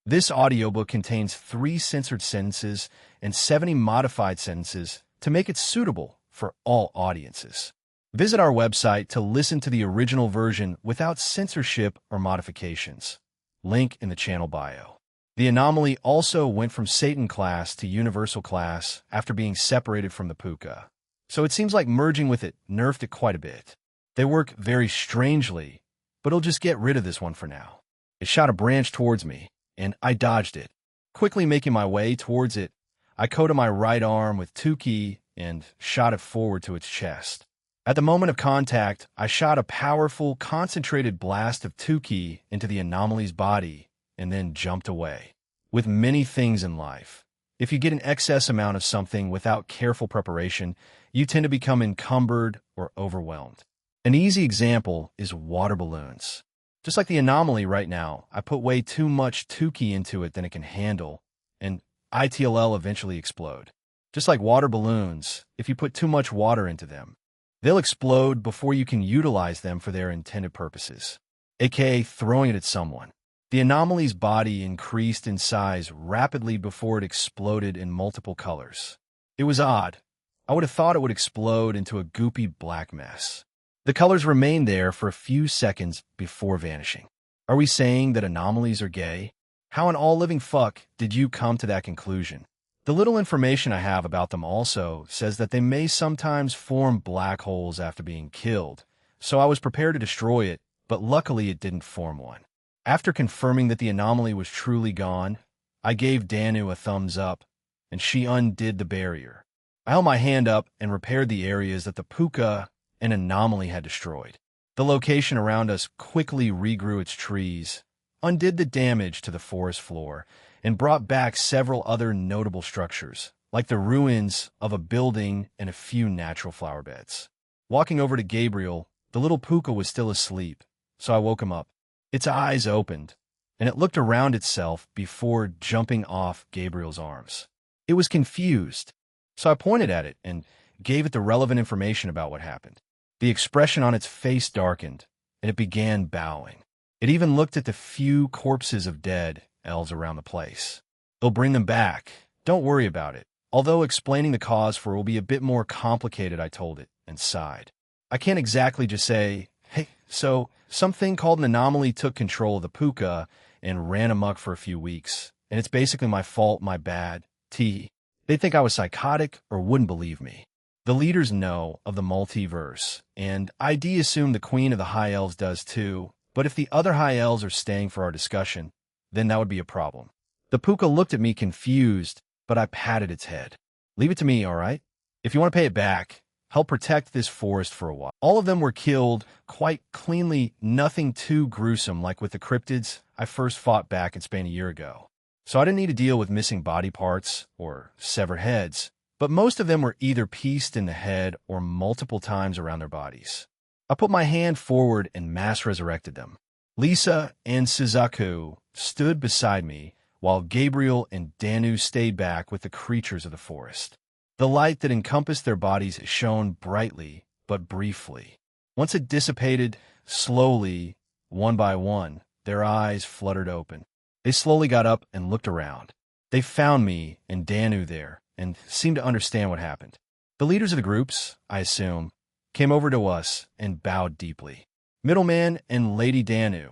This audiobook contains 3 censored sentences and 70 modified sentences to make it suitable for all audiences. Visit our website to listen to the original version without censorship or modifications. Link in the channel bio. The anomaly also went from Satan class to Universal class after being separated from the puka. So it seems like merging with it nerfed it quite a bit. They work very strangely, but I'll just get rid of this one for now. It shot a branch towards me, and I dodged it. Quickly making my way towards it, I coated my right arm with 10k and shot it forward to its chest. At the moment of contact, I shot a powerful, concentrated blast of 10k into the anomaly's body and then jumped away. With many things in life, if you get an excess amount of something without careful preparation, you tend to become encumbered or overwhelmed. An easy example is water balloons. Just like the anomaly right now, I put way too much 10k into it than it can handle, and it'll eventually explode. Just like water balloons, if you put too much water into them, they'll explode before you can utilize them for their intended purposes, aka throwing it at someone. The anomaly's body increased in size rapidly before it exploded in multiple colors. It was odd. I would have thought it would explode into a goopy black mess. The colors remained there for a few seconds before vanishing. Are we saying that anomalies are gay? How in all living fuck did you come to that conclusion? The little information I have about them also says that they may sometimes form black holes after being killed, so I was prepared to destroy it, but luckily it didn't form one. After confirming that the anomaly was truly gone, I gave Danu a thumbs up, and she undid the barrier. I held my hand up and repaired the areas that the puka and anomaly had destroyed. The location around us quickly regrew its trees, undid the damage to the forest floor, and brought back several other notable structures, like the ruins of a building and a few natural flower beds. Walking over to Gabriel, the little puka was still asleep, so I woke him up. Its eyes opened, and it looked around itself before jumping off Gabriel's arms. It was confused, so I pointed at it and gave it the relevant information about what happened. The expression on its face darkened, and it began bowing. It even looked at the few corpses of dead elves around the place. They'll bring them back. Don't worry about it. Although explaining the cause for it will be a bit more complicated, I told it, and sighed. I can't exactly just say, hey, so something called an anomaly took control of the puka and ran amok for a few weeks, and it's basically my fault, my bad. They'd think I was psychotic or wouldn't believe me. The leaders know of the multiverse, and ID assume the Queen of the High Elves does too, but if the other High Elves are staying for our discussion, then that would be a problem. The puka looked at me confused, but I patted its head. Leave it to me, all right? If you want to pay it back, help protect this forest for a while. All of them were killed quite cleanly, nothing too gruesome like with the cryptids I first fought back in Spain a year ago. So I didn't need to deal with missing body parts or severed heads, but most of them were either pieced in the head or multiple times around their bodies. I put my hand forward and mass resurrected them. Lisa and Suzaku stood beside me, while Gabriel and Danu stayed back with the creatures of the forest. The light that encompassed their bodies shone brightly, but briefly. Once it dissipated, slowly, one by one, their eyes fluttered open. They slowly got up and looked around. They found me and Danu there, and seemed to understand what happened. The leaders of the groups, I assume, came over to us and bowed deeply. Middleman and Lady Danu,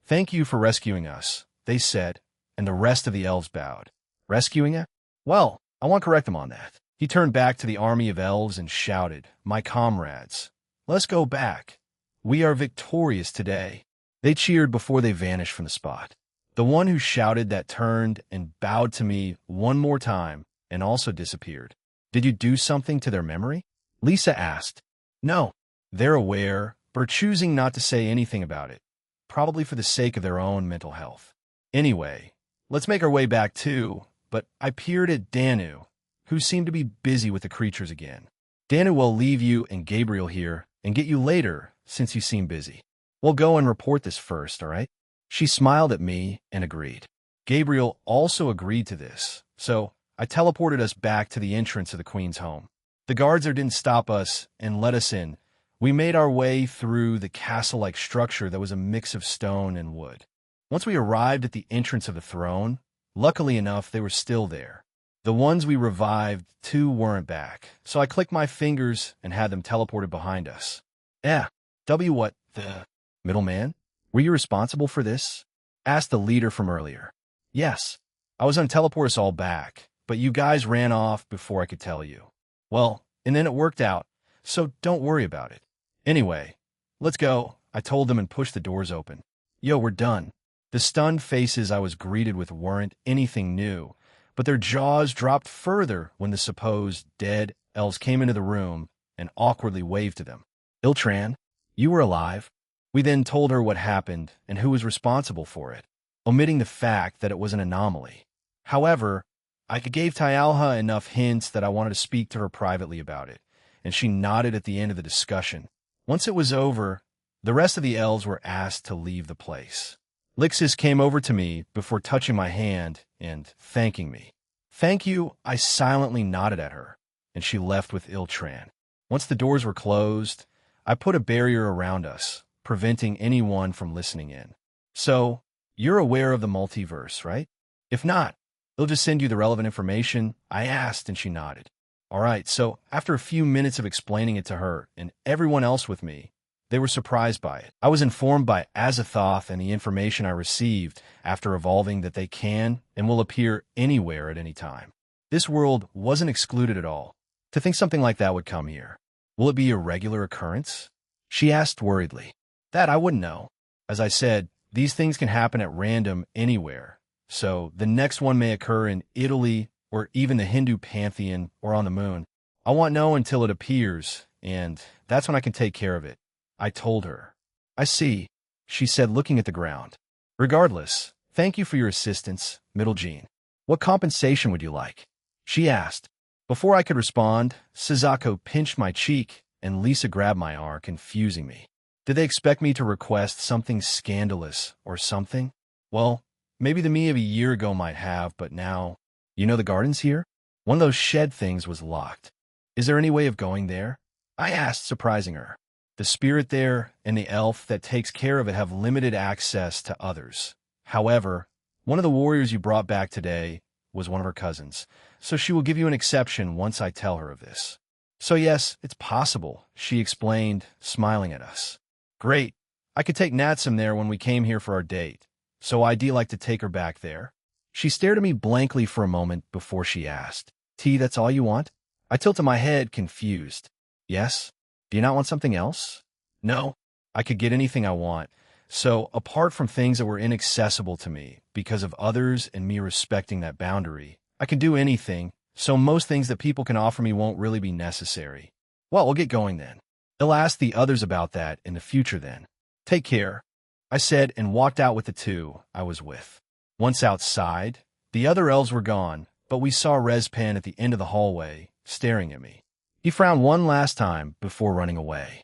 thank you for rescuing us, they said, and the rest of the elves bowed. Rescuing it? Well, I want to correct them on that. He turned back to the army of elves and shouted, my comrades, let's go back. We are victorious today. They cheered before they vanished from the spot. The one who shouted that turned and bowed to me one more time and also disappeared. Did you do something to their memory? Lisa asked. No, they're aware, but are choosing not to say anything about it, probably for the sake of their own mental health. Anyway, let's make our way back too, but I peered at Danu, who seemed to be busy with the creatures again. Danu will leave you and Gabriel here and get you later since you seem busy. We'll go and report this first, all right? She smiled at me and agreed. Gabriel also agreed to this, so I teleported us back to the entrance of the Queen's home. The guards there didn't stop us and let us in. We made our way through the castle-like structure that was a mix of stone and wood. Once we arrived at the entrance of the throne, luckily enough, they were still there. The ones we revived, two weren't back, so I clicked my fingers and had them teleported behind us. What the... Middleman? Were you responsible for this? Asked the leader from earlier. Yes, I was on teleport us all back, but you guys ran off before I could tell you. Well, and then it worked out, so don't worry about it. Anyway, let's go, I told them and pushed the doors open. Yo, we're done. The stunned faces I was greeted with weren't anything new, but their jaws dropped further when the supposed dead elves came into the room and awkwardly waved to them. Iltran, you were alive? We then told her what happened and who was responsible for it, omitting the fact that it was an anomaly. However, I gave Tyalha enough hints that I wanted to speak to her privately about it, and she nodded at the end of the discussion. Once it was over, the rest of the elves were asked to leave the place. Lixis came over to me before touching my hand and thanking me. Thank you, I silently nodded at her, and she left with Iltran. Once the doors were closed, I put a barrier around us, preventing anyone from listening in. So, you're aware of the multiverse, right? If not, they'll just send you the relevant information, I asked, and she nodded. All right, so after a few minutes of explaining it to her and everyone else with me, they were surprised by it. I was informed by Azathoth and the information I received after evolving that they can and will appear anywhere at any time. This world wasn't excluded at all. To think something like that would come here. Will it be a regular occurrence? She asked worriedly. That I wouldn't know. As I said, these things can happen at random anywhere. So the next one may occur in Italy or even the Hindu pantheon or on the moon. I won't know until it appears, and that's when I can take care of it. I told her. I see, she said, looking at the ground. Regardless, thank you for your assistance, Middle Gene. What compensation would you like? She asked. Before I could respond, Suzaku pinched my cheek and Lisa grabbed my arm, confusing me. Did they expect me to request something scandalous or something? Well, maybe the me of a year ago might have, but now... You know the gardens here? One of those shed things was locked. Is there any way of going there? I asked, surprising her. The spirit there and the elf that takes care of it have limited access to others. However, one of the warriors you brought back today was one of her cousins, so she will give you an exception once I tell her of this. So yes, it's possible, she explained, smiling at us. Great. I could take Natsum there when we came here for our date, so I'd like to take her back there. She stared at me blankly for a moment before she asked, T, that's all you want? I tilted my head, confused. Yes? Do you not want something else? No. I could get anything I want. So, apart from things that were inaccessible to me because of others and me respecting that boundary, I can do anything, so most things that people can offer me won't really be necessary. Well, we'll get going then. I'll ask the others about that in the future then. Take care, I said and walked out with the two I was with. Once outside, the other elves were gone, but we saw Rezpan at the end of the hallway, staring at me. He frowned one last time before running away.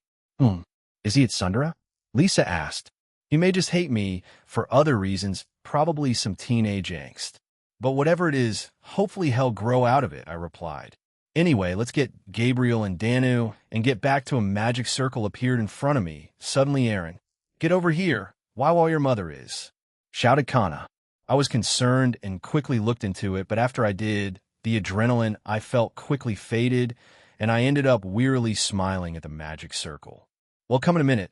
Is he at Sundara? Lisa asked. He may just hate me for other reasons, probably some teenage angst. But whatever it is, hopefully he'll grow out of it, I replied. Anyway, let's get Gabriel and Danu and get back to a magic circle appeared in front of me. Suddenly Aaron, get over here, while your mother is, shouted Kana. I was concerned and quickly looked into it, but after I did, the adrenaline I felt quickly faded, and I ended up wearily smiling at the magic circle. Well, come in a minute.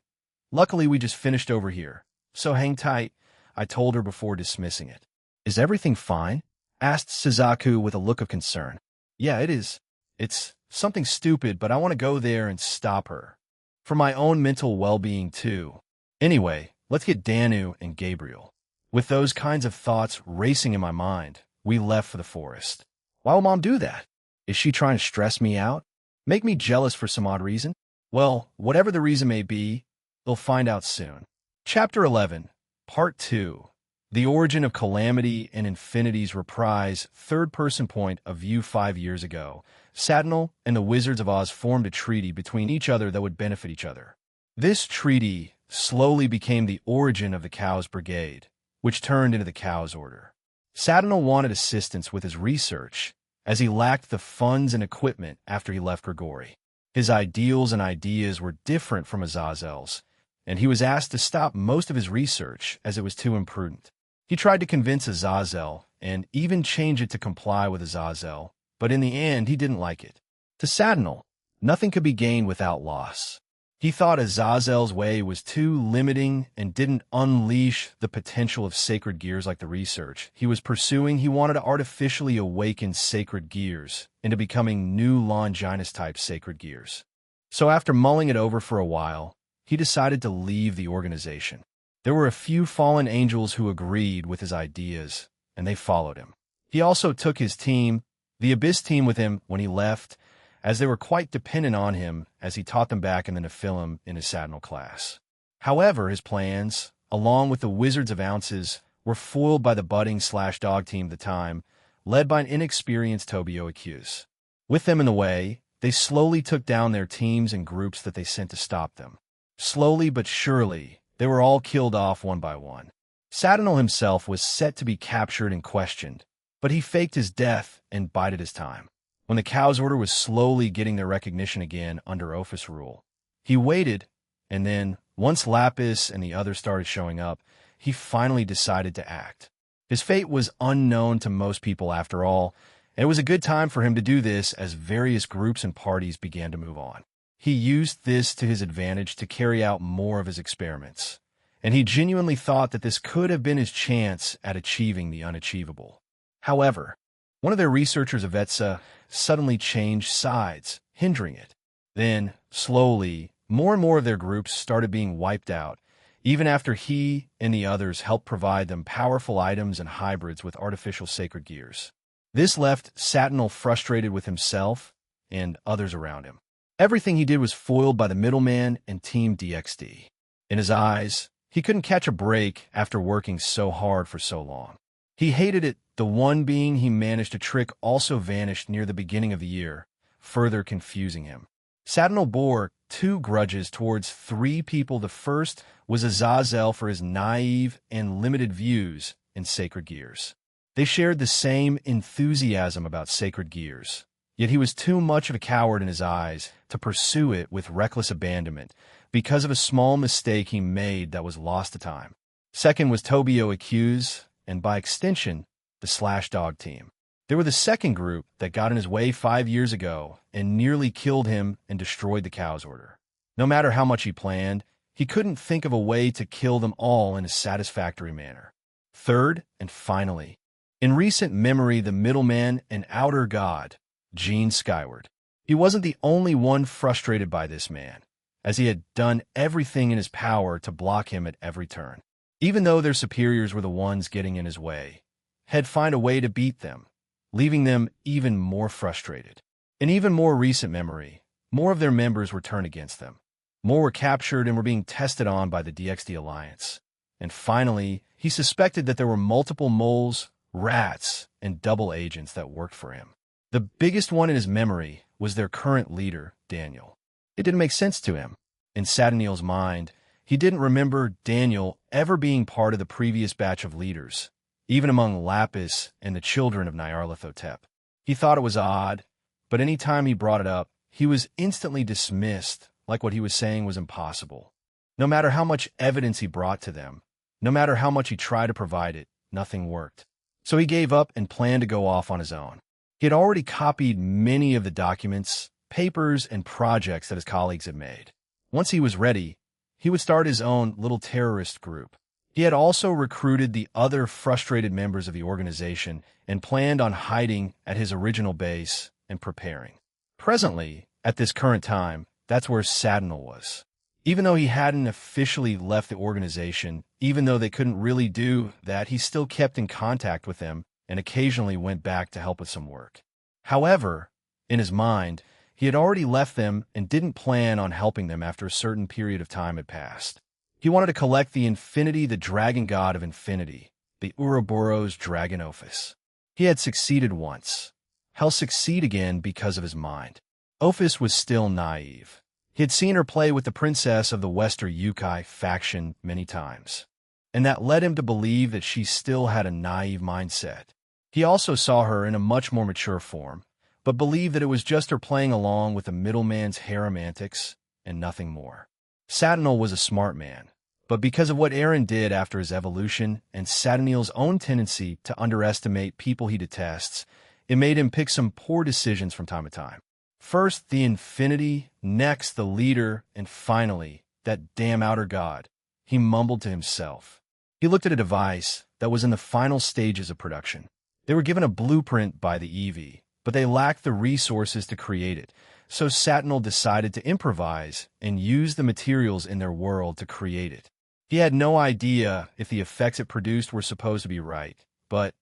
Luckily, we just finished over here, so hang tight, I told her before dismissing it. Is everything fine? Asked Suzaku with a look of concern. Yeah, it is. It's something stupid, but I want to go there and stop her. For my own mental well-being, too. Anyway, let's get Danu and Gabriel. With those kinds of thoughts racing in my mind, we left for the forest. Why will Mom do that? Is she trying to stress me out? Make me jealous for some odd reason? Well, whatever the reason may be, we'll find out soon. Chapter 11, Part 2. The Origin of Calamity and Infinity's reprise, third-person point of view 5 years ago. Satinel and the Wizards of Oz formed a treaty between each other that would benefit each other. This treaty slowly became the origin of the Cows Brigade, which turned into the Cows Order. Satinel wanted assistance with his research, as he lacked the funds and equipment after he left Grigori. His ideals and ideas were different from Azazel's, and he was asked to stop most of his research as it was too imprudent. He tried to convince Azazel and even change it to comply with Azazel, but in the end he didn't like it. To Sadinal, nothing could be gained without loss. He thought Azazel's way was too limiting and didn't unleash the potential of sacred gears like the research he was pursuing. He wanted to artificially awaken sacred gears into becoming new Longinus-type sacred gears. So after mulling it over for a while, he decided to leave the organization. There were a few fallen angels who agreed with his ideas, and they followed him. He also took his team, the Abyss team, with him when he left, as they were quite dependent on him as he taught them back in the Nephilim in his Sadinal class. However, his plans, along with the Wizards of Ounces, were foiled by the budding/dog team at the time, led by an inexperienced Tobio Accuse. With them in the way, they slowly took down their teams and groups that they sent to stop them. Slowly but surely, they were all killed off one by one. Sadinal himself was set to be captured and questioned, but he faked his death and bided his time. When the Cow's Order was slowly getting their recognition again under Ophis rule, he waited, and then, once Lapis and the others started showing up, he finally decided to act. His fate was unknown to most people after all, and it was a good time for him to do this as various groups and parties began to move on. He used this to his advantage to carry out more of his experiments, and he genuinely thought that this could have been his chance at achieving the unachievable. However, one of their researchers, Avetsa, suddenly changed sides, hindering it. Then, slowly, more and more of their groups started being wiped out, even after he and the others helped provide them powerful items and hybrids with artificial sacred gears. This left Sadinal frustrated with himself and others around him. Everything he did was foiled by the middleman and Team DXD. In his eyes, he couldn't catch a break after working so hard for so long. He hated it. The one being he managed to trick also vanished near the beginning of the year, further confusing him. Sadinal bore two grudges towards three people. The first was Azazel for his naive and limited views in sacred gears. They shared the same enthusiasm about sacred gears, yet he was too much of a coward in his eyes to pursue it with reckless abandonment because of a small mistake he made that was lost to time. Second was Tobio Accuse, and by extension, the /dog team. They were the second group that got in his way 5 years ago and nearly killed him and destroyed the Cow's Order. No matter how much he planned, he couldn't think of a way to kill them all in a satisfactory manner. Third, and finally, in recent memory, the middleman and outer god, Gene Skyward. He wasn't the only one frustrated by this man, as he had done everything in his power to block him at every turn. Even though their superiors were the ones getting in his way, had find a way to beat them, leaving them even more frustrated. In even more recent memory, more of their members were turned against them. More were captured and were being tested on by the DXD Alliance. And finally, he suspected that there were multiple moles, rats, and double agents that worked for him. The biggest one in his memory was their current leader, Daniel. It didn't make sense to him. In Sadinal's mind, he didn't remember Daniel ever being part of the previous batch of leaders, even among Lapis and the children of Nyarlathotep. He thought it was odd, but any time he brought it up, he was instantly dismissed, like what he was saying was impossible. No matter how much evidence he brought to them, no matter how much he tried to provide it, nothing worked. So he gave up and planned to go off on his own. He had already copied many of the documents, papers, and projects that his colleagues had made. Once he was ready, he would start his own little terrorist group. He had also recruited the other frustrated members of the organization and planned on hiding at his original base and preparing. Presently, at this current time, that's where Sadinal was. Even though he hadn't officially left the organization, even though they couldn't really do that, he still kept in contact with them and occasionally went back to help with some work. However, in his mind, he had already left them and didn't plan on helping them after a certain period of time had passed. He wanted to collect the Infinity, the dragon god of infinity, the Ouroboros dragon Ophis. He had succeeded once. He'll succeed again because of his mind. Ophis was still naive. He had seen her play with the princess of the Western Yukai faction many times, and that led him to believe that she still had a naive mindset. He also saw her in a much more mature form, but believed that it was just her playing along with the middleman's harem antics and nothing more. Satanil was a smart man, but because of what Aaron did after his evolution and Satanil's own tendency to underestimate people he detests, it made him pick some poor decisions from time to time. First, the infinity, next, the leader, and finally, that damn outer god. He mumbled to himself. He looked at a device that was in the final stages of production. They were given a blueprint by the EV, but they lacked the resources to create it, so Satanil decided to improvise and use the materials in their world to create it. He had no idea if the effects it produced were supposed to be right, but,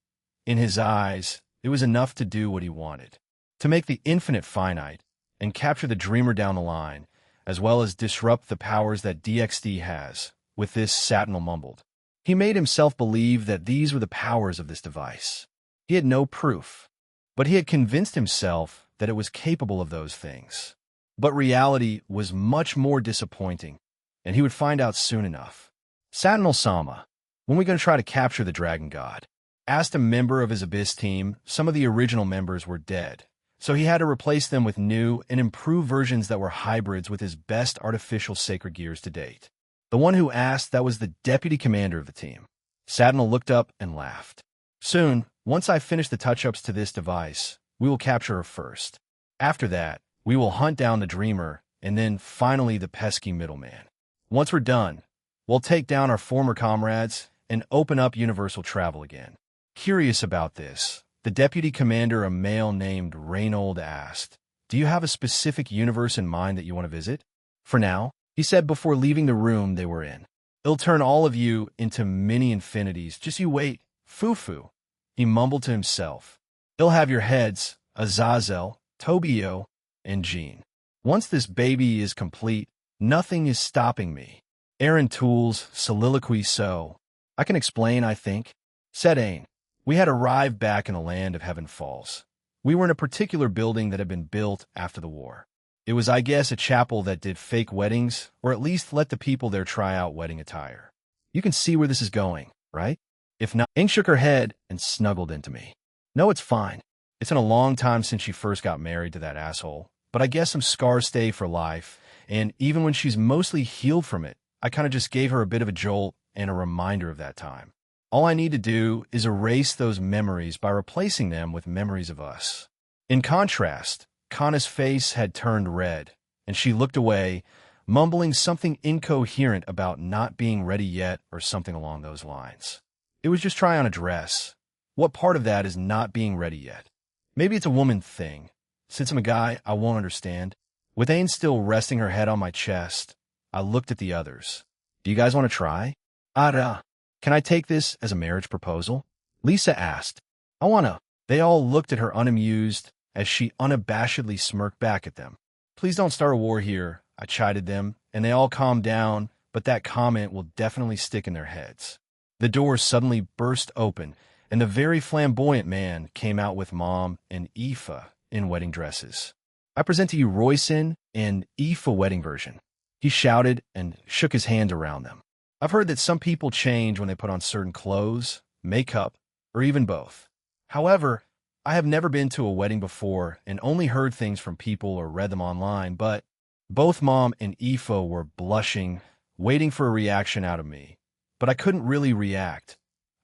in his eyes, it was enough to do what he wanted. To make the infinite finite and capture the dreamer down the line, as well as disrupt the powers that DXD has. With this, Satanil mumbled. He made himself believe that these were the powers of this device. He had no proof, but he had convinced himself that it was capable of those things. But reality was much more disappointing, and he would find out soon enough. Satanil-sama, when are we going to try to capture the Dragon God? Asked a member of his Abyss team. Some of the original members were dead, so he had to replace them with new and improved versions that were hybrids with his best artificial sacred gears to date. The one who asked, that was the deputy commander of the team. Satanil looked up and laughed. Soon, once I finish the touch-ups to this device, we will capture her first. After that, we will hunt down the Dreamer, and then finally the pesky middleman. Once we're done, we'll take down our former comrades and open up universal travel again. Curious about this, the deputy commander, a male named Reynold, asked, "Do you have a specific universe in mind that you want to visit?" "For now," he said before leaving the room they were in. "It'll turn all of you into mini infinities. Just you wait. Foo-foo," he mumbled to himself. "It'll have your heads, Azazel, Tobio, and Jean. Once this baby is complete, nothing is stopping me." Aaron Tools soliloquy. "So, I can explain, I think," said Ain. "We had arrived back in the land of Heaven Falls. We were in a particular building that had been built after the war. It was, I guess, a chapel that did fake weddings, or at least let the people there try out wedding attire. You can see where this is going, right? If not..." Ain shook her head and snuggled into me. "No, it's fine. It's been a long time since she first got married to that asshole, but I guess some scars stay for life, and even when she's mostly healed from it, I kind of just gave her a bit of a jolt and a reminder of that time. All I need to do is erase those memories by replacing them with memories of us." In contrast, Kana's face had turned red, and she looked away, mumbling something incoherent about not being ready yet or something along those lines. It was just try on a dress. What part of that is not being ready yet? Maybe it's a woman thing. Since I'm a guy, I won't understand. With Ain still resting her head on my chest, I looked at the others. "Do you guys want to try?" "Ara, can I take this as a marriage proposal?" Lisa asked. "I wanna." They all looked at her unamused as she unabashedly smirked back at them. "Please don't start a war here," I chided them, and they all calmed down, but that comment will definitely stick in their heads. The door suddenly burst open, and the very flamboyant man came out with Mom and Aoife in wedding dresses. "I present to you Royson and Aoife wedding version." He shouted and shook his hands around them. "I've heard that some people change when they put on certain clothes, makeup, or even both. However, I have never been to a wedding before and only heard things from people or read them online, but..." Both Mom and Aoife were blushing, waiting for a reaction out of me. But I couldn't really react.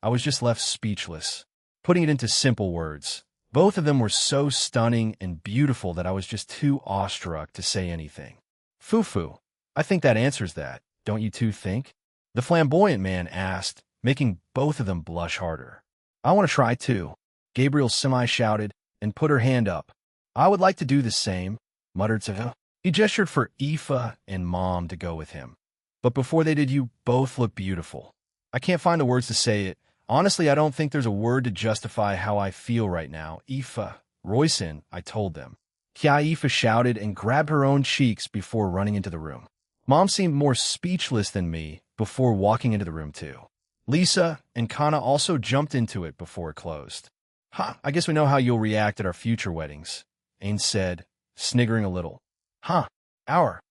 I was just left speechless. Putting it into simple words, both of them were so stunning and beautiful that I was just too awestruck to say anything. "Foo-foo, I think that answers that, don't you two think?" the flamboyant man asked, making both of them blush harder. "I want to try too," Gabriel semi-shouted and put her hand up. "I would like to do the same," muttered Seva. He gestured for Aoife and Mom to go with him. "But before they did, you both look beautiful. I can't find the words to say it. Honestly, I don't think there's a word to justify how I feel right now. Aoife, Royson," I told them. Aoife shouted and grabbed her own cheeks before running into the room. Mom seemed more speechless than me before walking into the room too. Lisa and Kana also jumped into it before it closed. "Ha, I guess we know how you'll react at our future weddings," Ain said, sniggering a little. "Huh,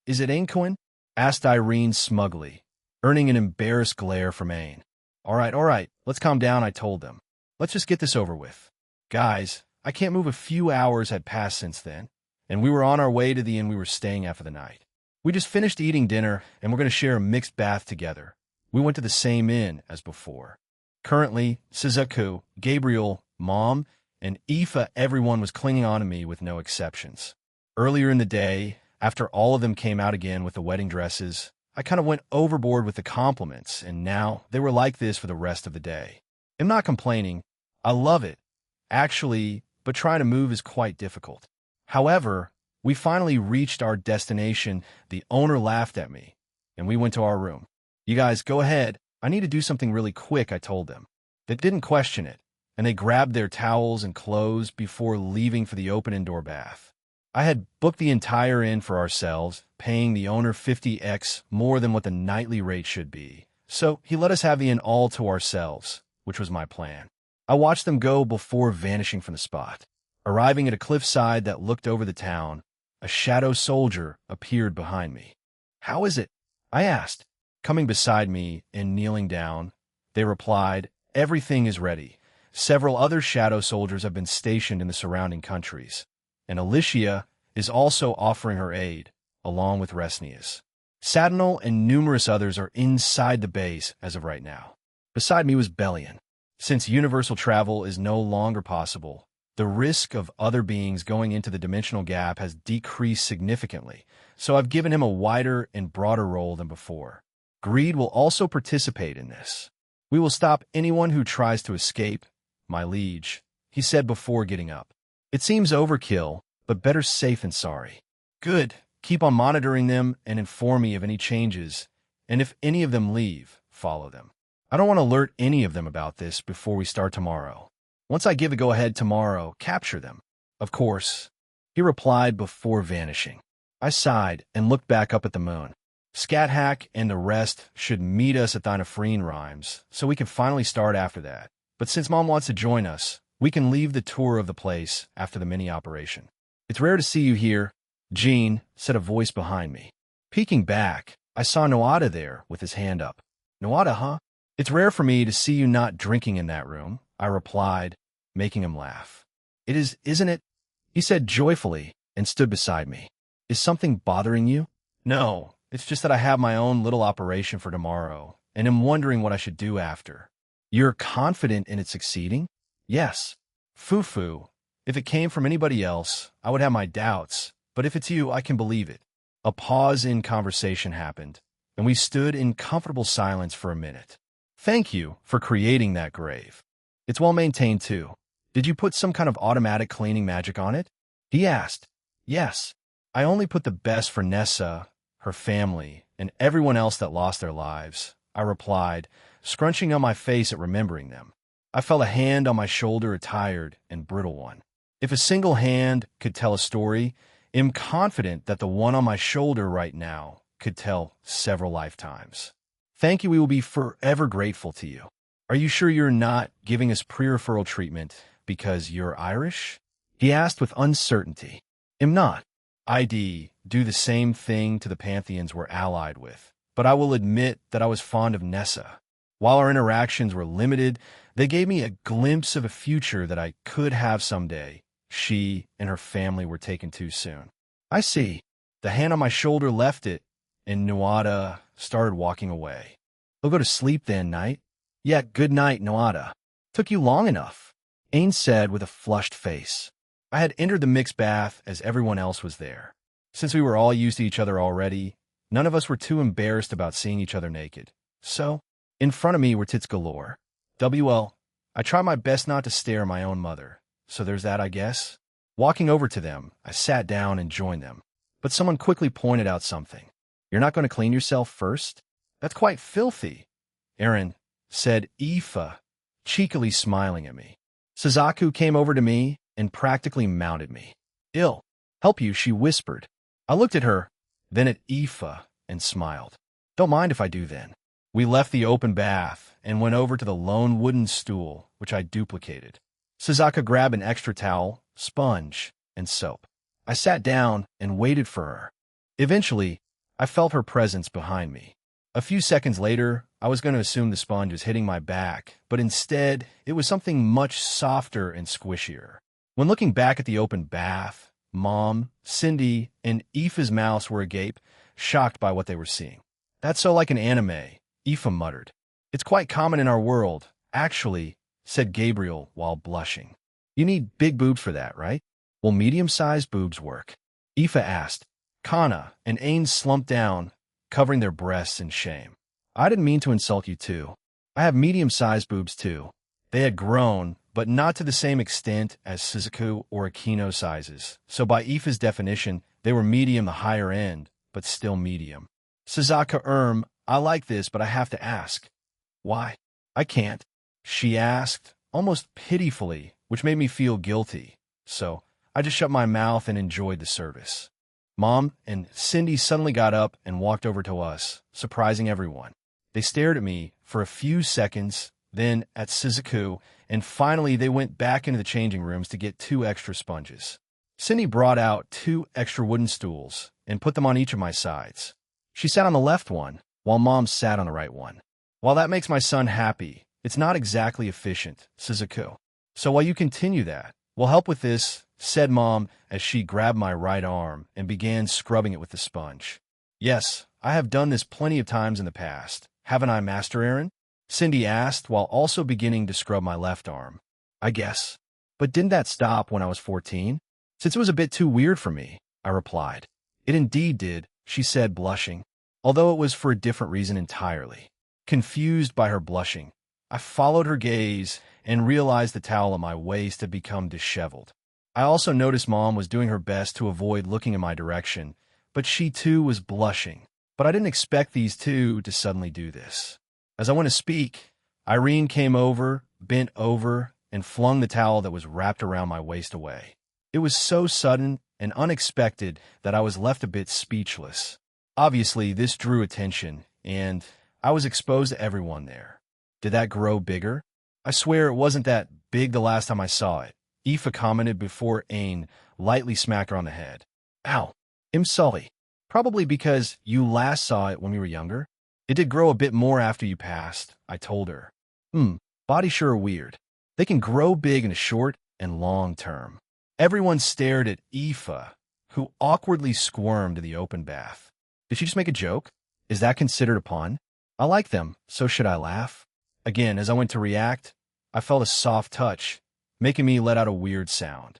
is it Aincoin?" asked Irene smugly, earning an embarrassed glare from Ain. All right, let's calm down," I told them. "Let's just get this over with. Guys, I can't move. A few hours had passed since then, and we were on our way to the inn we were staying at for the night. We just finished eating dinner, and we're going to share a mixed bath together. We went to the same inn as before. Currently, Suzaku, Gabriel, Mom, and Aoife, everyone was clinging on to me with no exceptions. Earlier in the day, after all of them came out again with the wedding dresses, I kind of went overboard with the compliments, and now they were like this for the rest of the day. I'm not complaining. I love it, actually, but trying to move is quite difficult. However, we finally reached our destination. The owner laughed at me, and we went to our room. You guys, go ahead. I need to do something really quick, I told them. They didn't question it, and they grabbed their towels and clothes before leaving for the open indoor bath. I had booked the entire inn for ourselves, paying the owner 50x more than what the nightly rate should be. So he let us have the inn all to ourselves, which was my plan. I watched them go before vanishing from the spot. Arriving at a cliffside that looked over the town, a shadow soldier appeared behind me. "How is it?" I asked. Coming beside me and kneeling down, they replied, "Everything is ready. Several other shadow soldiers have been stationed in the surrounding countries, and Alicia is also offering her aid, along with Resnius. Sadinal and numerous others are inside the base as of right now." Beside me was Bellion. Since universal travel is no longer possible, the risk of other beings going into the dimensional gap has decreased significantly, so I've given him a wider and broader role than before. Greed will also participate in this. "We will stop anyone who tries to escape, my liege," he said before getting up. "It seems overkill, but better safe than sorry." "Good. Keep on monitoring them and inform me of any changes, and if any of them leave, follow them. I don't want to alert any of them about this before we start tomorrow. Once I give a go-ahead tomorrow, capture them." "Of course," he replied before vanishing. I sighed and looked back up at the moon. Scathack and the rest should meet us at Thynophrene Rhymes, so we can finally start after that. But since Mom wants to join us, we can leave the tour of the place after the mini-operation. "It's rare to see you here," Jean said, a voice behind me. Peeking back, I saw Noada there with his hand up. "Noada, huh? It's rare for me to see you not drinking in that room," I replied, making him laugh. "It is, isn't it?" he said joyfully and stood beside me. "Is something bothering you?" "No. It's just that I have my own little operation for tomorrow, and am wondering what I should do after." "You're confident in it succeeding?" "Yes." "Foo-foo. If it came from anybody else, I would have my doubts, but if it's you, I can believe it." A pause in conversation happened, and we stood in comfortable silence for a minute. "Thank you for creating that grave. It's well maintained, too. Did you put some kind of automatic cleaning magic on it?" he asked. "Yes. I only put the best for Nessa, her family, and everyone else that lost their lives," I replied, scrunching on my face at remembering them. I felt a hand on my shoulder, a tired and brittle one. If a single hand could tell a story, I'm confident that the one on my shoulder right now could tell several lifetimes. "Thank you. We will be forever grateful to you. Are you sure you're not giving us pre-referral treatment because you're Irish?" he asked with uncertainty. "I'm not. I'd do the same thing to the Pantheons we're allied with, but I will admit that I was fond of Nessa. While our interactions were limited, they gave me a glimpse of a future that I could have someday. She and her family were taken too soon." "I see." The hand on my shoulder left it, and Noada started walking away. "We'll go to sleep then, night." "Yeah, good night, Noada." "Took you long enough," Ain said with a flushed face. I had entered the mixed bath as everyone else was there. Since we were all used to each other already, none of us were too embarrassed about seeing each other naked. So, in front of me were tits galore. I try my best not to stare at my own mother, so there's that, I guess. Walking over to them, I sat down and joined them. But someone quickly pointed out something. "You're not going to clean yourself first? That's quite filthy," Aaron said, Aoife, cheekily smiling at me. Suzaku came over to me and practically mounted me. "Ill. Help you," she whispered. I looked at her, then at Aoife, and smiled. "Don't mind if I do then." We left the open bath and went over to the lone wooden stool, which I duplicated. Suzaku grabbed an extra towel, sponge, and soap. I sat down and waited for her. Eventually, I felt her presence behind me. A few seconds later, I was going to assume the sponge was hitting my back, but instead, it was something much softer and squishier. When looking back at the open bath, Mom, Cindy, and Aoife's mouths were agape, shocked by what they were seeing. "That's so like an anime," Aoife muttered. "It's quite common in our world, actually," said Gabriel while blushing. "You need big boobs for that, right?" "Will medium-sized boobs work?" Aoife asked. Kana and Ain slumped down, covering their breasts in shame. "I didn't mean to insult you too. I have medium-sized boobs too." They had grown, but not to the same extent as Shizuku or Akino sizes, so by Aoife's definition, they were medium the higher end, but still medium. "Suzuka, I like this, but I have to ask." "Why?" "I can't," she asked, almost pitifully, which made me feel guilty. So I just shut my mouth and enjoyed the service. Mom and Cindy suddenly got up and walked over to us, surprising everyone. They stared at me for a few seconds, then at Shizuku, and finally they went back into the changing rooms to get 2 extra sponges. Cindy brought out 2 extra wooden stools and put them on each of my sides. She sat on the left one, while Mom sat on the right one. "While that makes my son happy, it's not exactly efficient, Shizuku. So while you continue that, we'll help with this," said Mom as she grabbed my right arm and began scrubbing it with the sponge. "Yes, I have done this plenty of times in the past. Haven't I, Master Aaron?" Cindy asked while also beginning to scrub my left arm. "I guess. But didn't that stop when I was 14? Since it was a bit too weird for me," I replied. "It indeed did," she said, blushing, although it was for a different reason entirely. Confused by her blushing, I followed her gaze and realized the towel at my waist had become disheveled. I also noticed Mom was doing her best to avoid looking in my direction, but she too was blushing. But I didn't expect these two to suddenly do this. As I went to speak, Irene came over, bent over, and flung the towel that was wrapped around my waist away. It was so sudden and unexpected that I was left a bit speechless. Obviously, this drew attention, and I was exposed to everyone there. Did that grow bigger? I swear it wasn't that big the last time I saw it, Aoife commented before Ain lightly smacked her on the head. "Ow, I'm sorry. Probably because you last saw it when we were younger. It did grow a bit more after you passed," I told her. Bodies sure are weird. They can grow big in the short and long term." Everyone stared at Aoife, who awkwardly squirmed in the open bath. Did she just make a joke? Is that considered a pun? I like them, so should I laugh? Again, as I went to react, I felt a soft touch, making me let out a weird sound.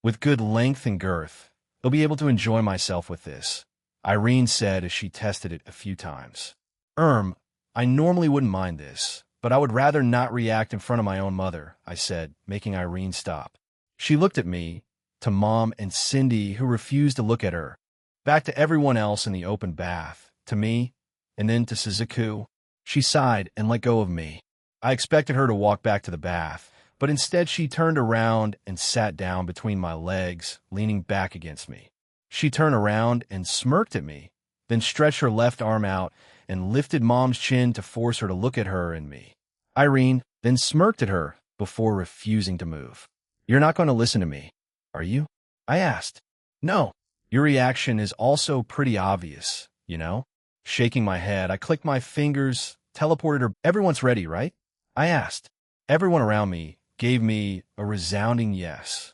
With good length and girth, I'll be able to enjoy myself with this, Irene said as she tested it a few times. I normally wouldn't mind this, but I would rather not react in front of my own mother," I said, making Irene stop. She looked at me, to Mom and Cindy, who refused to look at her, back to everyone else in the open bath, to me, and then to Shizuku. She sighed and let go of me. I expected her to walk back to the bath, but instead she turned around and sat down between my legs, leaning back against me. She turned around and smirked at me, then stretched her left arm out and lifted Mom's chin to force her to look at her and me. Irene then smirked at her before refusing to move. "You're not going to listen to me, are you?" I asked. "No. Your reaction is also pretty obvious, you know?" Shaking my head, I clicked my fingers, teleported her. "Everyone's ready, right?" I asked. Everyone around me gave me a resounding yes.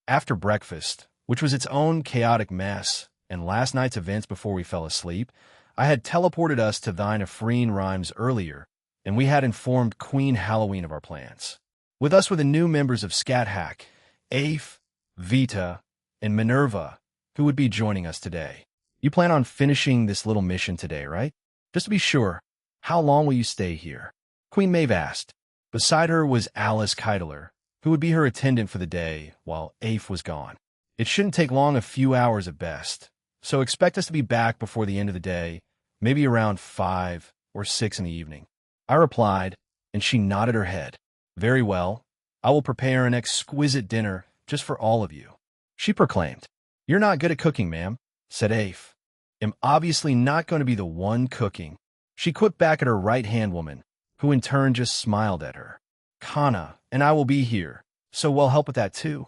After breakfast, which was its own chaotic mess, and last night's events before we fell asleep, I had teleported us to Thine Ephraim Rhymes earlier, and we had informed Queen Halloween of our plans. With us were the new members of Scat Hack, Aif, Vita, and Minerva, who would be joining us today. "You plan on finishing this little mission today, right? Just to be sure, how long will you stay here?" Queen Maeve asked. Beside her was Alice Keitler, who would be her attendant for the day while Aif was gone. "It shouldn't take long, a few hours at best, so expect us to be back before the end of the day, maybe around 5 or 6 in the evening." I replied, and she nodded her head. "Very well. I will prepare an exquisite dinner just for all of you," she proclaimed. "You're not good at cooking, ma'am," said Aif. "I'm obviously not going to be the one cooking." She quipped back at her right-hand woman, who in turn just smiled at her. "Kana and I will be here, so we'll help with that too,"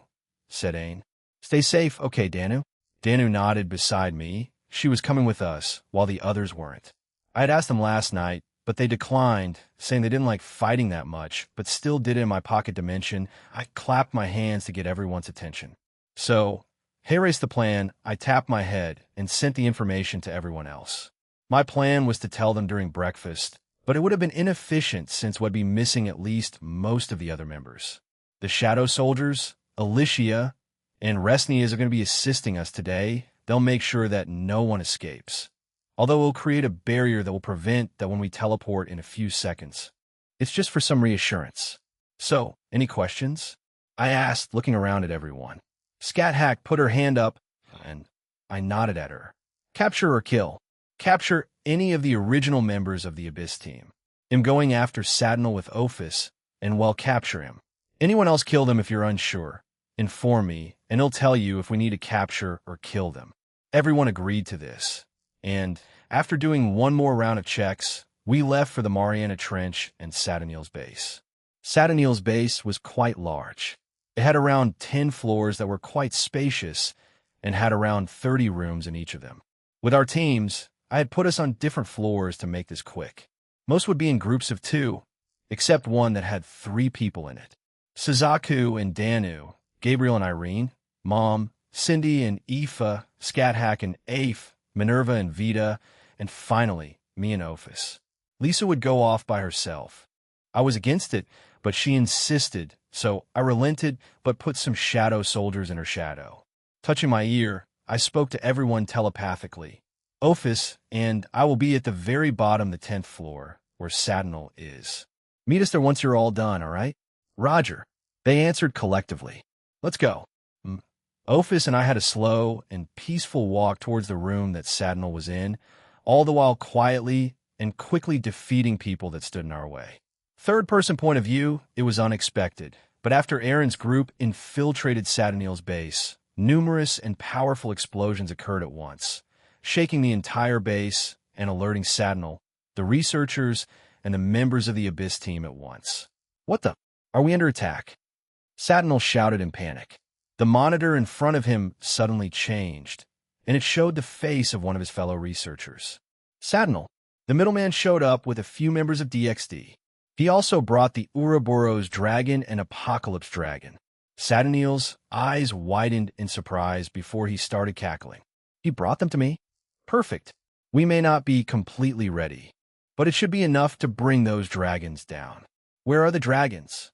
said Ain. "Stay safe, okay, Danu?" Danu nodded beside me. She was coming with us, while the others weren't. I had asked them last night, but they declined, saying they didn't like fighting that much, but still did it in my pocket dimension. I clapped my hands to get everyone's attention. "So, Erased the plan, I tapped my head and sent the information to everyone else. My plan was to tell them during breakfast, but it would have been inefficient since we'd be missing at least most of the other members. The Shadow Soldiers, Alicia, and Resnias are going to be assisting us today. They'll make sure that no one escapes. Although we'll create a barrier that will prevent that when we teleport in a few seconds. It's just for some reassurance. So, any questions? I asked, looking around at everyone. Scat Hack put her hand up, and I nodded at her. Capture or kill. Capture any of the original members of the Abyss team. I'm going after Sadnal with Ophis, and well, capture him. Anyone else kill them if you're unsure. Inform me, and he'll tell you if we need to capture or kill them. Everyone agreed to this, and after doing one more round of checks, we left for the Mariana Trench and Satanil's base. Satanil's base was quite large. It had around 10 floors that were quite spacious and had around 30 rooms in each of them. With our teams, I had put us on different floors to make this quick. Most would be in groups of 2, except one that had 3 people in it. Suzaku and Danu, Gabriel and Irene, Mom, Cindy and Aoife, Scat Hack and Afe, Minerva and Vita, and finally, me and Ophis. Lisa would go off by herself. I was against it, but she insisted, so I relented but put some shadow soldiers in her shadow. Touching my ear, I spoke to everyone telepathically. Ophis, and I will be at the very bottom, the 10th floor, where Sadnal is. Meet us there once you're all done, all right? Roger. They answered collectively. Let's go. Ophis and I had a slow and peaceful walk towards the room that Sadnal was in, all the while quietly and quickly defeating people that stood in our way. Third-person point of view, it was unexpected, but after Aaron's group infiltrated Satanil's base, numerous and powerful explosions occurred at once, shaking the entire base and alerting Sadnal, the researchers, and the members of the Abyss team at once. What the? Are we under attack? Sadnal shouted in panic. The monitor in front of him suddenly changed, and it showed the face of one of his fellow researchers. Sadnal, the middleman, showed up with a few members of DXD. He also brought the Ouroboros dragon and Apocalypse dragon. Satanil's eyes widened in surprise before he started cackling. He brought them to me? Perfect. We may not be completely ready, but it should be enough to bring those dragons down. Where are the dragons?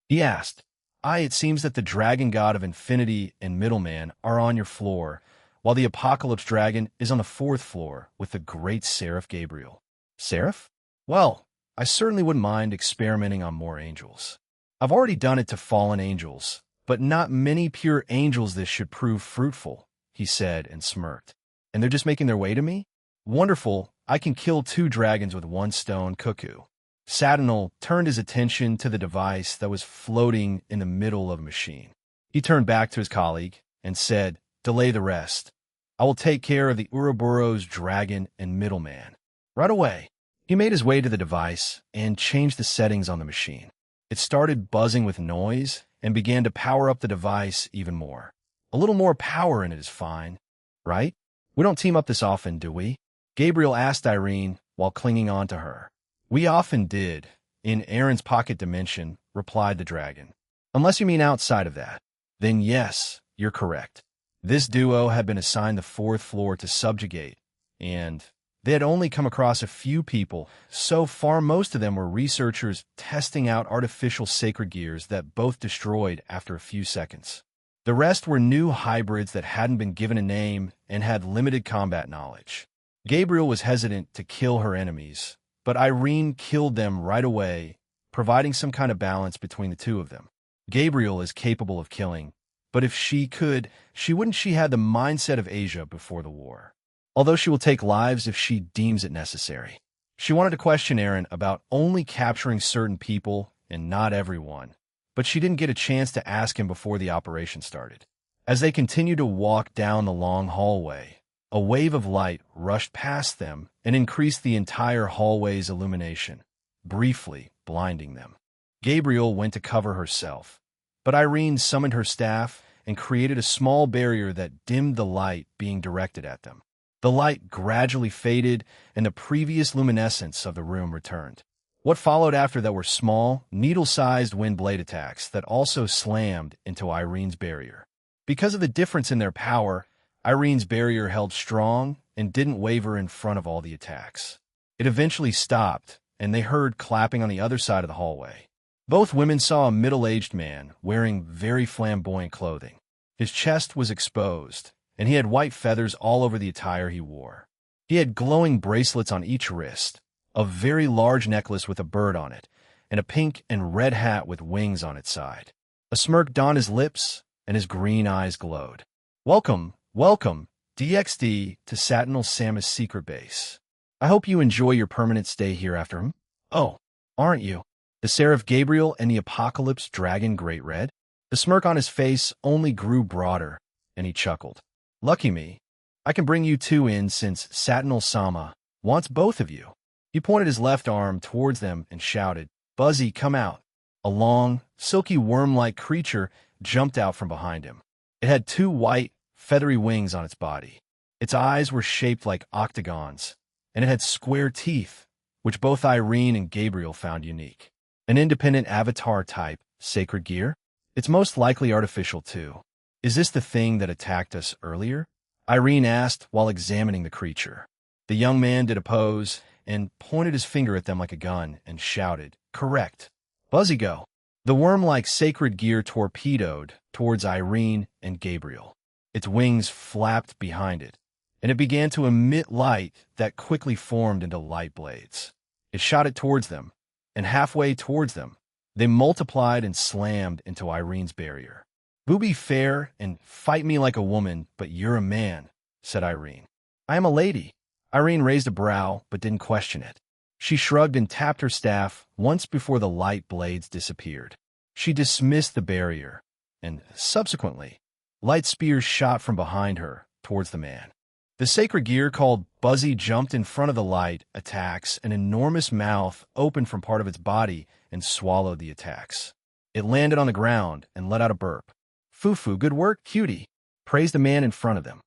He asked. It seems that the dragon god of infinity and middleman are on your floor, while the Apocalypse dragon is on the 4th floor with the great Seraph Gabriel. Seraph? Well, I certainly wouldn't mind experimenting on more angels. I've already done it to fallen angels, but not many pure angels. This should prove fruitful, he said and smirked. And they're just making their way to me? Wonderful, I can kill 2 dragons with 1 stone, cuckoo. Sadnal turned his attention to the device that was floating in the middle of a machine. He turned back to his colleague and said, delay the rest. I will take care of the Ouroboros dragon and middleman. Right away. He made his way to the device and changed the settings on the machine. It started buzzing with noise and began to power up the device even more. A little more power in it is fine, right? We don't team up this often, do we? Gabriel asked Irene while clinging on to her. We often did, in Aaron's pocket dimension, replied the dragon. Unless you mean outside of that. Then yes, you're correct. This duo had been assigned the 4th floor to subjugate, and they had only come across a few people. So far, most of them were researchers testing out artificial sacred gears that both destroyed after a few seconds. The rest were new hybrids that hadn't been given a name and had limited combat knowledge. Gabriel was hesitant to kill her enemies, but Irene killed them right away, providing some kind of balance between the two of them. Gabriel is capable of killing, but if she could, she had the mindset of Asia before the war. Although she will take lives if she deems it necessary. She wanted to question Aaron about only capturing certain people and not everyone, but she didn't get a chance to ask him before the operation started. As they continued to walk down the long hallway, a wave of light rushed past them and increased the entire hallway's illumination, briefly blinding them. Gabriel went to cover herself, but Irene summoned her staff and created a small barrier that dimmed the light being directed at them. The light gradually faded, and the previous luminescence of the room returned. What followed after that were small, needle-sized wind blade attacks that also slammed into Irene's barrier. Because of the difference in their power, Irene's barrier held strong and didn't waver in front of all the attacks. It eventually stopped, and they heard clapping on the other side of the hallway. Both women saw a middle-aged man wearing very flamboyant clothing. His chest was exposed, and he had white feathers all over the attire he wore. He had glowing bracelets on each wrist, a very large necklace with a bird on it, and a pink and red hat with wings on its side. A smirk dawned his lips, and his green eyes glowed. Welcome, DXD, to Satinal Samus' secret base. I hope you enjoy your permanent stay here after him. Oh, aren't you? The Seraph Gabriel and the Apocalypse Dragon Great Red? The smirk on his face only grew broader, and he chuckled. Lucky me. I can bring you two in since Satinal Sama wants both of you. He pointed his left arm towards them and shouted, Buzzy, come out. A long, silky worm-like creature jumped out from behind him. It had two white, feathery wings on its body. Its eyes were shaped like octagons, and it had square teeth, which both Irene and Gabriel found unique. An independent avatar type, sacred gear? It's most likely artificial too. Is this the thing that attacked us earlier? Irene asked while examining the creature. The young man did a pose and pointed his finger at them like a gun and shouted, Correct. Buzzy, go. The worm-like sacred gear torpedoed towards Irene and Gabriel. Its wings flapped behind it, and it began to emit light that quickly formed into light blades. It shot it towards them, and halfway towards them, they multiplied and slammed into Irene's barrier. Booby fair and fight me like a woman, but you're a man, said Irene. I am a lady. Irene raised a brow, but didn't question it. She shrugged and tapped her staff once before the light blades disappeared. She dismissed the barrier, and subsequently, light spears shot from behind her towards the man. The sacred gear called Buzzy jumped in front of the light attacks. An enormous mouth opened from part of its body and swallowed the attacks. It landed on the ground and let out a burp. Fufu, good work, cutie, praised the man in front of them.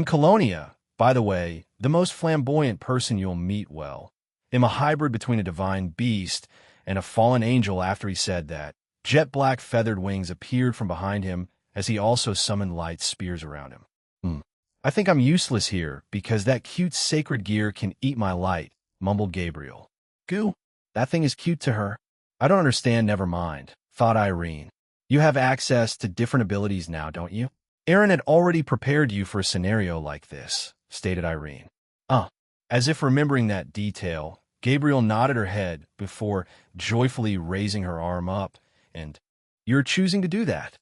Colonia, by the way, the most flamboyant person you'll meet, well, a hybrid between a divine beast and a fallen angel. After he said that, jet black feathered wings appeared from behind him as he also summoned light spears around him. I think I'm useless here because that cute sacred gear can eat my light, mumbled Gabriel. Goo, that thing is cute to her. I don't understand, never mind, thought Irene. You have access to different abilities now, don't you? Aaron had already prepared you for a scenario like this, stated Irene. As if remembering that detail, Gabriel nodded her head before joyfully raising her arm up, and, You're choosing to do that?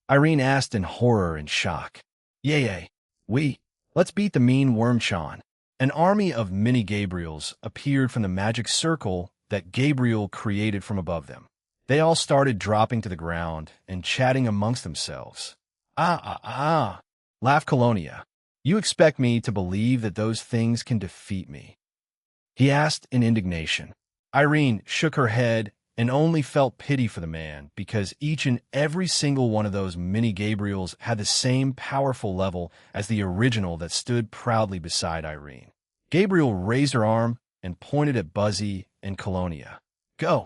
Irene asked in horror and shock. Yay. Let's beat the mean Wormchan. An army of mini Gabriels appeared from the magic circle that Gabriel created from above them. They all started dropping to the ground and chatting amongst themselves. Laughed Colonia. You expect me to believe that those things can defeat me? He asked in indignation. Irene shook her head and only felt pity for the man because each and every single one of those mini Gabriels had the same powerful level as the original that stood proudly beside Irene. Gabriel raised her arm and pointed at Buzzy and Colonia. Go,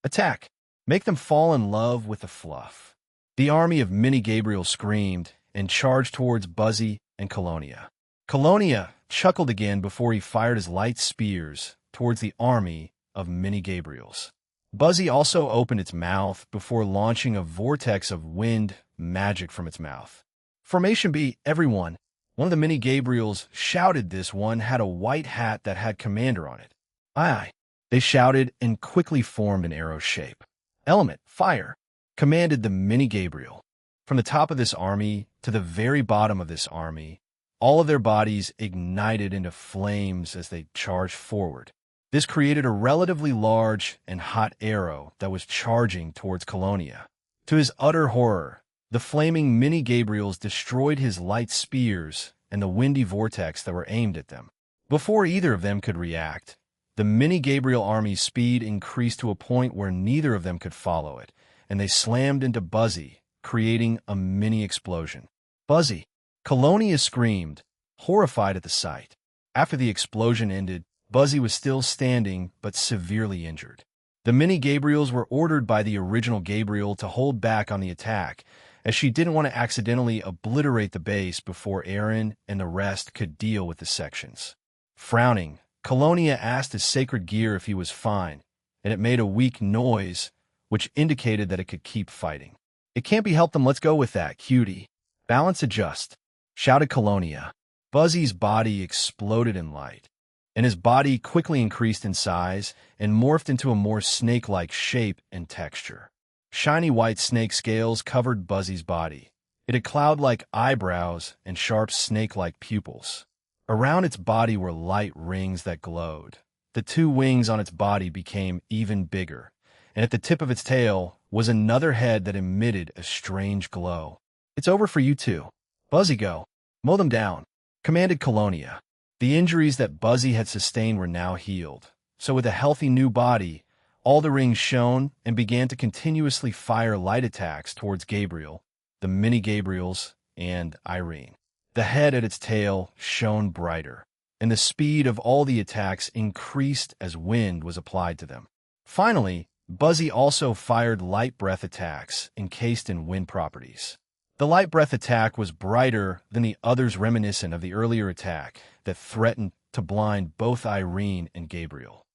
attack, make them fall in love with the fluff. The army of mini Gabriel screamed and charged towards Buzzy and Colonia. Colonia chuckled again before he fired his light spears towards the army of mini Gabriels. Buzzy also opened its mouth before launching a vortex of wind magic from its mouth. Formation B, everyone. One of the mini Gabriels shouted. This one had a white hat that had Commander on it. Aye. They shouted and quickly formed an arrow shape. Element, fire, commanded the mini Gabriel. From the top of this army to the very bottom of this army, all of their bodies ignited into flames as they charged forward. This created a relatively large and hot arrow that was charging towards Colonia. To his utter horror, the flaming mini Gabriels destroyed his light spears and the windy vortex that were aimed at them. Before either of them could react, the mini Gabriel army's speed increased to a point where neither of them could follow it, and they slammed into Buzzy, creating a mini explosion. Buzzy! Colonia screamed, horrified at the sight. After the explosion ended, Buzzy was still standing, but severely injured. The mini Gabriels were ordered by the original Gabriel to hold back on the attack, as she didn't want to accidentally obliterate the base before Aaron and the rest could deal with the sections. Frowning, Colonia asked his sacred gear if he was fine, and it made a weak noise, which indicated that it could keep fighting. "It can't be helped, let's go with that, cutie. Balance adjust," shouted Colonia. Buzzy's body exploded in light, and his body quickly increased in size and morphed into a more snake-like shape and texture. Shiny white snake scales covered Buzzy's body. It had cloud-like eyebrows and sharp snake-like pupils. Around its body were light rings that glowed. The two wings on its body became even bigger, and at the tip of its tail was another head that emitted a strange glow. "It's over for you two. Buzzy, go. Mow them down," commanded Colonia. The injuries that Buzzy had sustained were now healed, so with a healthy new body, all the rings shone and began to continuously fire light attacks towards Gabriel, the mini-Gabriels, and Irene. The head at its tail shone brighter, and the speed of all the attacks increased as wind was applied to them. Finally, Buzzy also fired light breath attacks encased in wind properties. The light breath attack was brighter than the others, reminiscent of the earlier attack that threatened to blind both Irene and Gabriel.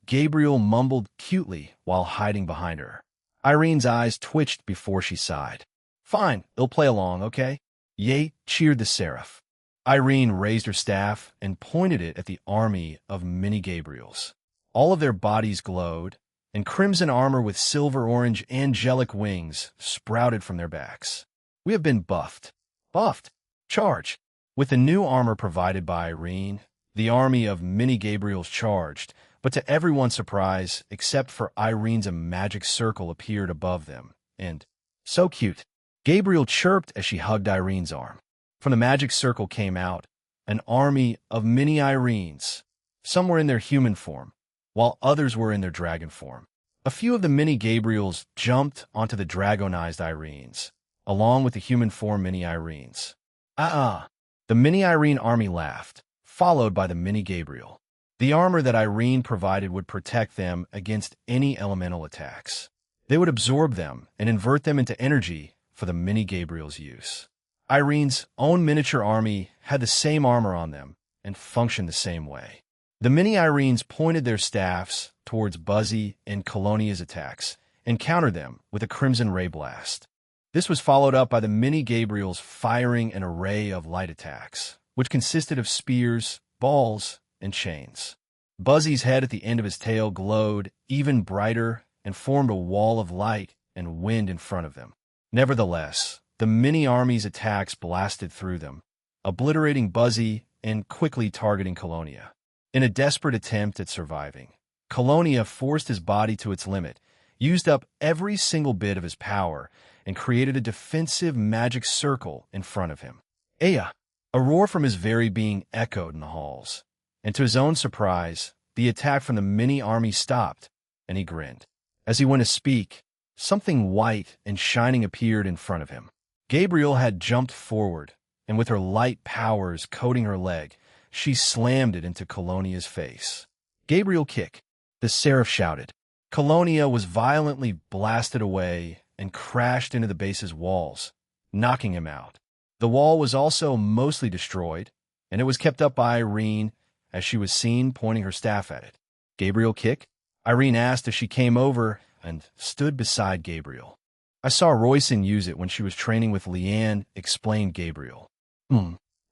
Gabriel mumbled cutely while hiding behind her. Irene's eyes twitched before she sighed. "Fine, they'll play along, okay?" "Yay," cheered the Seraph. Irene raised her staff and pointed it at the army of mini-Gabriels. All of their bodies glowed, and crimson armor with silver-orange angelic wings sprouted from their backs. "We have been buffed. Buffed. Charge." With the new armor provided by Irene, the army of mini-Gabriels charged, but to everyone's surprise, except for Irene's, a magic circle appeared above them, and, "So cute," Gabriel chirped as she hugged Irene's arm. From the magic circle came out an army of mini-Irenes. Some were in their human form, while others were in their dragon form. A few of the mini-Gabriels jumped onto the dragonized Irenes, along with the human form mini-Irenes. The mini-Irene army laughed, followed by the mini-Gabriel. The armor that Irene provided would protect them against any elemental attacks. They would absorb them and invert them into energy for the mini-Gabriel's use. Irene's own miniature army had the same armor on them and functioned the same way. The mini-Irenes pointed their staffs towards Buzzy and Colonia's attacks and countered them with a Crimson Ray Blast. This was followed up by the mini-Gabriels firing an array of light attacks, which consisted of spears, balls, and chains. Buzzy's head at the end of his tail glowed even brighter and formed a wall of light and wind in front of them. Nevertheless, the mini-army's attacks blasted through them, obliterating Buzzy and quickly targeting Colonia. In a desperate attempt at surviving, Colonia forced his body to its limit, used up every single bit of his power, and created a defensive magic circle in front of him. "Aya!" A roar from his very being echoed in the halls, and to his own surprise, the attack from the mini-army stopped, and he grinned. As he went to speak, something white and shining appeared in front of him. Gabriel had jumped forward, and with her light powers coating her leg, she slammed it into Colonia's face. "Gabriel, kick!" the Seraph shouted. Colonia was violently blasted away and crashed into the base's walls, knocking him out. The wall was also mostly destroyed, and it was kept up by Irene as she was seen pointing her staff at it. "Gabriel, kick?" Irene asked as she came over and stood beside Gabriel. "I saw Royson use it when she was training with Leanne," explained Gabriel.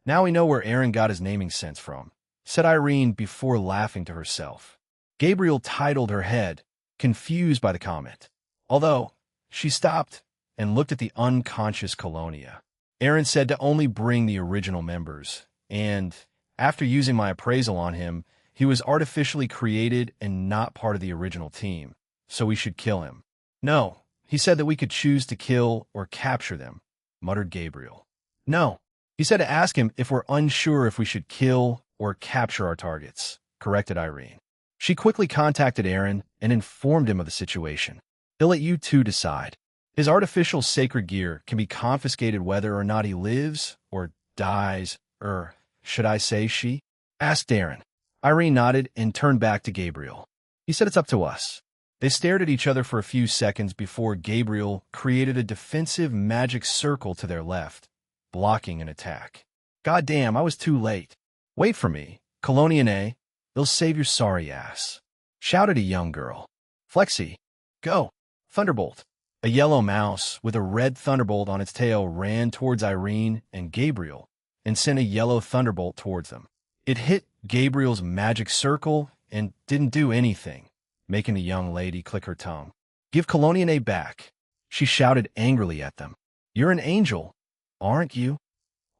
Now we know where Aaron got his naming sense from," said Irene before laughing to herself. Gabriel titled her head, confused by the comment, although she stopped and looked at the unconscious Colonia. "Aaron said to only bring the original members, and after using my appraisal on him, he was artificially created and not part of the original team, so we should kill him." "No, he said that we could choose to kill or capture them," muttered Gabriel. "No, he said to ask him if we're unsure if we should kill or capture our targets," corrected Irene. She quickly contacted Aaron and informed him of the situation. "He'll let you two decide. His artificial sacred gear can be confiscated whether or not he lives or dies, or should I say she?" asked Aaron. Irene nodded and turned back to Gabriel. "He said it's up to us. They stared at each other for a few seconds before Gabriel created a defensive magic circle to their left, blocking an attack. "God damn, I was too late. Wait for me, Colonian. They'll save your sorry ass," shouted a young girl. "Flexi, go! Thunderbolt!" A yellow mouse with a red thunderbolt on its tail ran towards Irene and Gabriel and sent a yellow thunderbolt towards them. It hit Gabriel's magic circle and didn't do anything, making the young lady click her tongue. "Give Colonian back," she shouted angrily at them. "You're an angel, aren't you?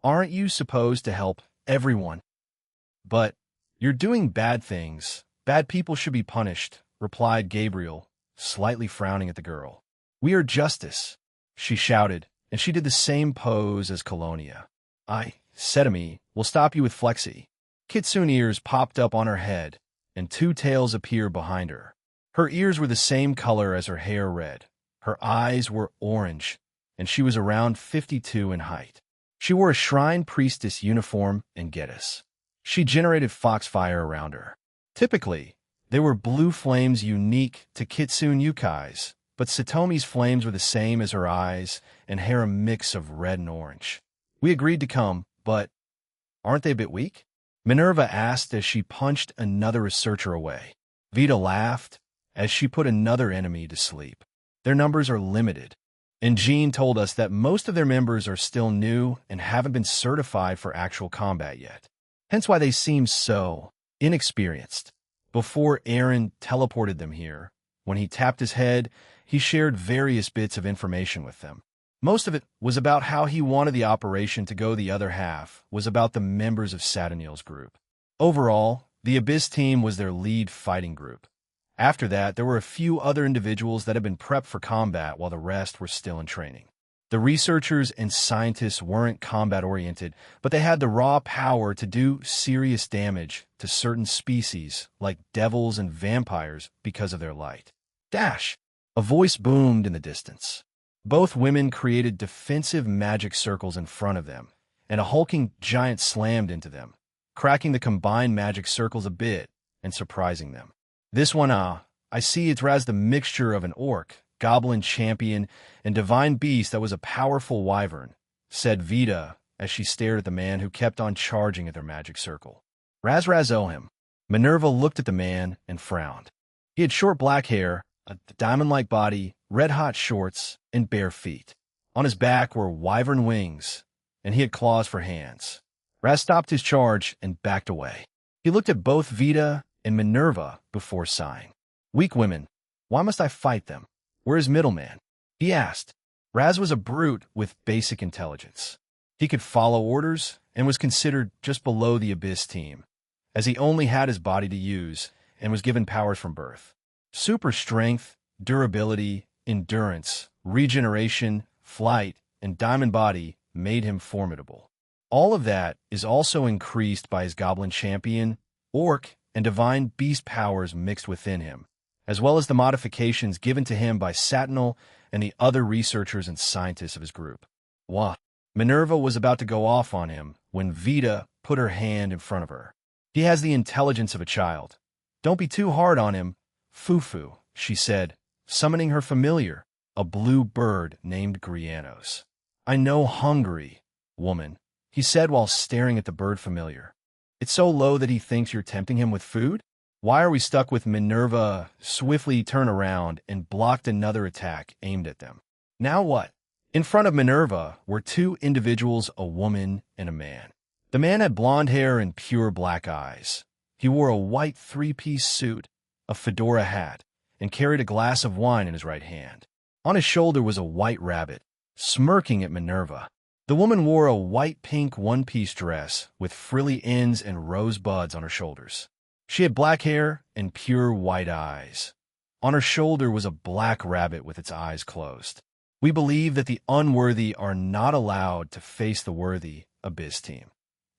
Aren't you supposed to help everyone? But you're doing bad things. Bad people should be punished," replied Gabriel, slightly frowning at the girl. "We are justice," she shouted, and she did the same pose as Colonia. "I, Setami, will stop you with Flexi." Kitsune ears popped up on her head, and two tails appeared behind her. Her ears were the same color as her hair red. Her eyes were orange, and she was around 52 in height. She wore a shrine priestess uniform and gettys. She generated foxfire around her. Typically, there were blue flames unique to Kitsune yukais, but Satomi's flames were the same as her eyes and hair, a mix of red and orange. "We agreed to come, but aren't they a bit weak?" Minerva asked as she punched another researcher away. Vita laughed as she put another enemy to sleep. "Their numbers are limited, and Jean told us that most of their members are still new and haven't been certified for actual combat yet. Hence why they seem so inexperienced." Before Aaron teleported them here, when he tapped his head, he shared various bits of information with them. Most of it was about how he wanted the operation to go. The other half was about the members of Saturnil's group. Overall, the Abyss team was their lead fighting group. After that, there were a few other individuals that had been prepped for combat while the rest were still in training. The researchers and scientists weren't combat-oriented, but they had the raw power to do serious damage to certain species like devils and vampires because of their light. "Dash!" A voice boomed in the distance. Both women created defensive magic circles in front of them, and a hulking giant slammed into them, cracking the combined magic circles a bit and surprising them. "This one, I see it's the mixture of an orc, goblin champion, and divine beast that was a powerful wyvern," said Vita as she stared at the man who kept on charging at their magic circle. "Raz him." Minerva looked at the man and frowned. He had short black hair, a diamond-like body, red-hot shorts, and bare feet. On his back were wyvern wings, and he had claws for hands. Raz stopped his charge and backed away. He looked at both Vita and Minerva before sighing. "Weak women, why must I fight them? Where is Middleman?" he asked. Raz was a brute with basic intelligence. He could follow orders and was considered just below the Abyss team, as he only had his body to use and was given powers from birth. Super strength, durability, endurance, regeneration, flight, and diamond body made him formidable. All of that is also increased by his goblin champion, orc, and divine beast powers mixed within him, as well as the modifications given to him by Satinil and the other researchers and scientists of his group. Wah! Minerva was about to go off on him when Vita put her hand in front of her. "He has the intelligence of a child. Don't be too hard on him, Fufu," she said, summoning her familiar, a blue bird named Grianos. "I know hungry, woman," he said while staring at the bird familiar. "It's so low that he thinks you're tempting him with food? Why are we stuck with?" Minerva swiftly turned around and blocked another attack aimed at them. "Now what?" In front of Minerva were two individuals, a woman and a man. The man had blonde hair and pure black eyes. He wore a white three-piece suit, a fedora hat, and carried a glass of wine in his right hand. On his shoulder was a white rabbit, smirking at Minerva. The woman wore a white-pink one-piece dress with frilly ends and rosebuds on her shoulders. She had black hair and pure white eyes. On her shoulder was a black rabbit with its eyes closed. "We believe that the unworthy are not allowed to face the worthy Abyss team.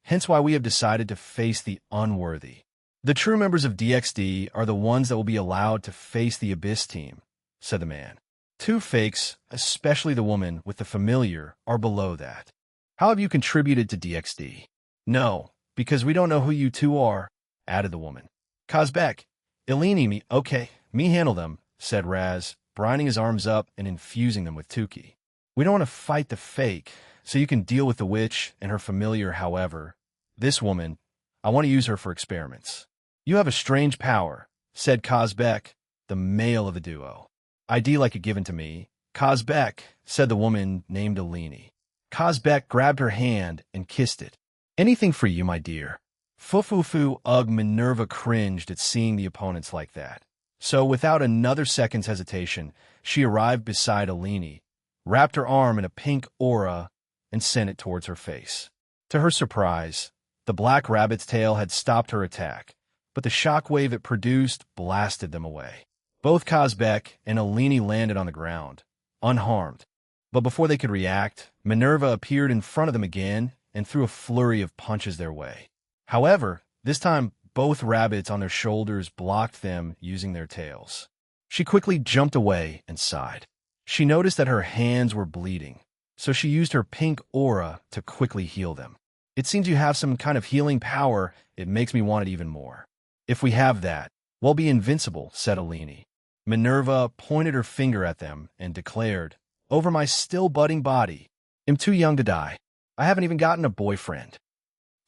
Hence why we have decided to face the unworthy. The true members of DXD are the ones that will be allowed to face the Abyss team," said the man. "Two fakes, especially the woman with the familiar, are below that. How have you contributed to DXD?" "No, because we don't know who you two are," added the woman. "Kazbek, Ilini me, okay, me handle them," said Raz, brining his arms up and infusing them with 10k. We don't want to fight the fake, so you can deal with the witch and her familiar. However, this woman, I want to use her for experiments. You have a strange power, said Kazbek, the male of the duo. I'd like it given to me. Kazbek, said the woman named Eleni. Kazbek grabbed her hand and kissed it. Anything for you, my dear. Fufufu. Ugh, Minerva cringed at seeing the opponents like that. So without another second's hesitation, she arrived beside Eleni, wrapped her arm in a pink aura, and sent it towards her face. To her surprise, the black rabbit's tail had stopped her attack, but the shockwave it produced blasted them away. Both Kazbek and Eleni landed on the ground, unharmed. But before they could react, Minerva appeared in front of them again and threw a flurry of punches their way. However, this time both rabbits on their shoulders blocked them using their tails. She quickly jumped away and sighed. She noticed that her hands were bleeding, so she used her pink aura to quickly heal them. It seems you have some kind of healing power. It makes me want it even more. If we have that, we'll be invincible, said Eleni. Minerva pointed her finger at them and declared, over my still budding body, I'm too young to die. I haven't even gotten a boyfriend.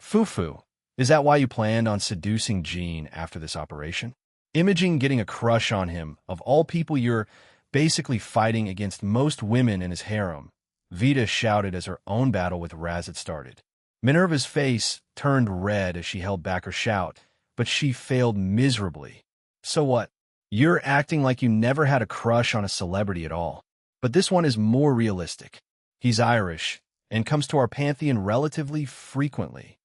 Fufu, is that why you planned on seducing Jean after this operation? Imaging getting a crush on him, of all people you're basically fighting against most women in his harem, Vita shouted as her own battle with Raz had started. Minerva's face turned red as she held back her shout, but she failed miserably. So what? You're acting like you never had a crush on a celebrity at all. But this one is more realistic. He's Irish, and comes to our pantheon relatively frequently.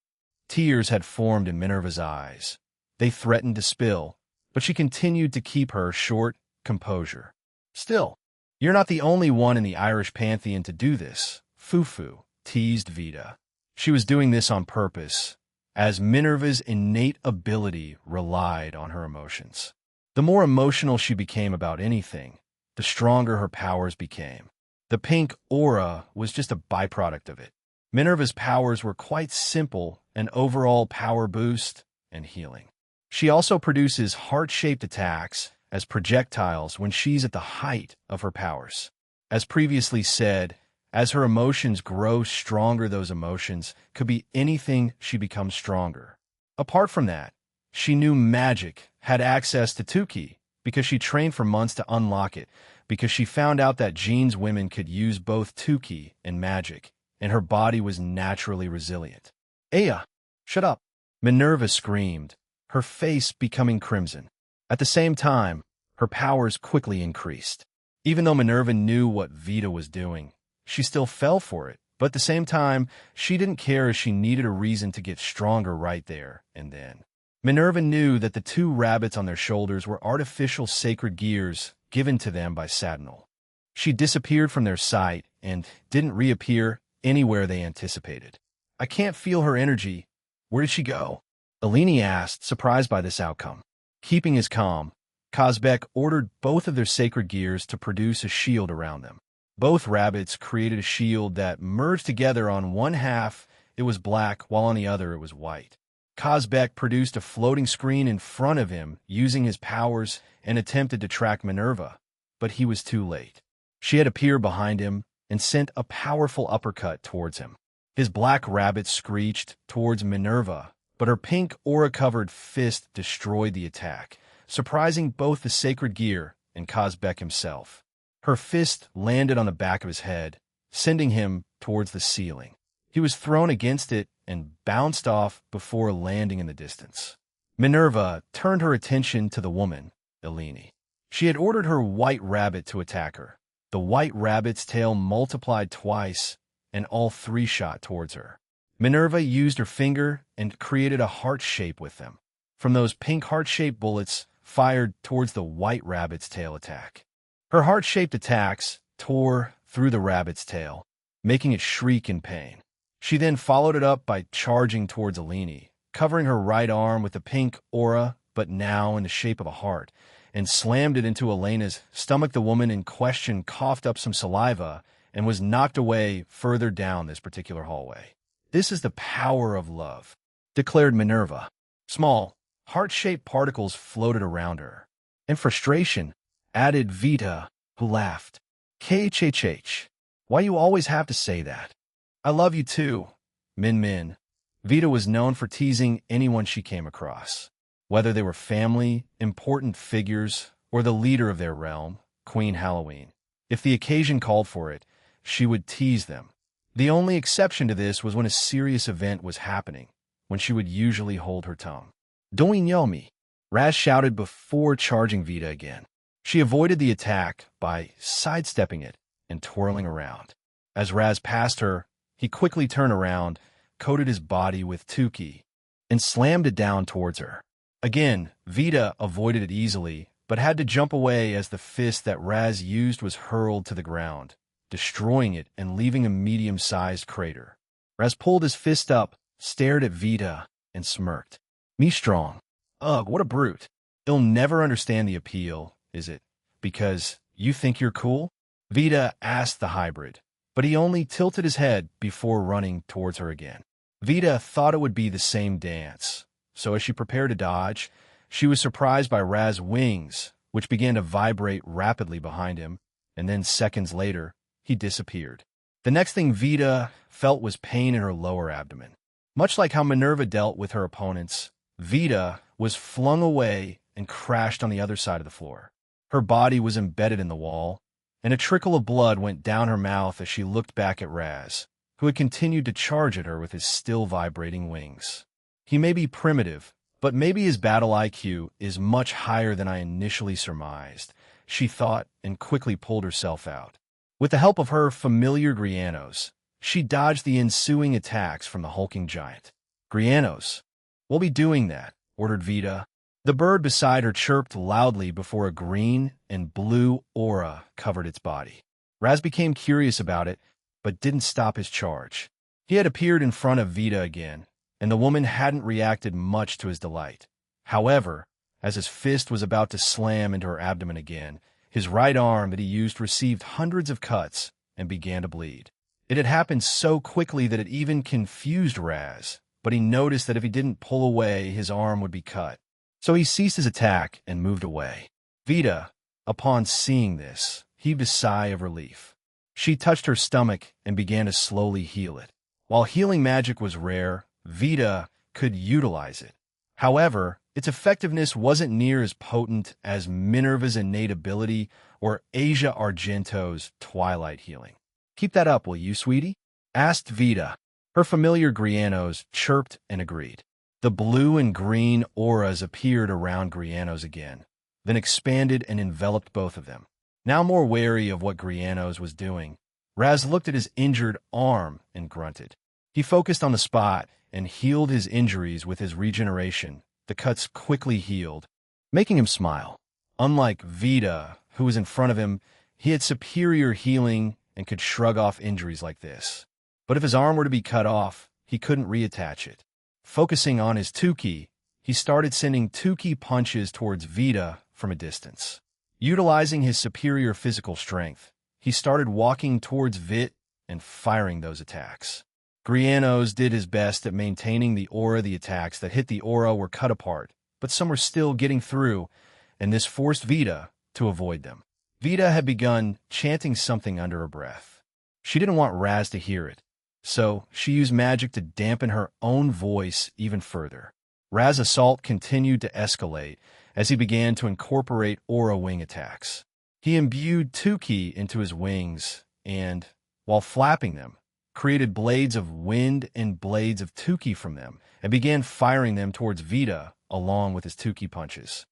Tears had formed in Minerva's eyes. They threatened to spill, but she continued to keep her short composure. Still, you're not the only one in the Irish pantheon to do this, Fufu teased Vita. She was doing this on purpose, as Minerva's innate ability relied on her emotions. The more emotional she became about anything, the stronger her powers became. The pink aura was just a byproduct of it. Minerva's powers were quite simple, an overall power boost and healing. She also produces heart-shaped attacks as projectiles when she's at the height of her powers. As previously said, as her emotions grow stronger, those emotions could be anything. She becomes stronger. Apart from that, she knew magic, had access to 10k, because she trained for months to unlock it, because she found out that Jean's women could use both 10k and magic, and her body was naturally resilient. Aya, shut up! Minerva screamed, her face becoming crimson. At the same time, her powers quickly increased. Even though Minerva knew what Vita was doing, she still fell for it, but at the same time, she didn't care as she needed a reason to get stronger right there and then. Minerva knew that the two rabbits on their shoulders were artificial sacred gears given to them by Satinal. She disappeared from their sight and didn't reappear anywhere they anticipated. I can't feel her energy. Where did she go? Eleni asked, surprised by this outcome. Keeping his calm, Kazbek ordered both of their sacred gears to produce a shield around them. Both rabbits created a shield that merged together. On one half, it was black, while on the other, it was white. Kazbek produced a floating screen in front of him using his powers and attempted to track Minerva, but he was too late. She had appeared behind him and sent a powerful uppercut towards him. His black rabbit screeched towards Minerva, but her pink aura-covered fist destroyed the attack, surprising both the sacred gear and Kazbek himself. Her fist landed on the back of his head, sending him towards the ceiling. He was thrown against it and bounced off before landing in the distance. Minerva turned her attention to the woman, Eleni. She had ordered her white rabbit to attack her. The white rabbit's tail multiplied twice, and all three shot towards her. Minerva used her finger and created a heart shape with them. From those pink heart-shaped bullets fired towards the white rabbit's tail attack. Her heart-shaped attacks tore through the rabbit's tail, making it shriek in pain. She then followed it up by charging towards Eleni, covering her right arm with the pink aura, but now in the shape of a heart, and slammed it into Elena's stomach. The woman in question coughed up some saliva and was knocked away further down this particular hallway. This is the power of love, declared Minerva. Small, heart-shaped particles floated around her. In frustration, added Vita, who laughed. KHHH. Why you always have to say that? I love you too. Min Min. Vita was known for teasing anyone she came across, whether they were family, important figures, or the leader of their realm, Queen Halloween. If the occasion called for it, she would tease them. The only exception to this was when a serious event was happening, when she would usually hold her tongue. Don't know me, Raz shouted before charging Vita again. She avoided the attack by sidestepping it and twirling around. As Raz passed her, he quickly turned around, coated his body with 10k, and slammed it down towards her. Again, Vita avoided it easily, but had to jump away as the fist that Raz used was hurled to the ground, destroying it and leaving a medium-sized crater. Raz pulled his fist up, stared at Vita, and smirked. Me strong. Ugh, what a brute. He'll never understand the appeal, is it? Because you think you're cool? Vita asked the hybrid, but he only tilted his head before running towards her again. Vita thought it would be the same dance, so as she prepared to dodge, she was surprised by Raz's wings, which began to vibrate rapidly behind him, and then seconds later, he disappeared. The next thing Vita felt was pain in her lower abdomen. Much like how Minerva dealt with her opponents, Vita was flung away and crashed on the other side of the floor. Her body was embedded in the wall, and a trickle of blood went down her mouth as she looked back at Raz, who had continued to charge at her with his still vibrating wings. He may be primitive, but maybe his battle IQ is much higher than I initially surmised, she thought, and quickly pulled herself out. With the help of her familiar Grianos, she dodged the ensuing attacks from the hulking giant. Grianos. We'll be doing that, ordered Vita. The bird beside her chirped loudly before a green and blue aura covered its body. Raz became curious about it, but didn't stop his charge. He had appeared in front of Vita again, and the woman hadn't reacted much to his delight. However, as his fist was about to slam into her abdomen again, his right arm that he used received hundreds of cuts and began to bleed. It had happened so quickly that it even confused Raz, but he noticed that if he didn't pull away, his arm would be cut. So he ceased his attack and moved away. Vita, upon seeing this, heaved a sigh of relief. She touched her stomach and began to slowly heal it. While healing magic was rare, Vita could utilize it. However, its effectiveness wasn't near as potent as Minerva's innate ability or Asia Argento's twilight healing. Keep that up, will you, sweetie? Asked Vita. Her familiar Grianos chirped and agreed. The blue and green auras appeared around Grianos again, then expanded and enveloped both of them. Now more wary of what Grianos was doing, Raz looked at his injured arm and grunted. He focused on the spot and healed his injuries with his regeneration. The cuts quickly healed, making him smile. Unlike Vita, who was in front of him, he had superior healing and could shrug off injuries like this. But if his arm were to be cut off, he couldn't reattach it. Focusing on his 10k, he started sending 10k punches towards Vita from a distance. Utilizing his superior physical strength, he started walking towards Vit and firing those attacks. Grianos did his best at maintaining the aura. The attacks that hit the aura were cut apart, but some were still getting through, and this forced Vita to avoid them. Vita had begun chanting something under her breath. She didn't want Raz to hear it, so she used magic to dampen her own voice even further. Raz's assault continued to escalate as he began to incorporate aura wing attacks. He imbued 10k into his wings and, while flapping them, created blades of wind and blades of 10k from them and began firing them towards Vita along with his 10k punches.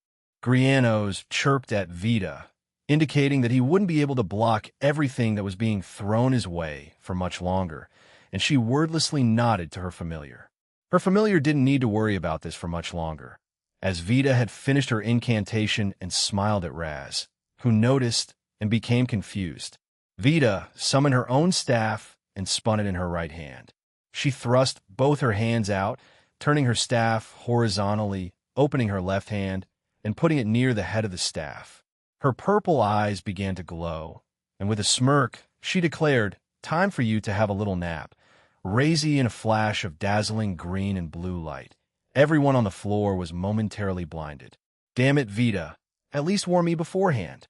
Grianos chirped at Vita, indicating that he wouldn't be able to block everything that was being thrown his way for much longer, and she wordlessly nodded to her familiar. Her familiar didn't need to worry about this for much longer, as Vita had finished her incantation and smiled at Raz, who noticed and became confused. Vita summoned her own staff and spun it in her right hand. She thrust both her hands out, turning her staff horizontally, opening her left hand, and putting it near the head of the staff. Her purple eyes began to glow, and with a smirk, she declared, "Time for you to have a little nap." Razy in a flash of dazzling green and blue light, everyone on the floor was momentarily blinded. "Damn it, Vita. At least warn me beforehand."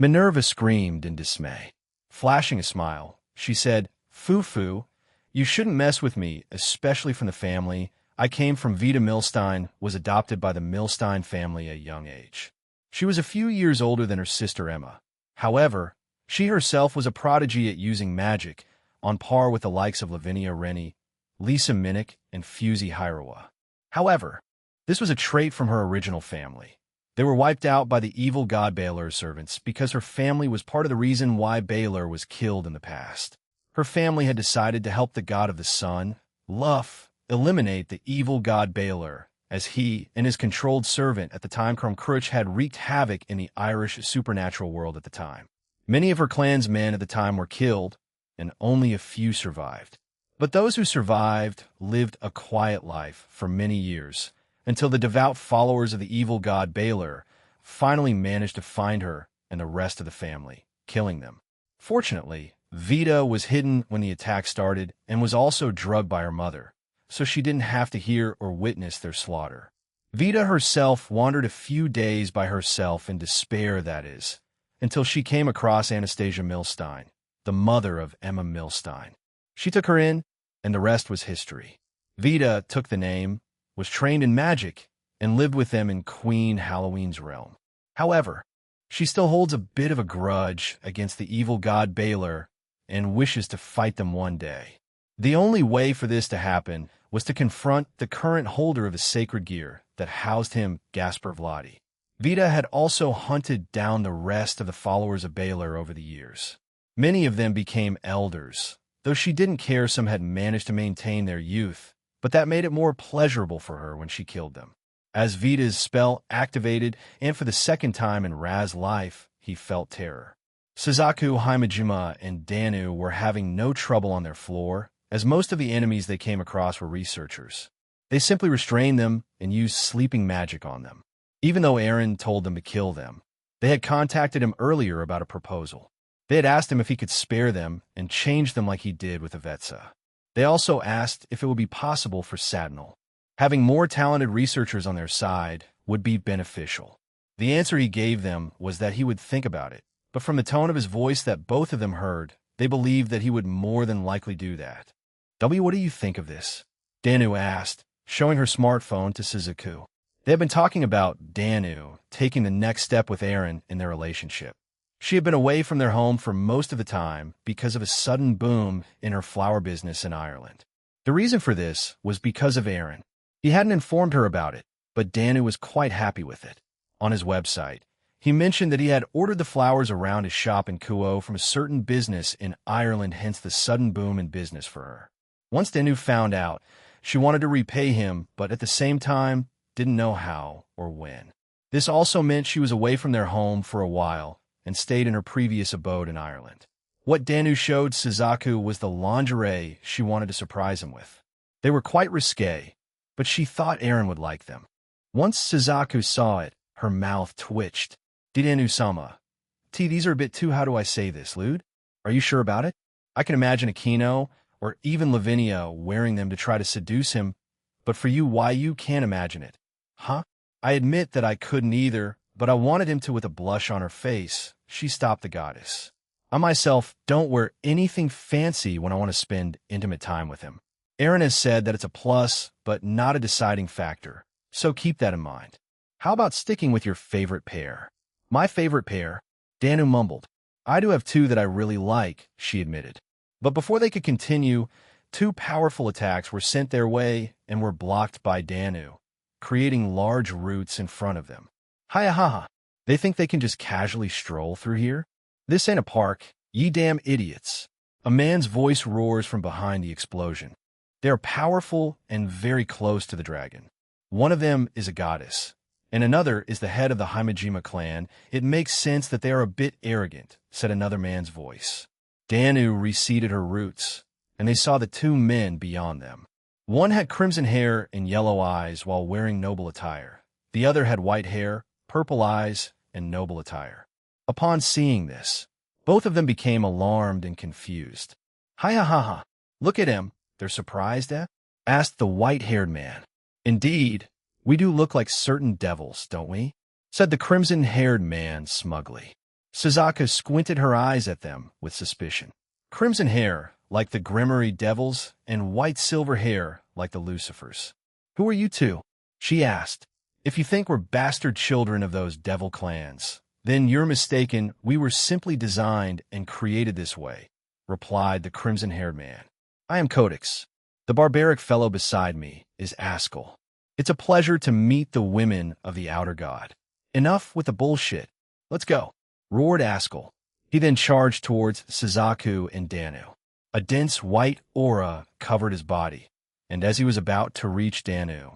Minerva screamed in dismay. Flashing a smile, she said, "Foo-foo, you shouldn't mess with me, especially from the family. I came from Vita Milstein, was adopted by the Milstein family at a young age." She was a few years older than her sister Emma. However, she herself was a prodigy at using magic, on par with the likes of Lavinia Rennie, Lisa Minnick, and Fusey Hirawa. However, this was a trait from her original family. They were wiped out by the evil god Baelor's servants because her family was part of the reason why Baelor was killed in the past. Her family had decided to help the god of the sun, Luff, eliminate the evil god Baelor, as he and his controlled servant at the time Crumcrutch had wreaked havoc in the Irish supernatural world at the time. Many of her clan's men at the time were killed, and only a few survived. But those who survived lived a quiet life for many years, until the devout followers of the evil god Baelor finally managed to find her and the rest of the family, killing them. Fortunately, Vita was hidden when the attack started and was also drugged by her mother, so she didn't have to hear or witness their slaughter. Vita herself wandered a few days by herself in despair, that is, until she came across Anastasia Milstein, the mother of Emma Milstein. She took her in, and the rest was history. Vita took the name, was trained in magic, and lived with them in Queen Halloween's realm. However, she still holds a bit of a grudge against the evil god Baelor and wishes to fight them one day. The only way for this to happen was to confront the current holder of the sacred gear that housed him, Gaspar Vladi. Vita had also hunted down the rest of the followers of Baelor over the years. Many of them became elders, though she didn't care some had managed to maintain their youth, but that made it more pleasurable for her when she killed them. As Vita's spell activated, and for the second time in Raz's life, he felt terror. Suzaku, Himejima, and Danu were having no trouble on their floor, as most of the enemies they came across were researchers. They simply restrained them and used sleeping magic on them. Even though Aaron told them to kill them, they had contacted him earlier about a proposal. They had asked him if he could spare them and change them like he did with Avetsa. They also asked if it would be possible for Sadnal. Having more talented researchers on their side would be beneficial. The answer he gave them was that he would think about it, but from the tone of his voice that both of them heard, they believed that he would more than likely do that. What do you think of this?" Danu asked, showing her smartphone to Suzaku. They had been talking about Danu taking the next step with Aaron in their relationship. She had been away from their home for most of the time because of a sudden boom in her flower business in Ireland. The reason for this was because of Aaron. He hadn't informed her about it, but Danu was quite happy with it. On his website, he mentioned that he had ordered the flowers around his shop in Kuo from a certain business in Ireland, hence the sudden boom in business for her. Once Danu found out, she wanted to repay him, but at the same time, didn't know how or when. This also meant she was away from their home for a while, and stayed in her previous abode in Ireland. What Danu showed Suzaku was the lingerie she wanted to surprise him with. They were quite risque, but she thought Aaron would like them. Once Suzaku saw it, her mouth twitched. Danu-sama, these are a bit too, how do I say this, lewd? Are you sure about it? I can imagine Aquino, or even Lavinia, wearing them to try to seduce him, but for you, why, you can't imagine it. Huh? I admit that I couldn't either, but I wanted him to with a blush on her face. She stopped the goddess. I myself don't wear anything fancy when I want to spend intimate time with him. Aaron has said that it's a plus, but not a deciding factor, so keep that in mind. How about sticking with your favorite pair? My favorite pair? Danu mumbled. I do have two that I really like, she admitted. But before they could continue, two powerful attacks were sent their way and were blocked by Danu, creating large roots in front of them. Hi-ha-ha. They think they can just casually stroll through here? This ain't a park, ye damn idiots. A man's voice roars from behind the explosion. They are powerful and very close to the dragon. One of them is a goddess, and another is the head of the Himejima clan. It makes sense that they are a bit arrogant, said another man's voice. Danu receded her roots, and they saw the two men beyond them. One had crimson hair and yellow eyes while wearing noble attire. The other had white hair, purple eyes, and noble attire. Upon seeing this, both of them became alarmed and confused. Hi-ha-ha-ha, look at him, they're surprised, eh? Asked the white-haired man. Indeed, we do look like certain devils, don't we? Said the crimson-haired man smugly. Suzaku squinted her eyes at them with suspicion. Crimson hair, like the Grimmery Devils, and white silver hair, like the Lucifers. Who are you two? She asked. If you think we're bastard children of those devil clans, then you're mistaken. We were simply designed and created this way, replied the crimson-haired man. I am Codex. The barbaric fellow beside me is Askell. It's a pleasure to meet the women of the Outer God. Enough with the bullshit. Let's go, roared Askell. He then charged towards Suzaku and Danu. A dense white aura covered his body, and as he was about to reach Danu,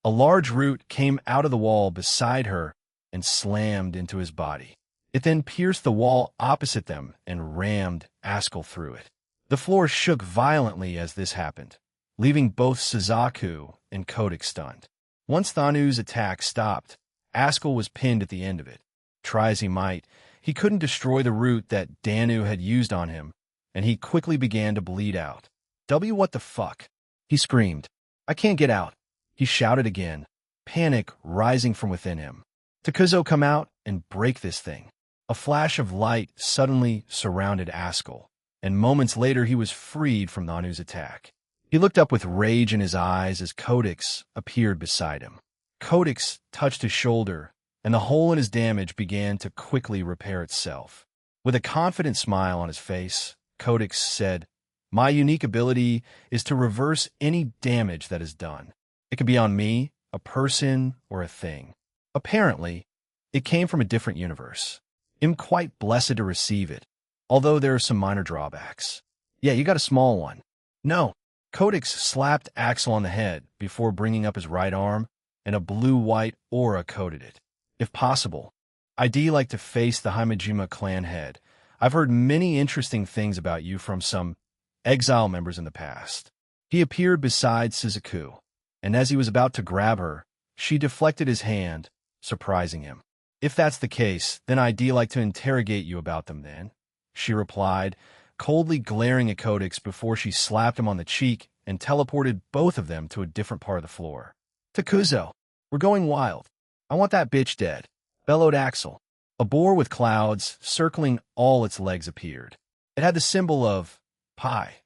a large root came out of the wall beside her and slammed into his body. It then pierced the wall opposite them and rammed Askell through it. The floor shook violently as this happened, leaving both Suzaku and Codex stunned. Once Danu's attack stopped, Askell was pinned at the end of it. Try as he might, he couldn't destroy the root that Danu had used on him, and he quickly began to bleed out. What the fuck? He screamed. I can't get out. He shouted again, panic rising from within him. Takuzo, come out and break this thing. A flash of light suddenly surrounded Askell, and moments later he was freed from Danu's attack. He looked up with rage in his eyes as Codex appeared beside him. Codex touched his shoulder, and the hole in his damage began to quickly repair itself. With a confident smile on his face, Codex said, My unique ability is to reverse any damage that is done. It could be on me, a person, or a thing. Apparently, it came from a different universe. I'm quite blessed to receive it, although there are some minor drawbacks. Yeah, you got a small one. No. Codex slapped Axel on the head before bringing up his right arm, and a blue-white aura coated it. If possible, I'd like to face the Himejima clan head. I've heard many interesting things about you from some exile members in the past. He appeared beside Suzaku, and as he was about to grab her, she deflected his hand, surprising him. If that's the case, then I'd like to interrogate you about them then, she replied, coldly glaring at Codex before she slapped him on the cheek and teleported both of them to a different part of the floor. Takuzo, we're going wild. I want that bitch dead, bellowed Axel. A boar with clouds circling all its legs appeared. It had the symbol of pi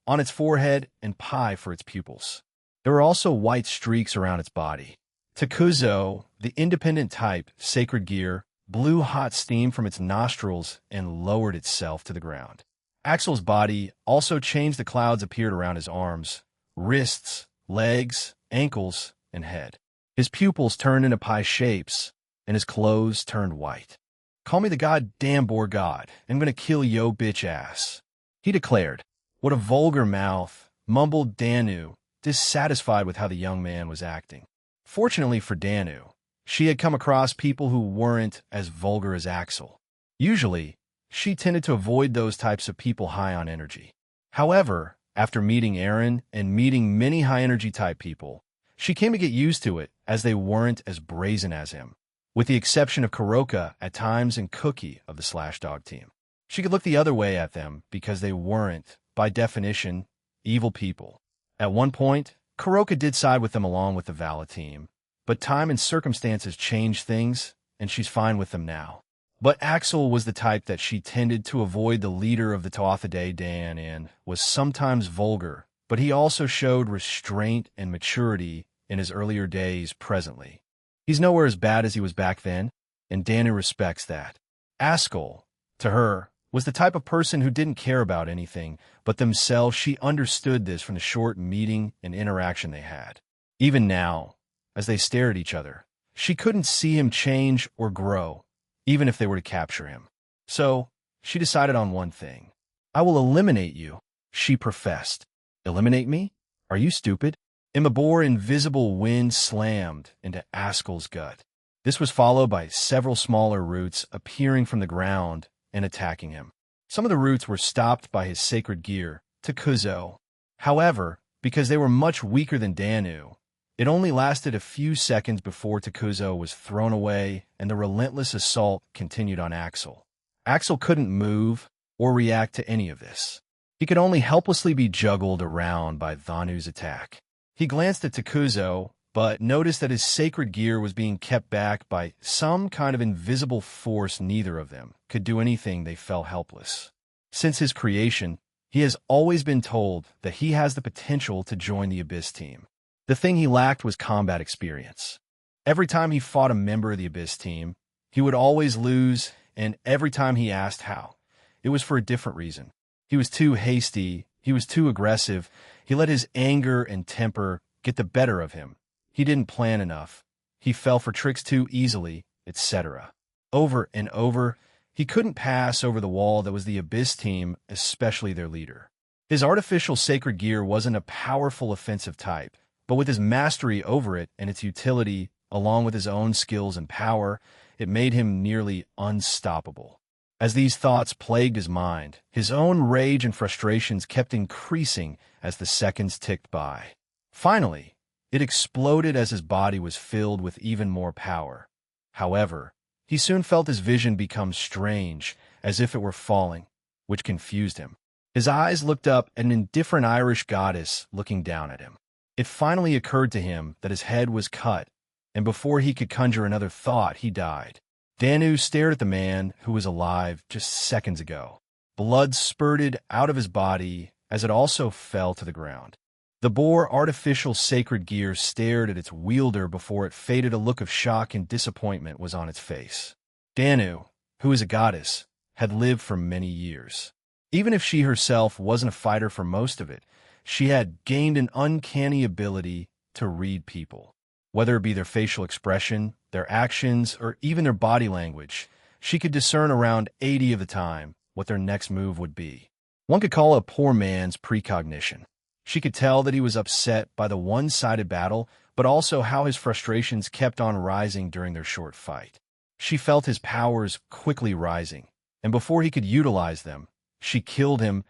on its forehead and pi for its pupils. There were also white streaks around its body. Takuzo, the independent type, sacred gear, blew hot steam from its nostrils and lowered itself to the ground. Axel's body also changed. The clouds appeared around his arms, wrists, legs, ankles, and head. His pupils turned into pie shapes, and his clothes turned white. Call me the goddamn boar god. I'm gonna kill yo bitch ass, he declared. What a vulgar mouth, mumbled Danu, dissatisfied with how the young man was acting. Fortunately for Danu, she had come across people who weren't as vulgar as Axel. Usually, she tended to avoid those types of people high on energy. However, after meeting Aaron and meeting many high-energy type people, she came to get used to it as they weren't as brazen as him, with the exception of Kuroka at times and Cookie of the Slash Dog team. She could look the other way at them because they weren't, by definition, evil people. At one point, Kuroka did side with them along with the Vala team, but time and circumstances changed things, and she's fine with them now. But Axel was the type that she tended to avoid. The leader of the Tothade Dan and was sometimes vulgar, but he also showed restraint and maturity in his earlier days presently. He's nowhere as bad as he was back then, and Danu respects that. Askell, to her, was the type of person who didn't care about anything but themselves. She understood this from the short meeting and interaction they had. Even now, as they stared at each other, she couldn't see him change or grow, even if they were to capture him. So, she decided on one thing. I will eliminate you, she professed. Eliminate me? Are you stupid? Imabor invisible wind slammed into Askell's gut. This was followed by several smaller roots appearing from the ground and attacking him. Some of the roots were stopped by his sacred gear, Takuzo. However, because they were much weaker than Danu, it only lasted a few seconds before Takuzo was thrown away and the relentless assault continued on Axel. Axel couldn't move or react to any of this. He could only helplessly be juggled around by Danu's attack. He glanced at Takuzo, but noticed that his sacred gear was being kept back by some kind of invisible force. Neither of them could do anything. They felt helpless. Since his creation, he has always been told that he has the potential to join the Abyss team. The thing he lacked was combat experience. Every time he fought a member of the Abyss team, he would always lose, and every time he asked how, it was for a different reason. He was too hasty, he was too aggressive, he let his anger and temper get the better of him. He didn't plan enough, he fell for tricks too easily, etc. Over and over, he couldn't pass over the wall that was the Abyss team, especially their leader. His artificial sacred gear wasn't a powerful offensive type, but with his mastery over it and its utility, along with his own skills and power, it made him nearly unstoppable. As these thoughts plagued his mind, his own rage and frustrations kept increasing as the seconds ticked by. Finally, it exploded as his body was filled with even more power. However, he soon felt his vision become strange, as if it were falling, which confused him. His eyes looked up at an indifferent Irish goddess looking down at him. It finally occurred to him that his head was cut, and before he could conjure another thought, he died. Danu stared at the man who was alive just seconds ago. Blood spurted out of his body as it also fell to the ground. The boar artificial sacred gear stared at its wielder before it faded. A look of shock and disappointment was on its face. Danu, who is a goddess, had lived for many years. Even if she herself wasn't a fighter for most of it, she had gained an uncanny ability to read people. Whether it be their facial expression, their actions, or even their body language, she could discern around 80% of the time what their next move would be. One could call it a poor man's precognition. She could tell that he was upset by the one-sided battle, but also how his frustrations kept on rising during their short fight. She felt his powers quickly rising, and before he could utilize them, she killed him,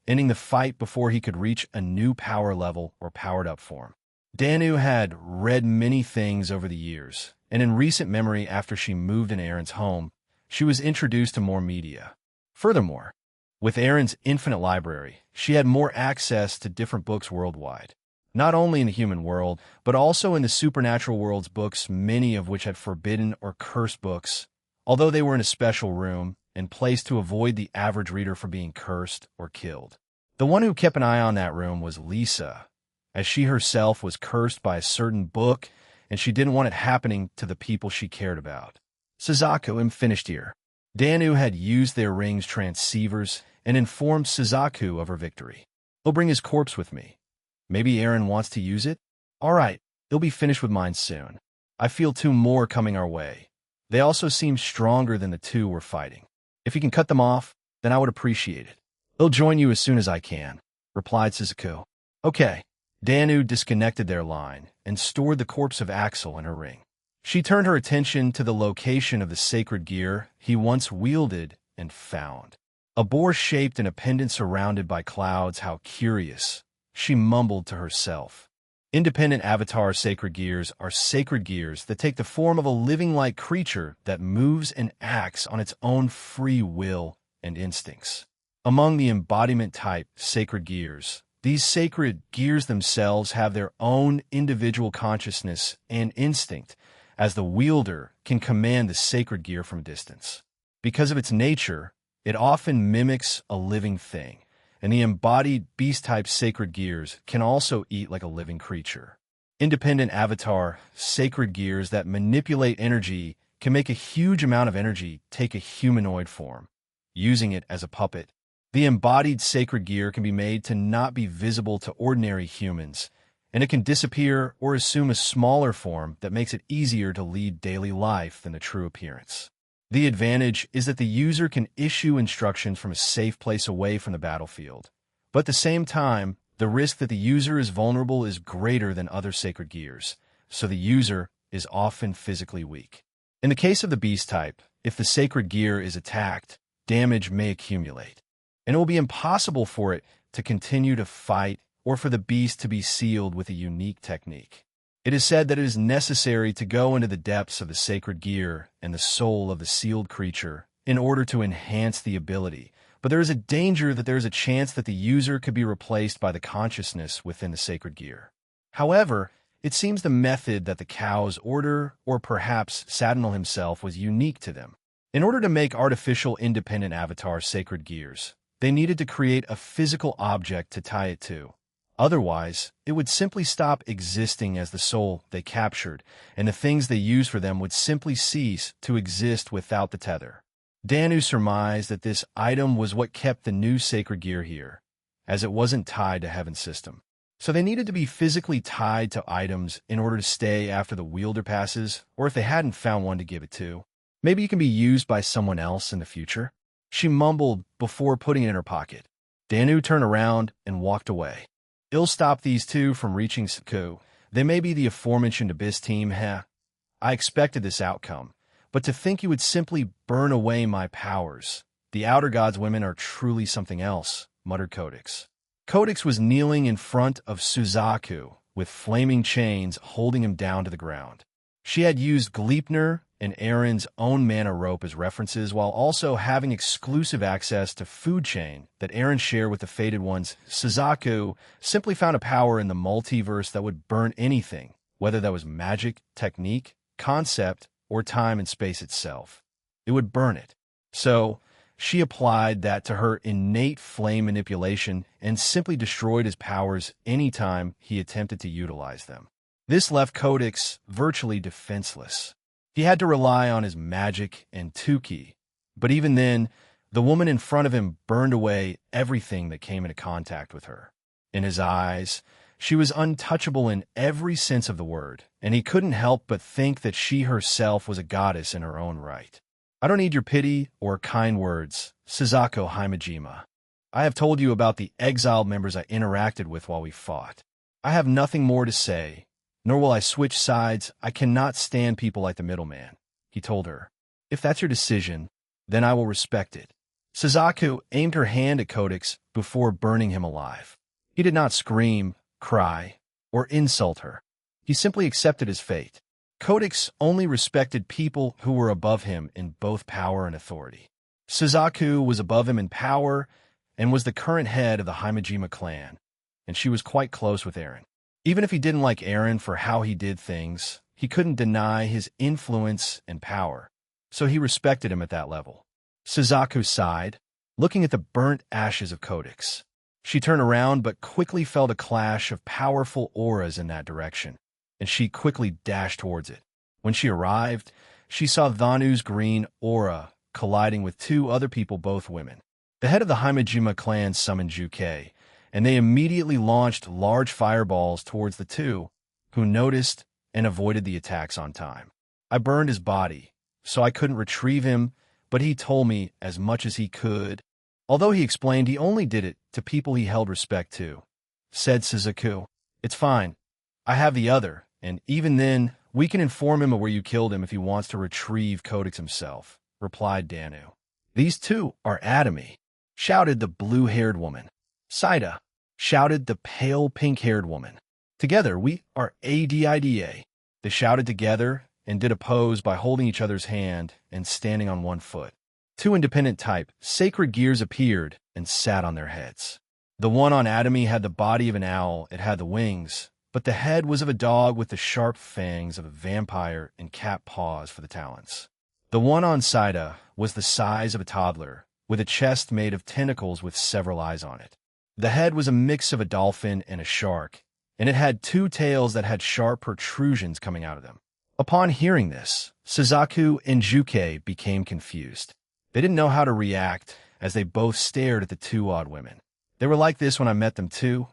ending the fight before he could reach a new power level or powered-up form. Danu had read many things over the years, and in recent memory after she moved in Aaron's home, she was introduced to more media. Furthermore, with Aaron's infinite library, she had more access to different books worldwide, not only in the human world, but also in the supernatural world's books, many of which had forbidden or cursed books, although they were in a special room and placed to avoid the average reader from being cursed or killed. The one who kept an eye on that room was Lisa, as she herself was cursed by a certain book, and she didn't want it happening to the people she cared about. Suzaku, I'm finished here. Danu had used their ring's transceivers and informed Suzaku of her victory. He'll bring his corpse with me. Maybe Aaron wants to use it? All right, he'll be finished with mine soon. I feel two more coming our way. They also seem stronger than the two we're fighting. If you can cut them off, then I would appreciate it. He'll join you as soon as I can, replied Suzaku. Okay. Danu disconnected their line and stored the corpse of Axel in her ring. She turned her attention to the location of the sacred gear he once wielded and found. A boar shaped in a pendant surrounded by clouds. How curious, she mumbled to herself. Independent avatar sacred gears are sacred gears that take the form of a living-like creature that moves and acts on its own free will and instincts. Among the embodiment-type sacred gears, these sacred gears themselves have their own individual consciousness and instinct, as the wielder can command the sacred gear from a distance. Because of its nature, it often mimics a living thing, and the embodied beast-type sacred gears can also eat like a living creature. Independent avatar sacred gears that manipulate energy can make a huge amount of energy take a humanoid form, using it as a puppet. The embodied sacred gear can be made to not be visible to ordinary humans, and it can disappear or assume a smaller form that makes it easier to lead daily life than the true appearance. The advantage is that the user can issue instructions from a safe place away from the battlefield, but at the same time, the risk that the user is vulnerable is greater than other sacred gears, so the user is often physically weak. In the case of the beast type, if the sacred gear is attacked, damage may accumulate, and it will be impossible for it to continue to fight or for the beast to be sealed with a unique technique. It is said that it is necessary to go into the depths of the sacred gear and the soul of the sealed creature in order to enhance the ability, but there is a danger that there is a chance that the user could be replaced by the consciousness within the sacred gear. However, It seems the method that the cows order, or perhaps Saturnal himself, was unique to them. In order to make artificial independent avatar sacred gears, they needed to create a physical object to tie it to. Otherwise, it would simply stop existing as the soul they captured, and the things they used for them would simply cease to exist without the tether. Danu surmised that this item was what kept the new sacred gear here, as it wasn't tied to Heaven's system. So they needed to be physically tied to items in order to stay after the wielder passes, or if they hadn't found one to give it to. Maybe it can be used by someone else in the future. She mumbled before putting it in her pocket. Danu turned around and walked away. It'll stop these two from reaching Saku. They may be the aforementioned Abyss team, I expected this outcome, but to think you would simply burn away my powers. The Outer Gods women are truly something else, muttered Codex. Codex was kneeling in front of Suzaku, with flaming chains holding him down to the ground. She had used Gleipnir and Aaron's own mana rope as references, while also having exclusive access to food chain that Aaron shared with the Fated Ones. Suzaku simply found a power in the multiverse that would burn anything, whether that was magic, technique, concept, or time and space itself. It would burn it. So, she applied that to her innate flame manipulation and simply destroyed his powers anytime he attempted to utilize them. This left Codex virtually defenseless. He had to rely on his magic and Tuki, but even then, the woman in front of him burned away everything that came into contact with her. In his eyes, she was untouchable in every sense of the word, and he couldn't help but think that she herself was a goddess in her own right. I don't need your pity or kind words, Suzaku Himejima. I have told you about the exiled members I interacted with while we fought. I have nothing more to say, nor will I switch sides. I cannot stand people like the middleman, he told her. If that's your decision, then I will respect it. Suzaku aimed her hand at Codex before burning him alive. He did not scream, cry, or insult her. He simply accepted his fate. Codex only respected people who were above him in both power and authority. Suzaku was above him in power and was the current head of the Himejima clan, and she was quite close with Aaron. Even if he didn't like Aaron for how he did things, he couldn't deny his influence and power, so he respected him at that level. Suzaku sighed, looking at the burnt ashes of Codex. She turned around but quickly felt a clash of powerful auras in that direction, and she quickly dashed towards it. When she arrived, she saw Dhanu's green aura colliding with two other people, both women. The head of the Himejima clan summoned Juke, and they immediately launched large fireballs towards the two, who noticed and avoided the attacks on time. I burned his body, so I couldn't retrieve him, but he told me as much as he could. Although he explained he only did it to people he held respect to, said Suzaku. It's fine. I have the other, and even then, we can inform him of where you killed him if he wants to retrieve Codex himself, replied Danu. These two are atomy, shouted the blue-haired woman. Saida, shouted the pale pink-haired woman. Together, we are ADIDA. They shouted together and did a pose by holding each other's hand and standing on one foot. Two independent type sacred gears appeared and sat on their heads. The one on Atomy had the body of an owl, it had the wings, but the head was of a dog with the sharp fangs of a vampire and cat paws for the talons. The one on Saida was the size of a toddler, with a chest made of tentacles with several eyes on it. The head was a mix of a dolphin and a shark, and it had two tails that had sharp protrusions coming out of them. Upon hearing this, Suzaku and Juke became confused. They didn't know how to react as they both stared at the two odd women. They were like this when I met them too.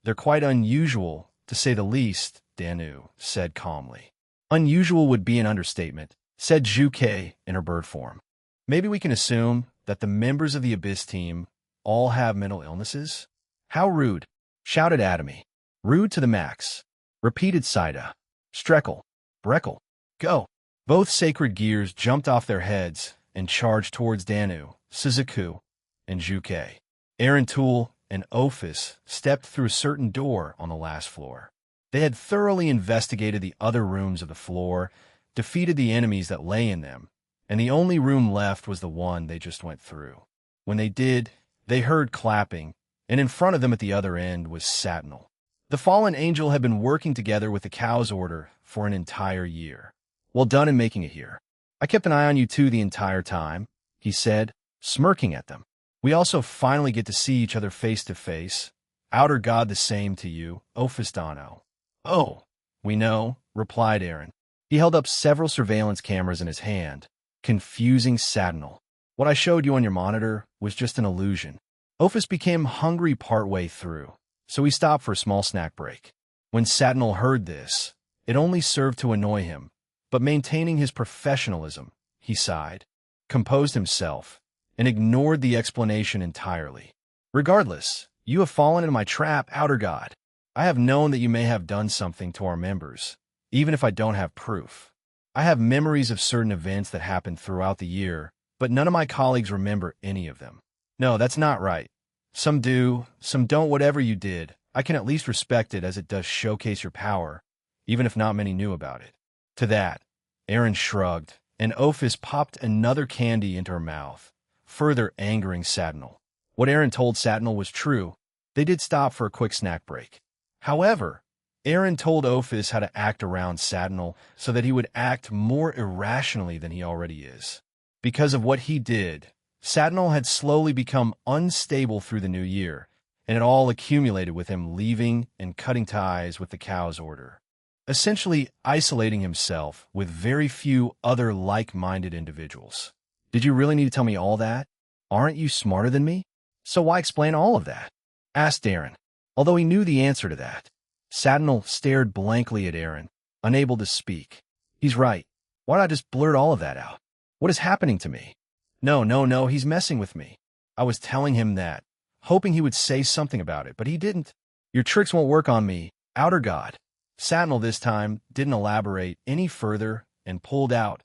They're quite unusual, to say the least, Danu said calmly. Unusual would be an understatement, said Juke in her bird form. Maybe we can assume that the members of the Abyss team all have mental illnesses? How rude, shouted Atomy. Rude to the max, repeated Saida. Streckle, Breckle, go. Both sacred gears jumped off their heads and charged towards Danu, Suzaku, and Juke. Aaron Tool and Ophis stepped through a certain door on the last floor. They had thoroughly investigated the other rooms of the floor, defeated the enemies that lay in them, and the only room left was the one they just went through. When they did, they heard clapping, and in front of them at the other end was Saturnal. The fallen angel had been working together with the Cow's Order for an entire year. Well done in making it here. I kept an eye on you two the entire time, he said, smirking at them. We also finally get to see each other face to face. Outer God the same to you, Ophistano. Oh, we know, replied Aaron. He held up several surveillance cameras in his hand, confusing Sadnal. What I showed you on your monitor was just an illusion. Ophis became hungry partway through, so he stopped for a small snack break. When Sadnal heard this, it only served to annoy him, but maintaining his professionalism, he sighed, composed himself, and ignored the explanation entirely. Regardless, you have fallen into my trap, Outer God. I have known that you may have done something to our members, even if I don't have proof. I have memories of certain events that happened throughout the year, but none of my colleagues remember any of them. No, that's not right. Some do, some don't. Whatever you did, I can at least respect it as it does showcase your power, even if not many knew about it. To that, Aaron shrugged, and Ophis popped another candy into her mouth, further angering Sadnal. What Aaron told Sadnal was true. They did stop for a quick snack break. However, Aaron told Ophis how to act around Sadnal so that he would act more irrationally than he already is. Because of what he did, Sadnal had slowly become unstable through the new year, and it all accumulated with him leaving and cutting ties with the Cow's Order, essentially isolating himself with very few other like-minded individuals. Did you really need to tell me all that? Aren't you smarter than me? So why explain all of that? Asked Aaron. Although he knew the answer to that, Sadnal stared blankly at Aaron, unable to speak. He's right. Why not just blurt all of that out? What is happening to me? No, he's messing with me. I was telling him that, hoping he would say something about it, but he didn't. Your tricks won't work on me, Outer God. Sadnal this time didn't elaborate any further and pulled out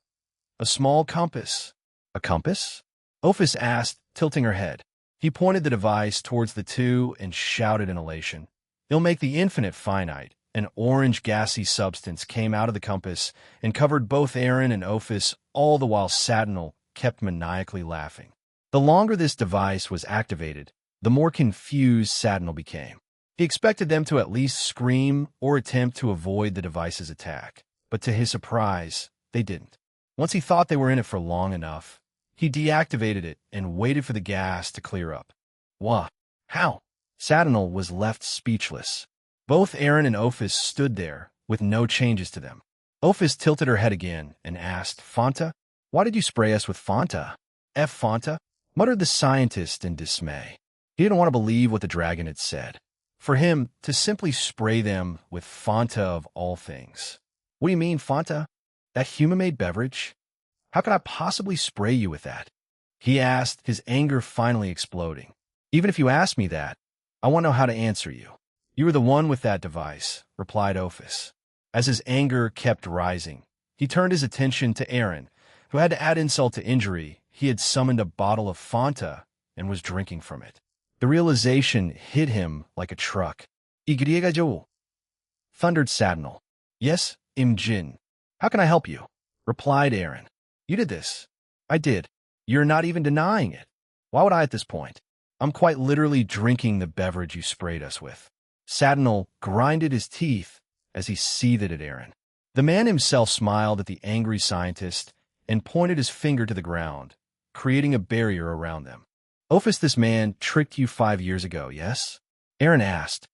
a small compass. A compass? Ophis asked, tilting her head. He pointed the device towards the two and shouted in elation. It'll make the infinite finite. An orange gassy substance came out of the compass and covered both Aaron and Ophis, all the while Sadnal kept maniacally laughing. The longer this device was activated, the more confused Sadnal became. He expected them to at least scream or attempt to avoid the device's attack, but to his surprise, they didn't. Once he thought they were in it for long enough, he deactivated it and waited for the gas to clear up. What? How? Sadnal was left speechless. Both Aaron and Ophis stood there, with no changes to them. Ophis tilted her head again and asked, Fanta? Why did you spray us with Fanta? Fanta? Muttered the scientist in dismay. He didn't want to believe what the dragon had said. For him, to simply spray them with Fanta of all things. What do you mean, Fanta? That human-made beverage? How could I possibly spray you with that? He asked, his anger finally exploding. Even if you ask me that, I want to know how to answer you. You were the one with that device, replied Ophis. As his anger kept rising, he turned his attention to Aaron, who had to add insult to injury. He had summoned a bottle of Fanta and was drinking from it. The realization hit him like a truck. Igriga thundered Sadnal. Yes, Imjin. How can I help you? Replied Aaron. You did this. I did. You're not even denying it. Why would I at this point? I'm quite literally drinking the beverage you sprayed us with. Sadnal grinded his teeth as he seethed at Aaron. The man himself smiled at the angry scientist and pointed his finger to the ground, creating a barrier around them. Ophis, this man tricked you 5 years ago, yes? Aaron asked.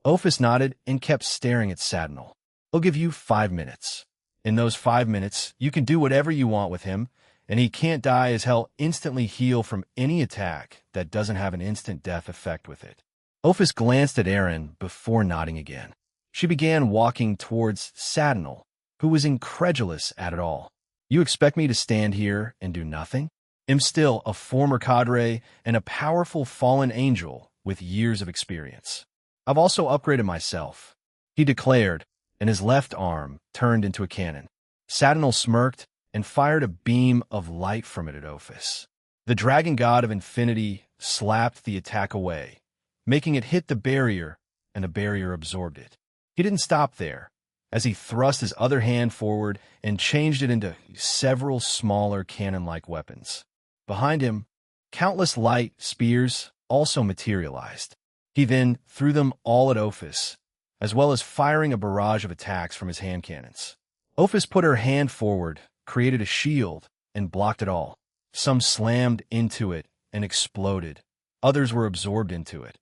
Ophis nodded and kept staring at Sadnal. He'll give you 5 minutes. In those 5 minutes, you can do whatever you want with him, and he can't die as hell instantly heal from any attack that doesn't have an instant death effect with it. Ophis glanced at Aaron before nodding again. She began walking towards Sadnal, who was incredulous at it all. You expect me to stand here and do nothing? I'm still a former cadre and a powerful fallen angel with years of experience. I've also upgraded myself, he declared, and his left arm turned into a cannon. Sadnal smirked and fired a beam of light from it at Ophis. The dragon god of infinity slapped the attack away, making it hit the barrier, and the barrier absorbed it. He didn't stop there, as he thrust his other hand forward and changed it into several smaller cannon-like weapons. Behind him, countless light spears also materialized. He then threw them all at Ophis, as well as firing a barrage of attacks from his hand cannons. Ophis put her hand forward, created a shield, and blocked it all. Some slammed into it and exploded. Others were absorbed into it,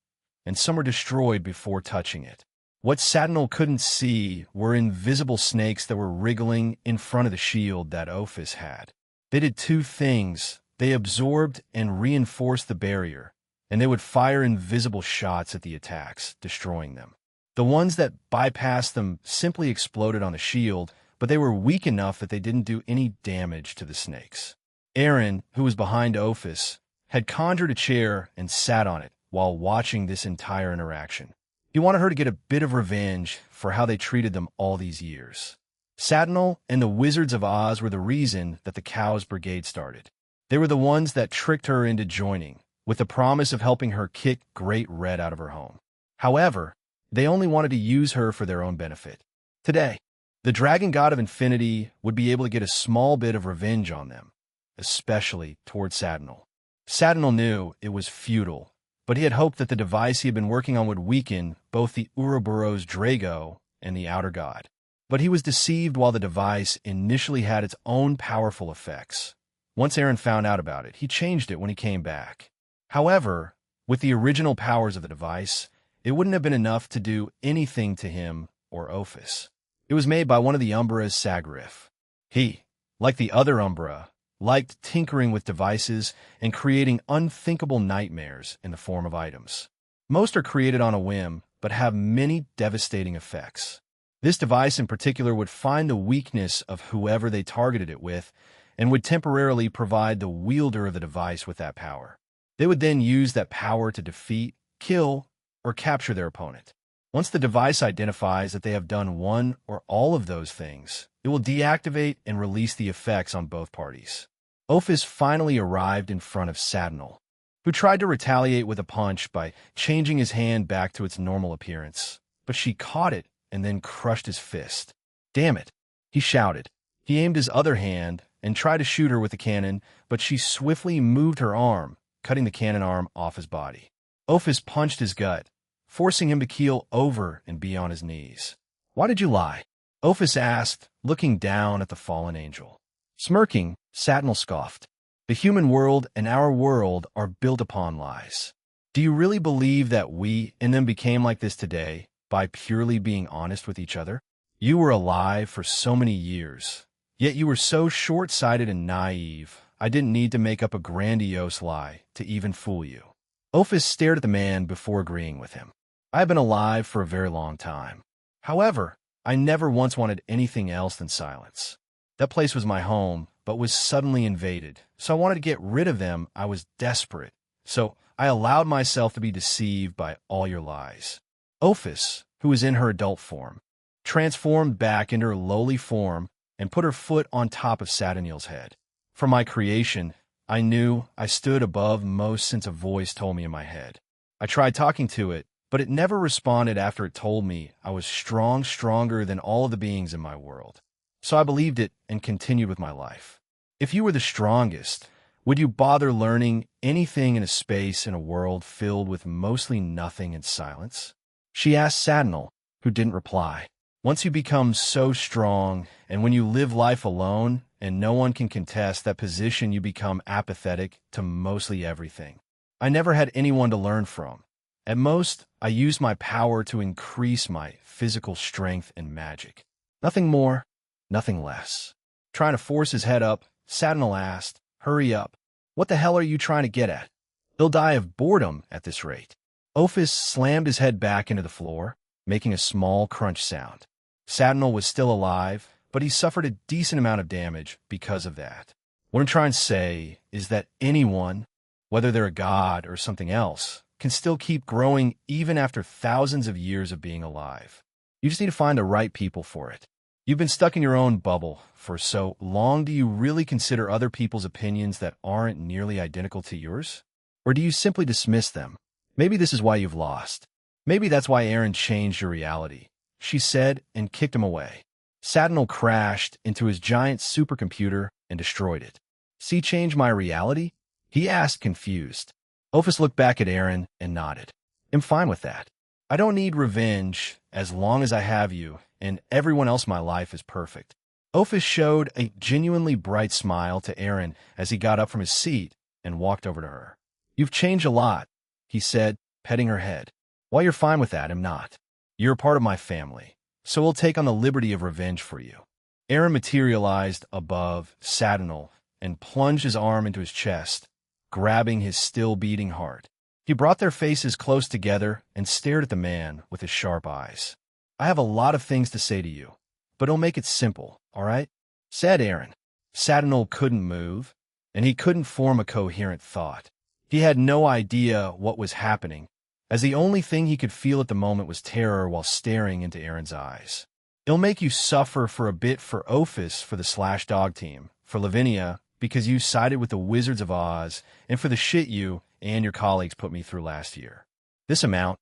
and some were destroyed before touching it. What Saturnal couldn't see were invisible snakes that were wriggling in front of the shield that Ophis had. They did two things. They absorbed and reinforced the barrier, and they would fire invisible shots at the attacks, destroying them. The ones that bypassed them simply exploded on the shield, but they were weak enough that they didn't do any damage to the snakes. Aaron, who was behind Ophis, had conjured a chair and sat on it while watching this entire interaction. He wanted her to get a bit of revenge for how they treated them all these years. Saturnal and the Wizards of Oz were the reason that the Cows Brigade started. They were the ones that tricked her into joining, with the promise of helping her kick Great Red out of her home. However, they only wanted to use her for their own benefit. Today, the Dragon God of Infinity would be able to get a small bit of revenge on them, especially toward Saturnal. Saturnal knew it was futile, but he had hoped that the device he had been working on would weaken both the Ouroboros Drago and the Outer God. But he was deceived while the device initially had its own powerful effects. Once Aaron found out about it, he changed it when he came back. However, with the original powers of the device, it wouldn't have been enough to do anything to him or Ophis. It was made by one of the Umbra's Sagarif. He, like the other Umbra, liked tinkering with devices and creating unthinkable nightmares in the form of items. Most are created on a whim, but have many devastating effects. This device in particular would find the weakness of whoever they targeted it with and would temporarily provide the wielder of the device with that power. They would then use that power to defeat, kill, or capture their opponent. Once the device identifies that they have done one or all of those things, it will deactivate and release the effects on both parties. Ophis finally arrived in front of Saturnal, who tried to retaliate with a punch by changing his hand back to its normal appearance, but she caught it and then crushed his fist. "Damn it," he shouted. He aimed his other hand and tried to shoot her with the cannon, but she swiftly moved her arm, cutting the cannon arm off his body. Ophis punched his gut, forcing him to keel over and be on his knees. "Why did you lie?" Ophis asked, looking down at the fallen angel. Smirking, Saturnal scoffed. "The human world and our world are built upon lies. Do you really believe that we and them became like this today by purely being honest with each other? You were alive for so many years, yet you were so short-sighted and naive, I didn't need to make up a grandiose lie to even fool you." Ophis stared at the man before agreeing with him. "I have been alive for a very long time. However, I never once wanted anything else than silence. That place was my home, but was suddenly invaded, so I wanted to get rid of them. I was desperate, so I allowed myself to be deceived by all your lies." Ophis, who was in her adult form, transformed back into her lowly form and put her foot on top of Saturnal's head. "For my creation, I knew I stood above most since a voice told me in my head. I tried talking to it, but it never responded after it told me I was stronger than all of the beings in my world. So I believed it and continued with my life. If you were the strongest, would you bother learning anything in a space in a world filled with mostly nothing and silence?" She asked Saturnal, who didn't reply. "Once you become so strong, and when you live life alone, and no one can contest that position, you become apathetic to mostly everything. I never had anyone to learn from. At most, I used my power to increase my physical strength and magic. Nothing more, nothing less." Trying to force his head up, Saturnal asked, "Hurry up. What the hell are you trying to get at? He'll die of boredom at this rate." Ophis slammed his head back into the floor, making a small crunch sound. Saturnal was still alive, but he suffered a decent amount of damage because of that. What I'm trying to say is that anyone, whether they're a god or something else, can still keep growing even after thousands of years of being alive. You just need to find the right people for it. You've been stuck in your own bubble for so long. Do you really consider other people's opinions that aren't nearly identical to yours? Or do you simply dismiss them? Maybe this is why you've lost. Maybe that's why Aaron changed your reality," she said and kicked him away. Saturnal crashed into his giant supercomputer and destroyed it. "See, change my reality?" he asked, confused. Ophis looked back at Aaron and nodded. am fine with that. I don't need revenge as long as I have you, and everyone else in my life is perfect. Ophis showed a genuinely bright smile to Aaron as he got up from his seat and walked over to her. You've changed a lot, he said, petting her head. While you're fine with that, I'm not. You're a part of my family, so we'll take on the liberty of revenge for you. Aaron materialized above Sadinal and plunged his arm into his chest, grabbing his still-beating heart. He brought their faces close together and stared at the man with his sharp eyes. I have a lot of things to say to you, but I'll make it simple, all right? Said Aaron. Sadinal couldn't move, and he couldn't form a coherent thought. He had no idea what was happening, as the only thing he could feel at the moment was terror while staring into Aaron's eyes. It'll make you suffer for a bit for Ophis for the Slash Dog team, for Lavinia because you sided with the Wizards of Oz, and for the shit you and your colleagues put me through last year. This amount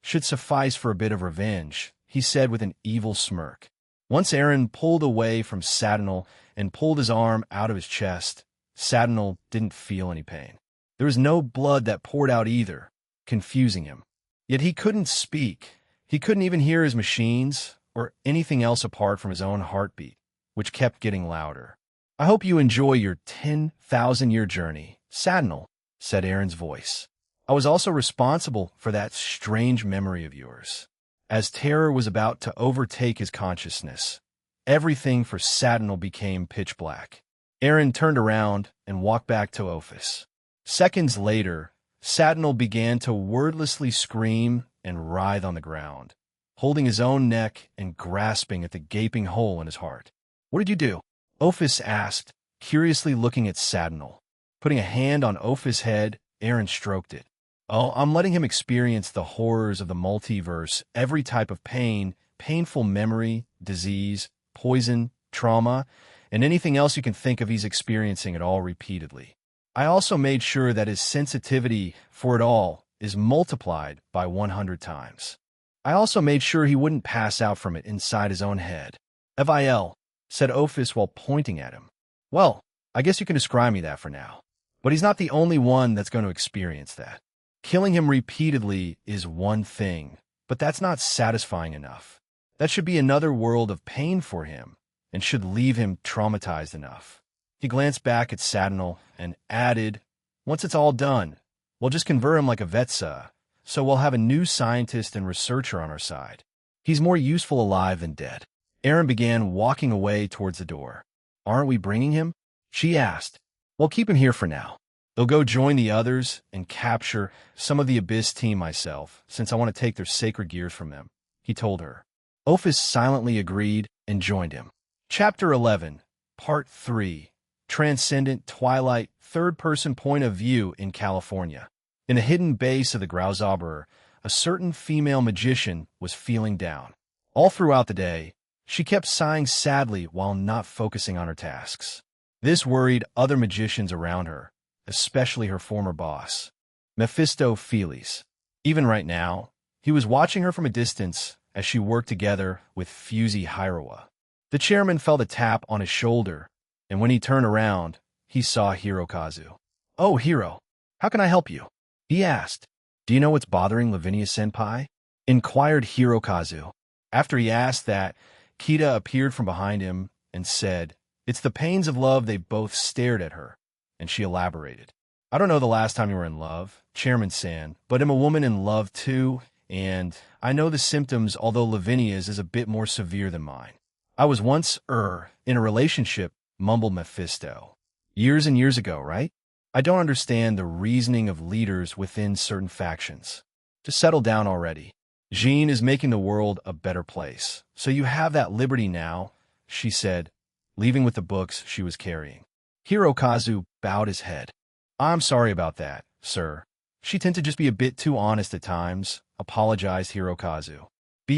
should suffice for a bit of revenge, he said with an evil smirk. Once Aaron pulled away from Sadinal and pulled his arm out of his chest, Sadinal didn't feel any pain. There was no blood that poured out either, confusing him. Yet he couldn't speak. He couldn't even hear his machines or anything else apart from his own heartbeat, which kept getting louder. I hope you enjoy your 10,000-year journey, Sadinal, said Aaron's voice. I was also responsible for that strange memory of yours. As terror was about to overtake his consciousness, everything for Sadinal became pitch black. Aaron turned around and walked back to Ophis. Seconds later, Sadinal began to wordlessly scream and writhe on the ground, holding his own neck and grasping at the gaping hole in his heart. What did you do? Ophis asked, curiously looking at Sadinal. Putting a hand on Ophis' head, Aaron stroked it. Oh, I'm letting him experience the horrors of the multiverse, every type of pain, painful memory, disease, poison, trauma, and anything else you can think of. He's experiencing it all repeatedly. I also made sure that his sensitivity for it all is multiplied by 100 times. I also made sure he wouldn't pass out from it inside his own head. Evil, said Ophis while pointing at him. Well, I guess you can describe me that for now. But he's not the only one that's going to experience that. Killing him repeatedly is one thing, but that's not satisfying enough. That should be another world of pain for him, and should leave him traumatized enough. He glanced back at Sadinal and added, once it's all done, we'll just convert him like a Vetsa, so we'll have a new scientist and researcher on our side. He's more useful alive than dead. Aaron began walking away towards the door. Aren't we bringing him? She asked. We'll keep him here for now. They'll go join the others and capture some of the Abyss team myself, since I want to take their sacred gears from them, he told her. Ophis silently agreed and joined him. Chapter 11, Part 3, Transcendent Twilight Third-Person Point of View in California. In a hidden base of the Grauzauberer, a certain female magician was feeling down. All throughout the day, she kept sighing sadly while not focusing on her tasks. This worried other magicians around her, especially her former boss, Mephistopheles. Even right now, he was watching her from a distance as she worked together with Fusey Hiroa. The chairman felt a tap on his shoulder, and when he turned around, he saw Hirokazu. Oh, Hiro, how can I help you? He asked. Do you know what's bothering Lavinia-senpai? Inquired Hirokazu. After he asked that, Kita appeared from behind him and said, It's the pains of love. They both stared at her, and she elaborated. I don't know the last time you were in love, Chairman-san, but I'm a woman in love too, and I know the symptoms, although Lavinia's is a bit more severe than mine. I was once, in a relationship, mumbled Mephisto. Years and years ago, right? I don't understand the reasoning of leaders within certain factions. Just settle down already. Jean is making the world a better place, so you have that liberty now, she said, leaving with the books she was carrying. Hirokazu bowed his head. I'm sorry about that, sir. She tended to just be a bit too honest at times, apologized Hirokazu.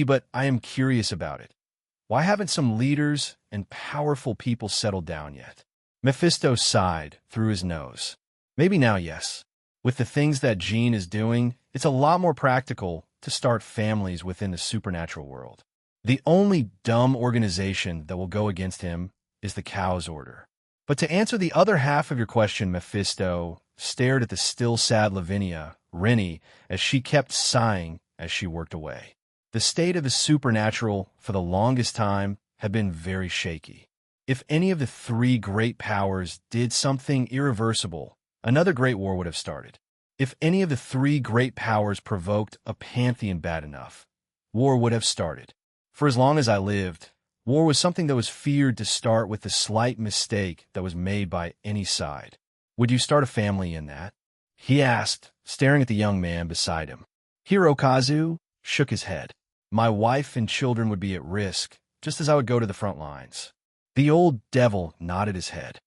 But I am curious about it. Why haven't some leaders and powerful people settled down yet? Mephisto sighed through his nose. Maybe now, yes. With the things that Jean is doing, it's a lot more practical to start families within the supernatural world. The only dumb organization that will go against him is the Cow's Order. But to answer the other half of your question, Mephisto, stared at the still sad Lavinia, Rennie, as she kept sighing as she worked away. The state of the supernatural, for the longest time, had been very shaky. If any of the three great powers did something irreversible, another great war would have started. If any of the three great powers provoked a pantheon bad enough, war would have started. For as long as I lived, war was something that was feared to start with the slight mistake that was made by any side. Would you start a family in that? He asked, staring at the young man beside him. Hirokazu shook his head. My wife and children would be at risk, just as I would go to the front lines. The old devil nodded his head.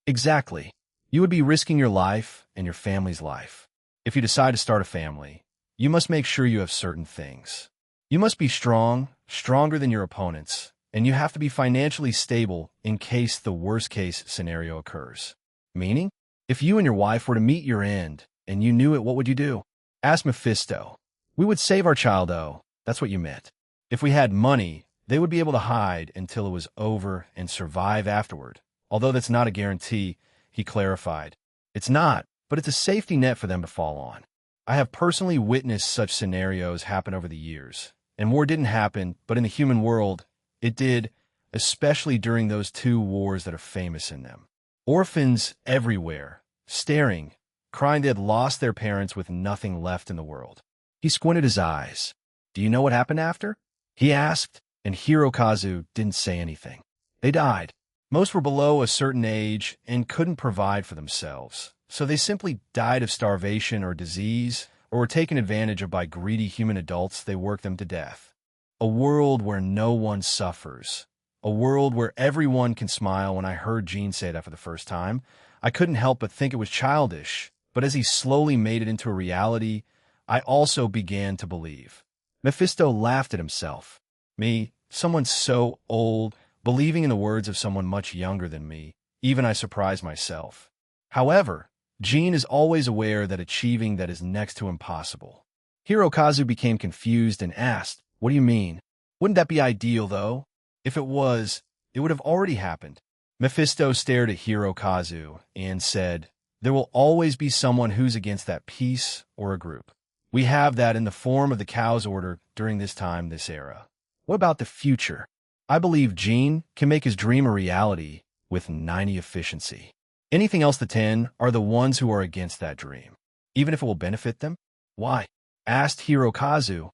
Exactly. You would be risking your life and your family's life. If you decide to start a family, you must make sure you have certain things. You must be strong, stronger than your opponents, and you have to be financially stable in case the worst-case scenario occurs. Meaning, if you and your wife were to meet your end, and you knew it, what would you do? Asked Mephisto. We would save our child, though. That's what you meant. If we had money, they would be able to hide until it was over and survive afterward. Although that's not a guarantee, he clarified. It's not, but it's a safety net for them to fall on. I have personally witnessed such scenarios happen over the years. And war didn't happen, but in the human world, it did, especially during those two wars that are famous in them. Orphans everywhere, staring, crying they had lost their parents with nothing left in the world. He squinted his eyes. Do you know what happened after? He asked, and Hirokazu didn't say anything. They died. Most were below a certain age and couldn't provide for themselves, so they simply died of starvation or disease, or were taken advantage of by greedy human adults. They worked them to death. A world where no one suffers. A world where everyone can smile. When I heard Gene say that for the first time, I couldn't help but think it was childish, but as he slowly made it into a reality, I also began to believe. Mephisto laughed at himself. Me, someone so old, believing in the words of someone much younger than me, even I surprised myself. However, Gene is always aware that achieving that is next to impossible. Hirokazu became confused and asked, What do you mean? Wouldn't that be ideal, though? If it was, it would have already happened. Mephisto stared at Hirokazu and said, There will always be someone who's against that peace or a group. We have that in the form of the Chaos Order during this time, this era. What about the future? I believe Gene can make his dream a reality with 90 efficiency. Anything else than 10 are the ones who are against that dream, even if it will benefit them. Why? Asked Hirokazu.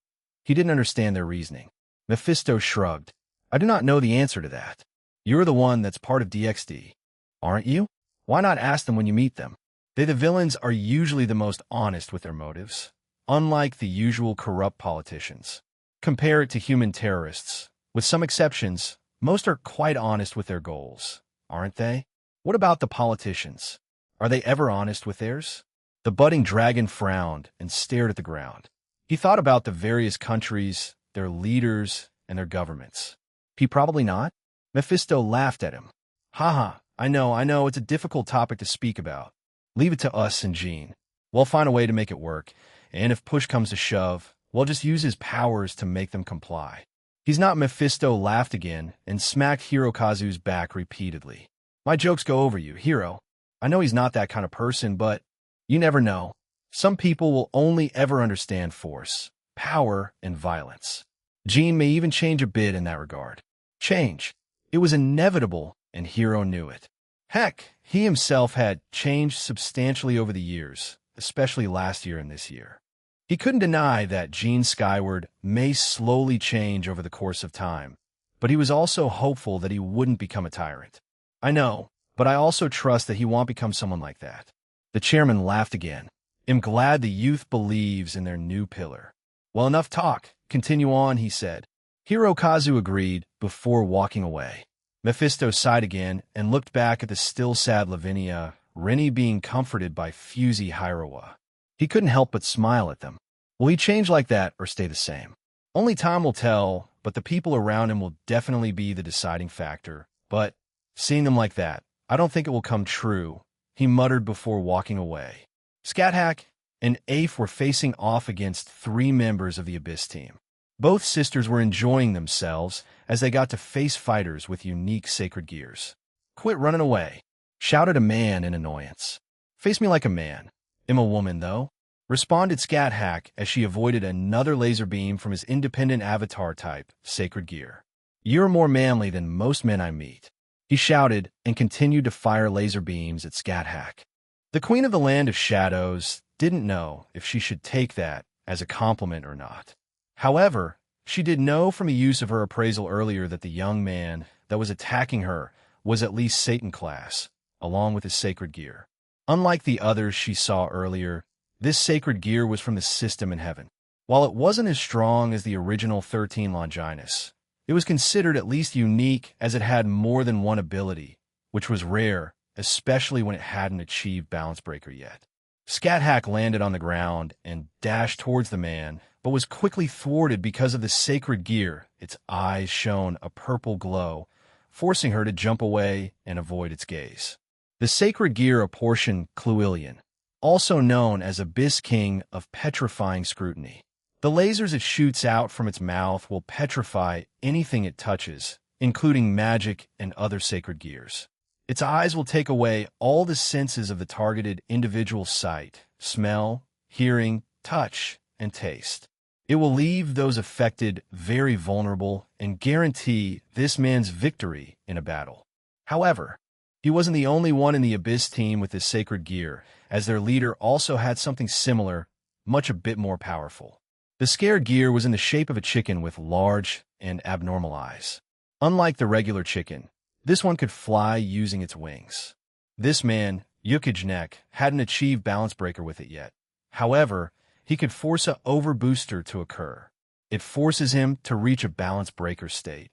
He didn't understand their reasoning. Mephisto shrugged. I do not know the answer to that. You're the one that's part of DXD, aren't you? Why not ask them when you meet them? The villains are usually the most honest with their motives, unlike the usual corrupt politicians. Compare it to human terrorists. With some exceptions, most are quite honest with their goals, aren't they? What about the politicians? Are they ever honest with theirs? The budding dragon frowned and stared at the ground. He thought about the various countries, their leaders, and their governments. He probably not. Mephisto laughed at him. Haha, I know, it's a difficult topic to speak about. Leave it to us and Gene. We'll find a way to make it work, and if push comes to shove, we'll just use his powers to make them comply. He's not. Mephisto laughed again and smacked Hirokazu's back repeatedly. My jokes go over you, Hiro. I know he's not that kind of person, but you never know. Some people will only ever understand force, power, and violence. Gene may even change a bit in that regard. Change. It was inevitable, and Hiro knew it. Heck, he himself had changed substantially over the years, especially last year and this year. He couldn't deny that Gene Skyward may slowly change over the course of time, but he was also hopeful that he wouldn't become a tyrant. I know, but I also trust that he won't become someone like that. The chairman laughed again. I'm glad the youth believes in their new pillar. Well, enough talk. Continue on, he said. Hirokazu agreed before walking away. Mephisto sighed again and looked back at the still sad Lavinia, Rennie being comforted by Fusey Hirowa. He couldn't help but smile at them. Will he change like that or stay the same? Only time will tell, but the people around him will definitely be the deciding factor. But seeing them like that, I don't think it will come true, he muttered before walking away. Scathach and Afe were facing off against 3 members of the Abyss team. Both sisters were enjoying themselves as they got to face fighters with unique sacred gears. Quit running away, shouted a man in annoyance. Face me like a man. I'm a woman, though, responded Scat Hack as she avoided another laser beam from his independent avatar type, Sacred Gear. You're more manly than most men I meet, he shouted and continued to fire laser beams at Scat Hack. The Queen of the Land of Shadows didn't know if she should take that as a compliment or not. However, she did know from a use of her appraisal earlier that the young man that was attacking her was at least Satan class, along with his sacred gear. Unlike the others she saw earlier, this sacred gear was from the system in heaven. While it wasn't as strong as the original 13 Longinus, it was considered at least unique as it had more than one ability, which was rare, especially when it hadn't achieved Balance Breaker yet. Scat Hack landed on the ground and dashed towards the man, but was quickly thwarted because of the sacred gear. Its eyes shone a purple glow, forcing her to jump away and avoid its gaze. The sacred gear apportioned Cluillion, also known as Abyss King of Petrifying Scrutiny. The lasers it shoots out from its mouth will petrify anything it touches, including magic and other sacred gears. Its eyes will take away all the senses of the targeted individual's sight, smell, hearing, touch, and taste. It will leave those affected very vulnerable and guarantee this man's victory in a battle. However, he wasn't the only one in the Abyss team with this sacred gear, as their leader also had something similar, much a bit more powerful. The scared gear was in the shape of a chicken with large and abnormal eyes. Unlike the regular chicken, this one could fly using its wings. This man, Yukijnek, hadn't achieved Balance Breaker with it yet. However, he could force a overbooster to occur. It forces him to reach a Balance Breaker state.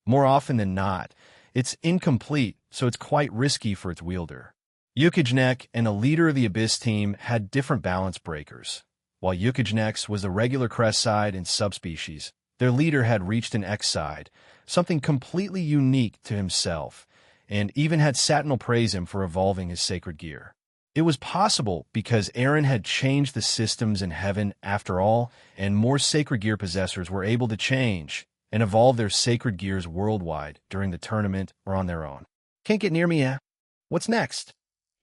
More often than not, it's incomplete, so it's quite risky for its wielder. Yukijnek and a leader of the Abyss team had different Balance Breakers. While Yukijnek's was the regular crest side and subspecies, their leader had reached an X side, something completely unique to himself, and even had Satinel praise him for evolving his sacred gear. It was possible because Aaron had changed the systems in heaven after all, and more sacred gear possessors were able to change and evolve their sacred gears worldwide during the tournament or on their own. Can't get near me, eh? What's next?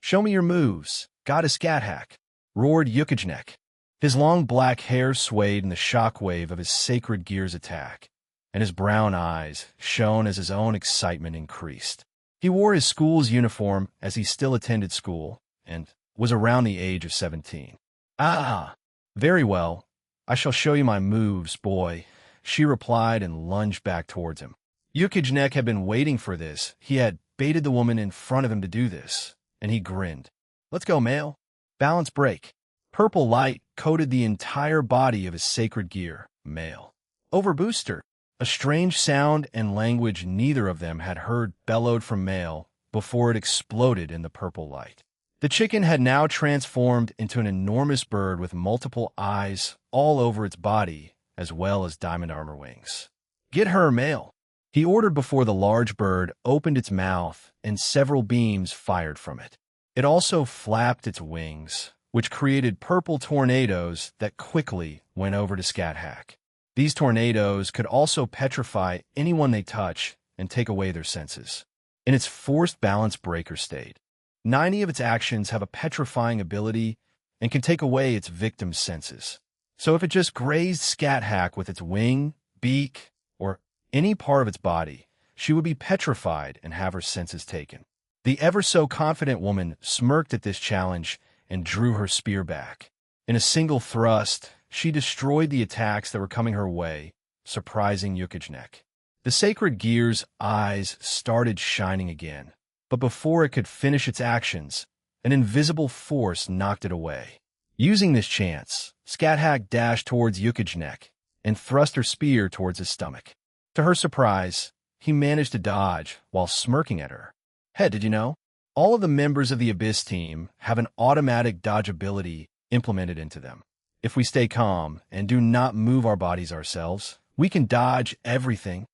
Show me your moves, Goddess Scat Hack, roared Yukijnek. His long black hair swayed in the shockwave of his sacred gear's attack, and his brown eyes shone as his own excitement increased. He wore his school's uniform as he still attended school and was around the age of 17. Ah, very well. I shall show you my moves, boy, she replied and lunged back towards him. Yukijnek had been waiting for this. He had baited the woman in front of him to do this, and he grinned. Let's go, male. Balance break. Purple light coated the entire body of his sacred gear, male. Overbooster. A strange sound and language neither of them had heard bellowed from male before it exploded in the purple light. The chicken had now transformed into an enormous bird with multiple eyes all over its body, as well as diamond armor wings. Get her, male, he ordered before the large bird opened its mouth and several beams fired from it. It also flapped its wings, which created purple tornadoes that quickly went over to Scat Hack. These tornadoes could also petrify anyone they touch and take away their senses. In its forced balance breaker state, 90 of its actions have a petrifying ability and can take away its victim's senses. So if it just grazed Scat Hack with its wing, beak, or any part of its body, she would be petrified and have her senses taken. The ever-so-confident woman smirked at this challenge and drew her spear back. In a single thrust, she destroyed the attacks that were coming her way, surprising Yukijnek. The sacred gear's eyes started shining again, but before it could finish its actions, an invisible force knocked it away. Using this chance, Scat Hack dashed towards Yukijnek and thrust her spear towards his stomach. To her surprise, he managed to dodge while smirking at her. Hey, did you know? All of the members of the Abyss team have an automatic dodge ability implemented into them. If we stay calm and do not move our bodies ourselves, we can dodge everything.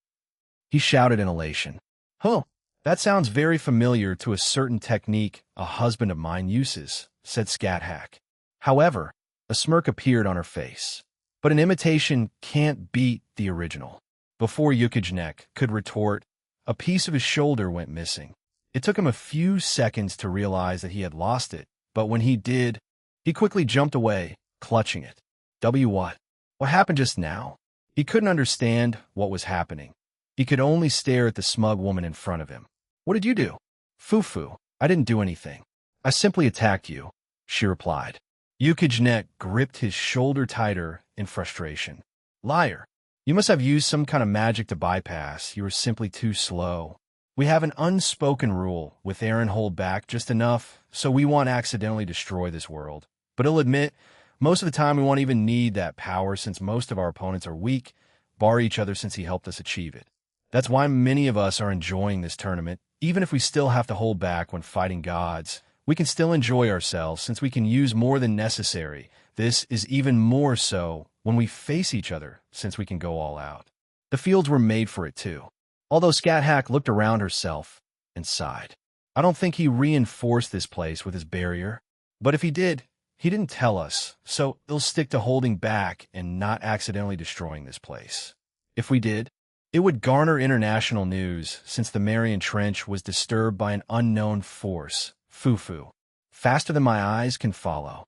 He shouted in elation. Huh, that sounds very familiar to a certain technique a husband of mine uses, said Scat Hack. However, a smirk appeared on her face. But an imitation can't beat the original. Before Yukijnek could retort, a piece of his shoulder went missing. It took him a few seconds to realize that he had lost it, But when he did, he quickly jumped away, clutching it. What? What happened just now? He couldn't understand what was happening. He could only stare at the smug woman in front of him. What did you do? Fufu, I didn't do anything. I simply attacked you, she replied. Yukijnet gripped his shoulder tighter in frustration. Liar. You must have used some kind of magic to bypass. You were simply too slow. We have an unspoken rule with Eren hold back just enough, so we won't accidentally destroy this world. But he'll admit, most of the time we won't even need that power since most of our opponents are weak, bar each other since he helped us achieve it. That's why many of us are enjoying this tournament. Even if we still have to hold back when fighting gods, we can still enjoy ourselves since we can use more than necessary. This is even more so when we face each other since we can go all out. The fields were made for it too. Although Scat looked around herself and sighed. I don't think he reinforced this place with his barrier. But if he did, he didn't tell us, so he'll stick to holding back and not accidentally destroying this place. If we did, it would garner international news since the Marian Trench was disturbed by an unknown force, Fufu, faster than my eyes can follow.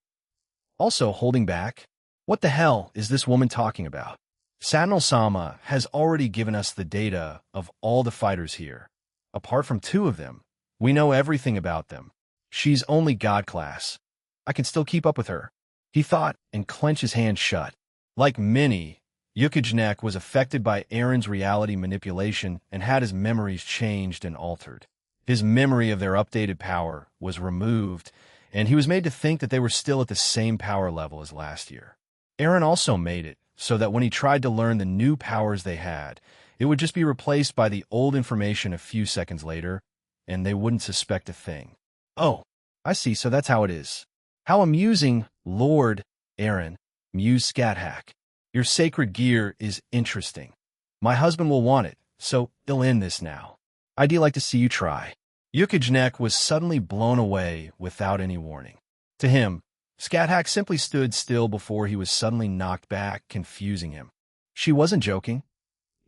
Also holding back? What the hell is this woman talking about? Sanal-sama has already given us the data of all the fighters here. Apart from 2 of them, we know everything about them. She's only God class. I can still keep up with her, he thought and clenched his hand shut. Like many, Yukijnek was affected by Eren's reality manipulation and had his memories changed and altered. His memory of their updated power was removed, and he was made to think that they were still at the same power level as last year. Eren also made it so that when he tried to learn the new powers they had, it would just be replaced by the old information a few seconds later, and they wouldn't suspect a thing. Oh, I see, so that's how it is. How amusing, Lord Eren, mused Scat. Your sacred gear is interesting. My husband will want it, so he'll end this now. I'd like to see you try. Yukijnek was suddenly blown away without any warning. To him, Scat simply stood still before he was suddenly knocked back, confusing him. She wasn't joking,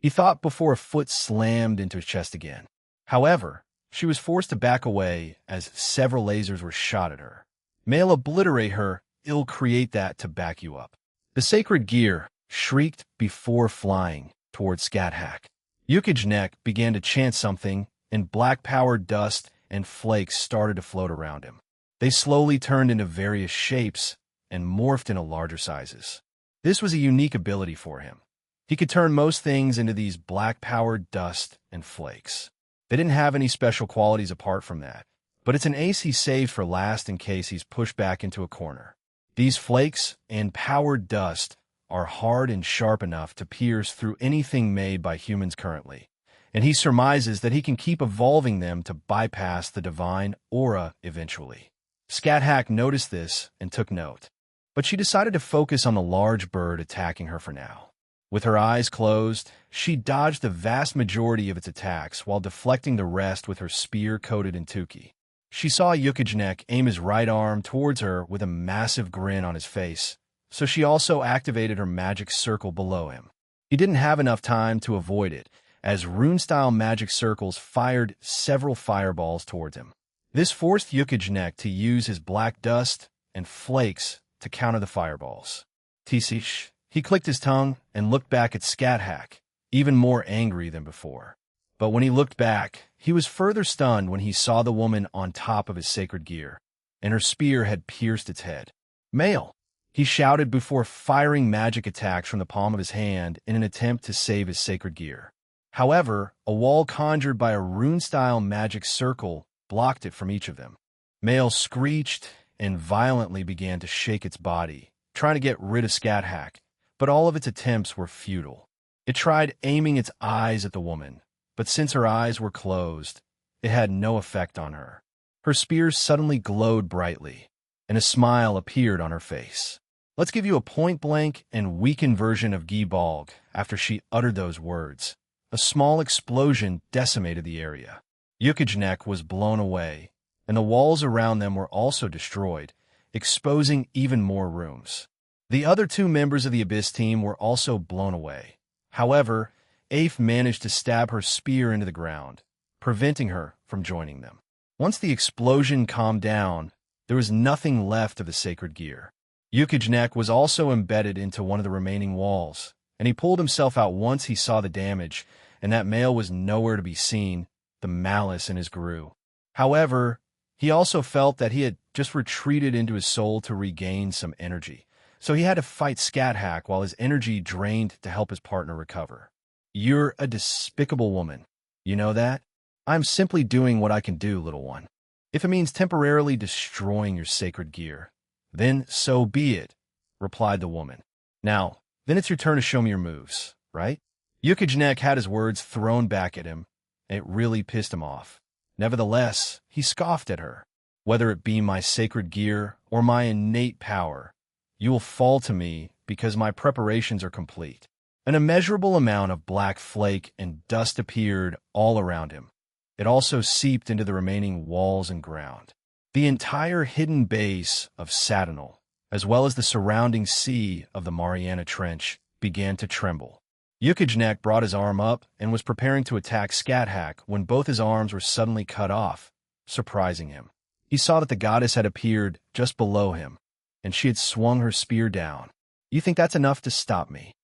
he thought before a foot slammed into his chest again. However, she was forced to back away as several lasers were shot at her. Male obliterate her, it'll create that to back you up. The sacred gear shrieked before flying towards Scat. Yukijnek began to chant something, and black-powered dust and flakes started to float around him. They slowly turned into various shapes and morphed into larger sizes. This was a unique ability for him. He could turn most things into these black-powered dust and flakes. They didn't have any special qualities apart from that, but it's an ace he saved for last in case he's pushed back into a corner. These flakes and powered dust are hard and sharp enough to pierce through anything made by humans currently, and he surmises that he can keep evolving them to bypass the divine aura eventually. Scat noticed this and took note, but she decided to focus on the large bird attacking her for now. With her eyes closed, she dodged the vast majority of its attacks while deflecting the rest with her spear coated in Tuki. She saw Yukijnek aim his right arm towards her with a massive grin on his face, so she also activated her magic circle below him. He didn't have enough time to avoid it, as rune-style magic circles fired several fireballs towards him. This forced Yukijnek to use his black dust and flakes to counter the fireballs. Tisish. He clicked his tongue and looked back at Scat, even more angry than before. But when he looked back, he was further stunned when he saw the woman on top of his sacred gear, and her spear had pierced its head. Male, he shouted before firing magic attacks from the palm of his hand in an attempt to save his sacred gear. However, a wall conjured by a rune-style magic circle blocked it from each of them. Male screeched and violently began to shake its body, trying to get rid of Scat, but all of its attempts were futile. It tried aiming its eyes at the woman, but since her eyes were closed, it had no effect on her. Her spear suddenly glowed brightly, and a smile appeared on her face. Let's give you a point-blank and weakened version of Guy Balg. After she uttered those words, a small explosion decimated the area. Yukijnek was blown away, and the walls around them were also destroyed, exposing even more rooms. The other 2 members of the Abyss team were also blown away. However, Aif managed to stab her spear into the ground, preventing her from joining them. Once the explosion calmed down, There was nothing left of the sacred gear. Yukijnek was also embedded into one of the remaining walls, and he pulled himself out once he saw the damage, and that male was nowhere to be seen, the malice in his grew. However, he also felt that he had just retreated into his soul to regain some energy, so he had to fight Scat while his energy drained to help his partner recover. You're a despicable woman. You know that? I'm simply doing what I can do, little one. If it means temporarily destroying your sacred gear, then so be it, replied the woman. Now, then it's your turn to show me your moves, right? Yukijnek had his words thrown back at him, and it really pissed him off. Nevertheless, he scoffed at her. Whether it be my sacred gear or my innate power, you will fall to me because my preparations are complete. An immeasurable amount of black flake and dust appeared all around him. It also seeped into the remaining walls and ground. The entire hidden base of Satinal, as well as the surrounding sea of the Mariana Trench, began to tremble. Yukijnek brought his arm up and was preparing to attack Scat when both his arms were suddenly cut off, surprising him. He saw that the goddess had appeared just below him, and she had swung her spear down. You think that's enough to stop me?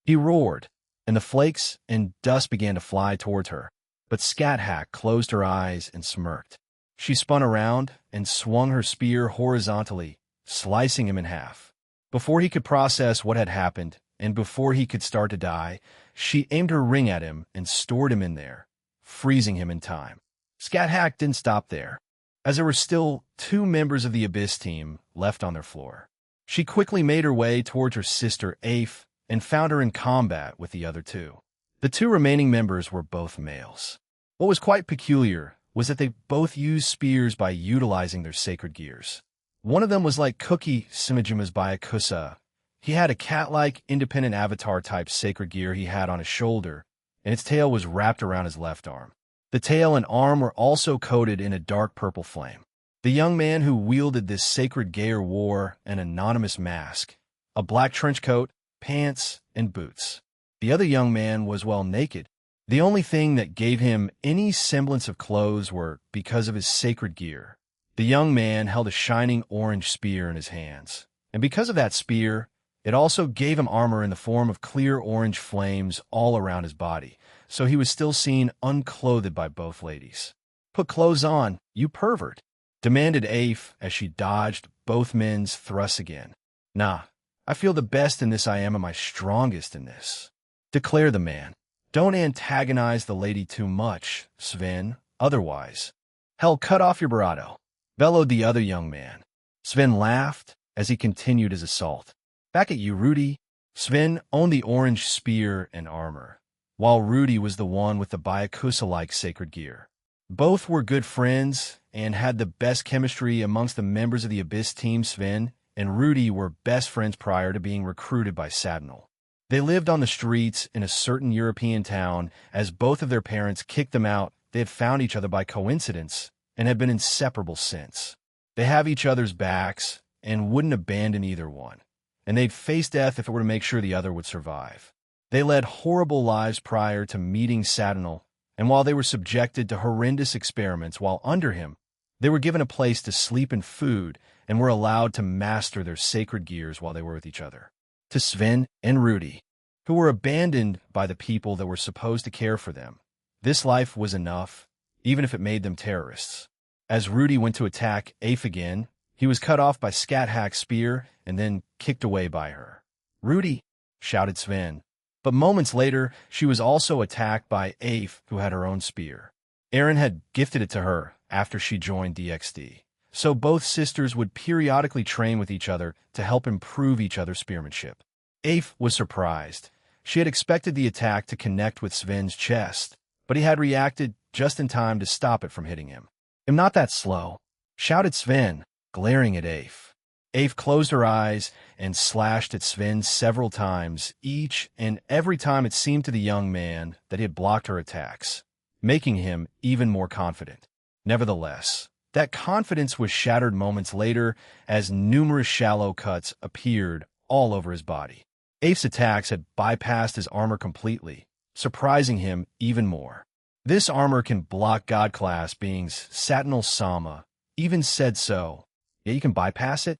He roared, and the flakes and dust began to fly towards her, but Scat closed her eyes and smirked. She spun around and swung her spear horizontally, slicing him in half. Before he could process what had happened, and before he could start to die, she aimed her ring at him and stored him in there, freezing him in time. Scat didn't stop there, as there were still 2 members of the Abyss team left on their floor. She quickly made her way towards her sister Aif and found her in combat with the other 2. The 2 remaining members were both males. What was quite peculiar was that they both used spears by utilizing their sacred gears. One of them was like Cookie Simijima's Byakusa. He had a cat-like, independent avatar-type sacred gear he had on his shoulder, and its tail was wrapped around his left arm. The tail and arm were also coated in a dark purple flame. The young man who wielded this sacred gear wore an anonymous mask, a black trench coat, pants, and boots. The other young man was naked. The only thing that gave him any semblance of clothes were because of his sacred gear. The young man held a shining orange spear in his hands, and because of that spear, it also gave him armor in the form of clear orange flames all around his body, so he was still seen unclothed by both ladies. Put clothes on, you pervert, demanded Aif as she dodged both men's thrusts again. Nah, I feel the best in this I am and my strongest in this, declared the man. Don't antagonize the lady too much, Sven, otherwise. Hell, cut off your bravado, bellowed the other young man. Sven laughed as he continued his assault. Back at you, Rudy. Sven owned the orange spear and armor, while Rudy was the one with the Byakusa-like sacred gear. Both were good friends and had the best chemistry amongst the members of the Abyss team. Sven and Rudy were best friends prior to being recruited by Satinal. They lived on the streets in a certain European town. As both of their parents kicked them out, they had found each other by coincidence and had been inseparable since. They have each other's backs and wouldn't abandon either one, and they'd face death if it were to make sure the other would survive. They led horrible lives prior to meeting Satinal, and while they were subjected to horrendous experiments while under him, they were given a place to sleep and food and were allowed to master their sacred gears while they were with each other. To Sven and Rudy, who were abandoned by the people that were supposed to care for them, this life was enough, even if it made them terrorists. As Rudy went to attack Aif again, he was cut off by Scat spear and then kicked away by her. Rudy, shouted Sven. But moments later, she was also attacked by Aif, who had her own spear. Aaron had gifted it to her after she joined DXD, so both sisters would periodically train with each other to help improve each other's spearmanship. Aif was surprised. She had expected the attack to connect with Sven's chest, but he had reacted just in time to stop it from hitting him. I'm not that slow, shouted Sven, glaring at Aif. Aif closed her eyes and slashed at Sven several times, each and every time it seemed to the young man that he had blocked her attacks, making him even more confident. Nevertheless, that confidence was shattered moments later as numerous shallow cuts appeared all over his body. Aif's attacks had bypassed his armor completely, surprising him even more. This armor can block God-class beings. Satinal Sama even said so yet you can bypass it?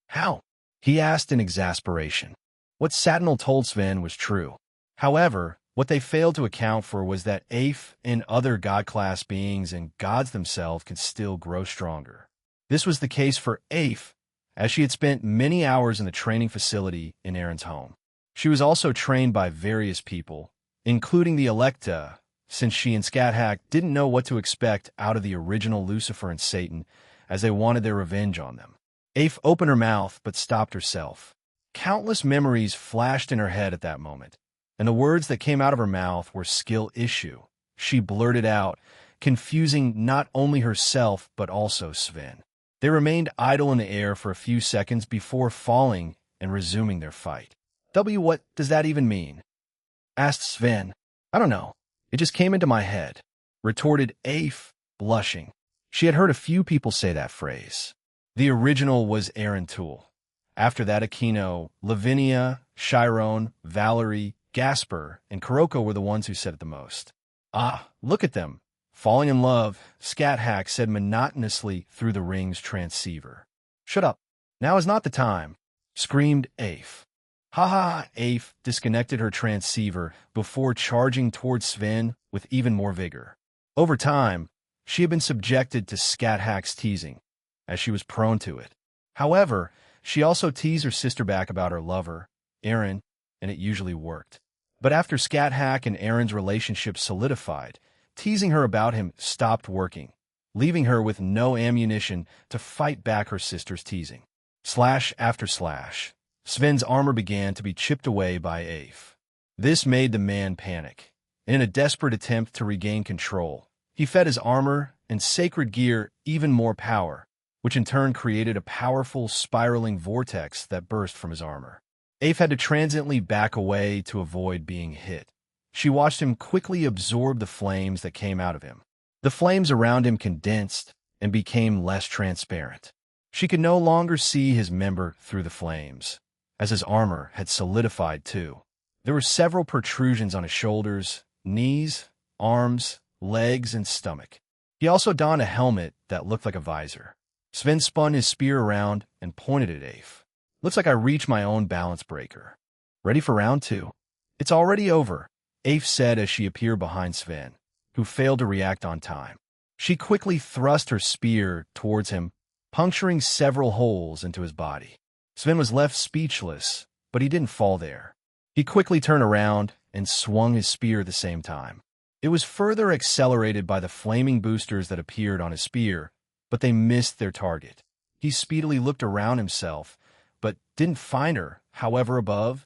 How? He asked in exasperation. What Satinel told Sven was true. However, what they failed to account for was that Aif and other God-class beings and gods themselves could still grow stronger. This was the case for Aif, as she had spent many hours in the training facility in Aaron's home. She was also trained by various people, including the Electa, since she and Scathach didn't know what to expect out of the original Lucifer and Satan, as they wanted their revenge on them. Aif opened her mouth but stopped herself. Countless memories flashed in her head at that moment, and the words that came out of her mouth were skill issue. She blurted out, confusing not only herself but also Sven. They remained idle in the air for a few seconds before falling and resuming their fight. What does that even mean? Asked Sven. I don't know. It just came into my head, retorted Aif, blushing. She had heard a few people say that phrase. The original was Aaron Toole. After that, Aquino, Lavinia, Chiron, Valerie, Gasper, and Kuroko were the ones who said it the most. Ah, look at them. Falling in love, Scathach said monotonously through the ring's transceiver. Shut up. Now is not the time, screamed Aif. Ha ha, Aif disconnected her transceiver before charging towards Sven with even more vigor. Over time, she had been subjected to Scathach's teasing, as she was prone to it. However, she also teased her sister back about her lover, Aaron, and it usually worked. But after Scathach and Aaron's relationship solidified, teasing her about him stopped working, leaving her with no ammunition to fight back her sister's teasing. Slash after slash, Sven's armor began to be chipped away by Aif. This made the man panic. In a desperate attempt to regain control, he fed his armor and sacred gear even more power, which in turn created a powerful spiraling vortex that burst from his armor. Aif had to transiently back away to avoid being hit. She watched him quickly absorb the flames that came out of him. The flames around him condensed and became less transparent. She could no longer see his member through the flames, as his armor had solidified too. There were several protrusions on his shoulders, knees, arms, legs, and stomach. He also donned a helmet that looked like a visor. Sven spun his spear around and pointed at Aif. Looks like I reached my own balance breaker. Ready for round 2? It's already over, Aif said as she appeared behind Sven, who failed to react on time. She quickly thrust her spear towards him, puncturing several holes into his body. Sven was left speechless, but he didn't fall there. He quickly turned around and swung his spear at the same time. It was further accelerated by the flaming boosters that appeared on his spear, but they missed their target. He speedily looked around himself, but didn't find her, however above.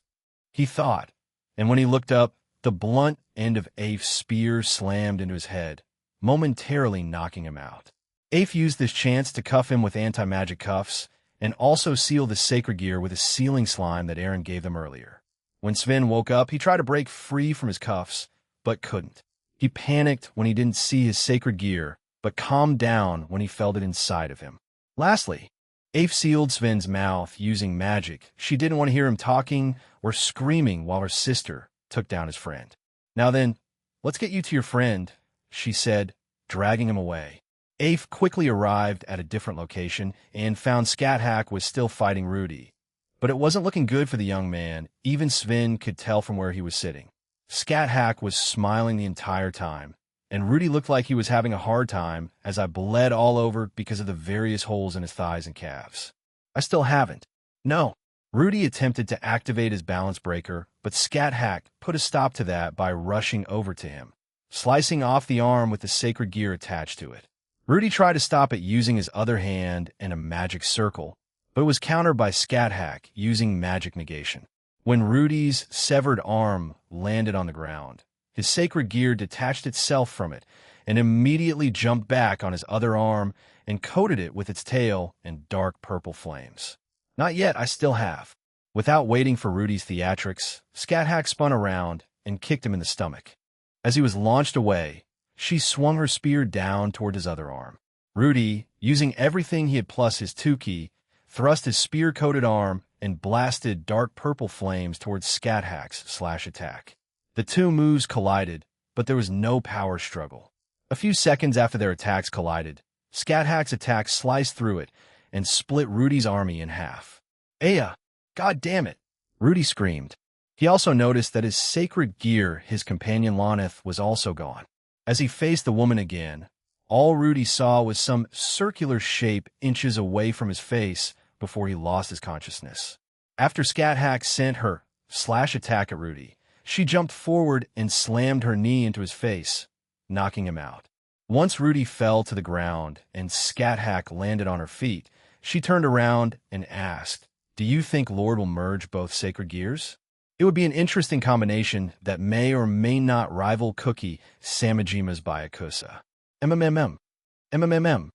He thought, and when he looked up, the blunt end of Aif's spear slammed into his head, momentarily knocking him out. Aif used this chance to cuff him with anti-magic cuffs, and also seal the sacred gear with a sealing slime that Aaron gave them earlier. When Sven woke up, he tried to break free from his cuffs, but couldn't. He panicked when he didn't see his sacred gear, but calmed down when he felt it inside of him. Lastly, Aif sealed Sven's mouth using magic. She didn't want to hear him talking or screaming while her sister took down his friend. Now then, let's get you to your friend, she said, dragging him away. Aif quickly arrived at a different location and found Scathach was still fighting Rudy. But it wasn't looking good for the young man. Even Sven could tell from where he was sitting. Scathach was smiling the entire time, and Rudy looked like he was having a hard time as I bled all over because of the various holes in his thighs and calves. I still haven't. No. Rudy attempted to activate his balance breaker, but Scathach put a stop to that by rushing over to him, slicing off the arm with the sacred gear attached to it. Rudy tried to stop it using his other hand and a magic circle, but it was countered by Scathach using magic negation. When Rudy's severed arm landed on the ground, his sacred gear detached itself from it and immediately jumped back on his other arm and coated it with its tail in dark purple flames. Not yet, I still have. Without waiting for Rudy's theatrics, Scathach spun around and kicked him in the stomach. As he was launched away, she swung her spear down toward his other arm. Rudy, using everything he had plus his 2-key, thrust his spear-coated arm and blasted dark purple flames towards Scathach's slash attack. The two moves collided, but there was no power struggle. A few seconds after their attacks collided, Scathach's attack sliced through it, and split Rudy's army in half. Aya! God damn it! Rudy screamed. He also noticed that his sacred gear, his companion Loneth, was also gone. As he faced the woman again, all Rudy saw was some circular shape inches away from his face before he lost his consciousness. After Scat sent her slash attack at Rudy, she jumped forward and slammed her knee into his face, knocking him out. Once Rudy fell to the ground and Scat landed on her feet, she turned around and asked, "Do you think Lord will merge both sacred gears? It would be an interesting combination that may or may not rival Cookie Samajima's Byakusa." MMM.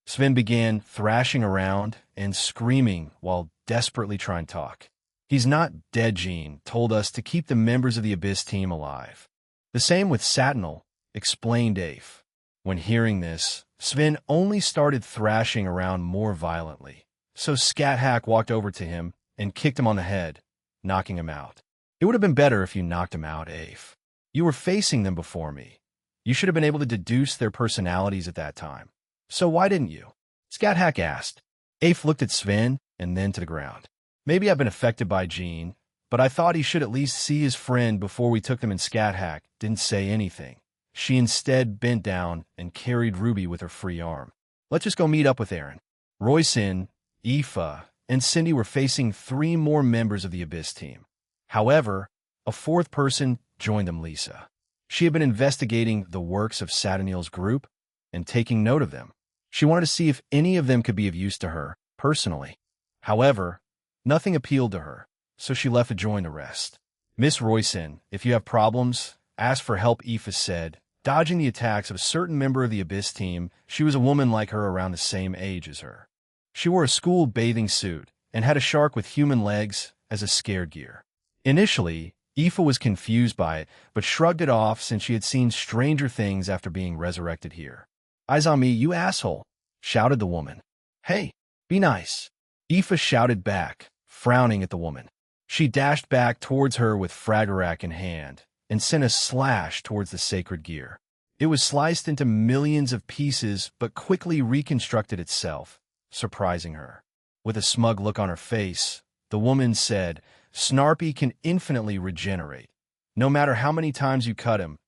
Sven began thrashing around and screaming while desperately trying to talk. "He's not dead, Jean told us to keep the members of the Abyss team alive." "The same with Satinel," explained Afe. When hearing this, Sven only started thrashing around more violently, so Scat walked over to him and kicked him on the head, knocking him out. "It would have been better if you knocked him out, Afe. You were facing them before me. You should have been able to deduce their personalities at that time. So why didn't you?" Scat asked. Afe looked at Sven and then to the ground. "Maybe I've been affected by Jean, but I thought he should at least see his friend before we took them, and Scat didn't say anything. She instead bent down and carried Ruby with her free arm. Let's just go meet up with Aaron." Royson, Aoife, and Cindy were facing 3 more members of the Abyss team. However, a 4th person joined them, Lisa. She had been investigating the works of Satinel's group and taking note of them. She wanted to see if any of them could be of use to her, personally. However, nothing appealed to her, so she left to join the rest. "Miss Royson, if you have problems, ask for help," Aoife said, dodging the attacks of a certain member of the Abyss team. She was a woman like her, around the same age as her. She wore a school bathing suit and had a shark with human legs as a scared gear. Initially, Aoife was confused by it, but shrugged it off since she had seen stranger things after being resurrected here. "Eyes on me, you asshole," shouted the woman. "Hey, be nice," Aoife shouted back, frowning at the woman. She dashed back towards her with Fragarak in hand and sent a slash towards the sacred gear. It was sliced into millions of pieces but quickly reconstructed itself, surprising her. With a smug look on her face, the woman said, "Snarpy can infinitely regenerate. No matter how many times you cut him,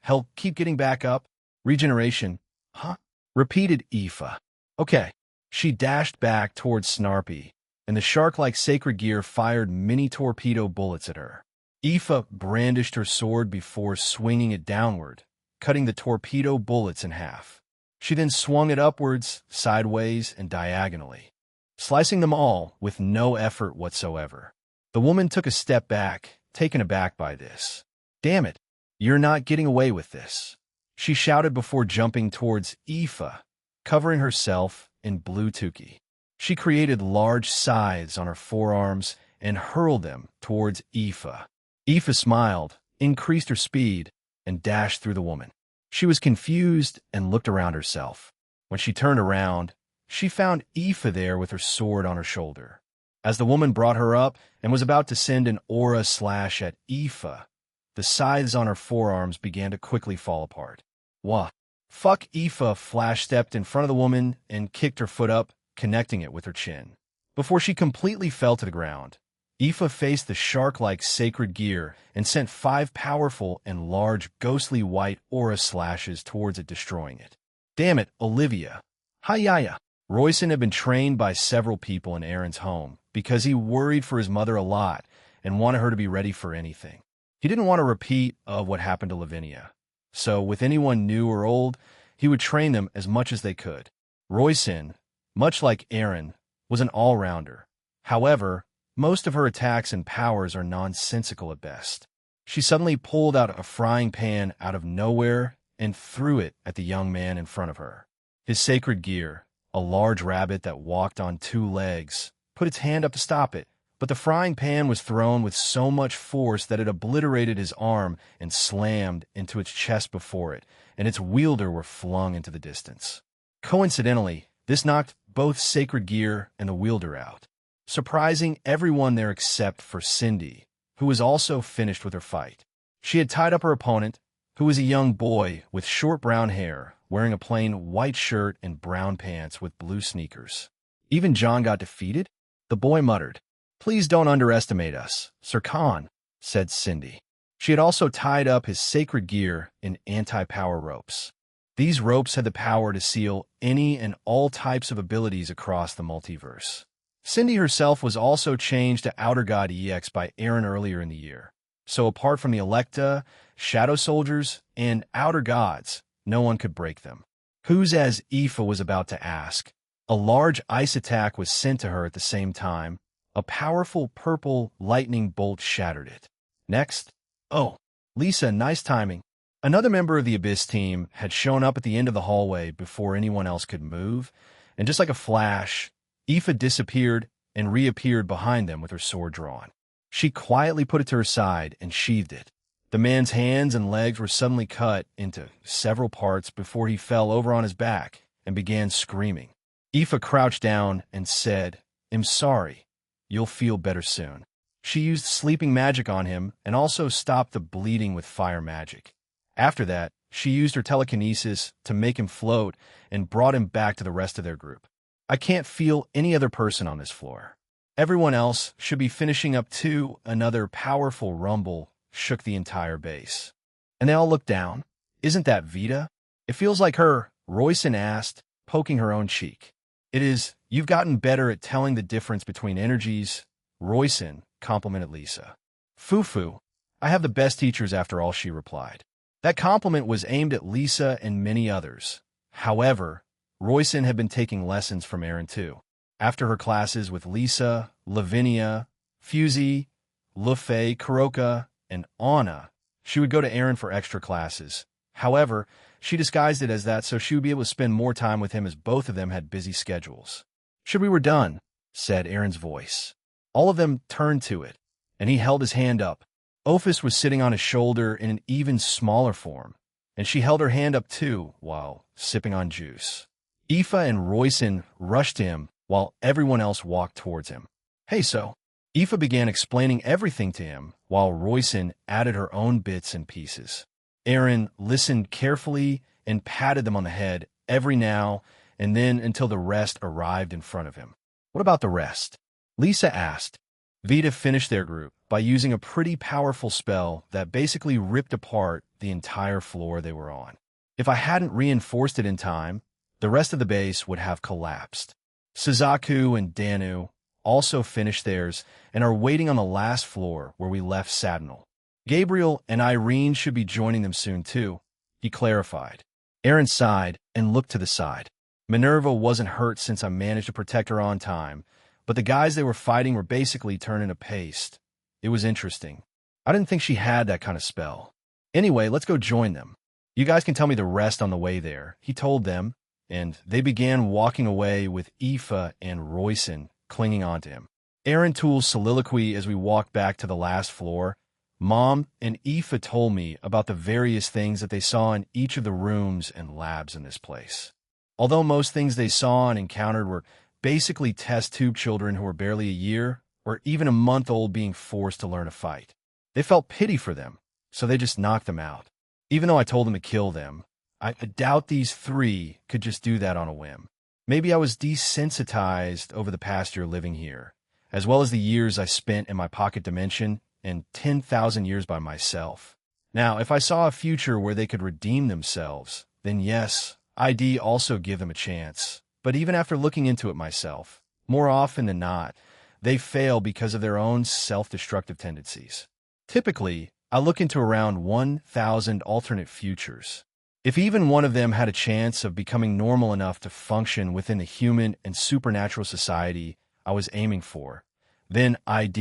he'll keep getting back up." "Regeneration, huh?" repeated Aoife. "Okay." She dashed back towards Snarpy, and the shark-like sacred gear fired mini torpedo bullets at her. Aoife brandished her sword before swinging it downward, cutting the torpedo bullets in half. She then swung it upwards, sideways, and diagonally, slicing them all with no effort whatsoever. The woman took a step back, taken aback by this. "Damn it, you're not getting away with this," she shouted before jumping towards Aoife, covering herself in blue tuki. She created large scythes on her forearms and hurled them towards Aoife. Aoife smiled, increased her speed, and dashed through the woman. She was confused and looked around herself. When she turned around, she found Aoife there with her sword on her shoulder. As the woman brought her up and was about to send an aura slash at Aoife, the scythes on her forearms began to quickly fall apart. "Wha? Fuck!" Aoife flash-stepped in front of the woman and kicked her foot up, connecting it with her chin. Before she completely fell to the ground, Aoife faced the shark-like sacred gear and sent 5 powerful and large ghostly white aura slashes towards it, destroying it. "Damn it, Olivia." "Hi-yaya." Royson had been trained by several people in Aaron's home because he worried for his mother a lot and wanted her to be ready for anything. He didn't want a repeat of what happened to Lavinia. So with anyone new or old, he would train them as much as they could. Royson, much like Aaron, was an all-rounder. However, most of her attacks and powers are nonsensical at best. She suddenly pulled out a frying pan out of nowhere and threw it at the young man in front of her. His sacred gear, a large rabbit that walked on 2 legs, put its hand up to stop it, but the frying pan was thrown with so much force that it obliterated his arm and slammed into its chest before it, and its wielder were flung into the distance. Coincidentally, this knocked both sacred gear and the wielder out, surprising everyone there except for Cindy, who was also finished with her fight. She had tied up her opponent, who was a young boy with short brown hair, wearing a plain white shirt and brown pants with blue sneakers. Even John got defeated? The boy muttered. Please don't underestimate us, Sir Khan, said Cindy. She had also tied up his sacred gear in anti-power ropes. These ropes had the power to seal any and all types of abilities across the multiverse. Cindy herself was also changed to Outer God EX by Aaron earlier in the year. So apart from the Electa, Shadow Soldiers, and Outer Gods, no one could break them. Who's as Aoife was about to ask. A large ice attack was sent to her at the same time. A powerful purple lightning bolt shattered it. Next, oh, Lisa, nice timing. Another member of the Abyss team had shown up at the end of the hallway before anyone else could move, and just like a flash, Aoife disappeared and reappeared behind them with her sword drawn. She quietly put it to her side and sheathed it. The man's hands and legs were suddenly cut into several parts before he fell over on his back and began screaming. Aoife crouched down and said, I'm sorry. You'll feel better soon. She used sleeping magic on him and also stopped the bleeding with fire magic. After that, she used her telekinesis to make him float and brought him back to the rest of their group. I can't feel any other person on this floor. Everyone else should be finishing up too. Another powerful rumble shook the entire base. And they all looked down. Isn't that Vita? It feels like her, Royson asked, poking her own cheek. It is. You've gotten better at telling the difference between energies, Royson complimented Lisa. Fufu, I have the best teachers after all, she replied. That compliment was aimed at Lisa and many others. However, Royson had been taking lessons from Aaron too. After her classes with Lisa, Lavinia, Fusey, Luffy, Kuroka, and Anna, she would go to Aaron for extra classes. However, she disguised it as that so she would be able to spend more time with him as both of them had busy schedules. Should we were done, said Aaron's voice. All of them turned to it, and he held his hand up. Ophis was sitting on his shoulder in an even smaller form, and she held her hand up too while sipping on juice. Aoife and Royson rushed him while everyone else walked towards him. Hey, so? Aoife began explaining everything to him while Royson added her own bits and pieces. Aaron listened carefully and patted them on the head every now and then until the rest arrived in front of him. What about the rest? Lisa asked. Vita finished their group by using a pretty powerful spell that basically ripped apart the entire floor they were on. If I hadn't reinforced it in time, the rest of the base would have collapsed. Suzaku and Danu also finished theirs and are waiting on the last floor where we left Sadnal. Gabriel and Irene should be joining them soon too, he clarified. Aaron sighed and looked to the side. Minerva wasn't hurt since I managed to protect her on time, but the guys they were fighting were basically turned into paste. It was interesting. I didn't think she had that kind of spell. Anyway, let's go join them. You guys can tell me the rest on the way there, he told them, and they began walking away with Aoife and Royson clinging onto him. Aaron Toole's soliloquy as we walked back to the last floor. Mom and Aoife told me about the various things that they saw in each of the rooms and labs in this place. Although most things they saw and encountered were basically test tube children who were barely a year or even a month old being forced to learn a fight. They felt pity for them, so they just knocked them out. Even though I told them to kill them, I doubt these three could just do that on a whim. Maybe I was desensitized over the past year living here, as well as the years I spent in my pocket dimension and 10,000 years by myself. Now, if I saw a future where they could redeem themselves, then yes, I'd also give them a chance. But even after looking into it myself, more often than not, they fail because of their own self-destructive tendencies. Typically, I look into around 1,000 alternate futures. If even one of them had a chance of becoming normal enough to function within the human and supernatural society I was aiming for, then I'd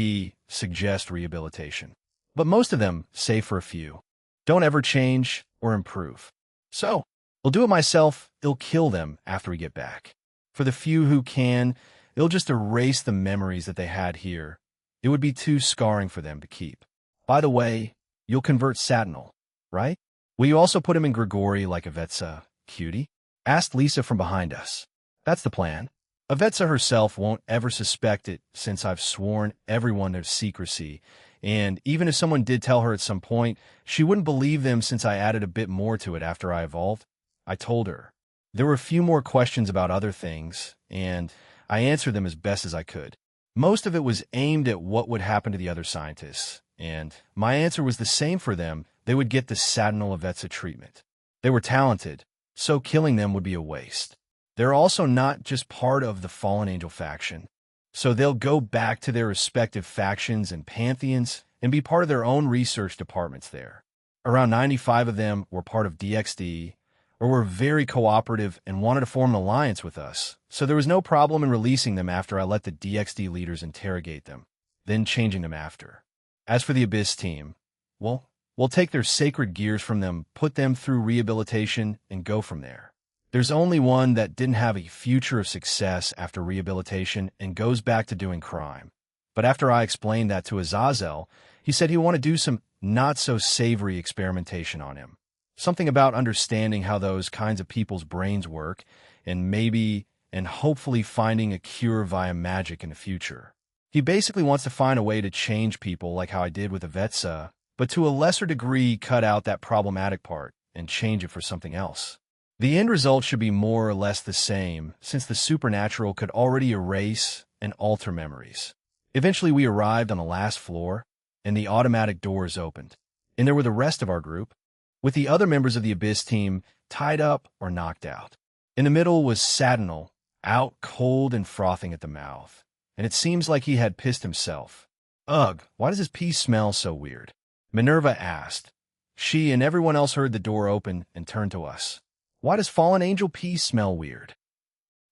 suggest rehabilitation. But most of them, save for a few, don't ever change or improve. So, I'll do it myself, it'll kill them after we get back. For the few who can, it'll just erase the memories that they had here. It would be too scarring for them to keep. By the way, you'll convert Satinal, right? Will you also put him in Grigori like Avetsa, cutie? Asked Lisa from behind us. That's the plan. Avetsa herself won't ever suspect it since I've sworn everyone to secrecy, and even if someone did tell her at some point, she wouldn't believe them since I added a bit more to it after I evolved. I told her. There were a few more questions about other things, and I answered them as best as I could. Most of it was aimed at what would happen to the other scientists, and my answer was the same for them. They would get the Sadinal Avetsa treatment. They were talented, so killing them would be a waste. They're also not just part of the fallen angel faction, so they'll go back to their respective factions and pantheons and be part of their own research departments there. Around 95 of them were part of DXD, or were very cooperative and wanted to form an alliance with us, so there was no problem in releasing them after I let the DXD leaders interrogate them, then changing them after. As for the Abyss team, well, we'll take their sacred gears from them, put them through rehabilitation, and go from there. There's only one that didn't have a future of success after rehabilitation and goes back to doing crime. But after I explained that to Azazel, he said he wanted to do some not-so-savory experimentation on him. Something about understanding how those kinds of people's brains work, and maybe and hopefully finding a cure via magic in the future. He basically wants to find a way to change people like how I did with Avetsa, but to a lesser degree cut out that problematic part and change it for something else. The end result should be more or less the same, since the supernatural could already erase and alter memories. Eventually we arrived on the last floor, and the automatic doors opened. And there were the rest of our group, with the other members of the Abyss team tied up or knocked out. In the middle was Sadinal, out cold and frothing at the mouth, and it seems like he had pissed himself. Ugh, why does his pee smell so weird? Minerva asked. She and everyone else heard the door open and turned to us. Why does fallen angel pee smell weird?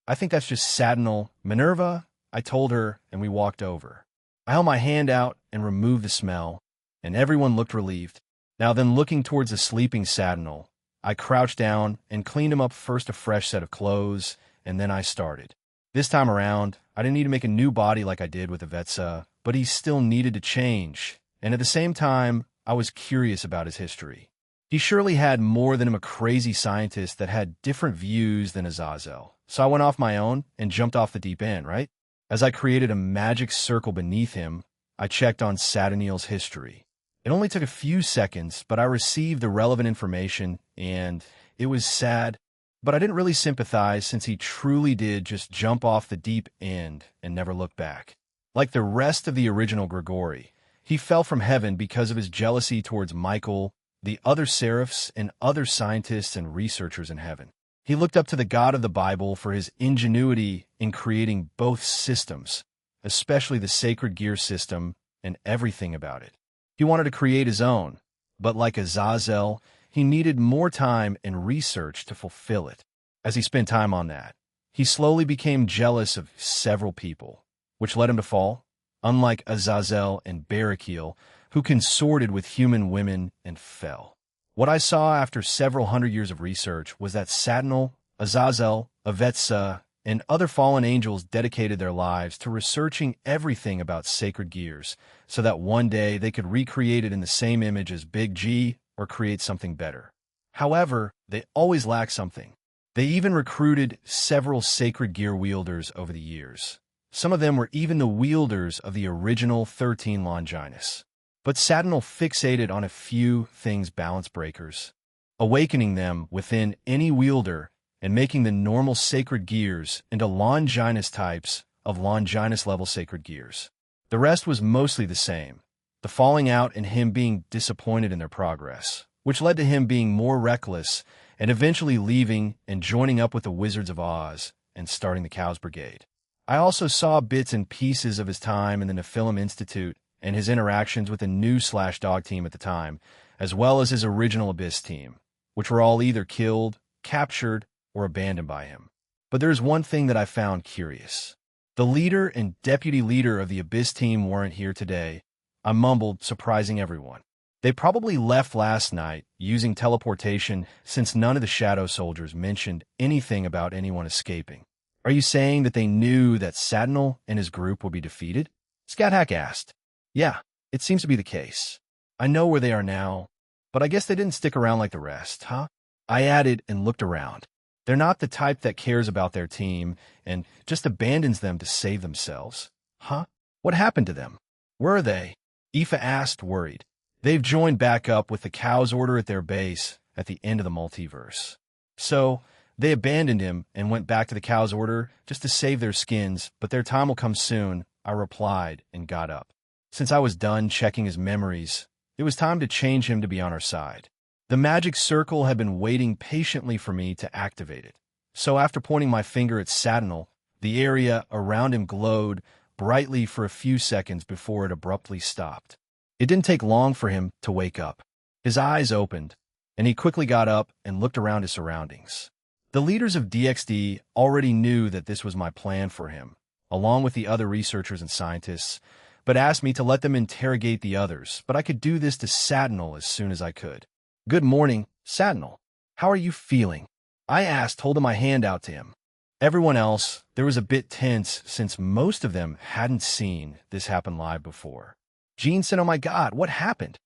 I think that's just Sadinal. Minerva, I told her, and we walked over. I held my hand out and removed the smell, and everyone looked relieved. Now then, looking towards the sleeping Sadinal, I crouched down and cleaned him up, first a fresh set of clothes, and then I started. This time around, I didn't need to make a new body like I did with Avetsa, but he still needed to change, and at the same time, I was curious about his history. He surely had more than him, a crazy scientist that had different views than Azazel. So I went off my own and jumped off the deep end, right? As I created a magic circle beneath him, I checked on Sadinal's history. It only took a few seconds, but I received the relevant information, and it was sad, but I didn't really sympathize since he truly did just jump off the deep end and never look back. Like the rest of the original Grigori, he fell from heaven because of his jealousy towards Michael, the other seraphs, and other scientists and researchers in heaven. He looked up to the God of the Bible for his ingenuity in creating both systems, especially the sacred gear system and everything about it. He wanted to create his own, but like Azazel, he needed more time and research to fulfill it. As he spent time on that, he slowly became jealous of several people, which led him to fall, unlike Azazel and Barakiel, who consorted with human women and fell. What I saw after several hundred years of research was that Sadinal, Azazel, Avetsa, and other fallen angels dedicated their lives to researching everything about sacred gears, so that one day they could recreate it in the same image as Big G or create something better. However, they always lack something. They even recruited several sacred gear wielders over the years. Some of them were even the wielders of the original 13 Longinus. But Sadinal fixated on a few things, balance breakers, awakening them within any wielder and making the normal sacred gears into Longinus types of Longinus-level sacred gears. The rest was mostly the same, the falling out and him being disappointed in their progress, which led to him being more reckless and eventually leaving and joining up with the Wizards of Oz and starting the Cows Brigade. I also saw bits and pieces of his time in the Nephilim Institute and his interactions with the new/dog team at the time, as well as his original Abyss team, which were all either killed, captured, or abandoned by him. But there's one thing that I found curious. The leader and deputy leader of the Abyss team weren't here today. I mumbled, surprising everyone. They probably left last night using teleportation, since none of the Shadow Soldiers mentioned anything about anyone escaping. Are you saying that they knew that Sadinal and his group would be defeated? Scathack asked. Yeah, it seems to be the case. I know where they are now, but I guess they didn't stick around like the rest, huh? I added and looked around. They're not the type that cares about their team and just abandons them to save themselves. Huh? What happened to them? Where are they? Aoife asked, worried. They've joined back up with the Cows Order at their base at the end of the multiverse. So, They abandoned him and went back to the cow's order just to save their skins, but their time will come soon, I replied and got up. Since I was done checking his memories, it was time to change him to be on our side. The magic circle had been waiting patiently for me to activate it. So after pointing my finger at Satinel, the area around him glowed brightly for a few seconds before it abruptly stopped. It didn't take long for him to wake up. His eyes opened, and he quickly got up and looked around his surroundings. The leaders of DXD already knew that this was my plan for him, along with the other researchers and scientists, but asked me to let them interrogate the others, but I could do this to Satinel as soon as I could. "Good morning, Satinel. How are you feeling?" I asked, holding my hand out to him. Everyone else, there was a bit tense since most of them hadn't seen this happen live before. Jean said, "Oh my God, what happened?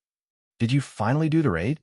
Did you finally do the raid?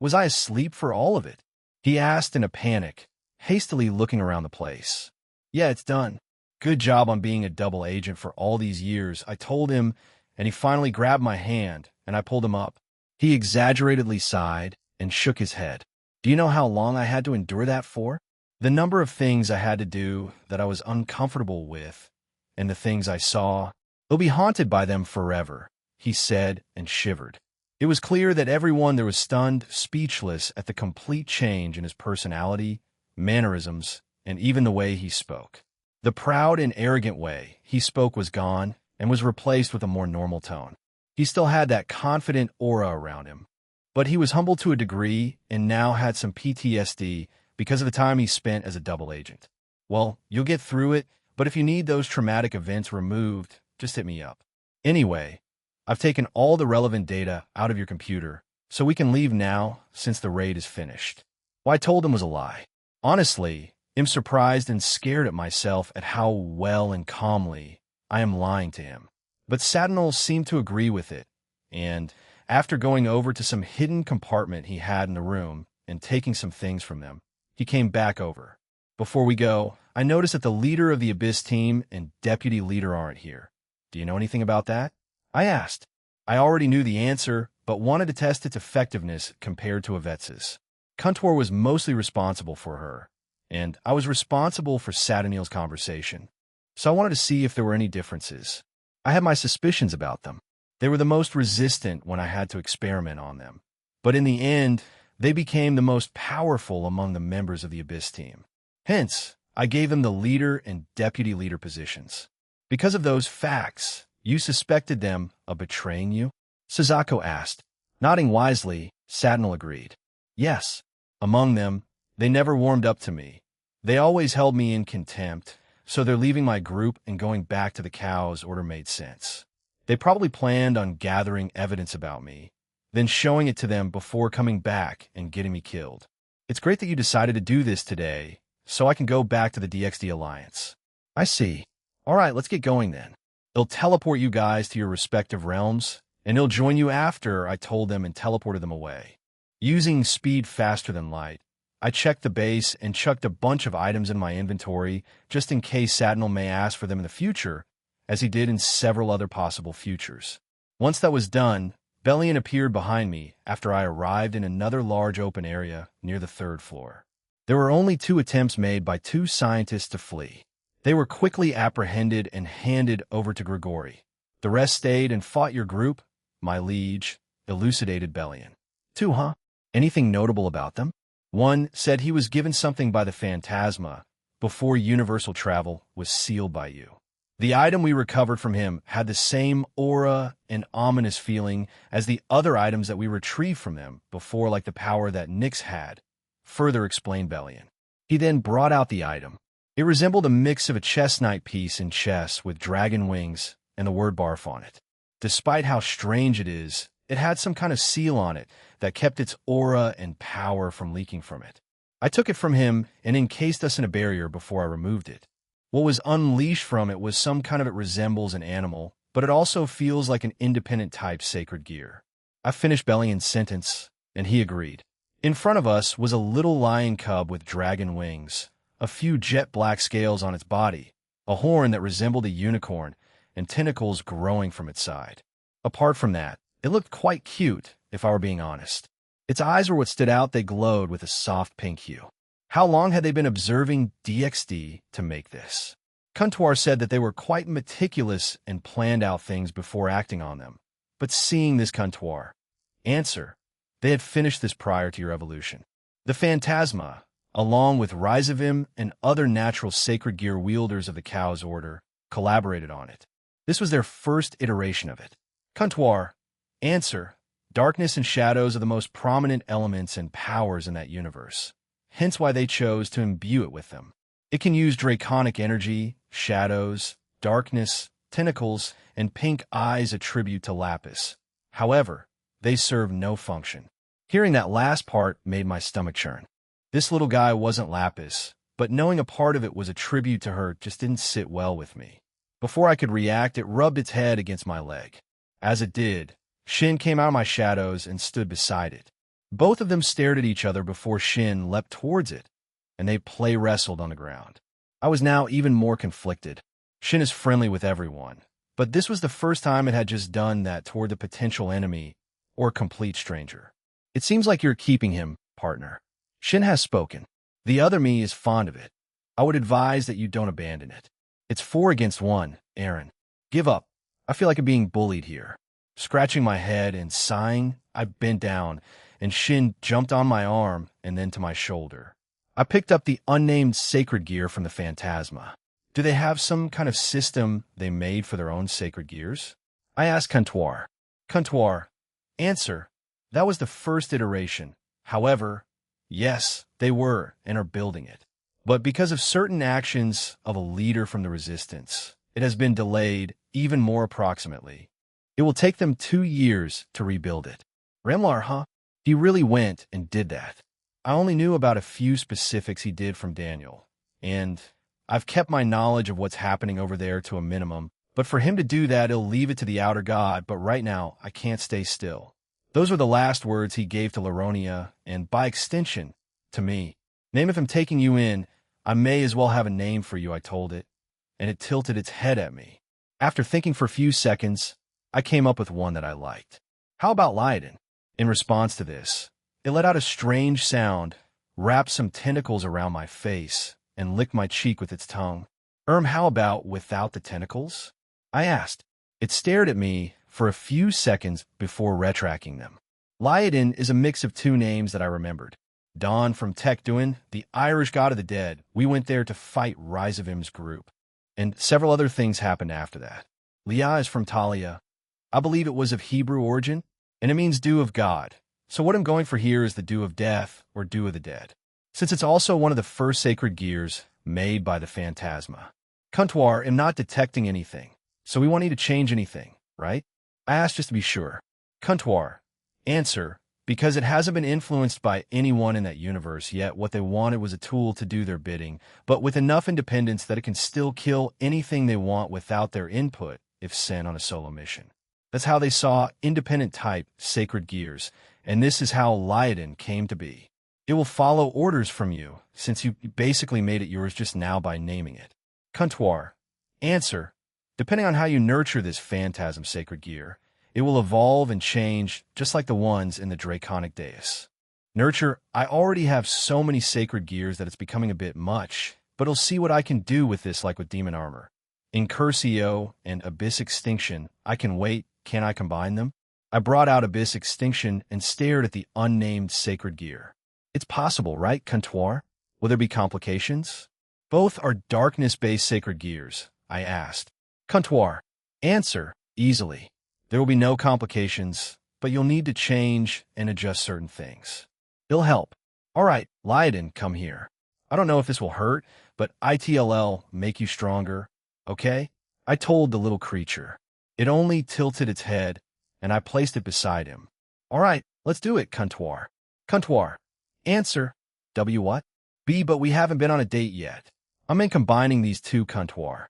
Was I asleep for all of it?" He asked in a panic, hastily looking around the place. "Yeah, it's done. Good job on being a double agent for all these years," I told him, and he finally grabbed my hand, and I pulled him up. He exaggeratedly sighed and shook his head. "Do you know how long I had to endure that for? The number of things I had to do that I was uncomfortable with, and the things I saw, I'll be haunted by them forever," he said and shivered. It was clear that everyone there was stunned, speechless at the complete change in his personality, mannerisms, and even the way he spoke. The proud and arrogant way he spoke was gone and was replaced with a more normal tone. He still had that confident aura around him, but he was humble to a degree and now had some PTSD because of the time he spent as a double agent. "Well, you'll get through it, but if you need those traumatic events removed, just hit me up. Anyway, I've taken all the relevant data out of your computer, so we can leave now since the raid is finished." What I told him was a lie. Honestly, I'm surprised and scared at myself at how well and calmly I am lying to him. But Satinel seemed to agree with it, and after going over to some hidden compartment he had in the room and taking some things from them, he came back over. "Before we go, I noticed that the leader of the Abyss team and deputy leader aren't here. Do you know anything about that?" I asked. I already knew the answer, but wanted to test its effectiveness compared to Yvette's. Kuntor was mostly responsible for her, and I was responsible for Satinel's conversation, so I wanted to see if there were any differences. I had my suspicions about them. They were the most resistant when I had to experiment on them, but in the end, they became the most powerful among the members of the Abyss team. Hence, I gave them the leader and deputy leader positions. Because of those facts, you suspected them of betraying you? Sazako asked. Nodding wisely, Satinel agreed. Yes. Among them, they never warmed up to me. They always held me in contempt, so their leaving my group and going back to the cow's order made sense. They probably planned on gathering evidence about me, then showing it to them before coming back and getting me killed. It's great that you decided to do this today, so I can go back to the DXD Alliance. I see. All right, let's get going then. It'll teleport you guys to your respective realms, and it'll join you after I told them and teleported them away. Using speed faster than light, I checked the base and chucked a bunch of items in my inventory just in case Satinel may ask for them in the future, as he did in several other possible futures. Once that was done, Bellion appeared behind me after I arrived in another large open area near the 3rd floor. There were only 2 attempts made by 2 scientists to flee. They were quickly apprehended and handed over to Grigori. The rest stayed and fought your group, my liege, elucidated Bellion. 2, huh? Anything notable about them? One said he was given something by the Phantasma before universal travel was sealed by you. The item we recovered from him had the same aura and ominous feeling as the other items that we retrieved from them before, like the power that Nyx had, further explained Bellion. He then brought out the item. It resembled a mix of a chess knight piece in chess with dragon wings and the word barf on it. Despite how strange it is, it had some kind of seal on it that kept its aura and power from leaking from it. I took it from him and encased us in a barrier before I removed it. What was unleashed from it was some kind of it resembles an animal, but it also feels like an independent type sacred gear. I finished Bellion's sentence, and he agreed. In front of us was a little lion cub with dragon wings, a few jet black scales on its body, a horn that resembled a unicorn, and tentacles growing from its side. Apart from that, it looked quite cute, if I were being honest. Its eyes were what stood out. They glowed with a soft pink hue. How long had they been observing DXD to make this? Kuntuar said that they were quite meticulous and planned out things before acting on them. But seeing this Kuntuar, answer, they had finished this prior to your evolution. The Phantasma, along with Rizavim and other natural sacred gear wielders of the Cow's Order, collaborated on it. This was their first iteration of it. Kuntuar, answer, darkness and shadows are the most prominent elements and powers in that universe, hence why they chose to imbue it with them. It can use draconic energy, shadows, darkness, tentacles, and pink eyes attribute to Lapis. However, they serve no function. Hearing that last part made my stomach churn. This little guy wasn't Lapis, but knowing a part of it was a tribute to her just didn't sit well with me. Before I could react, it rubbed its head against my leg. As it did, Shin came out of my shadows and stood beside it. Both of them stared at each other before Shin leapt towards it, and they play wrestled on the ground. I was now even more conflicted. Shin is friendly with everyone, but this was the first time it had just done that toward the potential enemy or complete stranger. It seems like you're keeping him, partner. Shin has spoken. The other me is fond of it. I would advise that you don't abandon it. It's 4 against 1, Aaron. Give up. I feel like I'm being bullied here. Scratching my head and sighing, I bent down, and Shin jumped on my arm and then to my shoulder. I picked up the unnamed sacred gear from the Phantasma. Do they have some kind of system they made for their own sacred gears? I asked Kuntuar. Kuntuar, answer, that was the first iteration. However, yes, they were and are building it. But because of certain actions of a leader from the resistance, it has been delayed even more approximately. It will take them 2 years to rebuild it. Remlar, huh? He really went and did that. I only knew about a few specifics he did from Daniel, and I've kept my knowledge of what's happening over there to a minimum, but for him to do that, he'll leave it to the outer god, but right now, I can't stay still. Those were the last words he gave to Laronia, and by extension, to me. Name if I'm taking you in, I may as well have a name for you, I told it, and it tilted its head at me. After thinking for a few seconds, I came up with one that I liked. How about Lyden? In response to this, it let out a strange sound, wrapped some tentacles around my face, and licked my cheek with its tongue. How about without the tentacles? I asked. It stared at me for a few seconds before retracting them. Lyden is a mix of 2 names that I remembered. Don from Tekduin, the Irish god of the dead. We went there to fight Rizavim's group. And several other things happened after that. Leah is from Talia. I believe it was of Hebrew origin, and it means dew of God. So what I'm going for here is the dew of death, or dew of the dead, since it's also one of the first sacred gears made by the Phantasma. Kuntuar, am not detecting anything, so we won't need to change anything, right? I asked just to be sure. Kuntuar, answer, because it hasn't been influenced by anyone in that universe yet. What they wanted was a tool to do their bidding, but with enough independence that it can still kill anything they want without their input if sent on a solo mission. That's how they saw independent type sacred gears, and this is how Lyden came to be. It will follow orders from you, since you basically made it yours just now by naming it. Kuntuar, answer, depending on how you nurture this phantasm sacred gear, it will evolve and change just like the ones in the Draconic Dais. Nurture, I already have so many sacred gears that it's becoming a bit much, but I'll see what I can do with this like with Demon Armor. In Curcio and Abyss Extinction, I can wait. Can I combine them? I brought out Abyss Extinction and stared at the unnamed sacred gear. It's possible, right, Kuntuar? Will there be complications? Both are darkness-based sacred gears, I asked. Kuntuar, answer, easily. There will be no complications, but you'll need to change and adjust certain things. It'll help. All right, Lyden, come here. I don't know if this will hurt, but ITLL make you stronger, okay? I told the little creature. It only tilted its head, and I placed it beside him. All right, let's do it, Kuntuar. Kuntuar, answer. W what? B, but we haven't been on a date yet. I mean combining these 2, Kuntuar.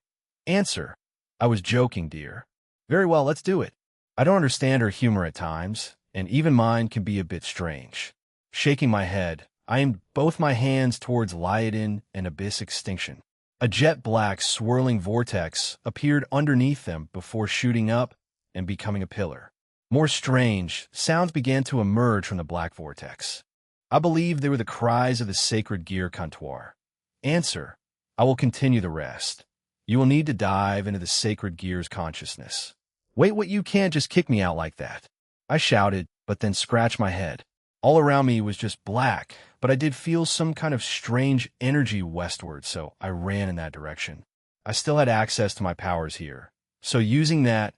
Answer. I was joking, dear. Very well, let's do it. I don't understand her humor at times, and even mine can be a bit strange. Shaking my head, I aimed both my hands towards Lyden and Abyss Extinction. A jet-black, swirling vortex appeared underneath them before shooting up and becoming a pillar. More strange sounds began to emerge from the black vortex. I believe they were the cries of the sacred gear comptoir. Answer. I will continue the rest. You will need to dive into the sacred gear's consciousness. Wait, what? You can't just kick me out like that. I shouted, but then scratched my head. All around me was just black, but I did feel some kind of strange energy westward, so I ran in that direction. I still had access to my powers here, so using that,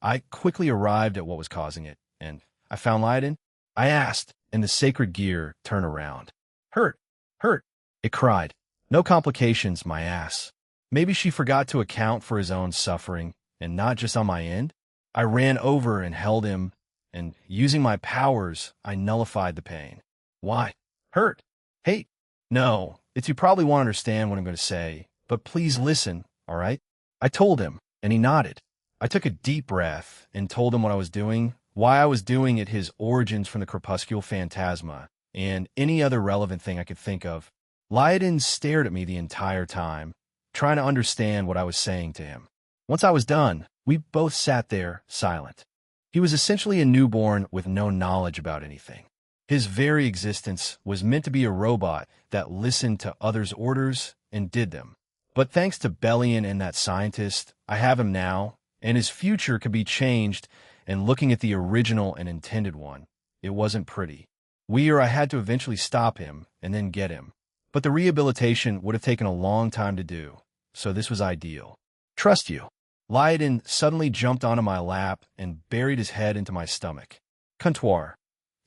I quickly arrived at what was causing it, and I found Lydon. I asked, and the sacred gear turned around. Hurt, hurt, it cried. No complications, my ass. Maybe she forgot to account for his own suffering, and not just on my end? I ran over and held him, and using my powers, I nullified the pain. Why? Hurt? Hate? No, you probably won't understand what I'm going to say, but please listen, all right? I told him, and he nodded. I took a deep breath and told him what I was doing, why I was doing it, his origins from the crepuscular phantasma, and any other relevant thing I could think of. Lydon stared at me the entire time, trying to understand what I was saying to him. Once I was done, we both sat there, silent. He was essentially a newborn with no knowledge about anything. His very existence was meant to be a robot that listened to others' orders and did them. But thanks to Bellion and that scientist, I have him now, and his future could be changed, and looking at the original and intended one, it wasn't pretty. I had to eventually stop him and then get him. But the rehabilitation would have taken a long time to do, so this was ideal. Trust you. Lydon suddenly jumped onto my lap and buried his head into my stomach. Comptoir.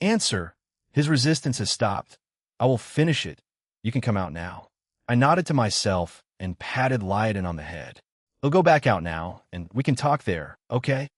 Answer. His resistance has stopped. I will finish it. You can come out now. I nodded to myself and patted Lydon on the head. He'll go back out now, and we can talk there, okay?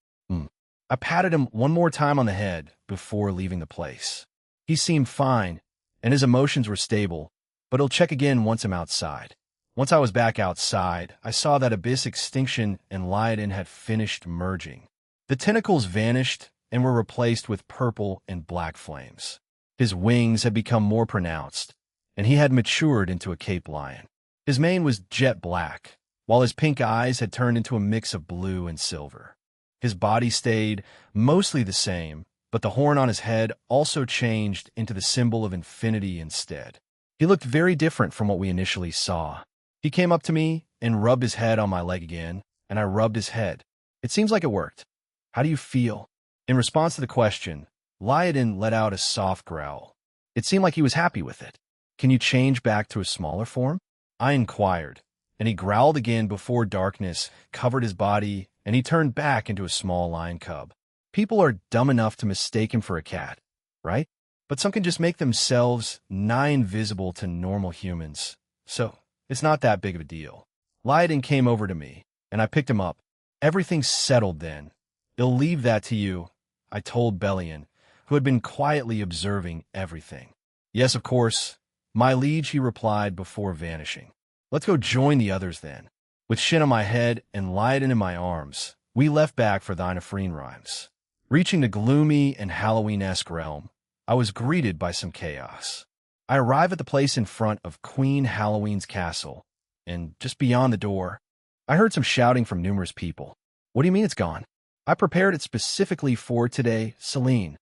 I patted him one more time on the head before leaving the place. He seemed fine, and his emotions were stable, but he'll check again once I'm outside. Once I was back outside, I saw that Abyss Extinction and Lydon had finished merging. The tentacles vanished and were replaced with purple and black flames. His wings had become more pronounced, and he had matured into a Cape Lion. His mane was jet black, while his pink eyes had turned into a mix of blue and silver. His body stayed mostly the same, but the horn on his head also changed into the symbol of infinity instead. He looked very different from what we initially saw. He came up to me and rubbed his head on my leg again, and I rubbed his head. It seems like it worked. How do you feel? In response to the question, Lydon let out a soft growl. It seemed like he was happy with it. Can you change back to a smaller form? I inquired, and he growled again before darkness covered his body, and he turned back into a small lion cub. People are dumb enough to mistake him for a cat, right? But some can just make themselves nigh invisible to normal humans. So, it's not that big of a deal. Lydon came over to me, and I picked him up. Everything's settled then. I'll leave that to you, I told Bellion, who had been quietly observing everything. Yes, of course, my liege, he replied before vanishing. Let's go join the others then. With Shin on my head and Lydon in my arms, we left back for Thynephrine Rhymes. Reaching the gloomy and Halloween-esque realm, I was greeted by some chaos. I arrived at the place in front of Queen Halloween's castle, and just beyond the door, I heard some shouting from numerous people. What do you mean it's gone? I prepared it specifically for today, Celine.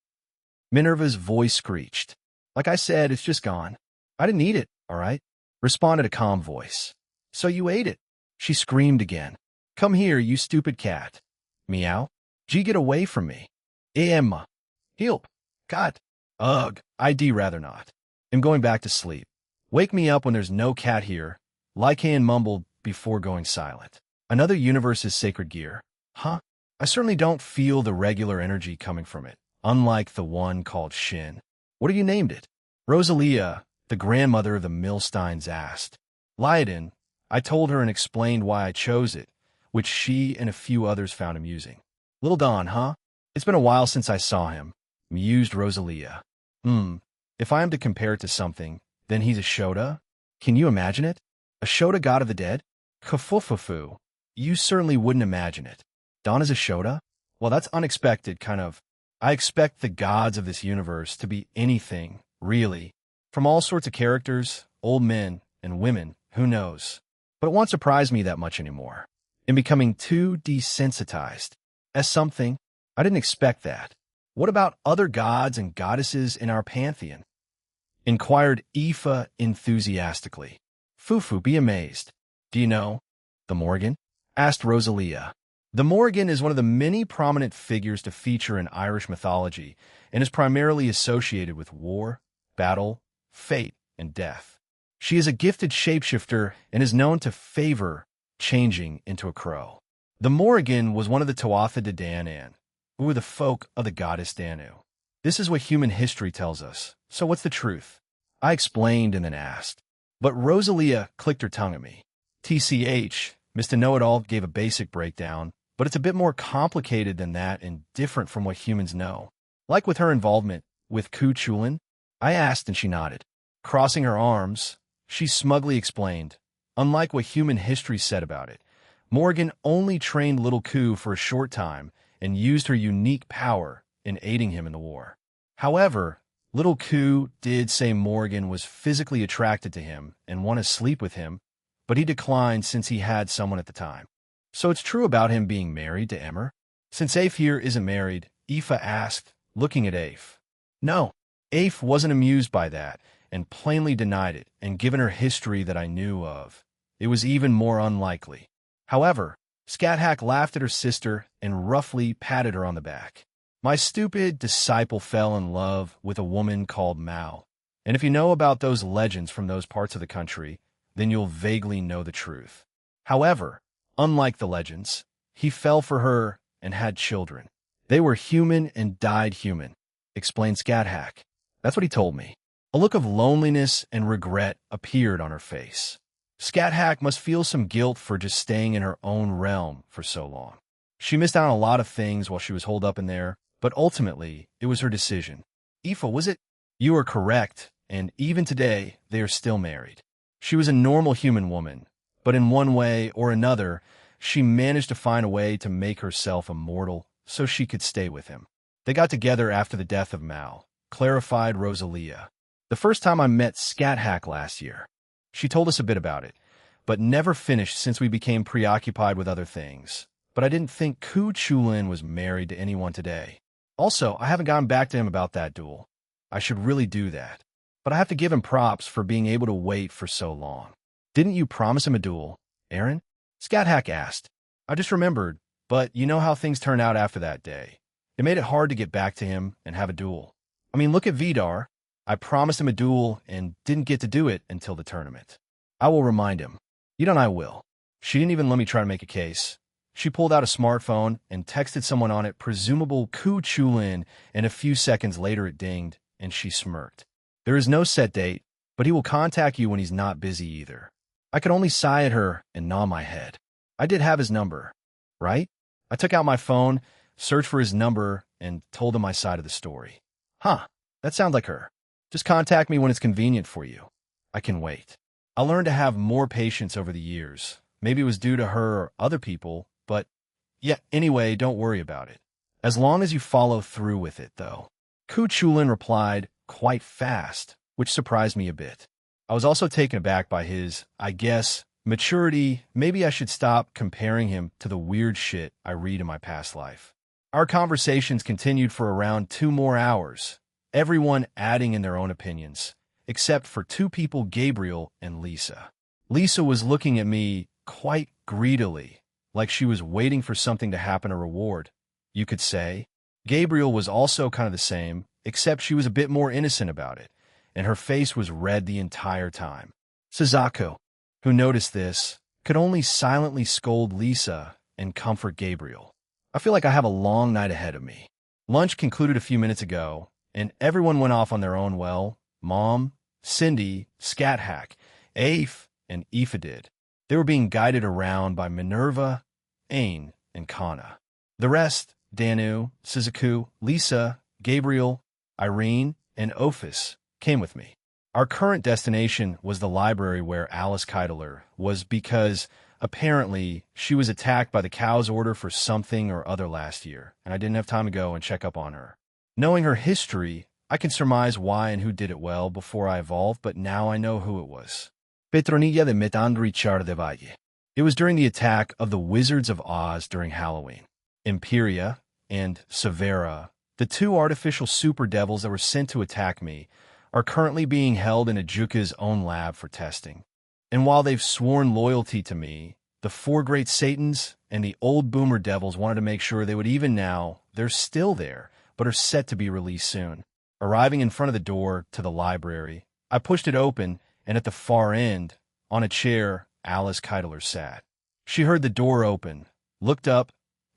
Minerva's voice screeched. Like I said, it's just gone. I didn't eat it, all right? Responded a calm voice. So you ate it? She screamed again. Come here, you stupid cat. Meow. Gee, get away from me. Emma. Help. God. Ugh, I'd rather not. I'm going back to sleep. Wake me up when there's no cat here, Lycaon mumbled before going silent. Another universe's sacred gear. Huh? I certainly don't feel the regular energy coming from it, unlike the one called Shin. What have you named it? Rosalia, the grandmother of the Milsteins, asked. Lydon, I told her and explained why I chose it, which she and a few others found amusing. Little Don, huh? It's been a while since I saw him, mused Rosalia. If I am to compare it to something, then he's a Shota? Can you imagine it? A Shota god of the dead? Kafufufu. You certainly wouldn't imagine it. Don is a Shota? Well, that's unexpected, kind of. I expect the gods of this universe to be anything, really. From all sorts of characters, old men, and women, who knows. But it won't surprise me that much anymore. In becoming too desensitized. As something, I didn't expect that. What about other gods and goddesses in our pantheon? inquired Aoife enthusiastically. Fufu, be amazed. Do you know the Morgan? Asked Rosalia. The Morgan is one of the many prominent figures to feature in Irish mythology and is primarily associated with war, battle, fate, and death. She is a gifted shapeshifter and is known to favor changing into a crow. The Morrigan was one of the Tuatha De Danann, who were the folk of the goddess Danu. This is what human history tells us. So what's the truth? I explained and then asked. But Rosalia clicked her tongue at me. TCH, Mr. Know-It-All gave a basic breakdown, but it's a bit more complicated than that and different from what humans know. Like with her involvement with Ku Chulin, I asked and she nodded. Crossing her arms, she smugly explained, unlike what human history said about it, Morgan only trained little Ku for a short time and used her unique power in aiding him in the war. However, little Ku did say Morgan was physically attracted to him and wanted to sleep with him, but he declined since he had someone at the time. So it's true about him being married to Emmer? Since Aoife here isn't married, Aoife asked, looking at Aoife. No, Aoife wasn't amused by that and plainly denied it, and given her history that I knew of, it was even more unlikely. However, Scathack laughed at her sister and roughly patted her on the back. My stupid disciple fell in love with a woman called Mal, and if you know about those legends from those parts of the country, then you'll vaguely know the truth. However, unlike the legends, he fell for her and had children. They were human and died human, explained Scathack. That's what he told me. A look of loneliness and regret appeared on her face. Scathack must feel some guilt for just staying in her own realm for so long. She missed out on a lot of things while she was holed up in there, but ultimately, it was her decision. Aoife, was it? You are correct, and even today, they are still married. She was a normal human woman, but in one way or another, she managed to find a way to make herself immortal so she could stay with him. They got together after the death of Mal, clarified Rosalia. The first time I met Scathack last year. She told us a bit about it, but never finished since we became preoccupied with other things. But I didn't think Ku Chulin was married to anyone today. Also, I haven't gotten back to him about that duel. I should really do that. But I have to give him props for being able to wait for so long. Didn't you promise him a duel, Aaron? Scathack asked. I just remembered, but you know how things turned out after that day. It made it hard to get back to him and have a duel. I mean, look at Vidar. I promised him a duel and didn't get to do it until the tournament. I will remind him. You know I will. She didn't even let me try to make a case. She pulled out a smartphone and texted someone on it, presumable Ku Chulin, and a few seconds later it dinged, and she smirked. There is no set date, but he will contact you when he's not busy either. I could only sigh at her and gnaw my head. I did have his number, right? I took out my phone, searched for his number, and told him my side of the story. Huh, that sounds like her. Just contact me when it's convenient for you. I can wait. I learned to have more patience over the years. Maybe it was due to her or other people, but yeah, anyway, don't worry about it. As long as you follow through with it, though. Ku Chulin replied quite fast, which surprised me a bit. I was also taken aback by his, I guess, maturity. Maybe I should stop comparing him to the weird shit I read in my past life. Our conversations continued for around 2 more hours, everyone adding in their own opinions, except for 2 people, Gabriel and Lisa. Lisa was looking at me quite greedily, like she was waiting for something to happen, a reward, you could say. Gabriel was also kind of the same, except she was a bit more innocent about it, and her face was red the entire time. Suzaku, who noticed this, could only silently scold Lisa and comfort Gabriel. I feel like I have a long night ahead of me. Lunch concluded a few minutes ago, and everyone went off on their own. Well, Mom, Cindy, Scathack, Aoife, and Aoife did. They were being guided around by Minerva, Ain, and Kana. The rest, Danu, Suzaku, Lisa, Gabriel, Irene, and Ophis, came with me. Our current destination was the library where Alice Keitler was because, apparently, she was attacked by the Cow's Order for something or other last year, and I didn't have time to go and check up on her. Knowing her history, I can surmise why and who did it well before I evolved, but now I know who it was. Petronilla de Metandrichar de Valle. It was during the attack of the Wizards of Oz during Halloween. Imperia and Severa, the 2 artificial super devils that were sent to attack me, are currently being held in Ajuka's own lab for testing. And while they've sworn loyalty to me, the four great Satans and the old boomer devils wanted to make sure they would even now. They're still there, but are set to be released soon. Arriving in front of the door to the library, I pushed it open, and at the far end, on a chair, Alice Keitler sat. She heard the door open, looked up,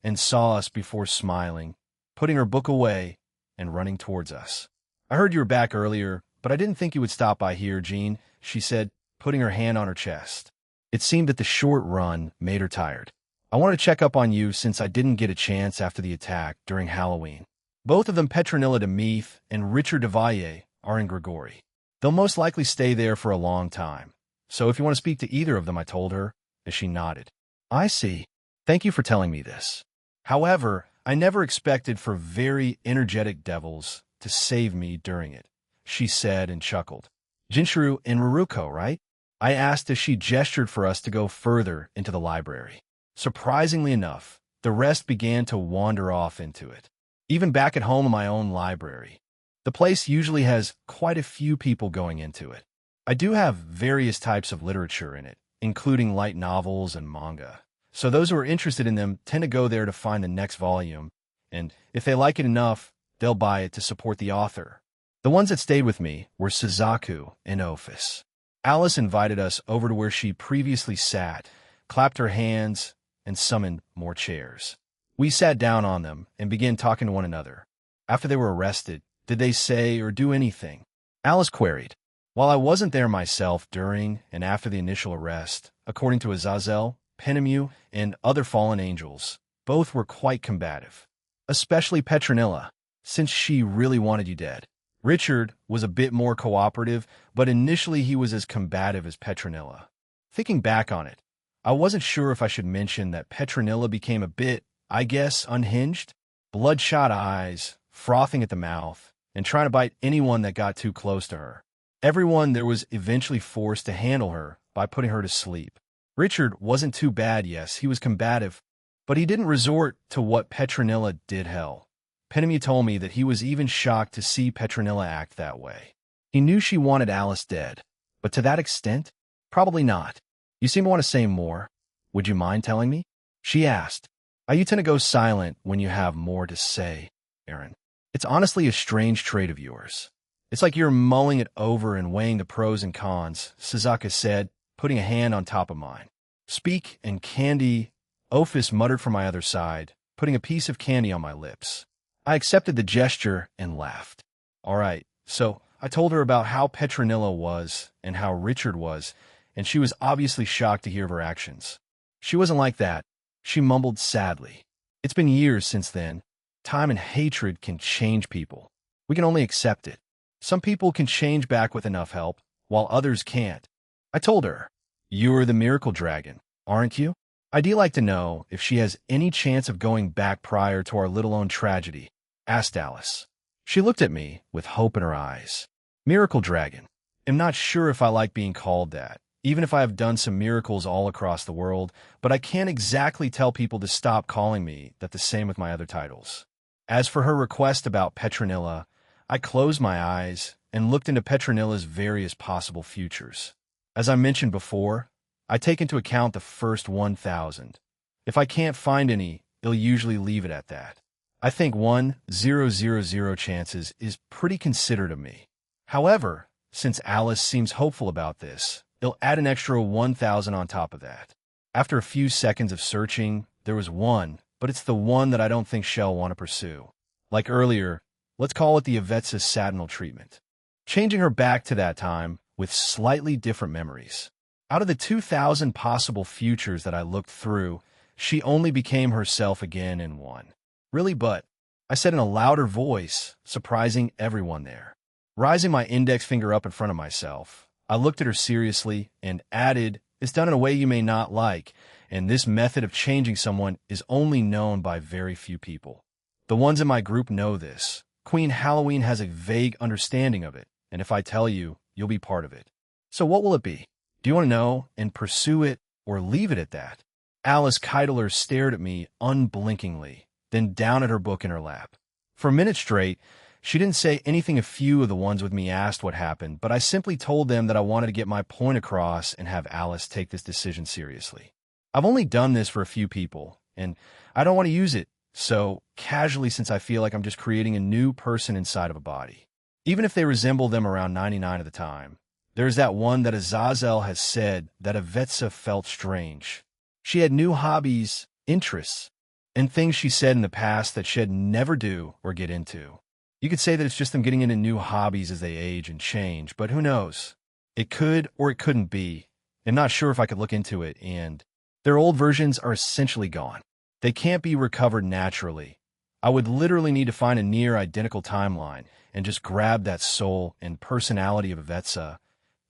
and saw us before smiling, putting her book away and running towards us. I heard you were back earlier, but I didn't think you would stop by here, Jean, she said, putting her hand on her chest. It seemed that the short run made her tired. I wanted to check up on you since I didn't get a chance after the attack during Halloween. Both of them, Petronilla de Meath and Richard de Valle, are in Grigori. They'll most likely stay there for a long time. So if you want to speak to either of them, I told her, as she nodded. I see. Thank you for telling me this. However, I never expected for very energetic devils to save me during it, she said and chuckled. Jinshuru and Ruruko, right? I asked as she gestured for us to go further into the library. Surprisingly enough, the rest began to wander off into it. Even back at home in my own library, the place usually has quite a few people going into it. I do have various types of literature in it, including light novels and manga. So those who are interested in them tend to go there to find the next volume, and if they like it enough, they'll buy it to support the author. The ones that stayed with me were Suzaku and Ophis. Alice invited us over to where she previously sat, clapped her hands, and summoned more chairs. We sat down on them and began talking to one another. After they were arrested, did they say or do anything? Alice queried. While I wasn't there myself during and after the initial arrest, according to Azazel, Penemu, and other fallen angels, both were quite combative. Especially Petronilla, since she really wanted you dead. Richard was a bit more cooperative, but initially he was as combative as Petronilla. Thinking back on it, I wasn't sure if I should mention that Petronilla became a bit, I guess, unhinged, bloodshot eyes, frothing at the mouth, and trying to bite anyone that got too close to her. Everyone there was eventually forced to handle her by putting her to sleep. Richard wasn't too bad, yes, he was combative, but he didn't resort to what Petronilla did hell. Penemu told me that he was even shocked to see Petronilla act that way. He knew she wanted Alice dead, but to that extent? Probably not. You seem to want to say more. Would you mind telling me? She asked. You tend to go silent when you have more to say, Aaron. It's honestly a strange trait of yours. It's like you're mulling it over and weighing the pros and cons, Suzaku said, putting a hand on top of mine. Speak and candy, Ophis muttered from my other side, putting a piece of candy on my lips. I accepted the gesture and laughed. All right, so I told her about how Petronilla was and how Richard was, and she was obviously shocked to hear of her actions. She wasn't like that. She mumbled sadly. It's been years since then. Time and hatred can change people. We can only accept it. Some people can change back with enough help, while others can't. I told her, you're the miracle dragon, aren't you? I'd like to know if she has any chance of going back prior to our little-known tragedy, asked Alice. She looked at me with hope in her eyes. Miracle dragon. I'm not sure if I like being called that, even if I have done some miracles all across the world, but I can't exactly tell people to stop calling me that. The same with my other titles. As for her request about Petronilla, I closed my eyes and looked into Petronilla's various possible futures. As I mentioned before, I take into account the first 1,000. If I can't find any, it'll usually leave it at that. I think 1,000 chances is pretty considerate of me. However, since Alice seems hopeful about this, it'll add an extra 1,000 on top of that. After a few seconds of searching, there was one, but it's the one that I don't think she'll want to pursue. Like earlier, let's call it the Yvetsa Satinal treatment. Changing her back to that time with slightly different memories. Out of the 2,000 possible futures that I looked through, she only became herself again in one. Really, but, I said in a louder voice, surprising everyone there. Rising my index finger up in front of myself, I looked at her seriously and added, it's done in a way you may not like, and this method of changing someone is only known by very few people. The ones in my group know this. Queen Halloween has a vague understanding of it, and if I tell you, you'll be part of it. So what will it be? Do you want to know and pursue it or leave it at that? Alice Keitler stared at me unblinkingly, then down at her book in her lap. For a minute straight, She didn't say anything. A few of the ones with me asked what happened, but I simply told them that I wanted to get my point across and have Alice take this decision seriously. I've only done this for a few people, and I don't want to use it so casually since I feel like I'm just creating a new person inside of a body. Even if they resemble them around 99 of the time. There's that one that Azazel has said that Avetsa felt strange. She had new hobbies, interests, and things she said in the past that she'd never do or get into. You could say that it's just them getting into new hobbies as they age and change, but who knows? It could or it couldn't be. I'm not sure if I could look into it, and their old versions are essentially gone. They can't be recovered naturally. I would literally need to find a near-identical timeline and just grab that soul and personality of Avetsa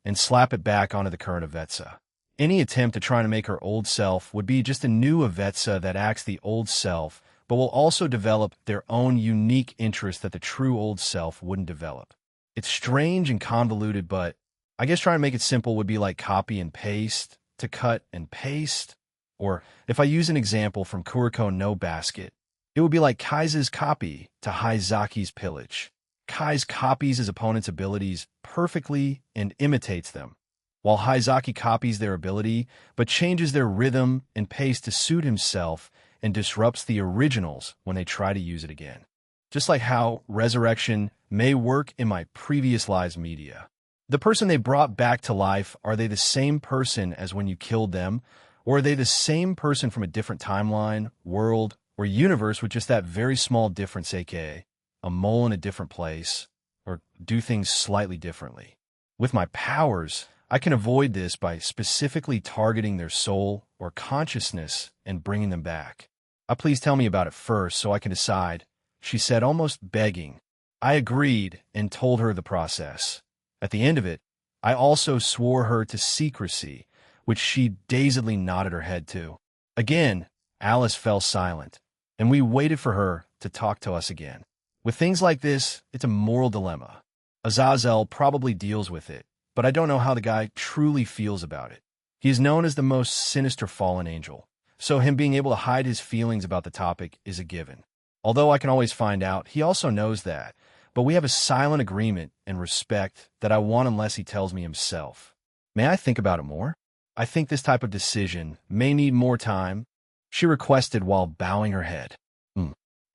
and slap it back onto the current Avetsa. Any attempt to try to make her old self would be just a new Avetsa that acts the old self, but will also develop their own unique interests that the true old self wouldn't develop. It's strange and convoluted, but I guess trying to make it simple would be like copy and paste to cut and paste. Or if I use an example from Kuroko no Basket, it would be like Kai's copy to Haizaki's pillage. Kai's copies his opponent's abilities perfectly and imitates them, while Haizaki copies their ability but changes their rhythm and pace to suit himself and disrupts the originals when they try to use it again. Just like how resurrection may work in my previous lives media. The person they brought back to life, are they the same person as when you killed them, or are they the same person from a different timeline, world, or universe with just that very small difference, aka a mole in a different place, or do things slightly differently? With my powers, I can avoid this by specifically targeting their soul or consciousness and bringing them back. Please tell me about it first so I can decide, she said, almost begging. I agreed and told her the process. At the end of it, I also swore her to secrecy, which she dazedly nodded her head to. Again, Alice fell silent, and we waited for her to talk to us again. With things like this, it's a moral dilemma. Azazel probably deals with it, but I don't know how the guy truly feels about it. He is known as the most sinister fallen angel, so him being able to hide his feelings about the topic is a given. Although I can always find out, he also knows that, but we have a silent agreement and respect that I want unless he tells me himself. May I think about it more? I think this type of decision may need more time, she requested while bowing her head.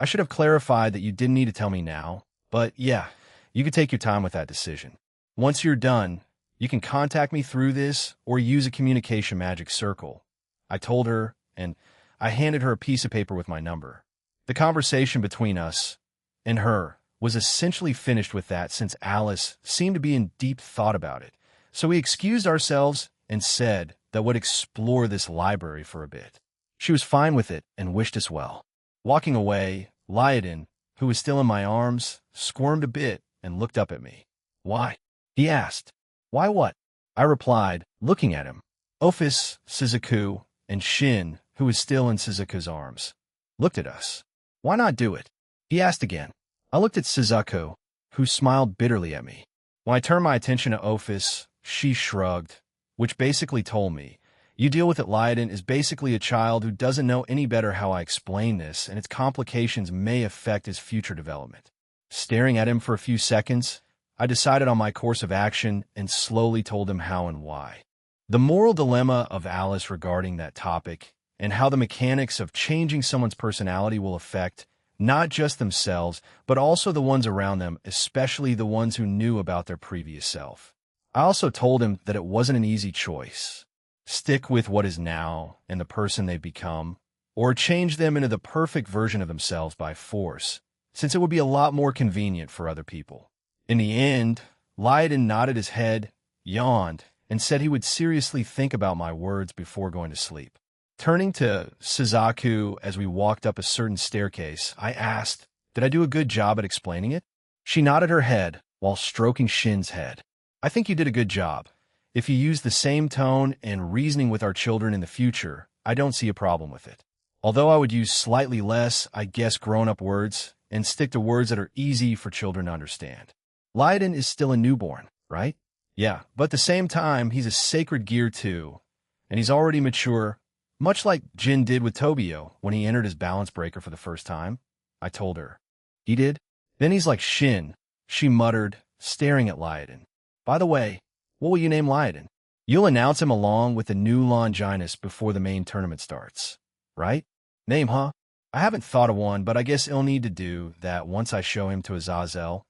I should have clarified that you didn't need to tell me now, but yeah, you can take your time with that decision. Once you're done, you can contact me through this or use a communication magic circle. I told her, and I handed her a piece of paper with my number. The conversation between us and her was essentially finished with that since Alice seemed to be in deep thought about it. So we excused ourselves and said that would explore this library for a bit. She was fine with it and wished us well. Walking away, Lyodin, who was still in my arms, squirmed a bit and looked up at me. Why? He asked. Why what? I replied, looking at him. Office, Suzaku, and Shin, who was still in Suzaku's arms, looked at us. Why not do it? He asked again. I looked at Suzaku, who smiled bitterly at me. When I turned my attention to Office, she shrugged, which basically told me, you deal with it. Lyodin is basically a child who doesn't know any better how I explain this, and its complications may affect his future development. Staring at him for a few seconds, I decided on my course of action and slowly told him how and why. The moral dilemma of Alice regarding that topic, and how the mechanics of changing someone's personality will affect not just themselves, but also the ones around them, especially the ones who knew about their previous self. I also told him that it wasn't an easy choice. Stick with what is now and the person they've become, or change them into the perfect version of themselves by force, since it would be a lot more convenient for other people. In the end, Lyodin nodded his head, yawned, and said he would seriously think about my words before going to sleep. Turning to Suzaku as we walked up a certain staircase, I asked, did I do a good job at explaining it? She nodded her head while stroking Shin's head. I think you did a good job. If you use the same tone and reasoning with our children in the future, I don't see a problem with it. Although I would use slightly less, I guess, grown-up words and stick to words that are easy for children to understand. Lyodin is still a newborn, right? Yeah, but at the same time, he's a sacred gear too, and he's already mature, much like Jin did with Tobio when he entered his balance breaker for the first time. I told her. He did? Then he's like Shin, she muttered, staring at Lyoden. By the way, what will you name Lyoden? You'll announce him along with the new Longinus before the main tournament starts, right? Name, huh? I haven't thought of one, but I guess it'll need to do that once I show him to Azazel.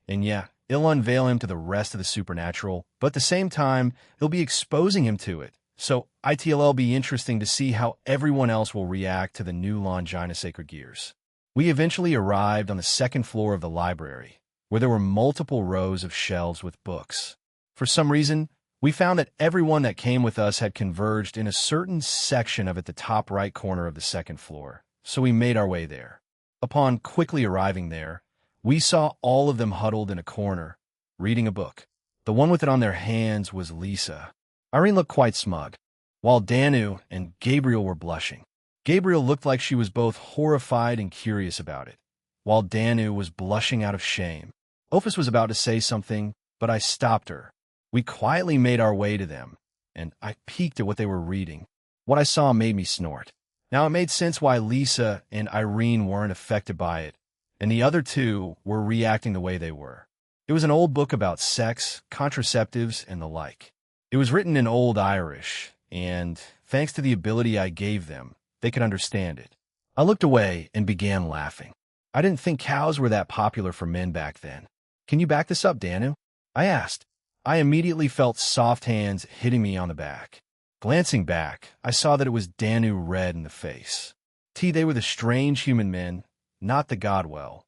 And yeah, it'll unveil him to the rest of the supernatural, but at the same time, it'll be exposing him to it. So it'll be interesting to see how everyone else will react to the new Longinus Sacred Gears. We eventually arrived on the second floor of the library, where there were multiple rows of shelves with books. For some reason, we found that everyone that came with us had converged in a certain section of at the top right corner of the second floor, so we made our way there. Upon quickly arriving there, we saw all of them huddled in a corner, reading a book. The one with it on their hands was Lisa. Irene looked quite smug, while Danu and Gabriel were blushing. Gabriel looked like she was both horrified and curious about it, while Danu was blushing out of shame. Ophis was about to say something, but I stopped her. We quietly made our way to them, and I peeked at what they were reading. What I saw made me snort. Now it made sense why Lisa and Irene weren't affected by it, and the other two were reacting the way they were. It was an old book about sex, contraceptives, and the like. It was written in Old Irish, and thanks to the ability I gave them, they could understand it. I looked away and began laughing. I didn't think cows were that popular for men back then. Can you back this up, Danu? I asked. I immediately felt soft hands hitting me on the back. Glancing back, I saw that it was Danu red in the face. They were the strange human men, not the Godwell.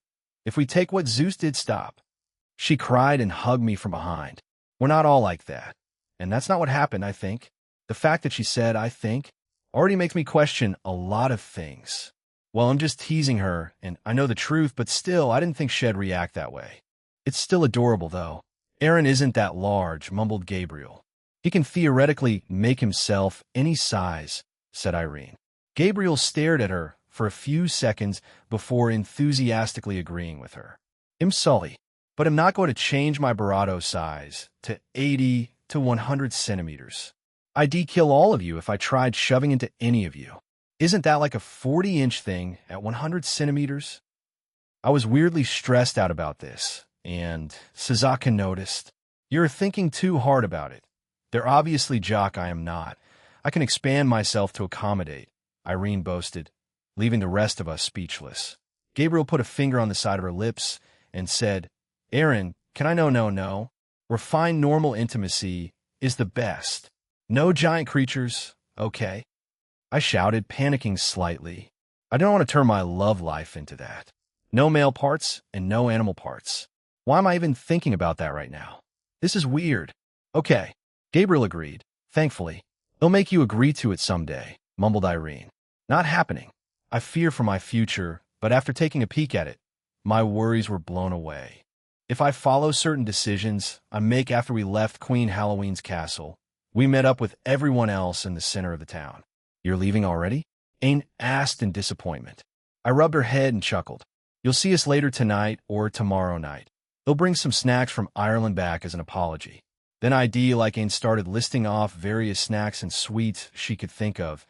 If we take what Zeus did, stop. She cried and hugged me from behind. We're not all like that. And that's not what happened, I think. The fact that she said, I think, already makes me question a lot of things. Well, I'm just teasing her, and I know the truth, but still, I didn't think she'd react that way. It's still adorable, though. Aaron isn't that large, mumbled Gabriel. He can theoretically make himself any size, said Irene. Gabriel stared at her for a few seconds before enthusiastically agreeing with her. I'm Sully, but I'm not going to change my Barato size to 80 to 100 centimeters. I'd kill all of you if I tried shoving into any of you. Isn't that like a 40-inch thing at 100 centimeters? I was weirdly stressed out about this, and Sazaka noticed. You're thinking too hard about it. They're obviously jock, I am not. I can expand myself to accommodate, Irene boasted, leaving the rest of us speechless. Gabriel put a finger on the side of her lips and said, Aaron, can I no. Refined normal intimacy is the best. No giant creatures, okay? I shouted, panicking slightly. I don't want to turn my love life into that. No male parts and no animal parts. Why am I even thinking about that right now? This is weird. Okay, Gabriel agreed, thankfully. They'll make you agree to it someday, mumbled Irene. Not happening. I fear for my future, but after taking a peek at it, my worries were blown away. If I follow certain decisions I make after we left Queen Halloween's castle, we met up with everyone else in the center of the town. You're leaving already? Ain asked in disappointment. I rubbed her head and chuckled. You'll see us later tonight or tomorrow night. They'll bring some snacks from Ireland back as an apology. Then Ain started listing off various snacks and sweets she could think of,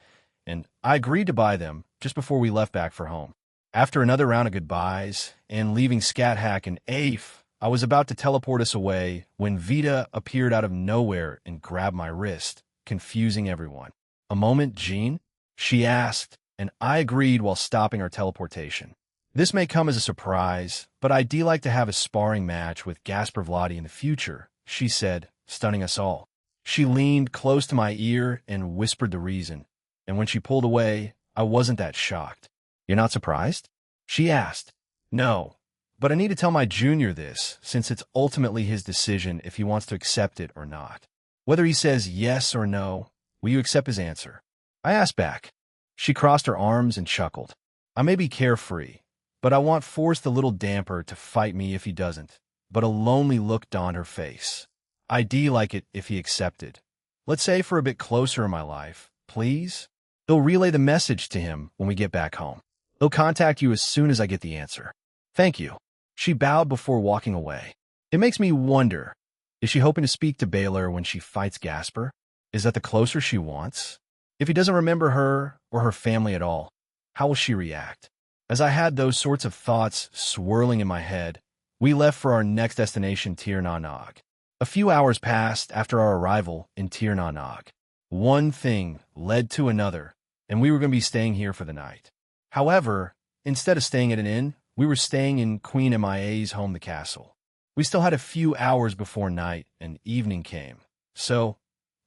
and I agreed to buy them just before we left back for home. After another round of goodbyes and leaving Scat Hack and Afe, I was about to teleport us away when Vita appeared out of nowhere and grabbed my wrist, confusing everyone. A moment, Jean? She asked, and I agreed while stopping our teleportation. This may come as a surprise, but I'd like to have a sparring match with Gasper Vladi in the future, she said, stunning us all. She leaned close to my ear and whispered the reason, and when she pulled away, I wasn't that shocked. You're not surprised? She asked. No, but I need to tell my junior this, since it's ultimately his decision if he wants to accept it or not. Whether he says yes or no, will you accept his answer? I asked back. She crossed her arms and chuckled. I may be carefree, but I want Force the little damper to fight me if he doesn't. But a lonely look dawned her face. I'd like it if he accepted. Let's say for a bit closer in my life, please? They'll relay the message to him when we get back home. They'll contact you as soon as I get the answer. Thank you. She bowed before walking away. It makes me wonder, is she hoping to speak to Baylor when she fights Gasper? Is that the closer she wants? If he doesn't remember her or her family at all, how will she react? As I had those sorts of thoughts swirling in my head, We left for our next destination, Tir Na Nog. A few hours passed after our arrival in Tir Na Nog. One thing led to another, and we were going to be staying here for the night. However, instead of staying at an inn, we were staying in Queen Mia's home, the castle. We still had a few hours before night and evening came. So,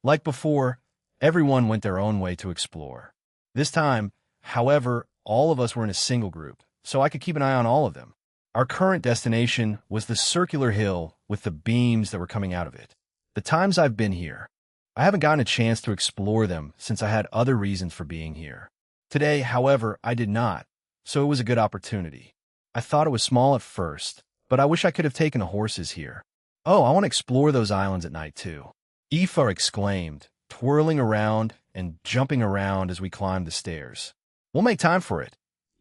like before, everyone went their own way to explore. This time, however, all of us were in a single group, so I could keep an eye on all of them. Our current destination was the circular hill with the beams that were coming out of it. The times I've been here, I haven't gotten a chance to explore them since I had other reasons for being here. Today, however, I did not, so it was a good opportunity. I thought it was small at first, but I wish I could have taken the horses here. Oh, I want to explore those islands at night too. Aoife exclaimed, twirling around and jumping around as we climbed the stairs. We'll make time for it.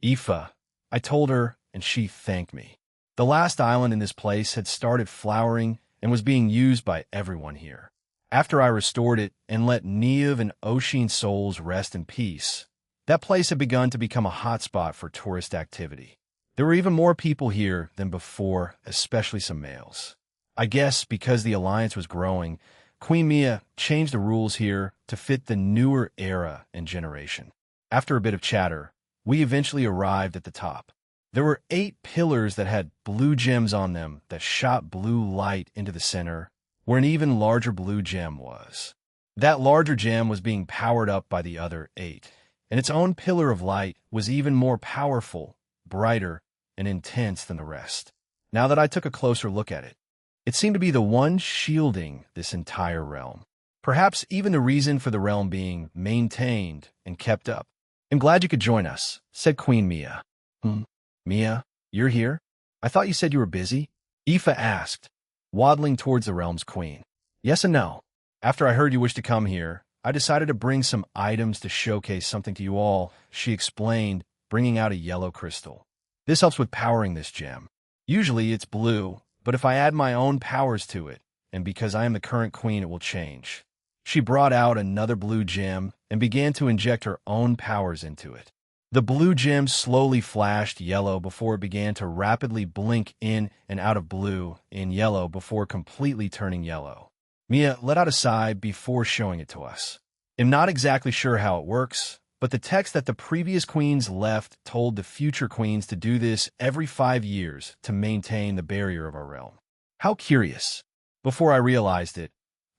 Aoife, I told her, and she thanked me. The last island in this place had started flowering and was being used by everyone here. After I restored it and let Niamh and Oisin's souls rest in peace, that place had begun to become a hotspot for tourist activity. There were even more people here than before, especially some males. I guess because the alliance was growing, Queen Miah changed the rules here to fit the newer era and generation. After a bit of chatter, we eventually arrived at the top. There were 8 pillars that had blue gems on them that shot blue light into the center, where an even larger blue gem was. That larger gem was being powered up by the other 8, and its own pillar of light was even more powerful, brighter, and intense than the rest. Now that I took a closer look at it, it seemed to be the one shielding this entire realm. Perhaps even the reason for the realm being maintained and kept up. I'm glad you could join us, said Queen Miah. Miah, you're here? I thought you said you were busy? Aoife asked, waddling towards the realm's queen. Yes and no. After I heard you wished to come here, I decided to bring some items to showcase something to you all, she explained, bringing out a yellow crystal. This helps with powering this gem. Usually it's blue, but if I add my own powers to it, and because I am the current queen, it will change. She brought out another blue gem and began to inject her own powers into it. The blue gem slowly flashed yellow before it began to rapidly blink in and out of blue in yellow before completely turning yellow. Miah let out a sigh before showing it to us. I'm not exactly sure how it works, but the text that the previous queens left told the future queens to do this every 5 years to maintain the barrier of our realm. How curious. Before I realized it,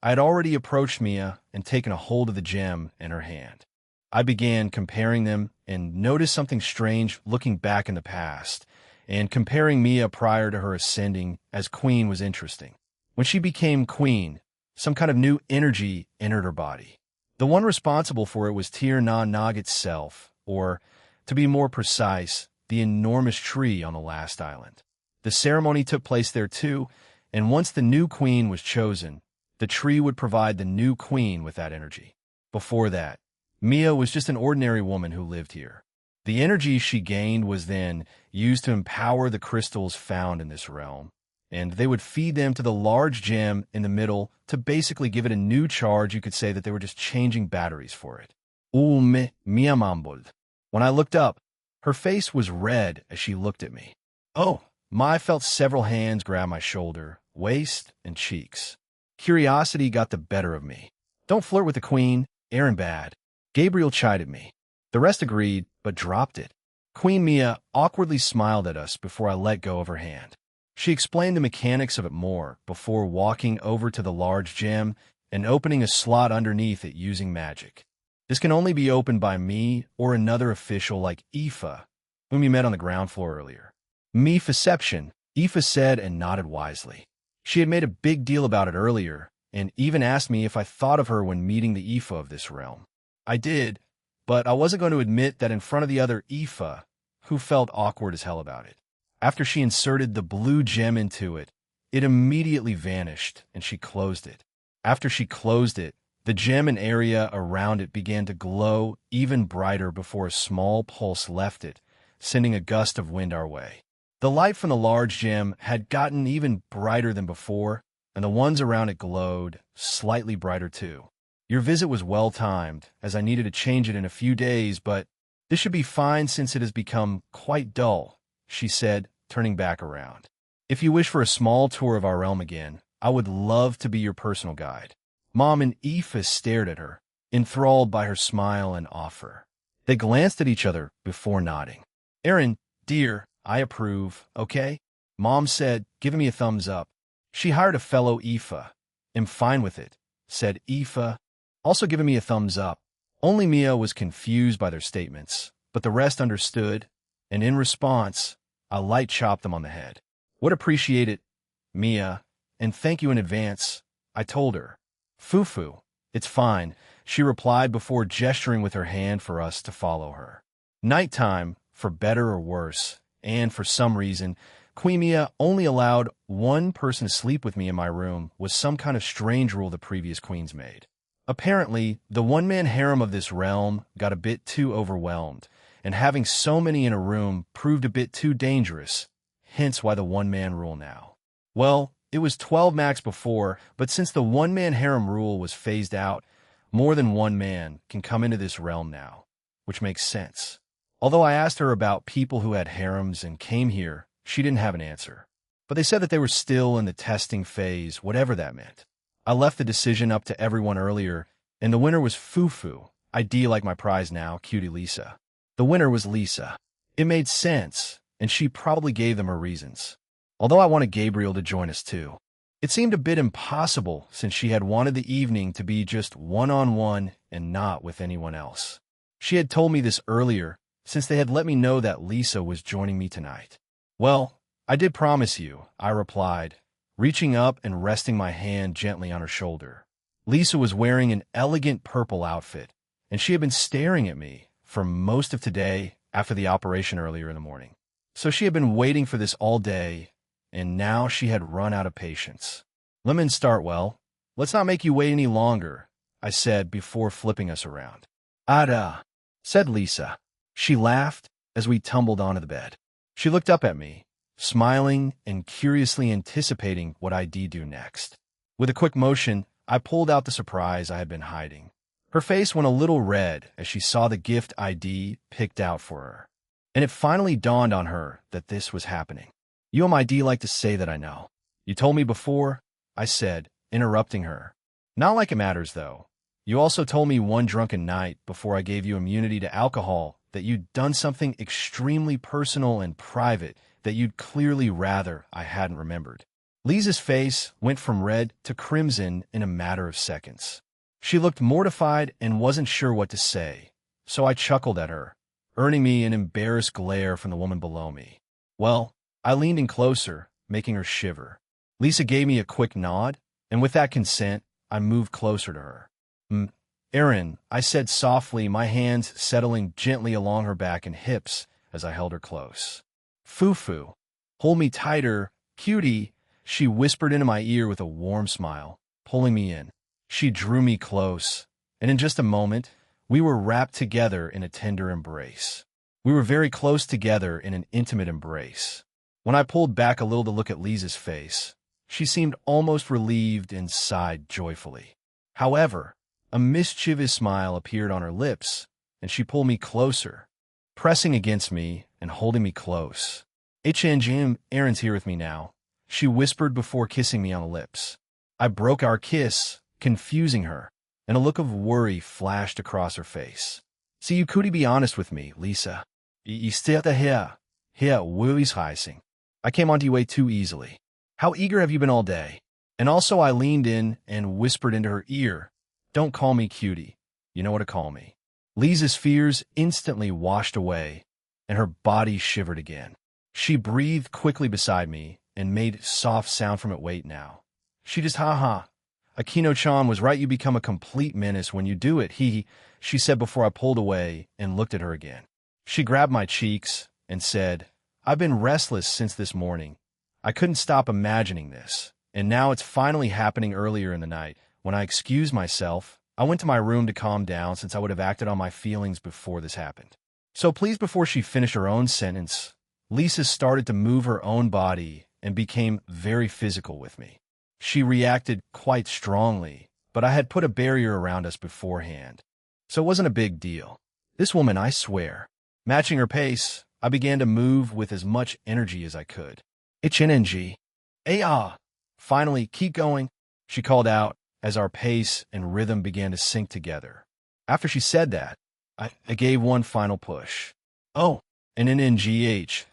I had already approached Miah and taken a hold of the gem in her hand. I began comparing them and noticed something strange looking back in the past, and comparing Miah prior to her ascending as queen was interesting. When she became queen, some kind of new energy entered her body. The one responsible for it was Tir Na Nog itself, or, to be more precise, the enormous tree on the last island. The ceremony took place there too, and once the new queen was chosen, the tree would provide the new queen with that energy. Before that, Miah was just an ordinary woman who lived here. The energy she gained was then used to empower the crystals found in this realm, and they would feed them to the large gem in the middle to basically give it a new charge. You could say that they were just changing batteries for it. Miah mumbled. When I looked up, her face was red as she looked at me. Oh, I felt several hands grab my shoulder, waist, and cheeks. Curiosity got the better of me. Don't flirt with the queen, Aaron bad. Gabriel chided me. The rest agreed, but dropped it. Queen Miah awkwardly smiled at us before I let go of her hand. She explained the mechanics of it more before walking over to the large gem and opening a slot underneath it using magic. This can only be opened by me or another official like Aoife, whom you met on the ground floor earlier. Me Faception, Aoife said and nodded wisely. She had made a big deal about it earlier and even asked me if I thought of her when meeting the Aoife of this realm. I did, but I wasn't going to admit that in front of the other Aoife, who felt awkward as hell about it. After she inserted the blue gem into it, it immediately vanished and she closed it. After she closed it, the gem and area around it began to glow even brighter before a small pulse left it, sending a gust of wind our way. The light from the large gem had gotten even brighter than before, and the ones around it glowed slightly brighter too. Your visit was well-timed, as I needed to change it in a few days, but this should be fine since it has become quite dull, she said, turning back around. If you wish for a small tour of our realm again, I would love to be your personal guide. Mom and Aoife stared at her, enthralled by her smile and offer. They glanced at each other before nodding. Erin, dear, I approve, okay? Mom said, giving me a thumbs up. She hired a fellow Aoife. Am fine with it, said Aoife, also giving me a thumbs up. Only Mia was confused by their statements, but the rest understood, and in response, I light chopped them on the head. Would appreciate it, Mia, and thank you in advance, I told her. Fufu, it's fine, she replied before gesturing with her hand for us to follow her. Nighttime, for better or worse, and for some reason, Queen Mia only allowed one person to sleep with me in my room was some kind of strange rule the previous queens made. Apparently, the one-man harem of this realm got a bit too overwhelmed, and having so many in a room proved a bit too dangerous, hence why the one-man rule now. Well, it was 12 max before, but since the one-man harem rule was phased out, more than one man can come into this realm now, which makes sense. Although I asked her about people who had harems and came here, she didn't have an answer. But they said that they were still in the testing phase, whatever that meant. I left the decision up to everyone earlier, and the winner was Fufu. I like my prize now, Cutie Lisa. The winner was Lisa. It made sense, and she probably gave them her reasons. Although I wanted Gabriel to join us too. It seemed a bit impossible since she had wanted the evening to be just one-on-one and not with anyone else. She had told me this earlier, since they had let me know that Lisa was joining me tonight. Well, I did promise you, I replied, reaching up and resting my hand gently on her shoulder. Lisa was wearing an elegant purple outfit, and she had been staring at me for most of today after the operation earlier in the morning. So she had been waiting for this all day, and now she had run out of patience. Lemon start well. Let's not make you wait any longer, I said before flipping us around. Ada, said Lisa. She laughed as we tumbled onto the bed. She looked up at me, smiling and curiously anticipating what I'd do next. With a quick motion, I pulled out the surprise I had been hiding. Her face went a little red as she saw the gift ID picked out for her. And it finally dawned on her that this was happening. You and my like to say that I know. You told me before, I said, interrupting her. Not like it matters, though. You also told me one drunken night before I gave you immunity to alcohol that you'd done something extremely personal and private that you'd clearly rather I hadn't remembered. Lisa's face went from red to crimson in a matter of seconds. She looked mortified and wasn't sure what to say, so I chuckled at her, earning me an embarrassed glare from the woman below me. Well, I leaned in closer, making her shiver. Lisa gave me a quick nod, and with that consent, I moved closer to her. Erin, I said softly, my hands settling gently along her back and hips as I held her close. Fufu, hold me tighter, cutie, she whispered into my ear with a warm smile, pulling me in. She drew me close, and in just a moment, we were wrapped together in a tender embrace. We were very close together in an intimate embrace. When I pulled back a little to look at Lisa's face, she seemed almost relieved and sighed joyfully. However, a mischievous smile appeared on her lips, and she pulled me closer, pressing against me and holding me close. Jim, Erin's here with me now, she whispered before kissing me on the lips. I broke our kiss, confusing her, and a look of worry flashed across her face. See, you could be honest with me, Lisa. You still here. Here, worries rising. I came onto you way too easily. How eager have you been all day? And also I leaned in and whispered into her ear, don't call me cutie. You know what to call me. Lisa's fears instantly washed away, and her body shivered again. She breathed quickly beside me and made soft sound from it. Wait now. She just ha. Akino-chan was right, you become a complete menace when you do it, she said before I pulled away and looked at her again. She grabbed my cheeks and said, I've been restless since this morning. I couldn't stop imagining this, and now it's finally happening earlier in the night. When I excused myself, I went to my room to calm down since I would have acted on my feelings before this happened. So please, before she finished her own sentence, Lisa started to move her own body and became very physical with me. She reacted quite strongly, but I had put a barrier around us beforehand, so it wasn't a big deal. This woman, I swear. Matching her pace, I began to move with as much energy as I could. It's energy. Hey, ah! Finally, keep going, she called out as our pace and rhythm began to sync together. After she said that, I gave one final push. Oh, and then in GH,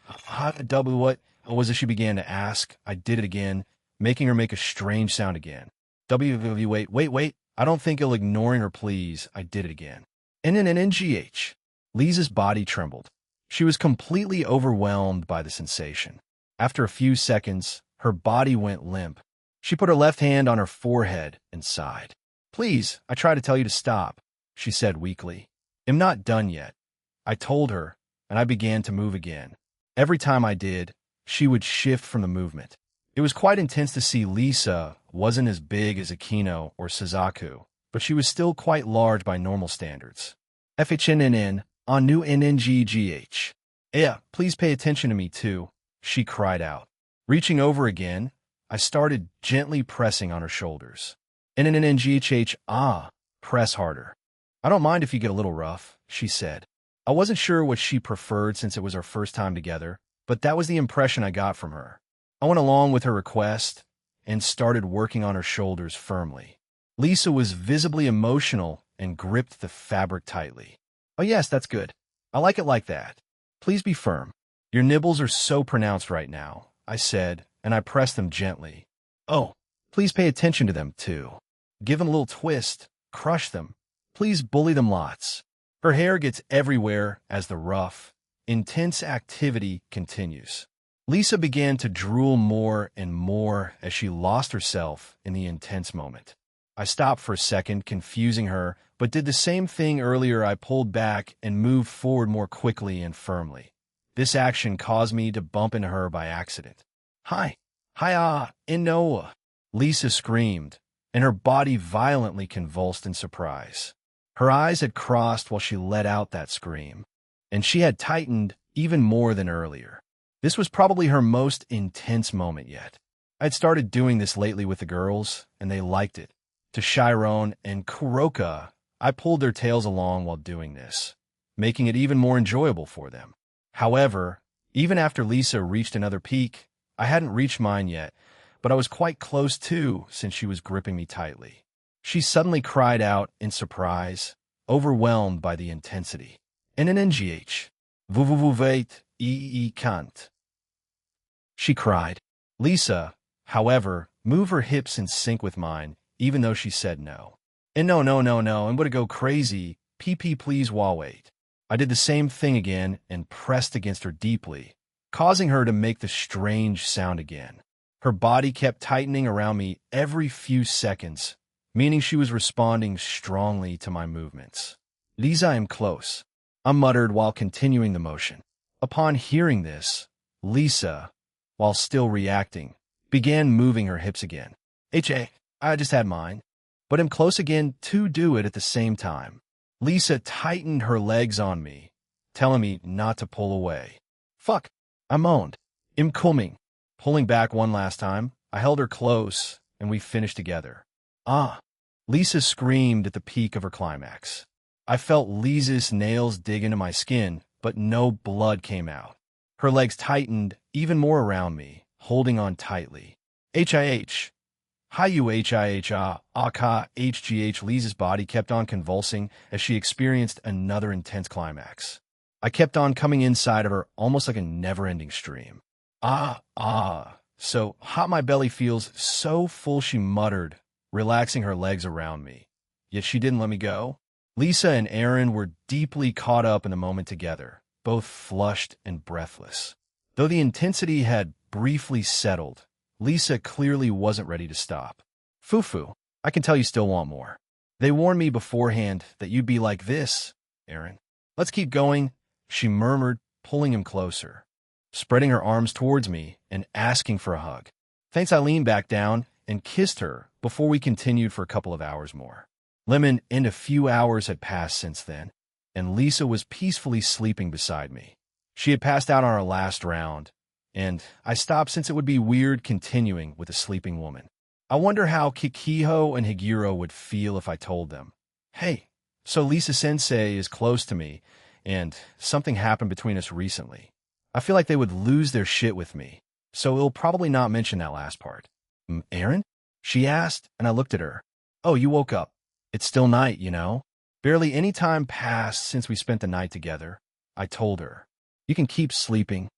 double what was it she began to ask? I did it again, making her make a strange sound again. Wait, I don't think you'll ignoring her, please. I did it again. And then in NGH, Lisa's body trembled. She was completely overwhelmed by the sensation. After a few seconds, her body went limp. She put her left hand on her forehead and sighed. Please, I try to tell you to stop, she said weakly. I'm not done yet, I told her, and I began to move again. Every time I did, she would shift from the movement. It was quite intense to see Lisa wasn't as big as Akino or Suzaku, but she was still quite large by normal standards. FHNNN, on new NNGGH. Yeah, please pay attention to me too, she cried out. Reaching over again, I started gently pressing on her shoulders. NNNGHH, press harder. I don't mind if you get a little rough, she said. I wasn't sure what she preferred since it was our first time together, but that was the impression I got from her. I went along with her request and started working on her shoulders firmly. Lisa was visibly emotional and gripped the fabric tightly. Oh yes, that's good. I like it like that. Please be firm. Your nibbles are so pronounced right now, I said, and I pressed them gently. Oh, please pay attention to them too. Give them a little twist, crush them. Please bully them lots. Her hair gets everywhere as the rough, intense activity continues. Lisa began to drool more and more as she lost herself in the intense moment. I stopped for a second, confusing her, but did the same thing earlier. I pulled back and moved forward more quickly and firmly. This action caused me to bump into her by accident. Hi, Inoa, Lisa screamed, and her body violently convulsed in surprise. Her eyes had crossed while she let out that scream, and she had tightened even more than earlier. This was probably her most intense moment yet. I'd started doing this lately with the girls, and they liked it. To Chiron and Kuroka, I pulled their tails along while doing this, making it even more enjoyable for them. However, even after Lisa reached another peak, I hadn't reached mine yet, but I was quite close too since she was gripping me tightly. She suddenly cried out in surprise, overwhelmed by the intensity. NNGH. Vuvuvuvait kant. She cried. Lisa, however, moved her hips in sync with mine, even though she said no. And no, I'm gonna go crazy. PP please wait. I did the same thing again and pressed against her deeply, causing her to make the strange sound again. Her body kept tightening around me every few seconds, meaning she was responding strongly to my movements. Lisa, I'm close, I muttered while continuing the motion. Upon hearing this, Lisa, while still reacting, began moving her hips again. I just had mine, but I'm close again to do it at the same time. Lisa tightened her legs on me, telling me not to pull away. Fuck, I moaned. I'm coming. Pulling back one last time, I held her close, and we finished together. Lisa screamed at the peak of her climax. I felt Lisa's nails dig into my skin, but no blood came out. Her legs tightened even more around me, holding on tightly. HIH. HGH. Lisa's body kept on convulsing as she experienced another intense climax. I kept on coming inside of her almost like a never-ending stream. So hot my belly feels so full, she muttered, relaxing her legs around me. Yet she didn't let me go. Lisa and Aaron were deeply caught up in the moment together, both flushed and breathless. Though the intensity had briefly settled, Lisa clearly wasn't ready to stop. Fufu, I can tell you still want more. They warned me beforehand that you'd be like this, Aaron. Let's keep going, she murmured, pulling him closer, spreading her arms towards me and asking for a hug. Thanks, I leaned back down and kissed her before we continued for a couple of hours more. Lemon and a few hours had passed since then, and Lisa was peacefully sleeping beside me. She had passed out on our last round, and I stopped since it would be weird continuing with a sleeping woman. I wonder how Kikiho and Higuro would feel if I told them, hey, so Lisa-sensei is close to me, and something happened between us recently. I feel like they would lose their shit with me. so he'll probably not mention that last part. Aaron? She asked, and I looked at her. Oh, you woke up. It's still night, you know? Barely any time passed since we spent the night together. I told her. You can keep sleeping.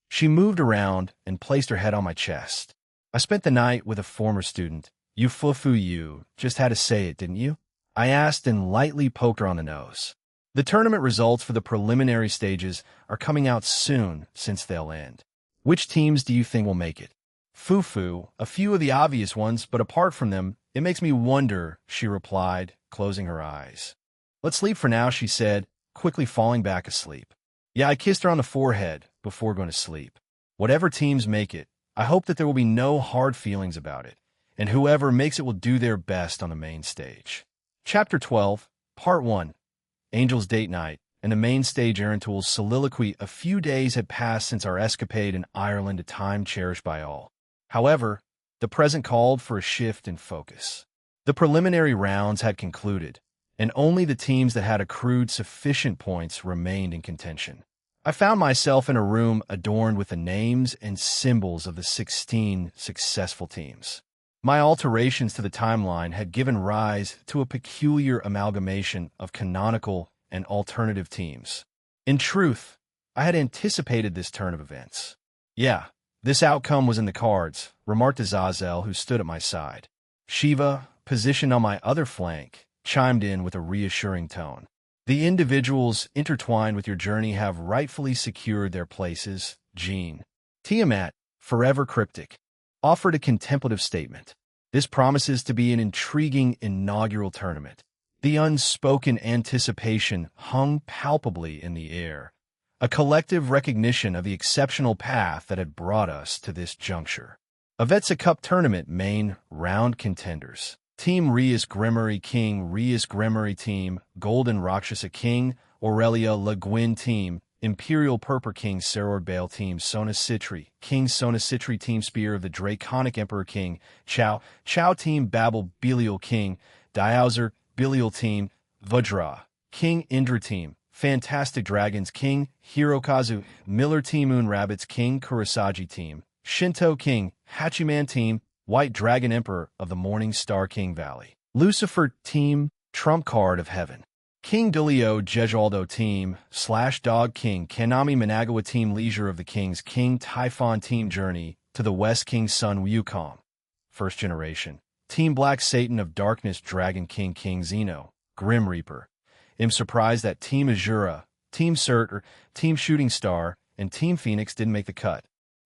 She moved around and placed her head on my chest. I spent the night with a former student. You fufu you. Just had to say it, didn't you? I asked and lightly poked her on the nose. The tournament results for the preliminary stages are coming out soon since they'll end. Which teams do you think will make it? Fufu, a few of the obvious ones, but apart from them, it makes me wonder, she replied, closing her eyes. Let's sleep for now, she said, quickly falling back asleep. Yeah, I kissed her on the forehead before going to sleep. Whatever teams make it, I hope that there will be no hard feelings about it, and whoever makes it will do their best on the main stage. Chapter 12, Part 1, Angel's Date Night, and the main stage Aaron Toole's soliloquy. A few days had passed since our escapade in Ireland, a time cherished by all. However, the present called for a shift in focus. The preliminary rounds had concluded, and only the teams that had accrued sufficient points remained in contention. I found myself in a room adorned with the names and symbols of the 16 successful teams. My alterations to the timeline had given rise to a peculiar amalgamation of canonical and alternative teams. In truth, I had anticipated this turn of events. Yeah, this outcome was in the cards, remarked Azazel, who stood at my side. Shiva, positioned on my other flank, chimed in with a reassuring tone. The individuals intertwined with your journey have rightfully secured their places, Jean. Tiamat, forever cryptic, offered a contemplative statement. This promises to be an intriguing inaugural tournament. The unspoken anticipation hung palpably in the air, a collective recognition of the exceptional path that had brought us to this juncture. Avetsa Cup Tournament main round contenders. Team Rias Gremory King, Rias Gremory Team, Golden Rakshasa King, Aurelia Le Guin Team, Imperial Purpur King, Saror Bale Team, Sona Citri, King Sona Citri Team, Spear of the Draconic Emperor King, Chao Team, Babel Belial King, Diauzer Belial Team, Vajra, King Indra Team, Fantastic Dragons King, Hirokazu, Miller Team, Moon Rabbits King, Kurosagi Team, Shinto King, Hachiman Team, White Dragon Emperor of the Morning Star King Valley, Lucifer Team, Trump Card of Heaven, King Dulio Jejaldo Team, Slash Dog King, Kanami Managawa Team, Leisure of the Kings, King Typhon Team, Journey to the West King Sun Wukong, First Generation, Team Black Satan of Darkness, Dragon King, King Zeno, Grim Reaper. Am surprised that Team Azura, Team Cert, Team Shooting Star, and Team Phoenix didn't make the cut.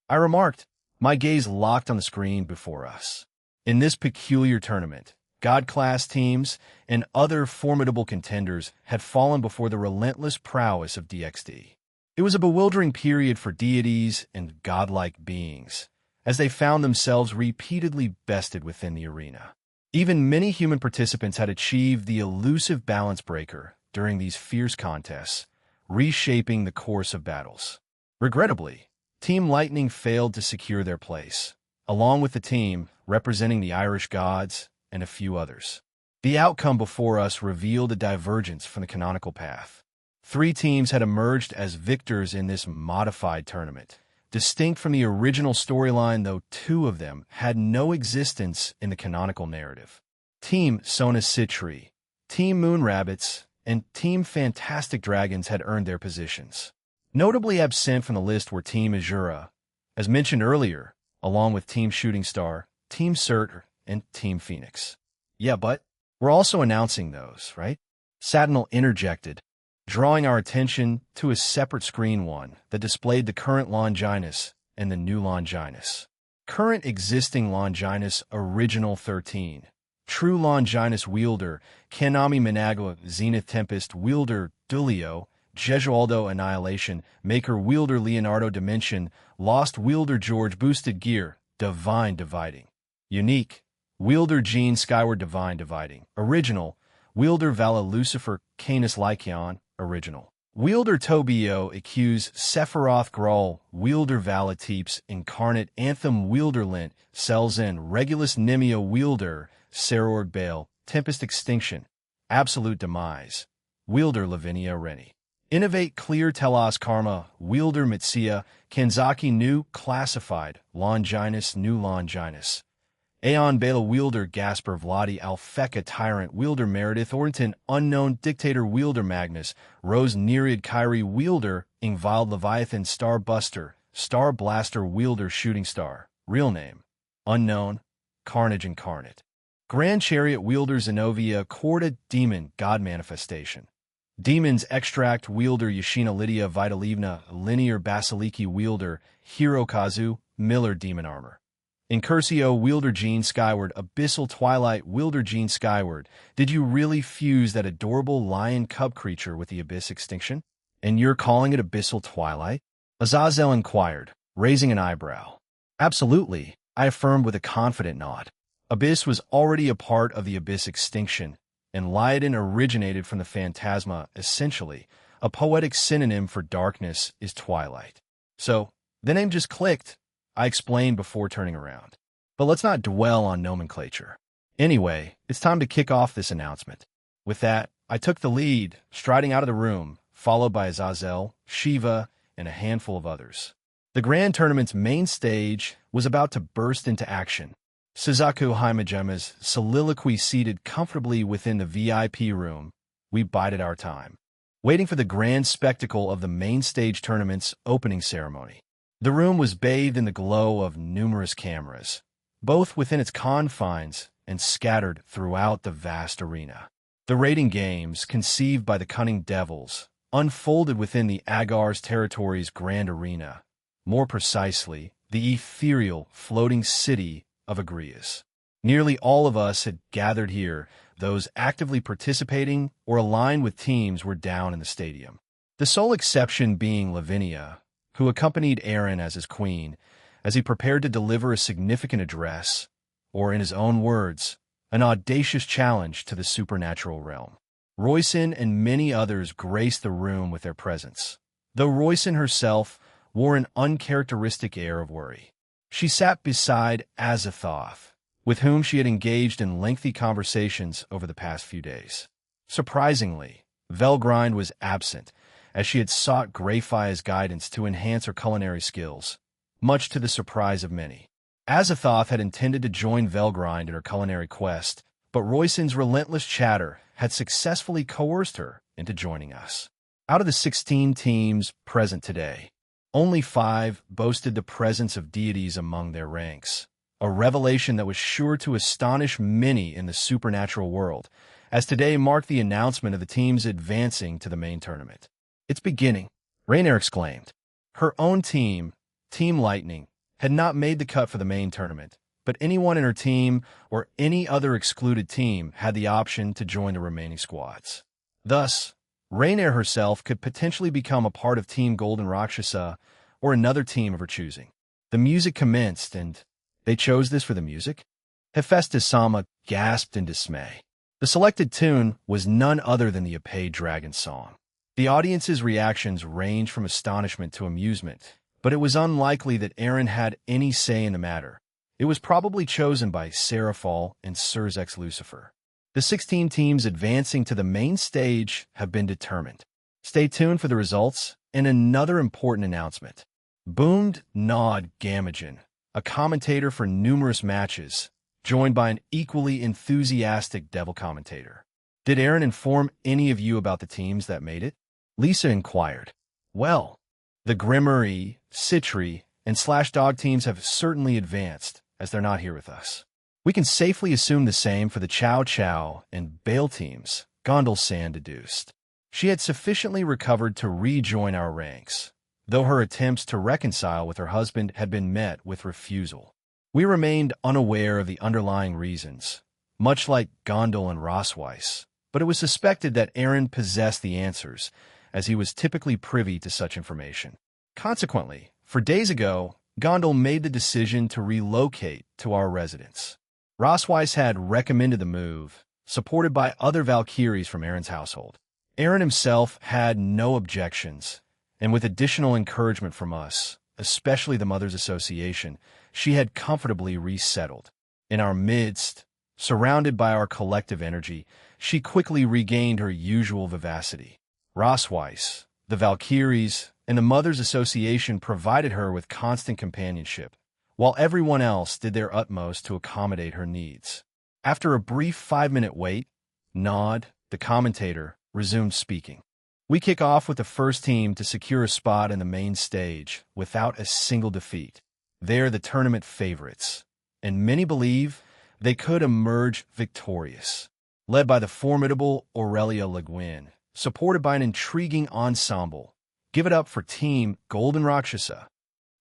I remarked, my gaze locked on the screen before us. In this peculiar tournament, God-class teams and other formidable contenders had fallen before the relentless prowess of DXD. It was a bewildering period for deities and godlike beings, as they found themselves repeatedly bested within the arena. Even many human participants had achieved the elusive balance breaker during these fierce contests, reshaping the course of battles. Regrettably, Team Lightning failed to secure their place, along with the team representing the Irish gods and a few others. The outcome before us revealed a divergence from the canonical path. 3 teams had emerged as victors in this modified tournament, distinct from the original storyline, though 2 of them had no existence in the canonical narrative. Team Sona Citri, Team Moon Rabbits, and Team Fantastic Dragons had earned their positions. Notably absent from the list were Team Azura, as mentioned earlier, along with Team Shooting Star, Team Cert, and Team Phoenix. Yeah, but we're also announcing those, right? Satinal interjected, drawing our attention to a separate screen one that displayed the current Longinus and the new Longinus. Current existing Longinus Original 13. True Longinus Wielder, Kanami Managawa, Zenith Tempest Wielder, Dulio, Jesualdo Annihilation, Maker Wielder Leonardo Dimension, Lost Wielder George Boosted Gear, Divine Dividing. Unique, Wielder Jean Skyward Divine Dividing. Original, Wielder Vala Lucifer Canis Lycaon, Original. Wielder Tobio Accuse Sephiroth Grawl, Wielder Vala Teeps, Incarnate Anthem Wielder Lint, Selzen, Regulus Nimio Wielder, Sarorg Bale, Tempest Extinction, Absolute Demise, Wielder Lavinia Rennie. Innovate Clear Telos Karma, Wielder Mitsuya, Kanzaki New Classified, Longinus New Longinus. Aeon Bela Wielder Gasper Vladi Alfeka Tyrant Wielder Meredith Orton Unknown Dictator Wielder Magnus Rose Nereid Kyrie Wielder Ingvild Leviathan Star Buster Star Blaster Wielder Shooting Star Real Name Unknown Carnage Incarnate Grand Chariot Wielder Zenobia Corda Demon God Manifestation Demons Extract Wielder Yashina Lydia Vitalivna Linear Basiliki Wielder Hirokazu Miller Demon Armor Incursio Wielder Gene Skyward Abyssal Twilight Wielder Gene Skyward. Did you really fuse that adorable lion cub creature with the Abyss Extinction? And you're calling it Abyssal Twilight? Azazel inquired, raising an eyebrow. Absolutely, I affirmed with a confident nod. Abyss was already a part of the Abyss Extinction, and Liodin originated from the phantasma. Essentially, a poetic synonym for darkness is twilight. So, the name just clicked, I explained before turning around. But let's not dwell on nomenclature. Anyway, it's time to kick off this announcement. With that, I took the lead, striding out of the room, followed by Azazel, Shiva, and a handful of others. The grand tournament's main stage was about to burst into action. Suzaku Haimajema's soliloquy seated comfortably within the VIP room, we bided our time, waiting for the grand spectacle of the main stage tournament's opening ceremony. The room was bathed in the glow of numerous cameras, both within its confines and scattered throughout the vast arena. The raiding games, conceived by the cunning devils, unfolded within the Agar's territory's grand arena, more precisely, the ethereal, floating city of Agrias. Nearly all of us had gathered here. Those actively participating or aligned with teams were down in the stadium. The sole exception being Lavinia, who accompanied Aaron as his queen, as he prepared to deliver a significant address, or in his own words, an audacious challenge to the supernatural realm. Royson and many others graced the room with their presence, though Royson herself wore an uncharacteristic air of worry. She sat beside Azathoth, with whom she had engaged in lengthy conversations over the past few days. Surprisingly, Velgrind was absent, as she had sought Greyfire's guidance to enhance her culinary skills, much to the surprise of many. Azathoth had intended to join Velgrind in her culinary quest, but Royson's relentless chatter had successfully coerced her into joining us. Out of the 16 teams present today, only 5 boasted the presence of deities among their ranks, a revelation that was sure to astonish many in the supernatural world, as today marked the announcement of the teams advancing to the main tournament. It's beginning, Rainier exclaimed. Her own team, Team Lightning, had not made the cut for the main tournament, but anyone in her team or any other excluded team had the option to join the remaining squads. Thus, Rainier herself could potentially become a part of Team Golden Rakshasa or another team of her choosing. The music commenced, and they chose this for the music? Hephaestus Sama gasped in dismay. The selected tune was none other than the Epee Dragon song. The audience's reactions ranged from astonishment to amusement, but it was unlikely that Aaron had any say in the matter. It was probably chosen by Seraphal and Surzex Lucifer. The 16 teams advancing to the main stage have been determined. Stay tuned for the results and another important announcement. Boomed Nod Gamagen, a commentator for numerous matches, joined by an equally enthusiastic devil commentator. Did Aaron inform any of you about the teams that made it? Lisa inquired. Well, the Grimmery, Citri, and Slash Dog teams have certainly advanced, as they're not here with us. We can safely assume the same for the Chow Chow and Bale teams, Gondel Sand deduced. She had sufficiently recovered to rejoin our ranks, though her attempts to reconcile with her husband had been met with refusal. We remained unaware of the underlying reasons, much like Gondel and Rossweiss, but it was suspected that Aaron possessed the answers, as he was typically privy to such information. Consequently, for days ago, Gondel made the decision to relocate to our residence. Rossweiss had recommended the move, supported by other Valkyries from Aaron's household. Aaron himself had no objections, and with additional encouragement from us, especially the Mothers Association, she had comfortably resettled. In our midst, surrounded by our collective energy, she quickly regained her usual vivacity. Rossweiss, The Valkyries and the Mothers Association provided her with constant companionship, while everyone else did their utmost to accommodate her needs. After a brief 5-minute wait, Nod, the commentator, resumed speaking. We kick off with the first team to secure a spot in the main stage without a single defeat. They're the tournament favorites, and many believe they could emerge victorious. Led by the formidable Aurelia Le Guin, supported by an intriguing ensemble. Give it up for Team Golden Rakshasa.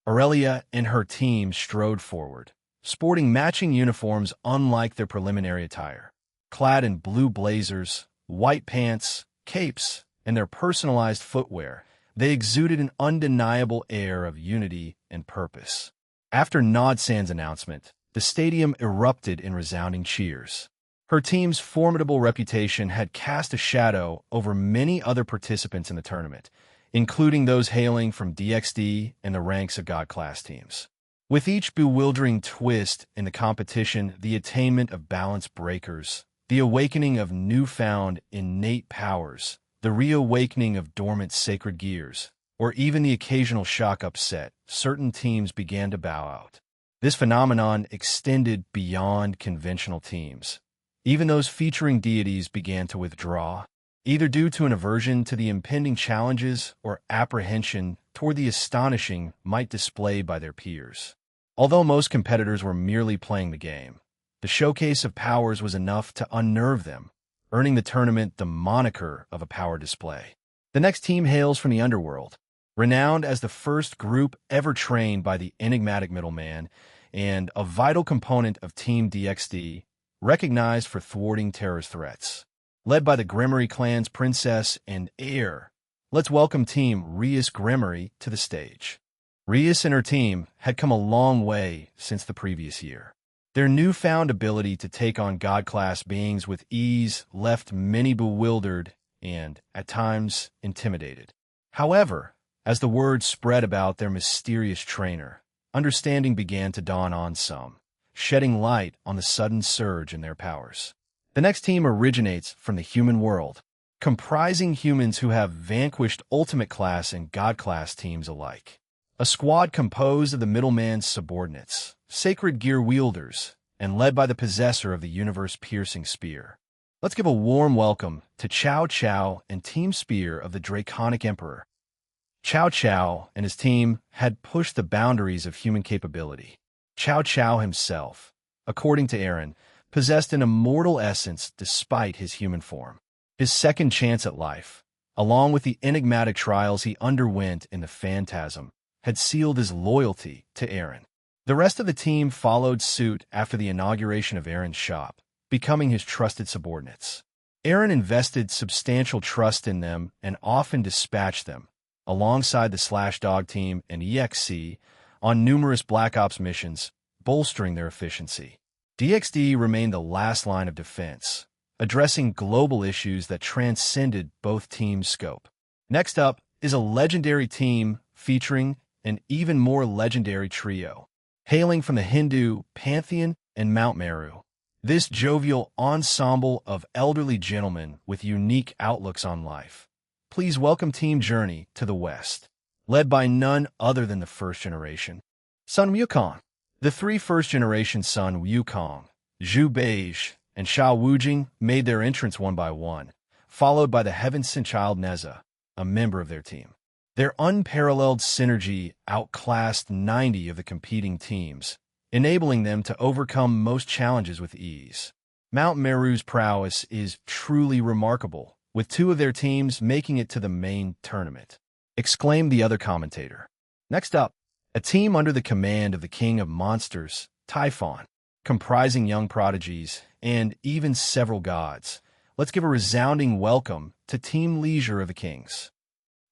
Aurelia and her team strode forward, sporting matching uniforms unlike their preliminary attire. Clad in blue blazers, white pants, capes, and their personalized footwear, they exuded an undeniable air of unity and purpose. After Nodsan's announcement, the stadium erupted in resounding cheers. Her team's formidable reputation had cast a shadow over many other participants in the tournament, including those hailing from DXD and the ranks of God-class teams. With each bewildering twist in the competition, the attainment of balance breakers, the awakening of newfound innate powers, the reawakening of dormant sacred gears, or even the occasional shock upset, certain teams began to bow out. This phenomenon extended beyond conventional teams. Even those featuring deities began to withdraw, either due to an aversion to the impending challenges or apprehension toward the astonishing might displayed by their peers. Although most competitors were merely playing the game, the showcase of powers was enough to unnerve them, earning the tournament the moniker of a power display. The next team hails from the underworld, renowned as the first group ever trained by the enigmatic middleman and a vital component of Team DXD, recognized for thwarting terrorist threats. Led by the Gremory clan's princess and heir, let's welcome Team Rias Gremory to the stage. Rias and her team had come a long way since the previous year. Their newfound ability to take on God-class beings with ease left many bewildered and, at times, intimidated. However, as the word spread about their mysterious trainer, understanding began to dawn on some, shedding light on the sudden surge in their powers. The next team originates from the human world, comprising humans who have vanquished Ultimate Class and God Class teams alike. A squad composed of the middleman's subordinates, sacred gear wielders, and led by the possessor of the universe-piercing spear. Let's give a warm welcome to Cao Cao and Team Spear of the Draconic Emperor. Cao Cao and his team had pushed the boundaries of human capability. Cao Cao himself, according to Aaron, possessed an immortal essence despite his human form. His second chance at life, along with the enigmatic trials he underwent in the Phantasm, had sealed his loyalty to Aaron. The rest of the team followed suit after the inauguration of Aaron's shop, becoming his trusted subordinates. Aaron invested substantial trust in them and often dispatched them, alongside the Slash Dog team and EXC, on numerous Black Ops missions, bolstering their efficiency. DXD remained the last line of defense, addressing global issues that transcended both teams' scope. Next up is a legendary team featuring an even more legendary trio, hailing from the Hindu Pantheon and Mount Meru. This jovial ensemble of elderly gentlemen with unique outlooks on life. Please welcome Team Journey to the West, led by none other than the first generation, Sun Wukong. The three first-generation Sun Wukong, Zhu Beige, and Xiao Wujing made their entrance one by one, followed by the heaven-sent child Neza, a member of their team. Their unparalleled synergy outclassed 90 of the competing teams, enabling them to overcome most challenges with ease. Mount Meru's prowess is truly remarkable, with two of their teams making it to the main tournament, exclaimed the other commentator. Next up, a team under the command of the King of Monsters, Typhon, comprising young prodigies and even several gods. Let's give a resounding welcome to Team Leisure of the Kings.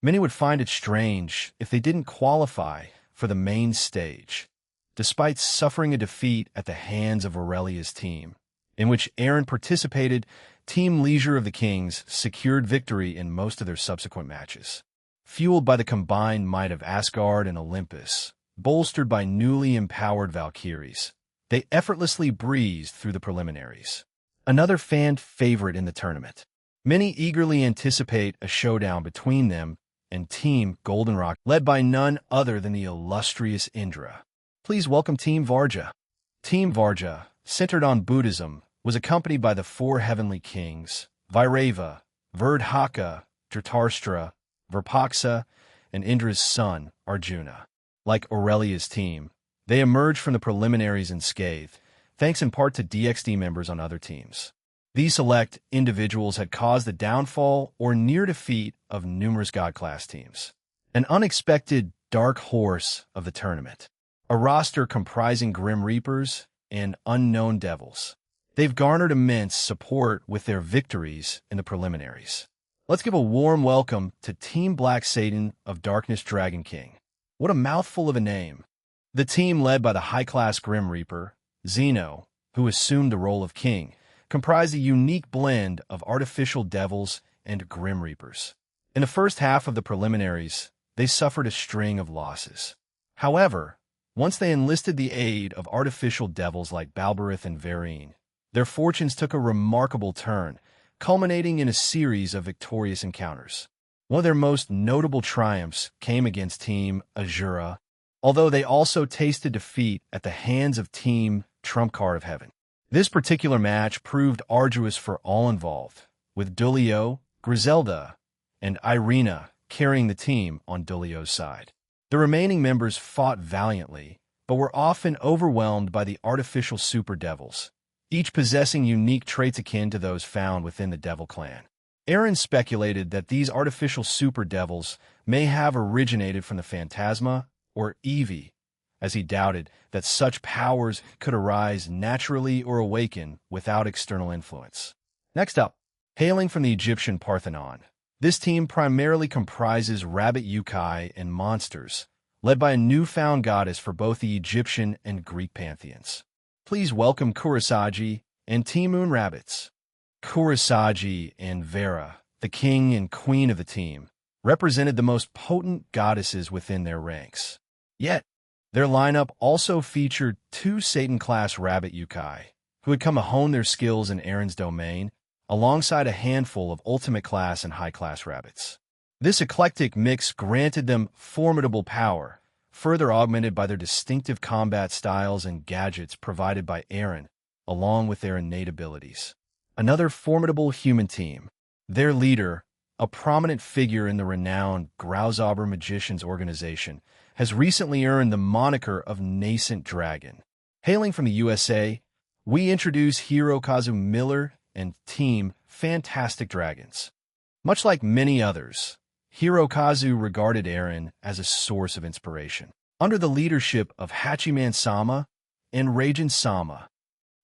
Many would find it strange if they didn't qualify for the main stage, despite suffering a defeat at the hands of Aurelia's team, in which Aaron participated. Team Leisure of the Kings secured victory in most of their subsequent matches. Fueled by the combined might of Asgard and Olympus, bolstered by newly empowered Valkyries, they effortlessly breezed through the preliminaries. Another fan favorite in the tournament. Many eagerly anticipate a showdown between them and Team Goldenrock, led by none other than the illustrious Indra. Please welcome Team Varja. Team Varja, centered on Buddhism, was accompanied by the four heavenly kings, Vairava, Verdhaka, Dhritarashtra, Virpaksa, and Indra's son, Arjuna. Like Aurelia's team, they emerged from the preliminaries unscathed, thanks in part to DXD members on other teams. These select individuals had caused the downfall or near defeat of numerous God-class teams. An unexpected dark horse of the tournament. A roster comprising Grim Reapers and Unknown Devils. They've garnered immense support with their victories in the preliminaries. Let's give a warm welcome to Team Black Satan of Darkness Dragon King. What a mouthful of a name. The team led by the high-class Grim Reaper, Zeno, who assumed the role of king, comprised a unique blend of artificial devils and Grim Reapers. In the first half of the preliminaries, they suffered a string of losses. However, once they enlisted the aid of artificial devils like Balberith and Varine, their fortunes took a remarkable turn, culminating in a series of victorious encounters. One of their most notable triumphs came against Team Azura, although they also tasted defeat at the hands of Team Trump Card of Heaven. This particular match proved arduous for all involved, with Dulio, Griselda, and Irina carrying the team on Dulio's side. The remaining members fought valiantly, but were often overwhelmed by the artificial super devils, each possessing unique traits akin to those found within the Devil Clan. Aaron speculated that these artificial super devils may have originated from the Phantasma or Eevee, as he doubted that such powers could arise naturally or awaken without external influence. Next up, hailing from the Egyptian Parthenon, this team primarily comprises rabbit yokai and monsters, led by a newfound goddess for both the Egyptian and Greek pantheons. Please welcome Kurosagi and Team Moon Rabbits. Kurosagi and Vera, the king and queen of the team, represented the most potent goddesses within their ranks. Yet, their lineup also featured two Satan-class rabbit yokai, who had come to hone their skills in Aaron's domain, alongside a handful of ultimate-class and high-class rabbits. This eclectic mix granted them formidable power, further augmented by their distinctive combat styles and gadgets provided by Aaron, along with their innate abilities. Another formidable human team. Their leader, a prominent figure in the renowned Grauzober Magicians organization, has recently earned the moniker of Nascent Dragon. Hailing from the USA, we introduce Hirokazu Miller and Team Fantastic Dragons. Much like many others, Hirokazu regarded Aaron as a source of inspiration. Under the leadership of Hachiman-sama and Raijin-sama,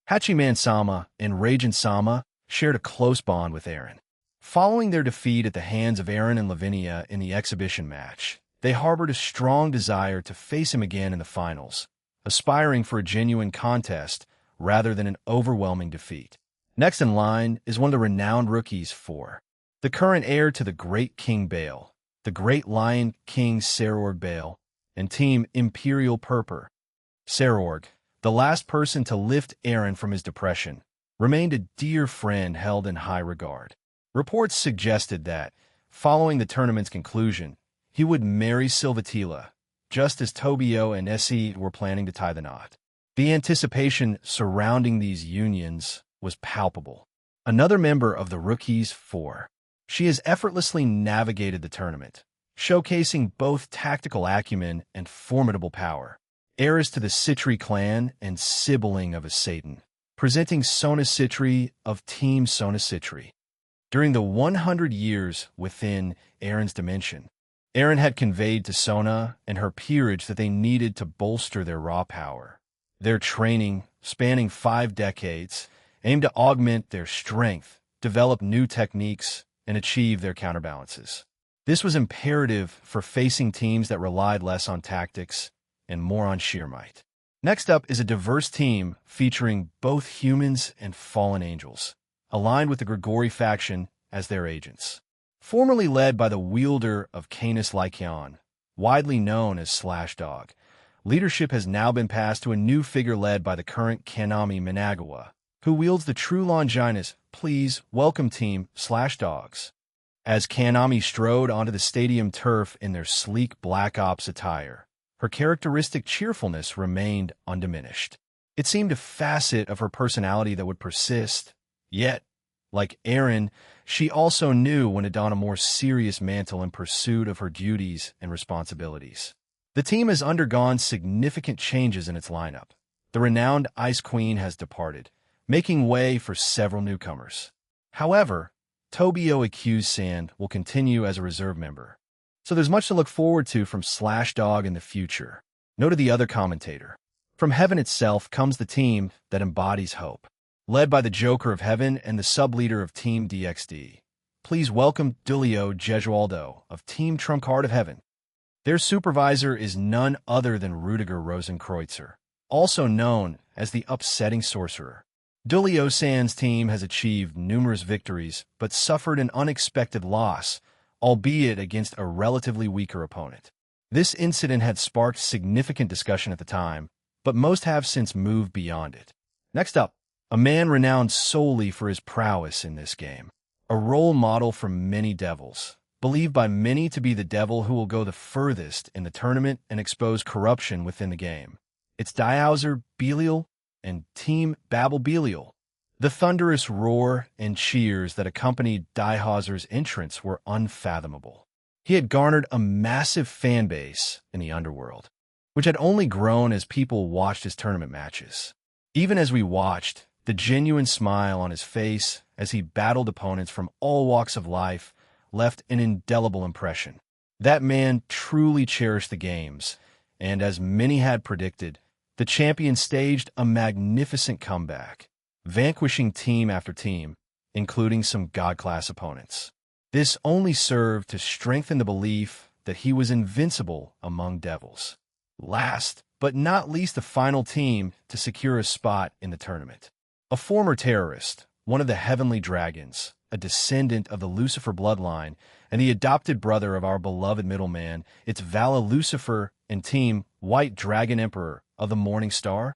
Hachiman-sama and Raijin-sama shared a close bond with Aaron. Following their defeat at the hands of Aaron and Lavinia in the exhibition match, they harbored a strong desire to face him again in the finals, aspiring for a genuine contest rather than an overwhelming defeat. Next in line is one of the renowned rookies for the current heir to the Great King Bale, the Great Lion King Sarorg Bale, and Team Imperial Purpur. Sarorg, the last person to lift Aaron from his depression, remained a dear friend held in high regard. Reports suggested that, following the tournament's conclusion, he would marry Silvatila, just as Tobio and Essie were planning to tie the knot. The anticipation surrounding these unions was palpable. Another member of the Rookies 4. She has effortlessly navigated the tournament, showcasing both tactical acumen and formidable power. Heiress to the Citri clan and sibling of a Satan, presenting Sona Citri of Team Sona Citri. During the 100 years within Aaron's dimension, Aaron had conveyed to Sona and her peerage that they needed to bolster their raw power. Their training, spanning 5 decades, aimed to augment their strength, develop new techniques, and achieve their counterbalances. This was imperative for facing teams that relied less on tactics and more on sheer might. Next up is a diverse team featuring both humans and fallen angels, aligned with the Grigori faction as their agents. Formerly led by the wielder of Canis Lycaon, widely known as Slashdog, leadership has now been passed to a new figure led by the current Kanami Managawa, who wields the true Longinus. Please welcome Team Slashdogs. As Kanami strode onto the stadium turf in their sleek Black Ops attire, her characteristic cheerfulness remained undiminished. It seemed a facet of her personality that would persist. Yet, like Eren, she also knew when to don a more serious mantle in pursuit of her duties and responsibilities. The team has undergone significant changes in its lineup. The renowned Ice Queen has departed, making way for several newcomers. However, Tobio accused Sand will continue as a reserve member. So there's much to look forward to from Slashdog in the future. Noted the other commentator. From Heaven itself comes the team that embodies hope, led by the Joker of Heaven and the sub-leader of Team DXD. Please welcome Dulio Gesualdo of Team Trunkheart of Heaven. Their supervisor is none other than Rudiger Rosenkreutzer, also known as the Upsetting Sorcerer. Dulio Sand's team has achieved numerous victories, but suffered an unexpected loss, albeit against a relatively weaker opponent. This incident had sparked significant discussion at the time, but most have since moved beyond it. Next up, a man renowned solely for his prowess in this game. A role model for many devils, believed by many to be the devil who will go the furthest in the tournament and expose corruption within the game. It's Diehauser Belial and Team Babel Belial. The thunderous roar and cheers that accompanied Diehauser's entrance were unfathomable. He had garnered a massive fan base in the underworld, which had only grown as people watched his tournament matches. Even as we watched, the genuine smile on his face as he battled opponents from all walks of life left an indelible impression. That man truly cherished the games, and as many had predicted, the champion staged a magnificent comeback, vanquishing team after team, including some God-class opponents. This only served to strengthen the belief that he was invincible among devils. Last, but not least, the final team to secure a spot in the tournament. A former terrorist, one of the Heavenly Dragons, a descendant of the Lucifer bloodline, and the adopted brother of our beloved middleman, it's Vala Lucifer and Team White Dragon Emperor of the Morning Star.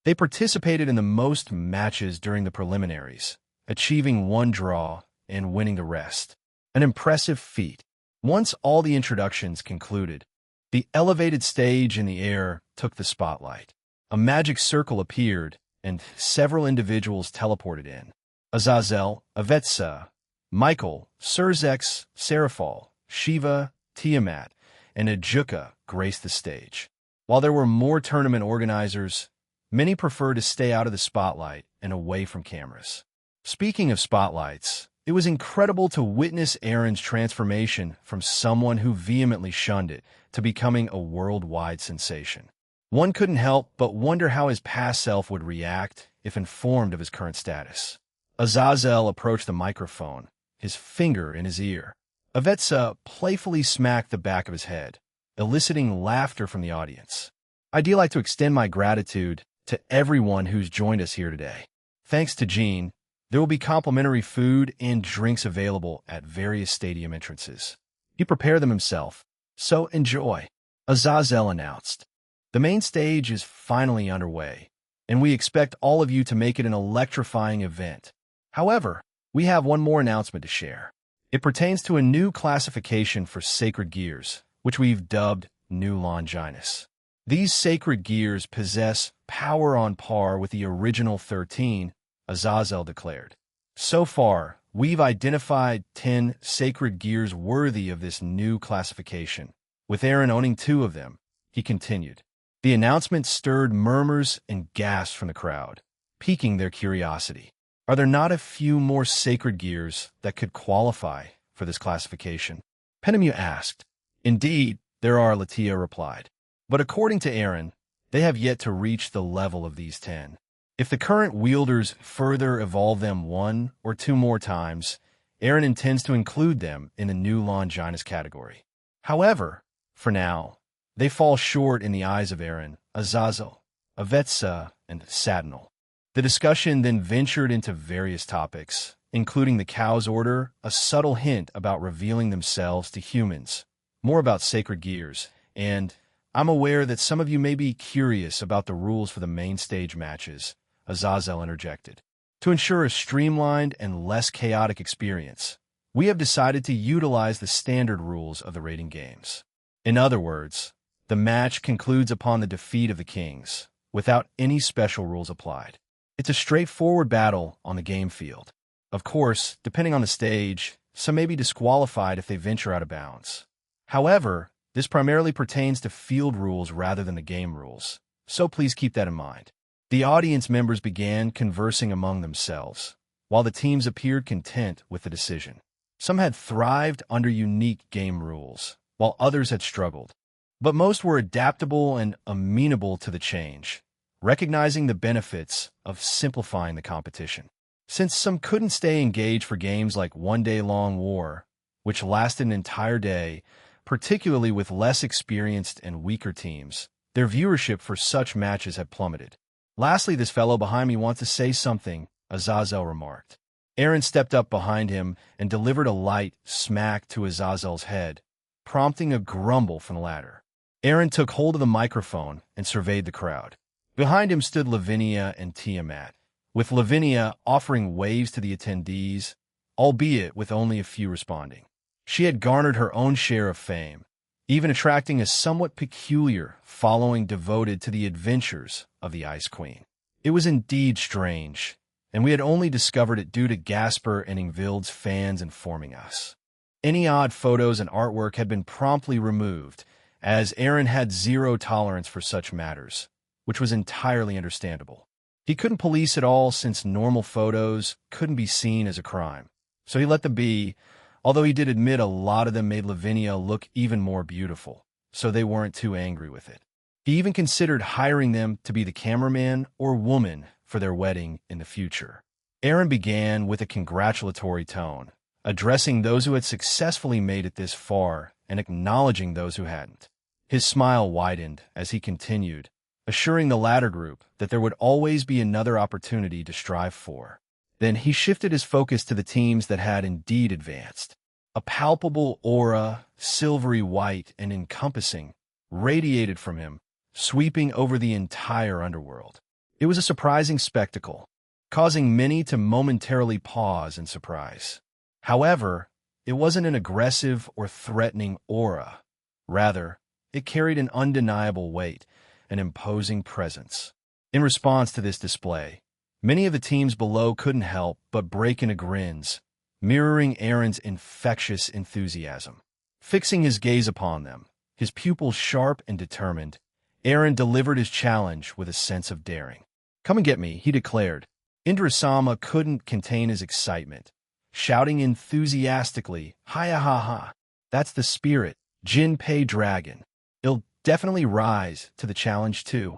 They participated in the most matches during the preliminaries, achieving one draw and winning the rest. An impressive feat. Once all the introductions concluded, the elevated stage in the air took the spotlight. A magic circle appeared, and several individuals teleported in. Azazel, Avetsa, Michael, Surzex, Seraphal, Shiva, Tiamat, and Ajuka graced the stage. While there were more tournament organizers, many preferred to stay out of the spotlight and away from cameras. Speaking of spotlights, it was incredible to witness Eren's transformation from someone who vehemently shunned it to becoming a worldwide sensation. One couldn't help but wonder how his past self would react if informed of his current status. Azazel approached the microphone, his finger in his ear. Avetsa playfully smacked the back of his head, eliciting laughter from the audience. I'd like to extend my gratitude to everyone who's joined us here today. Thanks to Gene, there will be complimentary food and drinks available at various stadium entrances. He prepared them himself, so enjoy, Azazel announced. The main stage is finally underway, and we expect all of you to make it an electrifying event. However, we have one more announcement to share. It pertains to a new classification for sacred gears, which we've dubbed New Longinus. These sacred gears possess power on par with the original 13, Azazel declared. So far, we've identified 10 sacred gears worthy of this new classification, with Eren owning 2 of them, he continued. The announcement stirred murmurs and gasps from the crowd, piquing their curiosity. Are there not a few more sacred gears that could qualify for this classification? Penemu asked. Indeed, there are, Latia replied. But according to Eren, they have yet to reach the level of these 10. If the current wielders further evolve them 1 or 2 more times, Eren intends to include them in the New Longinus category. However, for now, they fall short in the eyes of Eren, Azazel, Avetsa, and Satinel. The discussion then ventured into various topics, including the Cow's Order, a subtle hint about revealing themselves to humans, more about sacred gears, and I'm aware that some of you may be curious about the rules for the main stage matches, Azazel interjected. To ensure a streamlined and less chaotic experience, We have decided to utilize the standard rules of the rating games. In other words, the match concludes upon the defeat of the kings, without any special rules applied. It's a straightforward battle on the game field. Of course, depending on the stage, some may be disqualified if they venture out of bounds. However, this primarily pertains to field rules rather than the game rules, so please keep that in mind. The audience members began conversing among themselves, while the teams appeared content with the decision. Some had thrived under unique game rules, while others had struggled. But most were adaptable and amenable to the change, recognizing the benefits of simplifying the competition. Since some couldn't stay engaged for games like One Day Long War, which lasted an entire day, particularly with less experienced and weaker teams, their viewership for such matches had plummeted. Lastly, this fellow behind me wants to say something, Azazel remarked. Aaron stepped up behind him and delivered a light smack to Azazel's head, prompting a grumble from the latter. Aaron took hold of the microphone and surveyed the crowd. Behind him stood Lavinia and Tiamat, with Lavinia offering waves to the attendees, albeit with only a few responding. She had garnered her own share of fame, even attracting a somewhat peculiar following devoted to the adventures of the Ice Queen. It was indeed strange, and we had only discovered it due to Gasper and Ingvild's fans informing us. Any odd photos and artwork had been promptly removed, as Aaron had zero tolerance for such matters, which was entirely understandable. He couldn't police it all since normal photos couldn't be seen as a crime, so he let them be, although he did admit a lot of them made Lavinia look even more beautiful, so they weren't too angry with it. He even considered hiring them to be the cameraman or woman for their wedding in the future. Aaron began with a congratulatory tone, addressing those who had successfully made it this far and acknowledging those who hadn't. His smile widened as he continued, assuring the latter group that there would always be another opportunity to strive for. Then he shifted his focus to the teams that had indeed advanced. A palpable aura, silvery white and encompassing, radiated from him, sweeping over the entire underworld. It was a surprising spectacle, causing many to momentarily pause in surprise. However, it wasn't an aggressive or threatening aura. Rather, it carried an undeniable weight, an imposing presence. In response to this display, many of the teams below couldn't help but break into grins, mirroring Aaron's infectious enthusiasm. Fixing his gaze upon them, his pupils sharp and determined, Aaron delivered his challenge with a sense of daring. "Come and get me," he declared. Indrasama couldn't contain his excitement, shouting enthusiastically, "Hiya ha ha! That's the spirit, Jinpei Dragon. He'll definitely rise to the challenge too."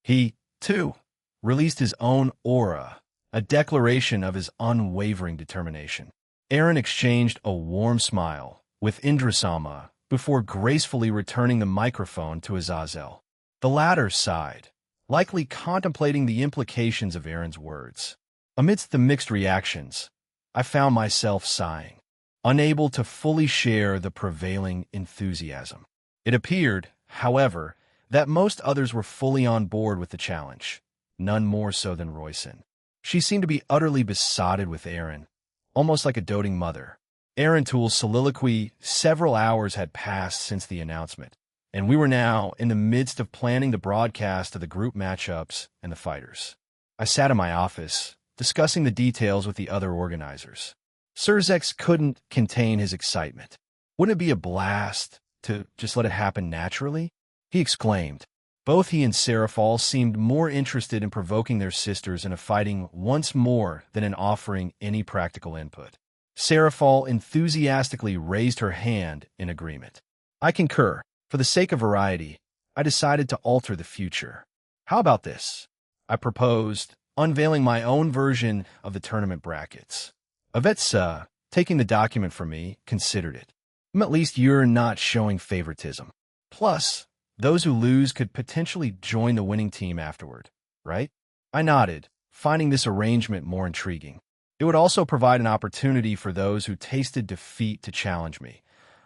He, too, released his own aura, a declaration of his unwavering determination. Aaron exchanged a warm smile with Indrasama before gracefully returning the microphone to Azazel. The latter sighed, likely contemplating the implications of Aaron's words. Amidst the mixed reactions, I found myself sighing, unable to fully share the prevailing enthusiasm. It appeared, however, that most others were fully on board with the challenge, none more so than Royson. She seemed to be utterly besotted with Aaron, almost like a doting mother. Aaron Toole's soliloquy, several hours had passed since the announcement, and we were now in the midst of planning the broadcast of the group matchups and the fighters. I sat in my office, discussing the details with the other organizers. Surzex couldn't contain his excitement. Wouldn't it be a blast to just let it happen naturally? He exclaimed. Both he and Serafal seemed more interested in provoking their sisters into fighting once more than in offering any practical input. Serafal enthusiastically raised her hand in agreement. "I concur. For the sake of variety, I decided to alter the future. How about this?" I proposed, unveiling my own version of the tournament brackets. Avetsa, taking the document from me, considered it. At least you're not showing favoritism. Plus, those who lose could potentially join the winning team afterward, right? I nodded, finding this arrangement more intriguing. It would also provide an opportunity for those who tasted defeat to challenge me,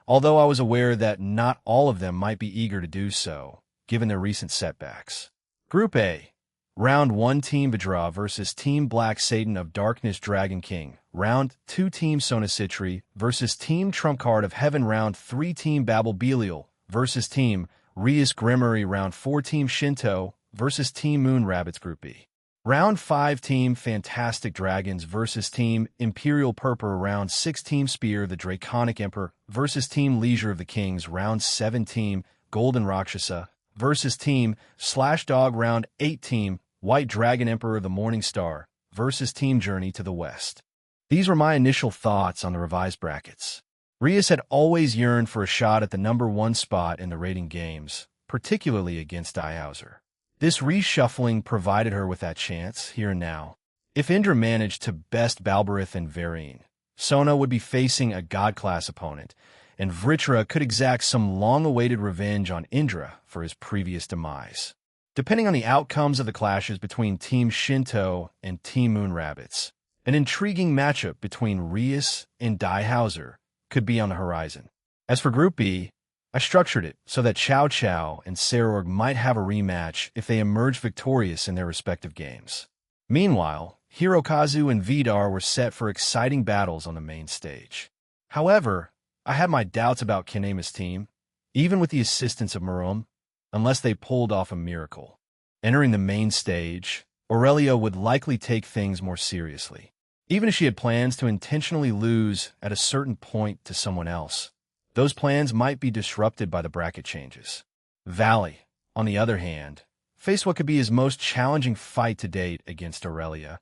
although I was aware that not all of them might be eager to do so, given their recent setbacks. Group A, Round 1 Team Vajra versus Team Black Satan of Darkness Dragon King. Round 2 Team Sonasitri versus Team Trump Card of Heaven. Round 3 Team Babel Belial versus Team Rias Grimory. Round 4 Team Shinto versus Team Moon Rabbits Group B. Round 5 Team Fantastic Dragons versus Team Imperial Purpur. Round 6 Team Spear the Draconic Emperor versus Team Leisure of the Kings. Round 7 Team Golden Rakshasa versus Team Slashdog. Round 8 Team White Dragon Emperor of the Morning Star versus Team Journey to the West. These were my initial thoughts on the revised brackets. Rias had always yearned for a shot at the #1 spot in the rating games, particularly against Diehauser. This reshuffling provided her with that chance, here and now. If Indra managed to best Balberith and Varine, Sona would be facing a God-class opponent, and Vritra could exact some long-awaited revenge on Indra for his previous demise. Depending on the outcomes of the clashes between Team Shinto and Team Moon Rabbits, an intriguing matchup between Rias and Diehauser could be on the horizon. As for Group B, I structured it so that Chow Chow and Sarorg might have a rematch if they emerged victorious in their respective games. Meanwhile, Hirokazu and Vidar were set for exciting battles on the main stage. However, I had my doubts about Kanema's team, even with the assistance of Murum, unless they pulled off a miracle. Entering the main stage, Aurelia would likely take things more seriously, even if she had plans to intentionally lose at a certain point to someone else. Those plans might be disrupted by the bracket changes. Valley, on the other hand, faced what could be his most challenging fight to date against Aurelia,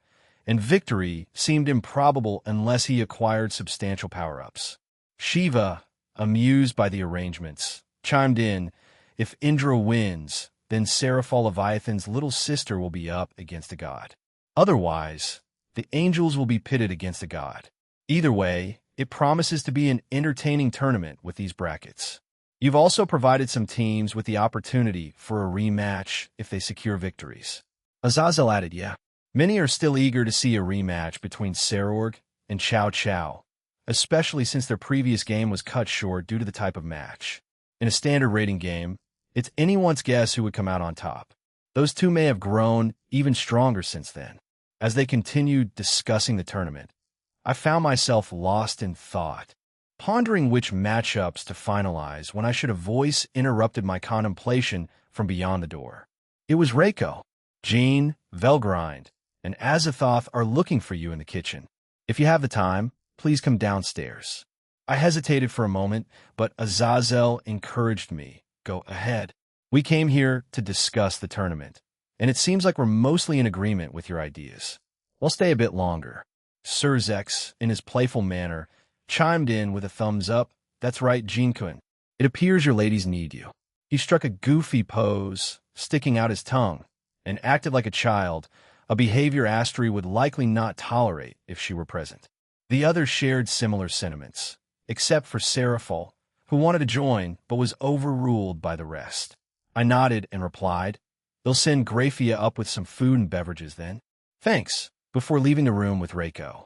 and victory seemed improbable unless he acquired substantial power-ups. Shiva, amused by the arrangements, chimed in, "If Indra wins, then Seraphal Leviathan's little sister will be up against a god. Otherwise, the angels will be pitted against a god. Either way, it promises to be an entertaining tournament with these brackets. You've also provided some teams with the opportunity for a rematch if they secure victories." Azazel added, "Yeah. Many are still eager to see a rematch between Sarorg and Chow Chow, especially since their previous game was cut short due to the type of match. In a standard rating game, it's anyone's guess who would come out on top. Those two may have grown even stronger since then." As they continued discussing the tournament, I found myself lost in thought, pondering which matchups to finalize when I should have voice interrupted my contemplation from beyond the door. It was Reiko. "Jean, Velgrind, and Azathoth are looking for you in the kitchen. If you have the time, please come downstairs." I hesitated for a moment, but Azazel encouraged me. "Go ahead. We came here to discuss the tournament, and it seems like we're mostly in agreement with your ideas. We'll stay a bit longer." Sir Zex, in his playful manner, chimed in with a thumbs up. "That's right, Jean-kun. It appears your ladies need you." He struck a goofy pose, sticking out his tongue, and acted like a child, a behavior Astri would likely not tolerate if she were present. The others shared similar sentiments, except for Seraphal, who wanted to join but was overruled by the rest. I nodded and replied, "They'll send Graphia up with some food and beverages then." "Thanks," before leaving the room with Reiko.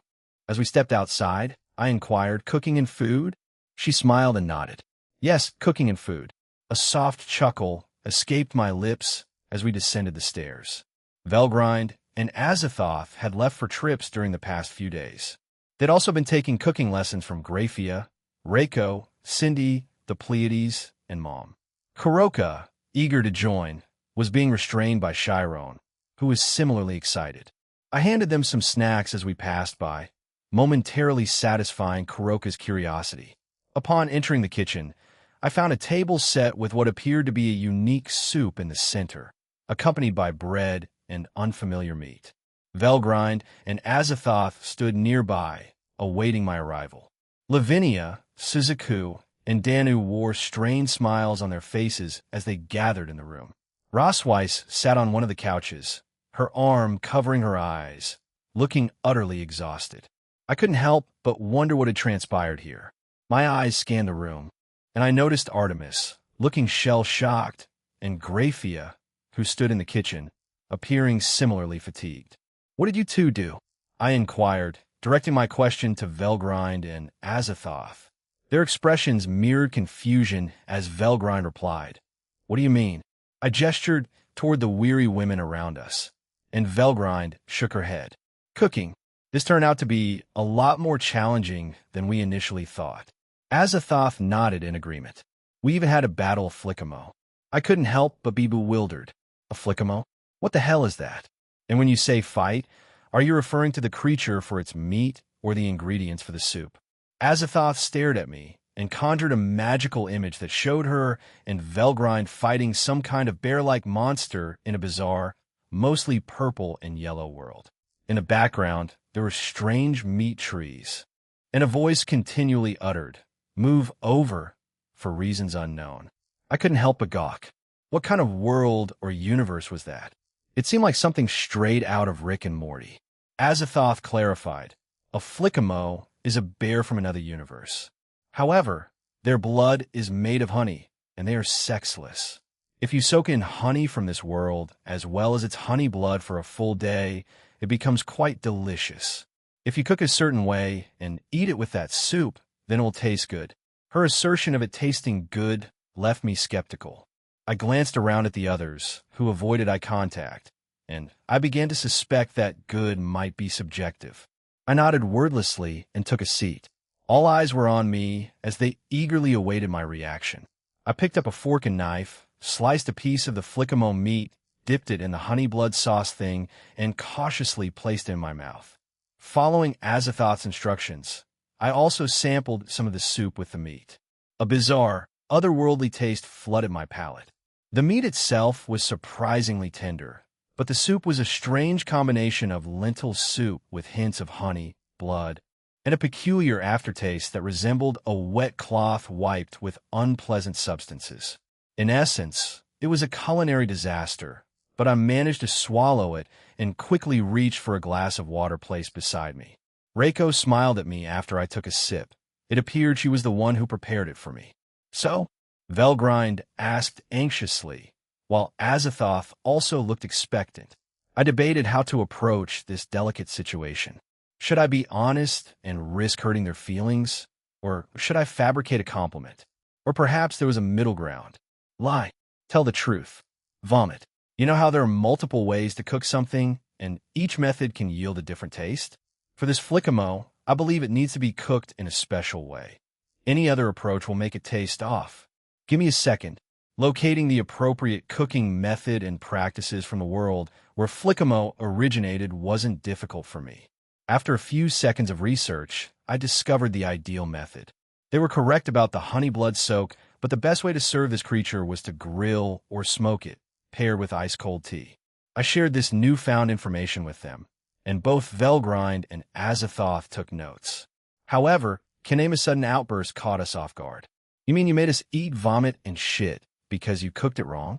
As we stepped outside, I inquired, "Cooking and food?" She smiled and nodded. "Yes, cooking and food." A soft chuckle escaped my lips as we descended the stairs. Velgrind and Azathoth had left for trips during the past few days. They'd also been taking cooking lessons from Graphia, Reiko, Cindy, the Pleiades, and Mom. Kuroka, eager to join, was being restrained by Chiron, who was similarly excited. I handed them some snacks as we passed by, momentarily satisfying Kuroka's curiosity. Upon entering the kitchen, I found a table set with what appeared to be a unique soup in the center, accompanied by bread and unfamiliar meat. Velgrind and Azathoth stood nearby, awaiting my arrival. Lavinia, Suzaku, and Danu wore strained smiles on their faces as they gathered in the room. Rosweiss sat on one of the couches, her arm covering her eyes, looking utterly exhausted. I couldn't help but wonder what had transpired here. My eyes scanned the room, and I noticed Artemis, looking shell-shocked, and Graphia, who stood in the kitchen, appearing similarly fatigued. "What did you two do?" I inquired, directing my question to Velgrind and Azathoth. Their expressions mirrored confusion as Velgrind replied, "What do you mean?" I gestured toward the weary women around us. and Velgrind shook her head. Cooking. This turned out to be a lot more challenging than we initially thought. Azathoth nodded in agreement. We even had a battle of Flickamo. I couldn't help but be bewildered. A Flickamo? What the hell is that? And when you say fight, are you referring to the creature for its meat or the ingredients for the soup? Azathoth stared at me and conjured a magical image that showed her and Velgrind fighting some kind of bear-like monster in a bizarre, mostly purple and yellow world. In the background, there were strange meat trees, and a voice continually uttered, "Move over," for reasons unknown. I couldn't help but gawk. What kind of world or universe was that? It seemed like something straight out of Rick and Morty. Azathoth clarified, a Flickamo is a bear from another universe. However, their blood is made of honey, and they are sexless. If you soak in honey from this world, as well as its honey blood for a full day, it becomes quite delicious. If you cook a certain way and eat it with that soup, then it will taste good. Her assertion of it tasting good left me skeptical. I glanced around at the others, who avoided eye contact, and I began to suspect that good might be subjective. I nodded wordlessly and took a seat. All eyes were on me as they eagerly awaited my reaction. I picked up a fork and knife, sliced a piece of the Flickamo meat, dipped it in the honey blood sauce thing, and cautiously placed it in my mouth. Following Azathoth's instructions, I also sampled some of the soup with the meat. A bizarre, otherworldly taste flooded my palate. The meat itself was surprisingly tender, but the soup was a strange combination of lentil soup with hints of honey, blood, and a peculiar aftertaste that resembled a wet cloth wiped with unpleasant substances. In essence, it was a culinary disaster, but I managed to swallow it and quickly reached for a glass of water placed beside me. Reiko smiled at me after I took a sip. It appeared she was the one who prepared it for me. So? Velgrind asked anxiously, while Azathoth also looked expectant. I debated how to approach this delicate situation. Should I be honest and risk hurting their feelings? Or should I fabricate a compliment? Or perhaps there was a middle ground. Lie. Tell the truth. Vomit. You know how there are multiple ways to cook something, and each method can yield a different taste? For this Flickamo, I believe it needs to be cooked in a special way. Any other approach will make it taste off. Give me a second. Locating the appropriate cooking method and practices from the world where Flickamo originated wasn't difficult for me. After a few seconds of research, I discovered the ideal method. They were correct about the honey blood soak, but the best way to serve this creature was to grill or smoke it, paired with ice-cold tea. I shared this newfound information with them, and both Velgrind and Azathoth took notes. However, Kanema's sudden outburst caught us off guard. You mean you made us eat vomit and shit because you cooked it wrong?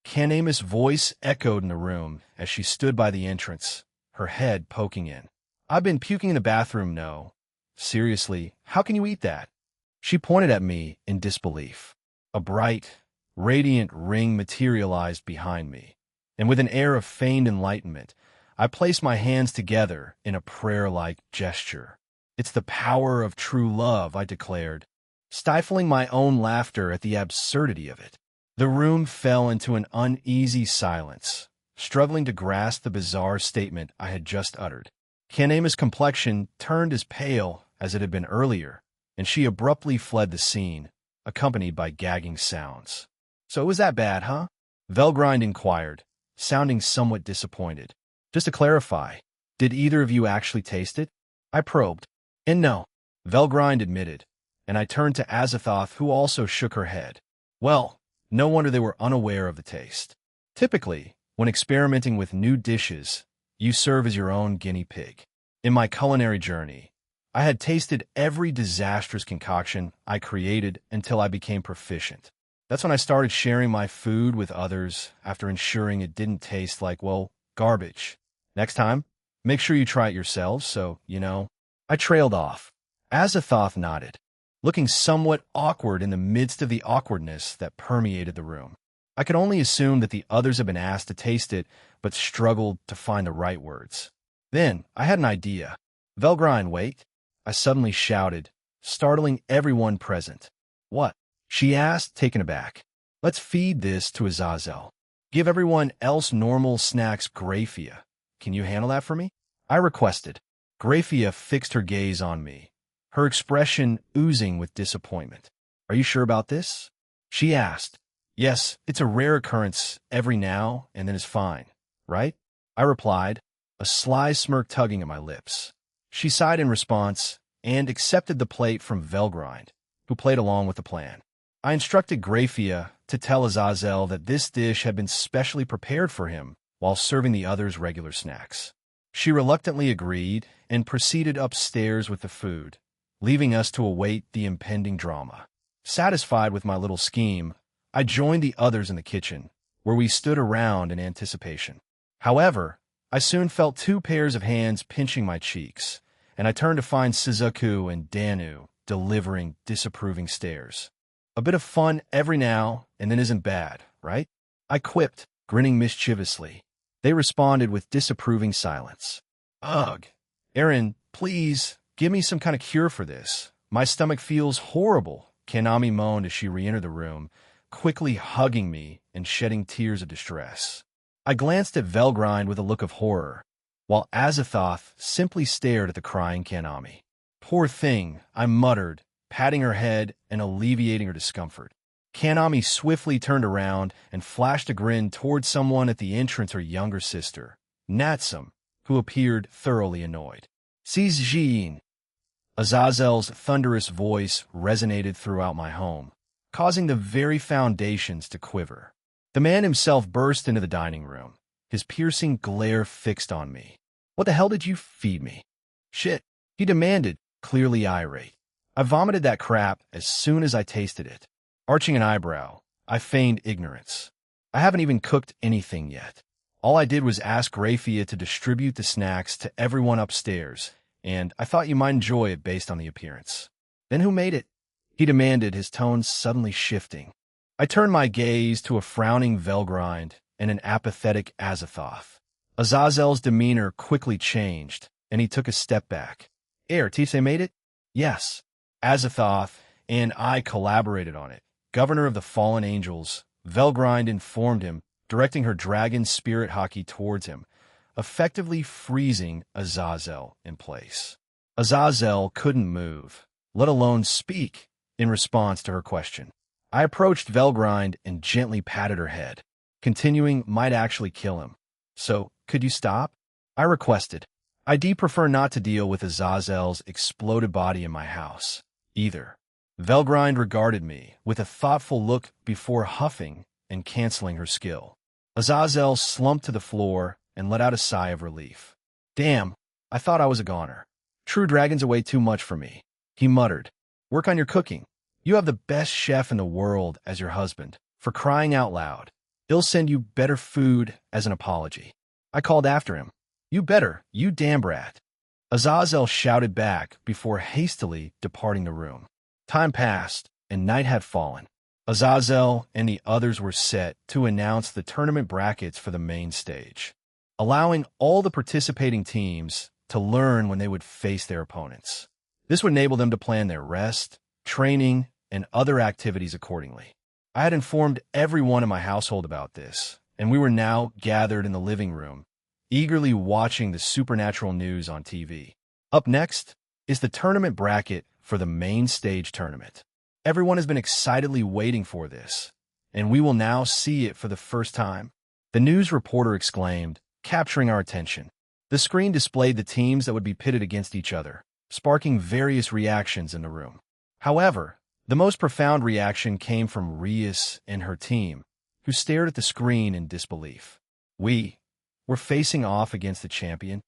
Kanema's voice echoed in the room as she stood by the entrance, her head poking in. I've been puking in the bathroom, no. Seriously, how can you eat that? She pointed at me in disbelief. A bright, radiant ring materialized behind me, and with an air of feigned enlightenment, I placed my hands together in a prayer-like gesture. It's the power of true love, I declared, stifling my own laughter at the absurdity of it. The room fell into an uneasy silence, struggling to grasp the bizarre statement I had just uttered. Kanema's complexion turned as pale as it had been earlier, and she abruptly fled the scene, accompanied by gagging sounds. So it was that bad, huh? Velgrind inquired, sounding somewhat disappointed. Just to clarify, did either of you actually taste it? I probed. And no, Velgrind admitted, and I turned to Azathoth, who also shook her head. Well, no wonder they were unaware of the taste. Typically, when experimenting with new dishes, you serve as your own guinea pig. In my culinary journey, I had tasted every disastrous concoction I created until I became proficient. That's when I started sharing my food with others after ensuring it didn't taste like, well, garbage. Next time, make sure you try it yourselves so, I trailed off. Azathoth nodded, looking somewhat awkward in the midst of the awkwardness that permeated the room. I could only assume that the others had been asked to taste it, but struggled to find the right words. Then, I had an idea. Velgrind, wait, I suddenly shouted, startling everyone present. What? She asked, taken aback. Let's feed this to Azazel. Give everyone else normal snacks, Graphia. Can you handle that for me? I requested. Graphia fixed her gaze on me, her expression oozing with disappointment. Are you sure about this? She asked. Yes, it's a rare occurrence every now and then is fine, right? I replied, a sly smirk tugging at my lips. She sighed in response and accepted the plate from Velgrind, who played along with the plan. I instructed Graphia to tell Azazel that this dish had been specially prepared for him while serving the others regular snacks. She reluctantly agreed and proceeded upstairs with the food, leaving us to await the impending drama. Satisfied with my little scheme, I joined the others in the kitchen, where we stood around in anticipation. However, I soon felt two pairs of hands pinching my cheeks, and I turned to find Suzuku and Danu delivering disapproving stares. A bit of fun every now and then isn't bad, right? I quipped, grinning mischievously. They responded with disapproving silence. Ugh. Aaron, please, give me some kind of cure for this. My stomach feels horrible, Kanami moaned as she re-entered the room, quickly hugging me and shedding tears of distress. I glanced at Velgrind with a look of horror, while Azathoth simply stared at the crying Kanami. Poor thing, I muttered, patting her head and alleviating her discomfort. Kanami swiftly turned around and flashed a grin toward someone at the entrance, her younger sister, Natsum, who appeared thoroughly annoyed. Seize Jin. Azazel's thunderous voice resonated throughout my home, causing the very foundations to quiver. The man himself burst into the dining room, his piercing glare fixed on me. What the hell did you feed me? Shit, he demanded, clearly irate. I vomited that crap as soon as I tasted it. Arching an eyebrow, I feigned ignorance. I haven't even cooked anything yet. All I did was ask Graphia to distribute the snacks to everyone upstairs, and I thought you might enjoy it based on the appearance. Then who made it? He demanded, his tone suddenly shifting. I turned my gaze to a frowning Velgrind and an apathetic Azathoth. Azazel's demeanor quickly changed, and he took a step back. Tise made it? Yes. Azathoth and I collaborated on it. Governor of the Fallen Angels, Velgrind informed him, directing her dragon spirit hockey towards him, effectively freezing Azazel in place. Azazel couldn't move, let alone speak, in response to her question. I approached Velgrind and gently patted her head. Continuing might actually kill him. So, could you stop? I requested. I'd prefer not to deal with Azazel's exploded body in my house, either. Velgrind regarded me with a thoughtful look before huffing and canceling her skill. Azazel slumped to the floor and let out a sigh of relief. Damn, I thought I was a goner. True dragons are way too much for me. He muttered. Work on your cooking. You have the best chef in the world as your husband. For crying out loud. He'll send you better food as an apology. I called after him. You better, you damn brat. Azazel shouted back before hastily departing the room. Time passed, and night had fallen. Azazel and the others were set to announce the tournament brackets for the main stage, allowing all the participating teams to learn when they would face their opponents. This would enable them to plan their rest, training, and other activities accordingly. I had informed everyone in my household about this, and we were now gathered in the living room, eagerly watching the supernatural news on TV. Up next is the tournament bracket for the main stage tournament. Everyone has been excitedly waiting for this, and we will now see it for the first time. The news reporter exclaimed, capturing our attention. The screen displayed the teams that would be pitted against each other, sparking various reactions in the room. However, the most profound reaction came from Rias and her team, who stared at the screen in disbelief. We're facing off against the champion?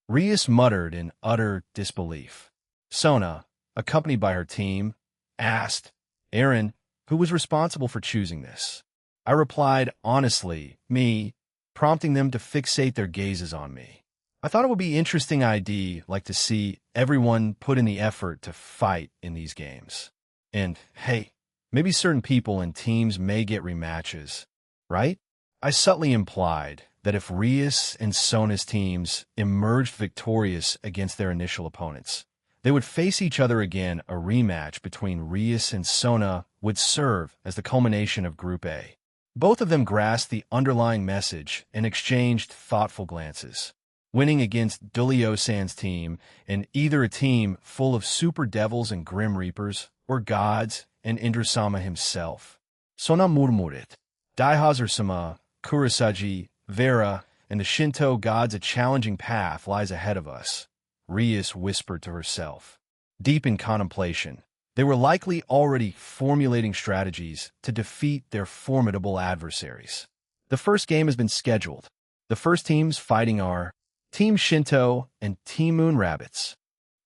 Rias muttered in utter disbelief. Sona, accompanied by her team, asked, Aaron, who was responsible for choosing this? I replied honestly, me, prompting them to fixate their gazes on me. I thought it would be interesting idea like to see everyone put in the effort to fight in these games. And, hey, maybe certain people and teams may get rematches, right? I subtly implied that if Rias and Sona's teams emerged victorious against their initial opponents, they would face each other again. A rematch between Rias and Sona would serve as the culmination of Group A. Both of them grasped the underlying message and exchanged thoughtful glances. Winning against Dulio-san's team, and either a team full of super devils and grim reapers, or gods and Indra-sama himself. Sona murmuret. Daihazer-sama, Kurosagi, Vera, and the Shinto gods, a challenging path lies ahead of us, Rias whispered to herself. Deep in contemplation, they were likely already formulating strategies to defeat their formidable adversaries. The first game has been scheduled. The first teams fighting are Team Shinto and Team Moon Rabbits.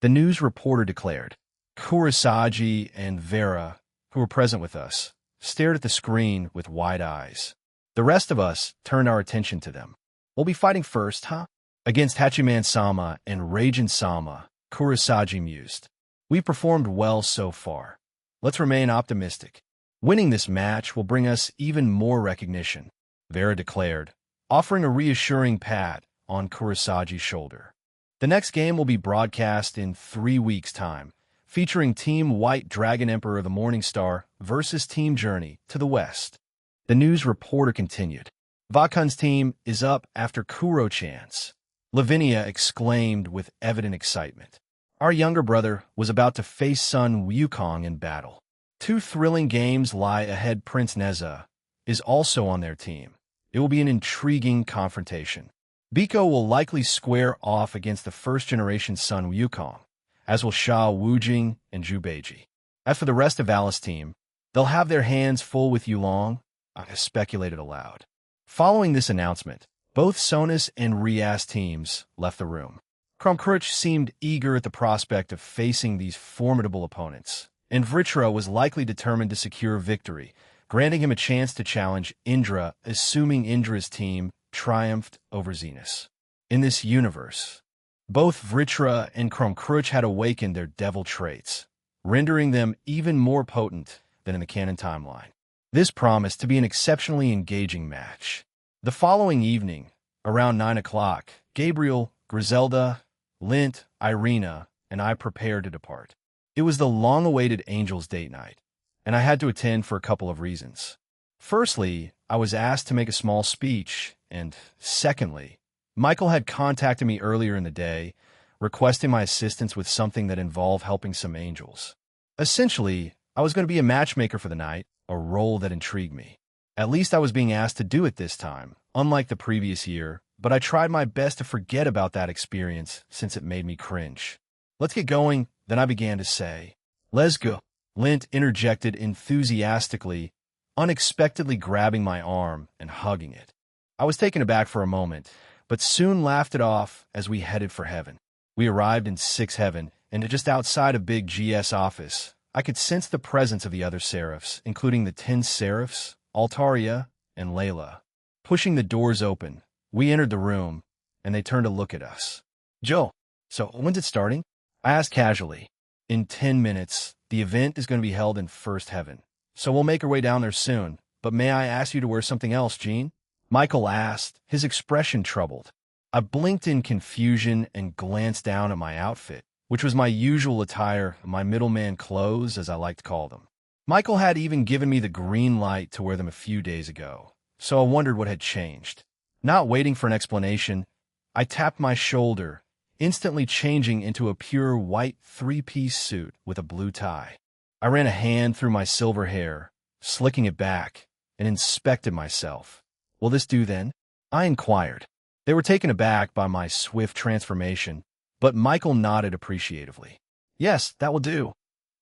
The news reporter declared. Kurosagi and Vera, who were present with us, stared at the screen with wide eyes. The rest of us turned our attention to them. We'll be fighting first, huh? Against Hachiman-sama and Raijin-sama, Kurosagi mused. We've performed well so far. Let's remain optimistic. Winning this match will bring us even more recognition, Vera declared, offering a reassuring pat on Kurosagi's shoulder. The next game will be broadcast in 3 weeks' time, featuring Team White Dragon Emperor of the Morning Star versus Team Journey to the West. The news reporter continued. Vakun's team is up after Kuro-chan's. Lavinia exclaimed with evident excitement. Our younger brother was about to face son Wukong in battle. 2 thrilling games lie ahead. Prince Neza is also on their team. It will be an intriguing confrontation. Biko will likely square off against the first-generation son Wukong, as will Sha Wujing and Zhu Beiji. As for the rest of Alice's team, they'll have their hands full with Yulong, I speculated aloud. Following this announcement, both Sona's and Rias teams left the room. Kromkruch seemed eager at the prospect of facing these formidable opponents, and Vritra was likely determined to secure victory, granting him a chance to challenge Indra, assuming Indra's team triumphed over Zenus. In this universe, both Vritra and Kromkruch had awakened their devil traits, rendering them even more potent than in the canon timeline. This promised to be an exceptionally engaging match. The following evening, around 9 o'clock, Gabriel, Griselda, Lint, Irina, and I prepared to depart. It was the long-awaited Angels date night, and I had to attend for a couple of reasons. Firstly, I was asked to make a small speech, and secondly, Michael had contacted me earlier in the day, requesting my assistance with something that involved helping some angels. Essentially, I was going to be a matchmaker for the night, a role that intrigued me. At least I was being asked to do it this time, unlike the previous year, but I tried my best to forget about that experience since it made me cringe. Let's get going, then I began to say. Let's go. Lint interjected enthusiastically, unexpectedly grabbing my arm and hugging it. I was taken aback for a moment, but soon laughed it off as we headed for heaven. We arrived in 6 Heaven, and just outside of Big GS office, I could sense the presence of the other seraphs, including the 10 seraphs, Altaria, and Layla. Pushing the doors open, we entered the room, and they turned to look at us. Joe, so when's it starting? I asked casually. In 10 minutes, the event is going to be held in First Heaven, so we'll make our way down there soon, but may I ask you to wear something else, Gene? Michael asked, his expression troubled. I blinked in confusion and glanced down at my outfit, which was my usual attire, my middleman clothes, as I like to call them. Michael had even given me the green light to wear them a few days ago, so I wondered what had changed. Not waiting for an explanation, I tapped my shoulder, instantly changing into a pure white 3-piece suit with a blue tie. I ran a hand through my silver hair, slicking it back, and inspected myself. Will this do then? I inquired. They were taken aback by my swift transformation, but Michael nodded appreciatively. Yes, that will do.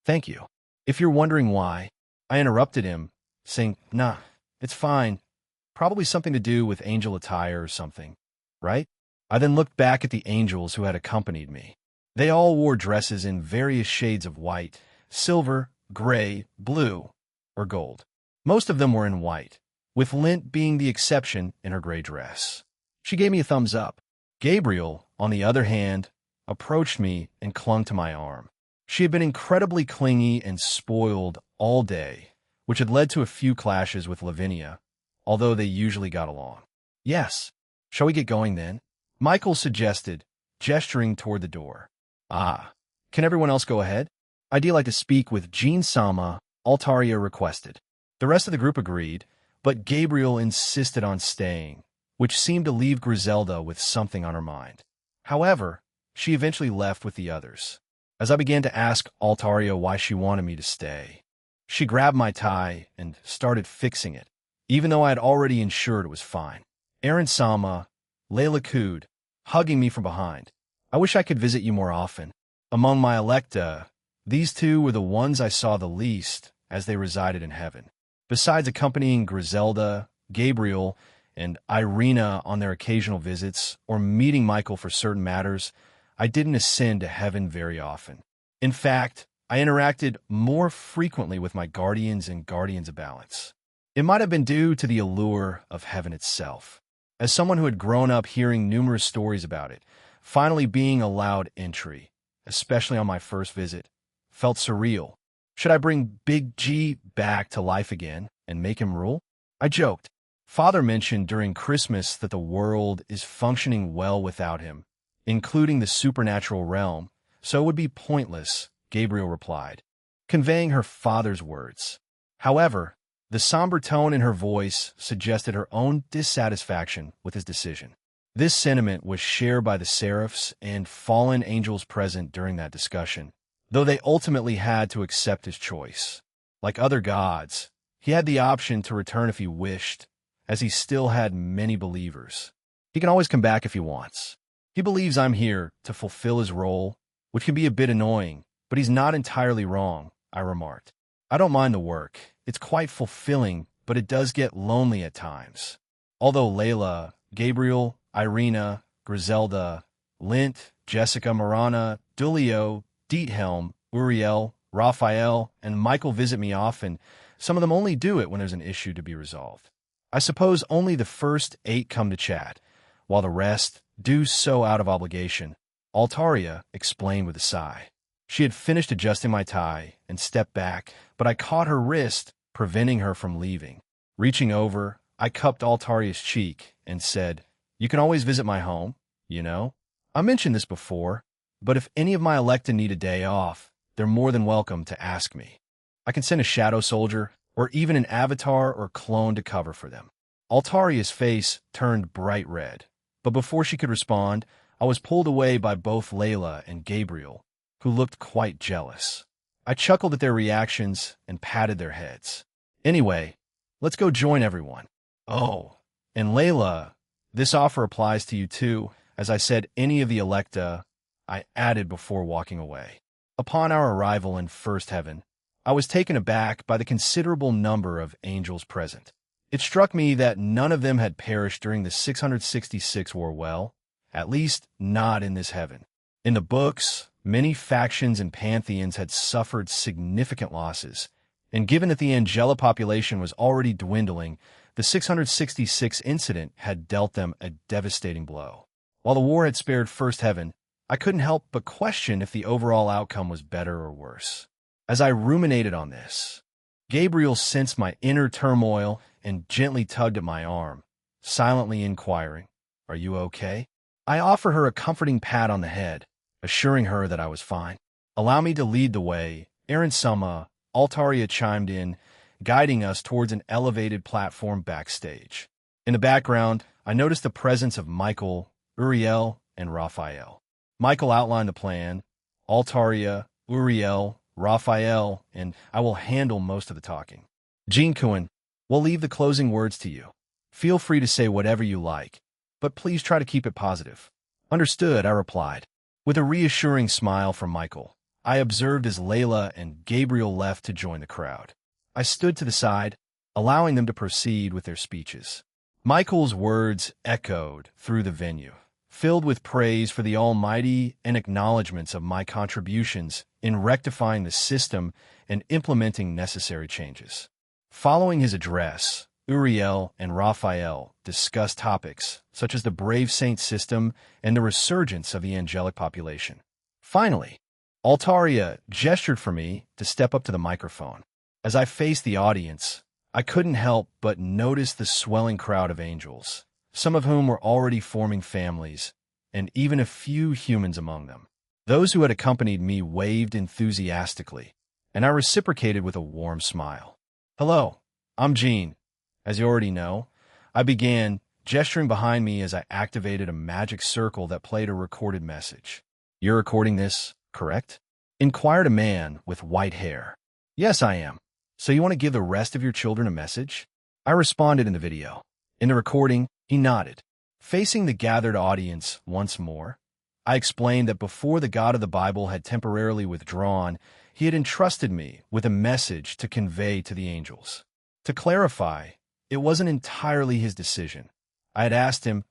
Thank you. If you're wondering why, I interrupted him, saying, nah, it's fine. Probably something to do with angel attire or something, right? I then looked back at the angels who had accompanied me. They all wore dresses in various shades of white, silver, gray, blue, or gold. Most of them were in white, with Lint being the exception in her gray dress. She gave me a thumbs up. Gabriel, on the other hand, approached me and clung to my arm. She had been incredibly clingy and spoiled all day, which had led to a few clashes with Lavinia, although they usually got along. Yes. Shall we get going then? Michael suggested, gesturing toward the door. Ah. Can everyone else go ahead? I'd like to speak with Jean-sama, Altaria requested. The rest of the group agreed, but Gabriel insisted on staying, which seemed to leave Griselda with something on her mind. However, she eventually left with the others. As I began to ask Altaria why she wanted me to stay, she grabbed my tie and started fixing it, even though I had already ensured it was fine. Aaron Sama, Layla cooed, hugging me from behind. I wish I could visit you more often. Among my Electa, these two were the ones I saw the least as they resided in heaven. Besides accompanying Griselda, Gabriel, and Irina on their occasional visits, or meeting Michael for certain matters, I didn't ascend to heaven very often. In fact, I interacted more frequently with my guardians and guardians of balance. It might have been due to the allure of heaven itself. As someone who had grown up hearing numerous stories about it, finally being allowed entry, especially on my first visit, felt surreal. Should I bring Big G back to life again and make him rule? I joked. Father mentioned during Christmas that the world is functioning well without him, including the supernatural realm, so it would be pointless, Gabriel replied, conveying her father's words. However, the somber tone in her voice suggested her own dissatisfaction with his decision. This sentiment was shared by the seraphs and fallen angels present during that discussion, though they ultimately had to accept his choice. Like other gods, he had the option to return if he wished, as he still had many believers. He can always come back if he wants. He believes I'm here to fulfill his role, which can be a bit annoying, but he's not entirely wrong, I remarked. I don't mind the work. It's quite fulfilling, but it does get lonely at times. Although Layla, Gabriel, Irina, Griselda, Lint, Jessica Marana, Dulio, Diethelm, Uriel, Raphael, and Michael visit me often, some of them only do it when there's an issue to be resolved. I suppose only the first 8 come to chat, while the rest do so out of obligation, Altaria explained with a sigh. She had finished adjusting my tie and stepped back, but I caught her wrist, preventing her from leaving. Reaching over, I cupped Altaria's cheek and said, "You can always visit my home, you know? I mentioned this before, but if any of my Electa need a day off, they're more than welcome to ask me. I can send a shadow soldier, or even an avatar or clone to cover for them." Altaria's face turned bright red, but before she could respond, I was pulled away by both Layla and Gabriel, who looked quite jealous. I chuckled at their reactions and patted their heads. "Anyway, let's go join everyone." "Oh, and Layla, this offer applies to you too, as I said any of the Electa," I added before walking away. Upon our arrival in First Heaven, I was taken aback by the considerable number of angels present. It struck me that none of them had perished during the 666 war well, at least not in this heaven. In the books, many factions and pantheons had suffered significant losses, and given that the angelic population was already dwindling, the 666 incident had dealt them a devastating blow. While the war had spared First Heaven, I couldn't help but question if the overall outcome was better or worse. As I ruminated on this, Gabriel sensed my inner turmoil and gently tugged at my arm, silently inquiring, "Are you okay?" I offered her a comforting pat on the head, assuring her that I was fine. "Allow me to lead the way," Aaron Sama, Altaria chimed in, guiding us towards an elevated platform backstage. In the background, I noticed the presence of Michael, Uriel, and Raphael. Michael outlined the plan. Altaria, Uriel, Raphael, and I will handle most of the talking. Jean Cohen, we'll leave the closing words to you. Feel free to say whatever you like, but please try to keep it positive. Understood, I replied. With a reassuring smile from Michael, I observed as Layla and Gabriel left to join the crowd. I stood to the side, allowing them to proceed with their speeches. Michael's words echoed through the venue, filled with praise for the Almighty and acknowledgments of my contributions in rectifying the system and implementing necessary changes. Following his address, Uriel and Raphael discussed topics such as the Brave Saint system and the resurgence of the angelic population. Finally, Altaria gestured for me to step up to the microphone. As I faced the audience, I couldn't help but notice the swelling crowd of angels, some of whom were already forming families, and even a few humans among them. Those who had accompanied me waved enthusiastically, and I reciprocated with a warm smile. "Hello, I'm Jean, As you already know, I began gesturing behind me as I activated a magic circle that played a recorded message. "You're recording this, correct?" inquired a man with white hair. "Yes, I am. So you want to give the rest of your children a message?" I responded in the video. In the recording, he nodded. Facing the gathered audience once more, I explained that before the God of the Bible had temporarily withdrawn, he had entrusted me with a message to convey to the angels. To clarify, it wasn't entirely his decision. I had asked him,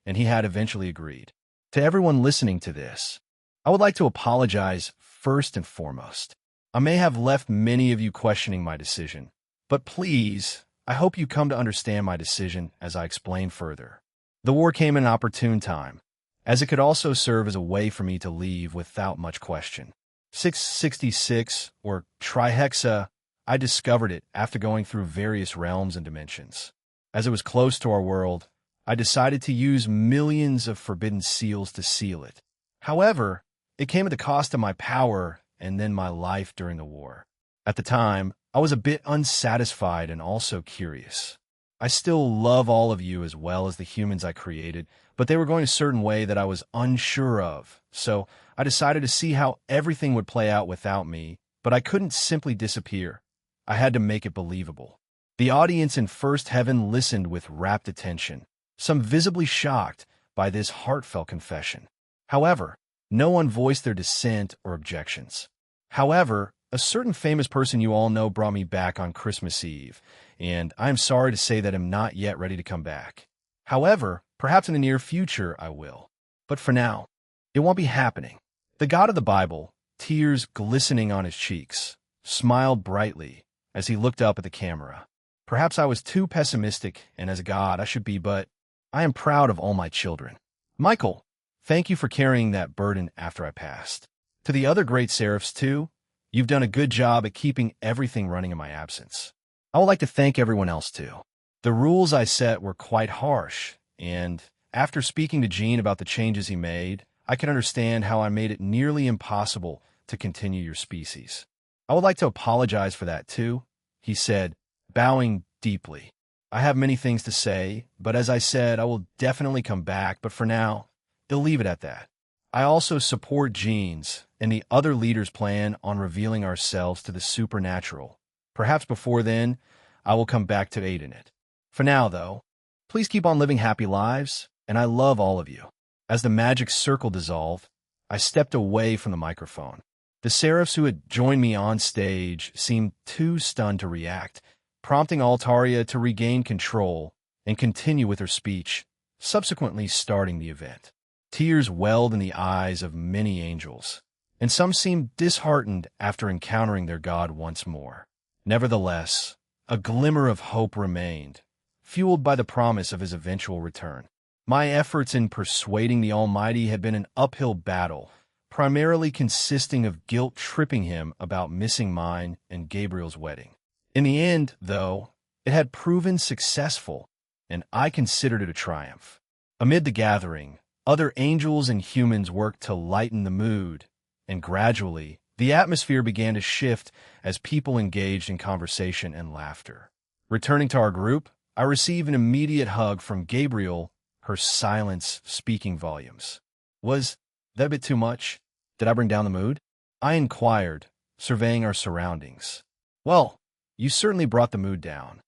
and he had eventually agreed. To everyone listening to this, I would like to apologize first and foremost. I may have left many of you questioning my decision, but please, I hope you come to understand my decision as I explain further. The war came at an opportune time, as it could also serve as a way for me to leave without much question. 666, or Trihexa, I discovered it after going through various realms and dimensions. As it was close to our world, I decided to use millions of forbidden seals to seal it. However, it came at the cost of my power and then my life during the war. At the time, I was a bit unsatisfied and also curious. I still love all of you as well as the humans I created, but they were going a certain way that I was unsure of, so I decided to see how everything would play out without me, but I couldn't simply disappear. I had to make it believable. The audience in First Heaven listened with rapt attention, some visibly shocked by this heartfelt confession. However, no one voiced their dissent or objections. However, a certain famous person you all know brought me back on Christmas Eve, and I am sorry to say that I'm not yet ready to come back. However, perhaps in the near future I will. But for now, it won't be happening. The God of the Bible, tears glistening on his cheeks, smiled brightly as he looked up at the camera. Perhaps I was too pessimistic, and as a God I should be, but I am proud of all my children. Michael, thank you for carrying that burden after I passed. To the other great seraphs too, you've done a good job at keeping everything running in my absence. I would like to thank everyone else too. The rules I set were quite harsh, and after speaking to Gene about the changes he made, I can understand how I made it nearly impossible to continue your species. I would like to apologize for that too, he said, bowing deeply. I have many things to say, but as I said, I will definitely come back, but for now, they'll leave it at that. I also support Gene's and the other leaders' plan on revealing ourselves to the supernatural. Perhaps before then, I will come back to aid in it. For now, though, please keep on living happy lives, and I love all of you. As the magic circle dissolved, I stepped away from the microphone. The seraphs who had joined me on stage seemed too stunned to react, prompting Altaria to regain control and continue with her speech, subsequently starting the event. Tears welled in the eyes of many angels, and some seemed disheartened after encountering their God once more. Nevertheless, a glimmer of hope remained, fueled by the promise of his eventual return. My efforts in persuading the Almighty had been an uphill battle, primarily consisting of guilt tripping him about missing mine and Gabriel's wedding. In the end, though, it had proven successful, and I considered it a triumph. Amid the gathering, other angels and humans worked to lighten the mood, and gradually, the atmosphere began to shift as people engaged in conversation and laughter. Returning to our group, I received an immediate hug from Gabriel, her silence speaking volumes. Was that a bit too much? Did I bring down the mood? I inquired, surveying our surroundings. Well, you certainly brought the mood down.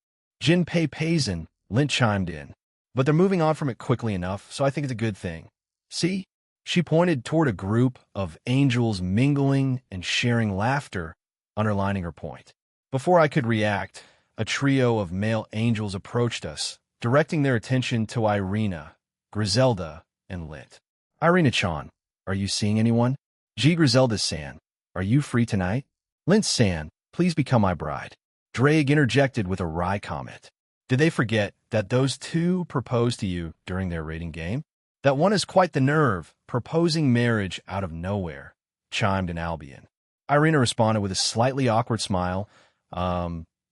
Jinpei Payson, Lint chimed in. But they're moving on from it quickly enough, so I think it's a good thing. See? She pointed toward a group of angels mingling and sharing laughter, underlining her point. Before I could react, a trio of male angels approached us, directing their attention to Irina, Griselda, and Lint. Irina-chan, are you seeing anyone? G. Griselda-san, are you free tonight? Lint-san, please become my bride. Drake interjected with a wry comment. Did they forget that those two proposed to you during their rating game? That one is quite the nerve, proposing marriage out of nowhere, chimed in Albion. Irina responded with a slightly awkward smile.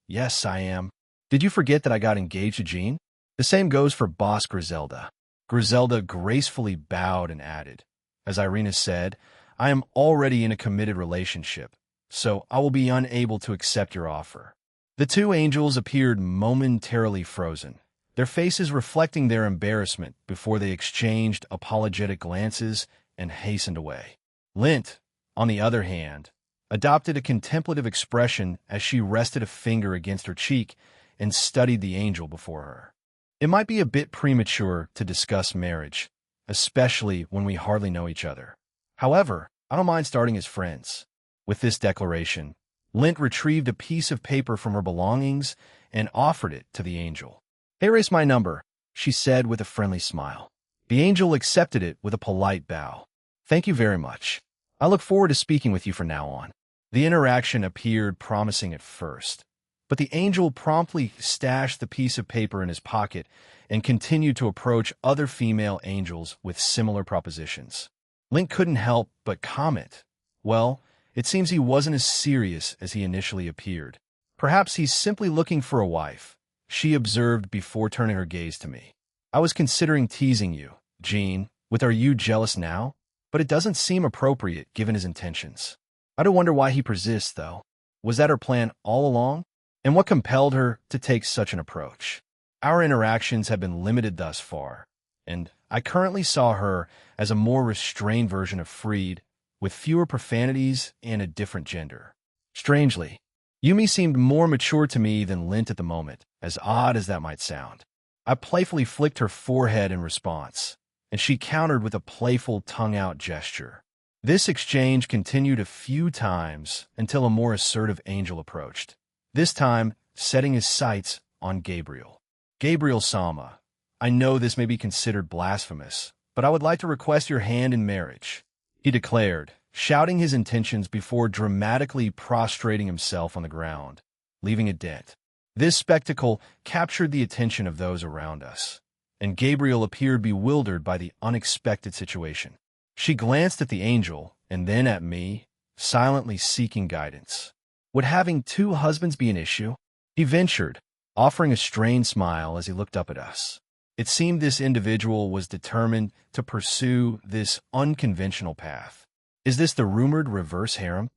Yes, I am. Did you forget that I got engaged to Jean? The same goes for boss Griselda. Griselda gracefully bowed and added, as Irina said, I am already in a committed relationship, so I will be unable to accept your offer. The two angels appeared momentarily frozen, their faces reflecting their embarrassment before they exchanged apologetic glances and hastened away. Lint, on the other hand, adopted a contemplative expression as she rested a finger against her cheek and studied the angel before her. It might be a bit premature to discuss marriage, especially when we hardly know each other. However, I don't mind starting as friends. With this declaration, Lint retrieved a piece of paper from her belongings and offered it to the angel. "Here is my number," she said with a friendly smile. The angel accepted it with a polite bow. "Thank you very much. I look forward to speaking with you from now on." The interaction appeared promising at first, but the angel promptly stashed the piece of paper in his pocket and continued to approach other female angels with similar propositions. Link couldn't help but comment, "Well, it seems he wasn't as serious as he initially appeared. Perhaps he's simply looking for a wife," she observed before turning her gaze to me. "I was considering teasing you, Jean, with 'Are you jealous now?' But it doesn't seem appropriate given his intentions. I do wonder why he persists, though. Was that her plan all along? And what compelled her to take such an approach? Our interactions have been limited thus far, and I currently saw her as a more restrained version of Freed, with fewer profanities and a different gender. Strangely, Yumi seemed more mature to me than Lint at the moment, as odd as that might sound. I playfully flicked her forehead in response, and she countered with a playful tongue-out gesture. This exchange continued a few times until a more assertive angel approached, this time setting his sights on Gabriel. "Gabriel-sama, I know this may be considered blasphemous, but I would like to request your hand in marriage," he declared, shouting his intentions before dramatically prostrating himself on the ground, leaving a dent. This spectacle captured the attention of those around us, and Gabriel appeared bewildered by the unexpected situation. She glanced at the angel and then at me, silently seeking guidance. "Would having two husbands be an issue?" he ventured, offering a strained smile as he looked up at us. It seemed this individual was determined to pursue this unconventional path. "Is this the rumored reverse harem?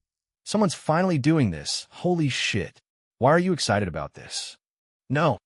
Someone's finally doing this. Holy shit. Why are you excited about this?" "No.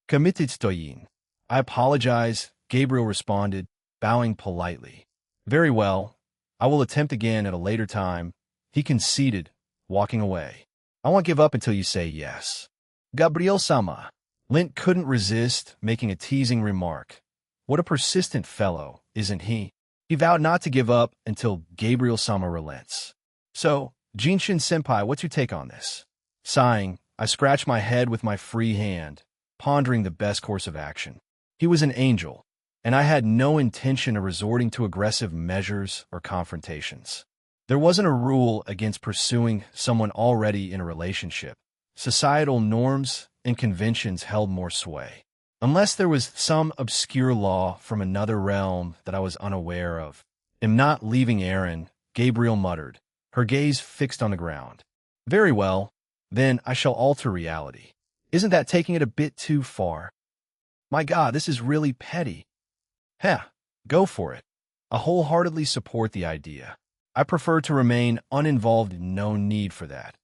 Committed stoyin." "I apologize," Gabriel responded, bowing politely. "Very well. I will attempt again at a later time," he conceded, walking away. "I won't give up until you say yes." "Gabriel-sama." Lint couldn't resist making a teasing remark. What a persistent fellow, isn't he? He vowed not to give up until Gabriel-sama relents. "So, Jinshin-senpai, what's your take on this?" Sighing, I scratched my head with my free hand, pondering the best course of action. He was an angel, and I had no intention of resorting to aggressive measures or confrontations. There wasn't a rule against pursuing someone already in a relationship. Societal norms and conventions held more sway. Unless there was some obscure law from another realm that I was unaware of. "Am not leaving Aaron," Gabriel muttered, her gaze fixed on the ground. "Very well, then I shall alter reality. Isn't that taking it a bit too far? My God, this is really petty." "Heh, go for it. I wholeheartedly support the idea. I prefer to remain uninvolved, no need for that.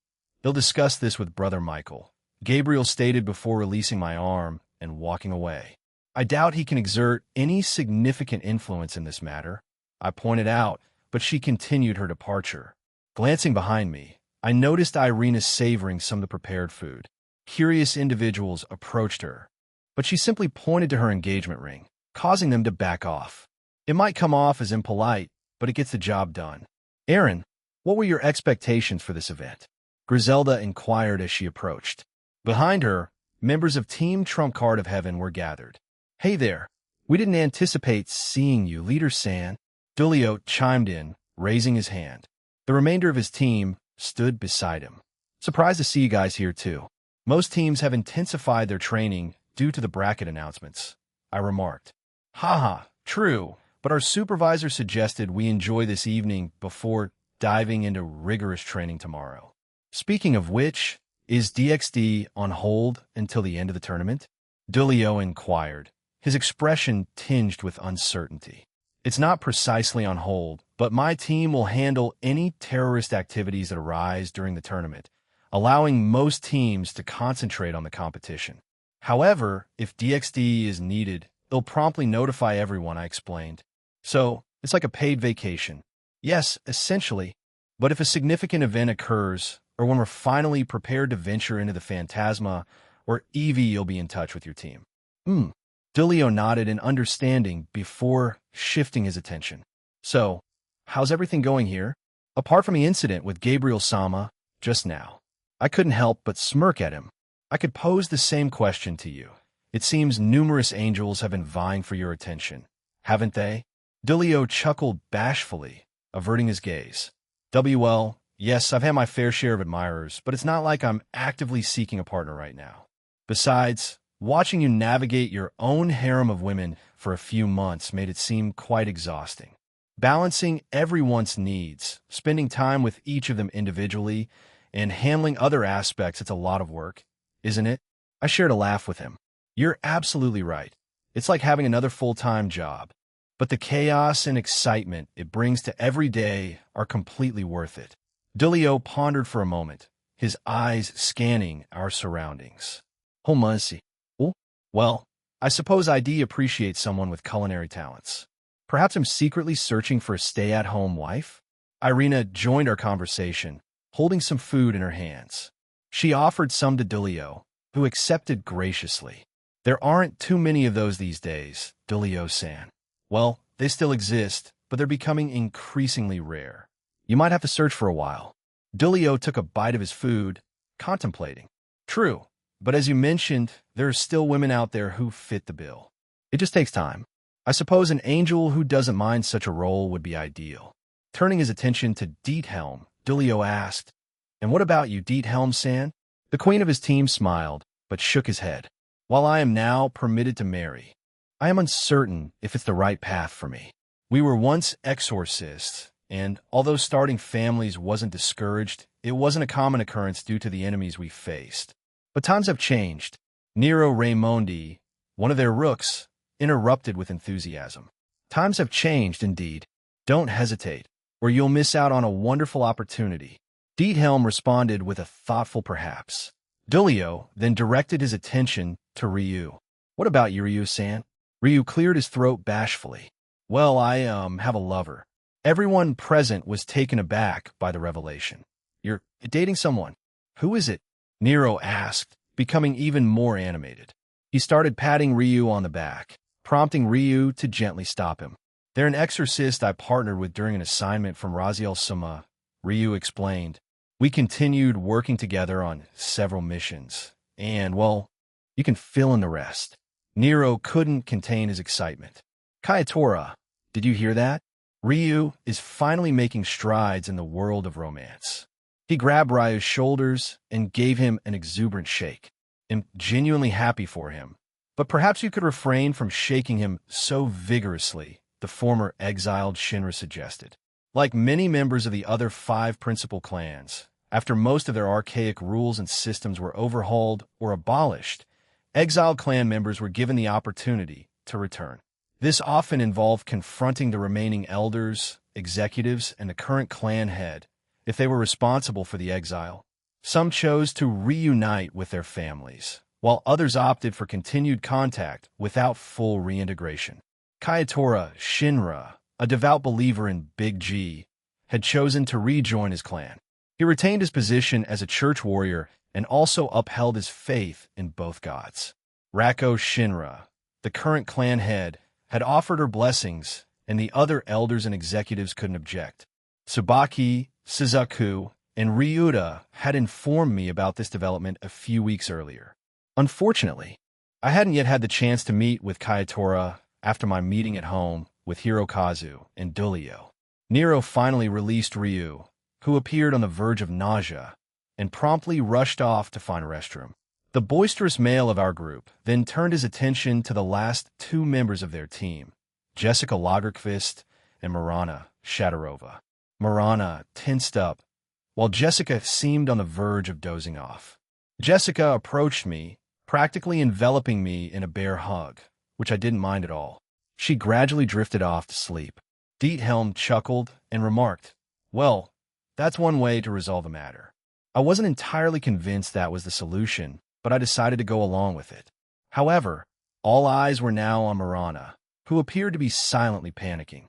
They'll discuss this with Brother Michael," Gabriel stated before releasing my arm and walking away. "I doubt he can exert any significant influence in this matter," I pointed out, but she continued her departure. Glancing behind me, I noticed Irina savoring some of the prepared food. Curious individuals approached her, but she simply pointed to her engagement ring, causing them to back off. It might come off as impolite, but it gets the job done. "Aaron, what were your expectations for this event?" Griselda inquired as she approached. Behind her, members of Team Trump Card of Heaven were gathered. "Hey there, we didn't anticipate seeing you, Leader San," Dulio chimed in, raising his hand. The remainder of his team stood beside him. "Surprised to see you guys here too. Most teams have intensified their training due to the bracket announcements," I remarked. "Haha, true, but our supervisor suggested we enjoy this evening before diving into rigorous training tomorrow. Speaking of which, is DXD on hold until the end of the tournament?" Dulio inquired, his expression tinged with uncertainty. "It's not precisely on hold, but my team will handle any terrorist activities that arise during the tournament," allowing most teams to concentrate on the competition. However, if DXD is needed, they'll promptly notify everyone, I explained. So, it's like a paid vacation. Yes, essentially. But if a significant event occurs, or when we're finally prepared to venture into the Phantasma, or Eevee, you'll be in touch with your team. Dillio nodded in understanding before shifting his attention. So, how's everything going here? Apart from the incident with Gabriel-sama just now, I couldn't help but smirk at him. I could pose the same question to you. It seems numerous angels have been vying for your attention, haven't they? Dillio chuckled bashfully, averting his gaze. WL, yes, I've had my fair share of admirers, but it's not like I'm actively seeking a partner right now. Besides, watching you navigate your own harem of women for a few months made it seem quite exhausting. Balancing everyone's needs, spending time with each of them individually, and handling other aspects, it's a lot of work, isn't it? I shared a laugh with him. You're absolutely right. It's like having another full-time job. But the chaos and excitement it brings to every day are completely worth it. Dillio pondered for a moment, his eyes scanning our surroundings. Well, I suppose ID appreciates someone with culinary talents. Perhaps I'm secretly searching for a stay-at-home wife? Irina joined our conversation, holding some food in her hands. She offered some to Dillio, who accepted graciously. There aren't too many of those these days, Dillio-san. Well, they still exist, but they're becoming increasingly rare. You might have to search for a while. Dillio took a bite of his food, contemplating. True, but as you mentioned, there are still women out there who fit the bill. It just takes time. I suppose an angel who doesn't mind such a role would be ideal. Turning his attention to Diethelm, Dillio asked, And what about you, Diethelm-san? The queen of his team smiled, but shook his head. While I am now permitted to marry, I am uncertain if it's the right path for me. We were once exorcists, and although starting families wasn't discouraged, it wasn't a common occurrence due to the enemies we faced. But times have changed. Nero Raimondi, one of their rooks, interrupted with enthusiasm. Times have changed indeed. Don't hesitate, or you'll miss out on a wonderful opportunity. Diethelm responded with a thoughtful perhaps. Dillio then directed his attention to Ryu. What about you, Ryu-san? Ryu cleared his throat bashfully. Well, I have a lover. Everyone present was taken aback by the revelation. You're dating someone. Who is it? Nero asked, becoming even more animated. He started patting Ryu on the back, prompting Ryu to gently stop him. They're an exorcist I partnered with during an assignment from Raziel-sama, Ryu explained. We continued working together on several missions, and, well, you can fill in the rest. Nero couldn't contain his excitement. Kayatora, did you hear that? Ryu is finally making strides in the world of romance. He grabbed Ryu's shoulders and gave him an exuberant shake. I'm genuinely happy for him. But perhaps you could refrain from shaking him so vigorously, the former exiled Shinra suggested. Like many members of the other 5 principal clans, after most of their archaic rules and systems were overhauled or abolished, exiled clan members were given the opportunity to return. This often involved confronting the remaining elders, executives, and the current clan head if they were responsible for the exile. Some chose to reunite with their families, while others opted for continued contact without full reintegration. Kayatora Shinra, a devout believer in Big G, had chosen to rejoin his clan. He retained his position as a church warrior and also upheld his faith in both gods. Rako Shinra, the current clan head, had offered her blessings, and the other elders and executives couldn't object. Tsubaki, Suzaku, and Ryuta had informed me about this development a few weeks earlier. Unfortunately, I hadn't yet had the chance to meet with Kayatora after my meeting at home with Hirokazu and Dillio. Nero finally released Ryu, who appeared on the verge of nausea, and promptly rushed off to find a restroom. The boisterous male of our group then turned his attention to the last 2 members of their team, Jessica Lagerqvist and Marana Shadorova. Marana tensed up, while Jessica seemed on the verge of dozing off. Jessica approached me, practically enveloping me in a bear hug, which I didn't mind at all. She gradually drifted off to sleep. Diethelm chuckled and remarked, Well, that's one way to resolve the matter. I wasn't entirely convinced that was the solution, but I decided to go along with it. However, all eyes were now on Marana, who appeared to be silently panicking.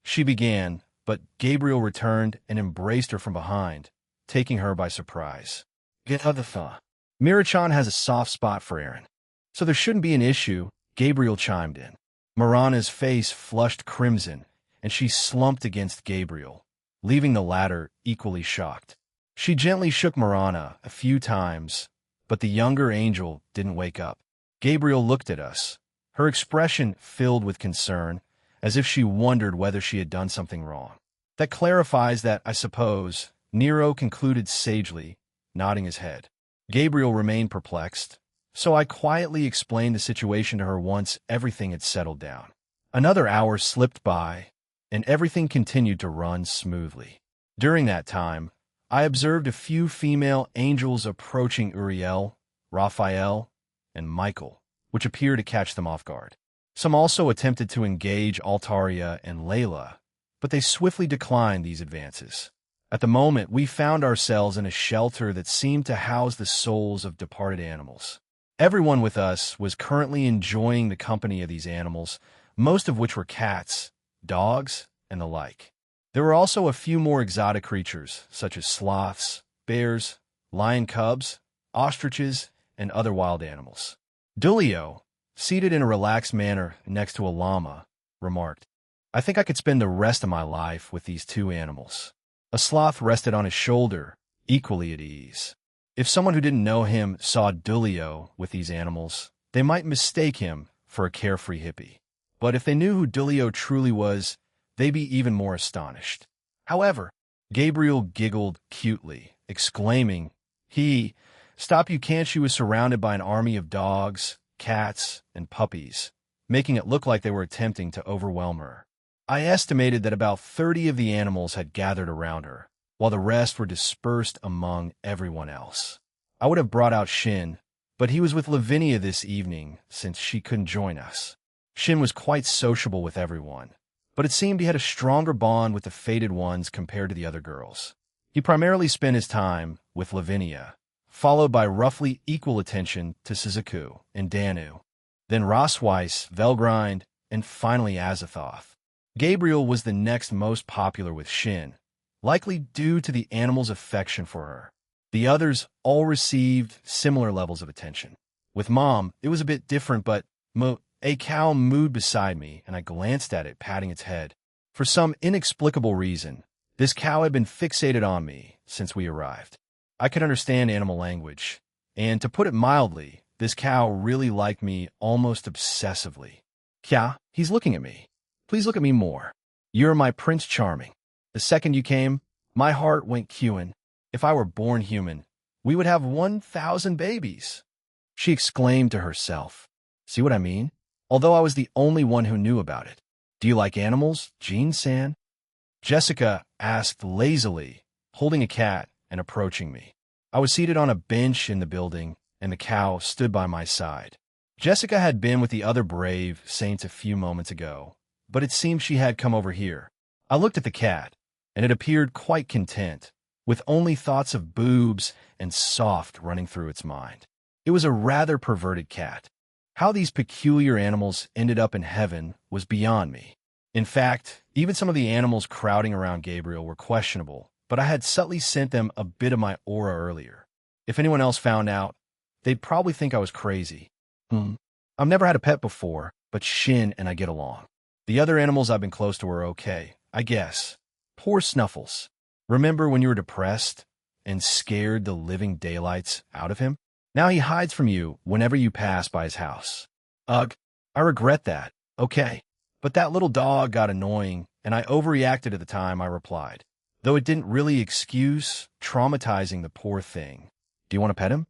She began, but Gabriel returned and embraced her from behind, taking her by surprise. Get out the thaw. Mirachan has a soft spot for Aaron, so there shouldn't be an issue, Gabriel chimed in. Marana's face flushed crimson, and she slumped against Gabriel, leaving the latter equally shocked. She gently shook Marana a few times, but the younger angel didn't wake up. Gabriel looked at us, her expression filled with concern, as if she wondered whether she had done something wrong. That clarifies that, I suppose, Nero concluded sagely, nodding his head. Gabriel remained perplexed, so I quietly explained the situation to her once everything had settled down. Another hour slipped by, and everything continued to run smoothly. During that time, I observed a few female angels approaching Uriel, Raphael, and Michael, which appeared to catch them off guard. Some also attempted to engage Altaria and Layla, but they swiftly declined these advances. At the moment, we found ourselves in a shelter that seemed to house the souls of departed animals. Everyone with us was currently enjoying the company of these animals, most of which were cats, dogs, and the like. There were also a few more exotic creatures, such as sloths, bears, lion cubs, ostriches, and other wild animals. Dulio, seated in a relaxed manner next to a llama, remarked, I think I could spend the rest of my life with these two animals. A sloth rested on his shoulder, equally at ease. If someone who didn't know him saw Dulio with these animals, they might mistake him for a carefree hippie. But if they knew who Dulio truly was, they'd be even more astonished. However, Gabriel giggled cutely, exclaiming, Stop you can't, she was surrounded by an army of dogs, cats, and puppies, making it look like they were attempting to overwhelm her. I estimated that about 30 of the animals had gathered around her, while the rest were dispersed among everyone else. I would have brought out Shin, but he was with Lavinia this evening since she couldn't join us. Shin was quite sociable with everyone, but it seemed he had a stronger bond with the fated ones compared to the other girls. He primarily spent his time with Lavinia, followed by roughly equal attention to Suzaku and Danu, then Rosweiss, Velgrind, and finally Azathoth. Gabriel was the next most popular with Shin, likely due to the animal's affection for her. The others all received similar levels of attention. With Mom, it was a bit different, but a cow mooed beside me, and I glanced at it, patting its head. For some inexplicable reason, this cow had been fixated on me since we arrived. I could understand animal language, and to put it mildly, this cow really liked me almost obsessively. Kya, he's looking at me. Please look at me more. You're my Prince Charming. The second you came, my heart went queuing. If I were born human, we would have 1,000 babies. She exclaimed to herself. See what I mean? Although I was the only one who knew about it. Do you like animals, Jean-san? Jessica asked lazily, holding a cat and approaching me. I was seated on a bench in the building, and the cow stood by my side. Jessica had been with the other brave saints a few moments ago, but it seemed she had come over here. I looked at the cat, and it appeared quite content, with only thoughts of boobs and soft running through its mind. It was a rather perverted cat. How these peculiar animals ended up in heaven was beyond me. In fact, even some of the animals crowding around Gabriel were questionable, but I had subtly sent them a bit of my aura earlier. If anyone else found out, they'd probably think I was crazy. I've never had a pet before, but Shin and I get along. The other animals I've been close to are okay, I guess. Poor Snuffles. Remember when you were depressed and scared the living daylights out of him? Now he hides from you whenever you pass by his house. Ugh, I regret that. Okay. But that little dog got annoying, and I overreacted at the time I replied, though it didn't really excuse traumatizing the poor thing. Do you want to pet him?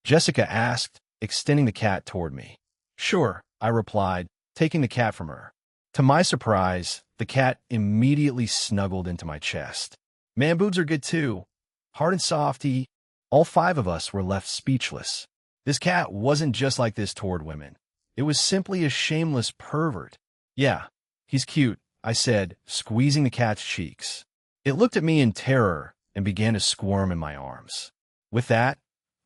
Jessica asked, extending the cat toward me. Sure, I replied, taking the cat from her. To my surprise, the cat immediately snuggled into my chest. Man boobs are good too. Hard and softy. All 5 of us were left speechless. This cat wasn't just like this toward women. It was simply a shameless pervert. Yeah, he's cute, I said, squeezing the cat's cheeks. It looked at me in terror and began to squirm in my arms. With that,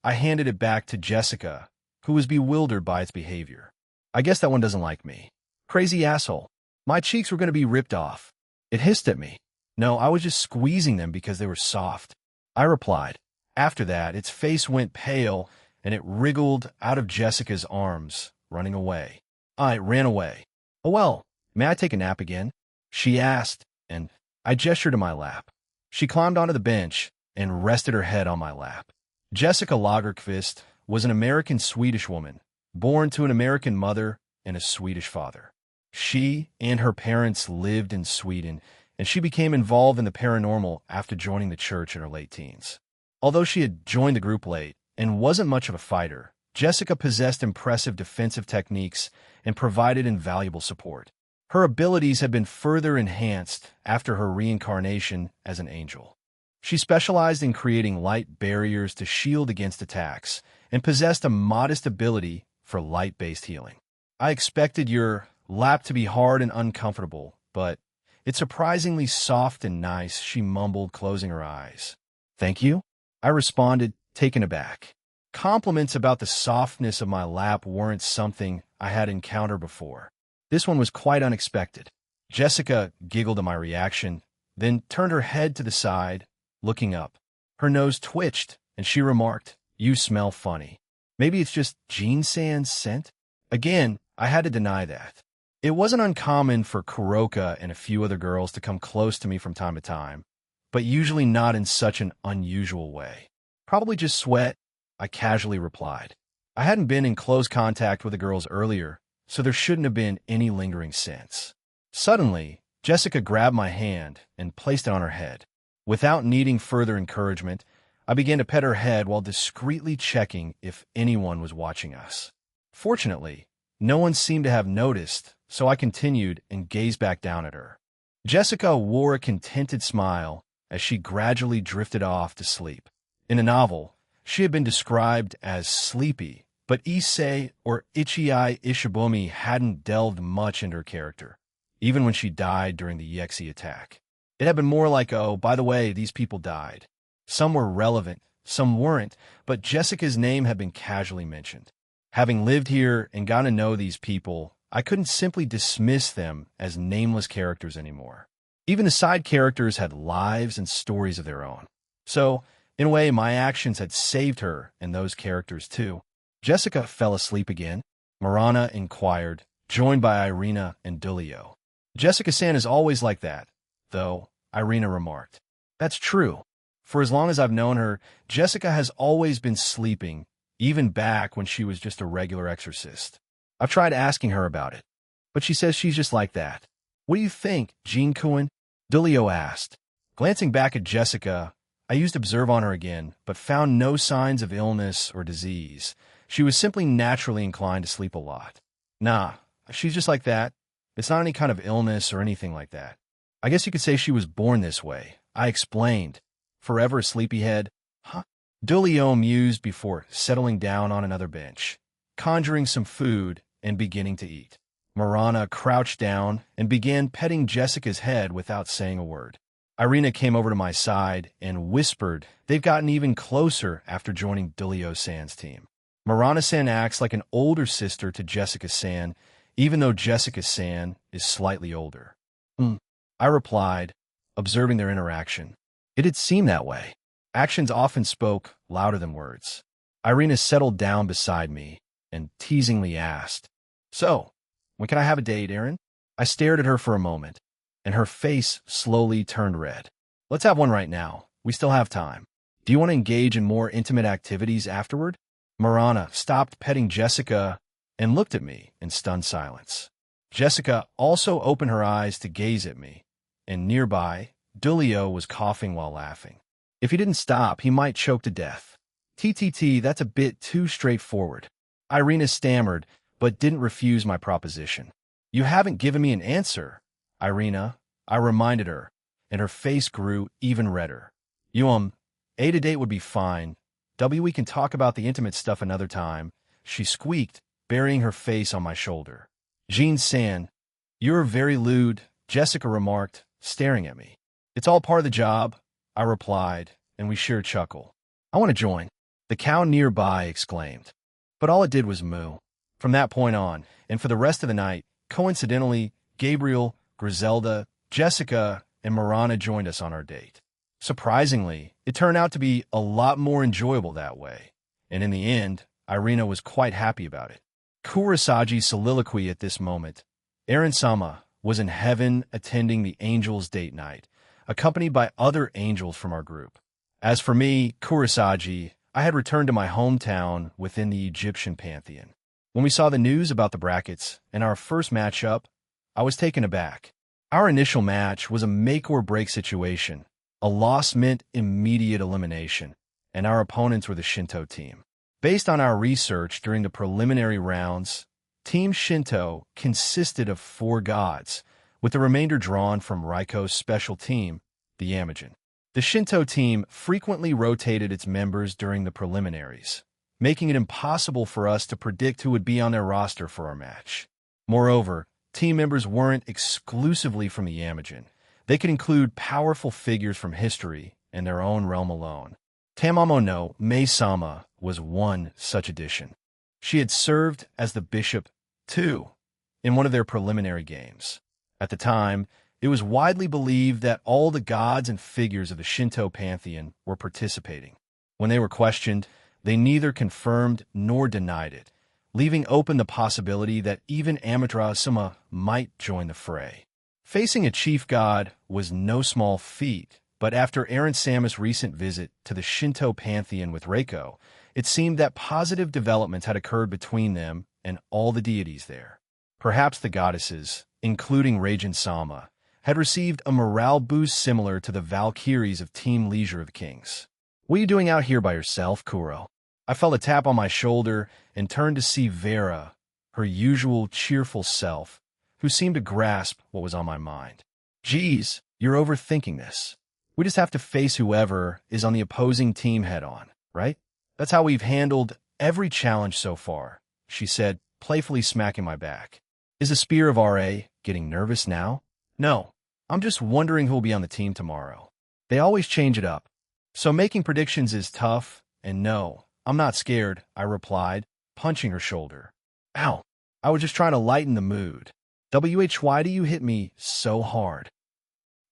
I handed it back to Jessica, who was bewildered by its behavior. I guess that one doesn't like me. Crazy asshole. My cheeks were going to be ripped off. It hissed at me. No, I was just squeezing them because they were soft. I replied. After that, its face went pale, and it wriggled out of Jessica's arms, running away. I ran away. Oh well, may I take a nap again? She asked, and I gestured to my lap. She climbed onto the bench and rested her head on my lap. Jessica Lagerqvist was an American-Swedish woman, born to an American mother and a Swedish father. She and her parents lived in Sweden, and she became involved in the paranormal after joining the church in her late teens. Although she had joined the group late and wasn't much of a fighter, Jessica possessed impressive defensive techniques and provided invaluable support. Her abilities had been further enhanced after her reincarnation as an angel. She specialized in creating light barriers to shield against attacks and possessed a modest ability for light-based healing. I expected your lap to be hard and uncomfortable, but it's surprisingly soft and nice, she mumbled, closing her eyes. Thank you, I responded, taken aback. Compliments about the softness of my lap weren't something I had encountered before. This one was quite unexpected. Jessica giggled at my reaction, then turned her head to the side, looking up. Her nose twitched, and she remarked, "You smell funny. Maybe it's just ginseng's scent?" Again, I had to deny that. It wasn't uncommon for Kuroka and a few other girls to come close to me from time to time, but usually not in such an unusual way. Probably just sweat, I casually replied. I hadn't been in close contact with the girls earlier, so there shouldn't have been any lingering scents. Suddenly, Jessica grabbed my hand and placed it on her head. Without needing further encouragement, I began to pet her head while discreetly checking if anyone was watching us. Fortunately, no one seemed to have noticed, so I continued and gazed back down at her. Jessica wore a contented smile as she gradually drifted off to sleep. In a novel, she had been described as sleepy, but Issei or Ichii Ishibumi hadn't delved much into her character, even when she died during the Yexi attack. It had been more like, oh, by the way, these people died. Some were relevant, some weren't, but Jessica's name had been casually mentioned. Having lived here and gotten to know these people, I couldn't simply dismiss them as nameless characters anymore. Even the side characters had lives and stories of their own. So, in a way, my actions had saved her and those characters too. Jessica fell asleep again, Marana inquired, joined by Irina and Dulio. Jessica-san is always like that, though, Irina remarked. That's true. For as long as I've known her, Jessica has always been sleeping, even back when she was just a regular exorcist. I've tried asking her about it, but she says she's just like that. What do you think, Jean-kun? Dulio asked. Glancing back at Jessica, I used observe on her again, but found no signs of illness or disease. She was simply naturally inclined to sleep a lot. Nah, she's just like that. It's not any kind of illness or anything like that. I guess you could say she was born this way. I explained. Forever a sleepyhead? Huh? Dulio mused before settling down on another bench, conjuring some food and beginning to eat. Marana crouched down and began petting Jessica's head without saying a word. Irina came over to my side and whispered they've gotten even closer after joining Dulio-san's team. Marana-san acts like an older sister to Jessica-san, even though Jessica-san is slightly older. I replied, observing their interaction. It had seemed that way. Actions often spoke louder than words. Irina settled down beside me and teasingly asked, "So, when can I have a date, Aaron?" I stared at her for a moment, and her face slowly turned red. "Let's have one right now. We still have time. Do you want to engage in more intimate activities afterward?" Marana stopped petting Jessica and looked at me in stunned silence. Jessica also opened her eyes to gaze at me, and nearby, Dulio was coughing while laughing. If he didn't stop, he might choke to death. TTT, that's a bit too straightforward. Irina stammered, but didn't refuse my proposition. You haven't given me an answer, Irina, I reminded her, and her face grew even redder. A to date would be fine. We can talk about the intimate stuff another time, she squeaked, burying her face on my shoulder. Jean-san, you're very lewd, Jessica remarked, staring at me. It's all part of the job, I replied, and we share a chuckle. "I want to join," the cow nearby exclaimed. But all it did was moo. From that point on, and for the rest of the night, coincidentally, Gabriel, Griselda, Jessica, and Marana joined us on our date. Surprisingly, it turned out to be a lot more enjoyable that way, and in the end, Irina was quite happy about it. Kurisagi's soliloquy at this moment. Aaron Sama was in heaven attending the angels' date night, accompanied by other angels from our group. As for me, Kurisagi, I had returned to my hometown within the Egyptian pantheon. When we saw the news about the brackets and our first matchup, I was taken aback. Our initial match was a make-or-break situation. A loss meant immediate elimination, and our opponents were the Shinto team. Based on our research during the preliminary rounds, Team Shinto consisted of 4 gods, with the remainder drawn from Raiko's special team, the Yamajin. The Shinto team frequently rotated its members during the preliminaries, making it impossible for us to predict who would be on their roster for our match. Moreover, team members weren't exclusively from the Yamajin. They could include powerful figures from history and their own realm alone. Tamamo no Mei-sama was one such addition. She had served as the bishop, too, in one of their preliminary games. At the time, it was widely believed that all the gods and figures of the Shinto pantheon were participating. When they were questioned, they neither confirmed nor denied it, leaving open the possibility that even Amaterasu might join the fray. Facing a chief god was no small feat, but after Aaron Sama's recent visit to the Shinto pantheon with Reiko, it seemed that positive developments had occurred between them and all the deities there. Perhaps the goddesses, including Raijin Sama, had received a morale boost similar to the Valkyries of Team Leisure of the Kings. "What are you doing out here by yourself, Kuro?" I felt a tap on my shoulder and turned to see Vera, her usual cheerful self, who seemed to grasp what was on my mind. "Geez, you're overthinking this. We just have to face whoever is on the opposing team head-on, right? That's how we've handled every challenge so far," she said, playfully smacking my back. "Is the Spear of RA getting nervous now?" "No, I'm just wondering who'll be on the team tomorrow. They always change it up. So making predictions is tough, and no, I'm not scared," I replied, punching her shoulder. "Ow, I was just trying to lighten the mood. Why do you hit me so hard?"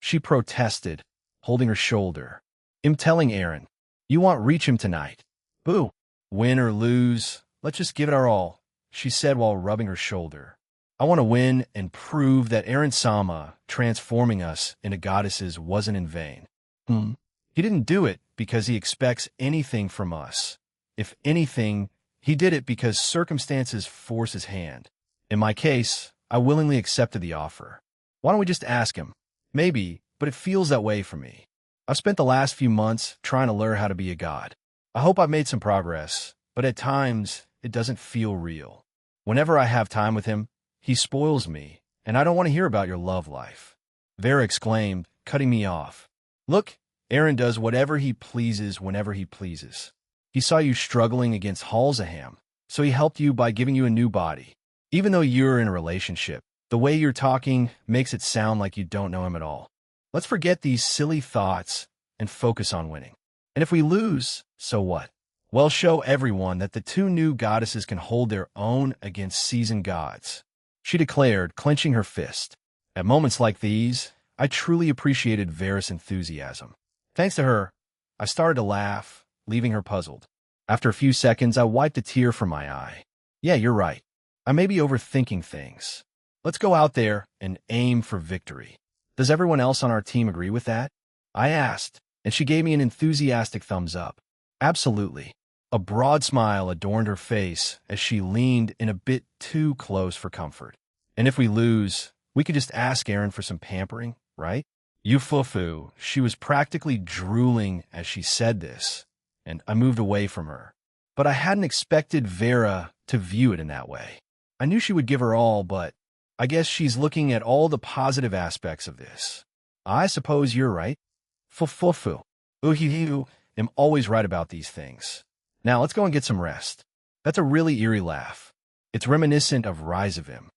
She protested, holding her shoulder. "I'm telling Aaron, you won't reach him tonight. Boo. Win or lose, let's just give it our all," she said while rubbing her shoulder. "I want to win and prove that Aaron Sama transforming us into goddesses wasn't in vain. He didn't do it because he expects anything from us. If anything, he did it because circumstances force his hand. In my case, I willingly accepted the offer. Why don't we just ask him? Maybe, but it feels that way for me. I've spent the last few months trying to learn how to be a god. I hope I've made some progress, but at times, it doesn't feel real. Whenever I have time with him, he spoils me, and I don't want to hear about your love life." Vera exclaimed, cutting me off. "Look, Aaron does whatever he pleases whenever he pleases. He saw you struggling against Halzaham, so he helped you by giving you a new body. Even though you're in a relationship, the way you're talking makes it sound like you don't know him at all. Let's forget these silly thoughts and focus on winning. And if we lose, so what? Well, show everyone that the 2 new goddesses can hold their own against seasoned gods," she declared, clenching her fist. At moments like these, I truly appreciated Vera's enthusiasm. Thanks to her, I started to laugh, leaving her puzzled. After a few seconds, I wiped a tear from my eye. "Yeah, you're right. I may be overthinking things. Let's go out there and aim for victory. Does everyone else on our team agree with that?" I asked, and she gave me an enthusiastic thumbs up. "Absolutely." A broad smile adorned her face as she leaned in a bit too close for comfort. "And if we lose, we could just ask Aaron for some pampering, right?" Yufufu, she was practically drooling as she said this, and I moved away from her. But I hadn't expected Vera to view it in that way. I knew she would give her all, but I guess she's looking at all the positive aspects of this. I suppose you're right. Fufufu. Uhihiu, am always right about these things. Now let's go and get some rest. That's a really eerie laugh. It's reminiscent of Rise of Him.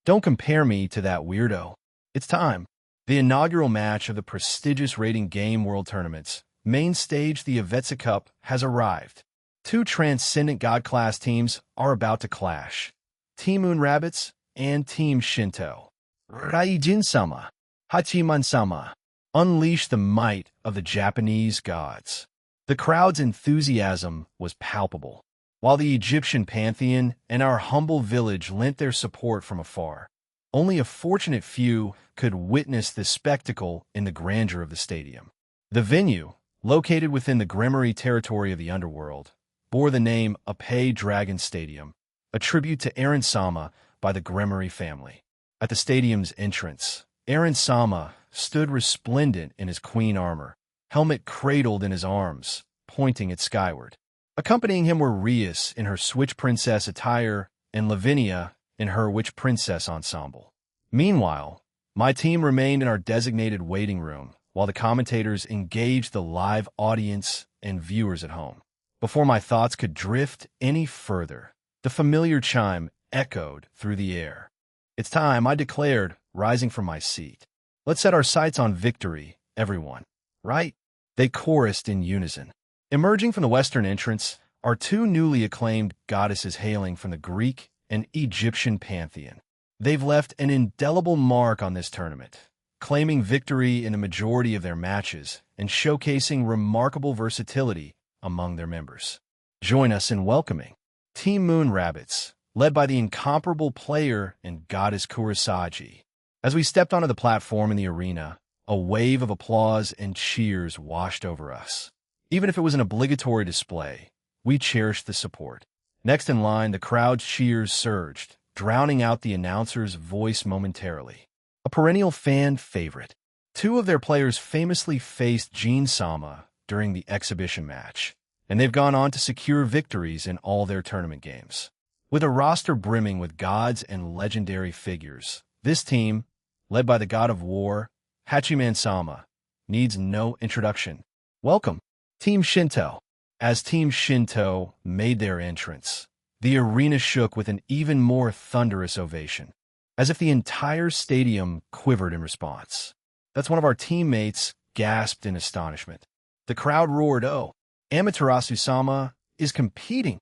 Don't compare me to that weirdo. It's time. The inaugural match of the prestigious Rating Game World Tournaments main stage, the Avetsa Cup, has arrived. Two transcendent god-class teams are about to clash. Team Moon Rabbits and Team Shinto. Raijin-sama, Hachiman-sama. Unleash the might of the Japanese gods. The crowd's enthusiasm was palpable, while the Egyptian pantheon and our humble village lent their support from afar. Only a fortunate few could witness this spectacle in the grandeur of the stadium. The venue, located within the Gremory territory of the underworld, bore the name Ape Dragon Stadium, a tribute to Aaron Sama by the Gremory family. At the stadium's entrance, Aaron Sama stood resplendent in his queen armor, helmet cradled in his arms, pointing it skyward. Accompanying him were Rias in her Switch Princess attire and Lavinia in her Witch Princess ensemble. Meanwhile, my team remained in our designated waiting room while the commentators engaged the live audience and viewers at home. Before my thoughts could drift any further, the familiar chime echoed through the air. "It's time," I declared, rising from my seat. "Let's set our sights on victory, everyone." "Right?" they chorused in unison. Emerging from the western entrance are two newly acclaimed goddesses hailing from the Greek and Egyptian pantheon. They've left an indelible mark on this tournament, claiming victory in a majority of their matches and showcasing remarkable versatility among their members. Join us in welcoming Team Moon Rabbits, led by the incomparable player and goddess Kurosagi. As we stepped onto the platform in the arena, a wave of applause and cheers washed over us. Even if it was an obligatory display, we cherished the support. Next in line, the crowd's cheers surged, drowning out the announcer's voice momentarily. A perennial fan favorite. Two of their players famously faced Jin Sama during the exhibition match, and they've gone on to secure victories in all their tournament games. With a roster brimming with gods and legendary figures, this team, led by the god of war, Hachiman Sama, needs no introduction. Welcome, Team Shinto. As Team Shinto made their entrance, the arena shook with an even more thunderous ovation, as if the entire stadium quivered in response. That's one of our teammates gasped in astonishment. The crowd roared, "Oh, Amaterasu-sama is competing!"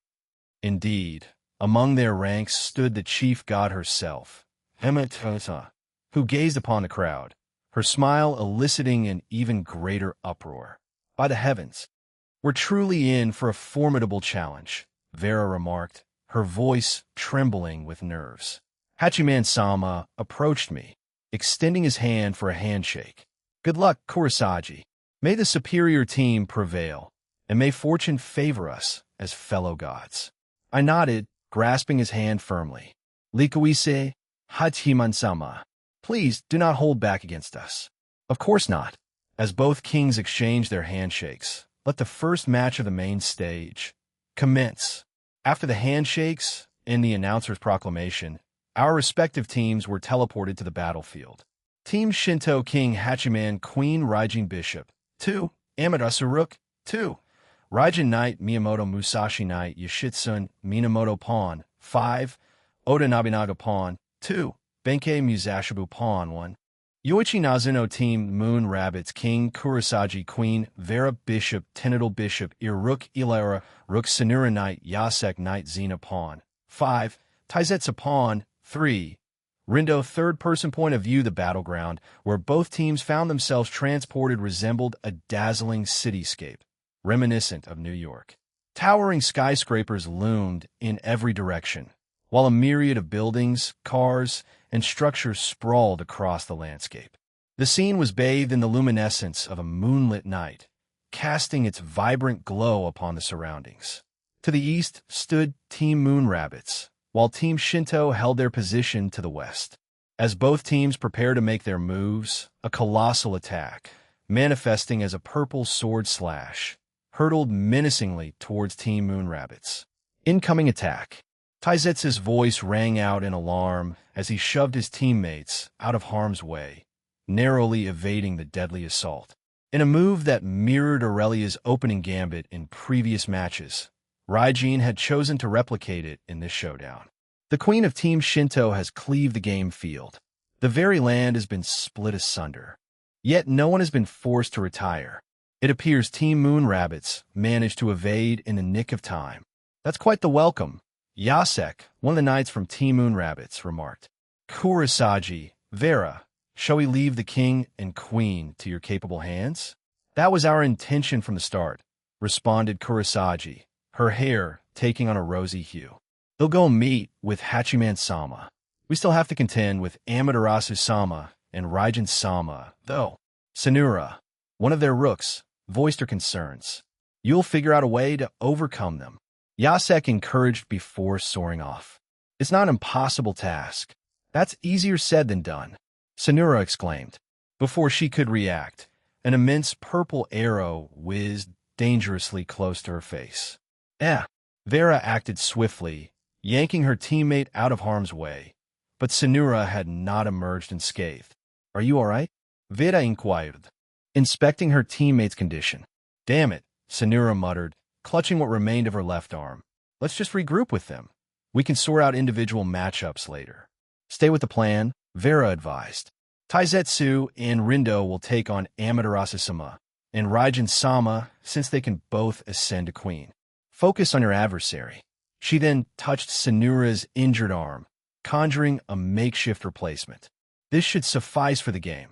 Indeed, among their ranks stood the chief god herself, Amaterasu, who gazed upon the crowd, her smile eliciting an even greater uproar. "By the heavens, we're truly in for a formidable challenge," Vera remarked, her voice trembling with nerves. Hachiman-sama approached me, extending his hand for a handshake. "Good luck, Kurosagi. May the superior team prevail, and may fortune favor us as fellow gods." I nodded, grasping his hand firmly. "Likuise, Hachiman-sama. Please do not hold back against us." "Of course not." As both kings exchanged their handshakes, let the first match of the main stage commence. After the handshakes and the announcer's proclamation, our respective teams were teleported to the battlefield. Team Shinto King Hachiman Queen Raijin Bishop 2. Amaterasu Rook 2. Raijin Knight Miyamoto Musashi Knight Yoshitsun Minamoto Pawn 5. Oda Nobunaga Pawn 2. Benkei Musashibu Pawn 1. Yoichi Nazuno Team Moon Rabbits King Kurosagi Queen Vera Bishop Tenadal Bishop Rook Ilara Rook Sanura Knight Yasek Knight Xena Pawn 5. Taizetsu Pawn 3. Rindo third-person point of view. The battleground, where both teams found themselves transported, resembled a dazzling cityscape, reminiscent of New York. Towering skyscrapers loomed in every direction, while a myriad of buildings, cars, and structures sprawled across the landscape. The scene was bathed in the luminescence of a moonlit night, casting its vibrant glow upon the surroundings. To the east stood Team Moon Rabbits, while Team Shinto held their position to the west. As both teams prepared to make their moves, a colossal attack, manifesting as a purple sword slash, hurtled menacingly towards Team Moon Rabbits. "Incoming attack." Taizetsu's voice rang out in alarm as he shoved his teammates out of harm's way, narrowly evading the deadly assault. In a move that mirrored Aurelia's opening gambit in previous matches, Raijin had chosen to replicate it in this showdown. The queen of Team Shinto has cleaved the game field. The very land has been split asunder. Yet no one has been forced to retire. It appears Team Moon Rabbits managed to evade in the nick of time. That's quite the welcome, Yasek, one of the knights from Team Moon Rabbits, remarked. Kurosagi, Vera, shall we leave the king and queen to your capable hands? That was our intention from the start, responded Kurosagi, her hair taking on a rosy hue. They'll go meet with Hachiman-sama. We still have to contend with Amaterasu-sama and Raijin-sama, though. Sanura, one of their rooks, voiced her concerns. You'll figure out a way to overcome them. Yasek encouraged before soaring off. It's not an impossible task. That's easier said than done, Sanura exclaimed. Before she could react, an immense purple arrow whizzed dangerously close to her face. Vera acted swiftly, yanking her teammate out of harm's way, but Sanura had not emerged unscathed. Are you all right? Vera inquired, inspecting her teammate's condition. Damn it, Sanura muttered, clutching what remained of her left arm. Let's just regroup with them. We can sort out individual matchups later. Stay with the plan, Vera advised. Taizetsu and Rindo will take on Amaterasu-sama and Raijin-sama since they can both ascend to queen. Focus on your adversary. She then touched Sanura's injured arm, conjuring a makeshift replacement. This should suffice for the game.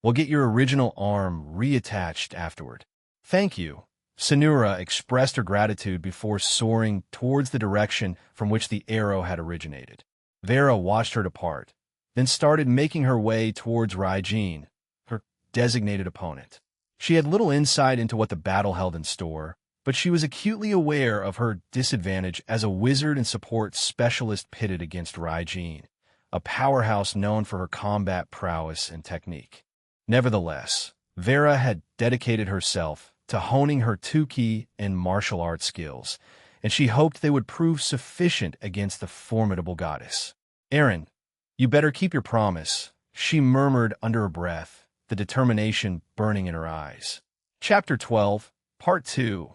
We'll get your original arm reattached afterward. Thank you. Sanura expressed her gratitude before soaring towards the direction from which the arrow had originated. Vera watched her depart, then started making her way towards Raijin, her designated opponent. She had little insight into what the battle held in store, but she was acutely aware of her disadvantage as a wizard and support specialist pitted against Raijin, a powerhouse known for her combat prowess and technique. Nevertheless, Vera had dedicated herself to honing her 10k and martial arts skills, and she hoped they would prove sufficient against the formidable goddess. Aaron, you better keep your promise, she murmured under her breath, the determination burning in her eyes. Chapter 12, Part 2.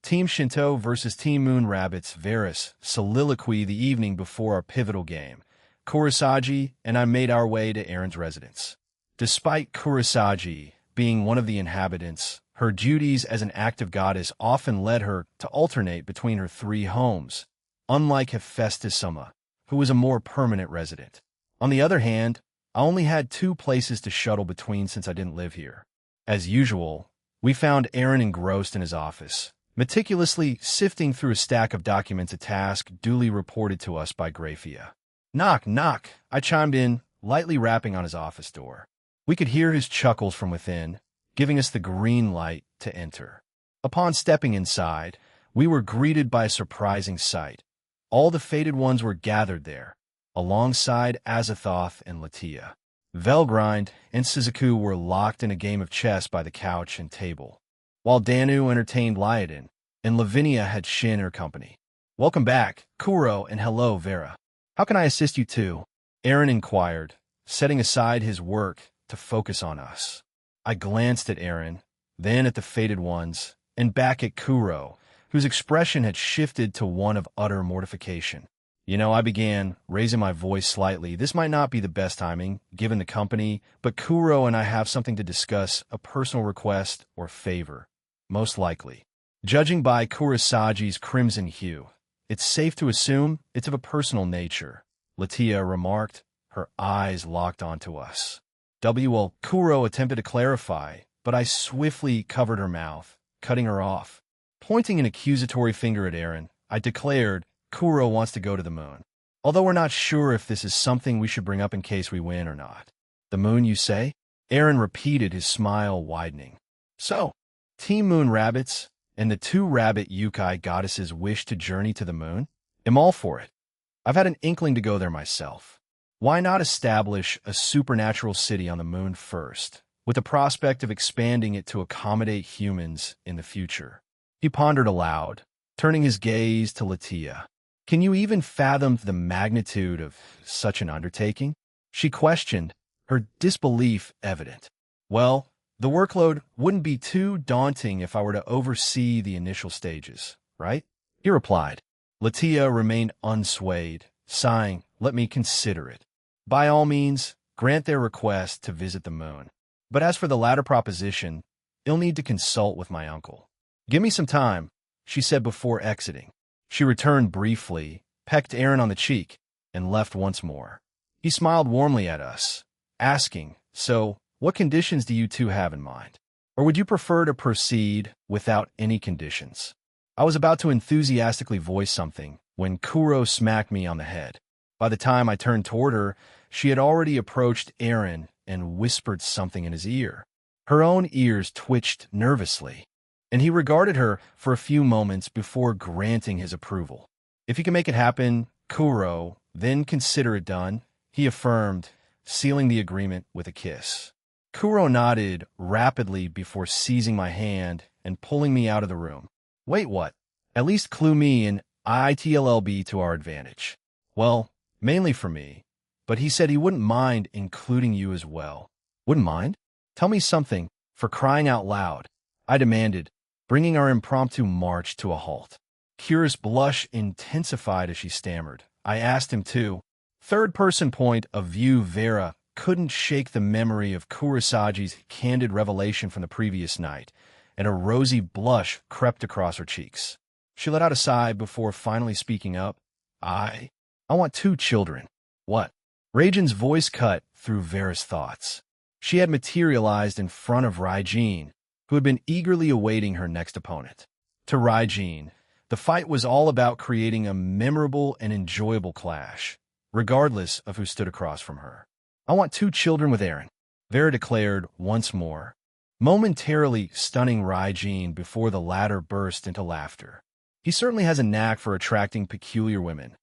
Team Shinto versus Team Moon Rabbits. Vera's soliloquy the evening before our pivotal game. Kurosagi and I made our way to Aaron's residence. Despite Kurosagi being one of the inhabitants, her duties as an active goddess often led her to alternate between her three homes, unlike Hephaestus-sama, who was a more permanent resident. On the other hand, I only had 2 places to shuttle between since I didn't live here. As usual, we found Aaron engrossed in his office, meticulously sifting through a stack of documents, a task duly reported to us by Graphia. Knock, knock, I chimed in, lightly rapping on his office door. We could hear his chuckles from within, giving us the green light to enter. Upon stepping inside, we were greeted by a surprising sight. All the fated ones were gathered there, alongside Azathoth and Latia. Velgrind and Suzaku were locked in a game of chess by the couch and table, while Danu entertained Lyodin, and Lavinia had Shin in her company. Welcome back, Kuro, and hello, Vera. How can I assist you too? Aaron inquired, setting aside his work to focus on us. I glanced at Aaron, then at the fated ones, and back at Kuro, whose expression had shifted to one of utter mortification. I began, raising my voice slightly. This might not be the best timing, given the company, but Kuro and I have something to discuss, a personal request or favor, most likely. Judging by Kurosagi's crimson hue, it's safe to assume it's of a personal nature, Latia remarked, her eyes locked onto us. Kuro attempted to clarify, but I swiftly covered her mouth, cutting her off. Pointing an accusatory finger at Aaron, I declared, Kuro wants to go to the moon. Although we're not sure if this is something we should bring up in case we win or not. The moon, you say? Aaron repeated, his smile widening. So, Team Moon Rabbits and the 2 rabbit yukai goddesses wish to journey to the moon? I'm all for it. I've had an inkling to go there myself. Why not establish a supernatural city on the moon first, with the prospect of expanding it to accommodate humans in the future? He pondered aloud, turning his gaze to Latia. Can you even fathom the magnitude of such an undertaking? She questioned, her disbelief evident. Well, the workload wouldn't be too daunting if I were to oversee the initial stages, right? He replied. Latia remained unswayed, sighing, let me consider it. By all means, grant their request to visit the moon. But as for the latter proposition, I'll need to consult with my uncle. Give me some time, she said before exiting. She returned briefly, pecked Aaron on the cheek, and left once more. He smiled warmly at us, asking, "So, what conditions do you two have in mind? Or would you prefer to proceed without any conditions?" I was about to enthusiastically voice something when Kuro smacked me on the head. By the time I turned toward her, she had already approached Aaron and whispered something in his ear. Her own ears twitched nervously, and he regarded her for a few moments before granting his approval. "If you can make it happen, Kuro, then consider it done," he affirmed, sealing the agreement with a kiss. Kuro nodded rapidly before seizing my hand and pulling me out of the room. "Wait, what? At least clue me and ITLLB to our advantage." "Well, mainly for me, but he said he wouldn't mind including you as well." "Wouldn't mind? Tell me something, for crying out loud," I demanded, bringing our impromptu march to a halt. Kira's blush intensified as she stammered. I asked him too. Third-person point of view Vera couldn't shake the memory of Kurosagi's candid revelation from the previous night, and a rosy blush crept across her cheeks. She let out a sigh before finally speaking up. I want 2 children." "What?" Raijin's voice cut through Vera's thoughts. She had materialized in front of Raijin, who had been eagerly awaiting her next opponent. To Raijin, the fight was all about creating a memorable and enjoyable clash, regardless of who stood across from her. "I want 2 children with Aaron," Vera declared once more, momentarily stunning Raijin before the latter burst into laughter. "He certainly has a knack for attracting peculiar women."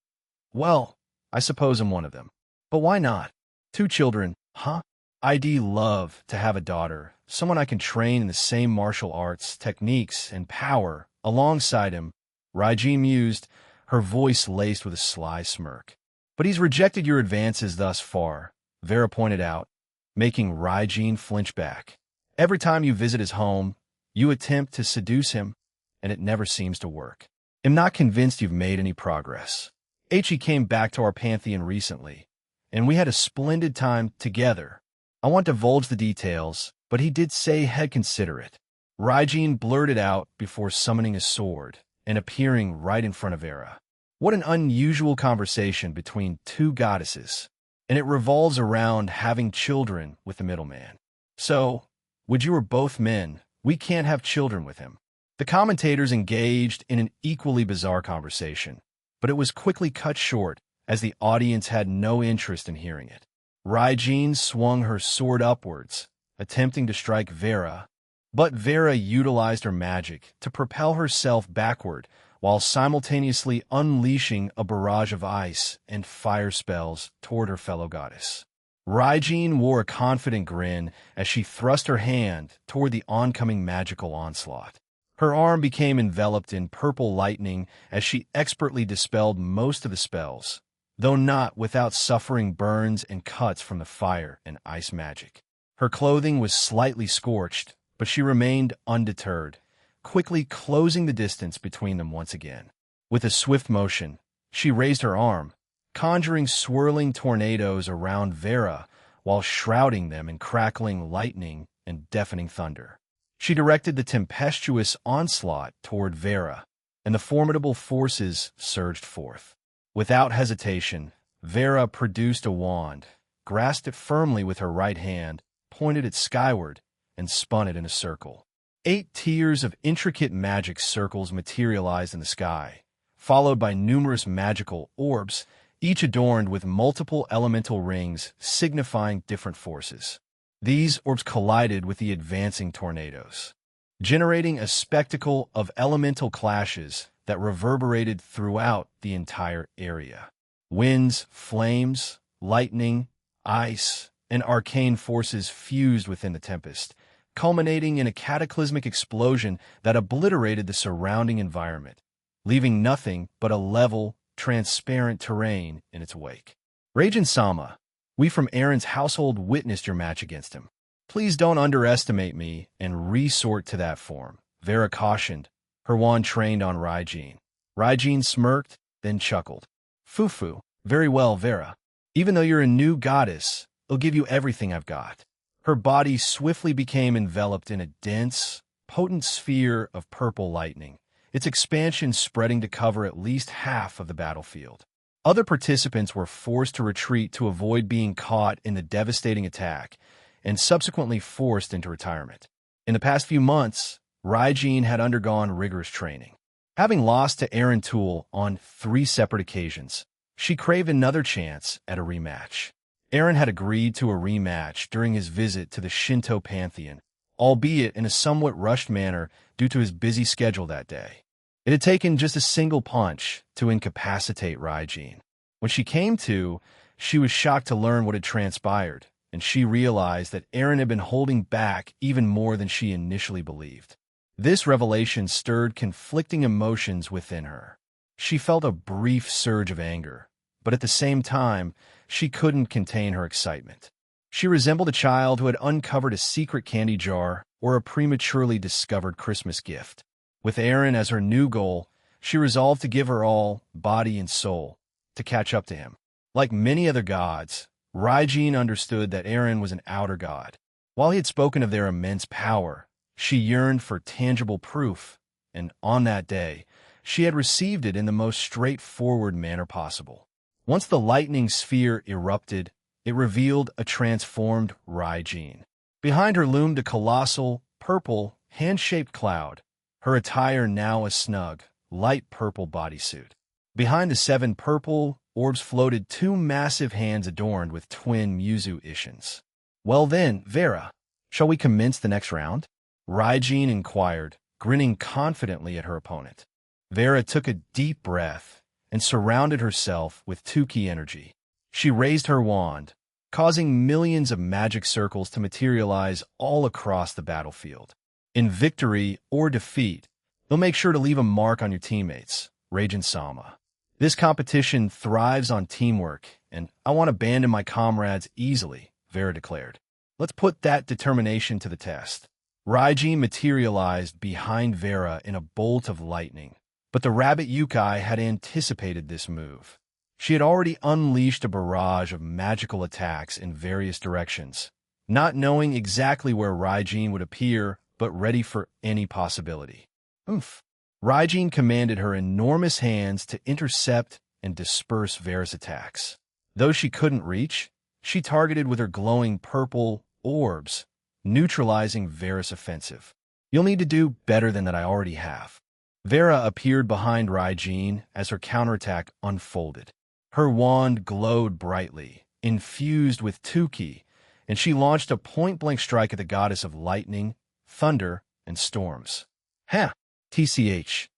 "Well, I suppose I'm one of them. But why not? 2 children, huh? I'd love to have a daughter, someone I can train in the same martial arts, techniques, and power alongside him," Raijin mused, her voice laced with a sly smirk. "But he's rejected your advances thus far," Vera pointed out, making Raijin flinch back. "Every time you visit his home, you attempt to seduce him, and it never seems to work. I'm not convinced you've made any progress. He came back to our pantheon recently, and we had a splendid time together. I won't divulge the details, but he did say he'd consider it." Raijin blurted out before summoning his sword and appearing right in front of Vera. What an unusual conversation between 2 goddesses, and it revolves around having children with the middleman. "So, would you were both men, we can't have children with him." The commentators engaged in an equally bizarre conversation, but it was quickly cut short as the audience had no interest in hearing it. Raijin swung her sword upwards, attempting to strike Vera, but Vera utilized her magic to propel herself backward while simultaneously unleashing a barrage of ice and fire spells toward her fellow goddess. Raijin wore a confident grin as she thrust her hand toward the oncoming magical onslaught. Her arm became enveloped in purple lightning as she expertly dispelled most of the spells, though not without suffering burns and cuts from the fire and ice magic. Her clothing was slightly scorched, but she remained undeterred, quickly closing the distance between them once again. With a swift motion, she raised her arm, conjuring swirling tornadoes around Vera while shrouding them in crackling lightning and deafening thunder. She directed the tempestuous onslaught toward Vera, and the formidable forces surged forth. Without hesitation, Vera produced a wand, grasped it firmly with her right hand, pointed it skyward, and spun it in a circle. 8 tiers of intricate magic circles materialized in the sky, followed by numerous magical orbs, each adorned with multiple elemental rings signifying different forces. These orbs collided with the advancing tornadoes, generating a spectacle of elemental clashes that reverberated throughout the entire area. Winds, flames, lightning, ice, and arcane forces fused within the tempest, culminating in a cataclysmic explosion that obliterated the surrounding environment, leaving nothing but a level, transparent terrain in its wake. Raijin-sama, we from Aaron's household witnessed your match against him. Please don't underestimate me and resort to that form, Vera cautioned, her wand trained on Raijin. Raijin smirked, then chuckled. Fufu, very well, Vera. Even though you're a new goddess, I'll give you everything I've got. Her body swiftly became enveloped in a dense, potent sphere of purple lightning, its expansion spreading to cover at least half of the battlefield. Other participants were forced to retreat to avoid being caught in the devastating attack, and subsequently forced into retirement. In the past few months, Raijin had undergone rigorous training. Having lost to Aaron Toole on 3 separate occasions, she craved another chance at a rematch. Aaron had agreed to a rematch during his visit to the Shinto Pantheon, albeit in a somewhat rushed manner due to his busy schedule that day. It had taken just a single punch to incapacitate Raijin. When she came to, she was shocked to learn what had transpired, and she realized that Aaron had been holding back even more than she initially believed. This revelation stirred conflicting emotions within her. She felt a brief surge of anger, but at the same time, she couldn't contain her excitement. She resembled a child who had uncovered a secret candy jar or a prematurely discovered Christmas gift. With Aaron as her new goal, she resolved to give her all, body and soul, to catch up to him. Like many other gods, Raijin understood that Aaron was an outer god. While he had spoken of their immense power, she yearned for tangible proof, and on that day, she had received it in the most straightforward manner possible. Once the lightning sphere erupted, it revealed a transformed Raijin. Behind her loomed a colossal, purple, hand-shaped cloud, her attire now a snug, light purple bodysuit. Behind the 7 purple orbs floated 2 massive hands adorned with twin Muzu Ishins. "Well then, Vera, shall we commence the next round?" Raijin inquired, grinning confidently at her opponent. Vera took a deep breath and surrounded herself with 2k energy. She raised her wand, causing millions of magic circles to materialize all across the battlefield. In victory or defeat, they'll make sure to leave a mark on your teammates, Raijin Sama. This competition thrives on teamwork, and I won't abandon my comrades easily, Vera declared. Let's put that determination to the test. Raijin materialized behind Vera in a bolt of lightning, but the rabbit Yukai had anticipated this move. She had already unleashed a barrage of magical attacks in various directions, not knowing exactly where Raijin would appear, but ready for any possibility. Oof. Raijin commanded her enormous hands to intercept and disperse Vera's attacks. Though she couldn't reach, she targeted with her glowing purple orbs, neutralizing Vera's offensive. "You'll need to do better than that I already have." Vera appeared behind Raijin as her counterattack unfolded. Her wand glowed brightly, infused with 2k, and she launched a point-blank strike at the goddess of lightning, thunder, and storms. "Ha! TCH."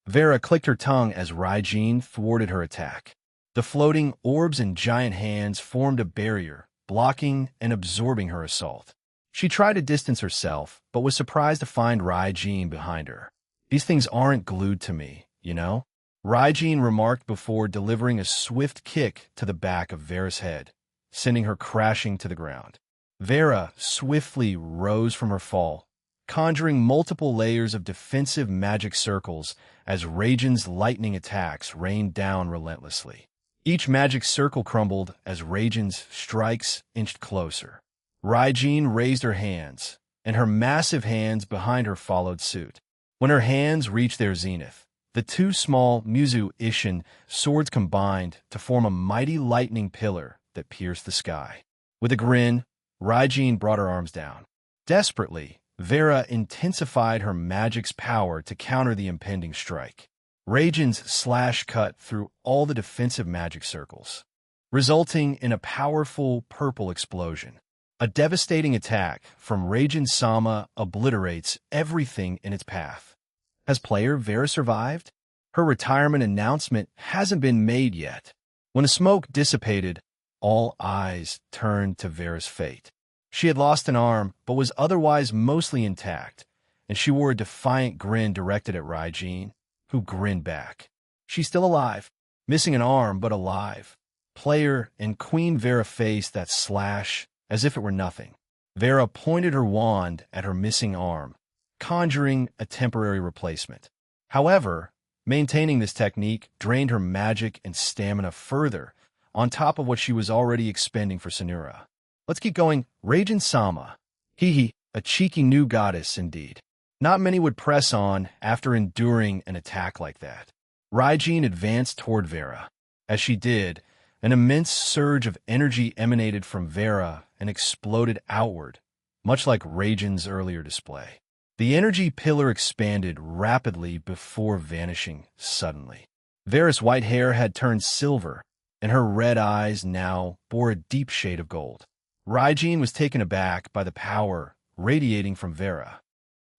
Vera clicked her tongue as Raijin thwarted her attack. The floating orbs and giant hands formed a barrier, blocking and absorbing her assault. She tried to distance herself, but was surprised to find Raijin behind her. "These things aren't glued to me, you know?" Raijin remarked before delivering a swift kick to the back of Vera's head, sending her crashing to the ground. Vera swiftly rose from her fall, conjuring multiple layers of defensive magic circles as Raijin's lightning attacks rained down relentlessly. Each magic circle crumbled as Raijin's strikes inched closer. Raijin raised her hands, and her massive hands behind her followed suit. When her hands reached their zenith, the 2 small Muzu Ishin swords combined to form a mighty lightning pillar that pierced the sky. With a grin, Raijin brought her arms down. Desperately, Vera intensified her magic's power to counter the impending strike. Raijin's slash cut through all the defensive magic circles, resulting in a powerful purple explosion. A devastating attack from Raijin Sama obliterates everything in its path. Has player Vera survived? Her retirement announcement hasn't been made yet. When the smoke dissipated, all eyes turned to Vera's fate. She had lost an arm, but was otherwise mostly intact, and she wore a defiant grin directed at Raijin, who grinned back. She's still alive, missing an arm, but alive. Player and Queen Vera faced that slash as if it were nothing. Vera pointed her wand at her missing arm, conjuring a temporary replacement. However, maintaining this technique drained her magic and stamina further, on top of what she was already expending for Sanura. "Let's keep going. Raijin Sama," Hee, a cheeky new goddess indeed. Not many would press on after enduring an attack like that. Raijin advanced toward Vera. As she did, an immense surge of energy emanated from Vera and exploded outward, much like Raijin's earlier display. The energy pillar expanded rapidly before vanishing suddenly. Vera's white hair had turned silver, and her red eyes now bore a deep shade of gold. Raijin was taken aback by the power radiating from Vera.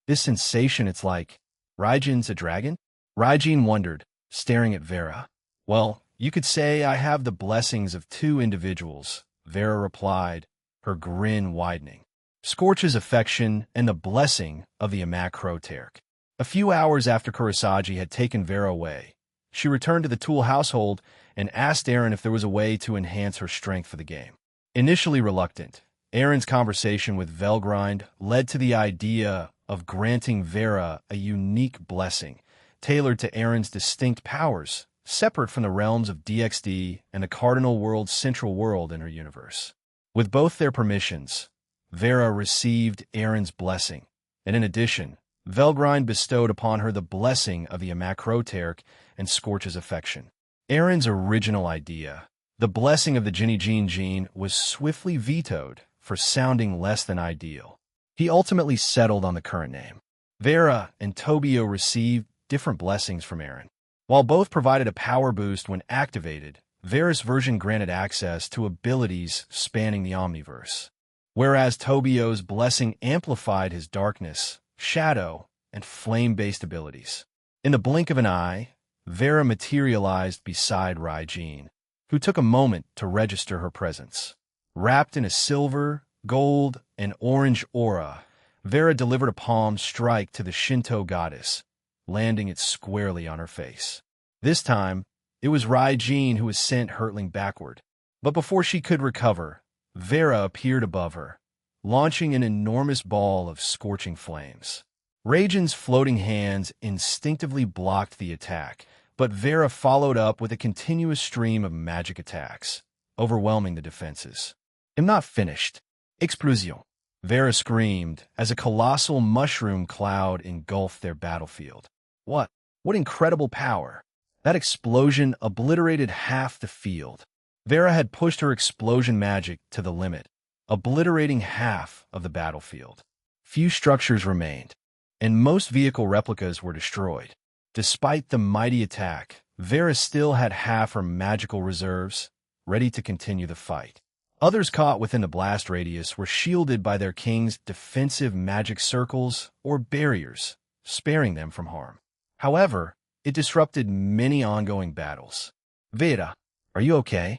This sensation, it's like, Raijin's a dragon? Raijin wondered, staring at Vera. Well, you could say I have the blessings of two individuals, Vera replied, her grin widening. Scorch's affection and the blessing of the Amacroterc. A few hours after Kurosagi had taken Vera away, she returned to the Tool household and asked Aaron if there was a way to enhance her strength for the game. Initially reluctant, Aaron's conversation with Velgrind led to the idea of granting Vera a unique blessing, tailored to Aaron's distinct powers, separate from the realms of DXD and the Cardinal World's central world in her universe. With both their permissions, Vera received Aaron's blessing, and in addition, Velgrind bestowed upon her the blessing of the Amacroterc and Scorch's affection. Aaron's original idea, the blessing of the Jinijin gene, was swiftly vetoed for sounding less than ideal. He ultimately settled on the current name. Vera and Tobio received different blessings from Aaron. While both provided a power boost when activated, Vera's version granted access to abilities spanning the Omniverse, whereas Tobio's blessing amplified his darkness, shadow, and flame-based abilities. In the blink of an eye, Vera materialized beside Raijin, who took a moment to register her presence. Wrapped in a silver, gold, and orange aura, Vera delivered a palm strike to the Shinto goddess, landing it squarely on her face. This time, it was Raijin who was sent hurtling backward. But before she could recover, Vera appeared above her, launching an enormous ball of scorching flames. Raijin's floating hands instinctively blocked the attack, but Vera followed up with a continuous stream of magic attacks, overwhelming the defenses. I'm not finished. Explosion! Vera screamed as a colossal mushroom cloud engulfed their battlefield. What incredible power! That explosion obliterated half the field. Vera had pushed her explosion magic to the limit, obliterating half of the battlefield. Few structures remained, and most vehicle replicas were destroyed. Despite the mighty attack, Vera still had half her magical reserves, ready to continue the fight. Others caught within the blast radius were shielded by their king's defensive magic circles or barriers, sparing them from harm. However, it disrupted many ongoing battles. Vera, are you okay?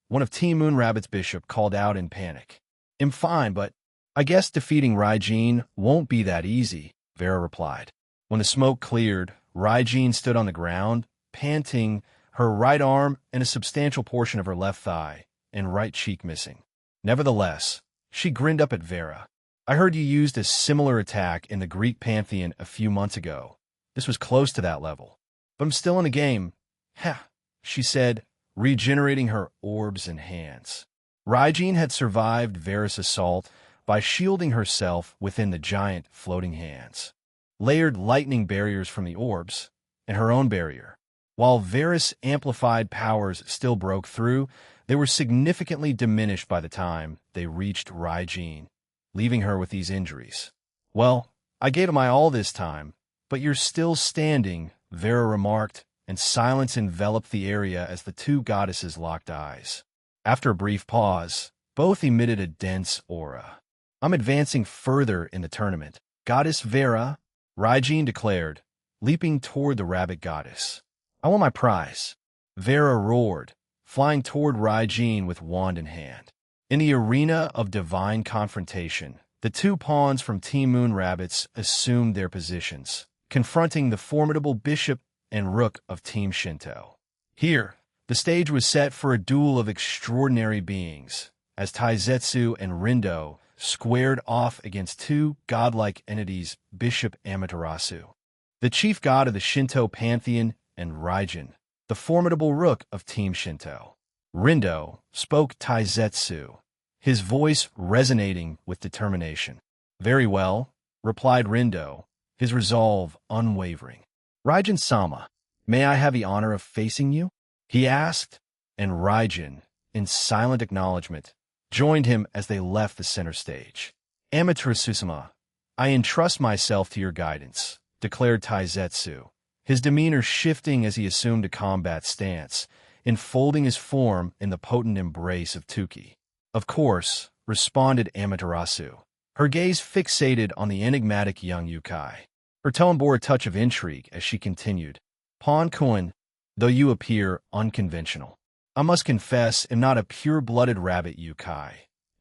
One of Team Moonrabbit's bishop called out in panic. I'm fine, but I guess defeating Raijin won't be that easy, Vera replied. When the smoke cleared, Raijin stood on the ground, panting, her right arm and a substantial portion of her left thigh and right cheek missing. Nevertheless, she grinned up at Vera. I heard you used a similar attack in the Greek pantheon a few months ago. This was close to that level. But I'm still in the game. Ha, she said, regenerating her orbs and hands. Raijin had survived Vera's assault by shielding herself within the giant floating hands. Layered lightning barriers from the orbs, and her own barrier. While Vera's amplified powers still broke through, they were significantly diminished by the time they reached Raijin, leaving her with these injuries. Well, I gave it my all this time, but you're still standing, Vera remarked, and silence enveloped the area as the two goddesses locked eyes. After a brief pause, both emitted a dense aura. I'm advancing further in the tournament. Goddess Vera, Raijin declared, leaping toward the rabbit goddess. I want my prize. Vera roared, flying toward Raijin with wand in hand. In the arena of divine confrontation, the two pawns from Team Moonrabbits assumed their positions, confronting the formidable bishop and rook of Team Shinto. Here, the stage was set for a duel of extraordinary beings, as Taizetsu and Rindo squared off against two godlike entities, Bishop Amaterasu, the chief god of the Shinto pantheon, and Raijin, the formidable rook of Team Shinto. Rindo spoke Taizetsu, his voice resonating with determination. "Very well," replied Rindo, his resolve unwavering. "Raijin-sama, may I have the honor of facing you?" he asked, and Raijin, in silent acknowledgement, joined him as they left the center stage. "Amaterasu-sama, I entrust myself to your guidance," declared Taizetsu, his demeanor shifting as he assumed a combat stance, enfolding his form in the potent embrace of Tuki. "Of course," responded Amaterasu, her gaze fixated on the enigmatic young Yukai. Her tone bore a touch of intrigue as she continued, "Pon-kun, though you appear unconventional, I must confess am not a pure-blooded rabbit Yukai.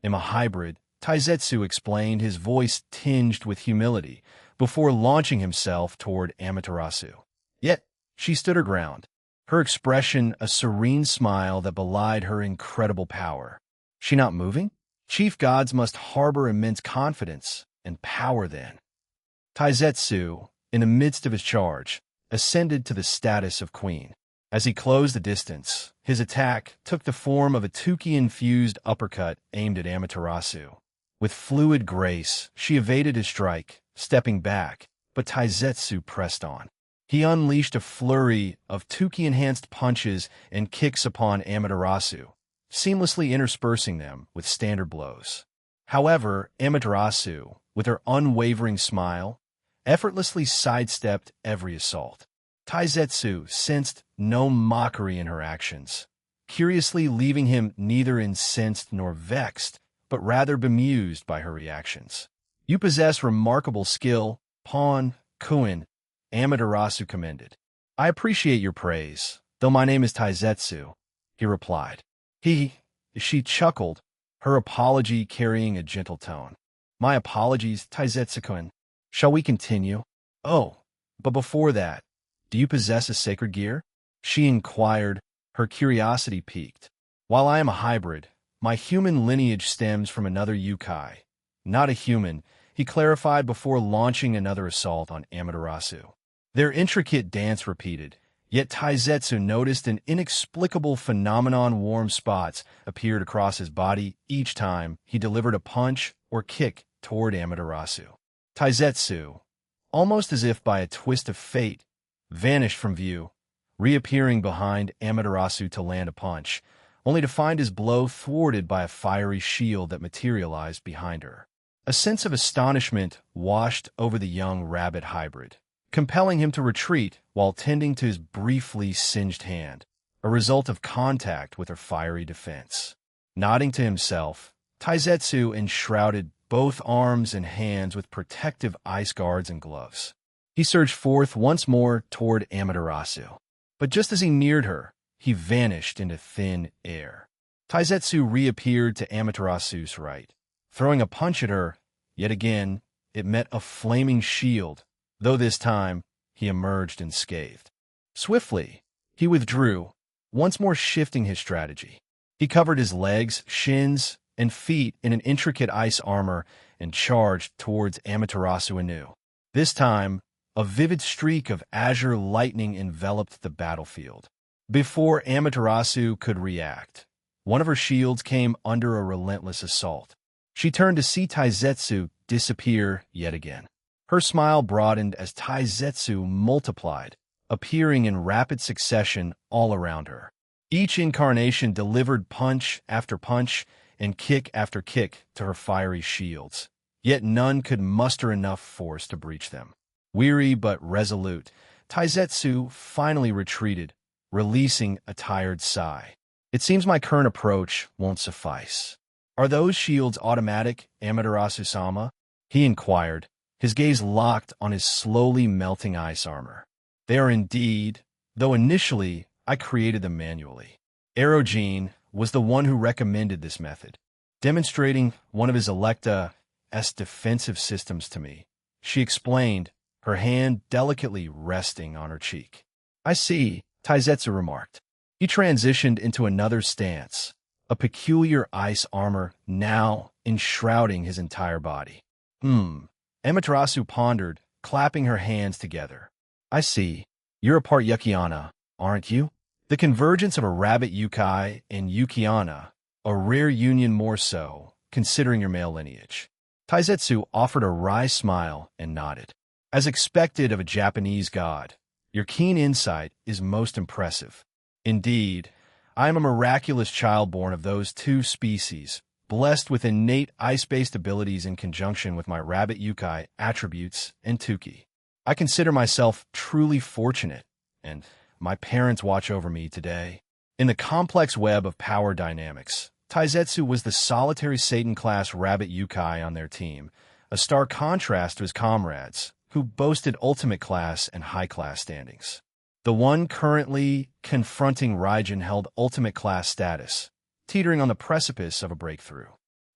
Am a hybrid," Taizetsu explained, his voice tinged with humility, before launching himself toward Amaterasu. Yet, she stood her ground, her expression a serene smile that belied her incredible power. She not moving? Chief gods must harbor immense confidence and power then. Taizetsu, in the midst of his charge, ascended to the status of queen. As he closed the distance, his attack took the form of a Tuki-infused uppercut aimed at Amaterasu. With fluid grace, she evaded his strike, stepping back, but Taizetsu pressed on. He unleashed a flurry of Tuki-enhanced punches and kicks upon Amaterasu, seamlessly interspersing them with standard blows. However, Amaterasu, with her unwavering smile, effortlessly sidestepped every assault. Taizetsu sensed no mockery in her actions, curiously leaving him neither incensed nor vexed, but rather bemused by her reactions. "You possess remarkable skill, Pon-kun," Amaterasu commended. "I appreciate your praise, though my name is Taizetsu," he replied. She chuckled, her apology carrying a gentle tone. "My apologies, Taizetsu-kun. Shall we continue?" "Oh, but before that, do you possess a sacred gear?" she inquired, her curiosity piqued. "While I am a hybrid, my human lineage stems from another Yukai. Not a human," he clarified before launching another assault on Amaterasu. Their intricate dance repeated, yet Taizetsu noticed an inexplicable phenomenon. Warm spots appeared across his body each time he delivered a punch or kick toward Amaterasu. Taizetsu, almost as if by a twist of fate, vanished from view, reappearing behind Amaterasu to land a punch, only to find his blow thwarted by a fiery shield that materialized behind her. A sense of astonishment washed over the young rabbit hybrid, compelling him to retreat while tending to his briefly singed hand, a result of contact with her fiery defense. Nodding to himself, Taizetsu enshrouded both arms and hands with protective ice guards and gloves. He surged forth once more toward Amaterasu. But just as he neared her, he vanished into thin air. Taizetsu reappeared to Amaterasu's right, throwing a punch at her. Yet again, it met a flaming shield, though this time he emerged unscathed. Swiftly, he withdrew, once more shifting his strategy. He covered his legs, shins, and feet in an intricate ice armor and charged towards Amaterasu anew. This time, a vivid streak of azure lightning enveloped the battlefield. Before Amaterasu could react, one of her shields came under a relentless assault. She turned to see Taizetsu disappear yet again. Her smile broadened as Taizetsu multiplied, appearing in rapid succession all around her. Each incarnation delivered punch after punch and kick after kick to her fiery shields, yet none could muster enough force to breach them. Weary but resolute, Taizetsu finally retreated, releasing a tired sigh. "It seems my current approach won't suffice." "Are those shields automatic, Amaterasu-sama?" he inquired, his gaze locked on his slowly melting ice armor. "They are indeed, though initially I created them manually. Erogene was the one who recommended this method, demonstrating one of his Electa's defensive systems to me," she explained, her hand delicately resting on her cheek. "I see," Taizetsu remarked. He transitioned into another stance, a peculiar ice armor now enshrouding his entire body. Amaterasu pondered, clapping her hands together. "I see. You're a part Yukiana, aren't you?" The convergence of a rabbit Yukai and Yukiana, a rare union more so, considering your male lineage. Taizetsu offered a wry smile and nodded. As expected of a Japanese god, your keen insight is most impressive. Indeed, I am a miraculous child born of those two species, blessed with innate ice-based abilities in conjunction with my rabbit yukai attributes and tuki. I consider myself truly fortunate, and my parents watch over me today. In the complex web of power dynamics, Taizetsu was the solitary Satan-class rabbit yukai on their team, a stark contrast to his comrades, who boasted ultimate class and high-class standings. The one currently confronting Raijin held ultimate class status, teetering on the precipice of a breakthrough.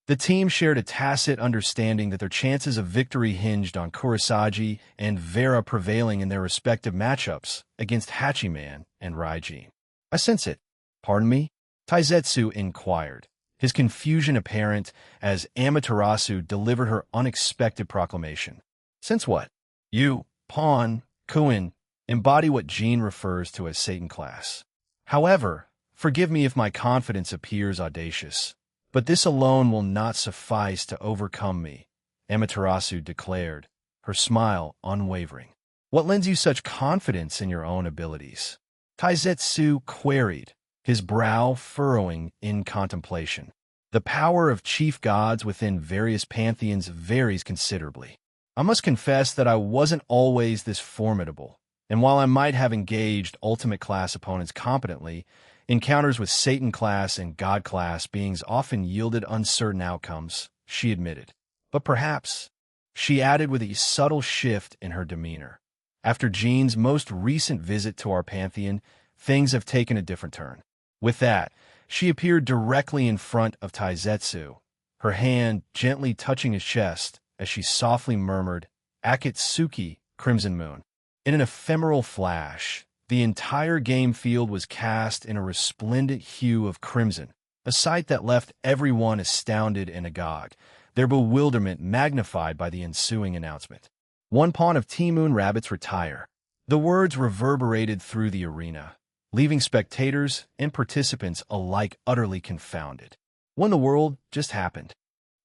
The team shared a tacit understanding that their chances of victory hinged on Kurosagi and Vera prevailing in their respective matchups against Hachiman and Raijin. I sense it. Pardon me? Taizetsu inquired, his confusion apparent as Amaterasu delivered her unexpected proclamation. Since what? You, Pawn, Kuin, embody what Jean refers to as Satan class. However, forgive me if my confidence appears audacious, but this alone will not suffice to overcome me, Amaterasu declared, her smile unwavering. What lends you such confidence in your own abilities? Taizetsu queried, his brow furrowing in contemplation. The power of chief gods within various pantheons varies considerably. I must confess that I wasn't always this formidable, and while I might have engaged ultimate class opponents competently, encounters with Satan-class and God-class beings often yielded uncertain outcomes, she admitted. But perhaps, she added with a subtle shift in her demeanor, after Jean's most recent visit to our pantheon, things have taken a different turn. With that, she appeared directly in front of Taizetsu, her hand gently touching his chest as she softly murmured, Akatsuki, Crimson Moon. In an ephemeral flash, the entire game field was cast in a resplendent hue of crimson, a sight that left everyone astounded and agog, their bewilderment magnified by the ensuing announcement. One pawn of T-Moon Rabbits retire. The words reverberated through the arena, leaving spectators and participants alike utterly confounded. When the world just happened.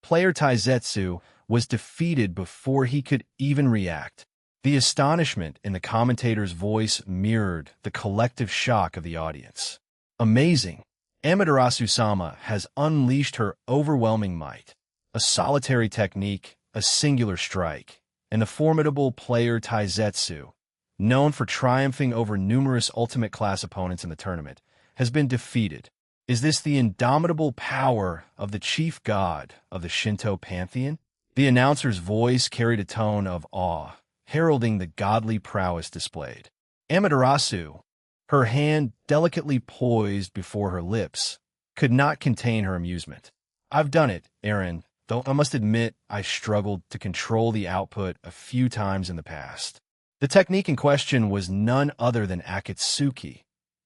Player Taizetsu was defeated before he could even react. The astonishment in the commentator's voice mirrored the collective shock of the audience. Amazing! Amaterasu-sama has unleashed her overwhelming might. A solitary technique, a singular strike, and the formidable player Taizetsu, known for triumphing over numerous ultimate class opponents in the tournament, has been defeated. Is this the indomitable power of the chief god of the Shinto pantheon? The announcer's voice carried a tone of awe, heralding the godly prowess displayed. Amaterasu, her hand delicately poised before her lips, could not contain her amusement. I've done it, Aaron, though I must admit I struggled to control the output a few times in the past. The technique in question was none other than Akatsuki,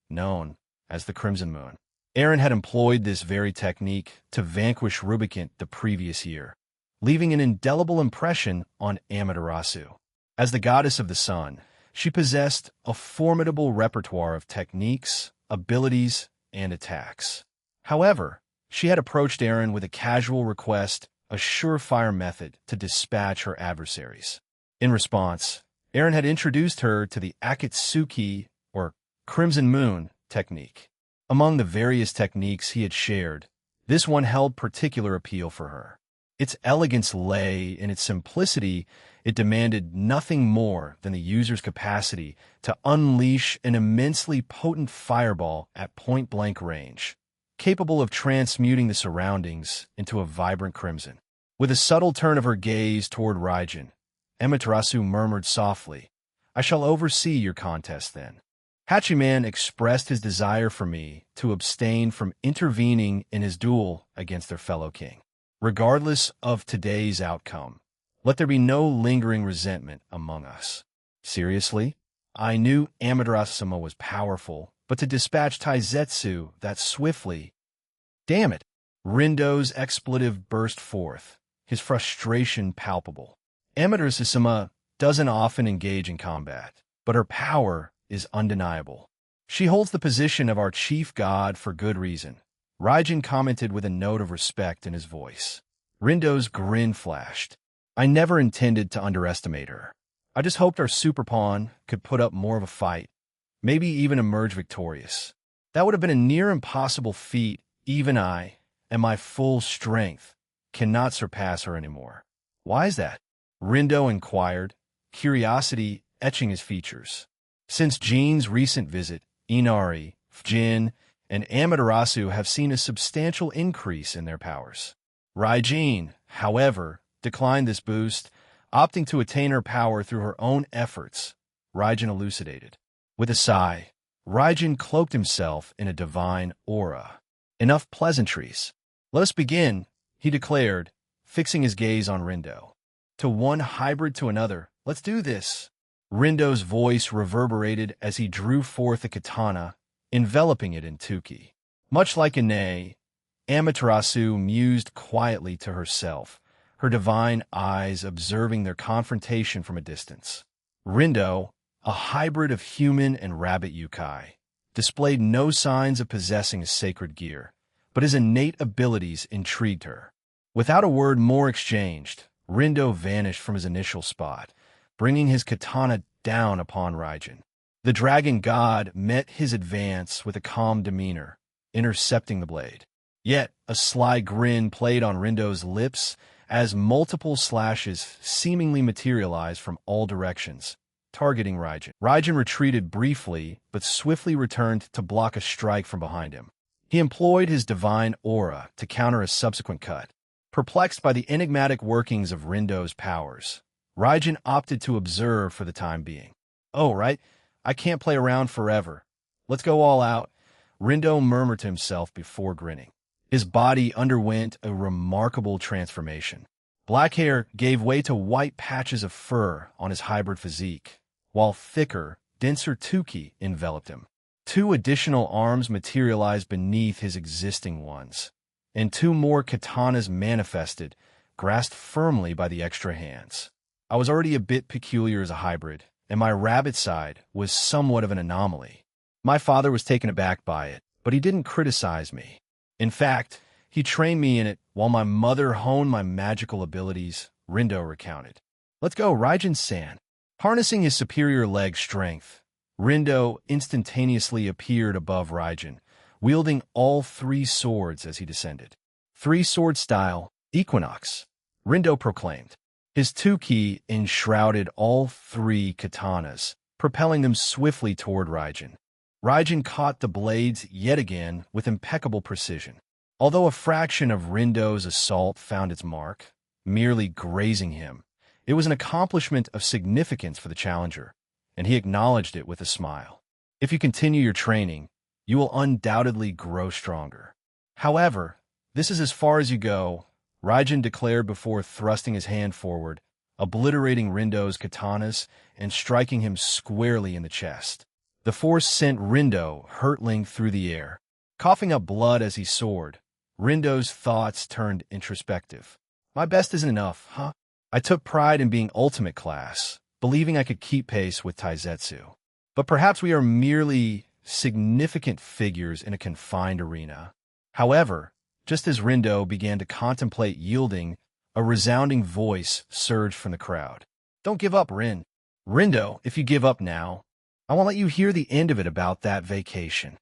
known as the Crimson Moon. Aaron had employed this very technique to vanquish Rubicant the previous year, leaving an indelible impression on Amaterasu. As the goddess of the sun, she possessed a formidable repertoire of techniques, abilities, and attacks. However, she had approached Aaron with a casual request, a surefire method to dispatch her adversaries. In response, Aaron had introduced her to the Akatsuki, or Crimson Moon, technique. Among the various techniques he had shared, this one held particular appeal for her. Its elegance lay in its simplicity. It demanded nothing more than the user's capacity to unleash an immensely potent fireball at point-blank range, capable of transmuting the surroundings into a vibrant crimson. With a subtle turn of her gaze toward Raijin, Amaterasu murmured softly, I shall oversee your contest then. Hachiman expressed his desire for me to abstain from intervening in his duel against their fellow king. Regardless of today's outcome, let there be no lingering resentment among us. Seriously? I knew Amaterasu-sama was powerful, but to dispatch Taizetsu that swiftly— Damn it! Rindo's expletive burst forth, his frustration palpable. Amaterasu-sama doesn't often engage in combat, but her power is undeniable. She holds the position of our chief god for good reason. Raijin commented with a note of respect in his voice. Rindo's grin flashed. I never intended to underestimate her. I just hoped our super pawn could put up more of a fight, maybe even emerge victorious. That would have been a near impossible feat. Even I, and my full strength, cannot surpass her anymore. Why is that? Rindo inquired, curiosity etching his features. Since Jean's recent visit, Inari, Jin, and Amaterasu have seen a substantial increase in their powers. Raijin, however, declined this boost, opting to attain her power through her own efforts, Raijin elucidated. With a sigh, Raijin cloaked himself in a divine aura. Enough pleasantries. Let us begin, he declared, fixing his gaze on Rindo. To one hybrid to another, let's do this. Rindo's voice reverberated as he drew forth a katana, enveloping it in Tuki. Much like Ine, Amaterasu mused quietly to herself, her divine eyes observing their confrontation from a distance. Rindo, a hybrid of human and rabbit yokai, displayed no signs of possessing sacred gear, but his innate abilities intrigued her. Without a word more exchanged, Rindo vanished from his initial spot, bringing his katana down upon Raijin. The dragon god met his advance with a calm demeanor, intercepting the blade. Yet a sly grin played on Rindo's lips as multiple slashes seemingly materialized from all directions, targeting Raijin. Raijin retreated briefly, but swiftly returned to block a strike from behind him. He employed his divine aura to counter a subsequent cut. Perplexed by the enigmatic workings of Rindo's powers, Raijin opted to observe for the time being. Oh, right, I can't play around forever. Let's go all out, Rindo murmured to himself before grinning. His body underwent a remarkable transformation. Black hair gave way to white patches of fur on his hybrid physique, while thicker, denser Tuki enveloped him. 2 additional arms materialized beneath his existing ones, and 2 more katanas manifested, grasped firmly by the extra hands. I was already a bit peculiar as a hybrid, and my rabbit side was somewhat of an anomaly. My father was taken aback by it, but he didn't criticize me. In fact, he trained me in it while my mother honed my magical abilities, Rindo recounted. Let's go, Raijin-san. Harnessing his superior leg strength, Rindo instantaneously appeared above Raijin, wielding all 3 swords as he descended. 3-sword style, Equinox, Rindo proclaimed. His Tuki enshrouded all 3 katanas, propelling them swiftly toward Raijin. Raijin caught the blades yet again with impeccable precision. Although a fraction of Rindo's assault found its mark, merely grazing him, it was an accomplishment of significance for the challenger, and he acknowledged it with a smile. If you continue your training, you will undoubtedly grow stronger. However, this is as far as you go, Raijin declared before thrusting his hand forward, obliterating Rindo's katanas and striking him squarely in the chest. The force sent Rindo hurtling through the air. Coughing up blood as he soared, Rindo's thoughts turned introspective. My best isn't enough, huh? I took pride in being ultimate class, believing I could keep pace with Taizetsu. But perhaps we are merely significant figures in a confined arena. However, just as Rindo began to contemplate yielding, a resounding voice surged from the crowd. Don't give up, Rin. Rindo, if you give up now, I won't let you hear the end of it about that vacation.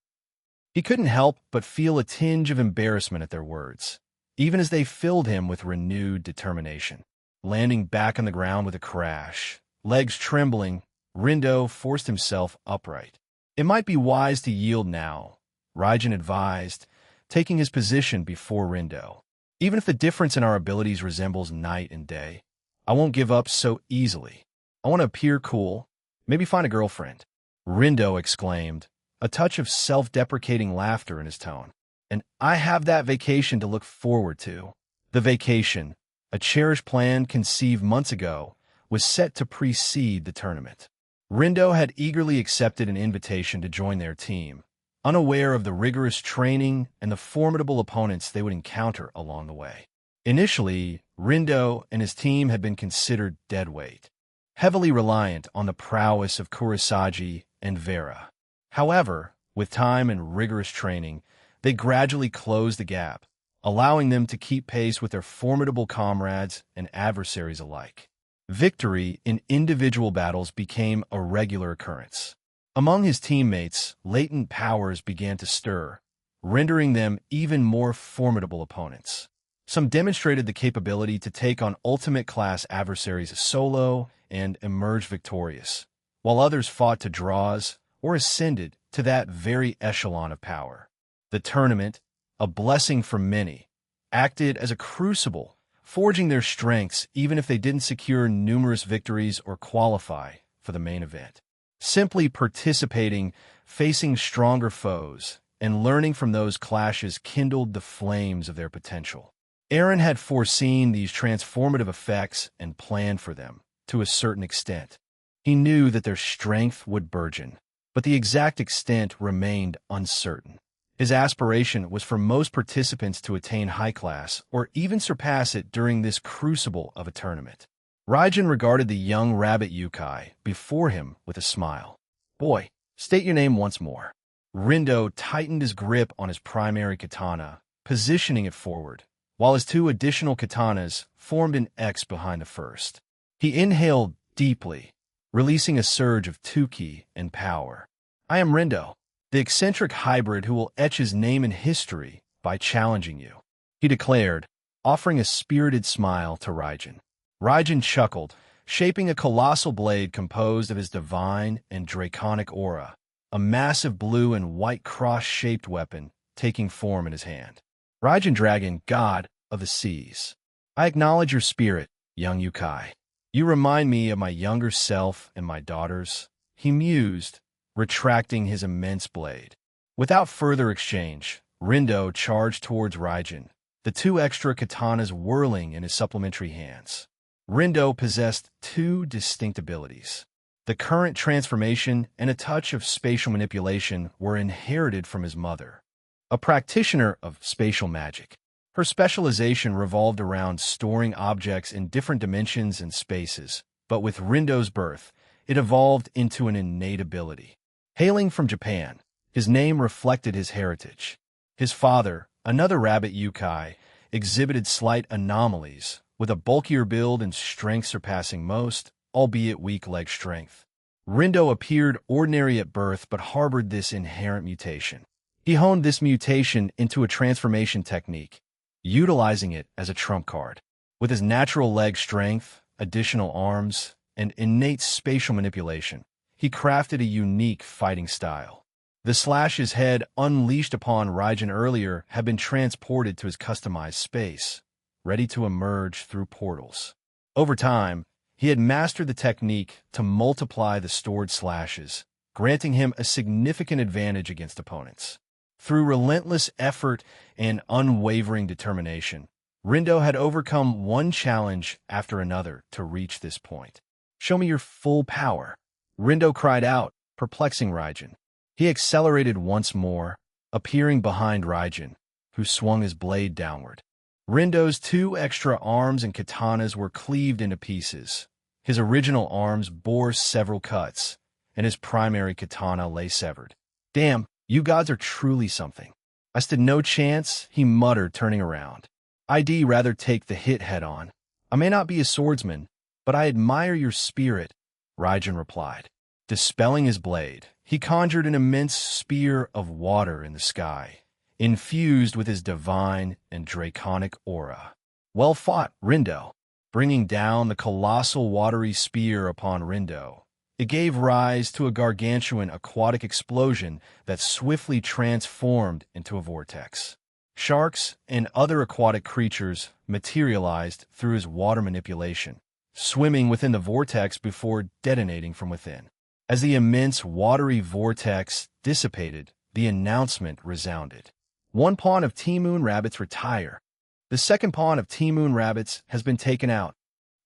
He couldn't help but feel a tinge of embarrassment at their words, even as they filled him with renewed determination. Landing back on the ground with a crash, legs trembling, Rindo forced himself upright. It might be wise to yield now, Raijin advised, taking his position before Rindo. Even if the difference in our abilities resembles night and day, I won't give up so easily. I want to appear cool, maybe find a girlfriend. Rindo exclaimed, a touch of self-deprecating laughter in his tone. And I have that vacation to look forward to. The vacation, a cherished plan conceived months ago, was set to precede the tournament. Rindo had eagerly accepted an invitation to join their team, unaware of the rigorous training and the formidable opponents they would encounter along the way. Initially, Rindo and his team had been considered deadweight, heavily reliant on the prowess of Kurosagi and Vera. However, with time and rigorous training, they gradually closed the gap, allowing them to keep pace with their formidable comrades and adversaries alike. Victory in individual battles became a regular occurrence. Among his teammates, latent powers began to stir, rendering them even more formidable opponents. Some demonstrated the capability to take on ultimate-class adversaries solo and emerge victorious, while others fought to draws or ascended to that very echelon of power. The tournament, a blessing for many, acted as a crucible, forging their strengths even if they didn't secure numerous victories or qualify for the main event. Simply participating, facing stronger foes, and learning from those clashes kindled the flames of their potential. Aaron had foreseen these transformative effects and planned for them, to a certain extent. He knew that their strength would burgeon, but the exact extent remained uncertain. His aspiration was for most participants to attain high class or even surpass it during this crucible of a tournament. Raijin regarded the young rabbit Yukai before him with a smile. "Boy, state your name once more." Rindo tightened his grip on his primary katana, positioning it forward, while his two additional katanas formed an X behind the first. He inhaled deeply, releasing a surge of 2ki and power. "I am Rindo, the eccentric hybrid who will etch his name in history by challenging you," he declared, offering a spirited smile to Raijin. Raijin chuckled, shaping a colossal blade composed of his divine and draconic aura, a massive blue and white cross-shaped weapon taking form in his hand. "Raijin Dragon, God of the Seas, I acknowledge your spirit, young Yukai. You remind me of my younger self and my daughters," he mused, retracting his immense blade. Without further exchange, Rindo charged towards Raijin, the two extra katanas whirling in his supplementary hands. Rindo possessed two distinct abilities. The current transformation and a touch of spatial manipulation were inherited from his mother, a practitioner of spatial magic. Her specialization revolved around storing objects in different dimensions and spaces, but with Rindo's birth, it evolved into an innate ability. Hailing from Japan, his name reflected his heritage. His father, another rabbit Yukai, exhibited slight anomalies, with a bulkier build and strength surpassing most, albeit weak leg strength. Rindo appeared ordinary at birth but harbored this inherent mutation. He honed this mutation into a transformation technique, utilizing it as a trump card. With his natural leg strength, additional arms, and innate spatial manipulation, he crafted a unique fighting style. The slash his head unleashed upon Raijin earlier had been transported to his customized space, ready to emerge through portals. Over time, he had mastered the technique to multiply the stored slashes, granting him a significant advantage against opponents. Through relentless effort and unwavering determination, Rindo had overcome one challenge after another to reach this point. "Show me your full power," Rindo cried out, perplexing Raijin. He accelerated once more, appearing behind Raijin, who swung his blade downward. Rindo's two extra arms and katanas were cleaved into pieces. His original arms bore several cuts, and his primary katana lay severed. "Damn, you gods are truly something. I stood no chance," he muttered, turning around. "I'd rather take the hit head-on. I may not be a swordsman, but I admire your spirit," Raijin replied. Dispelling his blade, he conjured an immense spear of water in the sky, infused with his divine and draconic aura. "Well fought, Rindo." Bringing down the colossal watery spear upon Rindo, it gave rise to a gargantuan aquatic explosion that swiftly transformed into a vortex. Sharks and other aquatic creatures materialized through his water manipulation, swimming within the vortex before detonating from within. As the immense watery vortex dissipated, the announcement resounded. One pawn of Team Moon Rabbits retire. The second pawn of Team Moon Rabbits has been taken out.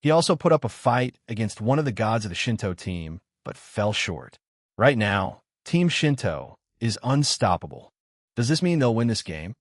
He also put up a fight against one of the gods of the Shinto team, but fell short. Right now, Team Shinto is unstoppable. Does this mean they'll win this game?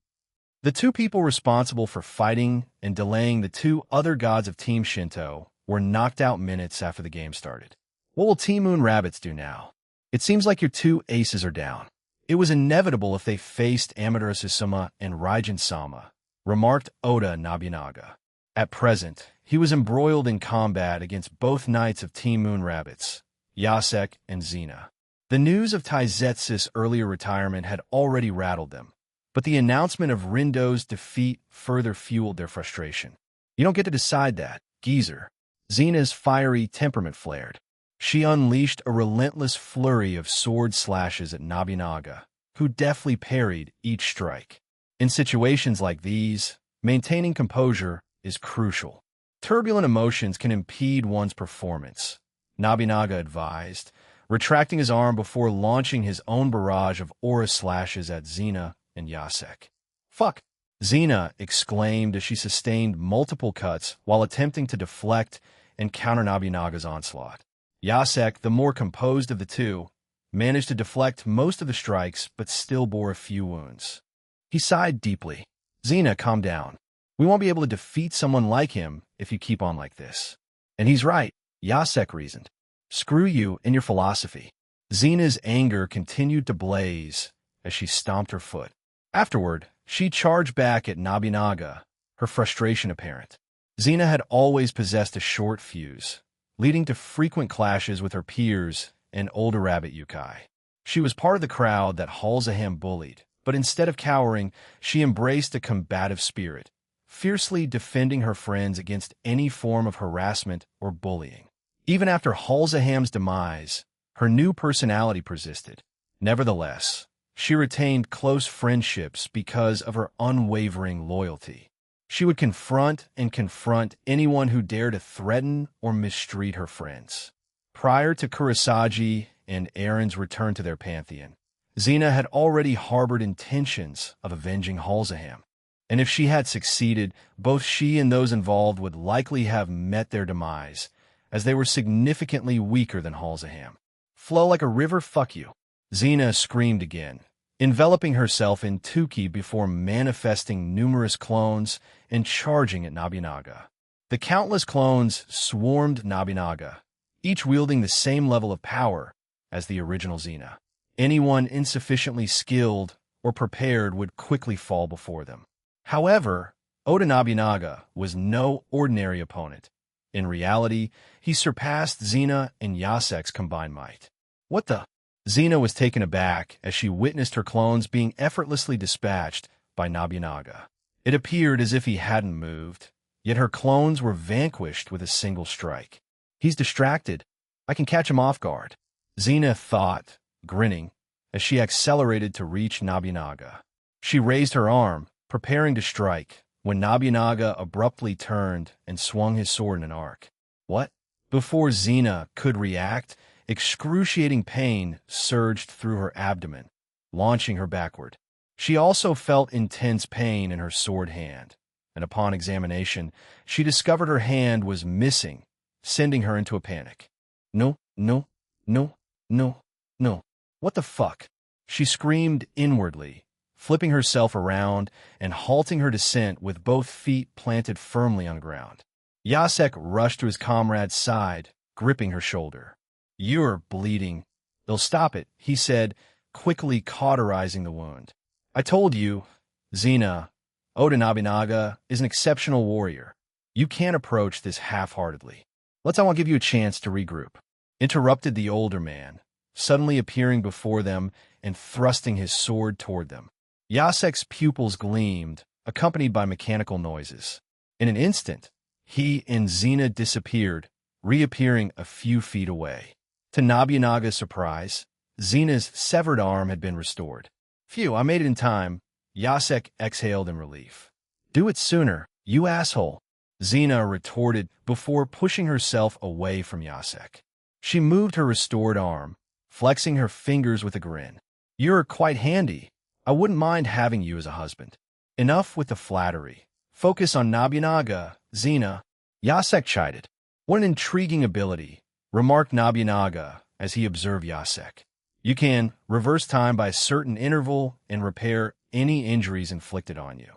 The two people responsible for fighting and delaying the two other gods of Team Shinto were knocked out minutes after the game started. What will Team Moon Rabbits do now? It seems like your two aces are down. It was inevitable if they faced Amaterasu-sama and Raijin-sama, remarked Oda Nobunaga. At present, he was embroiled in combat against both knights of Team Moon Rabbits, Yasek and Xena. The news of Taizetsu's earlier retirement had already rattled them, but the announcement of Rindo's defeat further fueled their frustration. You don't get to decide that, geezer. Xena's fiery temperament flared. She unleashed a relentless flurry of sword slashes at Nobunaga, who deftly parried each strike. In situations like these, maintaining composure is crucial. Turbulent emotions can impede one's performance, Nobunaga advised, retracting his arm before launching his own barrage of aura slashes at Xena and Yasek. Fuck! Xena exclaimed as she sustained multiple cuts while attempting to deflect and counter Nobunaga's onslaught. Yasek, the more composed of the two, managed to deflect most of the strikes but still bore a few wounds. He sighed deeply. Xena, calm down. We won't be able to defeat someone like him if you keep on like this. And he's right, Yasek reasoned. Screw you and your philosophy. Xena's anger continued to blaze as she stomped her foot. Afterward, she charged back at Nobunaga, her frustration apparent. Xena had always possessed a short fuse, leading to frequent clashes with her peers and older rabbit yokai. She was part of the crowd that Halzaham bullied, but instead of cowering, she embraced a combative spirit, fiercely defending her friends against any form of harassment or bullying. Even after Halzaham's demise, her new personality persisted. Nevertheless, she retained close friendships because of her unwavering loyalty. She would confront anyone who dared to threaten or mistreat her friends. Prior to Kurosagi and Aaron's return to their pantheon, Xena had already harbored intentions of avenging Halzaham. And if she had succeeded, both she and those involved would likely have met their demise, as they were significantly weaker than Halzaham. Flow like a river, fuck you. Xena screamed again, enveloping herself in Tuki before manifesting numerous clones and charging at Nobunaga. The countless clones swarmed Nobunaga, each wielding the same level of power as the original Xena. Anyone insufficiently skilled or prepared would quickly fall before them. However, Oda Nobunaga was no ordinary opponent. In reality, he surpassed Xena and Yasek's combined might. What the? Xena was taken aback as she witnessed her clones being effortlessly dispatched by Nobunaga. It appeared as if he hadn't moved, yet her clones were vanquished with a single strike. He's distracted. I can catch him off guard, Xena thought, grinning, as she accelerated to reach Nobunaga. She raised her arm, preparing to strike, when Nobunaga abruptly turned and swung his sword in an arc. What? Before Xena could react, excruciating pain surged through her abdomen, launching her backward. She also felt intense pain in her sword hand, and upon examination, she discovered her hand was missing, sending her into a panic. No, no, no, no, no. What the fuck? She screamed inwardly, flipping herself around and halting her descent with both feet planted firmly on the ground. Yasek rushed to his comrade's side, gripping her shoulder. You're bleeding. They'll stop it, he said, quickly cauterizing the wound. I told you, Xena, Oda Nobunaga is an exceptional warrior. You can't approach this half-heartedly. I want to give you a chance to regroup, interrupted the older man, suddenly appearing before them and thrusting his sword toward them. Yasek's pupils gleamed, accompanied by mechanical noises. In an instant, he and Xena disappeared, reappearing a few feet away. To Nobunaga's surprise, Xena's severed arm had been restored. Phew, I made it in time, Yasek exhaled in relief. Do it sooner, you asshole, Xena retorted before pushing herself away from Yasek. She moved her restored arm, flexing her fingers with a grin. You're quite handy. I wouldn't mind having you as a husband. Enough with the flattery. Focus on Nobunaga, Xena, Yasek chided. What an intriguing ability, remarked Nobunaga as he observed Yasek. You can reverse time by a certain interval and repair any injuries inflicted on you.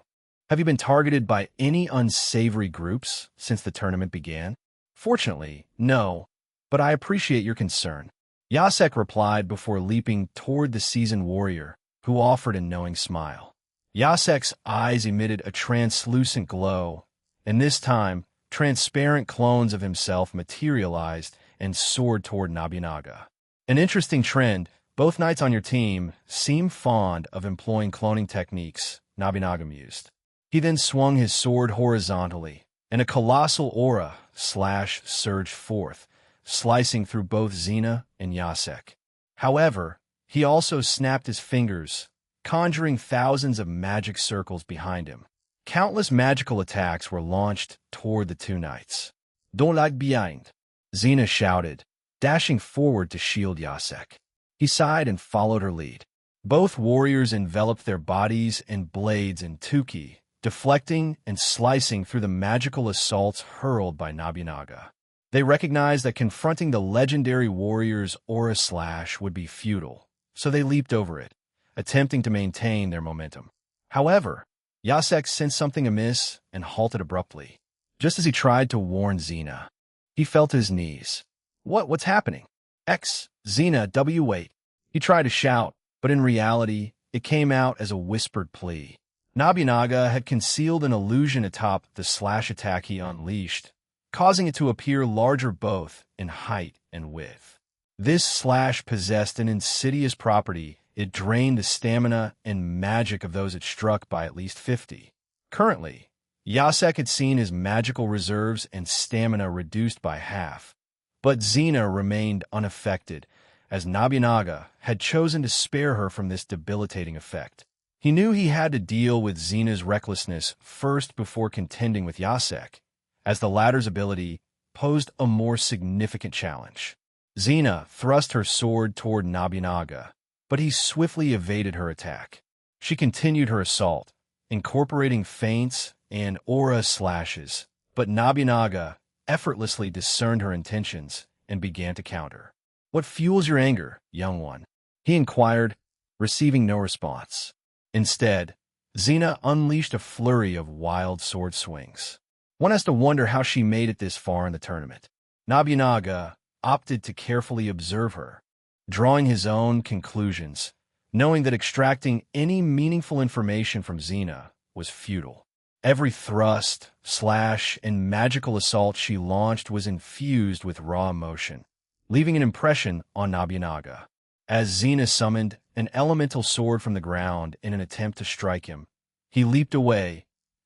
Have you been targeted by any unsavory groups since the tournament began? Fortunately, no, but I appreciate your concern, Yasek replied before leaping toward the seasoned warrior, who offered a knowing smile. Yasek's eyes emitted a translucent glow, and this time, transparent clones of himself materialized and soared toward Nobunaga. An interesting trend, both knights on your team seem fond of employing cloning techniques, Nobunaga mused. He then swung his sword horizontally, and a colossal aura surged forth, slicing through both Xena and Yasek. However, he also snapped his fingers, conjuring thousands of magic circles behind him. Countless magical attacks were launched toward the two knights. "Don't lag behind," Xena shouted, dashing forward to shield Yasek. He sighed and followed her lead. Both warriors enveloped their bodies and blades in 10k, deflecting and slicing through the magical assaults hurled by Nobunaga. They recognized that confronting the legendary warrior's aura slash would be futile, so they leaped over it, attempting to maintain their momentum. However, Yasek sensed something amiss and halted abruptly. Just as he tried to warn Xena, he fell to his knees. What's happening? Xena, wait. He tried to shout, but in reality, it came out as a whispered plea. Nobunaga had concealed an illusion atop the slash attack he unleashed, causing it to appear larger both in height and width. This slash possessed an insidious property. It drained the stamina and magic of those it struck by at least 50. Currently, Yasek had seen his magical reserves and stamina reduced by half, but Xena remained unaffected, as Nobunaga had chosen to spare her from this debilitating effect. He knew he had to deal with Xena's recklessness first before contending with Yasek, as the latter's ability posed a more significant challenge. Xena thrust her sword toward Nobunaga, but he swiftly evaded her attack. She continued her assault, incorporating feints and aura slashes, but Nobunaga effortlessly discerned her intentions and began to counter. "What fuels your anger, young one?" he inquired, receiving no response. Instead, Xena unleashed a flurry of wild sword swings. One has to wonder how she made it this far in the tournament. Nobunaga opted to carefully observe her, drawing his own conclusions, knowing that extracting any meaningful information from Xena was futile. Every thrust, slash, and magical assault she launched was infused with raw emotion, leaving an impression on Nobunaga. As Xena summoned an elemental sword from the ground in an attempt to strike him, he leaped away,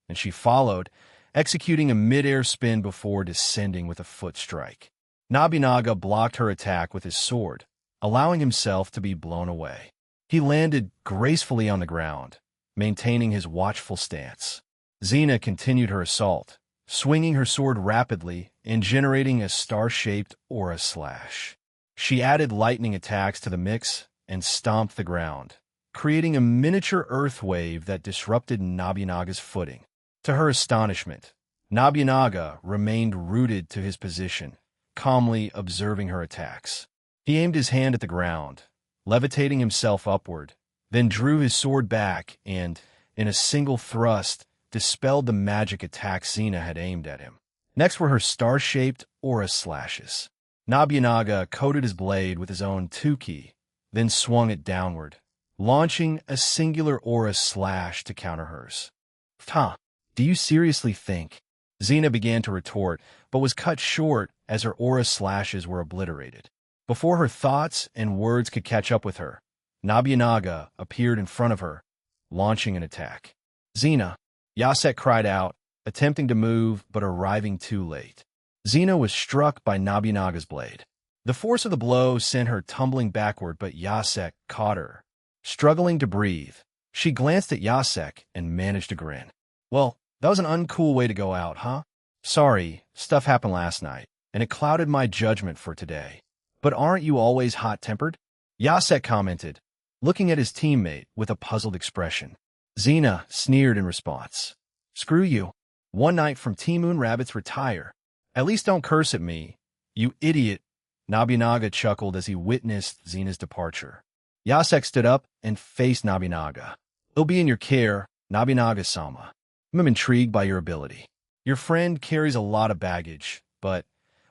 and she followed, executing a mid-air spin before descending with a foot strike. Nobunaga blocked her attack with his sword, allowing himself to be blown away. He landed gracefully on the ground, maintaining his watchful stance. Xena continued her assault, swinging her sword rapidly and generating a star-shaped aura slash. She added lightning attacks to the mix and stomped the ground, creating a miniature earth wave that disrupted Nobunaga's footing. To her astonishment, Nobunaga remained rooted to his position, calmly observing her attacks. He aimed his hand at the ground, levitating himself upward, then drew his sword back and, in a single thrust, dispelled the magic attack Xena had aimed at him. Next were her star-shaped aura slashes. Nobunaga coated his blade with his own 10k, then swung it downward, launching a singular aura slash to counter hers. Do you seriously think? Xena began to retort, but was cut short as her aura slashes were obliterated. Before her thoughts and words could catch up with her, Nobunaga appeared in front of her, launching an attack. "Xena!" Yasek cried out, attempting to move but arriving too late. Xena was struck by Nobunaga's blade. The force of the blow sent her tumbling backward, but Yasek caught her. Struggling to breathe, she glanced at Yasek and managed to grin. "Well, that was an uncool way to go out, huh? Sorry, stuff happened last night, and it clouded my judgment for today. But aren't you always hot-tempered?" Yasek commented, looking at his teammate with a puzzled expression. Xena sneered in response. "Screw you. One night from Team Moon Rabbits retire. At least don't curse at me, you idiot." Nobunaga chuckled as he witnessed Xena's departure. Yasek stood up and faced Nobunaga. "It'll be in your care, Nobunaga-sama. I'm intrigued by your ability. Your friend carries a lot of baggage, but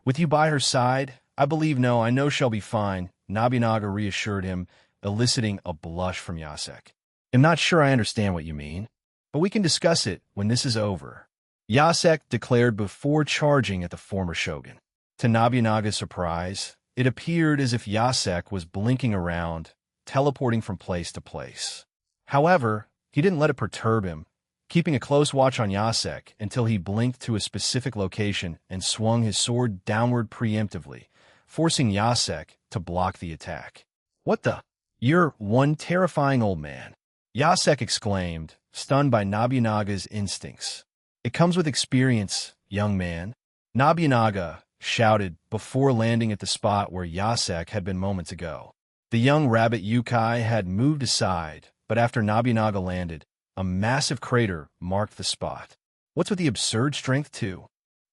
with you by her side, I know she'll be fine," Nobunaga reassured him, eliciting a blush from Yasek. I'm not sure I understand what you mean, but we can discuss it when this is over, Yasek declared before charging at the former shogun. To Nobunaga's surprise, it appeared as if Yasek was blinking around, teleporting from place to place. However, he didn't let it perturb him, keeping a close watch on Yasek until he blinked to a specific location and swung his sword downward preemptively, forcing Yasek to block the attack. What the? You're one terrifying old man, Yasek exclaimed, stunned by Nobunaga's instincts. It comes with experience, young man, Nobunaga shouted before landing at the spot where Yasek had been moments ago. The young rabbit Yukai had moved aside, but after Nobunaga landed, a massive crater marked the spot. What's with the absurd strength, too?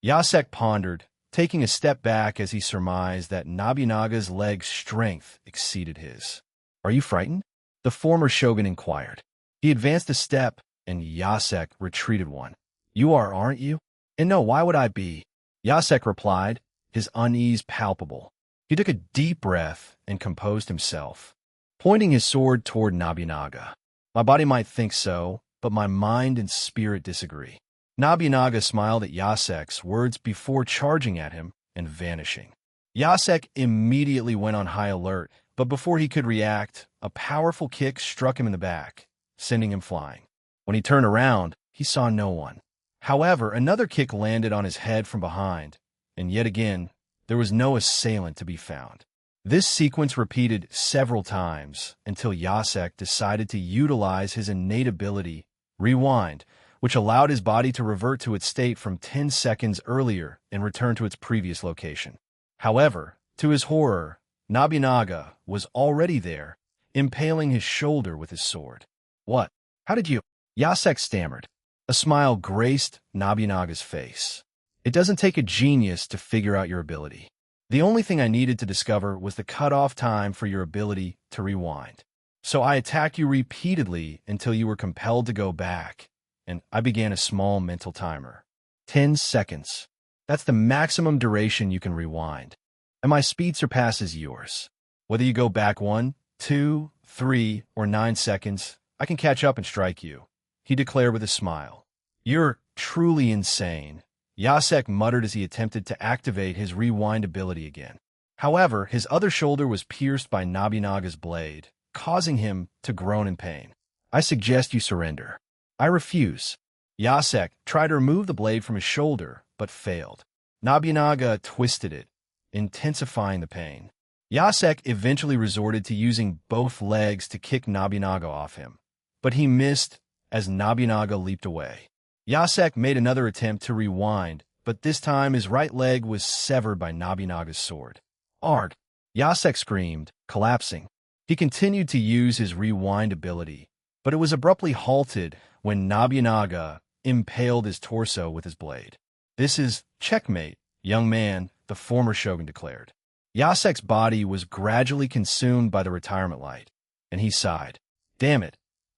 Yasek pondered, taking a step back as he surmised that Nobunaga's leg strength exceeded his. Are you frightened? The former shogun inquired. He advanced a step, and Yasek retreated one. You are, aren't you? And no, why would I be? Yasek replied, his unease palpable. He took a deep breath and composed himself, pointing his sword toward Nobunaga. My body might think so, but my mind and spirit disagree. Nobunaga smiled at Yasek's words before charging at him and vanishing. Yasek immediately went on high alert, but before he could react, a powerful kick struck him in the back, sending him flying. When he turned around, he saw no one. However, another kick landed on his head from behind, and yet again, there was no assailant to be found. This sequence repeated several times until Yasek decided to utilize his innate ability, Rewind, which allowed his body to revert to its state from 10 seconds earlier and return to its previous location. However, to his horror, Nobunaga was already there, impaling his shoulder with his sword. What? How did you? Yasek stammered. A smile graced Nobunaga's face. It doesn't take a genius to figure out your ability. The only thing I needed to discover was the cutoff time for your ability to rewind. So I attacked you repeatedly until you were compelled to go back, and I began a small mental timer. 10 seconds. That's the maximum duration you can rewind. And my speed surpasses yours. Whether you go back 1, 2, 3, or 9 seconds, I can catch up and strike you, he declared with a smile. You're truly insane, Yasek muttered as he attempted to activate his rewind ability again. However, his other shoulder was pierced by Nobunaga's blade, causing him to groan in pain. I suggest you surrender. I refuse. Yasek tried to remove the blade from his shoulder, but failed. Nobunaga twisted it, intensifying the pain. Yasek eventually resorted to using both legs to kick Nobunaga off him, but he missed as Nobunaga leaped away. Yasek made another attempt to rewind, but this time his right leg was severed by Nobunaga's sword. Arg! Yasek screamed, collapsing. He continued to use his rewind ability, but it was abruptly halted when Nobunaga impaled his torso with his blade. This is checkmate, young man, the former shogun declared. Yasek's body was gradually consumed by the retirement light, and he sighed. Damn it.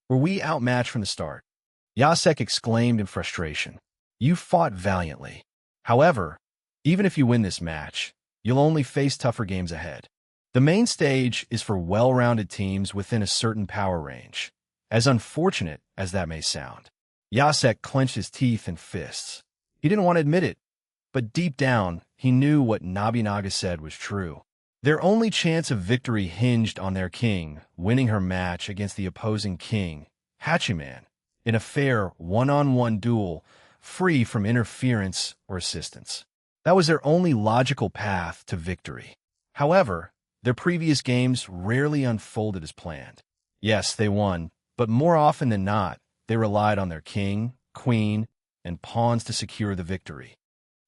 Were we outmatched from the start? Yasek exclaimed in frustration. You fought valiantly. However, even if you win this match, you'll only face tougher games ahead. The main stage is for well-rounded teams within a certain power range, as unfortunate as that may sound. Yasek clenched his teeth and fists. He didn't want to admit it, but deep down, he knew what Nobunaga said was true. Their only chance of victory hinged on their king winning her match against the opposing king, Hachiman, in a fair one-on-one duel, free from interference or assistance. That was their only logical path to victory. However, their previous games rarely unfolded as planned. Yes, they won, but more often than not, they relied on their king, queen, and pawns to secure the victory.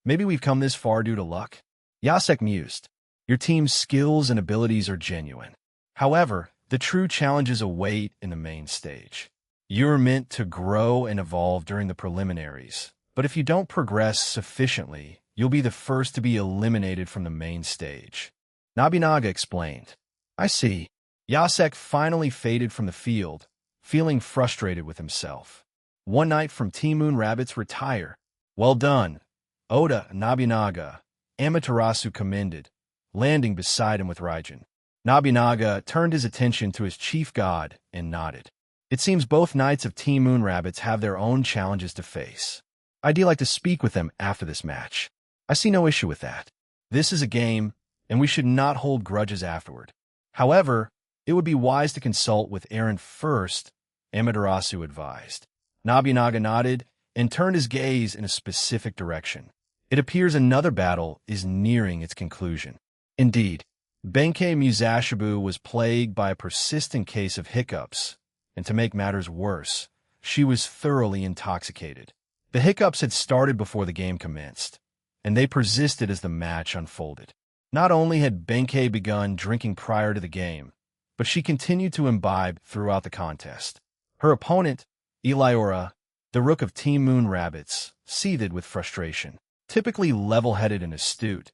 Maybe we've come this far due to luck? Yasek mused. Your team's skills and abilities are genuine. However, the true challenges await in the main stage. You're meant to grow and evolve during the preliminaries, but if you don't progress sufficiently, you'll be the first to be eliminated from the main stage. Nobunaga explained. I see. Yasek finally faded from the field, feeling frustrated with himself. One night from Moon Rabbit's retire. Well done. Oda Nobunaga, Amaterasu commended, landing beside him with Raijin. Nobunaga turned his attention to his chief god and nodded. It seems both Knights of Team Moon Rabbits have their own challenges to face. I'd like to speak with them after this match. I see no issue with that. This is a game, and we should not hold grudges afterward. However, it would be wise to consult with Aaron first, Amaterasu advised. Nobunaga nodded and turned his gaze in a specific direction. It appears another battle is nearing its conclusion. Indeed, Benkei Musashibu was plagued by a persistent case of hiccups, and to make matters worse, she was thoroughly intoxicated. The hiccups had started before the game commenced, and they persisted as the match unfolded. Not only had Benkei begun drinking prior to the game, but she continued to imbibe throughout the contest. Her opponent, Eliora, the rook of Team Moon Rabbits, seethed with frustration. Typically level-headed and astute,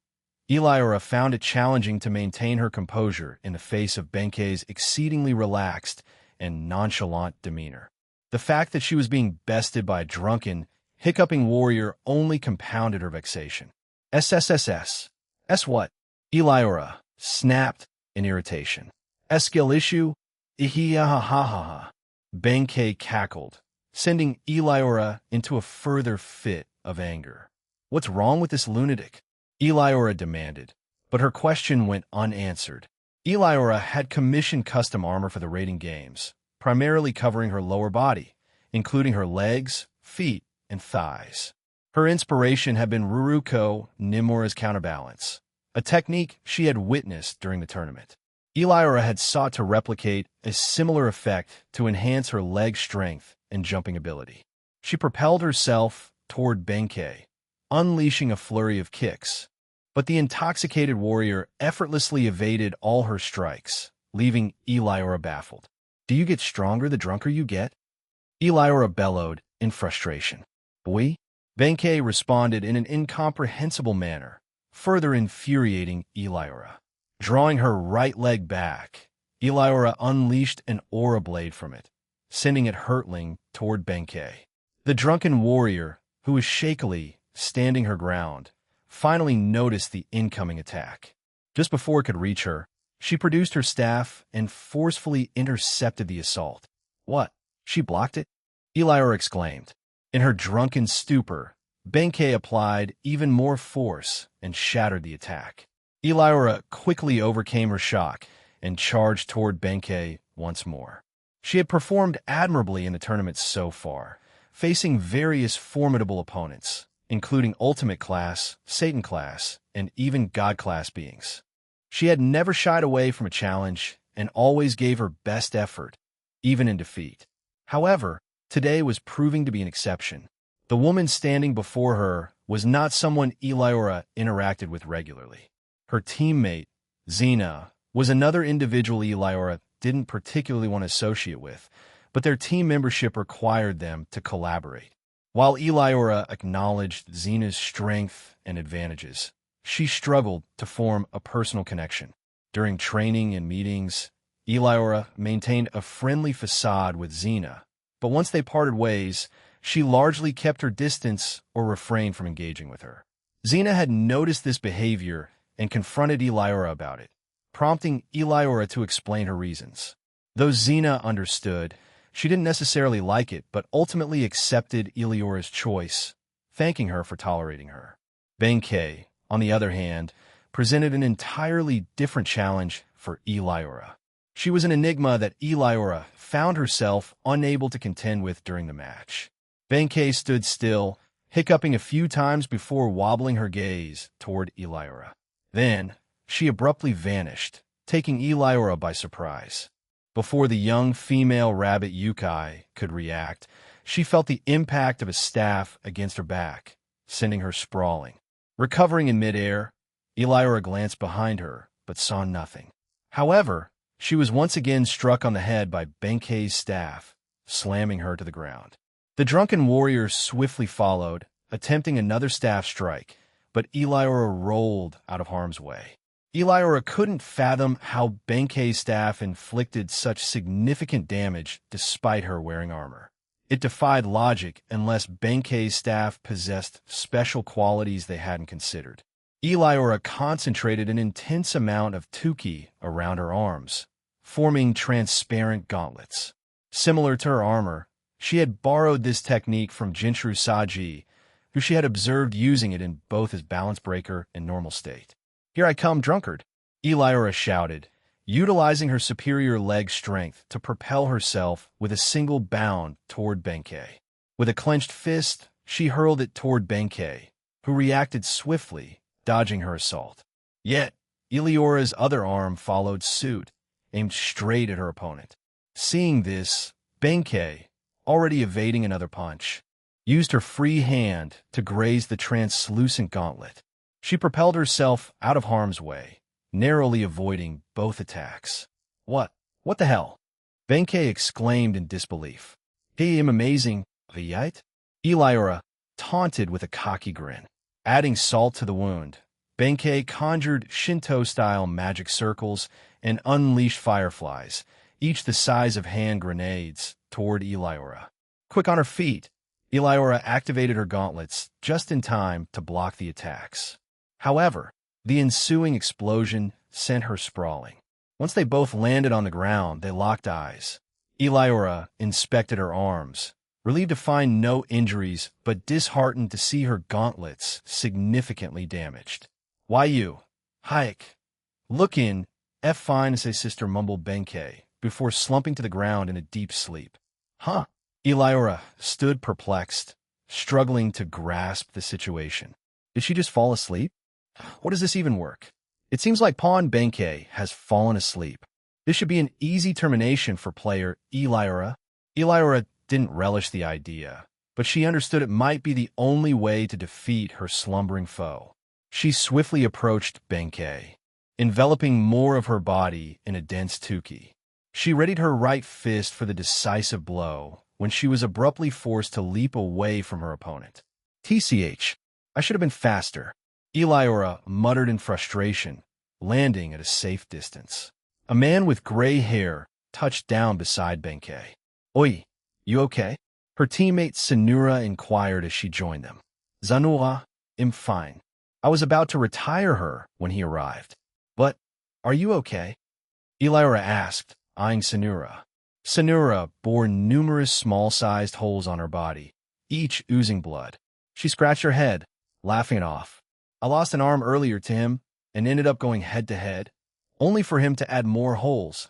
Eliora found it challenging to maintain her composure in the face of Benkei's exceedingly relaxed and nonchalant demeanor. The fact that she was being bested by a drunken, hiccuping warrior only compounded her vexation. SSSS. S what? Eliora snapped in irritation. Skill issue? Ihiahahaha. Benkei cackled, sending Eliora into a further fit of anger. What's wrong with this lunatic? Eliora demanded, but her question went unanswered. Eliora had commissioned custom armor for the raiding games, primarily covering her lower body, including her legs, feet, and thighs. Her inspiration had been Ruruko Nimura's counterbalance, a technique she had witnessed during the tournament. Eliora had sought to replicate a similar effect to enhance her leg strength and jumping ability. She propelled herself toward Benkei, unleashing a flurry of kicks, but the intoxicated warrior effortlessly evaded all her strikes, leaving Eliora baffled. Do you get stronger the drunker you get? Eliora bellowed in frustration. Boy? Benkei responded in an incomprehensible manner, further infuriating Eliora. Drawing her right leg back, Eliora unleashed an aura blade from it, sending it hurtling toward Benkei. The drunken warrior, who was shakily standing her ground, finally noticed the incoming attack. Just before it could reach her, she produced her staff and forcefully intercepted the assault. What? She blocked it? Eliora exclaimed. In her drunken stupor, Benkei applied even more force and shattered the attack. Eliora quickly overcame her shock and charged toward Benkei once more. She had performed admirably in the tournament so far, facing various formidable opponents, including Ultimate Class, Satan Class, and even God Class beings. She had never shied away from a challenge and always gave her best effort, even in defeat. However, today was proving to be an exception. The woman standing before her was not someone Eliora interacted with regularly. Her teammate, Xena, was another individual Eliora didn't particularly want to associate with, but their team membership required them to collaborate. While Eliora acknowledged Xena's strength and advantages, she struggled to form a personal connection. During training and meetings, Eliora maintained a friendly facade with Xena, but once they parted ways, she largely kept her distance or refrained from engaging with her. Xena had noticed this behavior and confronted Eliora about it, prompting Eliora to explain her reasons. Though Xena understood, she didn't necessarily like it, but ultimately accepted Eliora's choice, thanking her for tolerating her. Benkei, on the other hand, presented an entirely different challenge for Eliora. She was an enigma that Eliora found herself unable to contend with during the match. Benkei stood still, hiccuping a few times before wobbling her gaze toward Eliora. Then, she abruptly vanished, taking Eliora by surprise. Before the young female rabbit Yukai could react, she felt the impact of a staff against her back, sending her sprawling. Recovering in midair, Eliora glanced behind her, but saw nothing. However, she was once again struck on the head by Benkei's staff, slamming her to the ground. The drunken warrior swiftly followed, attempting another staff strike, but Eliora rolled out of harm's way. Eliora couldn't fathom how Benkei's staff inflicted such significant damage despite her wearing armor. It defied logic unless Benkei's staff possessed special qualities they hadn't considered. Eliora concentrated an intense amount of Tuki around her arms, forming transparent gauntlets. Similar to her armor, she had borrowed this technique from Jinchuru Saji, who she had observed using it in both his balance breaker and normal state. "Here I come, drunkard," Eliora shouted, utilizing her superior leg strength to propel herself with a single bound toward Benkei. With a clenched fist, she hurled it toward Benkei, who reacted swiftly, dodging her assault. Yet, Eliora's other arm followed suit, aimed straight at her opponent. Seeing this, Benkei, already evading another punch, used her free hand to graze the translucent gauntlet. She propelled herself out of harm's way, narrowly avoiding both attacks. What the hell?" Benkei exclaimed in disbelief. "He am amazing, right?" Eliora taunted with a cocky grin. Adding salt to the wound, Benkei conjured Shinto-style magic circles and unleashed fireflies, each the size of hand grenades, toward Eliora. Quick on her feet, Eliora activated her gauntlets just in time to block the attacks. However, the ensuing explosion sent her sprawling. Once they both landed on the ground, they locked eyes. Eliora inspected her arms, relieved to find no injuries, but disheartened to see her gauntlets significantly damaged. "Why you? Hayek. Look in, F fine," as his sister mumbled Benkei, before slumping to the ground in a deep sleep. "Huh?" Eliora stood perplexed, struggling to grasp the situation. Did she just fall asleep? What does this even work? It seems like Pawn Benkei has fallen asleep. This should be an easy termination for player Eliora. Eliora didn't relish the idea, but she understood it might be the only way to defeat her slumbering foe. She swiftly approached Benkei, enveloping more of her body in a dense tuki. She readied her right fist for the decisive blow when she was abruptly forced to leap away from her opponent. "TCH, I should have been faster," Eliora muttered in frustration, landing at a safe distance. A man with gray hair touched down beside Benkei. "Oi, you okay?" Her teammate Sanura inquired as she joined them. "Zanura, I'm fine. I was about to retire her when he arrived." "But, are you okay?" Eliora asked, eyeing Sanura. Sanura bore numerous small-sized holes on her body, each oozing blood. She scratched her head, laughing it off. "I lost an arm earlier to him and ended up going head-to-head, only for him to add more holes."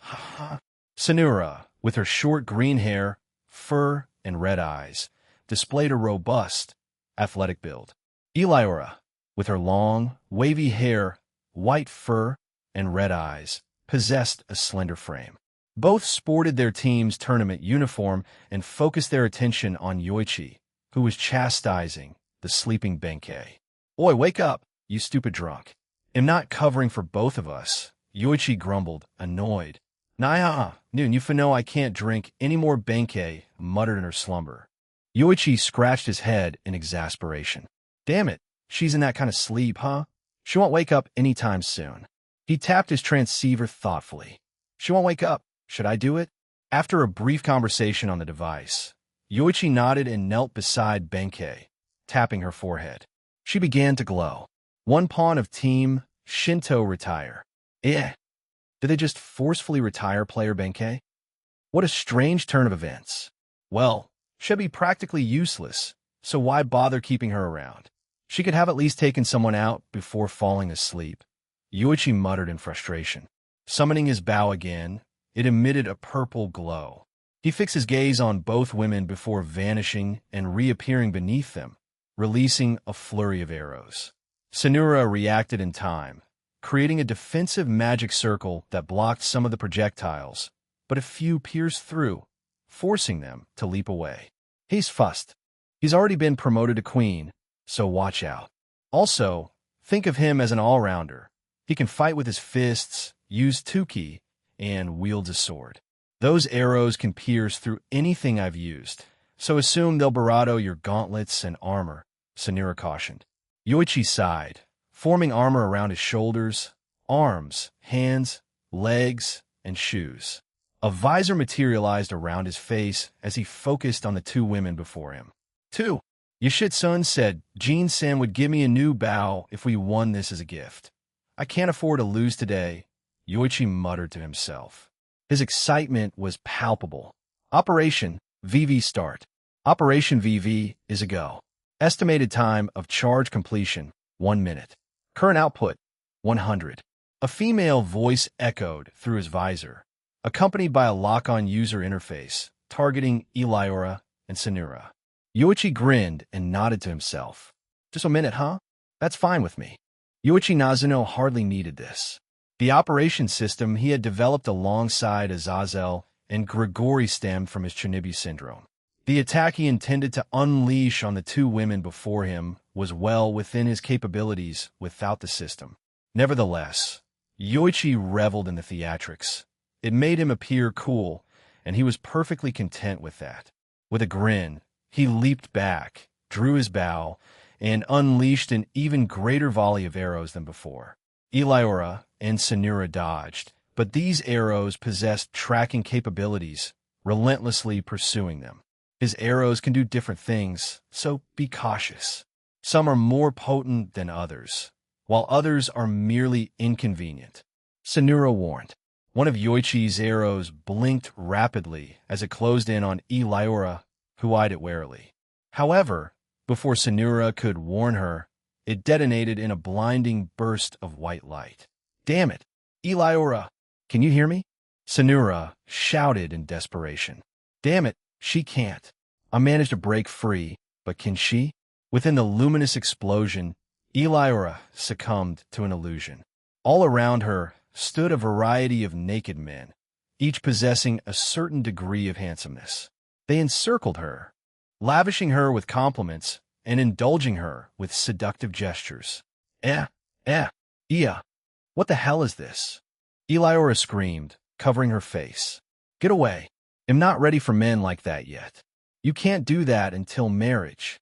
Sanura, with her short green hair, fur, and red eyes, displayed a robust, athletic build. Eliora, with her long, wavy hair, white fur, and red eyes, possessed a slender frame. Both sported their team's tournament uniform and focused their attention on Yoichi, who was chastising the sleeping Benkei. "Oi, wake up, you stupid drunk. I'm not covering for both of us," Yoichi grumbled, annoyed. "Nah, noon, you know I can't drink any more." Benkei muttered in her slumber. Yoichi scratched his head in exasperation. "Damn it, she's in that kind of sleep, huh? She won't wake up anytime soon." He tapped his transceiver thoughtfully. "She won't wake up. Should I do it?" After a brief conversation on the device, Yoichi nodded and knelt beside Benkei, tapping her forehead. She began to glow. One pawn of Team Shinto retire. Did they just forcefully retire player Benkei? What a strange turn of events. Well, she'd be practically useless, so why bother keeping her around? She could have at least taken someone out before falling asleep. Yoichi muttered in frustration. Summoning his bow again, it emitted a purple glow. He fixed his gaze on both women before vanishing and reappearing beneath them, releasing a flurry of arrows. Sanura reacted in time, creating a defensive magic circle that blocked some of the projectiles, but a few pierced through, forcing them to leap away. He's fussed. He's already been promoted to queen, so watch out. Also, think of him as an all-rounder. He can fight with his fists, use Tuki, and wields a sword. Those arrows can pierce through anything I've used, so assume they'll barado your gauntlets and armor, Sanura cautioned. Yoichi sighed, forming armor around his shoulders, arms, hands, legs, and shoes. A visor materialized around his face as he focused on the two women before him. "Two, Yoshitsun said Jin-san would give me a new bow if we won this as a gift. I can't afford to lose today," Yoichi muttered to himself. His excitement was palpable. Operation VV start. Operation VV is a go. Estimated time of charge completion, 1 minute. Current output, 100. A female voice echoed through his visor, accompanied by a lock-on user interface targeting Eliora and Sanura. Yoichi grinned and nodded to himself. Just a minute, huh? That's fine with me. Yoichi Nazuno hardly needed this. The operation system he had developed alongside Azazel and Grigori stemmed from his Chernobyl's syndrome. The attack he intended to unleash on the two women before him was well within his capabilities without the system. Nevertheless, Yoichi reveled in the theatrics. It made him appear cool, and he was perfectly content with that. With a grin, he leaped back, drew his bow, and unleashed an even greater volley of arrows than before. Eliora and Sanura dodged, but these arrows possessed tracking capabilities, relentlessly pursuing them. His arrows can do different things, so be cautious. Some are more potent than others, while others are merely inconvenient. Sanura warned. One of Yoichi's arrows blinked rapidly as it closed in on Eliora, who eyed it warily. However, before Sanura could warn her, it detonated in a blinding burst of white light. Damn it! Eliora, can you hear me? Sanura shouted in desperation. Damn it, she can't. I managed to break free, but can she? Within the luminous explosion, Eliora succumbed to an illusion. All around her stood a variety of naked men, each possessing a certain degree of handsomeness. They encircled her, lavishing her with compliments and indulging her with seductive gestures. What the hell is this? Eliora screamed, covering her face. Get away. I'm not ready for men like that yet. You can't do that until marriage.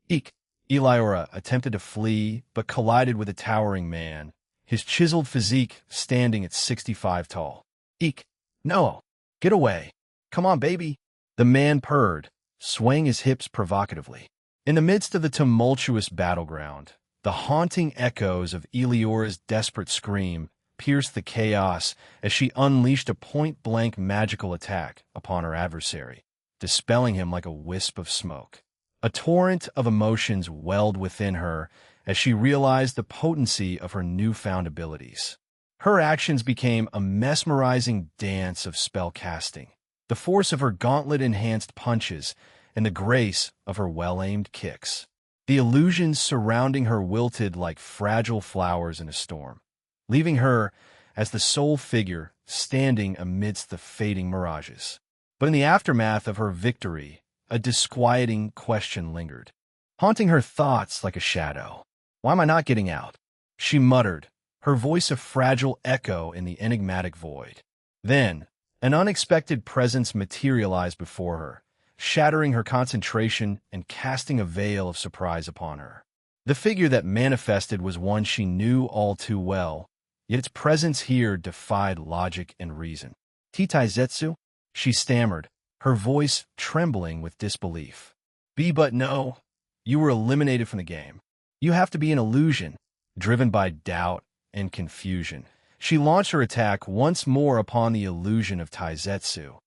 Eek. Eliora attempted to flee, but collided with a towering man, his chiseled physique standing at 65 tall. Eek. No. Get away. Come on, baby. The man purred, swaying his hips provocatively. In the midst of the tumultuous battleground, the haunting echoes of Eliora's desperate scream pierced the chaos as she unleashed a point-blank magical attack upon her adversary, dispelling him like a wisp of smoke. A torrent of emotions welled within her as she realized the potency of her newfound abilities. Her actions became a mesmerizing dance of spell casting, the force of her gauntlet-enhanced punches and the grace of her well-aimed kicks. The illusions surrounding her wilted like fragile flowers in a storm, leaving her as the sole figure standing amidst the fading mirages. But in the aftermath of her victory, a disquieting question lingered, haunting her thoughts like a shadow. Why am I not getting out? She muttered, her voice a fragile echo in the enigmatic void. Then, an unexpected presence materialized before her, shattering her concentration and casting a veil of surprise upon her. The figure that manifested was one she knew all too well, yet its presence here defied logic and reason. Titaizetsu? She stammered, her voice trembling with disbelief. But no, you were eliminated from the game. You have to be an illusion, driven by doubt and confusion. She launched her attack once more upon the illusion of Taizetsu,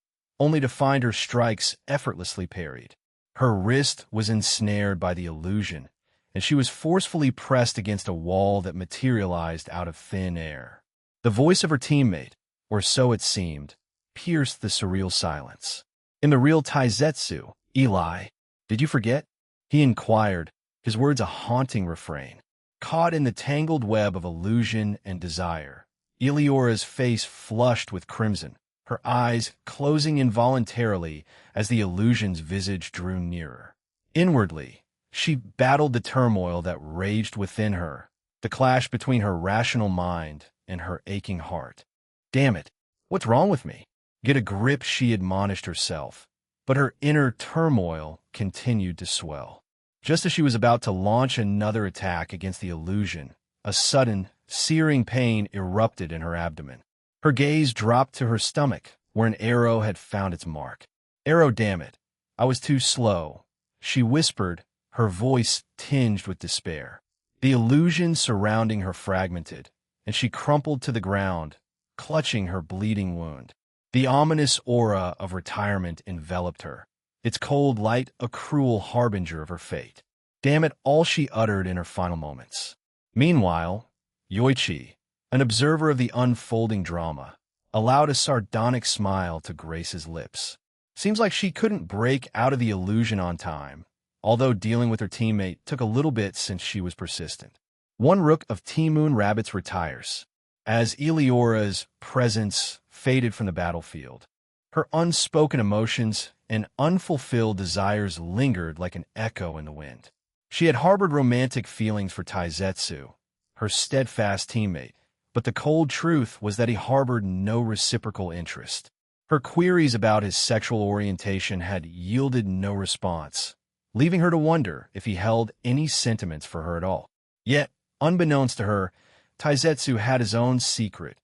only to find her strikes effortlessly parried. Her wrist was ensnared by the illusion, and she was forcefully pressed against a wall that materialized out of thin air. The voice of her teammate, or so it seemed, pierced the surreal silence. In the real Taizetsu, Eli, did you forget? He inquired, his words a haunting refrain. Caught in the tangled web of illusion and desire, Eliora's face flushed with crimson, her eyes closing involuntarily as the illusion's visage drew nearer. Inwardly, she battled the turmoil that raged within her, the clash between her rational mind and her aching heart. Damn it, what's wrong with me? Get a grip, she admonished herself, but her inner turmoil continued to swell. Just as she was about to launch another attack against the illusion, a sudden, searing pain erupted in her abdomen. Her gaze dropped to her stomach, where an arrow had found its mark. Arrow, damn it. I was too slow, she whispered, her voice tinged with despair. The illusion surrounding her fragmented, and she crumpled to the ground, clutching her bleeding wound. The ominous aura of retirement enveloped her, its cold light a cruel harbinger of her fate. Damn it, all she uttered in her final moments. Meanwhile, Yoichi, an observer of the unfolding drama, allowed a sardonic smile to grace his lips. Seems like she couldn't break out of the illusion on time, although dealing with her teammate took a little bit since she was persistent. One rook of Team Moon Rabbits retires. As Eleora's presence faded from the battlefield, her unspoken emotions and unfulfilled desires lingered like an echo in the wind. She had harbored romantic feelings for Taizetsu, her steadfast teammate, but the cold truth was that he harbored no reciprocal interest. Her queries about his sexual orientation had yielded no response, leaving her to wonder if he held any sentiments for her at all. Yet, unbeknownst to her, Taizetsu had his own secret,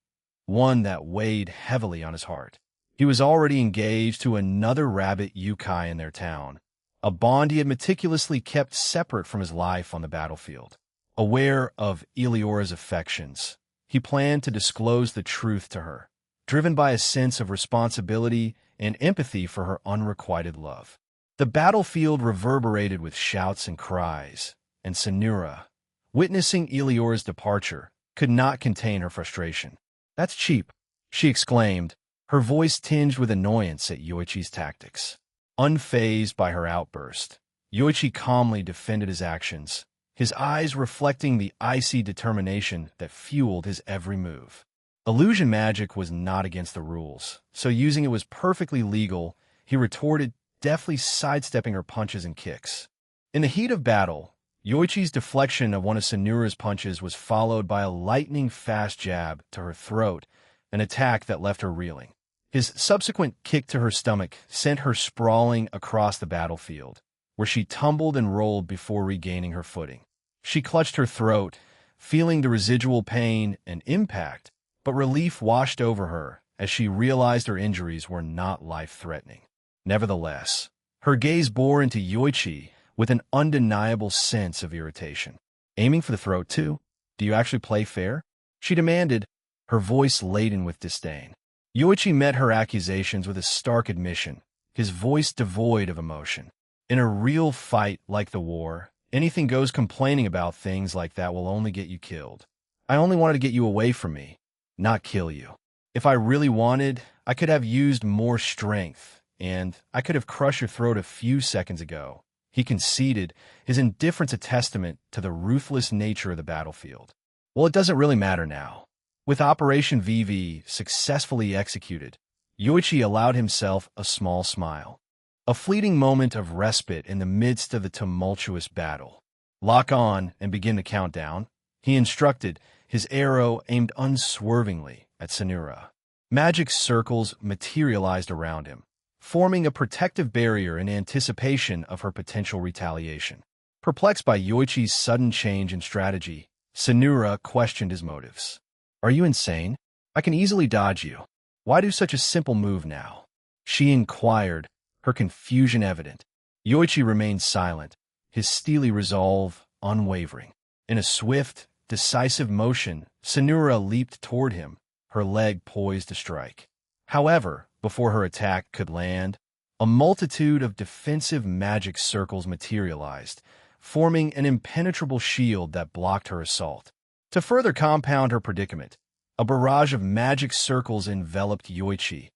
one that weighed heavily on his heart. He was already engaged to another rabbit Yukai in their town, a bond he had meticulously kept separate from his life on the battlefield. Aware of Eleora's affections, he planned to disclose the truth to her, driven by a sense of responsibility and empathy for her unrequited love. The battlefield reverberated with shouts and cries, and Sanura, witnessing Eleora's departure, could not contain her frustration. "That's cheap," she exclaimed, her voice tinged with annoyance at Yoichi's tactics. Unfazed by her outburst, Yoichi calmly defended his actions, his eyes reflecting the icy determination that fueled his every move. Illusion magic was not against the rules, so using it was perfectly legal, he retorted, deftly sidestepping her punches and kicks. In the heat of battle, Yoichi's deflection of one of Sanura's punches was followed by a lightning-fast jab to her throat, an attack that left her reeling. His subsequent kick to her stomach sent her sprawling across the battlefield, where she tumbled and rolled before regaining her footing. She clutched her throat, feeling the residual pain and impact, but relief washed over her as she realized her injuries were not life-threatening. Nevertheless, her gaze bore into Yoichi with an undeniable sense of irritation. "Aiming for the throat, too? Do you actually play fair?" she demanded, her voice laden with disdain. Yoichi met her accusations with a stark admission, his voice devoid of emotion. "In a real fight like the war, anything goes. Complaining about things like that will only get you killed. I only wanted to get you away from me, not kill you. If I really wanted, I could have used more strength, and I could have crushed your throat a few seconds ago," he conceded, his indifference a testament to the ruthless nature of the battlefield. "Well, it doesn't really matter now." With Operation VV successfully executed, Yoichi allowed himself a small smile. A fleeting moment of respite in the midst of the tumultuous battle. "Lock on and begin the countdown," he instructed, his arrow aimed unswervingly at Sanura. Magic circles materialized around him, forming a protective barrier in anticipation of her potential retaliation. Perplexed by Yoichi's sudden change in strategy, Sanura questioned his motives. "Are you insane? I can easily dodge you. Why do such a simple move now?" she inquired, her confusion evident. Yoichi remained silent, his steely resolve unwavering. In a swift, decisive motion, Sanura leaped toward him, her leg poised to strike. However, before her attack could land, a multitude of defensive magic circles materialized, forming an impenetrable shield that blocked her assault. To further compound her predicament, a barrage of magic circles enveloped Yoichi,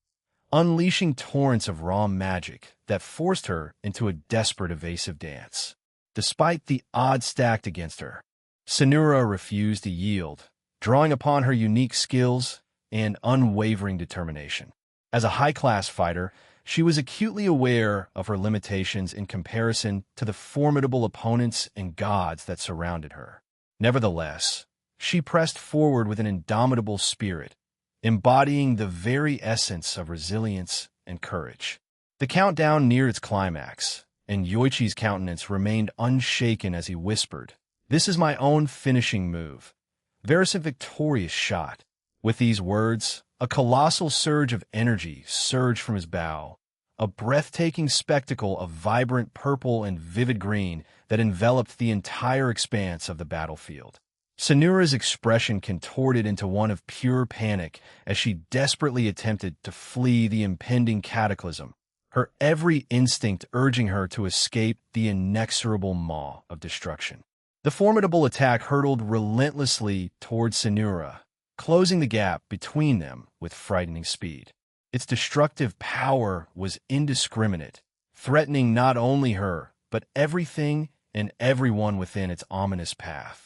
unleashing torrents of raw magic that forced her into a desperate evasive dance. Despite the odds stacked against her, Sanura refused to yield, drawing upon her unique skills and unwavering determination. As a high-class fighter, she was acutely aware of her limitations in comparison to the formidable opponents and gods that surrounded her. Nevertheless, she pressed forward with an indomitable spirit, embodying the very essence of resilience and courage. The countdown neared its climax, and Yoichi's countenance remained unshaken as he whispered, "This is my own finishing move. There's a victorious shot." With these words, a colossal surge of energy surged from his bow, a breathtaking spectacle of vibrant purple and vivid green that enveloped the entire expanse of the battlefield. Sanura's expression contorted into one of pure panic as she desperately attempted to flee the impending cataclysm, her every instinct urging her to escape the inexorable maw of destruction. The formidable attack hurtled relentlessly towards Sanura, closing the gap between them with frightening speed. Its destructive power was indiscriminate, threatening not only her, but everything and everyone within its ominous path.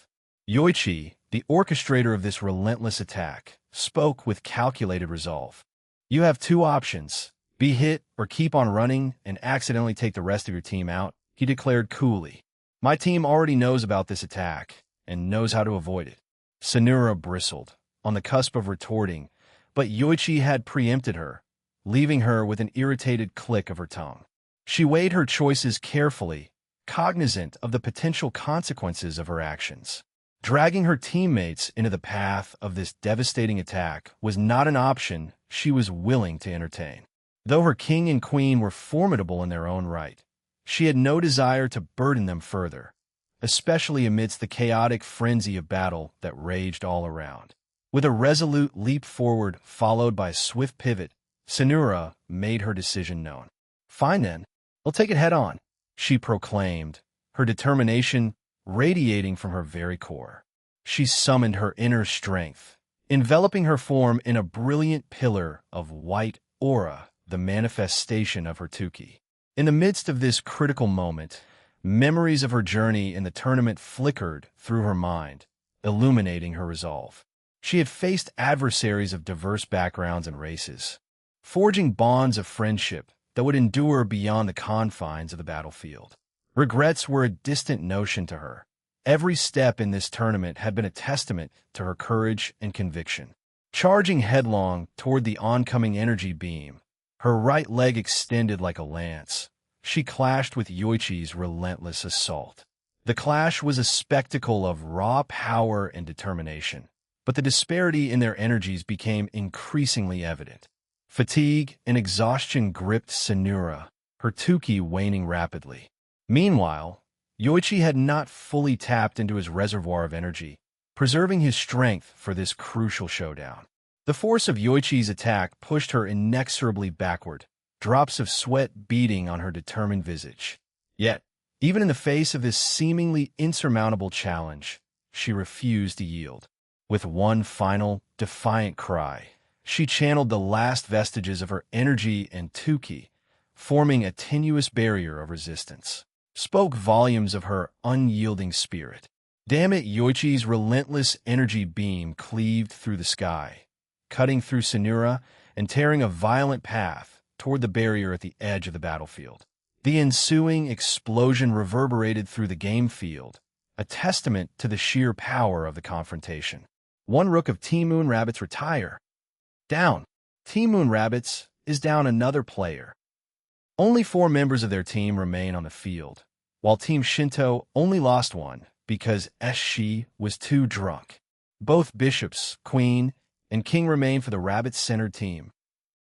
Yoichi, the orchestrator of this relentless attack, spoke with calculated resolve. "You have two options: be hit or keep on running and accidentally take the rest of your team out," he declared coolly. "My team already knows about this attack and knows how to avoid it." Sanura bristled, on the cusp of retorting, but Yoichi had preempted her, leaving her with an irritated click of her tongue. She weighed her choices carefully, cognizant of the potential consequences of her actions. Dragging her teammates into the path of this devastating attack was not an option she was willing to entertain. Though her king and queen were formidable in their own right, she had no desire to burden them further, especially amidst the chaotic frenzy of battle that raged all around. With a resolute leap forward followed by a swift pivot, Sanura made her decision known. "Fine then, I'll take it head on," she proclaimed, her determination radiating from her very core. She summoned her inner strength, enveloping her form in a brilliant pillar of white aura, the manifestation of her 10k. In the midst of this critical moment, memories of her journey in the tournament flickered through her mind, illuminating her resolve. She had faced adversaries of diverse backgrounds and races, forging bonds of friendship that would endure beyond the confines of the battlefield. Regrets were a distant notion to her. Every step in this tournament had been a testament to her courage and conviction. Charging headlong toward the oncoming energy beam, her right leg extended like a lance, she clashed with Yoichi's relentless assault. The clash was a spectacle of raw power and determination, but the disparity in their energies became increasingly evident. Fatigue and exhaustion gripped Sanura, her 10k waning rapidly. Meanwhile, Yoichi had not fully tapped into his reservoir of energy, preserving his strength for this crucial showdown. The force of Yoichi's attack pushed her inexorably backward, drops of sweat beading on her determined visage. Yet, even in the face of this seemingly insurmountable challenge, she refused to yield. With one final, defiant cry, she channeled the last vestiges of her energy and 10k, forming a tenuous barrier of resistance. Spoke volumes of her unyielding spirit. Damn it, Yoichi's relentless energy beam cleaved through the sky, cutting through Sanura and tearing a violent path toward the barrier at the edge of the battlefield. The ensuing explosion reverberated through the game field, a testament to the sheer power of the confrontation. One rook of Team Moon Rabbits retire. Down. Team Moon Rabbits is down another player. Only 4 members of their team remain on the field, while Team Shinto only lost one because Shi was too drunk. Both bishops, queen, and king remain for the rabbit-centered team.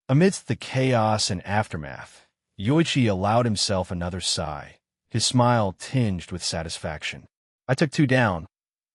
Amidst the chaos and aftermath, Yoichi allowed himself another sigh, his smile tinged with satisfaction. "I took 2 down.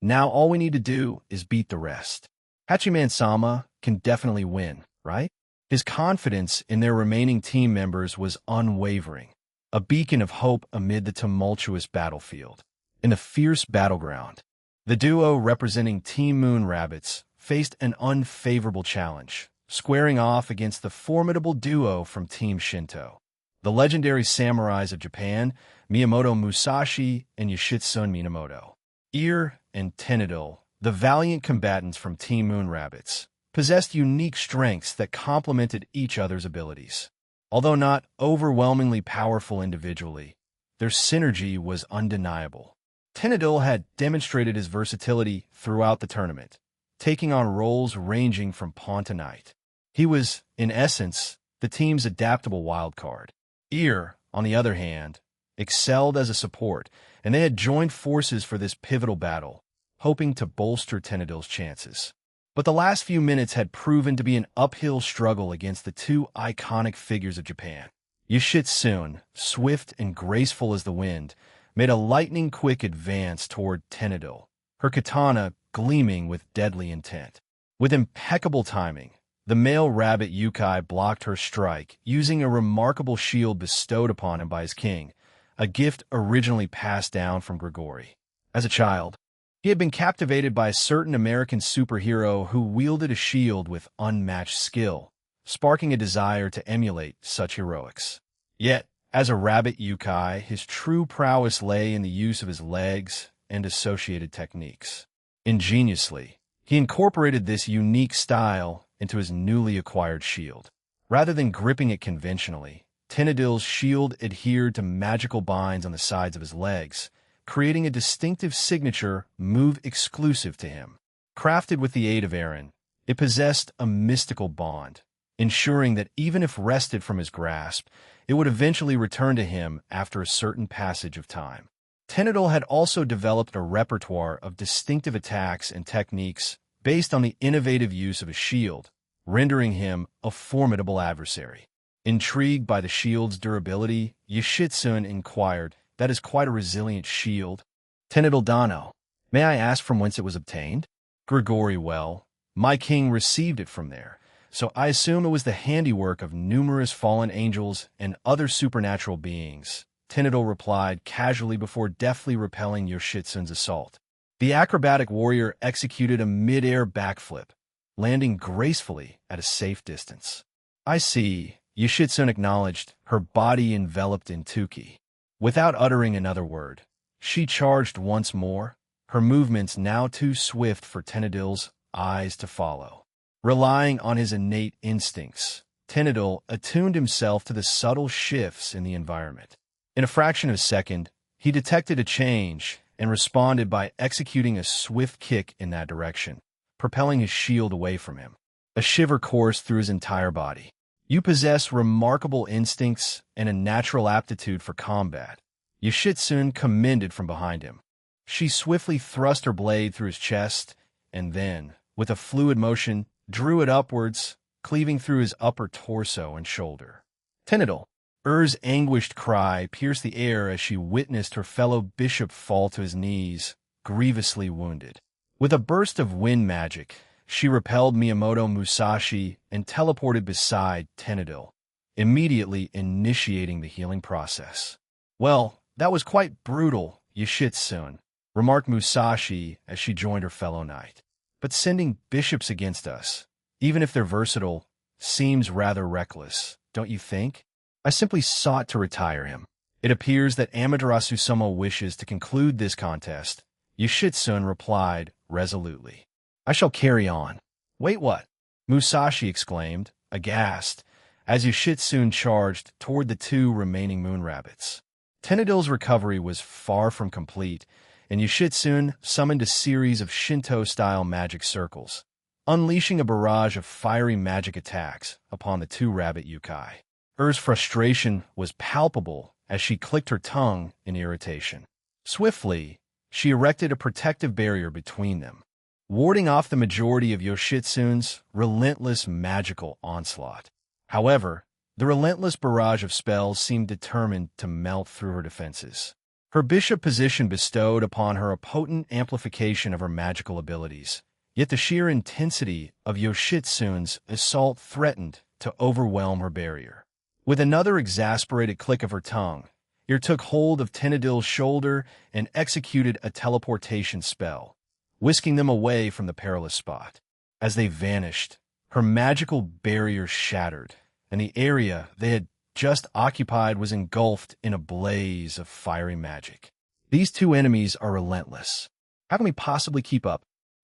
Now all we need to do is beat the rest. Hachiman-sama can definitely win, right?" His confidence in their remaining team members was unwavering, a beacon of hope amid the tumultuous battlefield. In the fierce battleground, the duo representing Team Moon Rabbits faced an unfavorable challenge, squaring off against the formidable duo from Team Shinto. The legendary samurais of Japan, Miyamoto Musashi and Yoshitsune Minamoto. Ear and Tenadil, the valiant combatants from Team Moon Rabbits, possessed unique strengths that complemented each other's abilities. Although not overwhelmingly powerful individually, their synergy was undeniable. Tenadil had demonstrated his versatility throughout the tournament, taking on roles ranging from pawn to knight. He was, in essence, the team's adaptable wildcard. Ear, on the other hand, excelled as a support, and they had joined forces for this pivotal battle, hoping to bolster Tenadil's chances. But the last few minutes had proven to be an uphill struggle against the 2 iconic figures of Japan. Yoshitsune, swift and graceful as the wind, made a lightning-quick advance toward Tenadil, her katana gleaming with deadly intent. With impeccable timing, the male rabbit Yukai blocked her strike, using a remarkable shield bestowed upon him by his king, a gift originally passed down from Grigori. As a child, he had been captivated by a certain American superhero who wielded a shield with unmatched skill, sparking a desire to emulate such heroics. Yet, as a rabbit Yukai, his true prowess lay in the use of his legs and associated techniques. Ingeniously, he incorporated this unique style into his newly acquired shield. Rather than gripping it conventionally, Tynadil's shield adhered to magical binds on the sides of his legs, creating a distinctive signature move exclusive to him. Crafted with the aid of Aaron, it possessed a mystical bond, ensuring that even if wrested from his grasp, it would eventually return to him after a certain passage of time. Tynadil had also developed a repertoire of distinctive attacks and techniques based on the innovative use of a shield, rendering him a formidable adversary. Intrigued by the shield's durability, Yoshitsune inquired, "That is quite a resilient shield." Tynadil Dano, "May I ask from whence it was obtained?" Grigori, "Well, my king received it from there, so I assume it was the handiwork of numerous fallen angels and other supernatural beings," Tynadil replied casually before deftly repelling Yoshitsune's assault. The acrobatic warrior executed a mid-air backflip, landing gracefully at a safe distance. "I see," Yoshitsune acknowledged, her body enveloped in tuki. Without uttering another word, she charged once more, her movements now too swift for Tynadil's eyes to follow. Relying on his innate instincts, Tynadil attuned himself to the subtle shifts in the environment. In a fraction of a second, he detected a change and responded by executing a swift kick in that direction, propelling his shield away from him. A shiver coursed through his entire body. "You possess remarkable instincts and a natural aptitude for combat," Yoshitsune commended from behind him. She swiftly thrust her blade through his chest, and then, with a fluid motion, drew it upwards, cleaving through his upper torso and shoulder. "Tynadil!" Ur's anguished cry pierced the air as she witnessed her fellow bishop fall to his knees, grievously wounded. With a burst of wind magic, she repelled Miyamoto Musashi and teleported beside Tynadil, immediately initiating the healing process. "Well, that was quite brutal, Yoshitsune," remarked Musashi as she joined her fellow knight. "But sending bishops against us, even if they're versatile, seems rather reckless, don't you think?" "I simply sought to retire him. It appears that Amaterasu Sama wishes to conclude this contest," Yoshitsune replied resolutely. "I shall carry on." "Wait, what?" Musashi exclaimed, aghast, as Yoshitsune charged toward the two remaining moon rabbits. Tynadil's recovery was far from complete, and Yoshitsune summoned a series of Shinto-style magic circles, unleashing a barrage of fiery magic attacks upon the two rabbit Yukai. Ur's frustration was palpable as she clicked her tongue in irritation. Swiftly, she erected a protective barrier between them, warding off the majority of Yoshitsune's relentless magical onslaught. However, the relentless barrage of spells seemed determined to melt through her defenses. Her bishop position bestowed upon her a potent amplification of her magical abilities, yet the sheer intensity of Yoshitsune's assault threatened to overwhelm her barrier. With another exasperated click of her tongue, Ear took hold of Tynadil's shoulder and executed a teleportation spell, whisking them away from the perilous spot. As they vanished, her magical barrier shattered, and the area they had just occupied was engulfed in a blaze of fiery magic. These two enemies are relentless. How can we possibly keep up?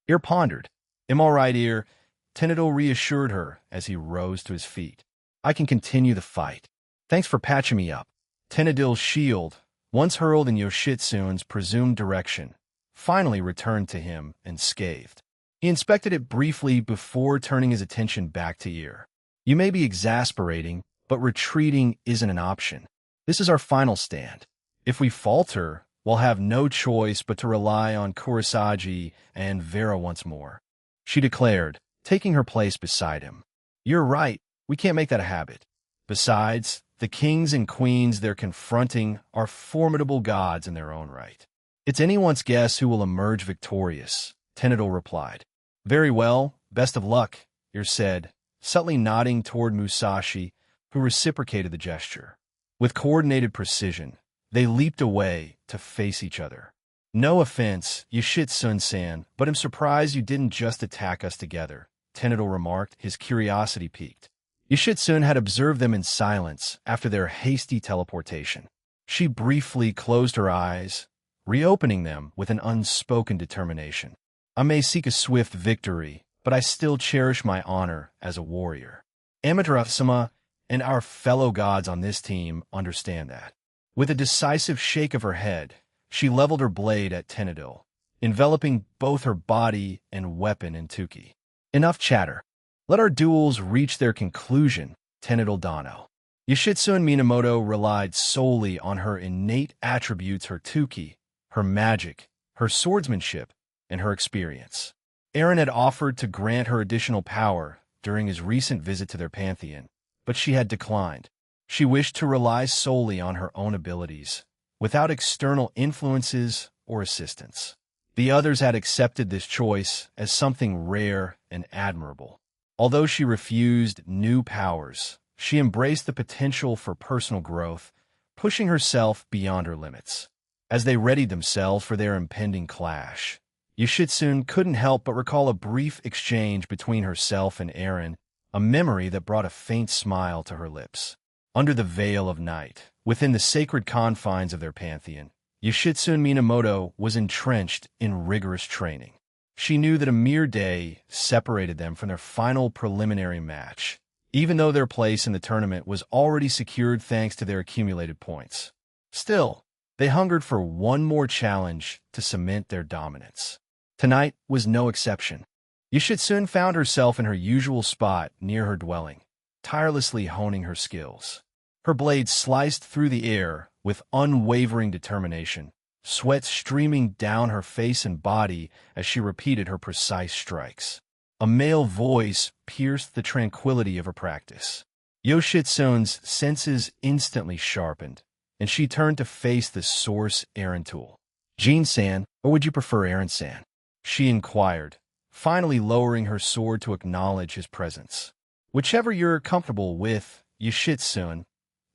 Ear pondered. "I'm all right, Ear," Tynadil reassured her as he rose to his feet. "I can continue the fight. Thanks for patching me up." Tynadil's shield, once hurled in Yoshitsune's presumed direction, finally returned to him unscathed. He inspected it briefly before turning his attention back to Ear. "You may be exasperating, but retreating isn't an option. This is our final stand. If we falter, we'll have no choice but to rely on Kurosagi and Vera once more," she declared, taking her place beside him. "You're right, we can't make that a habit. Besides, the kings and queens they're confronting are formidable gods in their own right. It's anyone's guess who will emerge victorious, Tenadol replied. Very well, best of luck, Ir said, subtly nodding toward Musashi, who reciprocated the gesture. With coordinated precision, they leaped away to face each other. No offense, Yoshitsune-san, but I'm surprised you didn't just attack us together, Tenadol remarked, his curiosity piqued. Yoshitsune had observed them in silence after their hasty teleportation. She briefly closed her eyes, reopening them with an unspoken determination. I may seek a swift victory, but I still cherish my honor as a warrior. Amaterasu-sama and our fellow gods on this team understand that. With a decisive shake of her head, she leveled her blade at Tenadol, enveloping both her body and weapon in Tuki. Enough chatter. Let our duels reach their conclusion, Tenadol Dano. Yoshitsune Minamoto relied solely on her innate attributes, her Tuki, her magic, her swordsmanship, and her experience. Eren had offered to grant her additional power during his recent visit to their pantheon, but she had declined. She wished to rely solely on her own abilities, without external influences or assistance. The others had accepted this choice as something rare and admirable. Although she refused new powers, she embraced the potential for personal growth, pushing herself beyond her limits. As they readied themselves for their impending clash, Yoshitsune couldn't help but recall a brief exchange between herself and Eren, a memory that brought a faint smile to her lips. Under the veil of night, within the sacred confines of their pantheon, Yoshitsune Minamoto was entrenched in rigorous training. She knew that a mere day separated them from their final preliminary match, even though their place in the tournament was already secured thanks to their accumulated points. Still, they hungered for one more challenge to cement their dominance. Tonight was no exception. Yoshitsune found herself in her usual spot near her dwelling, tirelessly honing her skills. Her blade sliced through the air with unwavering determination, sweat streaming down her face and body as she repeated her precise strikes. A male voice pierced the tranquility of her practice. Yoshitsune's senses instantly sharpened, and she turned to face the source Eren tool. Jin-san, or would you prefer Eren-san? She inquired, finally lowering her sword to acknowledge his presence. Whichever you're comfortable with, Yoshitsune,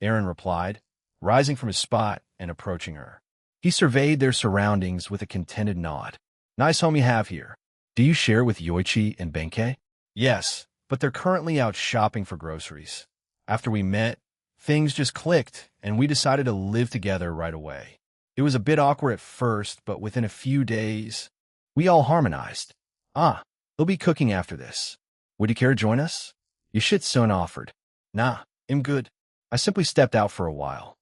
Eren replied, rising from his spot and approaching her. He surveyed their surroundings with a contented nod. Nice home you have here. Do you share with Yoichi and Benkei? Yes, but they're currently out shopping for groceries. After we met, things just clicked, and we decided to live together right away. It was a bit awkward at first, but within a few days, we all harmonized. They'll be cooking after this. Would you care to join us? Yoshitsune offered. Nah, I'm good. I simply stepped out for a while.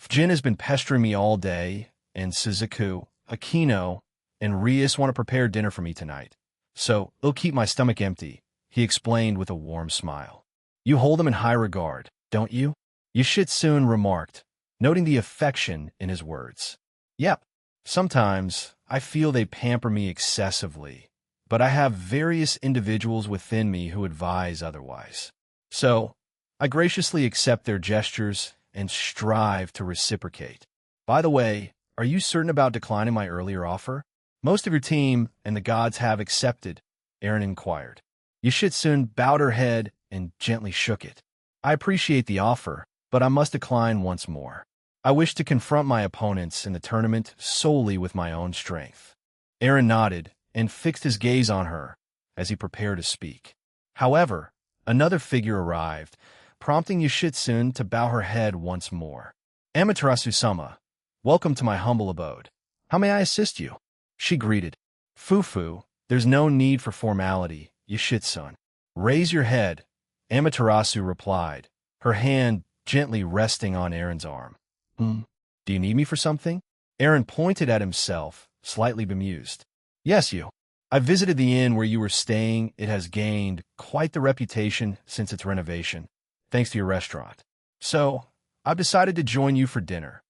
Jin has been pestering me all day, and Suzaku, Akino, and Rias want to prepare dinner for me tonight. So it'll keep my stomach empty, he explained with a warm smile. You hold them in high regard, don't you? Yoshitsune remarked, noting the affection in his words. Yep. Sometimes I feel they pamper me excessively, but I have various individuals within me who advise otherwise. So I graciously accept their gestures and strive to reciprocate. By the way, are you certain about declining my earlier offer? Most of your team and the gods have accepted, Eren inquired. Yoshitsune bowed her head and gently shook it. I appreciate the offer, but I must decline once more. I wish to confront my opponents in the tournament solely with my own strength. Eren nodded and fixed his gaze on her as he prepared to speak. However, another figure arrived, prompting Yoshitsune to bow her head once more. Amaterasu-sama, welcome to my humble abode. How may I assist you? She greeted. Fufu, there's no need for formality, Yoshitsune. Raise your head, Amaterasu replied, her hand gently resting on Eren's arm. Do you need me for something? Eren pointed at himself, slightly bemused. Yes, you. I visited the inn where you were staying. It has gained quite the reputation since its renovation, thanks to your restaurant. So, I've decided to join you for dinner.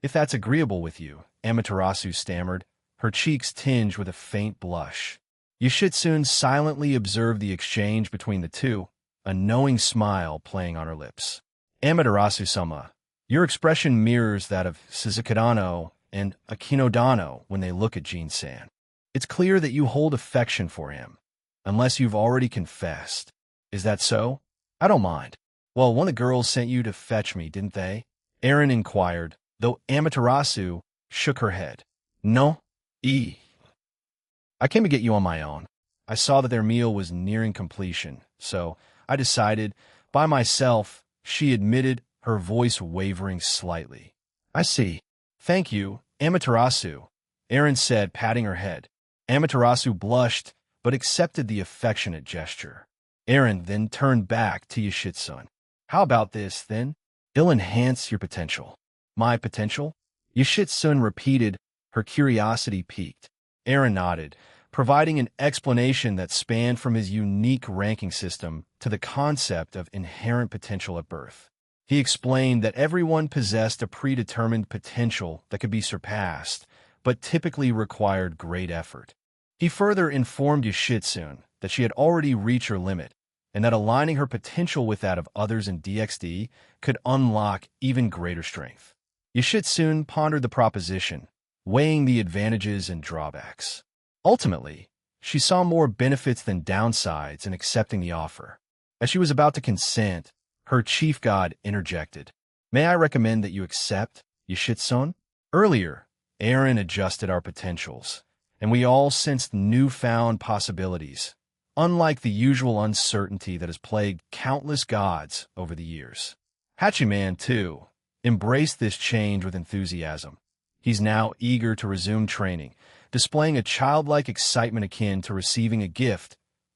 If that's agreeable with you, Amaterasu stammered, her cheeks tinged with a faint blush. Yoshitsune silently observed the exchange between the two, a knowing smile playing on her lips. Amaterasu-sama, your expression mirrors that of Suzaku-dano and Akino-dano when they look at Jin-san. It's clear that you hold affection for him, unless you've already confessed. Is that so? I don't mind. Well, one of the girls sent you to fetch me, didn't they? Aaron inquired, though Amaterasu shook her head. No. I came to get you on my own. I saw that their meal was nearing completion, so I decided, by myself, she admitted, her voice wavering slightly. I see. Thank you, Amaterasu, Aaron said, patting her head. Amaterasu blushed, but accepted the affectionate gesture. Aaron then turned back to Yoshitsune. How about this, then? It'll enhance your potential. My potential? Yoshitsune repeated, her curiosity piqued. Aaron nodded, providing an explanation that spanned from his unique ranking system to the concept of inherent potential at birth. He explained that everyone possessed a predetermined potential that could be surpassed, but typically required great effort. He further informed Yoshitsune that she had already reached her limit, and that aligning her potential with that of others in DxD could unlock even greater strength. Yoshitsune pondered the proposition, weighing the advantages and drawbacks. Ultimately, she saw more benefits than downsides in accepting the offer. As she was about to consent, her chief god interjected. May I recommend that you accept, Yoshitsune? Earlier, Aaron adjusted our potentials, and we all sensed newfound possibilities, unlike the usual uncertainty that has plagued countless gods over the years. Hachiman, too, embraced this change with enthusiasm. He's now eager to resume training, displaying a childlike excitement akin to receiving a gift,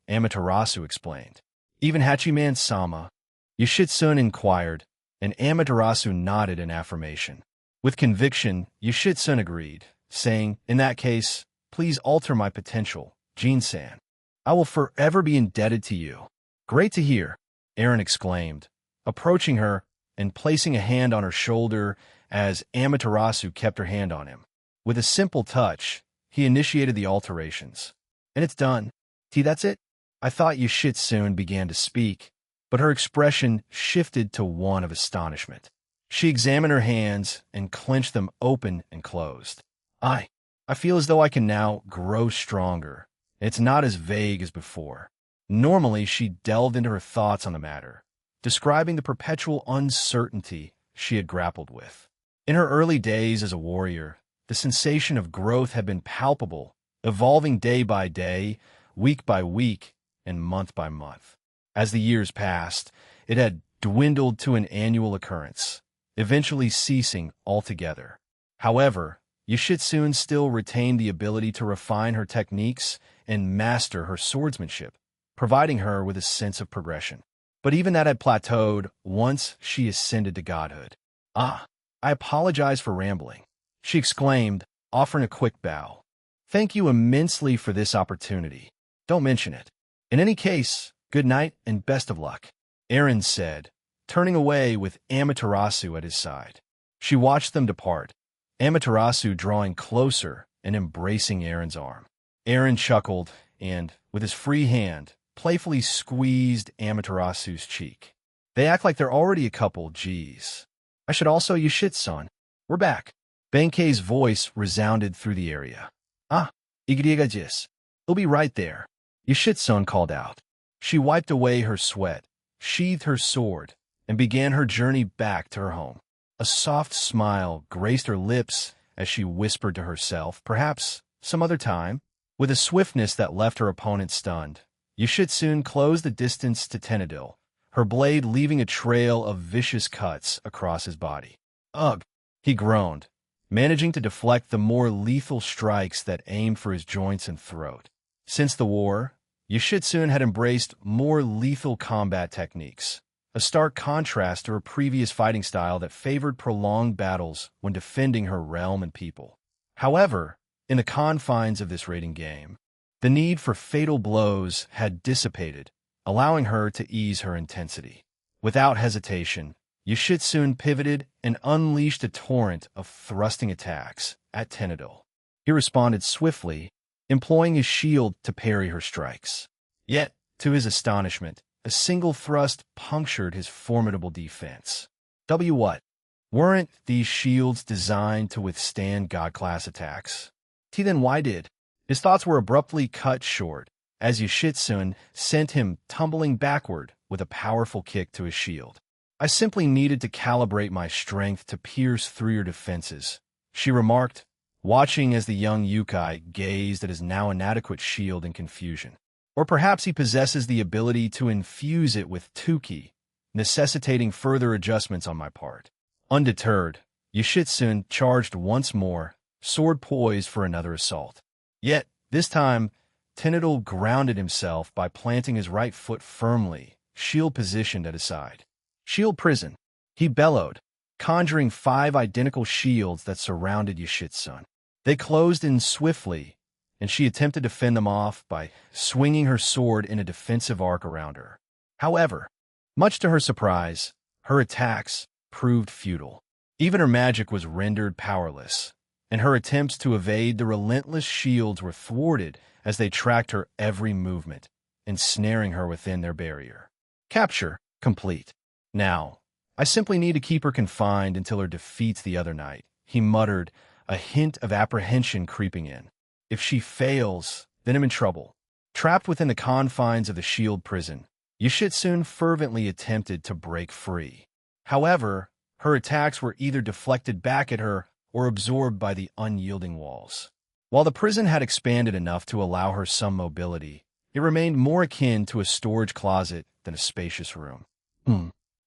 Amaterasu explained. Even Hachiman-sama, Yoshitsune inquired, and Amaterasu nodded in affirmation. With conviction, Yoshitsune agreed, saying, in that case, please alter my potential, Jin-san. I will forever be indebted to you. Great to hear, Aaron exclaimed, approaching her and placing a hand on her shoulder as Amaterasu kept her hand on him. With a simple touch, he initiated the alterations. And it's done. That's it? I thought Yoshitsune began to speak, but her expression shifted to one of astonishment. She examined her hands and clenched them open and closed. I feel as though I can now grow stronger. It's not as vague as before. Normally, she delved into her thoughts on the matter, describing the perpetual uncertainty she had grappled with. In her early days as a warrior, the sensation of growth had been palpable, evolving day by day, week by week, and month by month. As the years passed, it had dwindled to an annual occurrence, eventually ceasing altogether. However, Yoshitsune still retained the ability to refine her techniques and master her swordsmanship, providing her with a sense of progression. But even that had plateaued once she ascended to godhood. I apologize for rambling, she exclaimed, offering a quick bow. Thank you immensely for this opportunity. Don't mention it. In any case, good night and best of luck, Aaron said, turning away with Amaterasu at his side. She watched them depart, Amaterasu drawing closer and embracing Aaron's arm. Aaron chuckled and, with his free hand, playfully squeezed Amaterasu's cheek. They act like they're already a couple, geez. I should also Yoshitsune. We're back. Benkei's voice resounded through the area. Igriga-jis. He'll be right there, Yoshitsune called out. She wiped away her sweat, sheathed her sword, and began her journey back to her home. A soft smile graced her lips as she whispered to herself, perhaps some other time. With a swiftness that left her opponent stunned, Yoshitsune closed the distance to Tenadil, her blade leaving a trail of vicious cuts across his body. Ugh, he groaned, managing to deflect the more lethal strikes that aimed for his joints and throat. Since the war, Yoshitsune had embraced more lethal combat techniques, a stark contrast to her previous fighting style that favored prolonged battles when defending her realm and people. However, in the confines of this raiding game, the need for fatal blows had dissipated, allowing her to ease her intensity. Without hesitation, Yoshitsune pivoted and unleashed a torrent of thrusting attacks at Tenadil. He responded swiftly, employing his shield to parry her strikes. Yet, to his astonishment, a single thrust punctured his formidable defense. What? Weren't these shields designed to withstand god-class attacks? Then why did His thoughts were abruptly cut short as Yoshitsune sent him tumbling backward with a powerful kick to his shield. I simply needed to calibrate my strength to pierce through your defenses, she remarked, watching as the young Yukai gazed at his now inadequate shield in confusion. Or perhaps he possesses the ability to infuse it with 2k, necessitating further adjustments on my part. Undeterred, Yoshitsune charged once more, sword poised for another assault. Yet, this time, Tenotal grounded himself by planting his right foot firmly, shield positioned at his side. Shield prison, he bellowed, conjuring 5 identical shields that surrounded Yoshitsune. They closed in swiftly, and she attempted to fend them off by swinging her sword in a defensive arc around her. However, much to her surprise, her attacks proved futile. Even her magic was rendered powerless, and her attempts to evade the relentless shields were thwarted as they tracked her every movement, ensnaring her within their barrier. Capture complete. Now, I simply need to keep her confined until her defeats the other knight, he muttered, a hint of apprehension creeping in. If she fails, then I'm in trouble. Trapped within the confines of the shield prison, Yoshitsune fervently attempted to break free. However, her attacks were either deflected back at her or absorbed by the unyielding walls. While the prison had expanded enough to allow her some mobility, it remained more akin to a storage closet than a spacious room.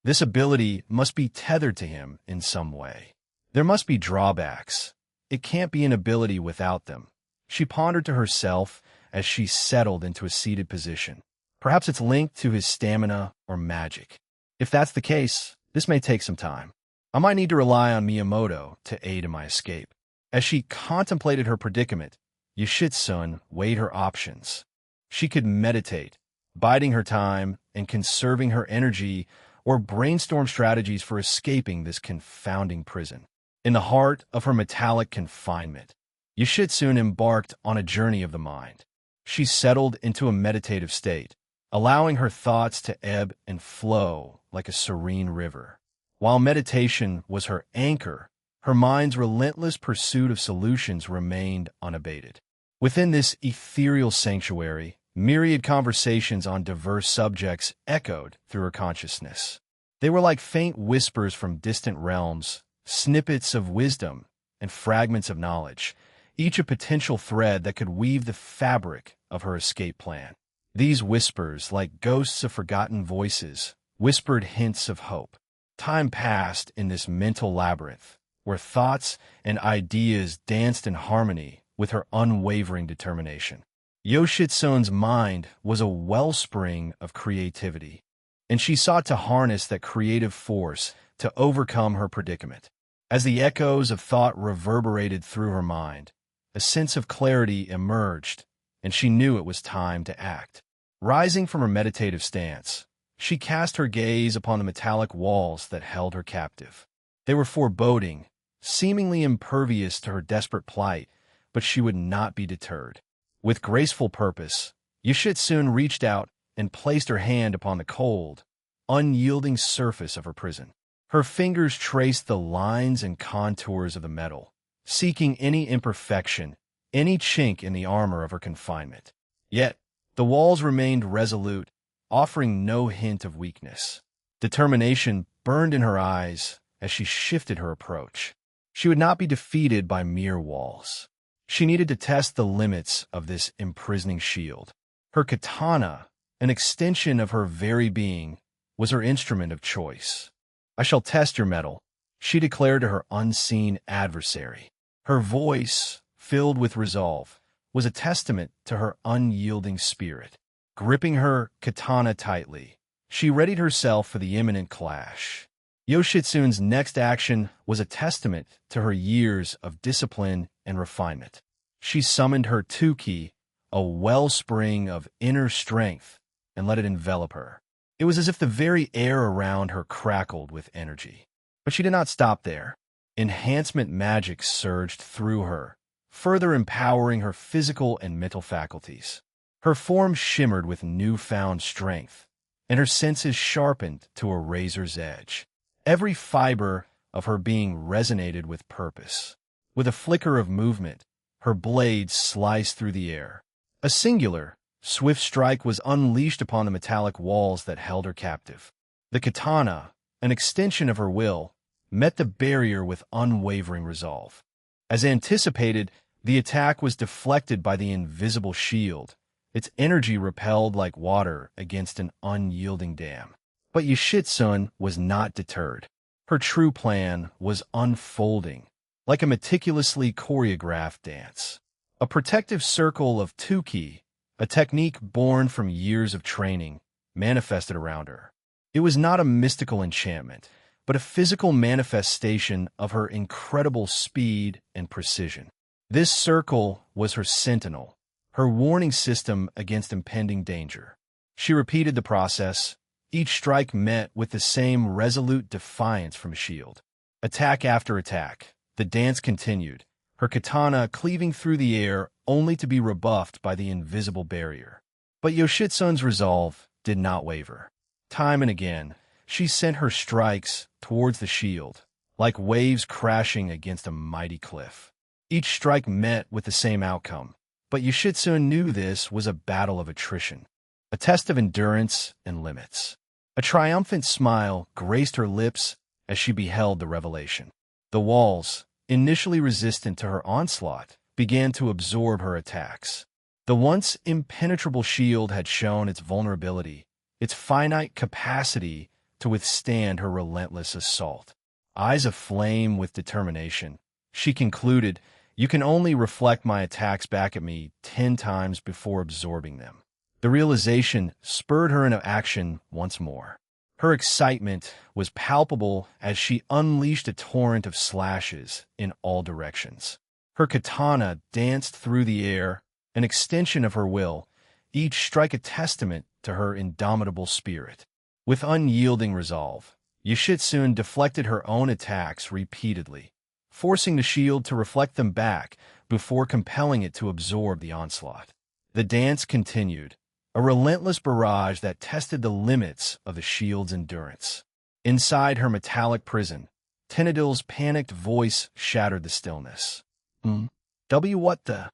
This ability must be tethered to him in some way. There must be drawbacks. It can't be an ability without them, she pondered to herself as she settled into a seated position. Perhaps it's linked to his stamina or magic. If that's the case, this may take some time. I might need to rely on Miyamoto to aid in my escape. As she contemplated her predicament, Yoshitsune weighed her options. She could meditate, biding her time and conserving her energy, or brainstorm strategies for escaping this confounding prison. In the heart of her metallic confinement, Yoshitsune embarked on a journey of the mind. She settled into a meditative state, allowing her thoughts to ebb and flow like a serene river. While meditation was her anchor, her mind's relentless pursuit of solutions remained unabated. Within this ethereal sanctuary, myriad conversations on diverse subjects echoed through her consciousness. They were like faint whispers from distant realms, snippets of wisdom and fragments of knowledge, each a potential thread that could weave the fabric of her escape plan. These whispers, like ghosts of forgotten voices, whispered hints of hope. Time passed in this mental labyrinth, where thoughts and ideas danced in harmony with her unwavering determination. Yoshitsune's mind was a wellspring of creativity, and she sought to harness that creative force to overcome her predicament. As the echoes of thought reverberated through her mind, a sense of clarity emerged, and she knew it was time to act. Rising from her meditative stance, she cast her gaze upon the metallic walls that held her captive. They were foreboding, seemingly impervious to her desperate plight, but she would not be deterred. With graceful purpose, Yoshitsune reached out and placed her hand upon the cold, unyielding surface of her prison. Her fingers traced the lines and contours of the metal, seeking any imperfection, any chink in the armor of her confinement. Yet, the walls remained resolute, offering no hint of weakness. Determination burned in her eyes as she shifted her approach. She would not be defeated by mere walls. She needed to test the limits of this imprisoning shield. Her katana, an extension of her very being, was her instrument of choice. I shall test your mettle, she declared to her unseen adversary. Her voice, filled with resolve, was a testament to her unyielding spirit. Gripping her katana tightly, she readied herself for the imminent clash. Yoshitsune's next action was a testament to her years of discipline and refinement. She summoned her 2k, a wellspring of inner strength, and let it envelop her. It was as if the very air around her crackled with energy. But she did not stop there. Enhancement magic surged through her, further empowering her physical and mental faculties. Her form shimmered with newfound strength, and her senses sharpened to a razor's edge. Every fiber of her being resonated with purpose. With a flicker of movement, her blade sliced through the air. A singular, swift strike was unleashed upon the metallic walls that held her captive. The katana, an extension of her will, met the barrier with unwavering resolve. As anticipated, the attack was deflected by the invisible shield, its energy repelled like water against an unyielding dam. But Yoshitsune was not deterred. Her true plan was unfolding, like a meticulously choreographed dance. A protective circle of 10k, a technique born from years of training, manifested around her. It was not a mystical enchantment, but a physical manifestation of her incredible speed and precision. This circle was her sentinel, her warning system against impending danger. She repeated the process, each strike met with the same resolute defiance from a shield. Attack after attack, the dance continued, her katana cleaving through the air only to be rebuffed by the invisible barrier. But Yoshitsune's resolve did not waver. Time and again, she sent her strikes towards the shield, like waves crashing against a mighty cliff. Each strike met with the same outcome, but Yoshitsune knew this was a battle of attrition, a test of endurance and limits. A triumphant smile graced her lips as she beheld the revelation. The walls, initially resistant to her onslaught, began to absorb her attacks. The once impenetrable shield had shown its vulnerability, its finite capacity to withstand her relentless assault. Eyes aflame with determination, she concluded, "You can only reflect my attacks back at me 10 times before absorbing them." The realization spurred her into action once more. Her excitement was palpable as she unleashed a torrent of slashes in all directions. Her katana danced through the air, an extension of her will, each strike a testament to her indomitable spirit. With unyielding resolve, Yoshitsune deflected her own attacks repeatedly, forcing the shield to reflect them back before compelling it to absorb the onslaught. The dance continued, a relentless barrage that tested the limits of the shield's endurance. Inside her metallic prison, Tennidil's panicked voice shattered the stillness. What the?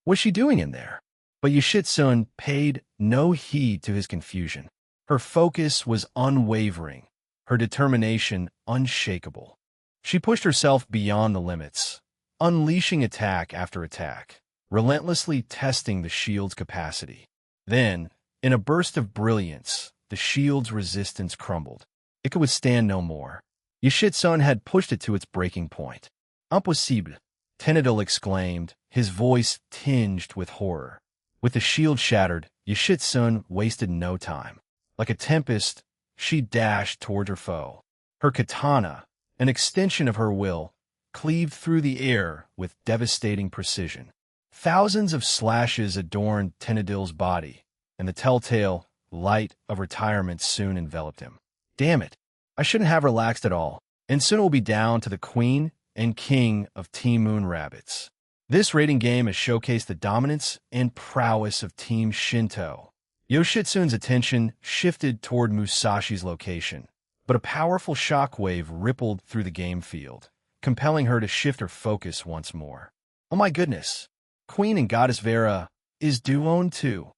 What's she doing in there? But Yoshitsune paid no heed to his confusion. Her focus was unwavering, her determination unshakable. She pushed herself beyond the limits, unleashing attack after attack, relentlessly testing the shield's capacity. Then, in a burst of brilliance, the shield's resistance crumbled. It could withstand no more. Yoshitsune had pushed it to its breaking point. Impossible, Tennidil exclaimed, his voice tinged with horror. With the shield shattered, Yoshitsune wasted no time. Like a tempest, she dashed toward her foe. Her katana, an extension of her will, cleaved through the air with devastating precision. Thousands of slashes adorned Tennidil's body, and the telltale light of retirement soon enveloped him. Damn it, I shouldn't have relaxed at all, and soon it will be down to the queen and king of Team Moon Rabbits. This rating game has showcased the dominance and prowess of Team Shinto. Yoshitsune's attention shifted toward Musashi's location, but a powerful shockwave rippled through the game field, compelling her to shift her focus once more. Oh my goodness, Queen and Goddess Vera is duoed too.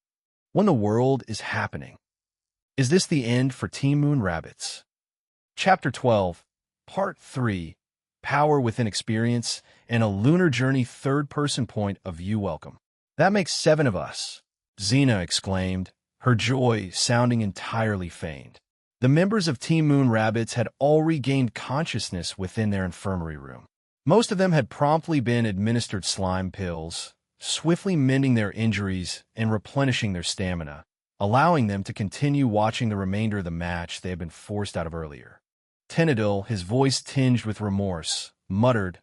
When the world is happening. Is this the end for Team Moon Rabbits? Chapter 12, Part 3, Power Within Experience and a Lunar Journey third-person point of view welcome. That makes 7 of us, Xena exclaimed, her joy sounding entirely feigned. The members of Team Moon Rabbits had all regained consciousness within their infirmary room. Most of them had promptly been administered slime pills, swiftly mending their injuries and replenishing their stamina, allowing them to continue watching the remainder of the match they had been forced out of earlier. Tennidil, his voice tinged with remorse, muttered,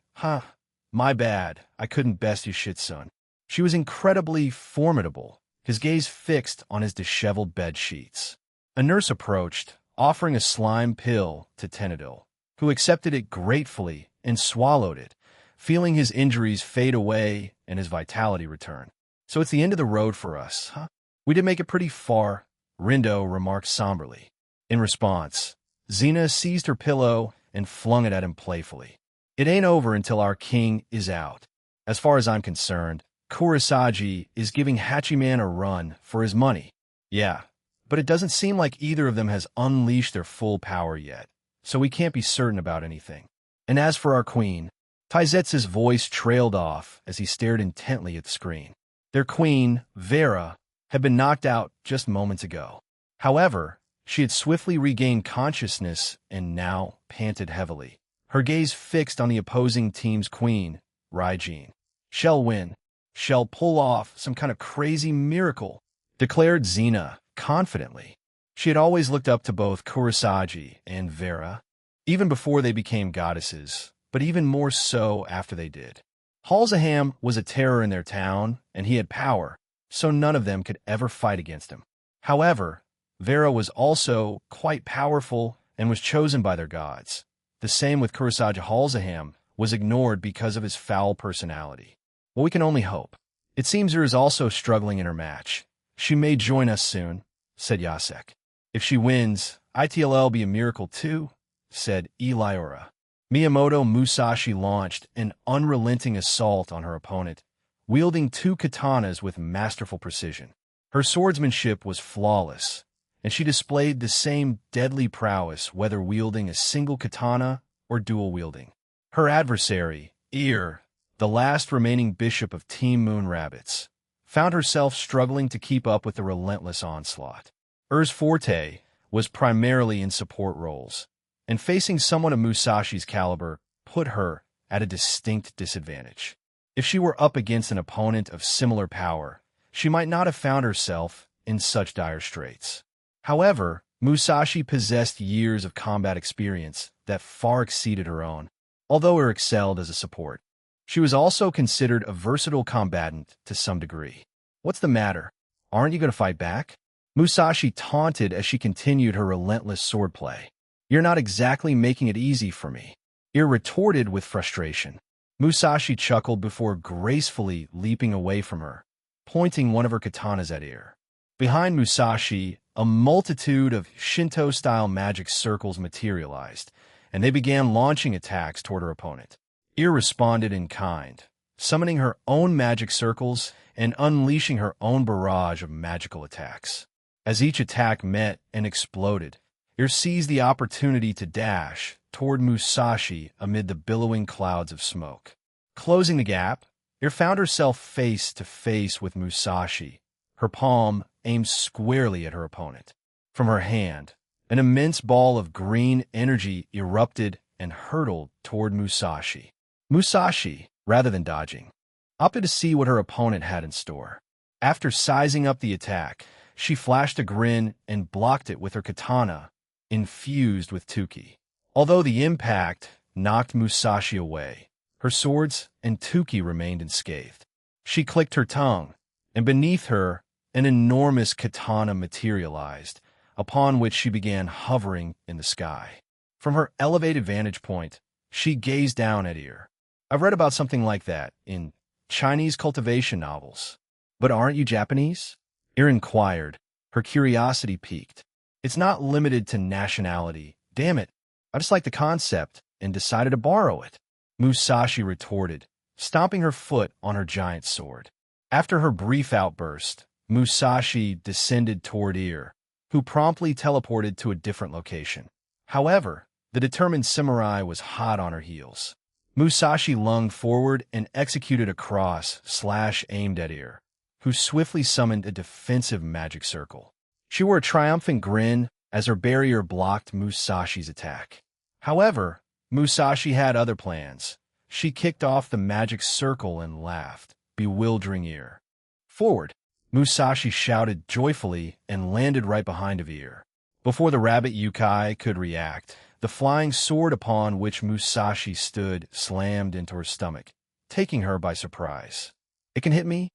my bad, I couldn't best Yoshitsune. She was incredibly formidable, his gaze fixed on his disheveled bed sheets. A nurse approached, offering a slime pill to Tennidil, who accepted it gratefully and swallowed it, feeling his injuries fade away and his vitality return. So it's the end of the road for us, huh? We did make it pretty far, Rindo remarked somberly. In response, Xena seized her pillow and flung it at him playfully. It ain't over until our king is out. As far as I'm concerned, Kurosagi is giving Hachiman a run for his money. Yeah, but it doesn't seem like either of them has unleashed their full power yet, so we can't be certain about anything. And as for our queen, Taizetsu's voice trailed off as he stared intently at the screen. Their queen, Vera, had been knocked out just moments ago. However, she had swiftly regained consciousness and now panted heavily, her gaze fixed on the opposing team's queen, Raijin. "She'll win. She'll pull off some kind of crazy miracle," declared Xena confidently. She had always looked up to both Kurosagi and Vera, even before they became goddesses, but even more so after they did. Halzaham was a terror in their town, and he had power, so none of them could ever fight against him. However, Vera was also quite powerful and was chosen by their gods. The same with Kurosagi. Halzaham was ignored because of his foul personality. Well, we can only hope. It seems her is also struggling in her match. "She may join us soon," said Yasek. "If she wins, ITLL be a miracle too," said Eliora. Miyamoto Musashi launched an unrelenting assault on her opponent, wielding two katanas with masterful precision. Her swordsmanship was flawless, and she displayed the same deadly prowess whether wielding a single katana or dual wielding. Her adversary, the last remaining bishop of Team Moon Rabbits, found herself struggling to keep up with the relentless onslaught. Forte was primarily in support roles, and facing someone of Musashi's caliber put her at a distinct disadvantage. If she were up against an opponent of similar power, she might not have found herself in such dire straits. However, Musashi possessed years of combat experience that far exceeded her own, although her excelled as a support. She was also considered a versatile combatant to some degree. "What's the matter? Aren't you going to fight back?" Musashi taunted as she continued her relentless swordplay. "You're not exactly making it easy for me," retorted with frustration. Musashi chuckled before gracefully leaping away from her, pointing one of her katanas at Ir. Behind Musashi, a multitude of Shinto-style magic circles materialized, and they began launching attacks toward her opponent. Ir responded in kind, summoning her own magic circles and unleashing her own barrage of magical attacks. As each attack met and exploded, Ir seized the opportunity to dash toward Musashi amid the billowing clouds of smoke. Closing the gap, Ir found herself face to face with Musashi, her palm aimed squarely at her opponent. From her hand, an immense ball of green energy erupted and hurtled toward Musashi. Musashi, rather than dodging, opted to see what her opponent had in store. After sizing up the attack, she flashed a grin and blocked it with her katana, infused with Tuki. Although the impact knocked Musashi away, her swords and Tuki remained unscathed. She clicked her tongue, and beneath her, an enormous katana materialized, upon which she began hovering in the sky. From her elevated vantage point, she gazed down at Ir. "I've read about something like that in Chinese cultivation novels. But aren't you Japanese?" Ir inquired, her curiosity piqued. "It's not limited to nationality. Damn it, I just like the concept and decided to borrow it," Musashi retorted, stomping her foot on her giant sword. After her brief outburst, Musashi descended toward Ir, who promptly teleported to a different location. However, the determined samurai was hot on her heels. Musashi lunged forward and executed a cross/slash aimed at Ir, who swiftly summoned a defensive magic circle. She wore a triumphant grin as her barrier blocked Musashi's attack. However, Musashi had other plans. She kicked off the magic circle and laughed, bewildering Ir. "Forward!" Musashi shouted joyfully and landed right behind Ir. Before the rabbit Yukai could react, the flying sword upon which Musashi stood slammed into her stomach, taking her by surprise. "It can hit me?"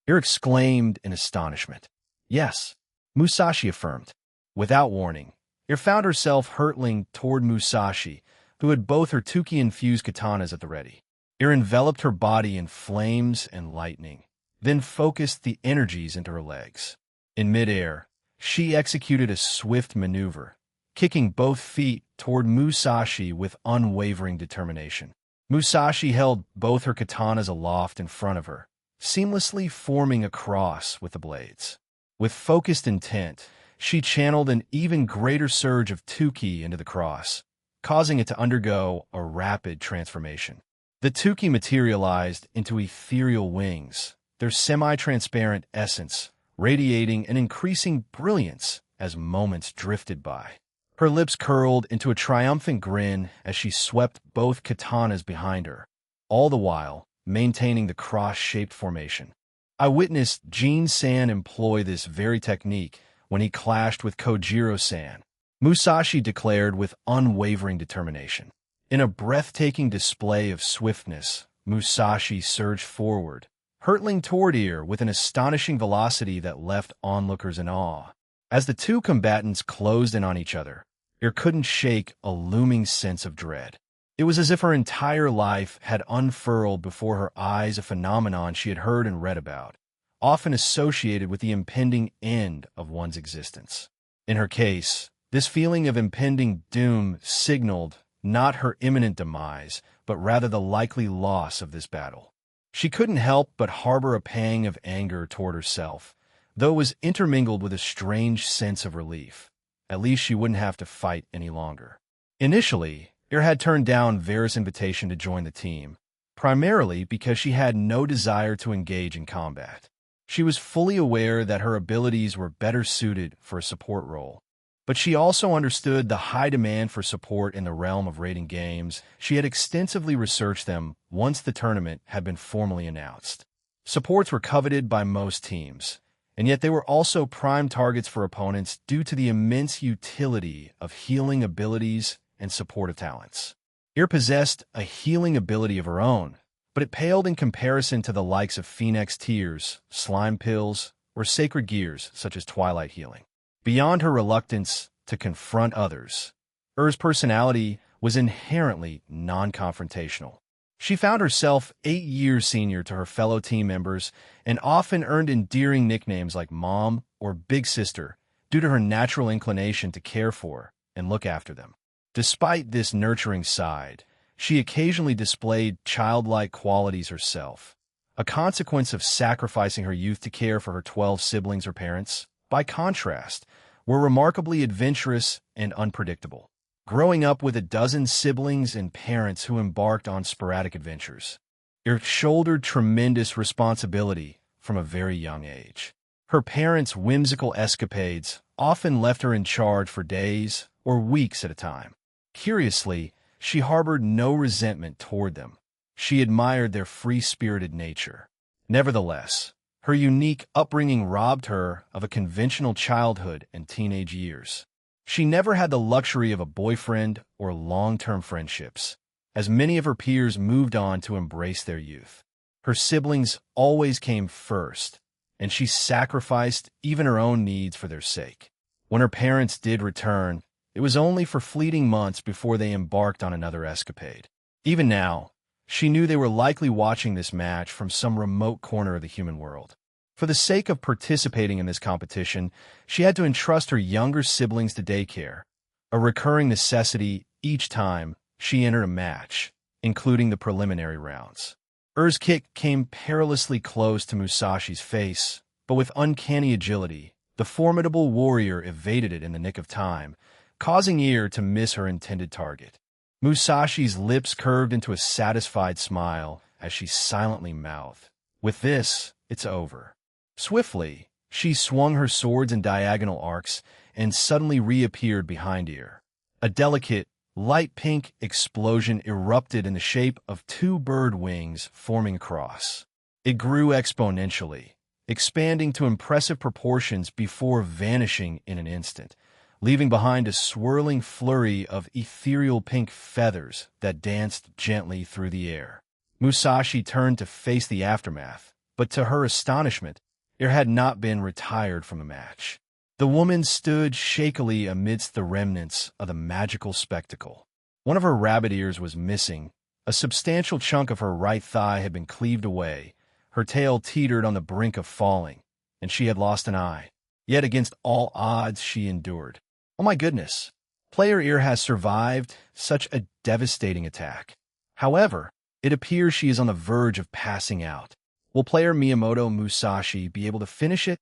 Ir exclaimed in astonishment. "Yes," Musashi affirmed. Without warning, Ir found herself hurtling toward Musashi, who had both her Tuki-infused katanas at the ready. Ir enveloped her body in flames and lightning, then focused the energies into her legs. In midair, she executed a swift maneuver, kicking both feet toward Musashi with unwavering determination. Musashi held both her katanas aloft in front of her, seamlessly forming a cross with the blades. With focused intent, she channeled an even greater surge of 2ki into the cross, causing it to undergo a rapid transformation. The 2ki materialized into ethereal wings, their semi-transparent essence radiating an increasing brilliance as moments drifted by. Her lips curled into a triumphant grin as she swept both katanas behind her, all the while maintaining the cross-shaped formation. I witnessed Jin-san employ this very technique when he clashed with Kojiro-san, Musashi declared with unwavering determination. In a breathtaking display of swiftness, Musashi surged forward, hurtling toward Ear with an astonishing velocity that left onlookers in awe. As the two combatants closed in on each other, Ear couldn't shake a looming sense of dread. It was as if her entire life had unfurled before her eyes, a phenomenon she had heard and read about, often associated with the impending end of one's existence. In her case, this feeling of impending doom signaled not her imminent demise, but rather the likely loss of this battle. She couldn't help but harbor a pang of anger toward herself, though it was intermingled with a strange sense of relief. At least she wouldn't have to fight any longer. Initially, Ear had turned down Vera's invitation to join the team, primarily because she had no desire to engage in combat. She was fully aware that her abilities were better suited for a support role. But she also understood the high demand for support in the realm of raiding games. She had extensively researched them once the tournament had been formally announced. Supports were coveted by most teams, and yet they were also prime targets for opponents due to the immense utility of healing abilities and supportive talents. Ear possessed a healing ability of her own, but it paled in comparison to the likes of Phoenix Tears, Slime Pills, or Sacred Gears such as Twilight Healing. Beyond her reluctance to confront others, Ear's personality was inherently non-confrontational. She found herself 8 years senior to her fellow team members and often earned endearing nicknames like Mom or Big Sister due to her natural inclination to care for and look after them. Despite this nurturing side, she occasionally displayed childlike qualities herself, a consequence of sacrificing her youth to care for her 12 siblings or parents. By contrast, were remarkably adventurous and unpredictable, growing up with a dozen siblings and parents who embarked on sporadic adventures. Ear shouldered tremendous responsibility from a very young age. Her parents' whimsical escapades often left her in charge for days or weeks at a time. Curiously, she harbored no resentment toward them. She admired their free-spirited nature. Nevertheless, her unique upbringing robbed her of a conventional childhood and teenage years. She never had the luxury of a boyfriend or long-term friendships, as many of her peers moved on to embrace their youth. Her siblings always came first, and she sacrificed even her own needs for their sake. When her parents did return, it was only for fleeting months before they embarked on another escapade. Even now, she knew they were likely watching this match from some remote corner of the human world. For the sake of participating in this competition, she had to entrust her younger siblings to daycare, a recurring necessity each time she entered a match, including the preliminary rounds. Ear's kick came perilously close to Musashi's face, but with uncanny agility, the formidable warrior evaded it in the nick of time, causing Ear to miss her intended target. Musashi's lips curved into a satisfied smile as she silently mouthed, "With this, it's over." Swiftly, she swung her swords in diagonal arcs and suddenly reappeared behind Ear. A delicate, light pink explosion erupted in the shape of 2 bird wings forming a cross. It grew exponentially, expanding to impressive proportions before vanishing in an instant, leaving behind a swirling flurry of ethereal pink feathers that danced gently through the air. Musashi turned to face the aftermath, but to her astonishment, Ear had not been retired from the match. The woman stood shakily amidst the remnants of the magical spectacle. One of her rabbit ears was missing, a substantial chunk of her right thigh had been cleaved away, her tail teetered on the brink of falling, and she had lost an eye. Yet against all odds she endured. Oh my goodness, Player Ear has survived such a devastating attack. However, It appears she is on the verge of passing out. Will player Miyamoto Musashi be able to finish it?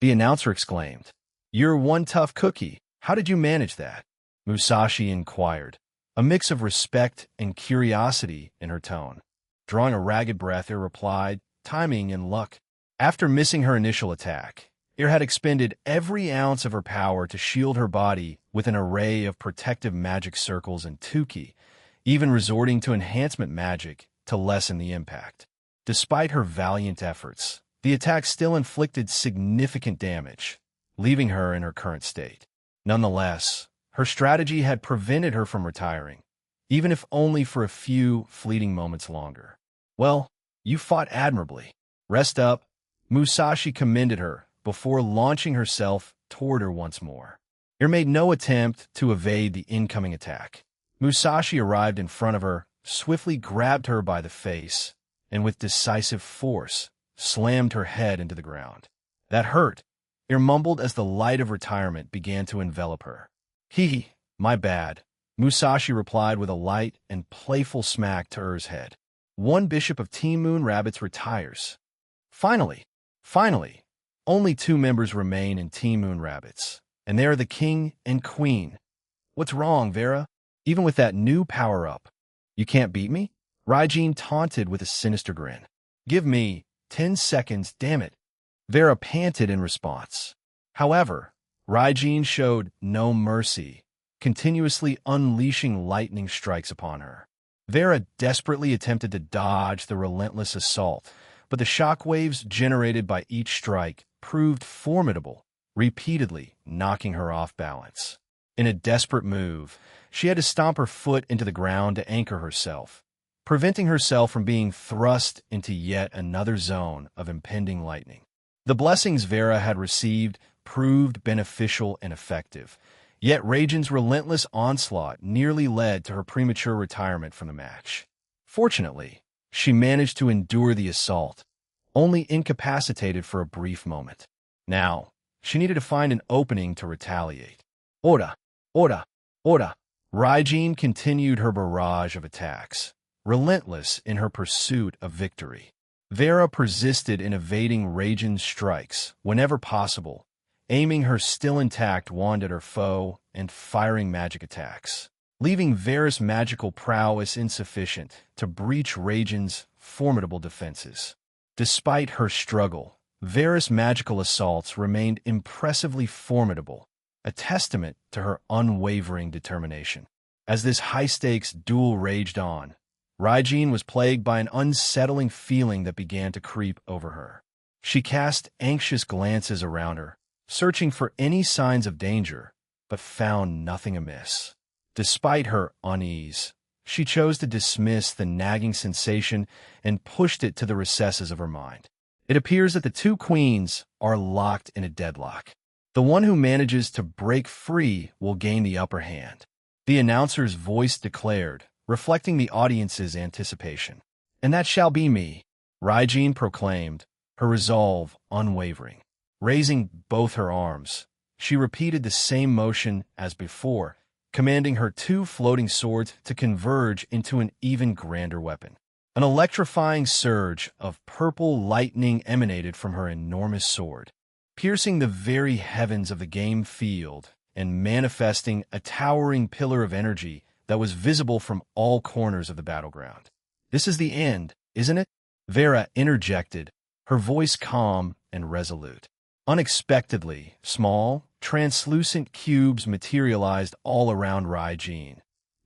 The announcer exclaimed. You're one tough cookie. How did you manage that? Musashi inquired, a mix of respect and curiosity in her tone. Drawing a ragged breath, Ir replied, timing and luck. After missing her initial attack, Ir had expended every ounce of her power to shield her body with an array of protective magic circles and 10k, even resorting to enhancement magic to lessen the impact. Despite her valiant efforts, the attack still inflicted significant damage, leaving her in her current state. Nonetheless, her strategy had prevented her from retiring, even if only for a few fleeting moments longer. Well, you fought admirably. Rest up. Musashi commended her before launching herself toward her once more. Ir made no attempt to evade the incoming attack. Musashi arrived in front of her, swiftly grabbed her by the face, and with decisive force, slammed her head into the ground. That hurt, Ir mumbled as the light of retirement began to envelop her. Hee, my bad, Musashi replied with a light and playful smack to Ir's head. One bishop of Team Moon Rabbits retires. Finally, only 2 members remain in Team Moon Rabbits, and they are the king and queen. What's wrong, Vera? Even with that new power-up, you can't beat me? Raijin taunted with a sinister grin. Give me 10 seconds, damn it. Vera panted in response. However, Raijin showed no mercy, continuously unleashing lightning strikes upon her. Vera desperately attempted to dodge the relentless assault, but the shockwaves generated by each strike proved formidable, repeatedly knocking her off balance. In a desperate move, she had to stomp her foot into the ground to anchor herself, preventing herself from being thrust into yet another zone of impending lightning. The blessings Vera had received proved beneficial and effective, yet Raijin's relentless onslaught nearly led to her premature retirement from the match. Fortunately, she managed to endure the assault, only incapacitated for a brief moment. Now, she needed to find an opening to retaliate. Ora! Raijin continued her barrage of attacks, relentless in her pursuit of victory. Vera persisted in evading Raijin's strikes whenever possible, aiming her still intact wand at her foe and firing magic attacks, leaving Vera's magical prowess insufficient to breach Raijin's formidable defenses. Despite her struggle, Vera's magical assaults remained impressively formidable, a testament to her unwavering determination. As this high-stakes duel raged on, Raijin was plagued by an unsettling feeling that began to creep over her. She cast anxious glances around her, searching for any signs of danger, but found nothing amiss. Despite her unease, she chose to dismiss the nagging sensation and pushed it to the recesses of her mind. It appears that the 2 queens are locked in a deadlock. The one who manages to break free will gain the upper hand, the announcer's voice declared, reflecting the audience's anticipation. And that shall be me, Raijin proclaimed, her resolve unwavering. Raising both her arms, she repeated the same motion as before, commanding her 2 floating swords to converge into an even grander weapon. An electrifying surge of purple lightning emanated from her enormous sword, piercing the very heavens of the game field and manifesting a towering pillar of energy that was visible from all corners of the battleground. This is the end, isn't it? Vera interjected, her voice calm and resolute. Unexpectedly, small, translucent cubes materialized all around Raijin,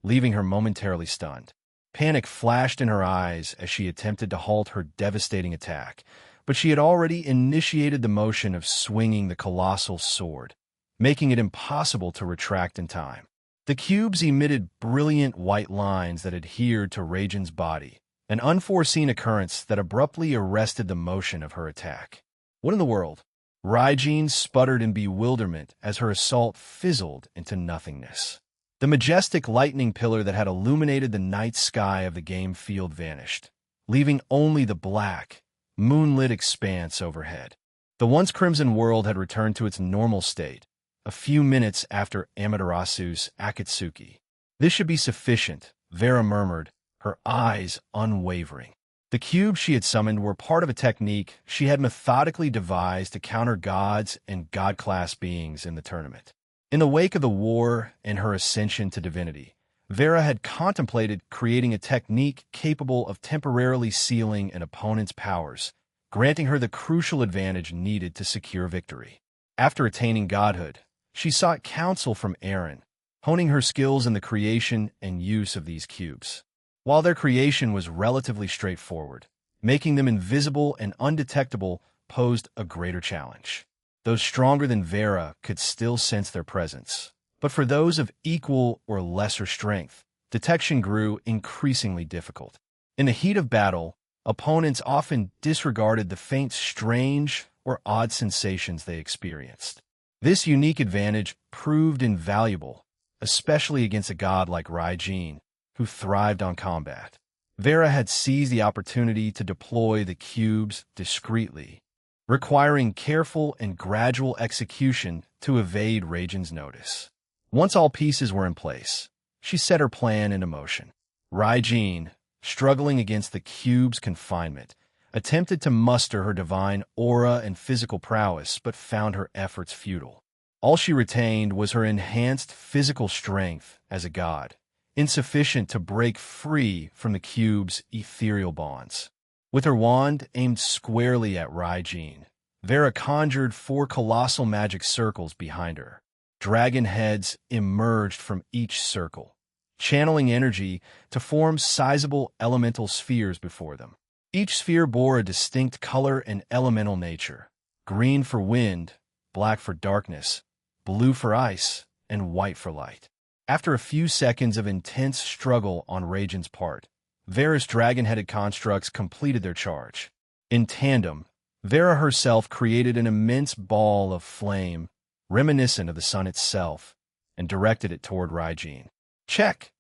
leaving her momentarily stunned. Panic flashed in her eyes as she attempted to halt her devastating attack, but she had already initiated the motion of swinging the colossal sword, making it impossible to retract in time. The cubes emitted brilliant white lines that adhered to Raijin's body, an unforeseen occurrence that abruptly arrested the motion of her attack. What in the world? Raijin sputtered in bewilderment as her assault fizzled into nothingness. The majestic lightning pillar that had illuminated the night sky of the game field vanished, leaving only the black, moonlit expanse overhead. The once crimson world had returned to its normal state, a few minutes after Amaterasu's Akatsuki. This should be sufficient, Vera murmured, her eyes unwavering. The cubes she had summoned were part of a technique she had methodically devised to counter gods and god-class beings in the tournament. In the wake of the war and her ascension to divinity, Vera had contemplated creating a technique capable of temporarily sealing an opponent's powers, granting her the crucial advantage needed to secure victory. After attaining godhood, she sought counsel from Aaron, honing her skills in the creation and use of these cubes. While their creation was relatively straightforward, making them invisible and undetectable posed a greater challenge. Those stronger than Vera could still sense their presence, but for those of equal or lesser strength, detection grew increasingly difficult. In the heat of battle, opponents often disregarded the faint strange or odd sensations they experienced. This unique advantage proved invaluable, especially against a god like Raijin, who thrived on combat. Vera had seized the opportunity to deploy the cubes discreetly, requiring careful and gradual execution to evade Raijin's notice. Once all pieces were in place, she set her plan into motion. Raijin, struggling against the cube's confinement, attempted to muster her divine aura and physical prowess, but found her efforts futile. All she retained was her enhanced physical strength as a god, insufficient to break free from the cube's ethereal bonds. With her wand aimed squarely at Raijin, Vera conjured 4 colossal magic circles behind her. Dragon heads emerged from each circle, channeling energy to form sizable elemental spheres before them. Each sphere bore a distinct color and elemental nature: green for wind, black for darkness, blue for ice, and white for light. After a few seconds of intense struggle on Raijin's part, Vera's dragon-headed constructs completed their charge. In tandem, Vera herself created an immense ball of flame, reminiscent of the sun itself, and directed it toward Raijin. "Check,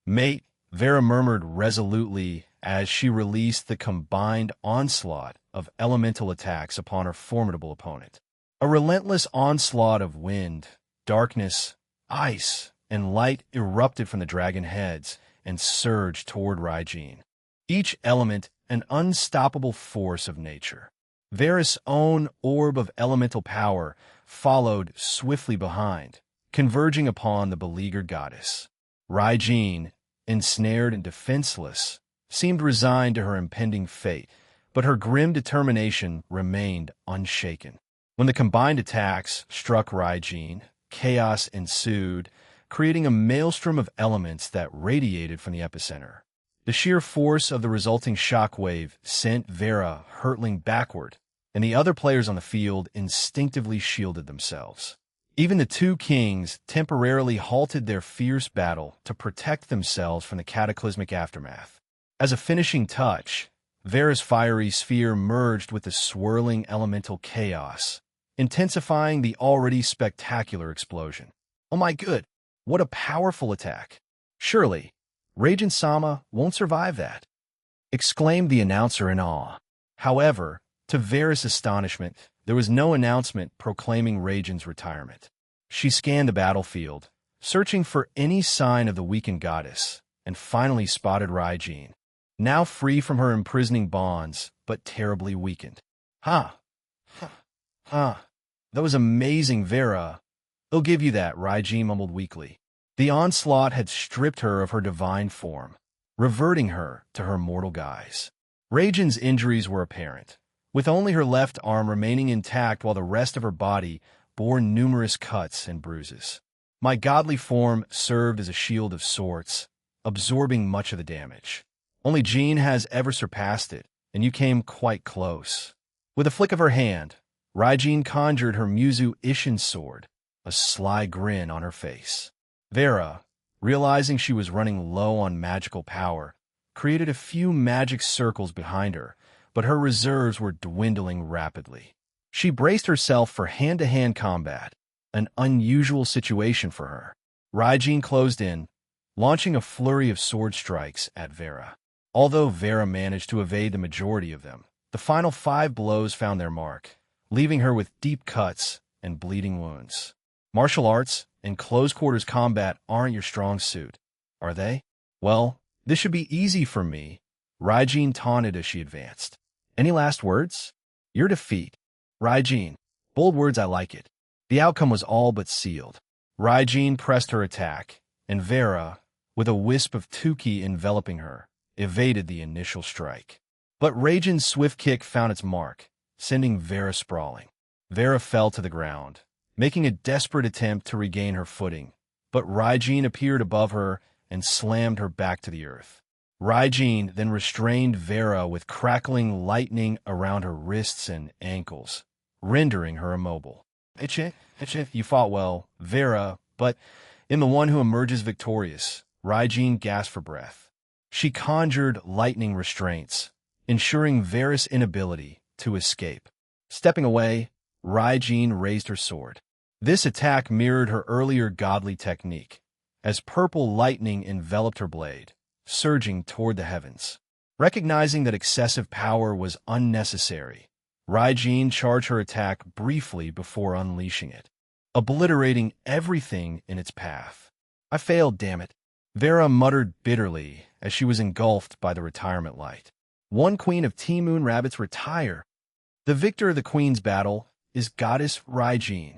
mate," Vera murmured resolutely as she released the combined onslaught of elemental attacks upon her formidable opponent. A relentless onslaught of wind, darkness, ice, and light erupted from the dragon heads and surged toward Raijin, each element an unstoppable force of nature. Vera's own orb of elemental power followed swiftly behind, converging upon the beleaguered goddess. Raijin, ensnared and defenseless, seemed resigned to her impending fate, but her grim determination remained unshaken. When the combined attacks struck Raijin, chaos ensued, creating a maelstrom of elements that radiated from the epicenter. The sheer force of the resulting shockwave sent Vera hurtling backward, and the other players on the field instinctively shielded themselves. Even the 2 kings temporarily halted their fierce battle to protect themselves from the cataclysmic aftermath. As a finishing touch, Vera's fiery sphere merged with the swirling elemental chaos, intensifying the already spectacular explosion. "Oh my good, what a powerful attack! Surely, Raijin-sama won't survive that," exclaimed the announcer in awe. However, to Vera's astonishment, there was no announcement proclaiming Raijin's retirement. She scanned the battlefield, searching for any sign of the weakened goddess, and finally spotted Raijin, now free from her imprisoning bonds, but terribly weakened. "Ha! That was amazing, Vera. I'll give you that," Raijin mumbled weakly. The onslaught had stripped her of her divine form, reverting her to her mortal guise. Raijin's injuries were apparent, with only her left arm remaining intact while the rest of her body bore numerous cuts and bruises. My godly form served as a shield of sorts, absorbing much of the damage. Only Jean has ever surpassed it, and you came quite close. With a flick of her hand, Raijin conjured her Muzu Ishin sword, a sly grin on her face. Vera, realizing she was running low on magical power, created a few magic circles behind her, but her reserves were dwindling rapidly. She braced herself for hand-to-hand combat, an unusual situation for her. Raijin closed in, launching a flurry of sword strikes at Vera. Although Vera managed to evade the majority of them, the final 5 blows found their mark, leaving her with deep cuts and bleeding wounds. Martial arts and close-quarters combat aren't your strong suit, are they? Well, This should be easy for me, Raijin taunted as she advanced. Any last words? Your defeat. Raijin. Bold words, I like it. The outcome was all but sealed. Raijin pressed her attack, and Vera, with a wisp of 10k enveloping her, evaded the initial strike. But Raijin's swift kick found its mark, sending Vera sprawling. Vera fell to the ground, making a desperate attempt to regain her footing, but Raijin appeared above her and slammed her back to the earth. Raijin then restrained Vera with crackling lightning around her wrists and ankles, rendering her immobile. You fought well, Vera, but in the one who emerges victorious, Raijin gasped for breath. She conjured lightning restraints, ensuring Vera's inability to escape. Stepping away, Raijin raised her sword. This attack mirrored her earlier godly technique, as purple lightning enveloped her blade, surging toward the heavens. Recognizing that excessive power was unnecessary, Raijin charged her attack briefly before unleashing it, obliterating everything in its path. I failed, damn it, Vera muttered bitterly as she was engulfed by the retirement light. One queen of Moon Rabbits retire. The victor of the queen's battle is Goddess Raijin.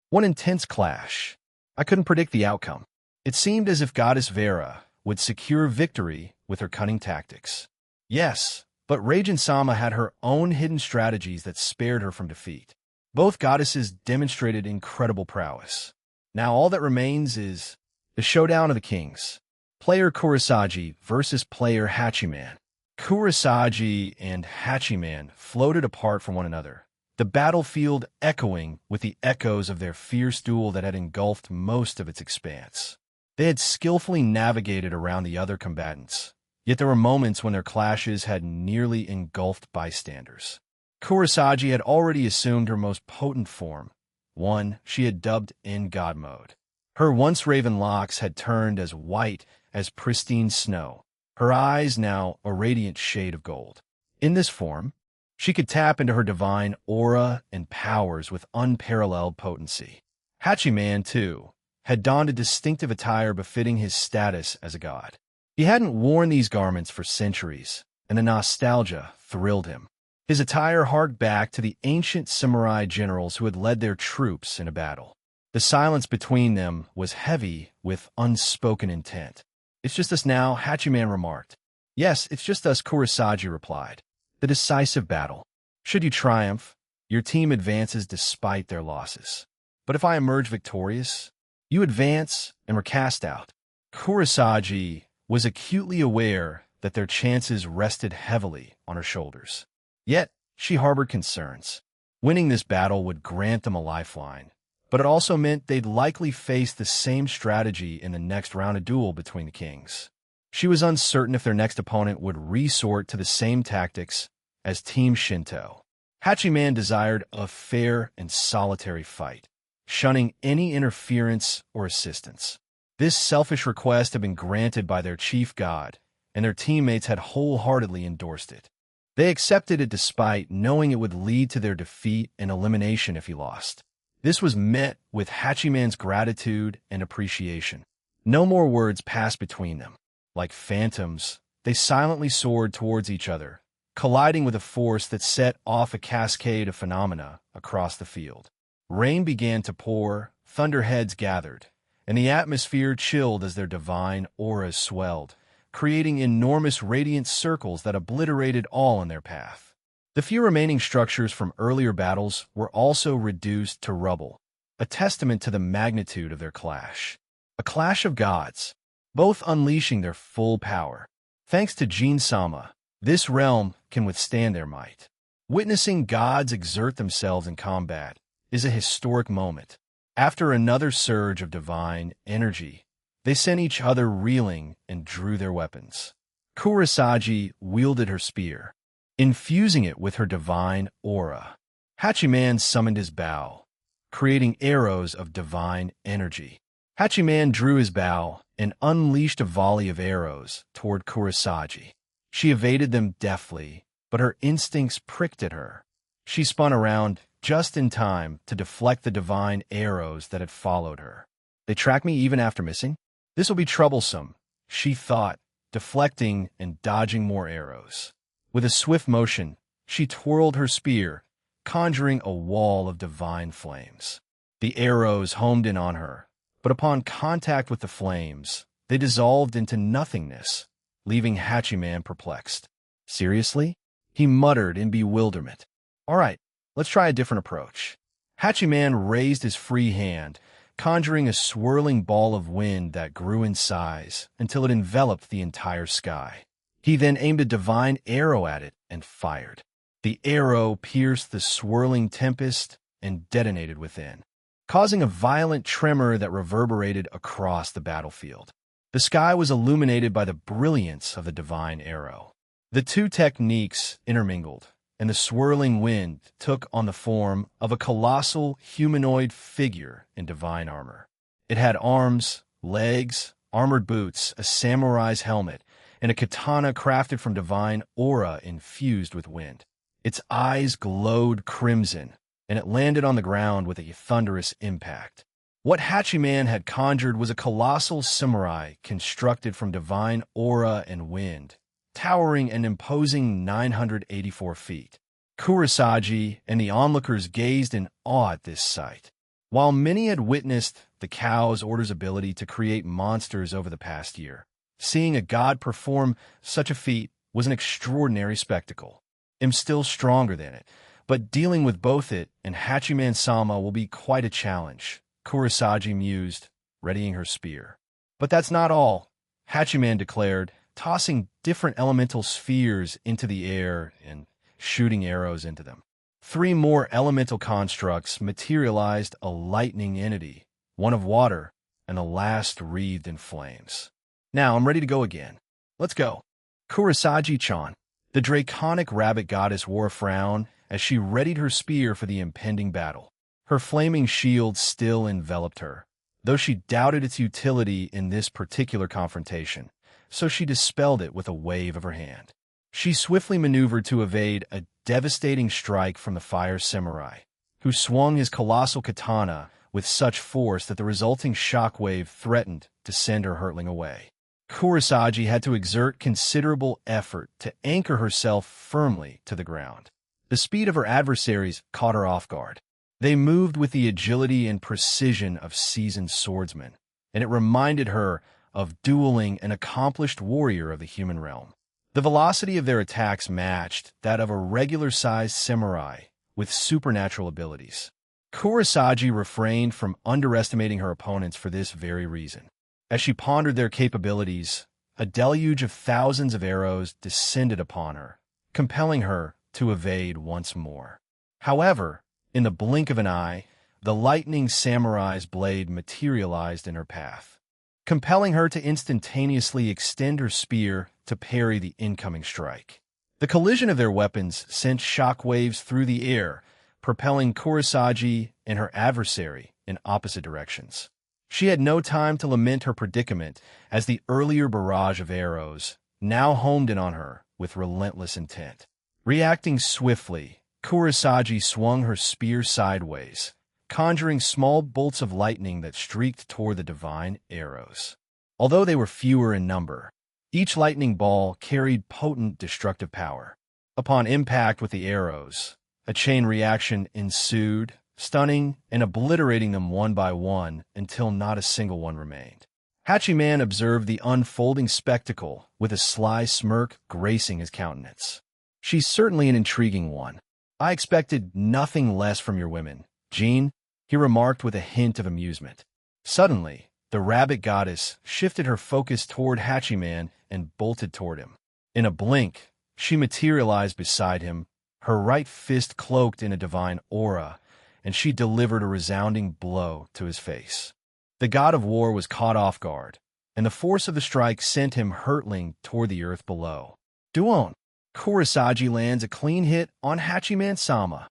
One intense clash. I couldn't predict the outcome. It seemed as if Goddess Vera would secure victory with her cunning tactics. Yes, but Raijin-sama had her own hidden strategies that spared her from defeat. Both goddesses demonstrated incredible prowess. Now all that remains is the showdown of the kings. Player Kurosagi versus player Hachiman. Kurosagi and Hachiman floated apart from one another, the battlefield echoing with the echoes of their fierce duel that had engulfed most of its expanse. They had skillfully navigated around the other combatants, yet there were moments when their clashes had nearly engulfed bystanders. Kurosagi had already assumed her most potent form, one she had dubbed in God mode. Her once raven locks had turned as white as pristine snow, her eyes now a radiant shade of gold. In this form, she could tap into her divine aura and powers with unparalleled potency. Hachiman, too, had donned a distinctive attire befitting his status as a god. He hadn't worn these garments for centuries, and the nostalgia thrilled him. His attire harked back to the ancient samurai generals who had led their troops in a battle. The silence between them was heavy with unspoken intent. It's just us now, Hachiman remarked. Yes, it's just us, Kurosagi replied. The decisive battle. Should you triumph, your team advances despite their losses. But if I emerge victorious, you advance and were cast out. Kurosagi was acutely aware that their chances rested heavily on her shoulders. Yet, she harbored concerns. Winning this battle would grant them a lifeline, but it also meant they'd likely face the same strategy in the next round of duel between the kings. She was uncertain if their next opponent would resort to the same tactics as Team Shinto. Hachiman desired a fair and solitary fight, shunning any interference or assistance. This selfish request had been granted by their chief god, and their teammates had wholeheartedly endorsed it. They accepted it despite knowing it would lead to their defeat and elimination if he lost. This was met with Hachiman's gratitude and appreciation. No more words passed between them. Like phantoms, they silently soared towards each other, colliding with a force that set off a cascade of phenomena across the field. Rain began to pour, thunderheads gathered, and the atmosphere chilled as their divine auras swelled, creating enormous radiant circles that obliterated all in their path. The few remaining structures from earlier battles were also reduced to rubble, a testament to the magnitude of their clash. A clash of gods, both unleashing their full power. Thanks to Jin-sama, this realm can withstand their might. Witnessing gods exert themselves in combat is a historic moment. After another surge of divine energy, they sent each other reeling and drew their weapons. Kurosagi wielded her spear, infusing it with her divine aura. Hachiman summoned his bow, creating arrows of divine energy. Hachiman drew his bow and unleashed a volley of arrows toward Kurosagi. She evaded them deftly, but her instincts pricked at her. She spun around just in time to deflect the divine arrows that had followed her. They track me even after missing? This will be troublesome, she thought, deflecting and dodging more arrows. With a swift motion, she twirled her spear, conjuring a wall of divine flames. The arrows homed in on her, but upon contact with the flames, they dissolved into nothingness, leaving Hachiman perplexed. Seriously? He muttered in bewilderment. All right, let's try a different approach. Hachiman raised his free hand, conjuring a swirling ball of wind that grew in size until it enveloped the entire sky. He then aimed a divine arrow at it and fired. The arrow pierced the swirling tempest and detonated within, causing a violent tremor that reverberated across the battlefield. The sky was illuminated by the brilliance of the divine arrow. The two techniques intermingled, and the swirling wind took on the form of a colossal humanoid figure in divine armor. It had arms, legs, armored boots, a samurai's helmet, and a katana crafted from divine aura infused with wind. Its eyes glowed crimson, and it landed on the ground with a thunderous impact. What Hachiman had conjured was a colossal samurai constructed from divine aura and wind, towering an imposing 984 feet. Kurosagi and the onlookers gazed in awe at this sight. While many had witnessed the cow's order's ability to create monsters over the past year, seeing a god perform such a feat was an extraordinary spectacle. I'm still stronger than it, but dealing with both it and Hachiman-sama will be quite a challenge, Kurosagi mused, readying her spear. But that's not all, Hachiman declared, tossing different elemental spheres into the air and shooting arrows into them. 3 more elemental constructs materialized a lightning entity, one of water, and the last wreathed in flames. Now I'm ready to go again. Let's go. Kurosagi-chan. The draconic rabbit goddess wore a frown as she readied her spear for the impending battle. Her flaming shield still enveloped her, though she doubted its utility in this particular confrontation, so she dispelled it with a wave of her hand. She swiftly maneuvered to evade a devastating strike from the fire samurai, who swung his colossal katana with such force that the resulting shockwave threatened to send her hurtling away. Kurosagi had to exert considerable effort to anchor herself firmly to the ground. The speed of her adversaries caught her off guard. They moved with the agility and precision of seasoned swordsmen, and it reminded her of dueling an accomplished warrior of the human realm. The velocity of their attacks matched that of a regular-sized samurai with supernatural abilities. Kurosagi refrained from underestimating her opponents for this very reason. As she pondered their capabilities, a deluge of thousands of arrows descended upon her, compelling her to evade once more. However, in the blink of an eye, the lightning samurai's blade materialized in her path, compelling her to instantaneously extend her spear to parry the incoming strike. The collision of their weapons sent shockwaves through the air, propelling Kurosagi and her adversary in opposite directions. She had no time to lament her predicament, as the earlier barrage of arrows now homed in on her with relentless intent. Reacting swiftly, Kurosagi swung her spear sideways, conjuring small bolts of lightning that streaked toward the divine arrows. Although they were fewer in number, each lightning ball carried potent destructive power. Upon impact with the arrows, a chain reaction ensued, stunning and obliterating them one by one until not a single one remained. Hachiman observed the unfolding spectacle with a sly smirk gracing his countenance. She's certainly an intriguing one. I expected nothing less from your women, Jean, he remarked with a hint of amusement. Suddenly, the rabbit goddess shifted her focus toward Hachiman and bolted toward him. In a blink, she materialized beside him, her right fist cloaked in a divine aura, and she delivered a resounding blow to his face. The god of war was caught off guard, and the force of the strike sent him hurtling toward the earth below. Duon, Kurosagi lands a clean hit on Hachiman-sama.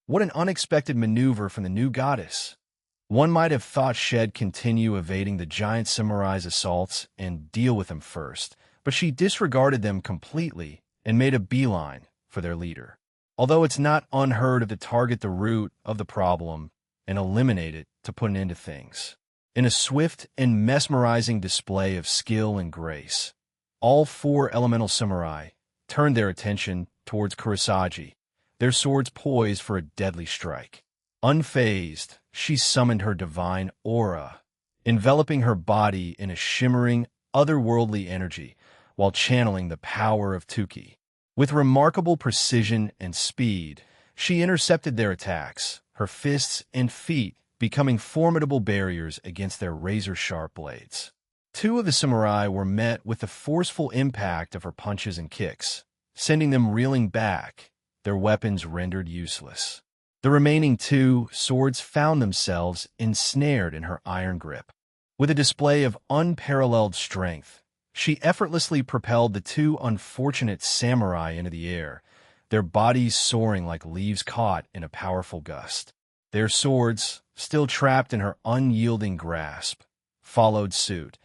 What an unexpected maneuver from the new goddess. One might have thought she'd continue evading the giant samurai's assaults and deal with them first, but she disregarded them completely and made a beeline for their leader. Although it's not unheard of to target the root of the problem and eliminate it to put an end to things. In a swift and mesmerizing display of skill and grace, all four elemental samurai turned their attention towards Kurosagi, their swords poised for a deadly strike. Unfazed, she summoned her divine aura, enveloping her body in a shimmering, otherworldly energy while channeling the power of 10k. With remarkable precision and speed, she intercepted their attacks, her fists and feet becoming formidable barriers against their razor-sharp blades. Two of the samurai were met with the forceful impact of her punches and kicks, sending them reeling back, their weapons rendered useless. The remaining two swords found themselves ensnared in her iron grip. With a display of unparalleled strength, she effortlessly propelled the two unfortunate samurai into the air, their bodies soaring like leaves caught in a powerful gust. Their swords, still trapped in her unyielding grasp, followed suit,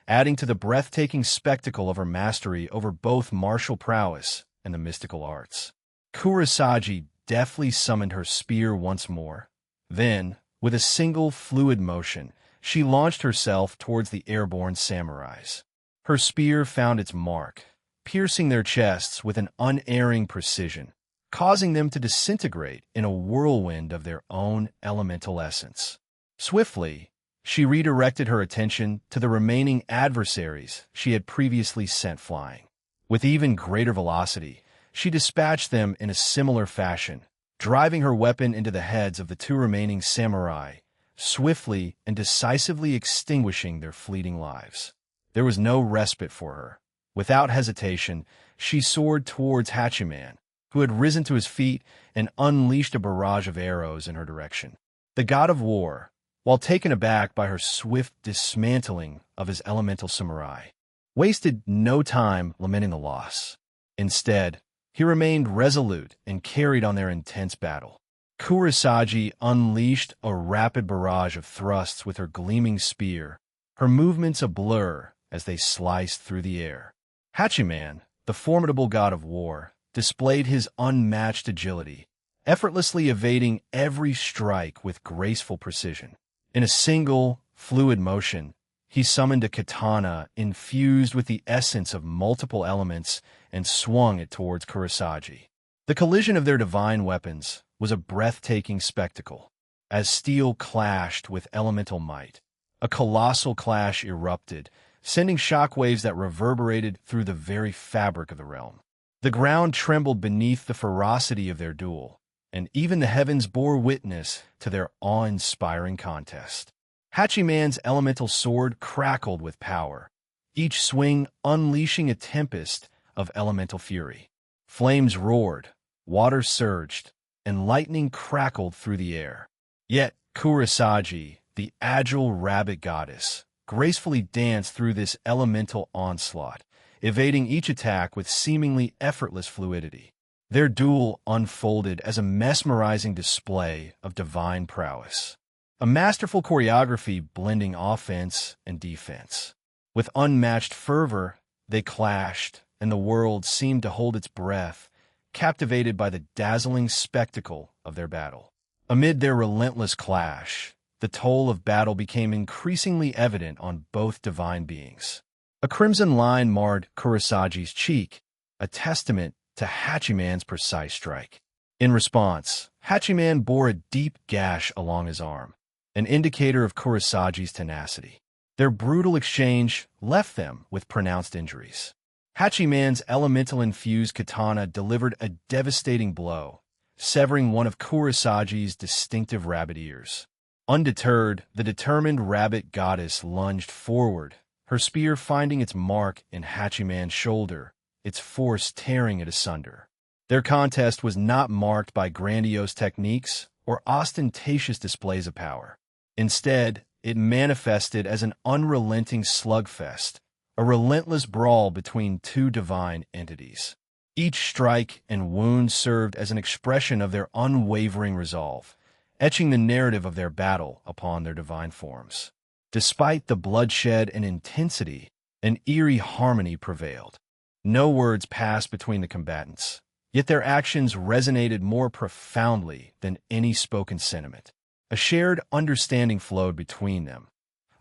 adding to the breathtaking spectacle of her mastery over both martial prowess and the mystical arts. Kurosagi deftly summoned her spear once more. Then, with a single fluid motion, she launched herself towards the airborne samurais. Her spear found its mark, piercing their chests with an unerring precision, causing them to disintegrate in a whirlwind of their own elemental essence. Swiftly, she redirected her attention to the remaining adversaries she had previously sent flying. With even greater velocity, she dispatched them in a similar fashion, driving her weapon into the heads of the two remaining samurai, swiftly and decisively extinguishing their fleeting lives. There was no respite for her. Without hesitation, she soared towards Hachiman, who had risen to his feet and unleashed a barrage of arrows in her direction. The god of war, while taken aback by her swift dismantling of his elemental samurai, wasted no time lamenting the loss. Instead, he remained resolute and carried on their intense battle. Kurosagi unleashed a rapid barrage of thrusts with her gleaming spear, her movements a blur as they sliced through the air. Hachiman, the formidable god of war, displayed his unmatched agility, effortlessly evading every strike with graceful precision. In a single, fluid motion, he summoned a katana infused with the essence of multiple elements and swung it towards Kurosagi. The collision of their divine weapons was a breathtaking spectacle. As steel clashed with elemental might, a colossal clash erupted, sending shockwaves that reverberated through the very fabric of the realm. The ground trembled beneath the ferocity of their duel, and even the heavens bore witness to their awe-inspiring contest. Hachiman's elemental sword crackled with power, each swing unleashing a tempest of elemental fury. Flames roared, water surged, and lightning crackled through the air. Yet Kurosagi, the agile rabbit goddess, gracefully danced through this elemental onslaught, evading each attack with seemingly effortless fluidity. Their duel unfolded as a mesmerizing display of divine prowess, a masterful choreography blending offense and defense. With unmatched fervor, they clashed, and the world seemed to hold its breath, captivated by the dazzling spectacle of their battle. Amid their relentless clash, the toll of battle became increasingly evident on both divine beings. A crimson line marred Kurosagi's cheek, a testament to Hachiman's precise strike. In response, Hachiman bore a deep gash along his arm, an indicator of Kurosagi's tenacity. Their brutal exchange left them with pronounced injuries. Hachiman's elemental-infused katana delivered a devastating blow, severing one of Kurosagi's distinctive rabbit ears. Undeterred, the determined rabbit goddess lunged forward, her spear finding its mark in Hachiman's shoulder, its force tearing it asunder. Their contest was not marked by grandiose techniques or ostentatious displays of power. Instead, it manifested as an unrelenting slugfest, a relentless brawl between two divine entities. Each strike and wound served as an expression of their unwavering resolve, etching the narrative of their battle upon their divine forms. Despite the bloodshed and intensity, an eerie harmony prevailed. No words passed between the combatants, yet their actions resonated more profoundly than any spoken sentiment. A shared understanding flowed between them,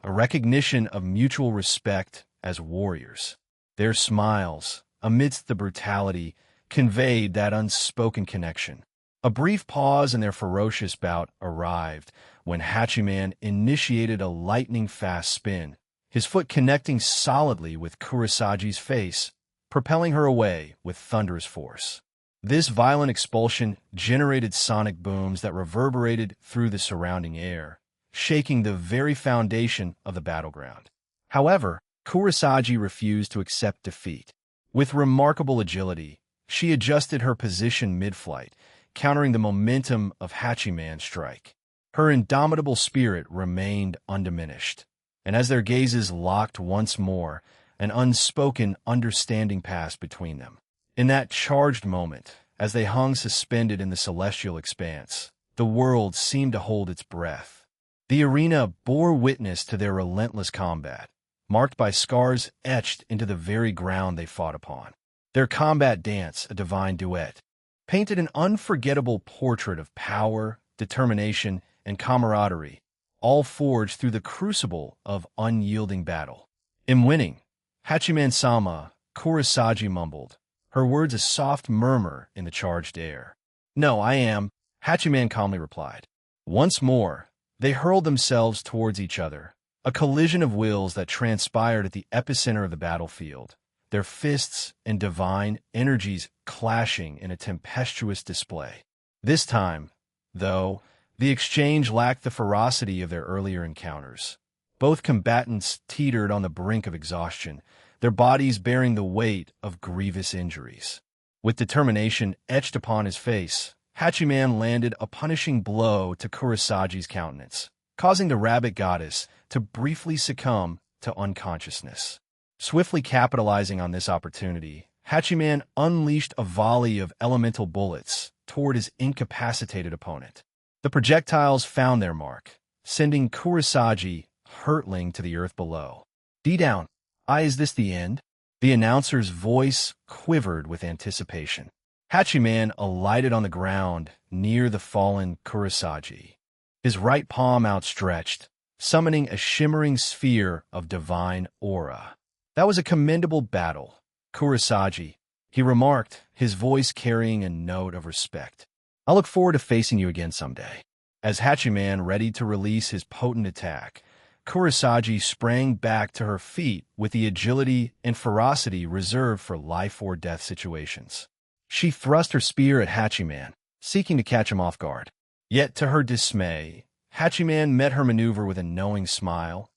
a recognition of mutual respect as warriors. Their smiles, amidst the brutality, conveyed that unspoken connection. A brief pause in their ferocious bout arrived when Hachiman initiated a lightning-fast spin, his foot connecting solidly with Kurisagi's face, propelling her away with thunderous force. This violent expulsion generated sonic booms that reverberated through the surrounding air, shaking the very foundation of the battleground. However, Kurosagi refused to accept defeat. With remarkable agility, she adjusted her position mid-flight, countering the momentum of Hachiman's strike. Her indomitable spirit remained undiminished, and as their gazes locked once more, an unspoken understanding passed between them. In that charged moment, as they hung suspended in the celestial expanse, the world seemed to hold its breath. The arena bore witness to their relentless combat, marked by scars etched into the very ground they fought upon. Their combat dance, a divine duet, painted an unforgettable portrait of power, determination, and camaraderie, all forged through the crucible of unyielding battle. In winning, Hachiman-sama, Kurosagi mumbled, her words a soft murmur in the charged air. "No, I am," Hachiman calmly replied. Once more, they hurled themselves towards each other, a collision of wills that transpired at the epicenter of the battlefield, their fists and divine energies clashing in a tempestuous display. This time, though, the exchange lacked the ferocity of their earlier encounters. Both combatants teetered on the brink of exhaustion, their bodies bearing the weight of grievous injuries. With determination etched upon his face, Hachiman landed a punishing blow to Kurosagi's countenance, causing the rabbit goddess to briefly succumb to unconsciousness. Swiftly capitalizing on this opportunity, Hachiman unleashed a volley of elemental bullets toward his incapacitated opponent. The projectiles found their mark, sending Kurosagi hurtling to the earth below. "D-down. Is this the end?" The announcer's voice quivered with anticipation. Hachiman alighted on the ground near the fallen Kurosagi, his right palm outstretched, summoning a shimmering sphere of divine aura. "That was a commendable battle, Kurosagi," he remarked, his voice carrying a note of respect. "I look forward to facing you again someday." As Hachiman readied to release his potent attack, Kurosagi sprang back to her feet with the agility and ferocity reserved for life-or-death situations. She thrust her spear at Hachiman, seeking to catch him off guard. Yet to her dismay, Hachiman met her maneuver with a knowing smile,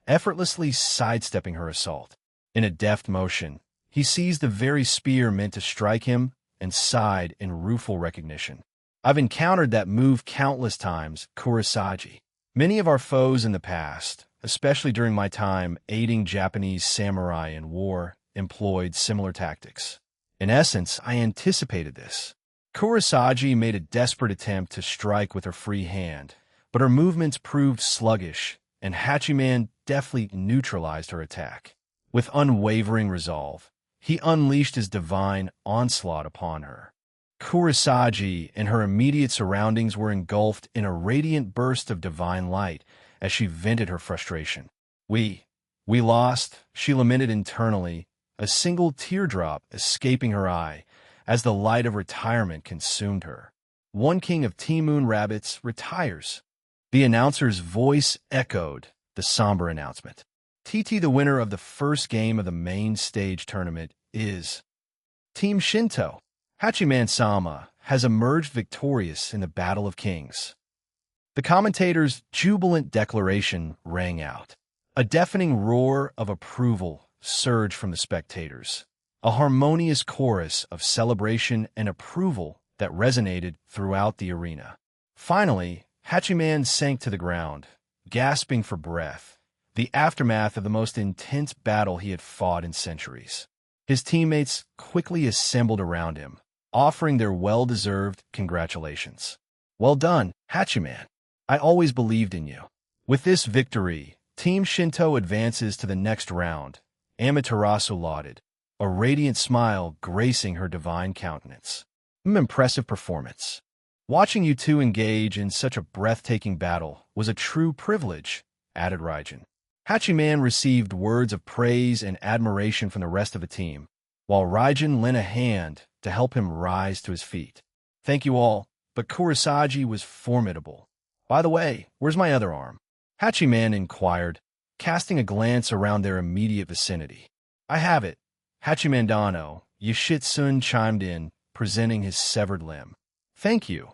effortlessly sidestepping her assault. In a deft motion, he seized the very spear meant to strike him and sighed in rueful recognition. "I've encountered that move countless times, Kurosagi. Many of our foes in the past, especially during my time aiding Japanese samurai in war, employed similar tactics. In essence, I anticipated this." Kurosagi made a desperate attempt to strike with her free hand, but her movements proved sluggish, and Hachiman deftly neutralized her attack. With unwavering resolve, he unleashed his divine onslaught upon her. Kurosagi and her immediate surroundings were engulfed in a radiant burst of divine light as she vented her frustration. We lost," she lamented internally, a single teardrop escaping her eye as the light of retirement consumed her. "One king of T-Moon Rabbits retires." The announcer's voice echoed the somber announcement. "TT, the winner of the first game of the main stage tournament, is Team Shinto. Hachiman-sama has emerged victorious in the Battle of Kings." The commentator's jubilant declaration rang out. A deafening roar of approval surged from the spectators, a harmonious chorus of celebration and approval that resonated throughout the arena. Finally, Hachiman sank to the ground, gasping for breath, the aftermath of the most intense battle he had fought in centuries. His teammates quickly assembled around him, offering their well-deserved congratulations. "Well done, Hachiman. I always believed in you." With this victory, Team Shinto advances to the next round, Amaterasu lauded, a radiant smile gracing her divine countenance. "Impressive performance. Watching you two engage in such a breathtaking battle was a true privilege," added Raijin. Hachiman received words of praise and admiration from the rest of the team, while Raijin lent a hand to help him rise to his feet. Thank you all, but Kurosagi was formidable. By the way, where's my other arm? Hachiman inquired, casting a glance around their immediate vicinity. I have it. Hachimandano, Yoshitsun chimed in, presenting his severed limb. Thank you,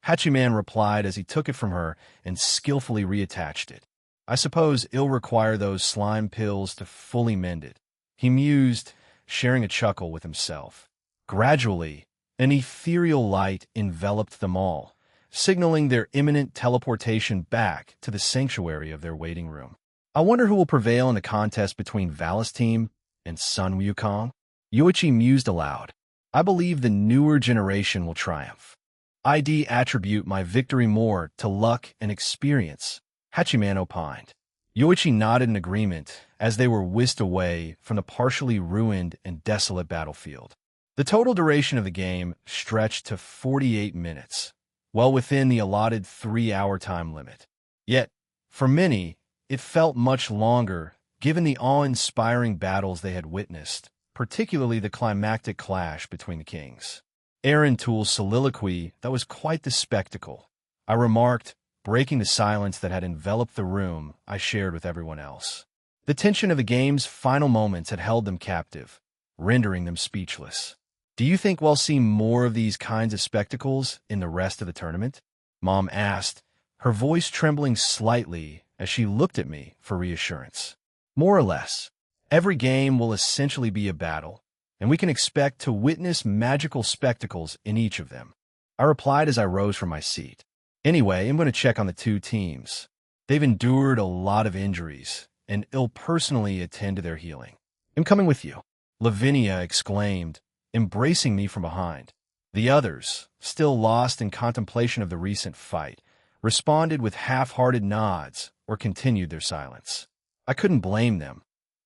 Hachiman replied as he took it from her and skillfully reattached it. I suppose it'll require those slime pills to fully mend it. He mused, sharing a chuckle with himself. Gradually, an ethereal light enveloped them all, signaling their imminent teleportation back to the sanctuary of their waiting room. I wonder who will prevail in the contest between Valis' team and Sun Wukong? Yoichi mused aloud. I believe the newer generation will triumph. I'd attribute my victory more to luck and experience, Hachiman opined. Yoichi nodded in agreement as they were whisked away from the partially ruined and desolate battlefield. The total duration of the game stretched to 48 minutes, well within the allotted 3-hour time limit. Yet, for many, it felt much longer given the awe-inspiring battles they had witnessed, particularly the climactic clash between the kings. Aaron Toole's soliloquy that was quite the spectacle, I remarked, breaking the silence that had enveloped the room I shared with everyone else. The tension of the game's final moments had held them captive, rendering them speechless. Do you think we'll see more of these kinds of spectacles in the rest of the tournament? Mom asked, her voice trembling slightly as she looked at me for reassurance. More or less. Every game will essentially be a battle, and we can expect to witness magical spectacles in each of them. I replied as I rose from my seat. Anyway, I'm going to check on the two teams. They've endured a lot of injuries, and I'll personally attend to their healing. I'm coming with you, Lavinia exclaimed, embracing me from behind. The others, still lost in contemplation of the recent fight, responded with half-hearted nods or continued their silence. I couldn't blame them.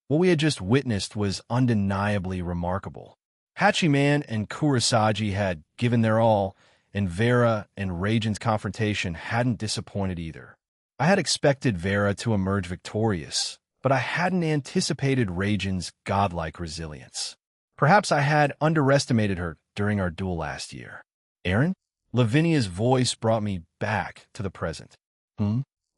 What we had just witnessed was undeniably remarkable. Hachiman and Kurosagi had given their all, and Vera and Raijin's confrontation hadn't disappointed either. I had expected Vera to emerge victorious, but I hadn't anticipated Raijin's godlike resilience. Perhaps I had underestimated her during our duel last year. Aaron? Lavinia's voice brought me back to the present.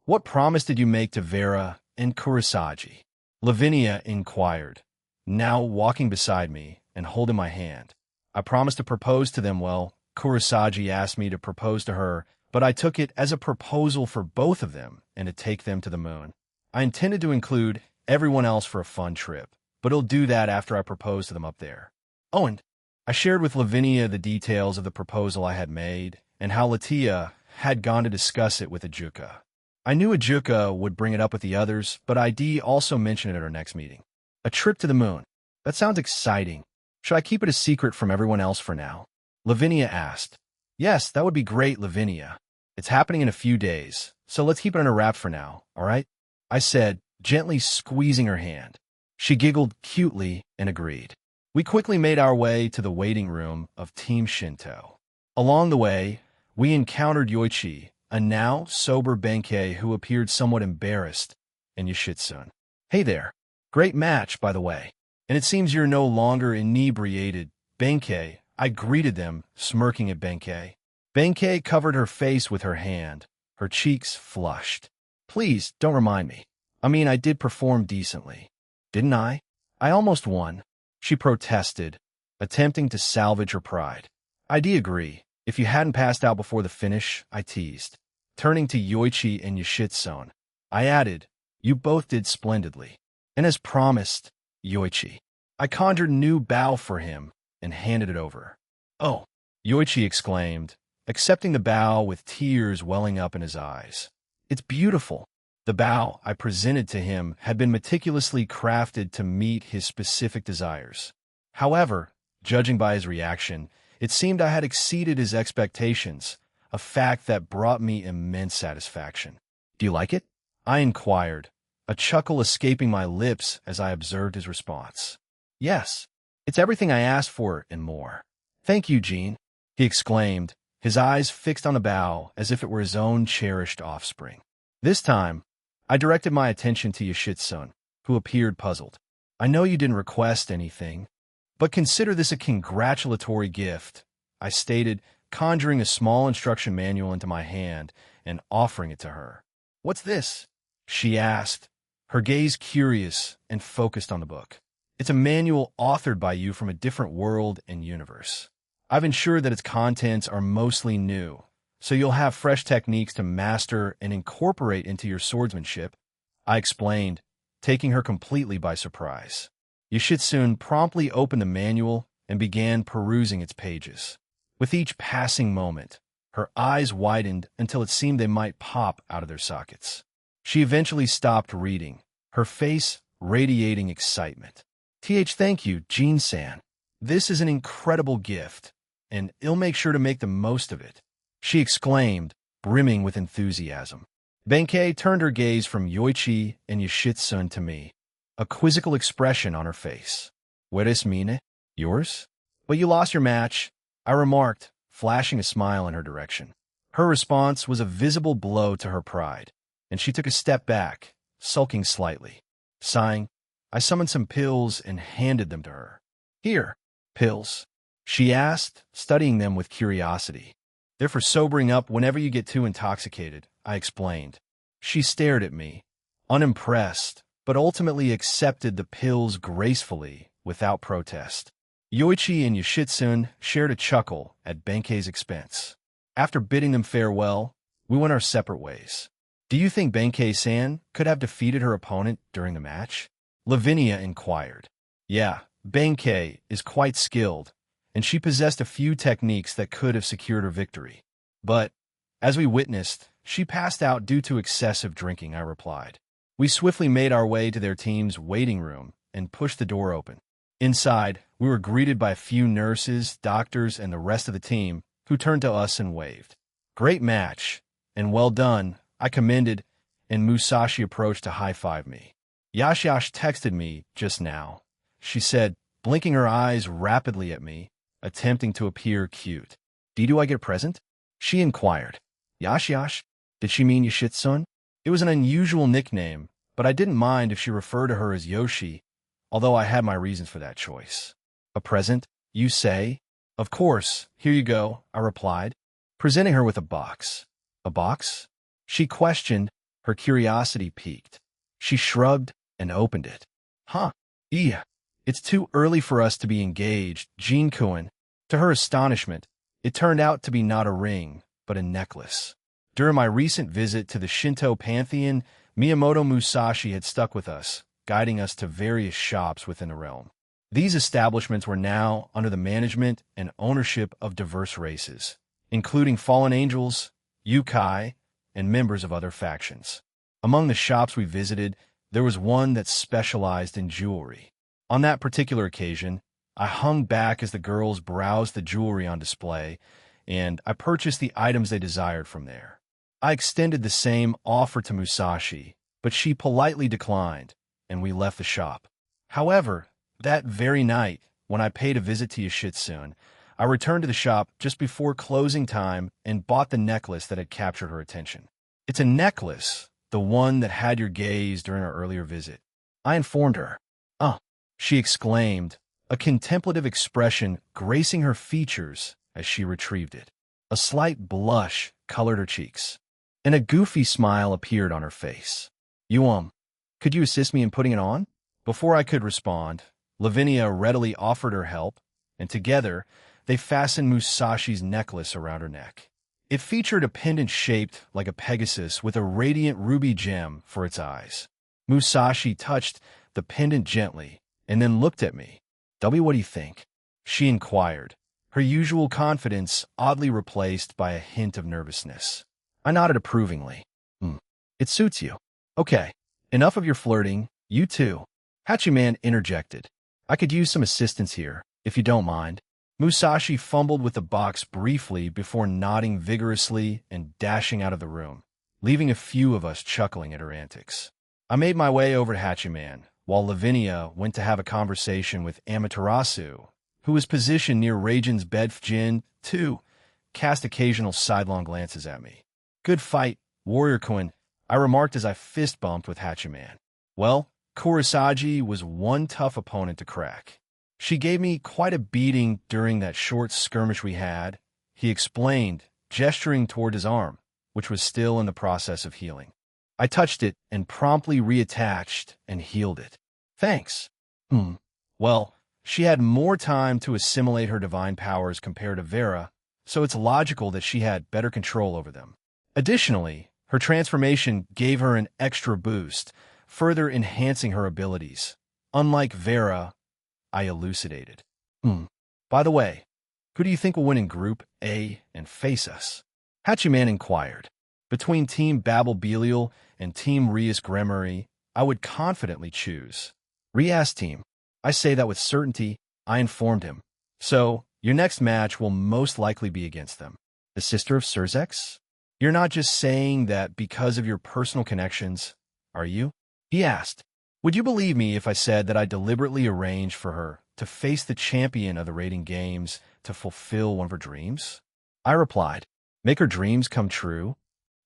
What promise did you make to Vera and Kurosagi? Lavinia inquired, now walking beside me and holding my hand. I promised to propose to them. Well, Kurosagi asked me to propose to her, but I took it as a proposal for both of them and to take them to the moon. I intended to include everyone else for a fun trip, but I'll do that after I propose to them up there. Oh, and I shared with Lavinia the details of the proposal I had made and how Latia had gone to discuss it with Ajuka. I knew Ajuka would bring it up with the others, but ID also mentioned it at our next meeting. A trip to the moon. That sounds exciting. Should I keep it a secret from everyone else for now? Lavinia asked. Yes, that would be great, Lavinia. It's happening in a few days, so let's keep it under wrap for now, all right? I said, gently squeezing her hand. She giggled cutely and agreed. We quickly made our way to the waiting room of Team Shinto. Along the way, we encountered Yoichi, a now sober Benkei who appeared somewhat embarrassed, and Yoshitsun. Hey there. Great match, by the way. And it seems you're no longer inebriated, Benkei. I greeted them, smirking at Benkei. Benkei covered her face with her hand, her cheeks flushed. Please, don't remind me. I mean, I did perform decently. Didn't I? I almost won, she protested, attempting to salvage her pride. I do agree. If you hadn't passed out before the finish, I teased. Turning to Yoichi and Yoshitsun, I added, you both did splendidly. And as promised, Yoichi. I conjured a new bow for him and handed it over. Oh, Yoichi exclaimed, accepting the bow with tears welling up in his eyes. It's beautiful. The bow I presented to him had been meticulously crafted to meet his specific desires. However, judging by his reaction, it seemed I had exceeded his expectations, a fact that brought me immense satisfaction. Do you like it? I inquired, a chuckle escaping my lips as I observed his response. Yes, it's everything I asked for and more. Thank you, Jean, he exclaimed, his eyes fixed on the bow as if it were his own cherished offspring. This time, I directed my attention to Yoshitsun, who appeared puzzled. I know you didn't request anything, but consider this a congratulatory gift, I stated, conjuring a small instruction manual into my hand and offering it to her. What's this? She asked, her gaze curious and focused on the book. It's a manual authored by you from a different world and universe. I've ensured that its contents are mostly new, so you'll have fresh techniques to master and incorporate into your swordsmanship, I explained, taking her completely by surprise. Yoshitsun promptly opened the manual and began perusing its pages. With each passing moment, her eyes widened until it seemed they might pop out of their sockets. She eventually stopped reading, her face radiating excitement. Thank you, Jean-san. This is an incredible gift, and I'll make sure to make the most of it, she exclaimed, brimming with enthusiasm. Benkei turned her gaze from Yoichi and Yoshitsun to me, a quizzical expression on her face. Where's mine? Yours? But you lost your match, I remarked, flashing a smile in her direction. Her response was a visible blow to her pride, and she took a step back, sulking slightly. Sighing, I summoned some pills and handed them to her. Here, pills, she asked, studying them with curiosity. They're for sobering up whenever you get too intoxicated, I explained. She stared at me, unimpressed, but ultimately accepted the pills gracefully, without protest. Yoichi and Yoshitsun shared a chuckle at Benkei's expense. After bidding them farewell, we went our separate ways. Do you think Benkei-san could have defeated her opponent during the match? Lavinia inquired. Yeah, Benkei is quite skilled, and she possessed a few techniques that could have secured her victory. But, as we witnessed, she passed out due to excessive drinking, I replied. We swiftly made our way to their team's waiting room and pushed the door open. Inside, we were greeted by a few nurses, doctors, and the rest of the team, who turned to us and waved. Great match, and well done, I commended, and Musashi approached to high-five me. Yashash texted me just now, she said, blinking her eyes rapidly at me, attempting to appear cute. Do I get a present? She inquired. Yashash? Did she mean Yoshitsun? It was an unusual nickname, but I didn't mind if she referred to her as Yoshi, although I had my reasons for that choice. A present, you say? Of course, here you go, I replied, presenting her with a box. A box? She questioned, her curiosity piqued. She shrugged and opened it. Huh, yeah, it's too early for us to be engaged, Jean-kun. To her astonishment, it turned out to be not a ring, but a necklace. During my recent visit to the Shinto pantheon, Miyamoto Musashi had stuck with us, guiding us to various shops within the realm. These establishments were now under the management and ownership of diverse races, including fallen angels, yokai, and members of other factions. Among the shops we visited, there was one that specialized in jewelry. On that particular occasion, I hung back as the girls browsed the jewelry on display, and I purchased the items they desired from there. I extended the same offer to Musashi, but she politely declined, and we left the shop. However, that very night, when I paid a visit to Yoshitsun, I returned to the shop just before closing time and bought the necklace that had captured her attention. It's a necklace, the one that had your gaze during our earlier visit. I informed her. Oh, she exclaimed, a contemplative expression gracing her features as she retrieved it. A slight blush colored her cheeks, and a goofy smile appeared on her face. Could you assist me in putting it on? Before I could respond, Lavinia readily offered her help, and together, they fastened Musashi's necklace around her neck. It featured a pendant shaped like a Pegasus with a radiant ruby gem for its eyes. Musashi touched the pendant gently and then looked at me. What do you think? She inquired, her usual confidence oddly replaced by a hint of nervousness. I nodded approvingly. It suits you. Okay, enough of your flirting, you too. Hachiman interjected. I could use some assistance here, if you don't mind. Musashi fumbled with the box briefly before nodding vigorously and dashing out of the room, leaving a few of us chuckling at her antics. I made my way over to Hachiman, while Lavinia went to have a conversation with Amaterasu, who was positioned near Raijin's bed. Jin, too, cast occasional sidelong glances at me. Good fight, Warrior Quinn, I remarked as I fist bumped with Hachiman. Well, Kurosagi was one tough opponent to crack. She gave me quite a beating during that short skirmish we had, he explained, gesturing toward his arm, which was still in the process of healing. I touched it and promptly reattached and healed it. Thanks. Well, she had more time to assimilate her divine powers compared to Vera, so it's logical that she had better control over them. Additionally, her transformation gave her an extra boost, further enhancing her abilities. Unlike Vera, I elucidated. By the way, who do you think will win in Group A and face us? Hachiman inquired. Between Team Babel Belial and Team Rias Gremory, I would confidently choose Rias' team. I say that with certainty, I informed him. So, your next match will most likely be against them. The sister of Surzex? You're not just saying that because of your personal connections, are you? He asked. Would you believe me if I said that I deliberately arranged for her to face the champion of the rating games to fulfill one of her dreams? I replied, make her dreams come true?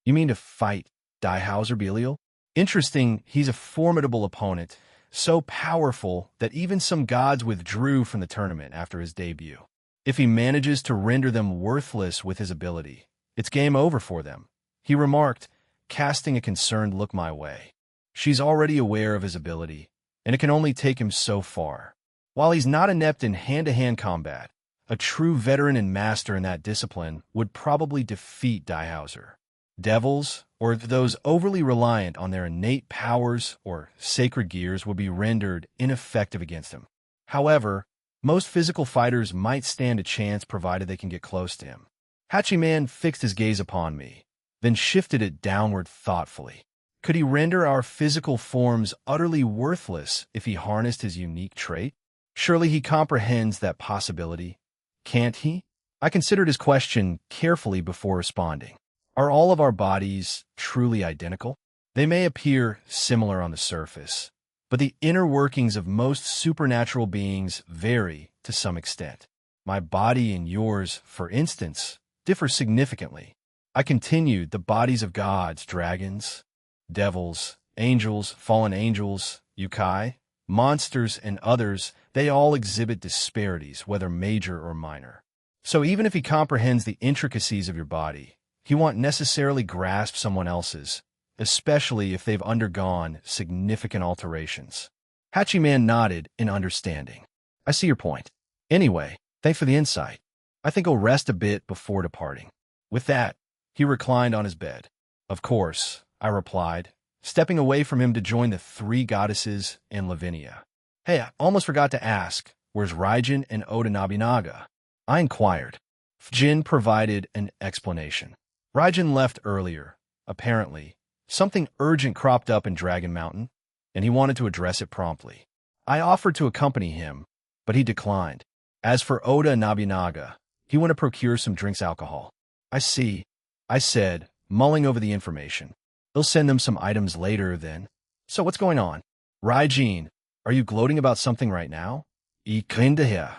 You mean to fight Diehauser Belial? Interesting, he's a formidable opponent, so powerful that even some gods withdrew from the tournament after his debut. If he manages to render them worthless with his ability, it's game over for them, he remarked, casting a concerned look my way. She's already aware of his ability, and it can only take him so far. While he's not inept in hand-to-hand combat, a true veteran and master in that discipline would probably defeat Diehauser. Devils, or those overly reliant on their innate powers or sacred gears, would be rendered ineffective against him. However, most physical fighters might stand a chance provided they can get close to him. Hachiman fixed his gaze upon me, then shifted it downward thoughtfully. Could he render our physical forms utterly worthless if he harnessed his unique trait? Surely he comprehends that possibility, can't he? I considered his question carefully before responding. Are all of our bodies truly identical? They may appear similar on the surface, but the inner workings of most supernatural beings vary to some extent. My body and yours, for instance, differ significantly. I continued, the bodies of gods, dragons, devils, angels, fallen angels, yokai, monsters, and others, they all exhibit disparities, whether major or minor. So even if he comprehends the intricacies of your body, he won't necessarily grasp someone else's, especially if they've undergone significant alterations. Hachiman nodded in understanding. I see your point. Anyway, thanks for the insight. I think I'll rest a bit before departing. With that, he reclined on his bed. Of course, I replied, stepping away from him to join the three goddesses and Lavinia. Hey, I almost forgot to ask, where's Raijin and Oda Nobunaga? I inquired. Jin provided an explanation. Raijin left earlier. Apparently, something urgent cropped up in Dragon Mountain, and he wanted to address it promptly. I offered to accompany him, but he declined. As for Oda Nobunaga, he went to procure some drinks alcohol. I see, I said, mulling over the information. They'll send them some items later, then. So what's going on? Raijin, are you gloating about something right now? Ikinda.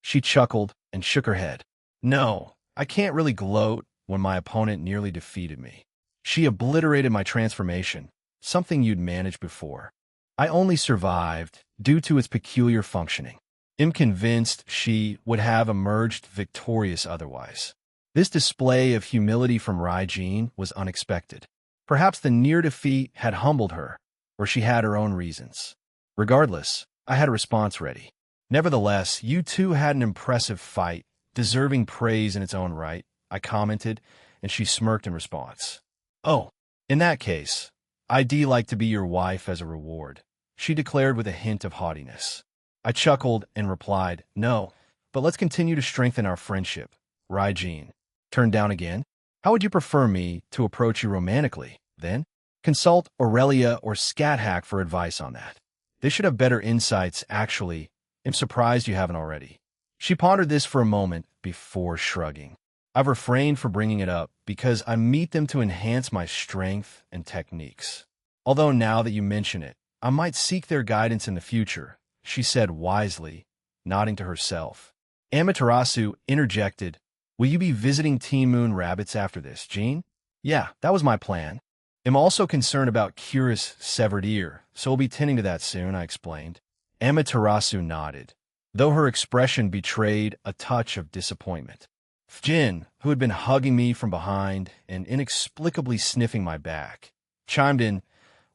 She chuckled and shook her head. No, I can't really gloat when my opponent nearly defeated me. She obliterated my transformation, something you'd managed before. I only survived due to its peculiar functioning. I'm convinced she would have emerged victorious otherwise. This display of humility from Raijin was unexpected. Perhaps the near defeat had humbled her, or she had her own reasons. Regardless, I had a response ready. Nevertheless, you two had an impressive fight, deserving praise in its own right, I commented, and she smirked in response. Oh, in that case, I'd like to be your wife as a reward, she declared with a hint of haughtiness. I chuckled and replied, no, but let's continue to strengthen our friendship. Raijin, turned down again? How would you prefer me to approach you romantically, then? Consult Aurelia or Scathack for advice on that. They should have better insights, actually. I'm surprised you haven't already. She pondered this for a moment before shrugging. I've refrained from bringing it up because I meet them to enhance my strength and techniques. Although now that you mention it, I might seek their guidance in the future, she said wisely, nodding to herself. Amaterasu interjected, will you be visiting Team Moon Rabbits after this, Jean? Yeah, that was my plan. I'm also concerned about Kira's severed ear, so we'll be tending to that soon, I explained. Amaterasu nodded, though her expression betrayed a touch of disappointment. Fjin, who had been hugging me from behind and inexplicably sniffing my back, chimed in,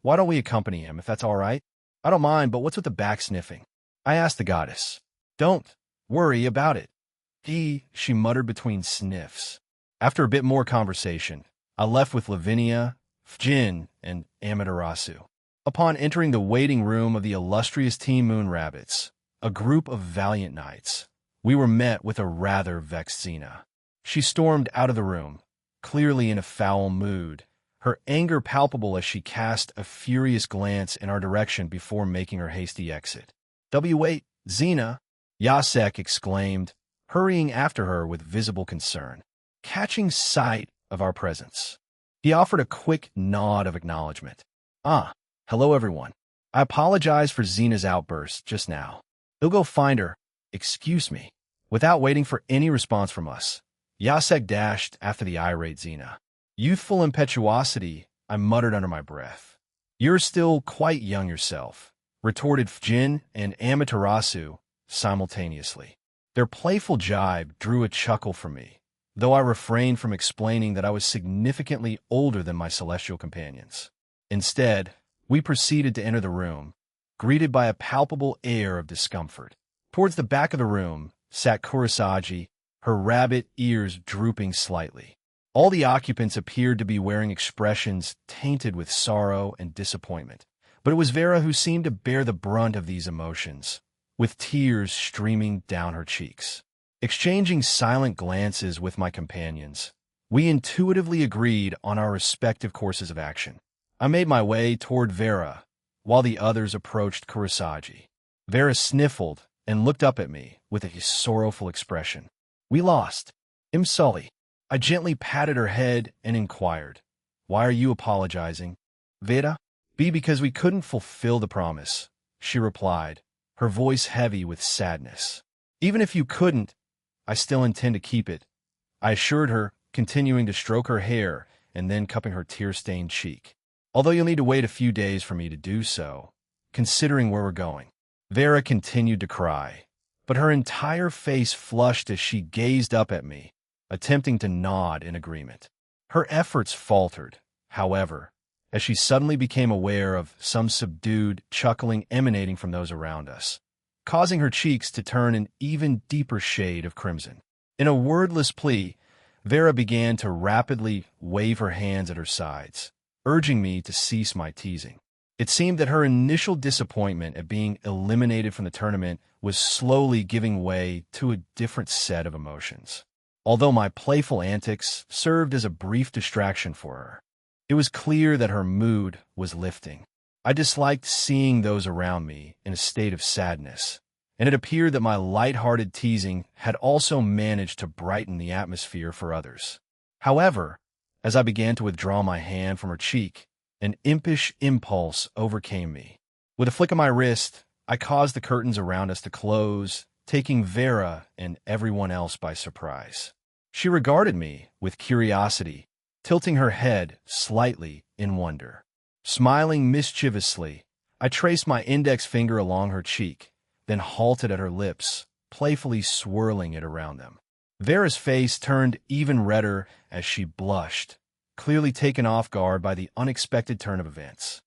"Why don't we accompany him, if that's all right?" "I don't mind, but what's with the back sniffing?" I asked the goddess. "Don't worry about it," she muttered between sniffs. After a bit more conversation, I left with Lavinia, Fjin, and Amaterasu. Upon entering the waiting room of the illustrious Team Moon Rabbits, a group of valiant knights, we were met with a rather vexed Xena. She stormed out of the room, clearly in a foul mood, her anger palpable as she cast a furious glance in our direction before making her hasty exit. "Wait, Xena!" Yasek exclaimed, hurrying after her with visible concern. Catching sight of our presence, he offered a quick nod of acknowledgement. "Ah, hello everyone. I apologize for Xena's outburst just now. They'll go find her. Excuse me." Without waiting for any response from us, Yasek dashed after the irate Xena. "Youthful impetuosity," I muttered under my breath. "You're still quite young yourself," retorted Fjin and Amaterasu simultaneously. Their playful jibe drew a chuckle from me, though I refrained from explaining that I was significantly older than my celestial companions. Instead, we proceeded to enter the room, greeted by a palpable air of discomfort. Towards the back of the room sat Kurosagi, her rabbit ears drooping slightly. All the occupants appeared to be wearing expressions tainted with sorrow and disappointment, but it was Vera who seemed to bear the brunt of these emotions, with tears streaming down her cheeks. Exchanging silent glances with my companions, we intuitively agreed on our respective courses of action. I made my way toward Vera, while the others approached Kurosagi. Vera sniffled and looked up at me with a sorrowful expression. "We lost. I'm sorry." I gently patted her head and inquired, "Why are you apologizing?" "Vera?" "Because we couldn't fulfill the promise," she replied, her voice heavy with sadness. "Even if you couldn't, I still intend to keep it," I assured her, continuing to stroke her hair and then cupping her tear-stained cheek. "Although you'll need to wait a few days for me to do so, considering where we're going." Vera continued to cry, but her entire face flushed as she gazed up at me, attempting to nod in agreement. Her efforts faltered, however, as she suddenly became aware of some subdued chuckling emanating from those around us, causing her cheeks to turn an even deeper shade of crimson. In a wordless plea, Vera began to rapidly wave her hands at her sides, urging me to cease my teasing. It seemed that her initial disappointment at being eliminated from the tournament was slowly giving way to a different set of emotions. Although my playful antics served as a brief distraction for her, it was clear that her mood was lifting. I disliked seeing those around me in a state of sadness, and it appeared that my light-hearted teasing had also managed to brighten the atmosphere for others. However, as I began to withdraw my hand from her cheek, an impish impulse overcame me. With a flick of my wrist, I caused the curtains around us to close, taking Vera and everyone else by surprise. She regarded me with curiosity, tilting her head slightly in wonder. Smiling mischievously, I traced my index finger along her cheek, then halted at her lips, playfully swirling it around them. Vera's face turned even redder as she blushed, clearly taken off guard by the unexpected turn of events.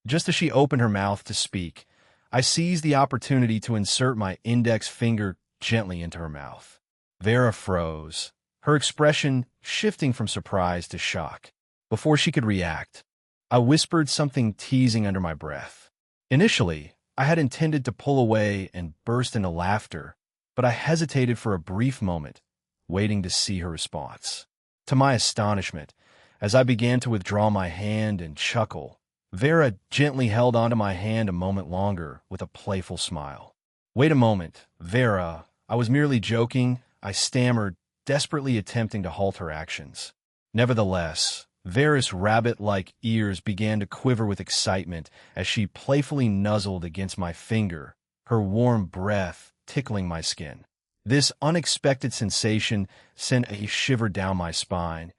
Just as she opened her mouth to speak, I seized the opportunity to insert my index finger gently into her mouth. Vera froze, her expression shifting from surprise to shock. Before she could react, I whispered something teasing under my breath. Initially, I had intended to pull away and burst into laughter, but I hesitated for a brief moment, waiting to see her response. To my astonishment, as I began to withdraw my hand and chuckle, Vera gently held onto my hand a moment longer with a playful smile. "Wait a moment, Vera. I was merely joking," I stammered, desperately attempting to halt her actions. Nevertheless, Vera's rabbit-like ears began to quiver with excitement as she playfully nuzzled against my finger, her warm breath tickling my skin. This unexpected sensation sent a shiver down my spine,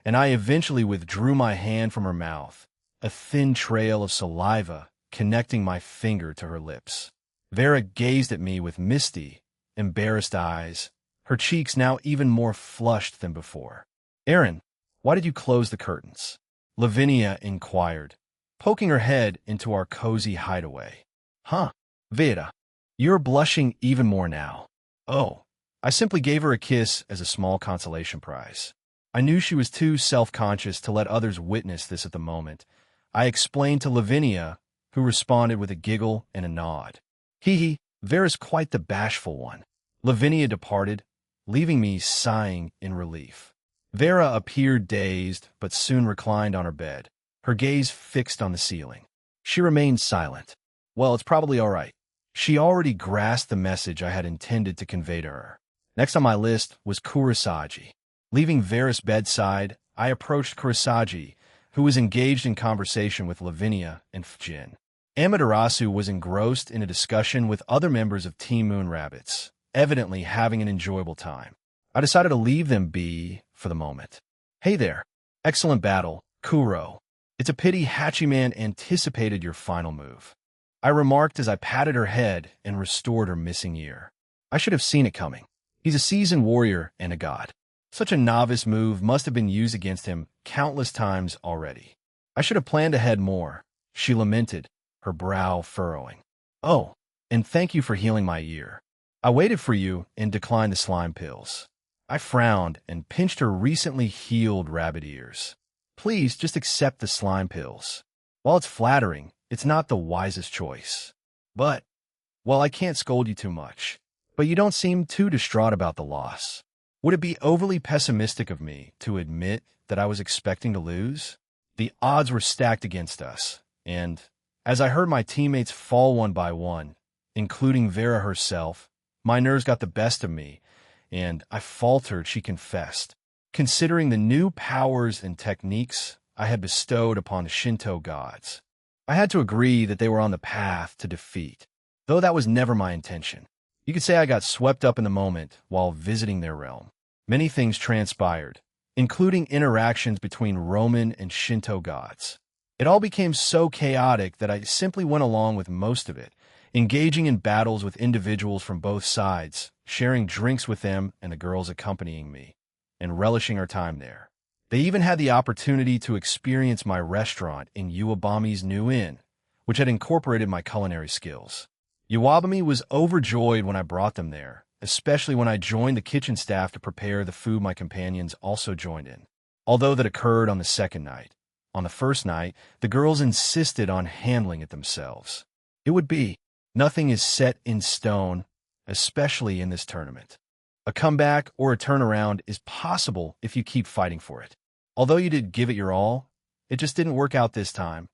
and I eventually withdrew my hand from her mouth, a thin trail of saliva connecting my finger to her lips. Vera gazed at me with misty, embarrassed eyes, her cheeks now even more flushed than before. "Aaron, why did you close the curtains?" Lavinia inquired, poking her head into our cozy hideaway. "Huh, Vera, you're blushing even more now." "Oh, I simply gave her a kiss as a small consolation prize. I knew she was too self-conscious to let others witness this at the moment. I explained to Lavinia, who responded with a giggle and a nod. Hee hee, Vera's quite the bashful one." Lavinia departed, leaving me sighing in relief. Vera appeared dazed, but soon reclined on her bed, her gaze fixed on the ceiling. She remained silent. Well, it's probably all right. She already grasped the message I had intended to convey to her. Next on my list was Kurosagi. Leaving Vera's bedside, I approached Kurosagi, who was engaged in conversation with Lavinia and Fjin. Amaterasu was engrossed in a discussion with other members of Team Moon Rabbits, evidently having an enjoyable time. I decided to leave them be for the moment. "Hey there. Excellent battle, Kuro. It's a pity Hachiman anticipated your final move," I remarked as I patted her head and restored her missing ear. "I should have seen it coming. He's a seasoned warrior and a god. Such a novice move must have been used against him countless times already. I should have planned ahead more," she lamented, her brow furrowing. "Oh, and thank you for healing my ear. I waited for you and declined the slime pills." I frowned and pinched her recently healed rabbit ears. "Please just accept the slime pills. While it's flattering, it's not the wisest choice. But, well, I can't scold you too much. But you don't seem too distraught about the loss. Would it be overly pessimistic of me to admit that I was expecting to lose?" The odds were stacked against us, and as I heard my teammates fall one by one, including Vera herself, my nerves got the best of me, and I faltered, she confessed. Considering the new powers and techniques I had bestowed upon the Shinto gods, I had to agree that they were on the path to defeat, though that was never my intention. You could say I got swept up in the moment while visiting their realm. Many things transpired, including interactions between Roman and Shinto gods. It all became so chaotic that I simply went along with most of it, engaging in battles with individuals from both sides, sharing drinks with them and the girls accompanying me, and relishing our time there. They even had the opportunity to experience my restaurant in Uwabami's new inn, which had incorporated my culinary skills. Uwabami was overjoyed when I brought them there, especially when I joined the kitchen staff to prepare the food my companions also joined in. Although that occurred on the second night. On the first night, the girls insisted on handling it themselves. It would be. Nothing is set in stone, especially in this tournament. A comeback or a turnaround is possible if you keep fighting for it. Although you did give it your all, it just didn't work out this time.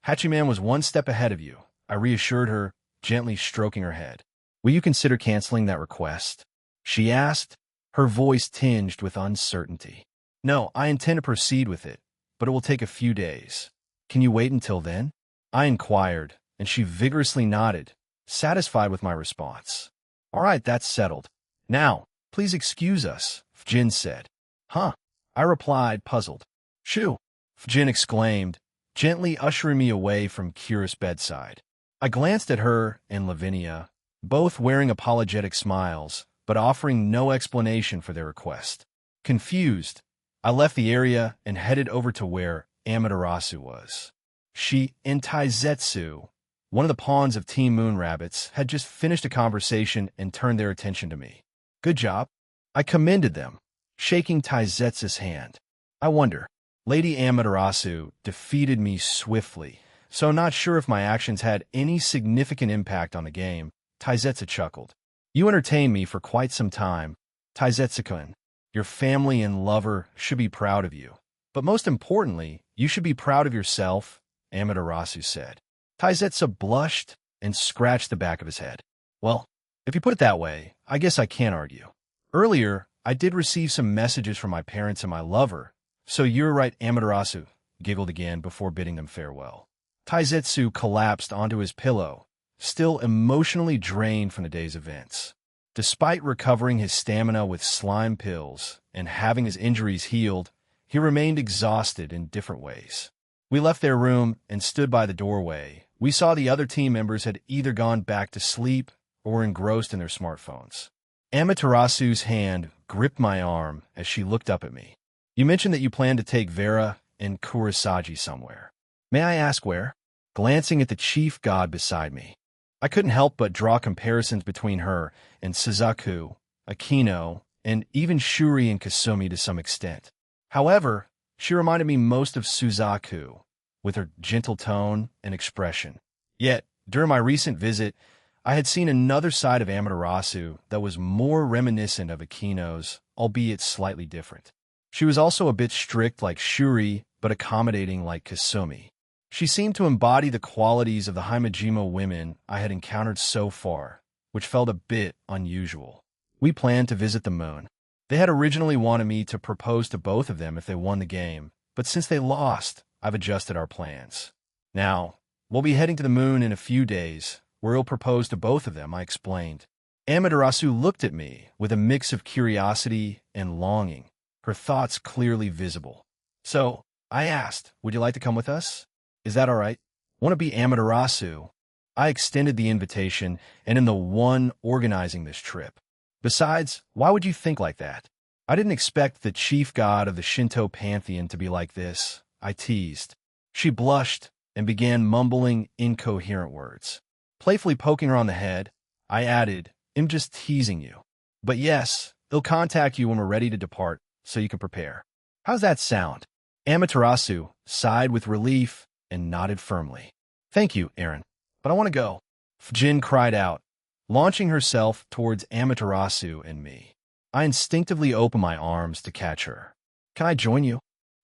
Hachiman was one step ahead of you, I reassured her, gently stroking her head. "Will you consider canceling that request?" she asked, her voice tinged with uncertainty. "No, I intend to proceed with it, but it will take a few days. Can you wait until then?" I inquired, and she vigorously nodded, satisfied with my response. "All right, that's settled. Now, please excuse us," Fjin said. "Huh?" I replied, puzzled. "Shoo!" Fjin exclaimed, gently ushering me away from Kira's bedside. I glanced at her and Lavinia, both wearing apologetic smiles, but offering no explanation for their request. Confused, I left the area and headed over to where Amaterasu was. She and Taizetsu, one of the pawns of Team Moon Rabbits, had just finished a conversation and turned their attention to me. "Good job." I commended them, shaking Taizetsu's hand. "I wonder, Lady Amaterasu defeated me swiftly, so not sure if my actions had any significant impact on the game." Taizetsu chuckled. "You entertained me for quite some time, Taizetsu-kun. Your family and lover should be proud of you. But most importantly, you should be proud of yourself," Amaterasu said. Taizetsu blushed and scratched the back of his head. "Well, if you put it that way, I guess I can't argue. Earlier, I did receive some messages from my parents and my lover, so you're right." Amaterasu giggled again before bidding them farewell. Taizetsu collapsed onto his pillow, still emotionally drained from the day's events. Despite recovering his stamina with slime pills and having his injuries healed, he remained exhausted in different ways. We left their room and stood by the doorway. We saw the other team members had either gone back to sleep or were engrossed in their smartphones. Amaterasu's hand gripped my arm as she looked up at me. You mentioned that you plan to take Vera and Kurosagi somewhere. May I ask where? Glancing at the chief god beside me, I couldn't help but draw comparisons between her and Suzaku, Akino, and even Shuri and Kasumi to some extent. However, she reminded me most of Suzaku, with her gentle tone and expression. Yet, during my recent visit, I had seen another side of Amaterasu that was more reminiscent of Akino's, albeit slightly different. She was also a bit strict like Shuri, but accommodating like Kasumi. She seemed to embody the qualities of the Himejima women I had encountered so far, which felt a bit unusual. We planned to visit the moon. They had originally wanted me to propose to both of them if they won the game, but since they lost, I've adjusted our plans. Now, we'll be heading to the moon in a few days, where he'll propose to both of them, I explained. Amaterasu looked at me with a mix of curiosity and longing, her thoughts clearly visible. So, I asked, would you like to come with us? Is that all right? Want to be Amaterasu? I extended the invitation and am the one organizing this trip. Besides, why would you think like that? I didn't expect the chief god of the Shinto pantheon to be like this, I teased. She blushed and began mumbling incoherent words. Playfully poking her on the head, I added, I'm just teasing you. But yes, they'll contact you when we're ready to depart, so you can prepare. How's that sound? Amaterasu sighed with relief and nodded firmly. Thank you, Aaron, but I want to go. Fujin cried out, launching herself towards Amaterasu and me. I instinctively opened my arms to catch her. Can I join you?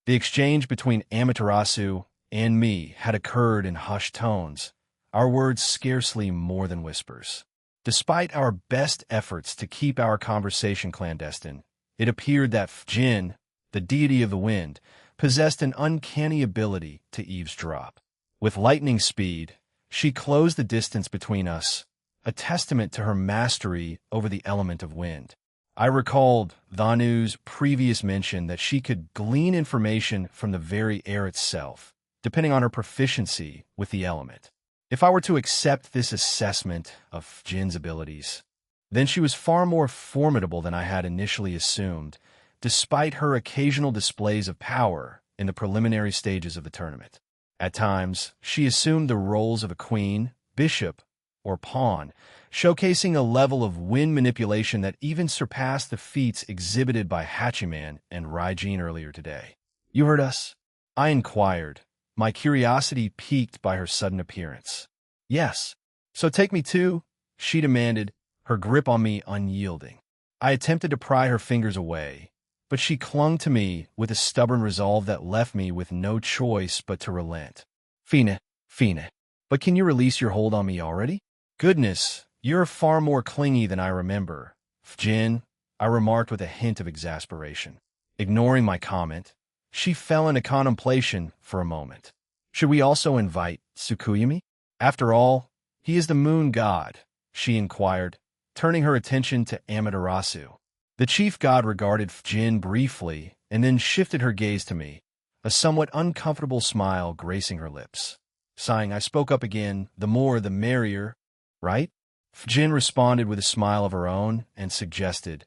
The exchange between Amaterasu and me had occurred in hushed tones, our words scarcely more than whispers. Despite our best efforts to keep our conversation clandestine, it appeared that Fujin, the deity of the wind, possessed an uncanny ability to eavesdrop. With lightning speed, she closed the distance between us, a testament to her mastery over the element of wind. I recalled Dhanu's previous mention that she could glean information from the very air itself, depending on her proficiency with the element. If I were to accept this assessment of Jin's abilities, then she was far more formidable than I had initially assumed, despite her occasional displays of power in the preliminary stages of the tournament. At times, she assumed the roles of a queen, bishop, or pawn, showcasing a level of wind manipulation that even surpassed the feats exhibited by Hachiman and Raijin earlier today. You heard us? I inquired, my curiosity piqued by her sudden appearance. Yes. So take me too, she demanded, her grip on me unyielding. I attempted to pry her fingers away, but she clung to me with a stubborn resolve that left me with no choice but to relent. Fine, but can you release your hold on me already? Goodness, you're far more clingy than I remember. Fujin, I remarked with a hint of exasperation. Ignoring my comment, she fell into contemplation for a moment. Should we also invite Tsukuyami? After all, he is the moon god, she inquired, turning her attention to Amaterasu. The chief god regarded Fujin briefly and then shifted her gaze to me, a somewhat uncomfortable smile gracing her lips. Sighing, I spoke up again, the more the merrier, right? Fujin responded with a smile of her own and suggested,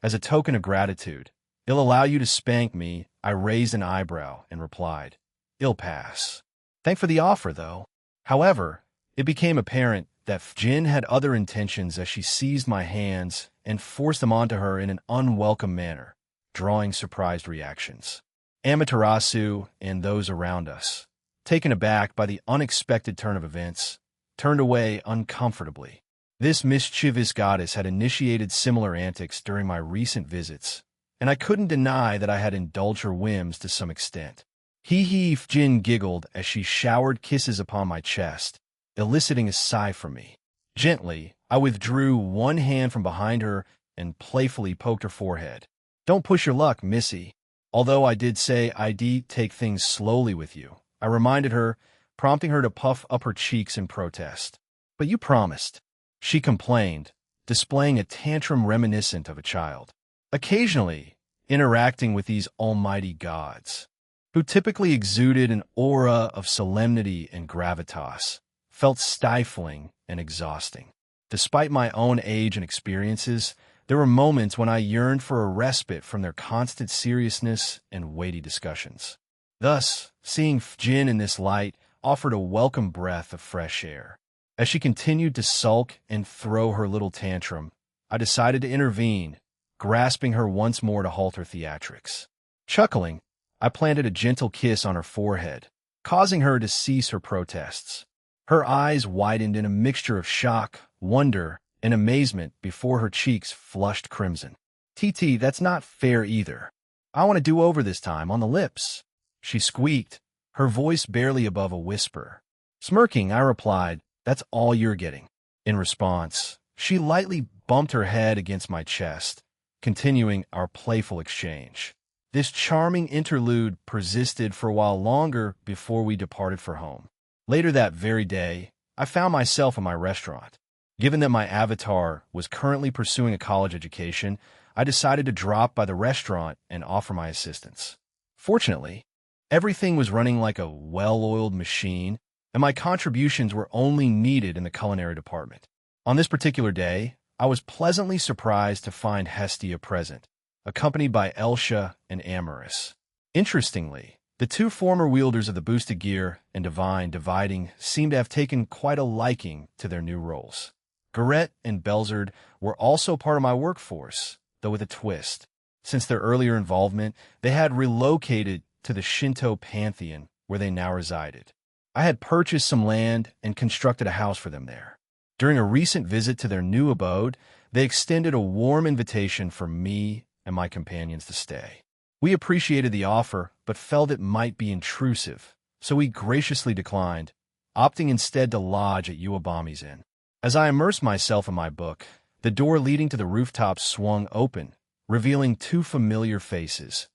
as a token of gratitude, "It'll allow you to spank me." I raised an eyebrow and replied, "It'll pass." Thank for the offer, though. However, it became apparent that Fujin had other intentions as she seized my hands and forced them onto her in an unwelcome manner, drawing surprised reactions. Amaterasu and those around us, taken aback by the unexpected turn of events, turned away uncomfortably. This mischievous goddess had initiated similar antics during my recent visits, and I couldn't deny that I had indulged her whims to some extent. Hee, Fujin giggled as she showered kisses upon my chest, eliciting a sigh from me. Gently, I withdrew one hand from behind her and playfully poked her forehead. "Don't push your luck, missy." Although I did say I'd take things slowly with you, I reminded her, prompting her to puff up her cheeks in protest. "But you promised," she complained, displaying a tantrum reminiscent of a child. Occasionally, interacting with these almighty gods, who typically exuded an aura of solemnity and gravitas, felt stifling and exhausting. Despite my own age and experiences, there were moments when I yearned for a respite from their constant seriousness and weighty discussions. Thus, seeing Jin in this light offered a welcome breath of fresh air. As she continued to sulk and throw her little tantrum, I decided to intervene, grasping her once more to halt her theatrics. Chuckling, I planted a gentle kiss on her forehead, causing her to cease her protests. Her eyes widened in a mixture of shock, wonder, and amazement before her cheeks flushed crimson. "TT, that's not fair either. I want to do over this time on the lips," she squeaked, her voice barely above a whisper. Smirking, I replied, "That's all you're getting." In response, she lightly bumped her head against my chest, continuing our playful exchange. This charming interlude persisted for a while longer before we departed for home. Later that very day, I found myself in my restaurant. Given that my avatar was currently pursuing a college education, I decided to drop by the restaurant and offer my assistance. Fortunately, everything was running like a well-oiled machine, and my contributions were only needed in the culinary department. On this particular day, I was pleasantly surprised to find Hestia present, accompanied by Elsha and Amorous. Interestingly, the two former wielders of the boosted gear and divine dividing seemed to have taken quite a liking to their new roles. Garrett and Belzard were also part of my workforce, though with a twist. Since their earlier involvement, they had relocated to the Shinto pantheon, where they now resided. I had purchased some land and constructed a house for them there. During a recent visit to their new abode, they extended a warm invitation for me and my companions to stay. We appreciated the offer, but felt it might be intrusive, so we graciously declined, opting instead to lodge at Uebami's Inn. As I immersed myself in my book, the door leading to the rooftop swung open, revealing two familiar faces,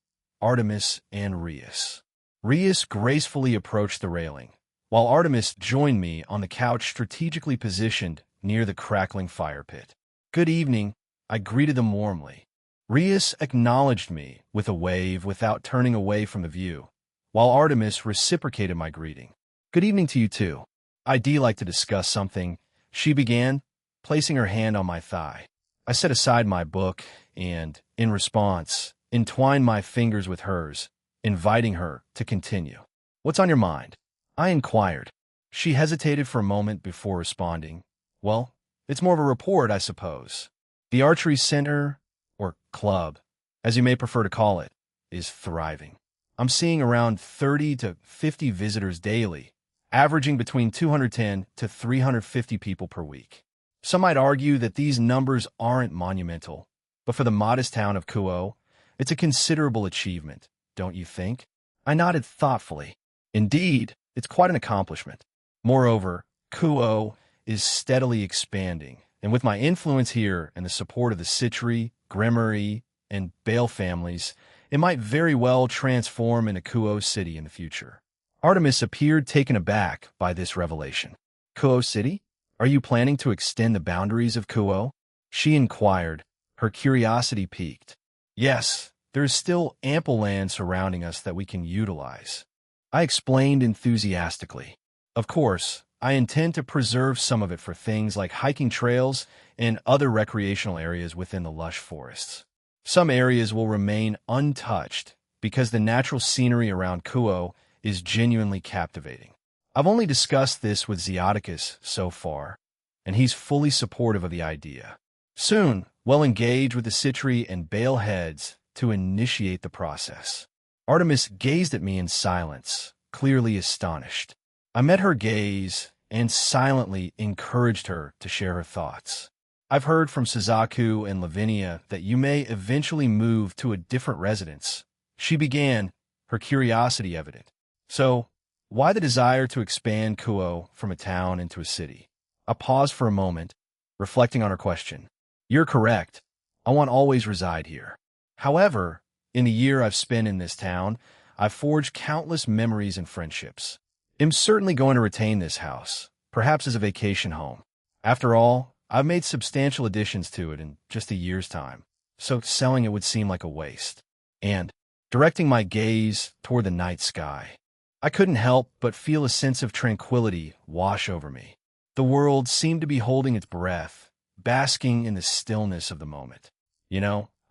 Artemis and Rias. Rias gracefully approached the railing, while Artemis joined me on the couch strategically positioned near the crackling fire pit. "Good evening," I greeted them warmly. Rias acknowledged me with a wave without turning away from the view, while Artemis reciprocated my greeting. "Good evening to you too. I'd like to discuss something," she began, placing her hand on my thigh. I set aside my book and, in response, entwined my fingers with hers, inviting her to continue. "What's on your mind?" I inquired. She hesitated for a moment before responding. "Well, it's more of a report, I suppose. The archery center, or club, as you may prefer to call it, is thriving. I'm seeing around 30 to 50 visitors daily, averaging between 210 to 350 people per week. Some might argue that these numbers aren't monumental, but for the modest town of Kuo, it's a considerable achievement, don't you think?" I nodded thoughtfully. "Indeed, it's quite an accomplishment. Moreover, Kuo is steadily expanding, and with my influence here and the support of the Citri, Grimmery, and Bale families, it might very well transform into Kuo City in the future." Artemis appeared taken aback by this revelation. "Kuo City? Are you planning to extend the boundaries of Kuo?" she inquired, her curiosity piqued. "Yes, there is still ample land surrounding us that we can utilize," I explained enthusiastically. "Of course, I intend to preserve some of it for things like hiking trails and other recreational areas within the lush forests. Some areas will remain untouched because the natural scenery around Kuo is genuinely captivating. I've only discussed this with Zeoticus so far, and he's fully supportive of the idea. Soon, we'll engage with the Citri and Bale heads to initiate the process." Artemis gazed at me in silence, clearly astonished. I met her gaze and silently encouraged her to share her thoughts. "I've heard from Suzaku and Lavinia that you may eventually move to a different residence," she began, her curiosity evident. "So, why the desire to expand Kuo from a town into a city?" I paused for a moment, reflecting on her question. "You're correct. I want to always reside here. However, in the year I've spent in this town, I've forged countless memories and friendships. I'm certainly going to retain this house, perhaps as a vacation home. After all, I've made substantial additions to it in just a year's time, so selling it would seem like a waste." and directing my gaze toward the night sky. I couldn't help but feel a sense of tranquility wash over me. The world seemed to be holding its breath, basking in the stillness of the moment.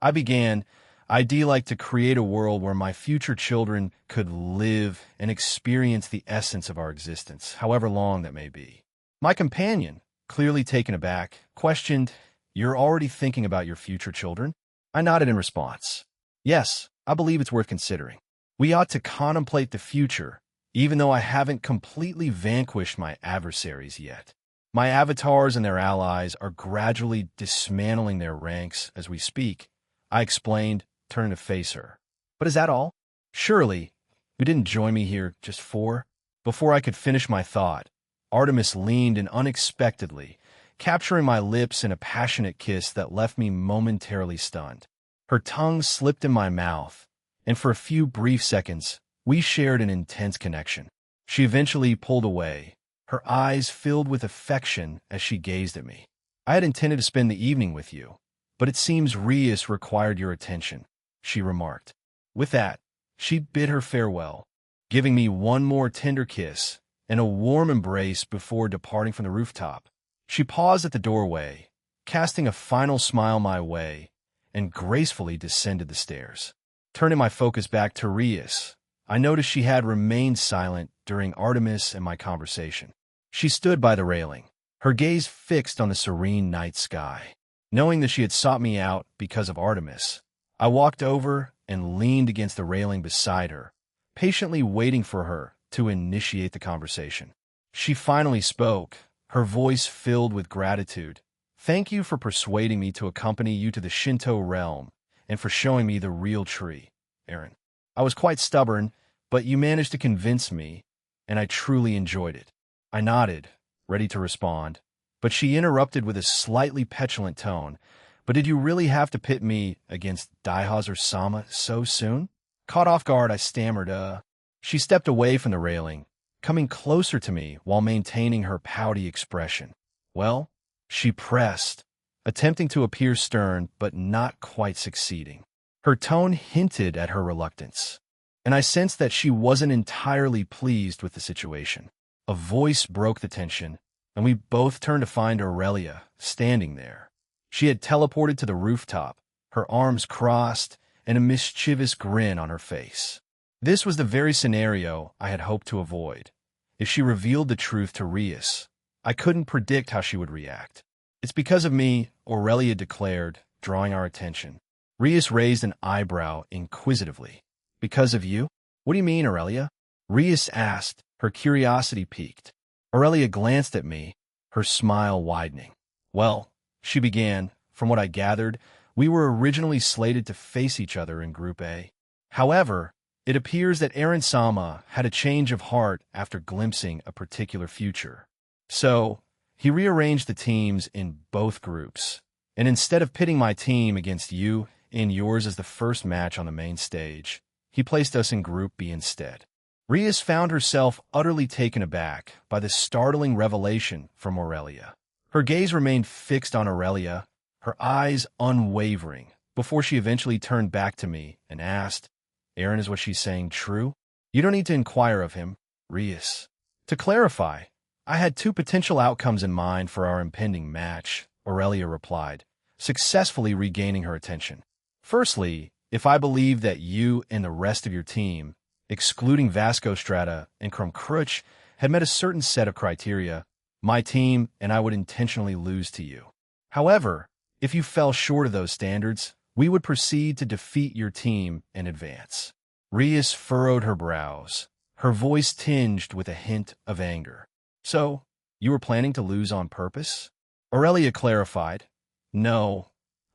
I began, I'd like to create a world where my future children could live and experience the essence of our existence, however long that may be. My companion, clearly taken aback, questioned, "You're already thinking about your future children?" I nodded in response. "Yes, I believe it's worth considering. We ought to contemplate the future, even though I haven't completely vanquished my adversaries yet. My avatars and their allies are gradually dismantling their ranks as we speak," I explained, turning to face her. "But is that all? Surely, you didn't join me here just for—" Before I could finish my thought, Artemis leaned in unexpectedly, capturing my lips in a passionate kiss that left me momentarily stunned. Her tongue slipped in my mouth, and for a few brief seconds, we shared an intense connection. She eventually pulled away, her eyes filled with affection as she gazed at me. "I had intended to spend the evening with you, but it seems Rias required your attention," she remarked. With that, she bid her farewell, giving me one more tender kiss and a warm embrace before departing from the rooftop. She paused at the doorway, casting a final smile my way, and gracefully descended the stairs. Turning my focus back to Rias, I noticed she had remained silent during Artemis and my conversation. She stood by the railing, her gaze fixed on the serene night sky. Knowing that she had sought me out because of Artemis, I walked over and leaned against the railing beside her, patiently waiting for her to initiate the conversation. She finally spoke, her voice filled with gratitude. "Thank you for persuading me to accompany you to the Shinto realm and for showing me the real tree, Aaron. I was quite stubborn, but you managed to convince me, and I truly enjoyed it." I nodded, ready to respond, but she interrupted with a slightly petulant tone. "But did you really have to pit me against Daihazer-sama so soon?" Caught off guard, I stammered, She stepped away from the railing, coming closer to me while maintaining her pouty expression. "Well," she pressed, attempting to appear stern but not quite succeeding. Her tone hinted at her reluctance, and I sensed that she wasn't entirely pleased with the situation. A voice broke the tension, and we both turned to find Aurelia standing there. She had teleported to the rooftop, her arms crossed, and a mischievous grin on her face. This was the very scenario I had hoped to avoid. If she revealed the truth to Rias, I couldn't predict how she would react. "It's because of me," Aurelia declared, drawing our attention. Rias raised an eyebrow inquisitively. "Because of you? What do you mean, Aurelia?" Rias asked, her curiosity piqued. Aurelia glanced at me, her smile widening. "Well," she began, "from what I gathered, we were originally slated to face each other in Group A. However, it appears that Aaron-sama had a change of heart after glimpsing a particular future. So, he rearranged the teams in both groups, and instead of pitting my team against you and yours as the first match on the main stage, he placed us in Group B instead." Rias found herself utterly taken aback by the startling revelation from Aurelia. Her gaze remained fixed on Aurelia, her eyes unwavering, before she eventually turned back to me and asked, "Aaron, is what she's saying true?" "You don't need to inquire of him, Rias." "To clarify, I had two potential outcomes in mind for our impending match," Aurelia replied, successfully regaining her attention. "Firstly, if I believed that you and the rest of your team, excluding Vasco Strata and Krumkruch, had met a certain set of criteria, my team and I would intentionally lose to you. However, if you fell short of those standards, we would proceed to defeat your team and advance." Rias furrowed her brows, her voice tinged with a hint of anger. "So, you were planning to lose on purpose?" Aurelia clarified. "No,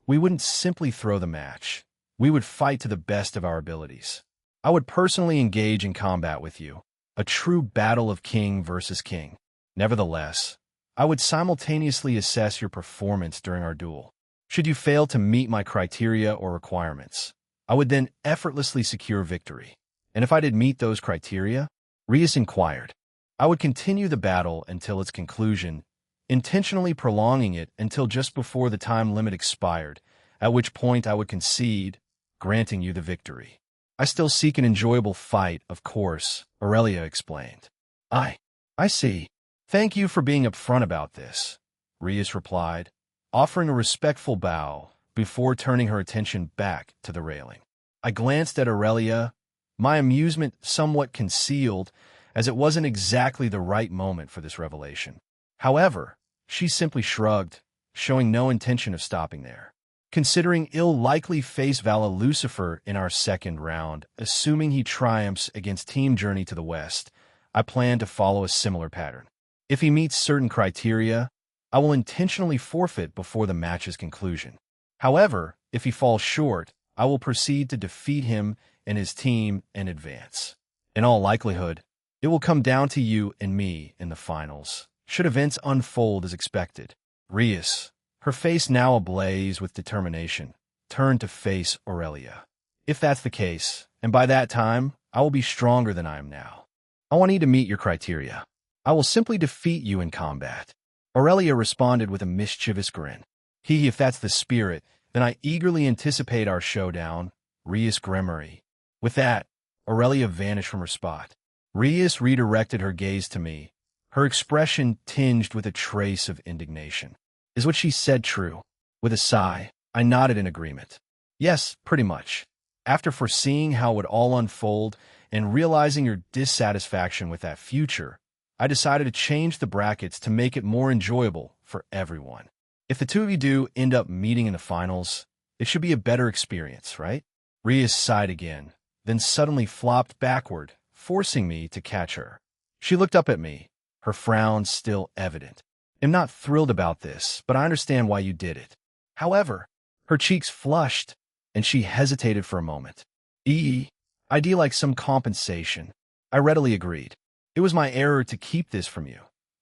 we wouldn't simply throw the match. We would fight to the best of our abilities. I would personally engage in combat with you, a true battle of king versus king. Nevertheless, I would simultaneously assess your performance during our duel. Should you fail to meet my criteria or requirements, I would then effortlessly secure victory. And if I did meet those criteria," Rias inquired, "I would continue the battle until its conclusion, intentionally prolonging it until just before the time limit expired, at which point I would concede, granting you the victory. I still seek an enjoyable fight, of course, Aurelia explained. I see. Thank you for being upfront about this, Rias replied, offering a respectful bow before turning her attention back to the railing. I glanced at Aurelia, my amusement somewhat concealed, as it wasn't exactly the right moment for this revelation. However, she simply shrugged, showing no intention of stopping there. Considering he'll likely face Vala Lucifer in our second round, assuming he triumphs against Team Journey to the West, I plan to follow a similar pattern. If he meets certain criteria, I will intentionally forfeit before the match's conclusion. However, if he falls short, I will proceed to defeat him and his team and advance. In all likelihood, it will come down to you and me in the finals, should events unfold as expected. Rias, her face now ablaze with determination, turned to face Aurelia. If that's the case, and by that time, I will be stronger than I am now. I want you to meet your criteria. I will simply defeat you in combat. Aurelia responded with a mischievous grin. If that's the spirit, then I eagerly anticipate our showdown, Rias Gremory. With that, Aurelia vanished from her spot. Rias redirected her gaze to me, her expression tinged with a trace of indignation. Is what she said true? With a sigh, I nodded in agreement. Yes, pretty much. After foreseeing how it would all unfold and realizing your dissatisfaction with that future, I decided to change the brackets to make it more enjoyable for everyone. If the two of you do end up meeting in the finals, it should be a better experience, right? Rias sighed again, then suddenly flopped backward, forcing me to catch her. She looked up at me, her frown still evident. I'm not thrilled about this, but I understand why you did it. However, her cheeks flushed, and she hesitated for a moment. I'd do like some compensation. I readily agreed. It was my error to keep this from you,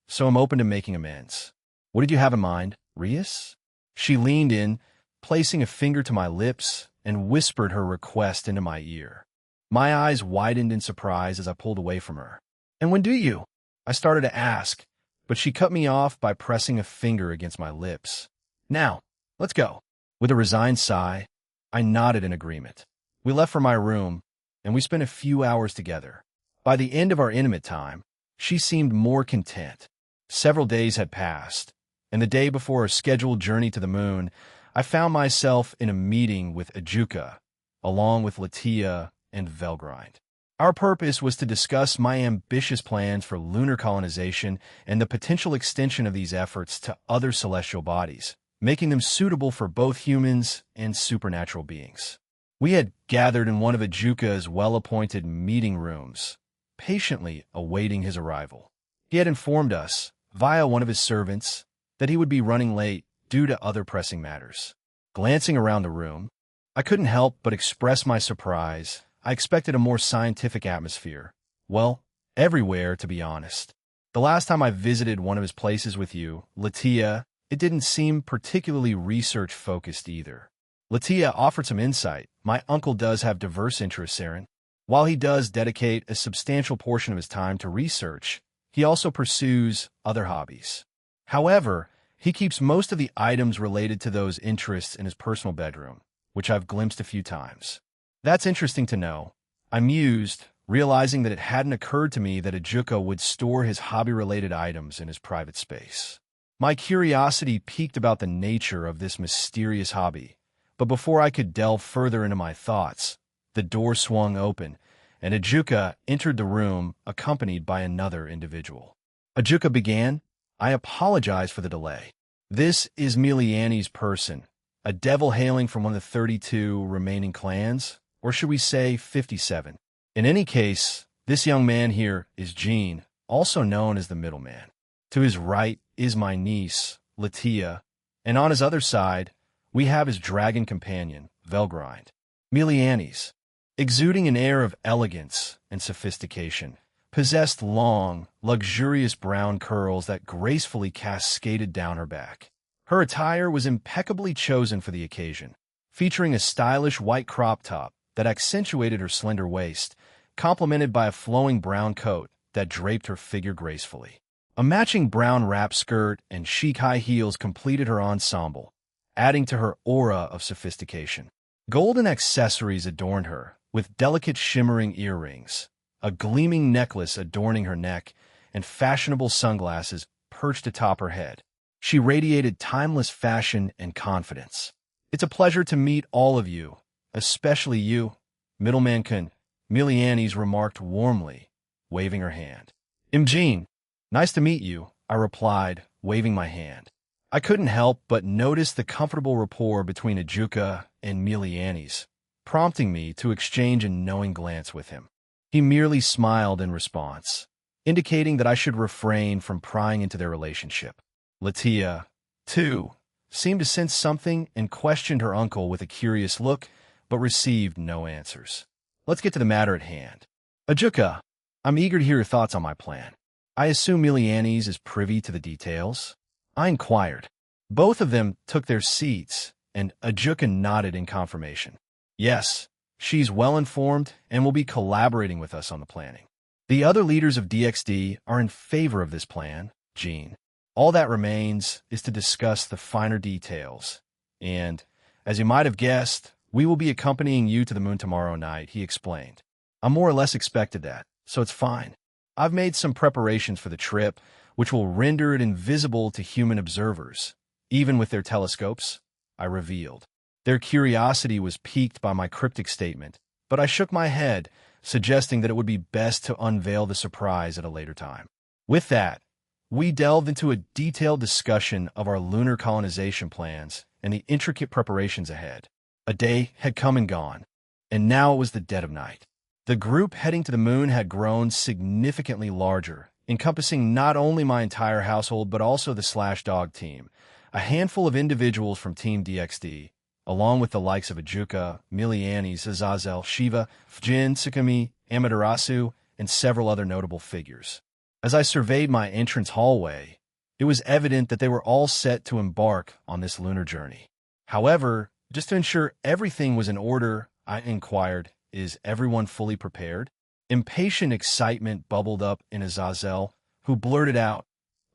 so I'm open to making amends. What did you have in mind, Rias? She leaned in, placing a finger to my lips, and whispered her request into my ear. My eyes widened in surprise as I pulled away from her. And when do you? I started to ask, but she cut me off by pressing a finger against my lips. Now, let's go. With a resigned sigh, I nodded in agreement. We left for my room, and we spent a few hours together. By the end of our intimate time, she seemed more content. Several days had passed, and the day before our scheduled journey to the moon, I found myself in a meeting with Ajuka, along with Latia and Velgrind. Our purpose was to discuss my ambitious plans for lunar colonization and the potential extension of these efforts to other celestial bodies, making them suitable for both humans and supernatural beings. We had gathered in one of Ajuka's well-appointed meeting rooms, patiently awaiting his arrival. He had informed us, via one of his servants, that he would be running late due to other pressing matters. Glancing around the room, I couldn't help but express my surprise. I expected a more scientific atmosphere. Well, everywhere, to be honest. The last time I visited one of his places with you, Latia, it didn't seem particularly research-focused either. Latia offered some insight. My uncle does have diverse interests, Aaron. While he does dedicate a substantial portion of his time to research, he also pursues other hobbies. However, he keeps most of the items related to those interests in his personal bedroom, which I've glimpsed a few times. That's interesting to know. I mused, realizing that it hadn't occurred to me that Ajuka would store his hobby-related items in his private space. My curiosity piqued about the nature of this mysterious hobby, but before I could delve further into my thoughts, the door swung open, and Ajuka entered the room accompanied by another individual. Ajuka began, I apologize for the delay. This is Miliani's person, a devil hailing from one of the 32 remaining clans, or should we say 57. In any case, this young man here is Jean, also known as the middleman. To his right is my niece, Latia, and on his other side, we have his dragon companion, Velgrind. Miliani's, exuding an air of elegance and sophistication, possessed long, luxurious brown curls that gracefully cascaded down her back. Her attire was impeccably chosen for the occasion, featuring a stylish white crop top that accentuated her slender waist, complemented by a flowing brown coat that draped her figure gracefully. A matching brown wrap skirt and chic high heels completed her ensemble, adding to her aura of sophistication. Golden accessories adorned her, with delicate shimmering earrings, a gleaming necklace adorning her neck, and fashionable sunglasses perched atop her head. She radiated timeless fashion and confidence. "It's a pleasure to meet all of you, especially you, Middleman Kun," Milianis remarked warmly, waving her hand. "Imjin, nice to meet you," I replied, waving my hand. I couldn't help but notice the comfortable rapport between Ajuka and Milianis, prompting me to exchange a knowing glance with him. He merely smiled in response, indicating that I should refrain from prying into their relationship. Latia, too, seemed to sense something and questioned her uncle with a curious look, but received no answers. Let's get to the matter at hand. Ajuka, I'm eager to hear your thoughts on my plan. I assume Milianis is privy to the details? I inquired. Both of them took their seats, and Ajuka nodded in confirmation. Yes, she's well-informed and will be collaborating with us on the planning. The other leaders of DXD are in favor of this plan, Jean. All that remains is to discuss the finer details. And, as you might have guessed, we will be accompanying you to the moon tomorrow night, he explained. I more or less expected that, so it's fine. I've made some preparations for the trip, which will render it invisible to human observers, even with their telescopes, I revealed. Their curiosity was piqued by my cryptic statement, but I shook my head, suggesting that it would be best to unveil the surprise at a later time. With that, we delved into a detailed discussion of our lunar colonization plans and the intricate preparations ahead. A day had come and gone, and now it was the dead of night. The group heading to the moon had grown significantly larger, encompassing not only my entire household but also the Slash-Dog team, a handful of individuals from Team DXD, along with the likes of Ajuka, Milianis, Azazel, Shiva, Fjin, Tsukumi, Amaterasu, and several other notable figures. As I surveyed my entrance hallway, it was evident that they were all set to embark on this lunar journey. However, just to ensure everything was in order, I inquired, "Is everyone fully prepared?" Impatient excitement bubbled up in Azazel, who blurted out,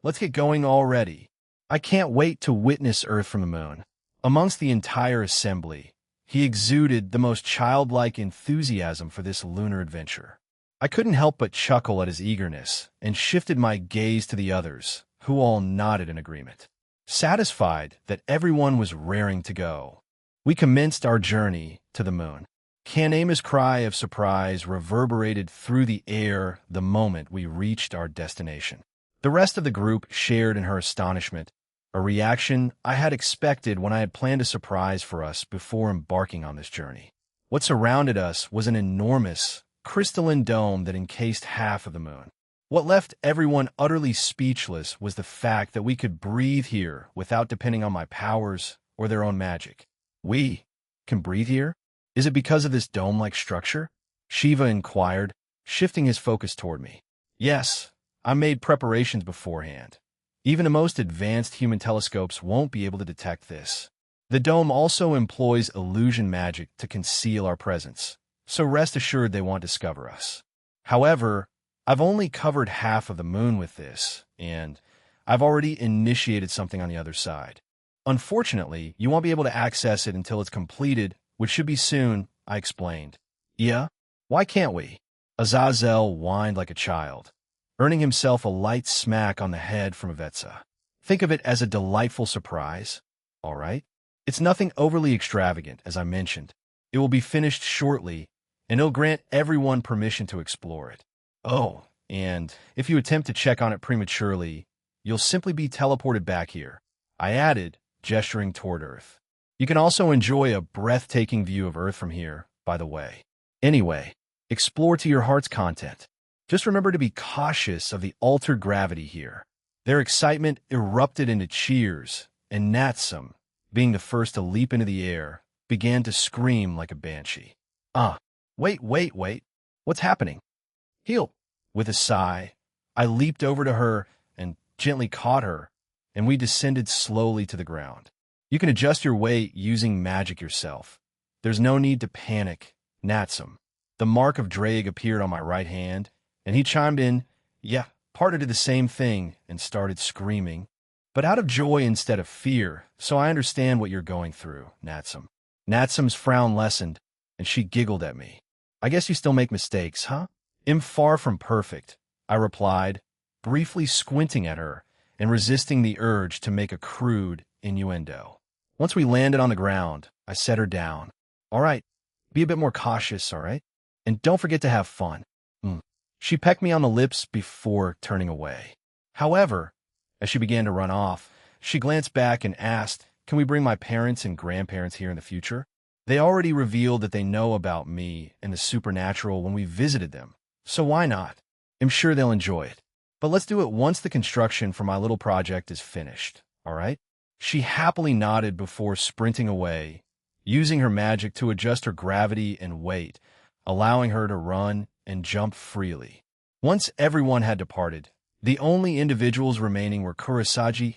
"Let's get going already. I can't wait to witness Earth from the moon." Amongst the entire assembly, he exuded the most childlike enthusiasm for this lunar adventure. I couldn't help but chuckle at his eagerness and shifted my gaze to the others, who all nodded in agreement. Satisfied that everyone was raring to go, we commenced our journey to the moon. Kanema's cry of surprise reverberated through the air the moment we reached our destination. The rest of the group shared in her astonishment, a reaction I had expected when I had planned a surprise for us before embarking on this journey. What surrounded us was an enormous, crystalline dome that encased half of the moon. What left everyone utterly speechless was the fact that we could breathe here without depending on my powers or their own magic. We can breathe here? Is it because of this dome-like structure? Shiva inquired, shifting his focus toward me. Yes, I made preparations beforehand. Even the most advanced human telescopes won't be able to detect this. The dome also employs illusion magic to conceal our presence, so rest assured they won't discover us. However, I've only covered half of the moon with this, and I've already initiated something on the other side. Unfortunately, you won't be able to access it until it's completed, which should be soon, I explained. Yeah? Why can't we? Azazel whined like a child, earning himself a light smack on the head from Avetsa. Think of it as a delightful surprise, all right? It's nothing overly extravagant, as I mentioned. It will be finished shortly, and it'll grant everyone permission to explore it. Oh, and if you attempt to check on it prematurely, you'll simply be teleported back here, I added, gesturing toward Earth. You can also enjoy a breathtaking view of Earth from here, by the way. Anyway, explore to your heart's content. Just remember to be cautious of the altered gravity here. Their excitement erupted into cheers, and Natsum, being the first to leap into the air, began to scream like a banshee. Wait. What's happening? Heal. With a sigh, I leaped over to her and gently caught her, and we descended slowly to the ground. You can adjust your weight using magic yourself. There's no need to panic, Natsum. The mark of Drake appeared on my right hand, and he chimed in, "Yeah, partner did the same thing," and started screaming, but out of joy instead of fear, so I understand what you're going through, Natsum. Natsum's frown lessened, and she giggled at me. I guess you still make mistakes, huh? I'm far from perfect, I replied, briefly squinting at her and resisting the urge to make a crude innuendo. Once we landed on the ground, I set her down. All right, be a bit more cautious, all right? And don't forget to have fun. She pecked me on the lips before turning away. However, as she began to run off, she glanced back and asked, "Can we bring my parents and grandparents here in the future? They already revealed that they know about me and the supernatural when we visited them, so why not? I'm sure they'll enjoy it. But let's do it once the construction for my little project is finished, all right?" She happily nodded before sprinting away, using her magic to adjust her gravity and weight, allowing her to run and jump freely. Once everyone had departed, the only individuals remaining were Kurosagi,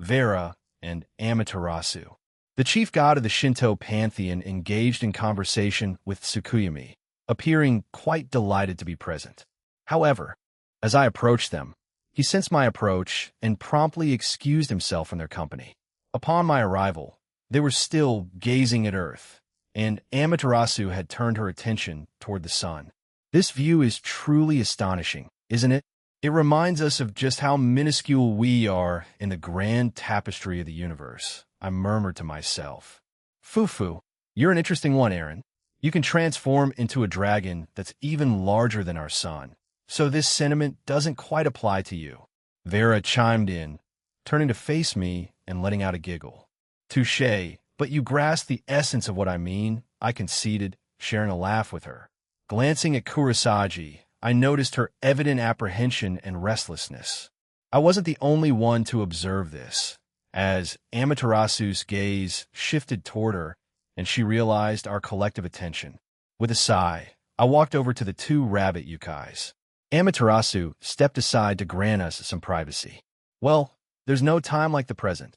Vera, and Amaterasu. The chief god of the Shinto pantheon engaged in conversation with Tsukuyami, appearing quite delighted to be present. However, as I approached them, he sensed my approach and promptly excused himself from their company. Upon my arrival, they were still gazing at Earth, and Amaterasu had turned her attention toward the sun. This view is truly astonishing, isn't it? It reminds us of just how minuscule we are in the grand tapestry of the universe, I murmured to myself. Fufu, you're an interesting one, Aaron. You can transform into a dragon that's even larger than our sun. So this sentiment doesn't quite apply to you. Vera chimed in, turning to face me and letting out a giggle. Touché, but you grasp the essence of what I mean, I conceded, sharing a laugh with her. Glancing at Kurosagi, I noticed her evident apprehension and restlessness. I wasn't the only one to observe this, as Amaterasu's gaze shifted toward her and she realized our collective attention. With a sigh, I walked over to the two rabbit yukais. Amaterasu stepped aside to grant us some privacy. Well, there's no time like the present,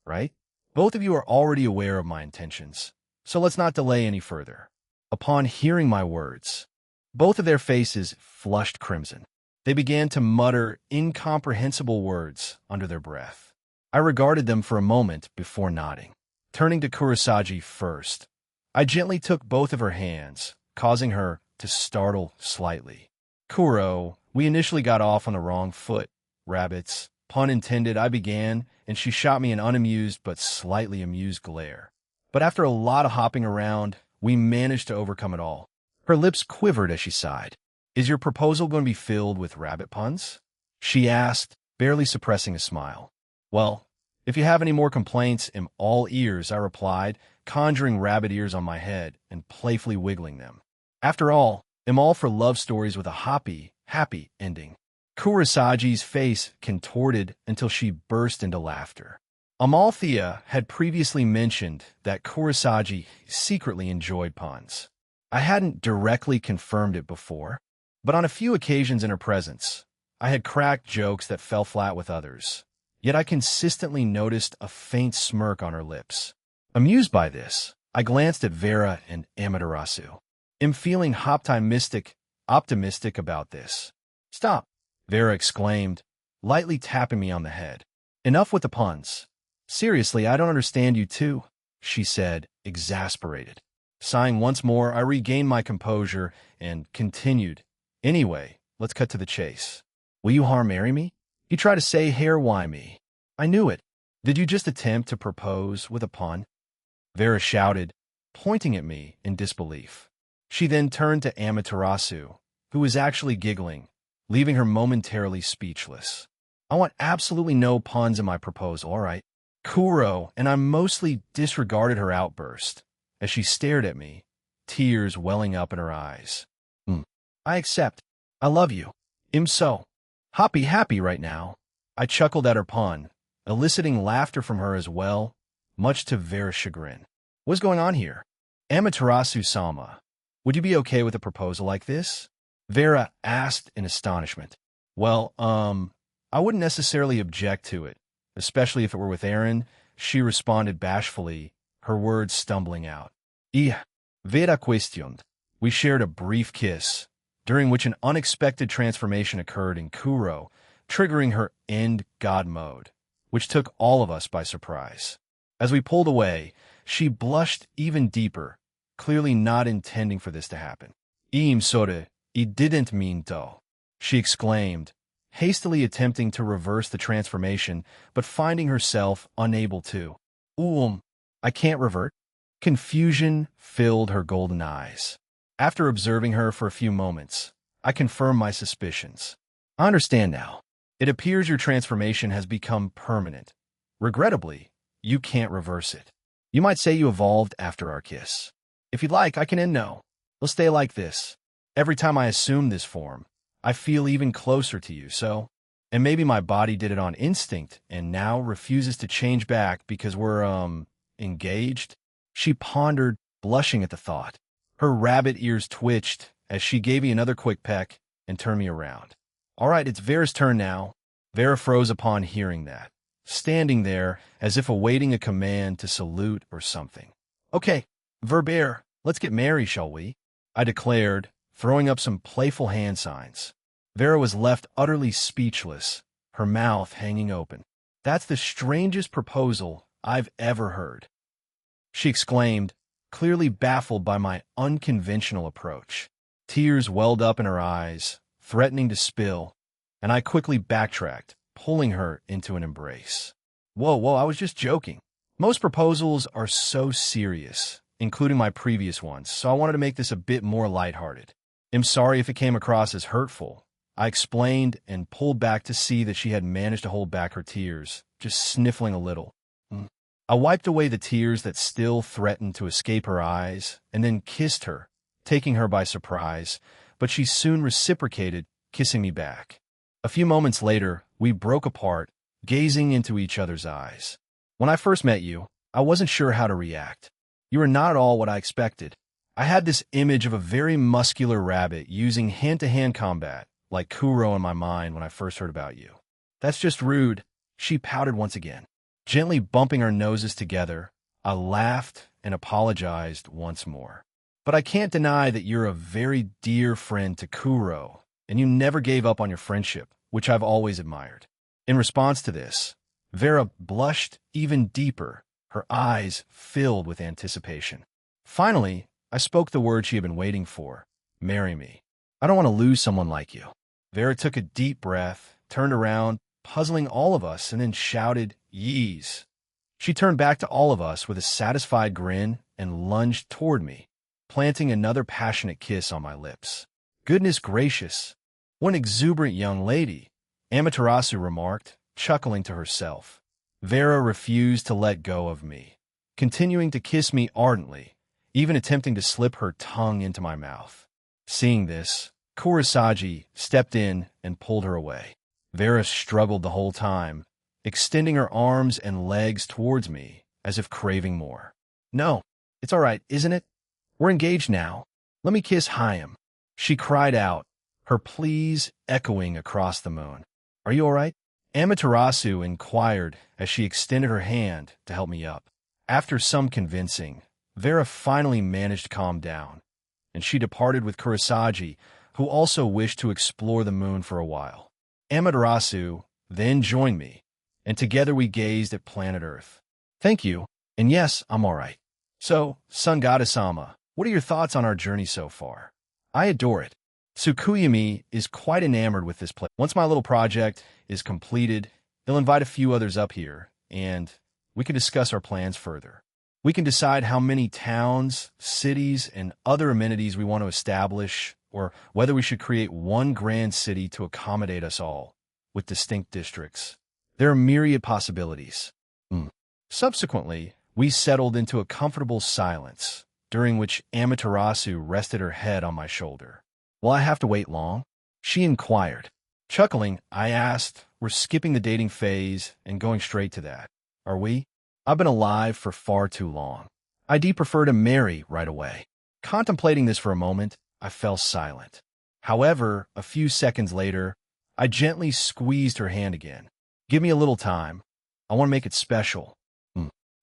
right? Both of you are already aware of my intentions, so let's not delay any further. Upon hearing my words, both of their faces flushed crimson. They began to mutter incomprehensible words under their breath. I regarded them for a moment before nodding. Turning to Kurosagi first, I gently took both of her hands, causing her to startle slightly. Kuro, we initially got off on the wrong foot. Rabbits, pun intended, I began, and she shot me an unamused but slightly amused glare. But after a lot of hopping around, we managed to overcome it all. Her lips quivered as she sighed. "Is your proposal going to be filled with rabbit puns?" she asked, barely suppressing a smile. "Well, if you have any more complaints, I'm all ears," I replied, conjuring rabbit ears on my head and playfully wiggling them. After all, I'm all for love stories with a happy ending. Kurosagi's face contorted until she burst into laughter. Amalthea had previously mentioned that Kurosagi secretly enjoyed puns. I hadn't directly confirmed it before, but on a few occasions in her presence, I had cracked jokes that fell flat with others. Yet I consistently noticed a faint smirk on her lips. Amused by this, I glanced at Vera and Amaterasu. I'm feeling optimistic about this. "Stop," Vera exclaimed, lightly tapping me on the head. "Enough with the puns. Seriously, I don't understand you two," she said, exasperated. Sighing once more, I regained my composure and continued. "Anyway, let's cut to the chase. Will you marry me?" You try to say hair why me. I knew it. Did you just attempt to propose with a pun? Vera shouted, pointing at me in disbelief. She then turned to Amaterasu, who was actually giggling, leaving her momentarily speechless. "I want absolutely no puns in my proposal, all right?" Kuro and I mostly disregarded her outburst as she stared at me, tears welling up in her eyes. "I accept. I love you. I'm so happy right now." I chuckled at her pun, eliciting laughter from her as well, much to Vera's chagrin. "What's going on here?" "Amaterasu-sama, would you be okay with a proposal like this?" Vera asked in astonishment. "Well, I wouldn't necessarily object to it, especially if it were with Aaron," she responded bashfully, her words stumbling out. Vera cuestioned. We shared a brief kiss, during which an unexpected transformation occurred in Kuro, triggering her end god mode, which took all of us by surprise. As we pulled away, She blushed even deeper, clearly not intending for this to happen. "I'm sorry, I didn't mean to," she exclaimed, hastily attempting to reverse the transformation, but finding herself unable to. I can't revert." Confusion filled her golden eyes. After observing her for a few moments, I confirmed my suspicions. "I understand now. It appears your transformation has become permanent. Regrettably, you can't reverse it. You might say you evolved after our kiss. If you'd like, I can end now. We'll stay like this. Every time I assume this form, I feel even closer to you, so... And maybe my body did it on instinct and now refuses to change back because we're, engaged?" She pondered, blushing at the thought. Her rabbit ears twitched as she gave me another quick peck and turned me around. "All right, it's Vera's turn now." Vera froze upon hearing that, standing there as if awaiting a command to salute or something. "Okay, Verbeer, let's get married, shall we?" I declared, throwing up some playful hand signs. Vera was left utterly speechless, her mouth hanging open. "That's the strangest proposal I've ever heard," she exclaimed, clearly baffled by my unconventional approach. Tears welled up in her eyes, threatening to spill, and I quickly backtracked, pulling her into an embrace. Whoa, I was just joking. Most proposals are so serious, including my previous ones, so I wanted to make this a bit more lighthearted. I'm sorry if it came across as hurtful. I explained and pulled back to see that she had managed to hold back her tears, just sniffling a little. I wiped away the tears that still threatened to escape her eyes, and then kissed her, taking her by surprise, but she soon reciprocated, kissing me back. A few moments later, we broke apart, gazing into each other's eyes. "When I first met you, I wasn't sure how to react. You were not at all what I expected. I had this image of a very muscular rabbit using hand-to-hand combat, like Kuro in my mind when I first heard about you." "That's just rude," she pouted once again. Gently bumping our noses together, I laughed and apologized once more. "But I can't deny that you're a very dear friend to Kuro, and you never gave up on your friendship, which I've always admired." In response to this, Vera blushed even deeper, her eyes filled with anticipation. Finally, I spoke the word she had been waiting for: "Marry me. I don't want to lose someone like you." Vera took a deep breath, turned around, puzzling all of us, and then shouted, "Yees." She turned back to all of us with a satisfied grin and lunged toward me, planting another passionate kiss on my lips. "Goodness gracious, what an exuberant young lady," Amaterasu remarked, chuckling to herself. Vera refused to let go of me, continuing to kiss me ardently, even attempting to slip her tongue into my mouth. Seeing this, Kurosagi stepped in and pulled her away. Vera struggled the whole time, extending her arms and legs towards me as if craving more. "No, it's all right, isn't it? We're engaged now. Let me kiss Hayam," she cried out, her pleas echoing across the moon. "Are you all right?" Amaterasu inquired as she extended her hand to help me up. After some convincing, Vera finally managed to calm down, and she departed with Kurosagi, who also wished to explore the moon for a while. Amaterasu then joined me, and together we gazed at planet Earth. "Thank you, and yes, I'm all right. So, Sun Goddess-sama, what are your thoughts on our journey so far?" "I adore it. Tsukuyami is quite enamored with this place. Once my little project is completed, he'll invite a few others up here, and we can discuss our plans further. We can decide how many towns, cities, and other amenities we want to establish, or whether we should create one grand city to accommodate us all, with distinct districts. There are myriad possibilities." Subsequently, we settled into a comfortable silence, during which Amaterasu rested her head on my shoulder. "Will I have to wait long?" she inquired. Chuckling, I asked, "We're skipping the dating phase and going straight to that, are we? I've been alive for far too long. I'd prefer to marry right away." Contemplating this for a moment, I fell silent. However, a few seconds later, I gently squeezed her hand again. "Give me a little time. I want to make it special."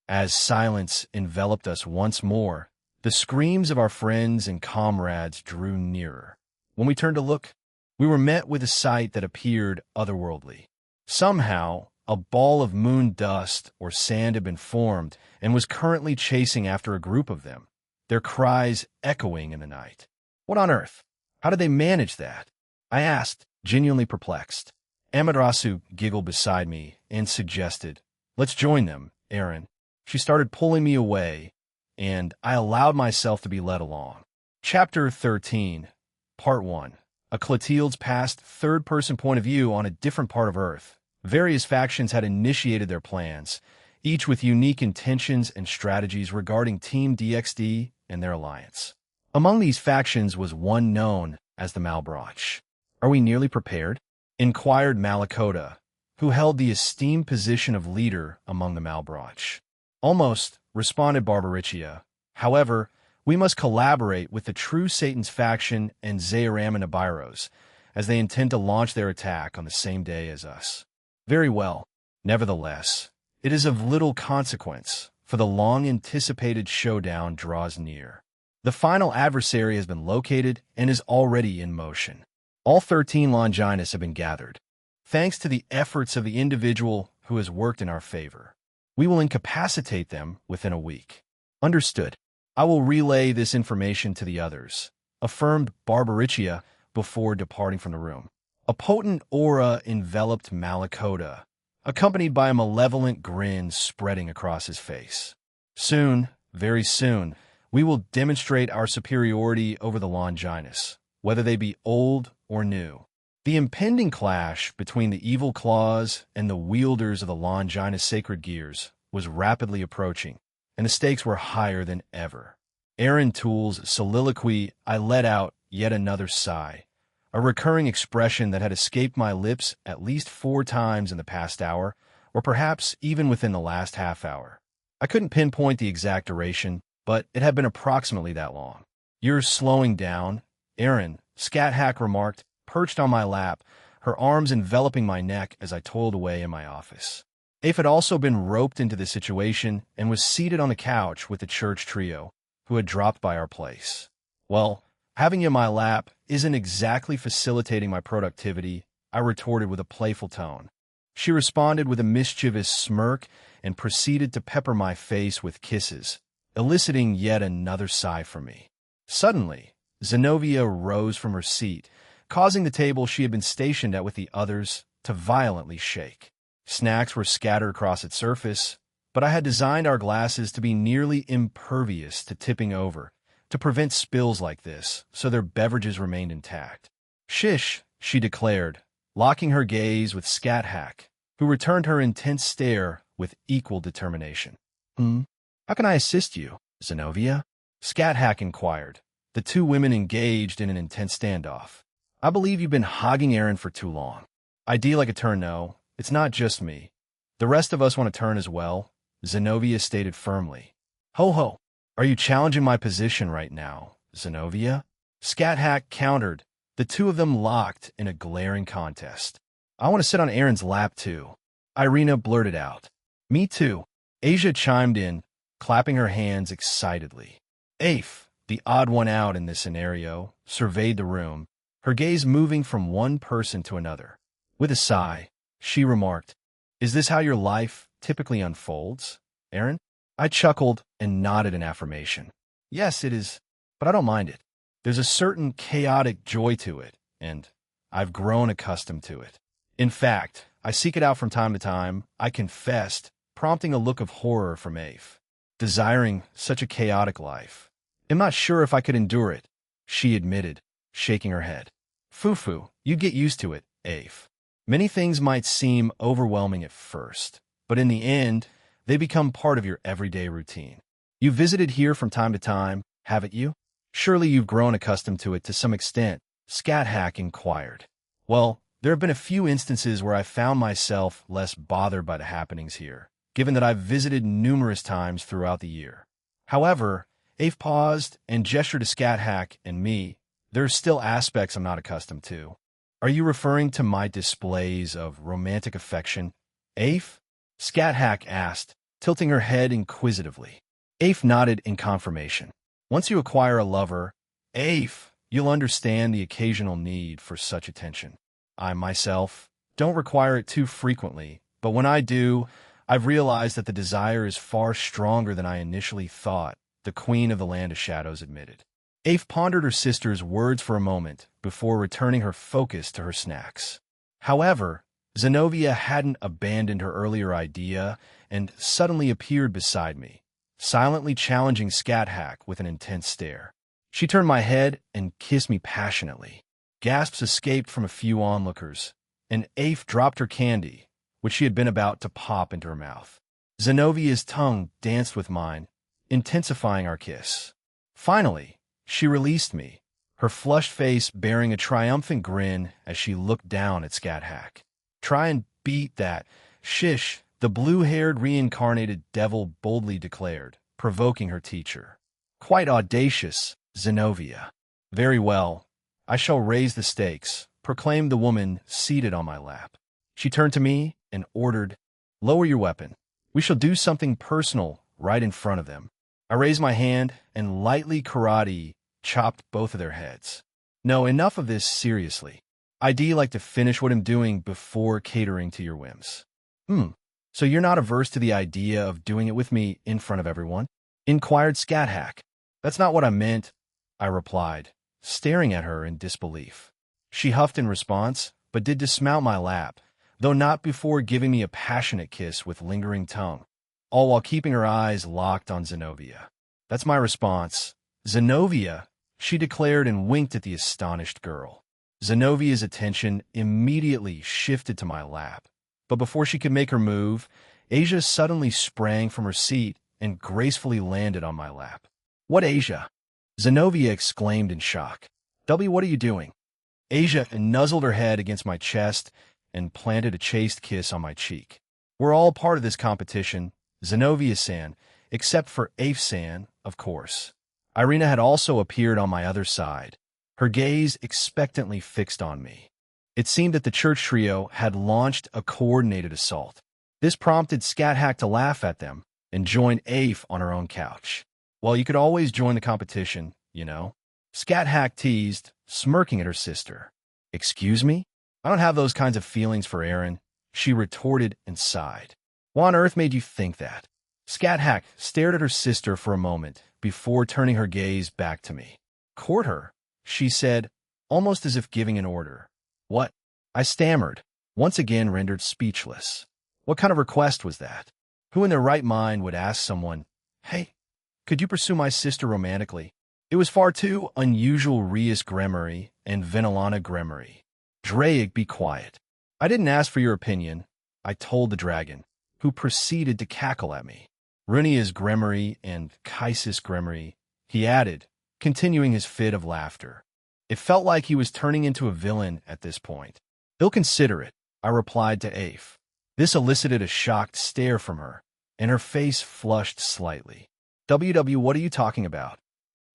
As silence enveloped us once more, the screams of our friends and comrades drew nearer. When we turned to look, we were met with a sight that appeared otherworldly. Somehow, a ball of moon dust or sand had been formed and was currently chasing after a group of them, their cries echoing in the night. What on earth? How did they manage that? I asked, genuinely perplexed. Amaterasu giggled beside me and suggested, "Let's join them, Aaron." She started pulling me away, and I allowed myself to be led along. Chapter 13, Part 1. A Clotilde's past third-person point of view on a different part of Earth. Various factions had initiated their plans, each with unique intentions and strategies regarding Team DXD and their alliance. Among these factions was one known as the Malbrach. "Are we nearly prepared?" inquired Malakota, who held the esteemed position of leader among the Malbrach. "Almost," responded Barbaricia. "However, we must collaborate with the true Satan's faction and Zayaram and Abiros, as they intend to launch their attack on the same day as us." "Very well. Nevertheless, it is of little consequence, for the long-anticipated showdown draws near. The final adversary has been located and is already in motion. All 13 Longinus have been gathered. Thanks to the efforts of the individual who has worked in our favor, we will incapacitate them within a week." "Understood. I will relay this information to the others," affirmed Barbaricia before departing from the room. A potent aura enveloped Malakota, accompanied by a malevolent grin spreading across his face. "Soon, very soon, we will demonstrate our superiority over the Longinus, whether they be old or new." The impending clash between the evil claws and the wielders of the Longinus sacred gears was rapidly approaching, and the stakes were higher than ever. Aaron Toole's soliloquy, I let out yet another sigh, a recurring expression that had escaped my lips at least 4 times in the past hour, or perhaps even within the last half hour. I couldn't pinpoint the exact duration, but it had been approximately that long. "You're slowing down, Aaron," Scat Hack remarked, perched on my lap, her arms enveloping my neck as I toiled away in my office. Afe had also been roped into the situation and was seated on the couch with the church trio, who had dropped by our place. "Well, having you in my lap isn't exactly facilitating my productivity," I retorted with a playful tone. She responded with a mischievous smirk and proceeded to pepper my face with kisses, eliciting yet another sigh from me. Suddenly, Zenobia rose from her seat, causing the table she had been stationed at with the others to violently shake. Snacks were scattered across its surface, but I had designed our glasses to be nearly impervious to tipping over, to prevent spills like this, so their beverages remained intact. "Shish," she declared, locking her gaze with Scat Hack, who returned her intense stare with equal determination. How can I assist you, Zenobia?" Scat Hack inquired. The two women engaged in an intense standoff. "I believe you've been hogging Aaron for too long." "I'd like a turn, no. It's not just me. The rest of us want a turn as well," Zenobia stated firmly. "Ho ho, are you challenging my position right now, Zenobia?" Scat Hack countered, the two of them locked in a glaring contest. "I want to sit on Aaron's lap too," Irina blurted out. "Me too," Asia chimed in, clapping her hands excitedly. Afe, the odd one out in this scenario, surveyed the room, her gaze moving from one person to another. With a sigh, she remarked, "Is this how your life typically unfolds, Aaron?" I chuckled and nodded in affirmation. "Yes, it is, but I don't mind it. There's a certain chaotic joy to it, and I've grown accustomed to it. In fact, I seek it out from time to time," I confessed, prompting a look of horror from Afe. "Desiring such a chaotic life. I'm not sure if I could endure it," she admitted, shaking her head. "Foo-foo, you'd get used to it, Afe. Many things might seem overwhelming at first, but in the end, they become part of your everyday routine. You've visited here from time to time, haven't you? Surely you've grown accustomed to it to some extent," Scat Hack inquired. "Well, there have been a few instances where I've found myself less bothered by the happenings here, given that I've visited numerous times throughout the year. However," Afe paused and gestured to Scat Hack and me, "there are still aspects I'm not accustomed to." "Are you referring to my displays of romantic affection, Afe?" Scat Hack asked, tilting her head inquisitively. Afe nodded in confirmation. "Once you acquire a lover, Afe, you'll understand the occasional need for such attention. I, myself, don't require it too frequently, But when I do, I've realized that the desire is far stronger than I initially thought, the queen of the land of shadows admitted. Afe pondered her sister's words for a moment before returning her focus to her snacks. However, Zenobia hadn't abandoned her earlier idea and suddenly appeared beside me, silently challenging Scat Hack with an intense stare. She turned my head and kissed me passionately. Gasps escaped from a few onlookers, and Afe dropped her candy, which she had been about to pop into her mouth. Zenovia's tongue danced with mine, intensifying our kiss. Finally, she released me, her flushed face bearing a triumphant grin as she looked down at Scat Hack. "Try and beat that. Shish," the blue-haired reincarnated devil boldly declared, provoking her teacher. "Quite audacious, Zenobia." "Very well. I shall raise the stakes," proclaimed the woman seated on my lap. She turned to me and ordered, "Lower your weapon. We shall do something personal right in front of them." I raised my hand and lightly karate chopped both of their heads. "No, enough of this seriously. I'd like to finish what I'm doing before catering to your whims." So you're not averse to the idea of doing it with me in front of everyone?" inquired Scat Hack. "That's not what I meant," I replied, staring at her in disbelief. She huffed in response, but did dismount my lap, though not before giving me a passionate kiss with lingering tongue, all while keeping her eyes locked on Zenobia. "That's my response." "Zenobia," she declared and winked at the astonished girl. Zenovia's attention immediately shifted to my lap, but before she could make her move, Asia suddenly sprang from her seat and gracefully landed on my lap. "What, Asia?" Zenobia exclaimed in shock. "W, what are you doing?" Asia nuzzled her head against my chest and planted a chaste kiss on my cheek. "We're all part of this competition, Zenobia-san, except for Afe-san, of course." Irina had also appeared on my other side, her gaze expectantly fixed on me. It seemed that the church trio had launched a coordinated assault. This prompted Scat Hack to laugh at them and join Afe on her own couch. "Well, you could always join the competition, you know," Scat Hack teased, smirking at her sister. "Excuse me? I don't have those kinds of feelings for Aaron," she retorted and sighed. "What on earth made you think that?" Scat Hack stared at her sister for a moment before turning her gaze back to me. "Court her," she said, almost as if giving an order. "What?" I stammered, once again rendered speechless. What kind of request was that? Who in their right mind would ask someone, "Hey, could you pursue my sister romantically?" It was far too unusual. Rias Gremory and Venelana Gremory. "Draig, be quiet. I didn't ask for your opinion," I told the dragon, who proceeded to cackle at me. "Runia's Gremory and Kaisis Gremory," he added, continuing his fit of laughter. It felt like he was turning into a villain at this point. "He'll consider it," I replied to Afe. This elicited a shocked stare from her, and her face flushed slightly. "WW, what are you talking about?"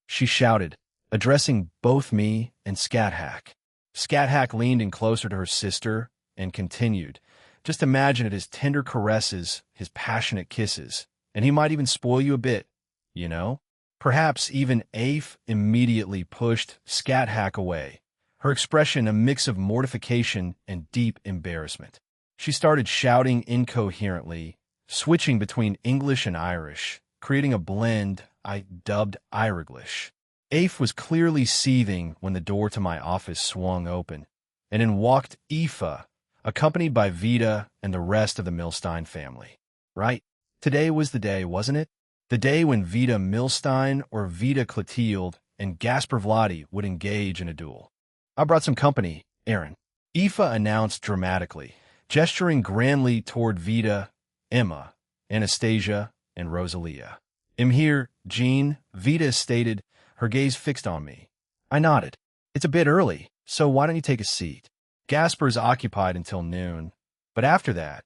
she shouted, addressing both me and Scat Hack. Scat Hack leaned in closer to her sister and continued, "Just imagine it, his tender caresses, his passionate kisses, and he might even spoil you a bit, you know?" Perhaps even Afe immediately pushed Scat Hack away, her expression a mix of mortification and deep embarrassment. She started shouting incoherently, switching between English and Irish, creating a blend I dubbed Iriglish. Afe was clearly seething when the door to my office swung open, and in walked Aoife, accompanied by Vita and the rest of the Milstein family. Right? Today was the day, wasn't it? The day when Vita Milstein or Vita Clotilde and Gasper Vladi would engage in a duel. "I brought some company, Aaron," Aoife announced dramatically, gesturing grandly toward Vita, Emma, Anastasia, and Rosalia. "I'm here, Jean," Vita stated, her gaze fixed on me. I nodded. "It's a bit early, so why don't you take a seat? Gasper's occupied until noon, but after that,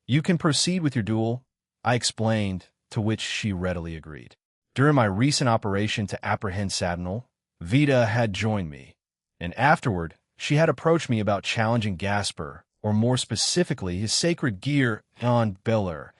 you can proceed with your duel," I explained, to which she readily agreed. During my recent operation to apprehend Sadinal, Vita had joined me, and afterward, she had approached me about challenging Gasper, or more specifically, his sacred gear on Beller,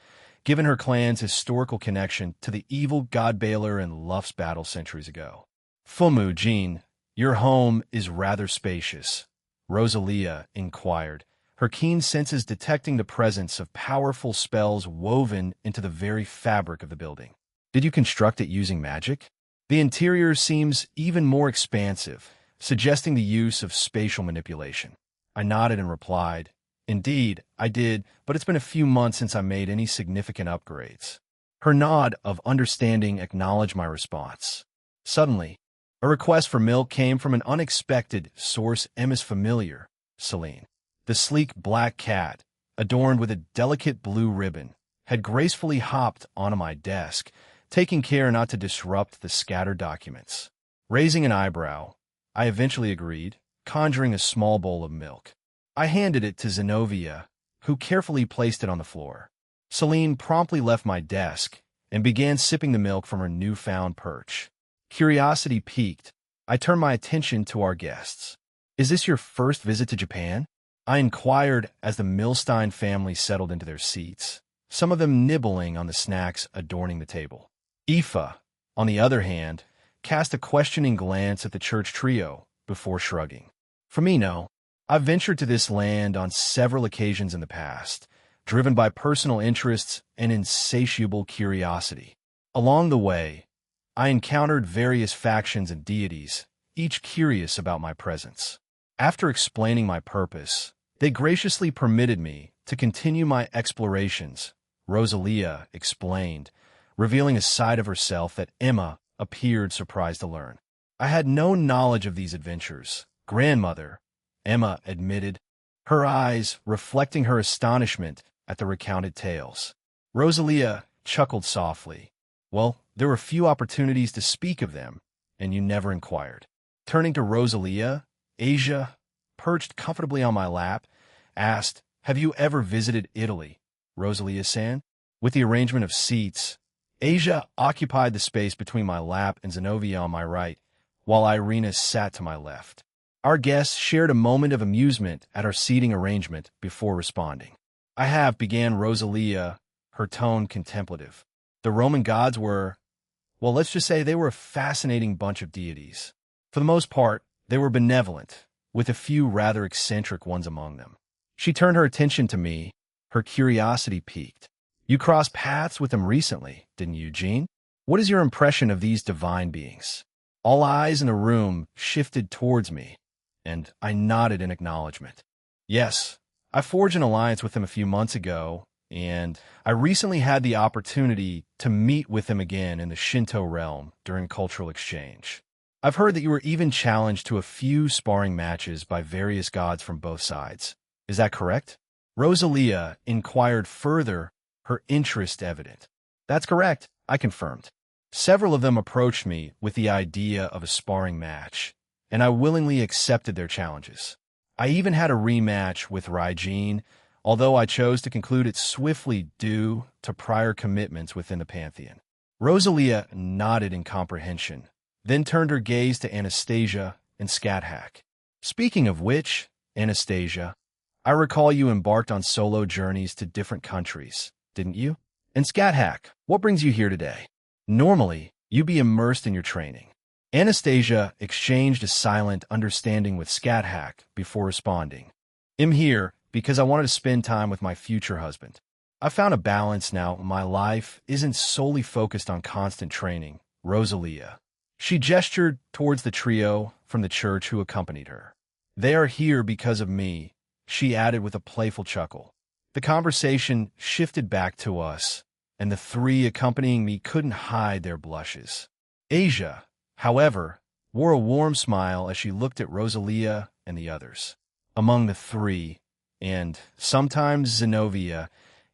given her clan's historical connection to the evil god Baylor and Luff's battle centuries ago. "Fumu, Jean, your home is rather spacious," Rosalia inquired, her keen senses detecting the presence of powerful spells woven into the very fabric of the building. Did you construct it using magic? The interior seems even more expansive, suggesting the use of spatial manipulation. I nodded and replied, "Indeed, I did, but it's been a few months since I made any significant upgrades." Her nod of understanding acknowledged my response. Suddenly, a request for milk came from an unexpected source. Emma's familiar, Celine. The sleek black cat, adorned with a delicate blue ribbon, had gracefully hopped onto my desk, taking care not to disrupt the scattered documents. Raising an eyebrow, I eventually agreed, conjuring a small bowl of milk. I handed it to Zenobia, who carefully placed it on the floor. Celine promptly left my desk and began sipping the milk from her newfound perch. Curiosity piqued, I turned my attention to our guests. "Is this your first visit to Japan?" I inquired as the Milstein family settled into their seats, some of them nibbling on the snacks adorning the table. Aoife, on the other hand, cast a questioning glance at the church trio before shrugging. "For me, no. I've ventured to this land on several occasions in the past, driven by personal interests and insatiable curiosity. Along the way, I encountered various factions and deities, each curious about my presence. After explaining my purpose, they graciously permitted me to continue my explorations," Rosalia explained, revealing a side of herself that Emma appeared surprised to learn. "I had no knowledge of these adventures, grandmother," Emma admitted, her eyes reflecting her astonishment at the recounted tales. Rosalia chuckled softly. "Well, there were few opportunities to speak of them, and you never inquired." Turning to Rosalia, Asia, perched comfortably on my lap, asked, "Have you ever visited Italy, Rosalia-san?" With the arrangement of seats, Asia occupied the space between my lap and Zenobia on my right, while Irina sat to my left. Our guests shared a moment of amusement at our seating arrangement before responding. "I have," began Rosalia, her tone contemplative. "The Roman gods were, well, let's just say they were a fascinating bunch of deities. For the most part, they were benevolent, with a few rather eccentric ones among them." She turned her attention to me, her curiosity piqued. "You crossed paths with them recently, didn't you, Jean? What is your impression of these divine beings?" All eyes in the room shifted towards me, and I nodded in acknowledgement. "Yes, I forged an alliance with them a few months ago, and I recently had the opportunity to meet with them again in the Shinto realm during cultural exchange. I've heard that you were even challenged to a few sparring matches by various gods from both sides. Is that correct?" Rosalia inquired further, her interest evident. "That's correct," I confirmed. "Several of them approached me with the idea of a sparring match, and I willingly accepted their challenges. I even had a rematch with Raijin, although I chose to conclude it swiftly due to prior commitments within the Pantheon." Rosalia nodded in comprehension, then turned her gaze to Anastasia and Scathack. "Speaking of which, Anastasia, I recall you embarked on solo journeys to different countries, didn't you? And Scathack, what brings you here today? Normally, you'd be immersed in your training." Anastasia exchanged a silent understanding with Scathack before responding. "I'm here because I wanted to spend time with my future husband. I found a balance now. My life isn't solely focused on constant training." Rosalia. She gestured towards the trio from the church who accompanied her. "They are here because of me," she added with a playful chuckle. The conversation shifted back to us, and the three accompanying me couldn't hide their blushes. Asia, however, wore a warm smile as she looked at Rosalia and the others. Among the three, and sometimes Zenobia,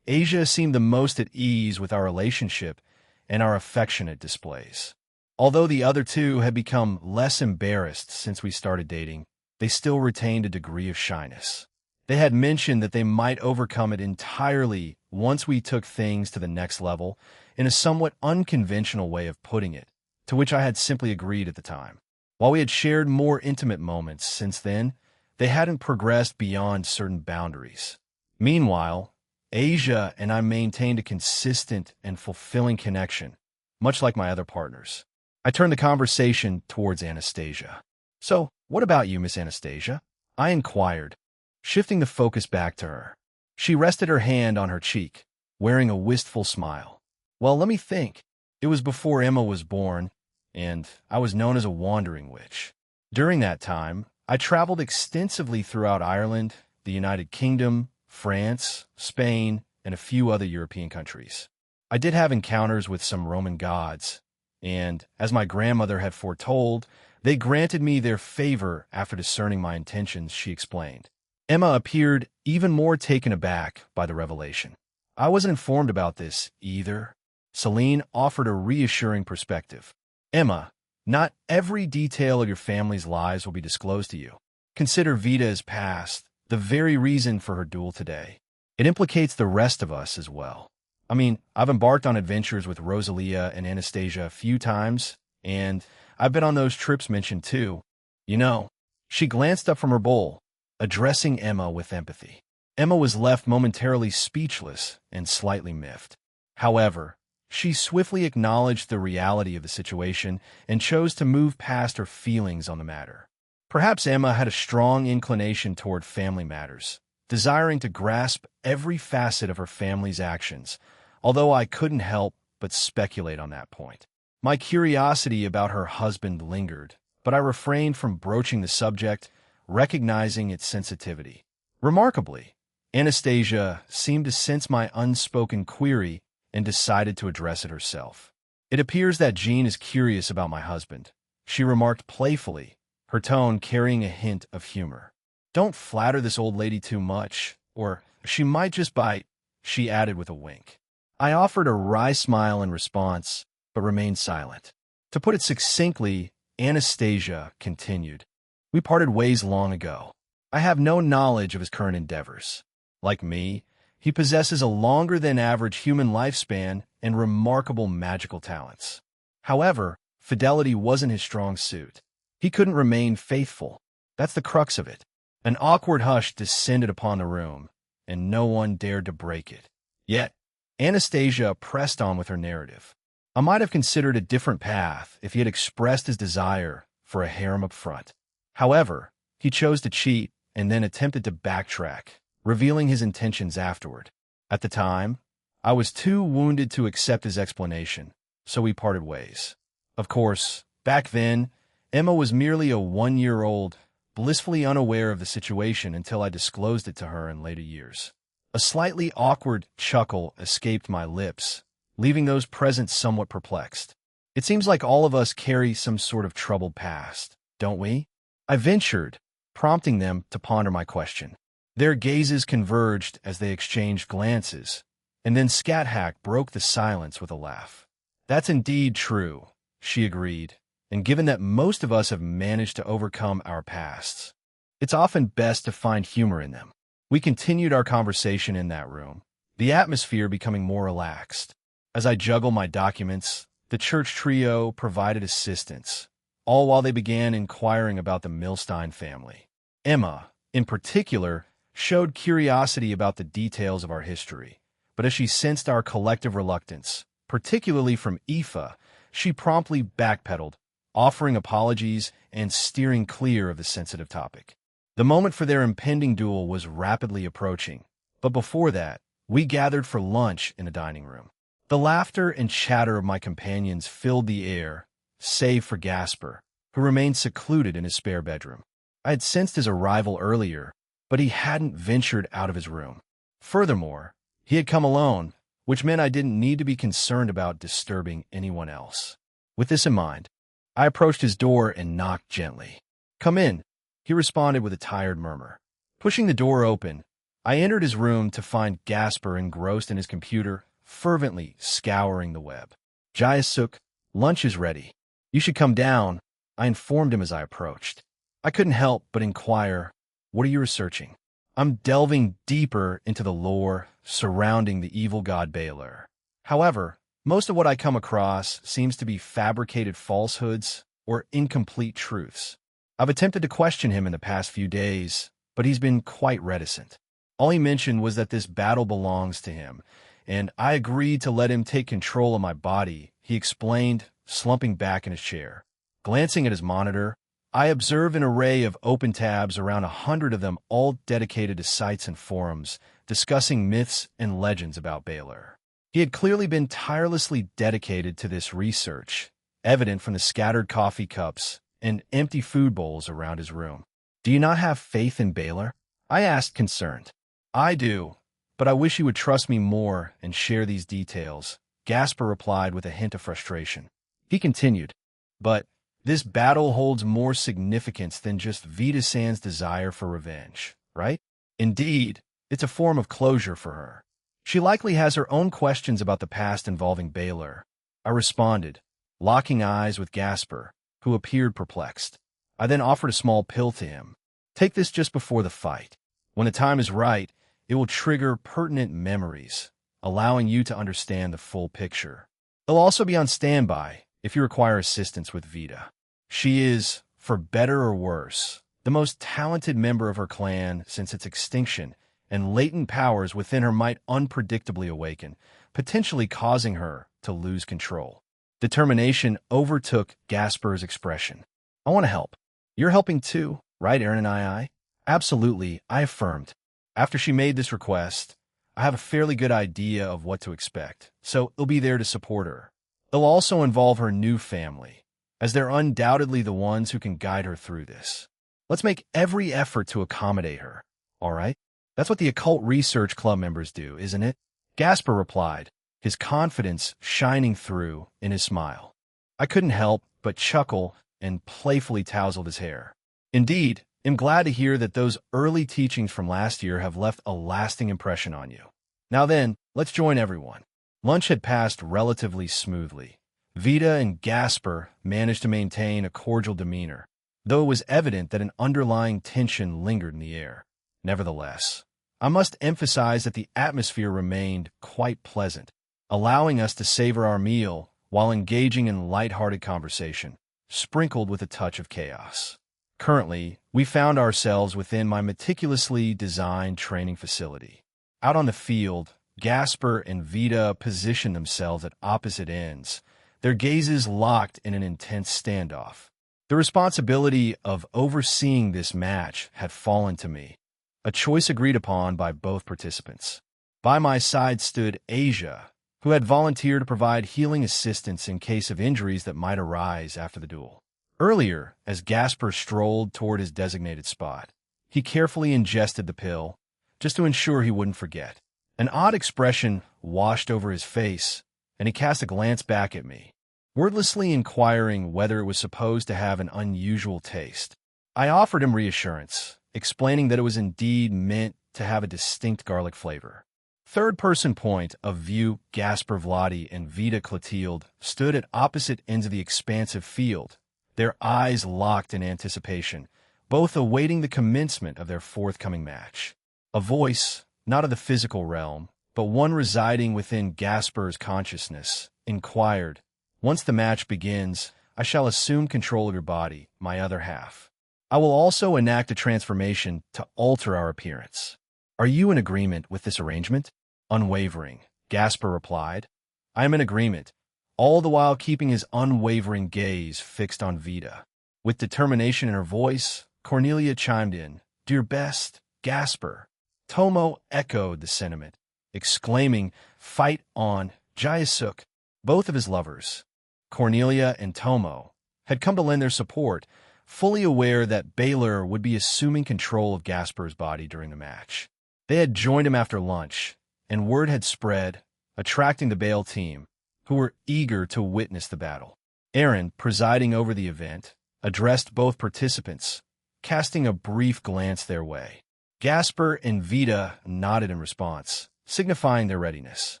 Asia seemed the most at ease with our relationship and our affectionate displays. Although the other two had become less embarrassed since we started dating, they still retained a degree of shyness. They had mentioned that they might overcome it entirely once we took things to the next level, in a somewhat unconventional way of putting it, to which I had simply agreed at the time. While we had shared more intimate moments since then, they hadn't progressed beyond certain boundaries. Meanwhile, Asia and I maintained a consistent and fulfilling connection, much like my other partners. I turned the conversation towards Anastasia. "So, what about you, Miss Anastasia?" I inquired, shifting the focus back to her. She rested her hand on her cheek, wearing a wistful smile. Well, let me think. It was before Emma was born, and I was known as a wandering witch. During that time, I traveled extensively throughout Ireland, the United Kingdom, France, Spain, and a few other European countries. I did have encounters with some Roman gods, and, as my grandmother had foretold, they granted me their favor after discerning my intentions, she explained. Emma appeared even more taken aback by the revelation. I wasn't informed about this either. Celine offered a reassuring perspective. Emma, not every detail of your family's lives will be disclosed to you. Consider Vita as past, the very reason for her duel today. It implicates the rest of us as well. I mean, I've embarked on adventures with Rosalia and Anastasia a few times, and I've been on those trips mentioned too. You know, she glanced up from her bowl, addressing Emma with empathy. Emma was left momentarily speechless and slightly miffed. However, she swiftly acknowledged the reality of the situation and chose to move past her feelings on the matter. Perhaps Emma had a strong inclination toward family matters, desiring to grasp every facet of her family's actions, although I couldn't help but speculate on that point. My curiosity about her husband lingered, but I refrained from broaching the subject, recognizing its sensitivity. Remarkably, Anastasia seemed to sense my unspoken query and decided to address it herself. It appears that Jean is curious about my husband, she remarked playfully, her tone carrying a hint of humor. Don't flatter this old lady too much, or she might just bite, she added with a wink. I offered a wry smile in response, but remained silent. To put it succinctly, Anastasia continued. We parted ways long ago. I have no knowledge of his current endeavors. Like me, he possesses a longer-than-average human lifespan and remarkable magical talents. However, fidelity wasn't his strong suit. He couldn't remain faithful. That's the crux of it. An awkward hush descended upon the room, and no one dared to break it. Yet, Anastasia pressed on with her narrative. I might have considered a different path if he had expressed his desire for a harem up front. However, he chose to cheat and then attempted to backtrack, revealing his intentions afterward. At the time, I was too wounded to accept his explanation, so we parted ways. Of course, back then, Emma was merely a 1-year-old, blissfully unaware of the situation until I disclosed it to her in later years. A slightly awkward chuckle escaped my lips, leaving those present somewhat perplexed. It seems like all of us carry some sort of troubled past, don't we? I ventured, prompting them to ponder my question. Their gazes converged as they exchanged glances, and then Scat-Hack broke the silence with a laugh. That's indeed true, she agreed, and given that most of us have managed to overcome our pasts, it's often best to find humor in them. We continued our conversation in that room, the atmosphere becoming more relaxed. As I juggled my documents, the church trio provided assistance, all while they began inquiring about the Milstein family. Emma, in particular, showed curiosity about the details of our history, but as she sensed our collective reluctance, particularly from Aoife, she promptly backpedaled, offering apologies and steering clear of the sensitive topic. The moment for their impending duel was rapidly approaching, but before that, we gathered for lunch in a dining room. The laughter and chatter of my companions filled the air, save for Gasper, who remained secluded in his spare bedroom. I had sensed his arrival earlier, but he hadn't ventured out of his room. Furthermore, he had come alone, which meant I didn't need to be concerned about disturbing anyone else. With this in mind, I approached his door and knocked gently. "Come in," he responded with a tired murmur. Pushing the door open, I entered his room to find Gasper engrossed in his computer, fervently scouring the web. "Jayasuk, lunch is ready. You should come down," I informed him as I approached. I couldn't help but inquire, "What are you researching?" "I'm delving deeper into the lore surrounding the evil god Baelor. However, most of what I come across seems to be fabricated falsehoods or incomplete truths. I've attempted to question him in the past few days, but he's been quite reticent. All he mentioned was that this battle belongs to him, and I agreed to let him take control of my body," he explained, slumping back in his chair. Glancing at his monitor, I observe an array of open tabs, around 100 of them, all dedicated to sites and forums, discussing myths and legends about Baylor. He had clearly been tirelessly dedicated to this research, evident from the scattered coffee cups and empty food bowls around his room. "Do you not have faith in Baylor?" I asked, concerned. "I do, but I wish you would trust me more and share these details," Gasper replied with a hint of frustration. He continued, "But this battle holds more significance than just Vita San's desire for revenge, right? Indeed, it's a form of closure for her. She likely has her own questions about the past involving Baylor." I responded, locking eyes with Gasper, who appeared perplexed. I then offered a small pill to him. "Take this just before the fight. When the time is right, it will trigger pertinent memories, allowing you to understand the full picture. It'll also be on standby if you require assistance with Vita. She is, for better or worse, the most talented member of her clan since its extinction, and latent powers within her might unpredictably awaken, potentially causing her to lose control." Determination overtook Gasper's expression. "I want to help. You're helping too, right, Aaron and I?" "Absolutely," I affirmed. After she made this request, I have a fairly good idea of what to expect, so it'll be there to support her. It'll also involve her new family, as they're undoubtedly the ones who can guide her through this. Let's make every effort to accommodate her, all right? That's what the Occult Research Club members do, isn't it?" Gasper replied, his confidence shining through in his smile. I couldn't help but chuckle and playfully tousled his hair. "Indeed, I'm glad to hear that those early teachings from last year have left a lasting impression on you. Now then, let's join everyone." Lunch had passed relatively smoothly. Vita and Gasper managed to maintain a cordial demeanor, though it was evident that an underlying tension lingered in the air. Nevertheless, I must emphasize that the atmosphere remained quite pleasant, allowing us to savor our meal while engaging in lighthearted conversation, sprinkled with a touch of chaos. Currently, we found ourselves within my meticulously designed training facility. Out on the field, Gasper and Vita positioned themselves at opposite ends, their gazes locked in an intense standoff. The responsibility of overseeing this match had fallen to me, a choice agreed upon by both participants. By my side stood Asia, who had volunteered to provide healing assistance in case of injuries that might arise after the duel. Earlier, as Gasper strolled toward his designated spot, he carefully ingested the pill, just to ensure he wouldn't forget. An odd expression washed over his face, and he cast a glance back at me, wordlessly inquiring whether it was supposed to have an unusual taste. I offered him reassurance, explaining that it was indeed meant to have a distinct garlic flavor. Third-person point of view, Gasper Vladi and Vita Clotilde stood at opposite ends of the expansive field, their eyes locked in anticipation, both awaiting the commencement of their forthcoming match. A voice, not of the physical realm, but one residing within Gasper's consciousness, inquired, "Once the match begins, I shall assume control of your body, my other half. I will also enact a transformation to alter our appearance. Are you in agreement with this arrangement?" "Unwavering," Gasper replied. "I am in agreement," all the while keeping his unwavering gaze fixed on Vita. With determination in her voice, Cornelia chimed in, "Do your best, Gasper." Tomo echoed the sentiment, exclaiming, "Fight on, Jayasuk," both of his lovers. Cornelia and Tomo had come to lend their support, fully aware that Baylor would be assuming control of Gasper's body during the match. They had joined him after lunch, and word had spread, attracting the Bale team, who were eager to witness the battle. Aaron, presiding over the event, addressed both participants, casting a brief glance their way. Gasper and Vita nodded in response, signifying their readiness.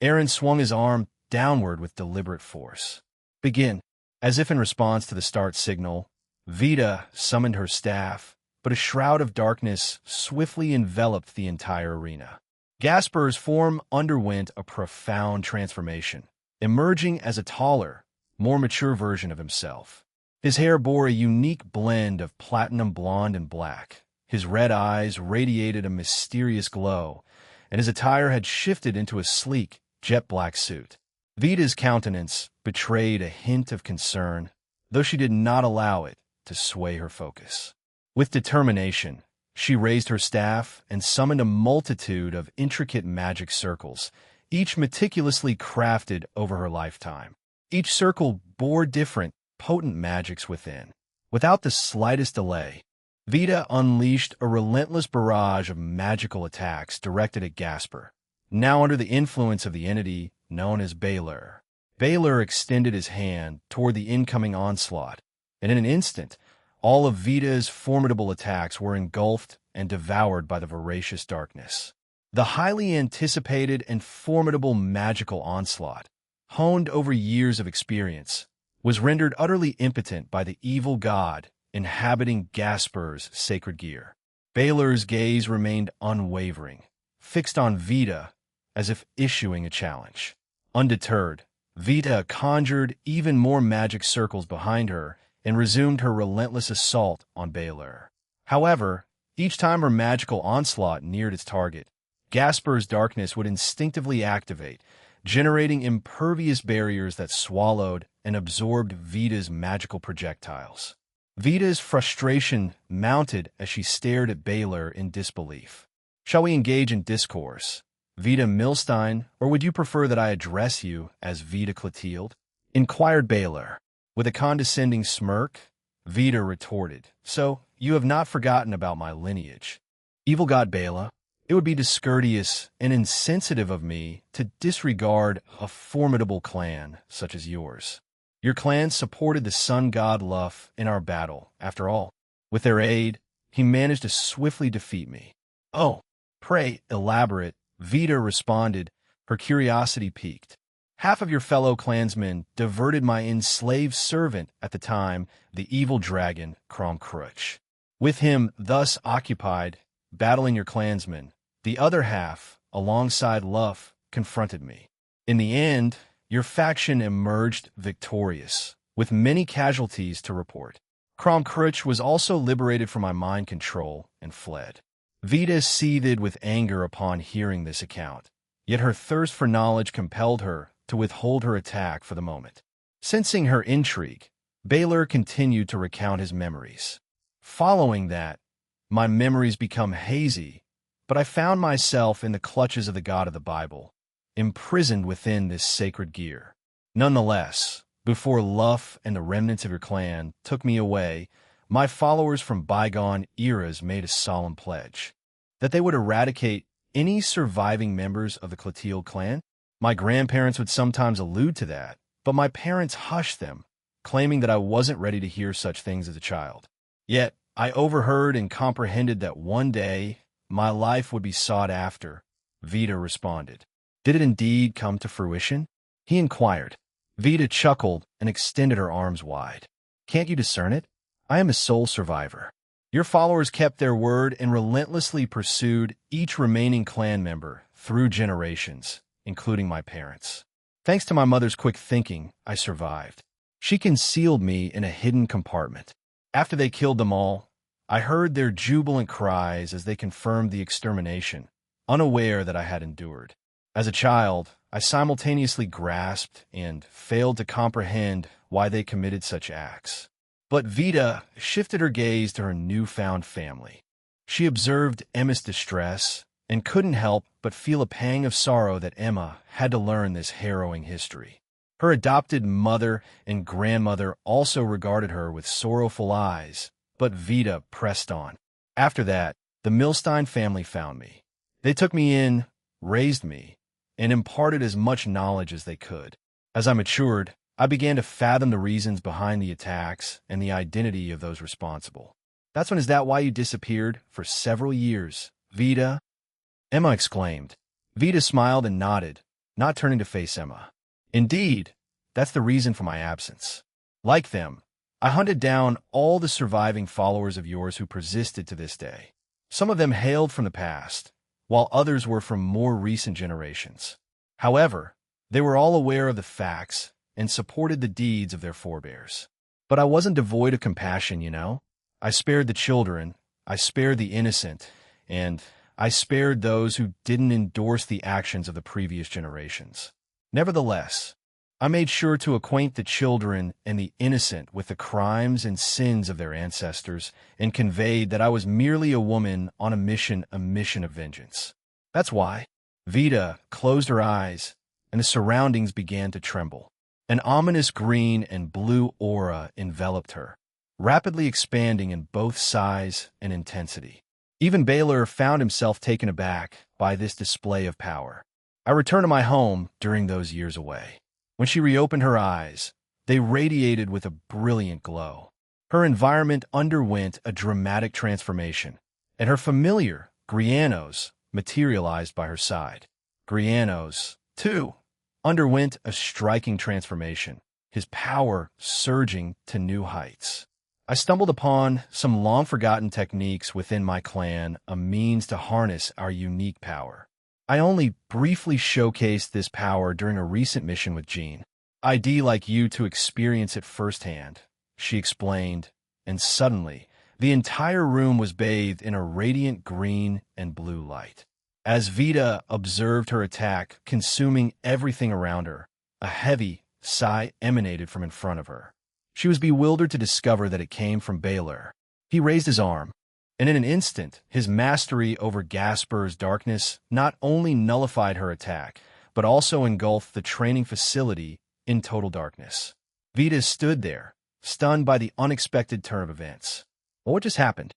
Aaron swung his arm downward with deliberate force. "Begin." As if in response to the start signal, Vita summoned her staff, but a shroud of darkness swiftly enveloped the entire arena. Gasper's form underwent a profound transformation, emerging as a taller, more mature version of himself. His hair bore a unique blend of platinum blonde and black. His red eyes radiated a mysterious glow, and his attire had shifted into a sleek, jet-black suit. Vita's countenance betrayed a hint of concern, though she did not allow it to sway her focus. With determination, she raised her staff and summoned a multitude of intricate magic circles, each meticulously crafted over her lifetime. Each circle bore different, potent magics within. Without the slightest delay, Vita unleashed a relentless barrage of magical attacks directed at Gasper, now under the influence of the entity known as Baylor. Baylor extended his hand toward the incoming onslaught, and in an instant, all of Vita's formidable attacks were engulfed and devoured by the voracious darkness. The highly anticipated and formidable magical onslaught, honed over years of experience, was rendered utterly impotent by the evil god inhabiting Gasper's sacred gear. Baylor's gaze remained unwavering, fixed on Vita as if issuing a challenge. Undeterred, Vita conjured even more magic circles behind her and resumed her relentless assault on Baylor. However, each time her magical onslaught neared its target, Gasper's darkness would instinctively activate, generating impervious barriers that swallowed and absorbed Vita's magical projectiles. Vita's frustration mounted as she stared at Baylor in disbelief. "Shall we engage in discourse, Vita Milstein, or would you prefer that I address you as Vita Clotilde?" inquired Baylor. With a condescending smirk, Vita retorted, "So, you have not forgotten about my lineage." Evil god Baylor, it would be discourteous and insensitive of me to disregard a formidable clan such as yours. Your clan supported the sun god Luff in our battle, after all. With their aid, he managed to swiftly defeat me. "Oh, pray elaborate," Vita responded, her curiosity piqued. "Half of your fellow clansmen diverted my enslaved servant at the time, the evil dragon Crumb-Crutch. With him thus occupied, battling your clansmen, the other half, alongside Luff, confronted me. In the end, your faction emerged victorious, with many casualties to report. Crumb-Crutch was also liberated from my mind control and fled." Vita seethed with anger upon hearing this account, yet her thirst for knowledge compelled her to withhold her attack for the moment. Sensing her intrigue, Baylor continued to recount his memories. "Following that, my memories become hazy, but I found myself in the clutches of the God of the Bible, imprisoned within this sacred gear. Nonetheless, before Luff and the remnants of your clan took me away, my followers from bygone eras made a solemn pledge that they would eradicate any surviving members of the Clotilde clan. My grandparents would sometimes allude to that, but my parents hushed them, claiming that I wasn't ready to hear such things as a child. Yet, I overheard and comprehended that one day my life would be sought after," Vita responded. "Did it indeed come to fruition?" he inquired. Vita chuckled and extended her arms wide. "Can't you discern it? I am a sole survivor. Your followers kept their word and relentlessly pursued each remaining clan member through generations, including my parents. Thanks to my mother's quick thinking, I survived. She concealed me in a hidden compartment. After they killed them all, I heard their jubilant cries as they confirmed the extermination, unaware that I had endured. As a child, I simultaneously grasped and failed to comprehend why they committed such acts. But Vita shifted her gaze to her newfound family. She observed Emma's distress and couldn't help but feel a pang of sorrow that Emma had to learn this harrowing history. Her adopted mother and grandmother also regarded her with sorrowful eyes, but Vita pressed on. After that, the Milstein family found me. They took me in, raised me, and imparted as much knowledge as they could. As I matured, I began to fathom the reasons behind the attacks and the identity of those responsible. Is that why you disappeared for several years, Vita?" Emma exclaimed. Vita smiled and nodded, not turning to face Emma. "Indeed, that's the reason for my absence. Like them, I hunted down all the surviving followers of yours who persisted to this day. Some of them hailed from the past, while others were from more recent generations. However, they were all aware of the facts and supported the deeds of their forebears. But I wasn't devoid of compassion, you know. I spared the children, I spared the innocent, and I spared those who didn't endorse the actions of the previous generations. Nevertheless, I made sure to acquaint the children and the innocent with the crimes and sins of their ancestors, and conveyed that I was merely a woman on a mission of vengeance. That's why. Vita closed her eyes, and the surroundings began to tremble. An ominous green and blue aura enveloped her, rapidly expanding in both size and intensity. Even Baylor found himself taken aback by this display of power. I returned to my home during those years away. When she reopened her eyes, they radiated with a brilliant glow. Her environment underwent a dramatic transformation, and her familiar, Grianos, materialized by her side. Grianos, too, underwent a striking transformation, his power surging to new heights. I stumbled upon some long-forgotten techniques within my clan, a means to harness our unique power. I only briefly showcased this power during a recent mission with Jean. I'd like you to experience it firsthand, she explained, and suddenly, the entire room was bathed in a radiant green and blue light. As Vita observed her attack consuming everything around her, a heavy sigh emanated from in front of her. She was bewildered to discover that it came from Baylor. He raised his arm, and in an instant, his mastery over Gasper's darkness not only nullified her attack, but also engulfed the training facility in total darkness. Vita stood there, stunned by the unexpected turn of events. What just happened?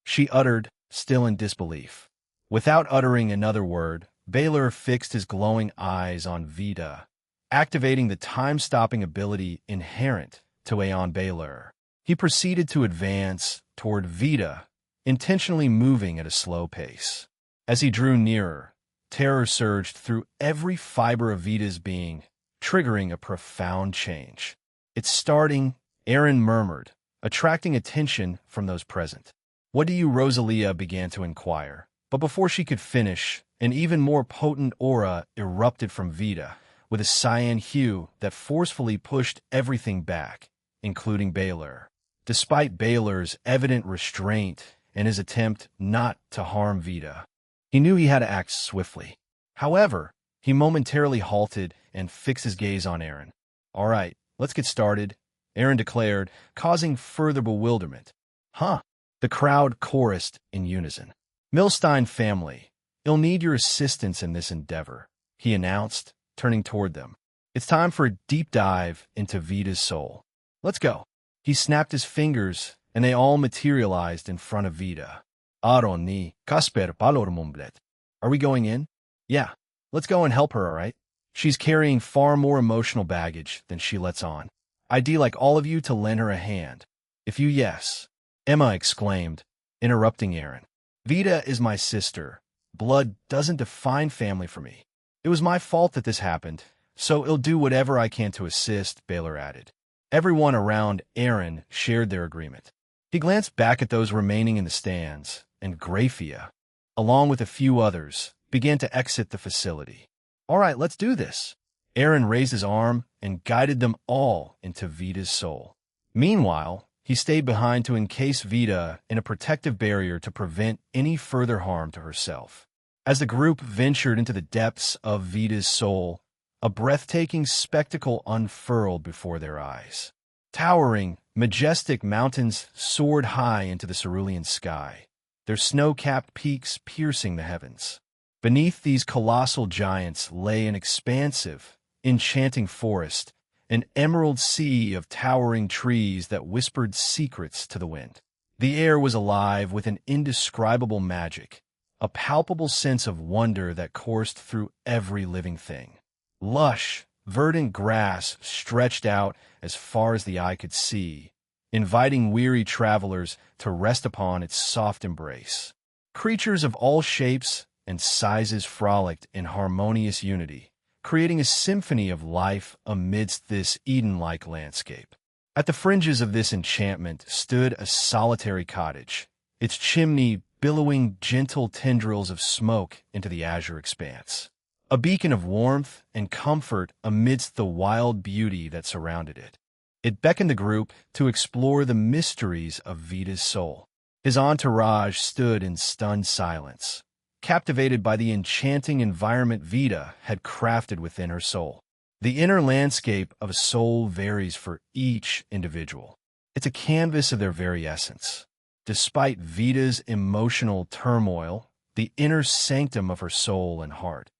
She uttered, still in disbelief. Without uttering another word, Baylor fixed his glowing eyes on Vita, activating the time-stopping ability inherent to Aeon Baylor. He proceeded to advance toward Vita, intentionally moving at a slow pace. As he drew nearer, terror surged through every fiber of Vita's being, triggering a profound change. "It's starting," Aaron murmured, attracting attention from those present. "What do you?" Rosalia began to inquire, but before she could finish, an even more potent aura erupted from Vita, with a cyan hue that forcefully pushed everything back, including Baylor. Despite Baylor's evident restraint and his attempt not to harm Vita, he knew he had to act swiftly. However, he momentarily halted and fixed his gaze on Aaron. "All right, let's get started," Aaron declared, causing further bewilderment. "Huh?" The crowd chorused in unison. "Milstein family, you'll need your assistance in this endeavor," he announced, turning toward them. "It's time for a deep dive into Vita's soul. Let's go." He snapped his fingers, and they all materialized in front of Vita. "Aron ni Kasper Palormumblet. Are we going in?" "Yeah, let's go and help her, all right? She's carrying far more emotional baggage than she lets on. I'd like all of you to lend her a hand." "If you yes," Emma exclaimed, interrupting Aaron. "Vita is my sister. Blood doesn't define family for me. It was my fault that this happened, so I'll do whatever I can to assist," Baylor added. Everyone around Aaron shared their agreement. He glanced back at those remaining in the stands, and Graphia, along with a few others, began to exit the facility. "All right, let's do this." Aaron raised his arm and guided them all into Vita's soul. Meanwhile, he stayed behind to encase Vita in a protective barrier to prevent any further harm to herself. As the group ventured into the depths of Vita's soul, a breathtaking spectacle unfurled before their eyes. Towering, majestic mountains soared high into the cerulean sky, their snow-capped peaks piercing the heavens. Beneath these colossal giants lay an expansive, enchanting forest, an emerald sea of towering trees that whispered secrets to the wind. The air was alive with an indescribable magic, a palpable sense of wonder that coursed through every living thing. Lush, verdant grass stretched out as far as the eye could see, inviting weary travelers to rest upon its soft embrace. Creatures of all shapes and sizes frolicked in harmonious unity, creating a symphony of life amidst this Eden-like landscape. At the fringes of this enchantment stood a solitary cottage, its chimney billowing gentle tendrils of smoke into the azure expanse. A beacon of warmth and comfort amidst the wild beauty that surrounded it. It beckoned the group to explore the mysteries of Vita's soul. His entourage stood in stunned silence, captivated by the enchanting environment Vita had crafted within her soul. The inner landscape of a soul varies for each individual. It's a canvas of their very essence. Despite Vita's emotional turmoil, the inner sanctum of her soul and heart,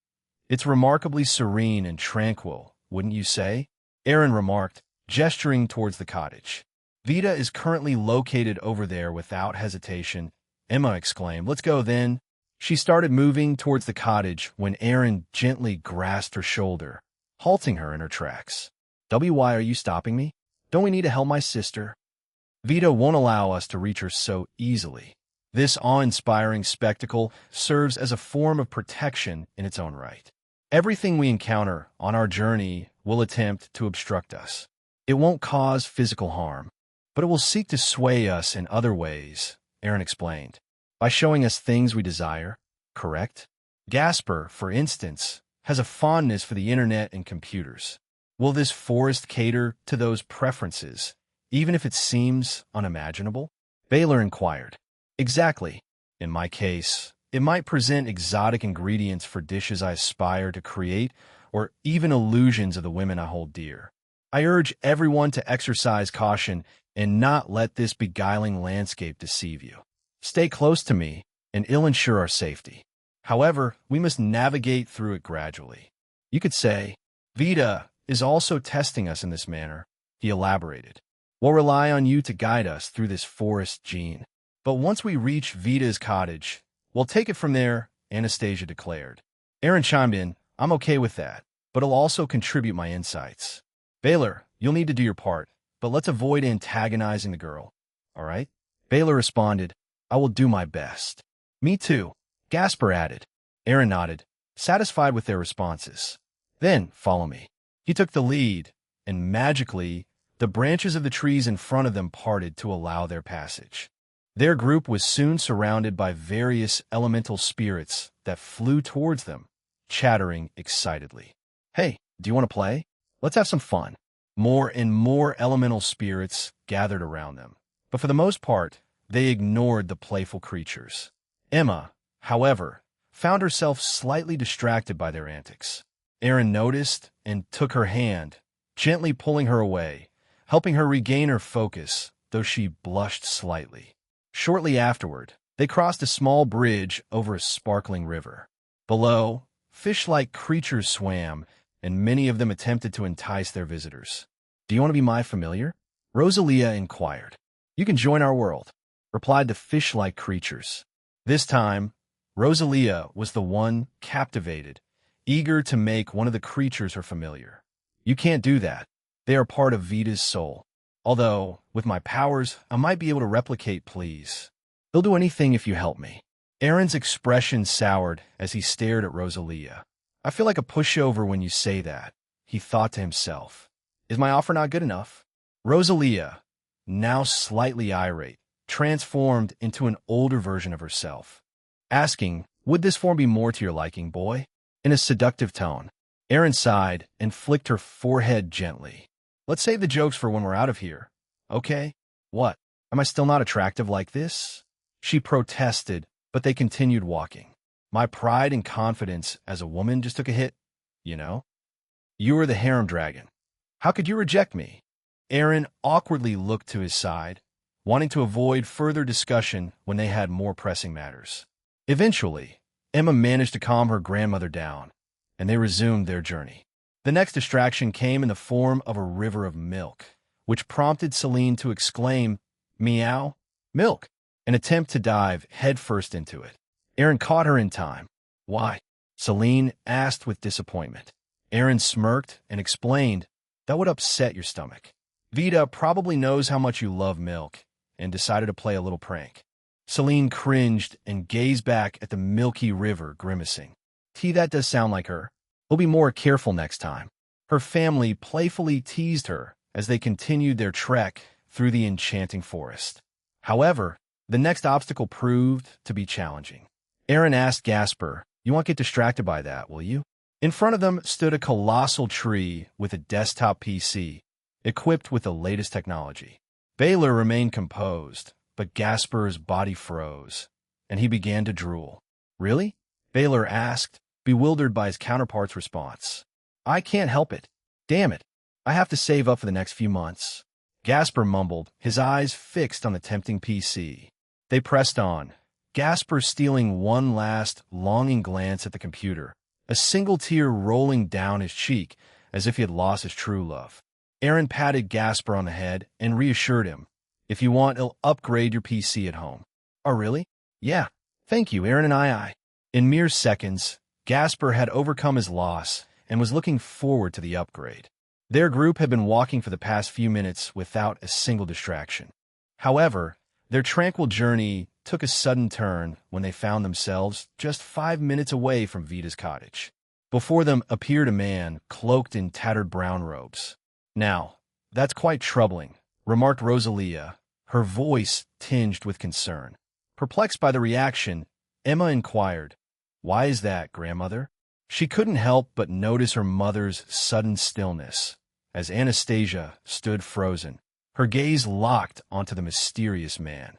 it's remarkably serene and tranquil, wouldn't you say? Aaron remarked, gesturing towards the cottage. Vita is currently located over there without hesitation. Emma exclaimed, "Let's go then." She started moving towards the cottage when Aaron gently grasped her shoulder, halting her in her tracks. "Why are you stopping me? Don't we need to help my sister?" "Vita won't allow us to reach her so easily." This awe-inspiring spectacle serves as a form of protection in its own right. Everything we encounter on our journey will attempt to obstruct us. It won't cause physical harm, but it will seek to sway us in other ways, Aaron explained, by showing us things we desire, correct? Gasper, for instance, has a fondness for the internet and computers. Will this forest cater to those preferences, even if it seems unimaginable? Baylor inquired. Exactly. In my case, it might present exotic ingredients for dishes I aspire to create, or even illusions of the women I hold dear. I urge everyone to exercise caution and not let this beguiling landscape deceive you. Stay close to me, and it'll ensure our safety. However, we must navigate through it gradually. You could say, Vita is also testing us in this manner, he elaborated. We'll rely on you to guide us through this forest, Jean. But once we reach Vita's cottage, we'll take it from there, Anastasia declared. Aaron chimed in, I'm okay with that, but I'll also contribute my insights. Baylor, you'll need to do your part, but let's avoid antagonizing the girl, all right? Baylor responded, I will do my best. Me too, Gasper added. Aaron nodded, satisfied with their responses. Then, follow me. He took the lead, and magically, the branches of the trees in front of them parted to allow their passage. Their group was soon surrounded by various elemental spirits that flew towards them, chattering excitedly. Hey, do you want to play? Let's have some fun. More and more elemental spirits gathered around them, but for the most part, they ignored the playful creatures. Emma, however, found herself slightly distracted by their antics. Aaron noticed and took her hand, gently pulling her away, helping her regain her focus, though she blushed slightly. Shortly afterward, they crossed a small bridge over a sparkling river. Below, fish-like creatures swam, and many of them attempted to entice their visitors. Do you want to be my familiar? Rosalia inquired. You can join our world, replied the fish-like creatures. This time, Rosalia was the one captivated, eager to make one of the creatures her familiar. You can't do that. They are part of Vita's soul. Although, with my powers, I might be able to replicate, please. They'll do anything if you help me. Aaron's expression soured as he stared at Rosalia. I feel like a pushover when you say that, he thought to himself. Is my offer not good enough? Rosalia, now slightly irate, transformed into an older version of herself, asking, would this form be more to your liking, boy? In a seductive tone, Aaron sighed and flicked her forehead gently. Let's save the jokes for when we're out of here, okay? What? Am I still not attractive like this? She protested, but they continued walking. My pride and confidence as a woman just took a hit, you know? You were the harem dragon. How could you reject me? Aaron awkwardly looked to his side, wanting to avoid further discussion when they had more pressing matters. Eventually, Emma managed to calm her grandmother down, and they resumed their journey. The next distraction came in the form of a river of milk, which prompted Celine to exclaim, Meow, milk, an attempt to dive headfirst into it. Aaron caught her in time. Why? Celine asked with disappointment. Aaron smirked and explained, that would upset your stomach. Vita probably knows how much you love milk, and decided to play a little prank. Celine cringed and gazed back at the milky river, grimacing. That does sound like her. We'll be more careful next time. Her family playfully teased her as they continued their trek through the enchanting forest. However, the next obstacle proved to be challenging. Aaron asked Gasper, you won't get distracted by that, will you? In front of them stood a colossal tree with a desktop PC, equipped with the latest technology. Baylor remained composed, but Gasper's body froze, and he began to drool. Really? Baylor asked, bewildered by his counterpart's response. I can't help it. Damn it. I have to save up for the next few months. Gasper mumbled, his eyes fixed on the tempting PC. They pressed on, Gasper stealing one last, longing glance at the computer, a single tear rolling down his cheek as if he had lost his true love. Aaron patted Gasper on the head and reassured him, if you want, he'll upgrade your PC at home. Oh, really? Yeah. Thank you, Aaron and I. In mere seconds, Gasper had overcome his loss and was looking forward to the upgrade. Their group had been walking for the past few minutes without a single distraction. However, their tranquil journey took a sudden turn when they found themselves just 5 minutes away from Vita's cottage. Before them appeared a man cloaked in tattered brown robes. Now, that's quite troubling, remarked Rosalia, her voice tinged with concern. Perplexed by the reaction, Emma inquired, "Why is that, grandmother?" She couldn't help but notice her mother's sudden stillness as Anastasia stood frozen, her gaze locked onto the mysterious man.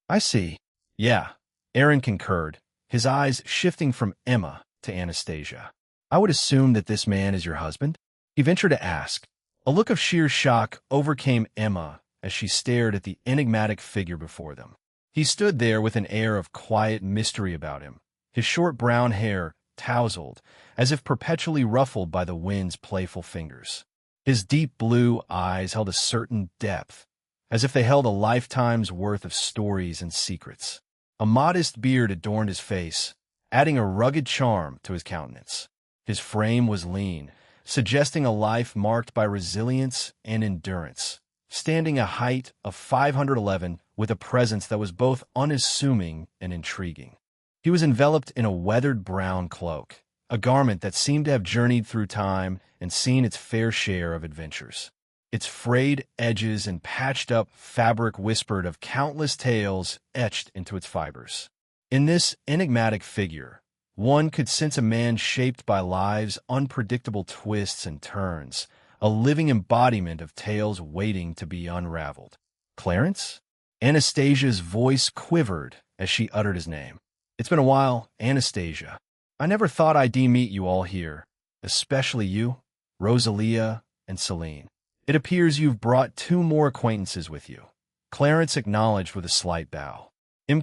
I see. Yeah, Aaron concurred, his eyes shifting from Emma to Anastasia. I would assume that this man is your husband? He ventured to ask. A look of sheer shock overcame Emma as she stared at the enigmatic figure before them. He stood there with an air of quiet mystery about him, his short brown hair tousled, as if perpetually ruffled by the wind's playful fingers. His deep blue eyes held a certain depth, as if they held a lifetime's worth of stories and secrets. A modest beard adorned his face, adding a rugged charm to his countenance. His frame was lean, suggesting a life marked by resilience and endurance, standing a height of 5'11" with a presence that was both unassuming and intriguing. He was enveloped in a weathered brown cloak, a garment that seemed to have journeyed through time and seen its fair share of adventures. Its frayed edges and patched-up fabric whispered of countless tales etched into its fibers. In this enigmatic figure, one could sense a man shaped by life's unpredictable twists and turns, a living embodiment of tales waiting to be unraveled. Clarence? Anastasia's voice quivered as she uttered his name. It's been a while, Anastasia. I never thought I'd meet you all here, especially you, Rosalia, and Celine. It appears you've brought 2 more acquaintances with you. Clarence acknowledged with a slight bow.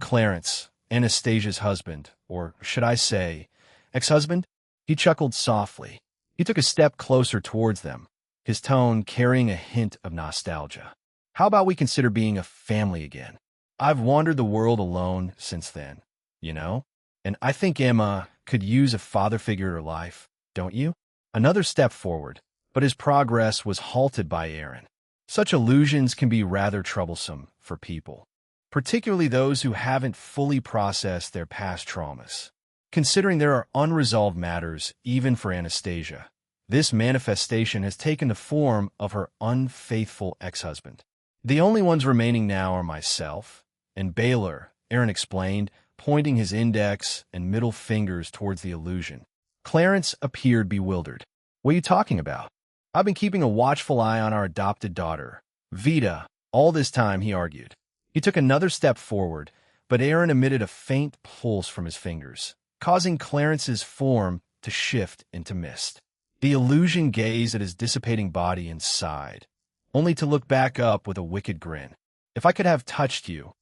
Clarence, Anastasia's husband, or should I say, ex-husband? He chuckled softly. He took a step closer towards them, his tone carrying a hint of nostalgia. How about we consider being a family again? I've wandered the world alone since then, you know? And I think Emma could use a father figure in her life, don't you? Another step forward, but his progress was halted by Aaron. Such illusions can be rather troublesome for people, particularly those who haven't fully processed their past traumas. Considering there are unresolved matters even for Anastasia, this manifestation has taken the form of her unfaithful ex-husband. The only ones remaining now are myself and Baylor, Aaron explained, pointing his index and middle fingers towards the illusion. Clarence appeared bewildered. What are you talking about? I've been keeping a watchful eye on our adopted daughter, Vita, all this time, he argued. He took another step forward, but Aaron emitted a faint pulse from his fingers, causing Clarence's form to shift into mist. The illusion gazed at his dissipating body and sighed, only to look back up with a wicked grin. If I could have touched you,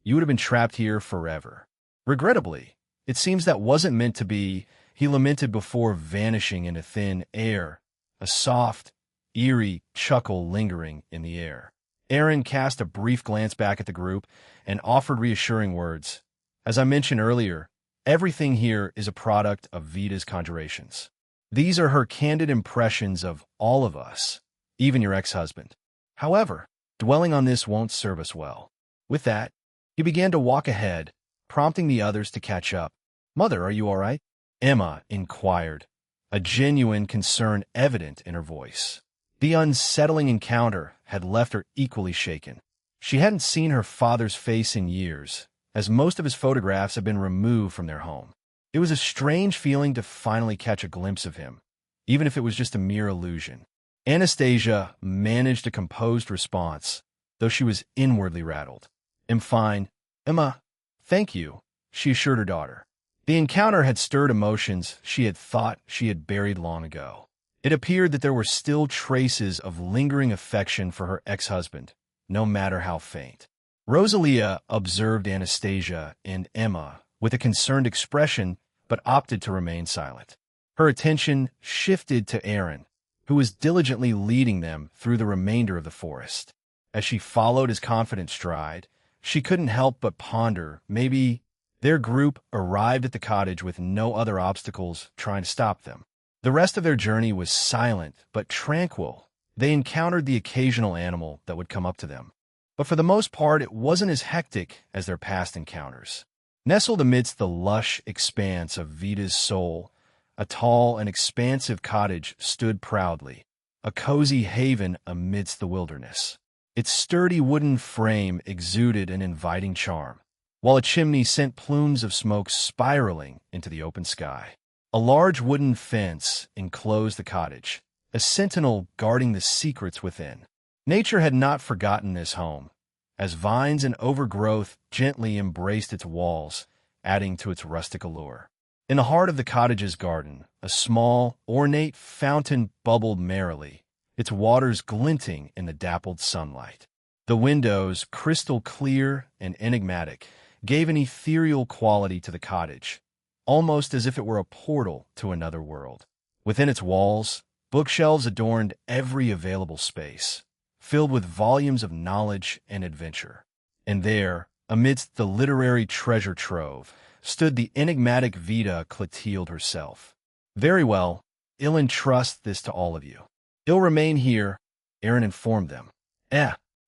you would have been trapped here forever. Regrettably, it seems that wasn't meant to be, he lamented before vanishing into thin air, a soft, eerie chuckle lingering in the air. Aaron cast a brief glance back at the group and offered reassuring words. As I mentioned earlier, everything here is a product of Vita's conjurations. These are her candid impressions of all of us, even your ex-husband. However, dwelling on this won't serve us well. With that, he began to walk ahead, prompting the others to catch up. Mother, are you all right? Emma inquired, a genuine concern evident in her voice. The unsettling encounter had left her equally shaken. She hadn't seen her father's face in years, as most of his photographs had been removed from their home. It was a strange feeling to finally catch a glimpse of him, even if it was just a mere illusion. Anastasia managed a composed response, though she was inwardly rattled. I'm fine. Emma, thank you, she assured her daughter. The encounter had stirred emotions she had thought she had buried long ago. It appeared that there were still traces of lingering affection for her ex-husband, no matter how faint. Rosalia observed Anastasia and Emma with a concerned expression, but opted to remain silent. Her attention shifted to Aaron, who was diligently leading them through the remainder of the forest. As she followed his confident stride, she couldn't help but ponder, maybe their group arrived at the cottage with no other obstacles trying to stop them. The rest of their journey was silent but tranquil. They encountered the occasional animal that would come up to them, but for the most part it wasn't as hectic as their past encounters. Nestled amidst the lush expanse of Vita's soul, a tall and expansive cottage stood proudly, a cozy haven amidst the wilderness. Its sturdy wooden frame exuded an inviting charm, while a chimney sent plumes of smoke spiraling into the open sky. A large wooden fence enclosed the cottage, a sentinel guarding the secrets within. Nature had not forgotten this home, as vines and overgrowth gently embraced its walls, adding to its rustic allure. In the heart of the cottage's garden, a small, ornate fountain bubbled merrily, its waters glinting in the dappled sunlight. The windows, crystal clear and enigmatic, gave an ethereal quality to the cottage, almost as if it were a portal to another world. Within its walls, bookshelves adorned every available space, filled with volumes of knowledge and adventure. And there, amidst the literary treasure trove, stood the enigmatic Vita Clotilde herself. "Very well, I'll entrust this to all of you. I'll remain here," Aaron informed them.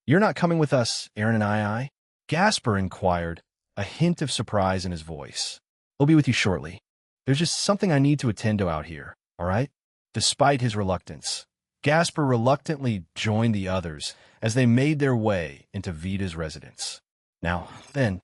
You're not coming with us, Aaron and I?" Gasper inquired, a hint of surprise in his voice. "I'll be with you shortly. There's just something I need to attend to out here, all right?" Despite his reluctance, Gasper reluctantly joined the others as they made their way into Vita's residence. "Now, then,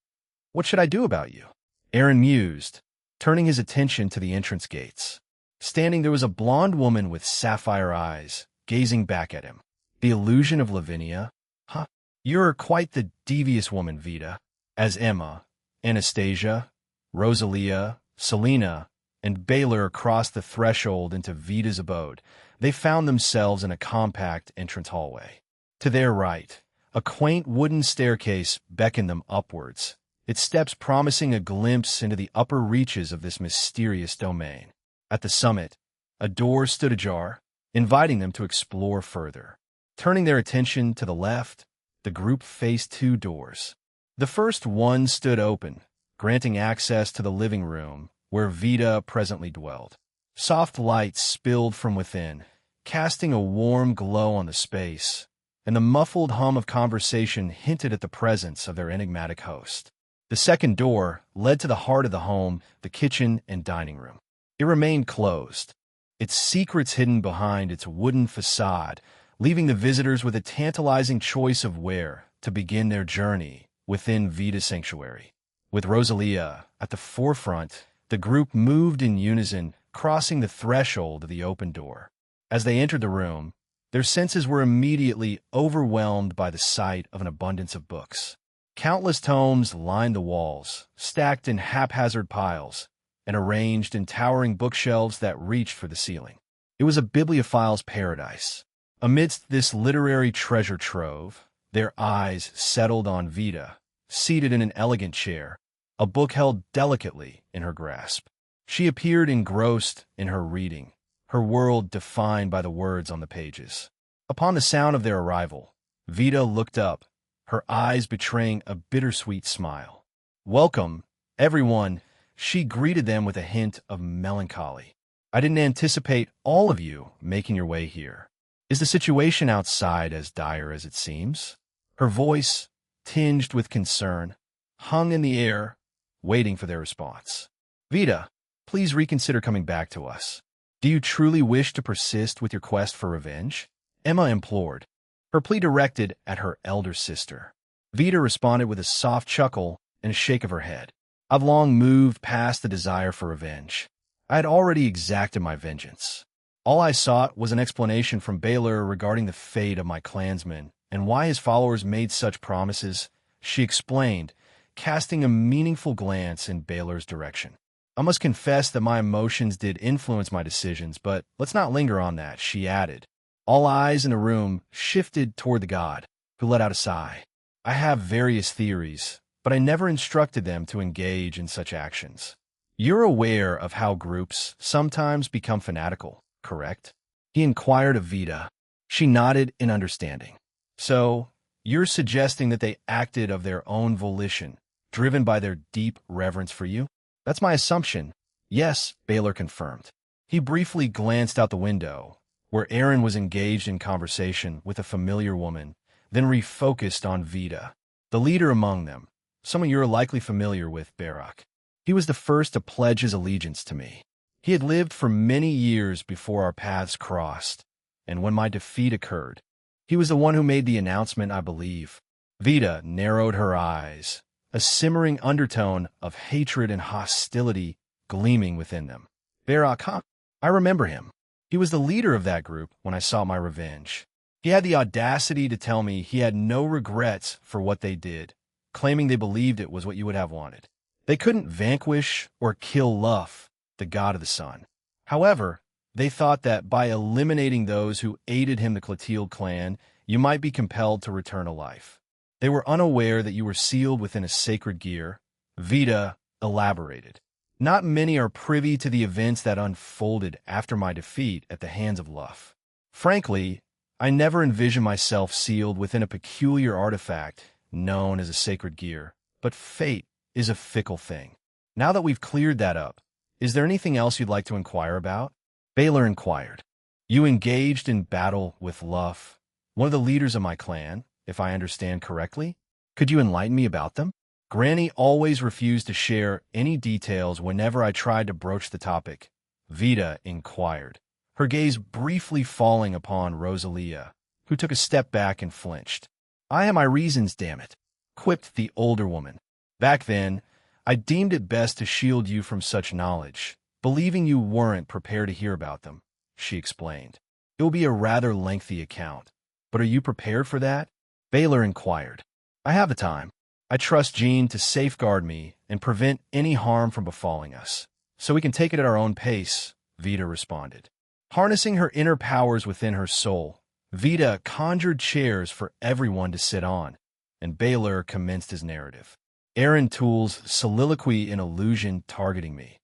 what should I do about you?" Aaron mused, turning his attention to the entrance gates. Standing there was a blonde woman with sapphire eyes, gazing back at him. The illusion of Lavinia? "Huh, you're quite the devious woman, Vita." As Emma, Anastasia, Rosalia, Selena, and Baylor crossed the threshold into Vita's abode, they found themselves in a compact entrance hallway. To their right, a quaint wooden staircase beckoned them upwards, its steps promising a glimpse into the upper reaches of this mysterious domain. At the summit, a door stood ajar, inviting them to explore further. Turning their attention to the left, the group faced two doors. The first one stood open, granting access to the living room where Vita presently dwelled. Soft light spilled from within, casting a warm glow on the space, and the muffled hum of conversation hinted at the presence of their enigmatic host. The second door led to the heart of the home, the kitchen and dining room. It remained closed, its secrets hidden behind its wooden facade, leaving the visitors with a tantalizing choice of where to begin their journey within Vita's sanctuary. With Rosalia at the forefront, the group moved in unison, crossing the threshold of the open door. As they entered the room, their senses were immediately overwhelmed by the sight of an abundance of books. Countless tomes lined the walls, stacked in haphazard piles, and arranged in towering bookshelves that reached for the ceiling. It was a bibliophile's paradise. Amidst this literary treasure trove, their eyes settled on Vita, seated in an elegant chair, a book held delicately in her grasp. She appeared engrossed in her reading, her world defined by the words on the pages. Upon the sound of their arrival, Vita looked up, her eyes betraying a bittersweet smile. "Welcome, everyone," she greeted them with a hint of melancholy. "I didn't anticipate all of you making your way here. Is the situation outside as dire as it seems?" Her voice, tinged with concern, hung in the air, waiting for their response. "Vita, please reconsider coming back to us. Do you truly wish to persist with your quest for revenge?" Emma implored, her plea directed at her elder sister. Vita responded with a soft chuckle and a shake of her head. "I've long moved past the desire for revenge. I had already exacted my vengeance. All I sought was an explanation from Baylor regarding the fate of my clansmen and why his followers made such promises," she explained, casting a meaningful glance in Baylor's direction. I must confess that my emotions did influence my decisions, but let's not linger on that, she added. All eyes in the room shifted toward the god, who let out a sigh. I have various theories, but I never instructed them to engage in such actions. You're aware of how groups sometimes become fanatical, correct? He inquired of Vida. She nodded in understanding. So, you're suggesting that they acted of their own volition, driven by their deep reverence for you? That's my assumption. Yes, Baylor confirmed. He briefly glanced out the window, where Aaron was engaged in conversation with a familiar woman, then refocused on Vida, the leader among them, someone you're likely familiar with, Barak. He was the first to pledge his allegiance to me. He had lived for many years before our paths crossed, and when my defeat occurred, he was the one who made the announcement, I believe. Vida narrowed her eyes, a simmering undertone of hatred and hostility gleaming within them. Barak, huh? I remember him. He was the leader of that group when I sought my revenge. He had the audacity to tell me he had no regrets for what they did, claiming they believed it was what you would have wanted. They couldn't vanquish or kill Luff, the god of the sun. However, they thought that by eliminating those who aided him, the Clotilde clan, you might be compelled to return to life. They were unaware that you were sealed within a sacred gear. Vida elaborated. Not many are privy to the events that unfolded after my defeat at the hands of Luff. Frankly, I never envisioned myself sealed within a peculiar artifact known as a sacred gear, but fate is a fickle thing. Now that we've cleared that up, is there anything else you'd like to inquire about? Baylor inquired. You engaged in battle with Luff, one of the leaders of my clan, if I understand correctly. Could you enlighten me about them? Granny always refused to share any details whenever I tried to broach the topic. Vida inquired, her gaze briefly falling upon Rosalia, who took a step back and flinched. I have my reasons, damn it, quipped the older woman. Back then, I deemed it best to shield you from such knowledge, believing you weren't prepared to hear about them, she explained. It will be a rather lengthy account, but are you prepared for that? Baylor inquired. I have the time. I trust Jean to safeguard me and prevent any harm from befalling us, so we can take it at our own pace, Vida responded. Harnessing her inner powers within her soul, Vida conjured chairs for everyone to sit on, and Baylor commenced his narrative. Aaron Toole's soliloquy in illusion targeting me.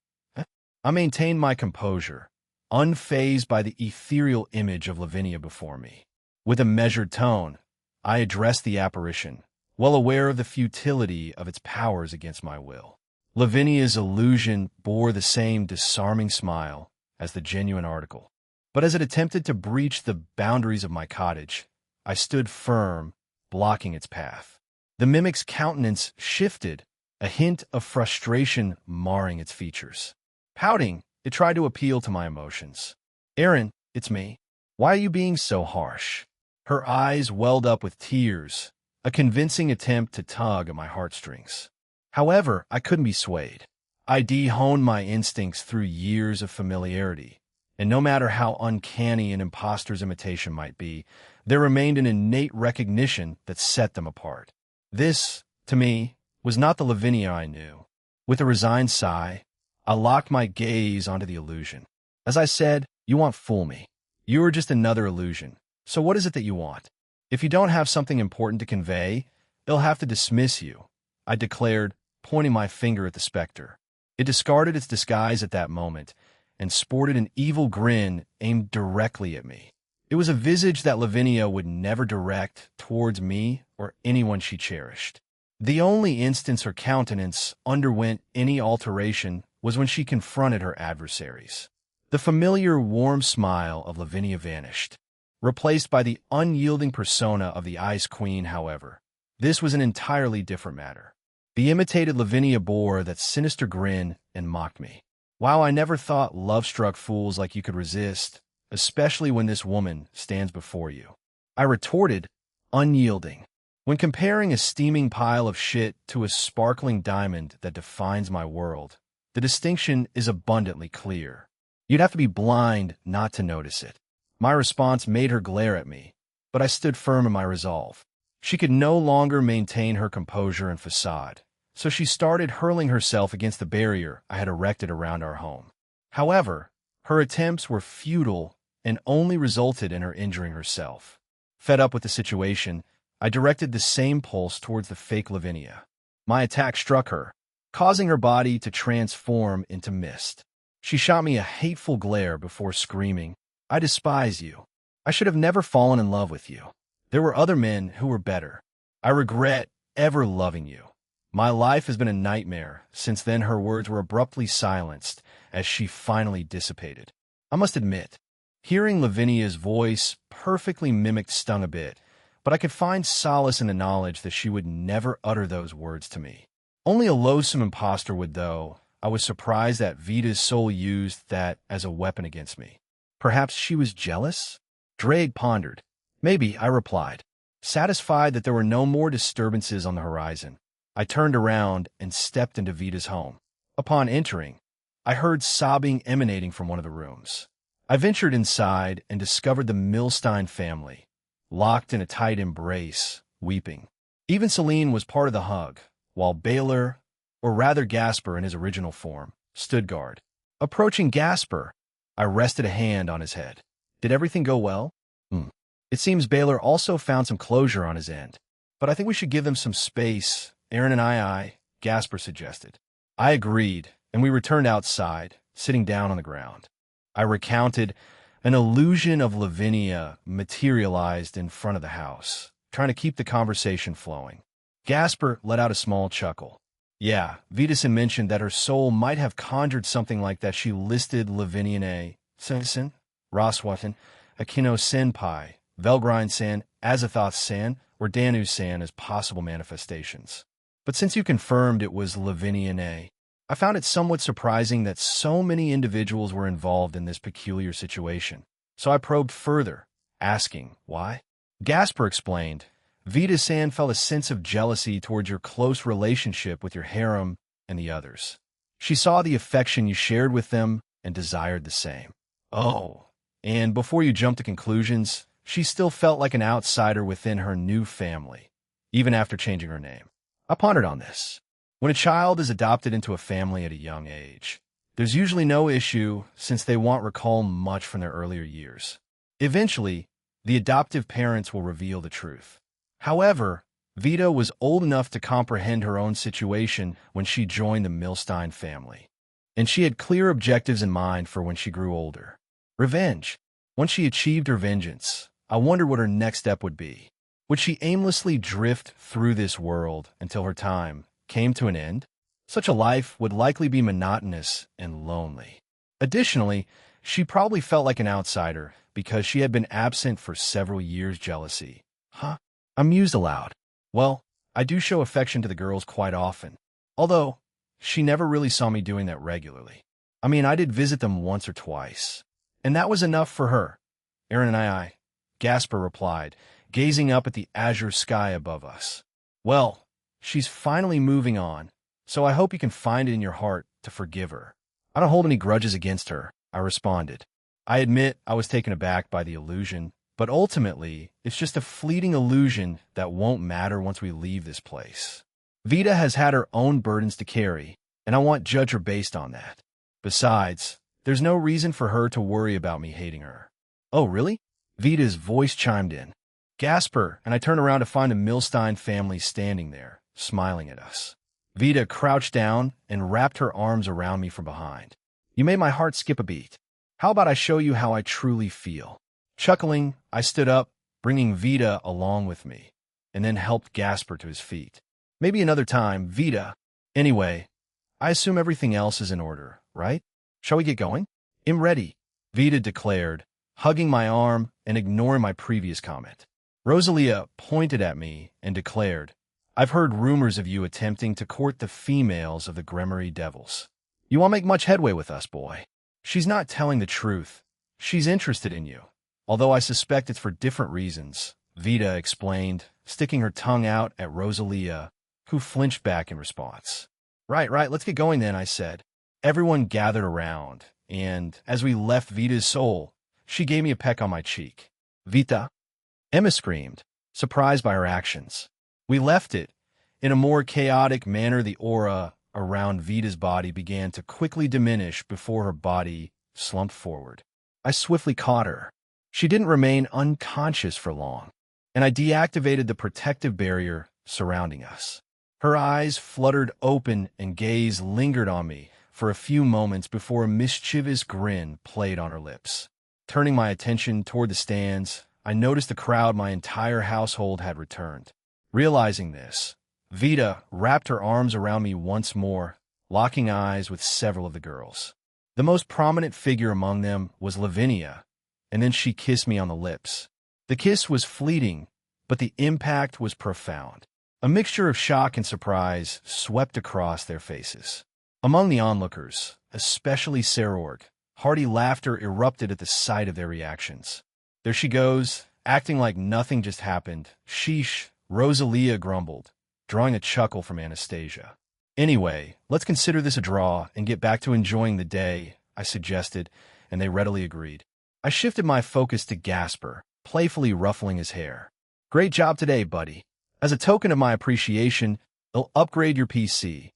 I maintained my composure, unfazed by the ethereal image of Lavinia before me. With a measured tone, I addressed the apparition, well aware of the futility of its powers against my will. Lavinia's illusion bore the same disarming smile as the genuine article. But as it attempted to breach the boundaries of my cottage, I stood firm, blocking its path. The mimic's countenance shifted, a hint of frustration marring its features. Pouting, it tried to appeal to my emotions. Aaron, it's me. Why are you being so harsh? Her eyes welled up with tears, a convincing attempt to tug at my heartstrings. However, I couldn't be swayed. I honed my instincts through years of familiarity, and no matter how uncanny an impostor's imitation might be, there remained an innate recognition that set them apart. This, to me, was not the Lavinia I knew. With a resigned sigh, I locked my gaze onto the illusion. As I said, you won't fool me. You are just another illusion. So what is it that you want? If you don't have something important to convey, it'll have to dismiss you, I declared, pointing my finger at the specter. It discarded its disguise at that moment and sported an evil grin aimed directly at me. It was a visage that Lavinia would never direct towards me or anyone she cherished. The only instance her countenance underwent any alteration was when she confronted her adversaries. The familiar warm smile of Lavinia vanished, replaced by the unyielding persona of the Ice Queen, however. This was an entirely different matter. The imitated Lavinia bore that sinister grin and mocked me. Wow, I never thought love-struck fools like you could resist, especially when this woman stands before you. I retorted, unyielding. When comparing a steaming pile of shit to a sparkling diamond that defines my world, the distinction is abundantly clear. You'd have to be blind not to notice it. My response made her glare at me, but I stood firm in my resolve. She could no longer maintain her composure and facade, so she started hurling herself against the barrier I had erected around our home. However, her attempts were futile and only resulted in her injuring herself. Fed up with the situation, I directed the same pulse towards the fake Lavinia. My attack struck her, causing her body to transform into mist. She shot me a hateful glare before screaming, "I despise you. I should have never fallen in love with you. There were other men who were better. I regret ever loving you." My life has been a nightmare since then. Her words were abruptly silenced as she finally dissipated. I must admit, hearing Lavinia's voice perfectly mimicked stung a bit, but I could find solace in the knowledge that she would never utter those words to me. Only a loathsome imposter would, though. I was surprised that Vita's soul used that as a weapon against me. Perhaps she was jealous? Drake pondered. Maybe, I replied, satisfied that there were no more disturbances on the horizon. I turned around and stepped into Vita's home. Upon entering, I heard sobbing emanating from one of the rooms. I ventured inside and discovered the Milstein family, locked in a tight embrace, weeping. Even Celine was part of the hug, while Baylor, or rather Gasper in his original form, stood guard. Approaching Gasper, I rested a hand on his head. Did everything go well? It seems Baylor also found some closure on his end, but I think we should give them some space. Aaron and I, Gasper suggested. I agreed, and we returned outside, sitting down on the ground. I recounted an illusion of Lavinia materialized in front of the house, trying to keep the conversation flowing. Gasper let out a small chuckle. Yeah, Vidison mentioned that her soul might have conjured something like that. She listed Lavinian Sen, Roswatan, Akino Senpai, Velgrind San, Azathoth San, or Danu San as possible manifestations. But since you confirmed it was Lavinian I found it somewhat surprising that so many individuals were involved in this peculiar situation. So I probed further, asking why. Gasper explained, Vita-san felt a sense of jealousy towards your close relationship with your harem and the others. She saw the affection you shared with them and desired the same. Oh, and before you jump to conclusions, she still felt like an outsider within her new family, even after changing her name. I pondered on this. When a child is adopted into a family at a young age, there's usually no issue since they won't recall much from their earlier years. Eventually, the adoptive parents will reveal the truth. However, Vita was old enough to comprehend her own situation when she joined the Milstein family, and she had clear objectives in mind for when she grew older. Revenge. Once she achieved her vengeance, I wondered what her next step would be. Would she aimlessly drift through this world until her time came to an end? Such a life would likely be monotonous and lonely. Additionally, she probably felt like an outsider because she had been absent for several years. Jealousy. I mused aloud. Well, I do show affection to the girls quite often, although she never really saw me doing that regularly. I mean, I did visit them once or twice, and that was enough for her. Aaron and I, Gasper replied, gazing up at the azure sky above us. Well, she's finally moving on, so I hope you can find it in your heart to forgive her. I don't hold any grudges against her, I responded. I admit I was taken aback by the illusion, but ultimately, it's just a fleeting illusion that won't matter once we leave this place. Vita has had her own burdens to carry, and I won't judge her based on that. Besides, there's no reason for her to worry about me hating her. Oh, really? Vita's voice chimed in. Gasper, and I turned around to find the Milstein family standing there, smiling at us. Vita crouched down and wrapped her arms around me from behind. You made my heart skip a beat. How about I show you how I truly feel? Chuckling, I stood up, bringing Vita along with me, and then helped Gasper to his feet. Maybe another time, Vita. Anyway, I assume everything else is in order, right? Shall we get going? I'm ready, Vita declared, hugging my arm and ignoring my previous comment. Rosalia pointed at me and declared, I've heard rumors of you attempting to court the females of the Gremory Devils. You won't make much headway with us, boy. She's not telling the truth. She's interested in you. Although I suspect it's for different reasons, Vita explained, sticking her tongue out at Rosalia, who flinched back in response. Right, let's get going then, I said. Everyone gathered around, and as we left Vita's soul, she gave me a peck on my cheek. Vita? Emma screamed, surprised by her actions. We left it, In a more chaotic manner, the aura around Vita's body began to quickly diminish before her body slumped forward. I swiftly caught her. She didn't remain unconscious for long, and I deactivated the protective barrier surrounding us. Her eyes fluttered open and gaze lingered on me for a few moments before a mischievous grin played on her lips. Turning my attention toward the stands, I noticed the crowd my entire household had returned. Realizing this, Vita wrapped her arms around me once more, locking eyes with several of the girls. The most prominent figure among them was Lavinia, and then she kissed me on the lips. The kiss was fleeting, but the impact was profound. A mixture of shock and surprise swept across their faces. Among the onlookers, especially Sarorg, hearty laughter erupted at the sight of their reactions. "There she goes, acting like nothing just happened. Sheesh," Rosalia grumbled, drawing a chuckle from Anastasia. "Anyway, let's consider this a draw and get back to enjoying the day," I suggested, and they readily agreed. I shifted my focus to Gasper, playfully ruffling his hair. "Great job today, buddy. As a token of my appreciation, I'll upgrade your PC,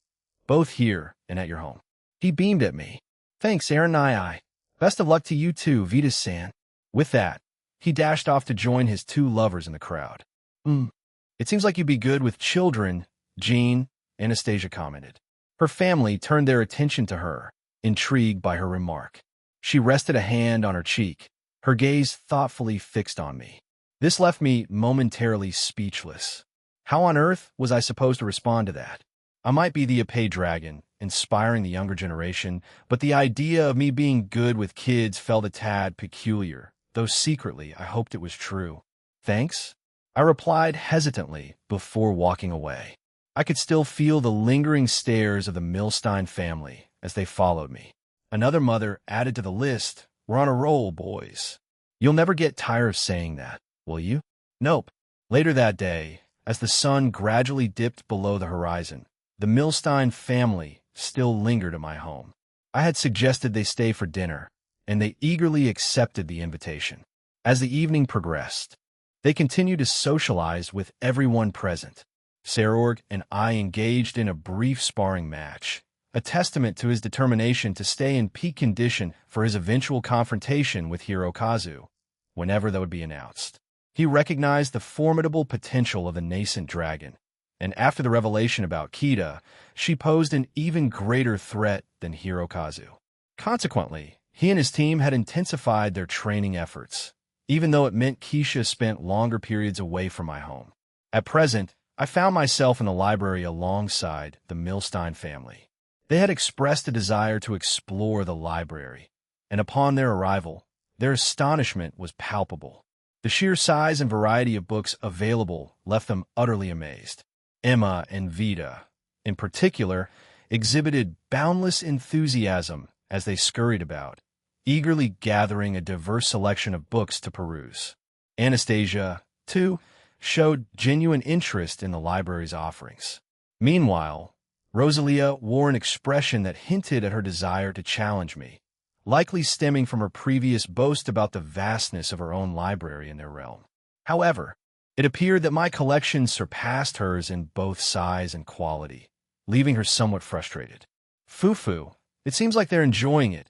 both here and at your home." He beamed at me. "Thanks, Aaron I. Best of luck to you too, Vitas-san." With that, he dashed off to join his two lovers in the crowd. It seems like you'd be good with children, Jean," Anastasia commented. Her family turned their attention to her, intrigued by her remark. She rested a hand on her cheek, her gaze thoughtfully fixed on me. This left me momentarily speechless. How on earth was I supposed to respond to that? I might be the epee dragon, inspiring the younger generation, but the idea of me being good with kids felt a tad peculiar, though secretly I hoped it was true. "Thanks," I replied hesitantly before walking away. I could still feel the lingering stares of the Milstein family as they followed me. Another mother added to the list. "We're on a roll, boys." You'll never get tired of saying that, will you? Nope. Later that day, as the sun gradually dipped below the horizon, the Milstein family still lingered at my home. I had suggested they stay for dinner, and they eagerly accepted the invitation. As the evening progressed, they continued to socialize with everyone present. Sarorg and I engaged in a brief sparring match, a testament to his determination to stay in peak condition for his eventual confrontation with Hirokazu, whenever that would be announced. He recognized the formidable potential of the nascent dragon, and after the revelation about Kita, she posed an even greater threat than Hirokazu. Consequently, he and his team had intensified their training efforts, even though it meant Keisha spent longer periods away from my home. At present, I found myself in the library alongside the Milstein family. They had expressed a desire to explore the library, and upon their arrival, their astonishment was palpable. The sheer size and variety of books available left them utterly amazed. Emma and Vita, in particular, exhibited boundless enthusiasm as they scurried about, eagerly gathering a diverse selection of books to peruse. Anastasia, too, showed genuine interest in the library's offerings. Meanwhile, Rosalia wore an expression that hinted at her desire to challenge me, likely stemming from her previous boast about the vastness of her own library in their realm. However, it appeared that my collection surpassed hers in both size and quality, leaving her somewhat frustrated. "Fufu, it seems like they're enjoying it,"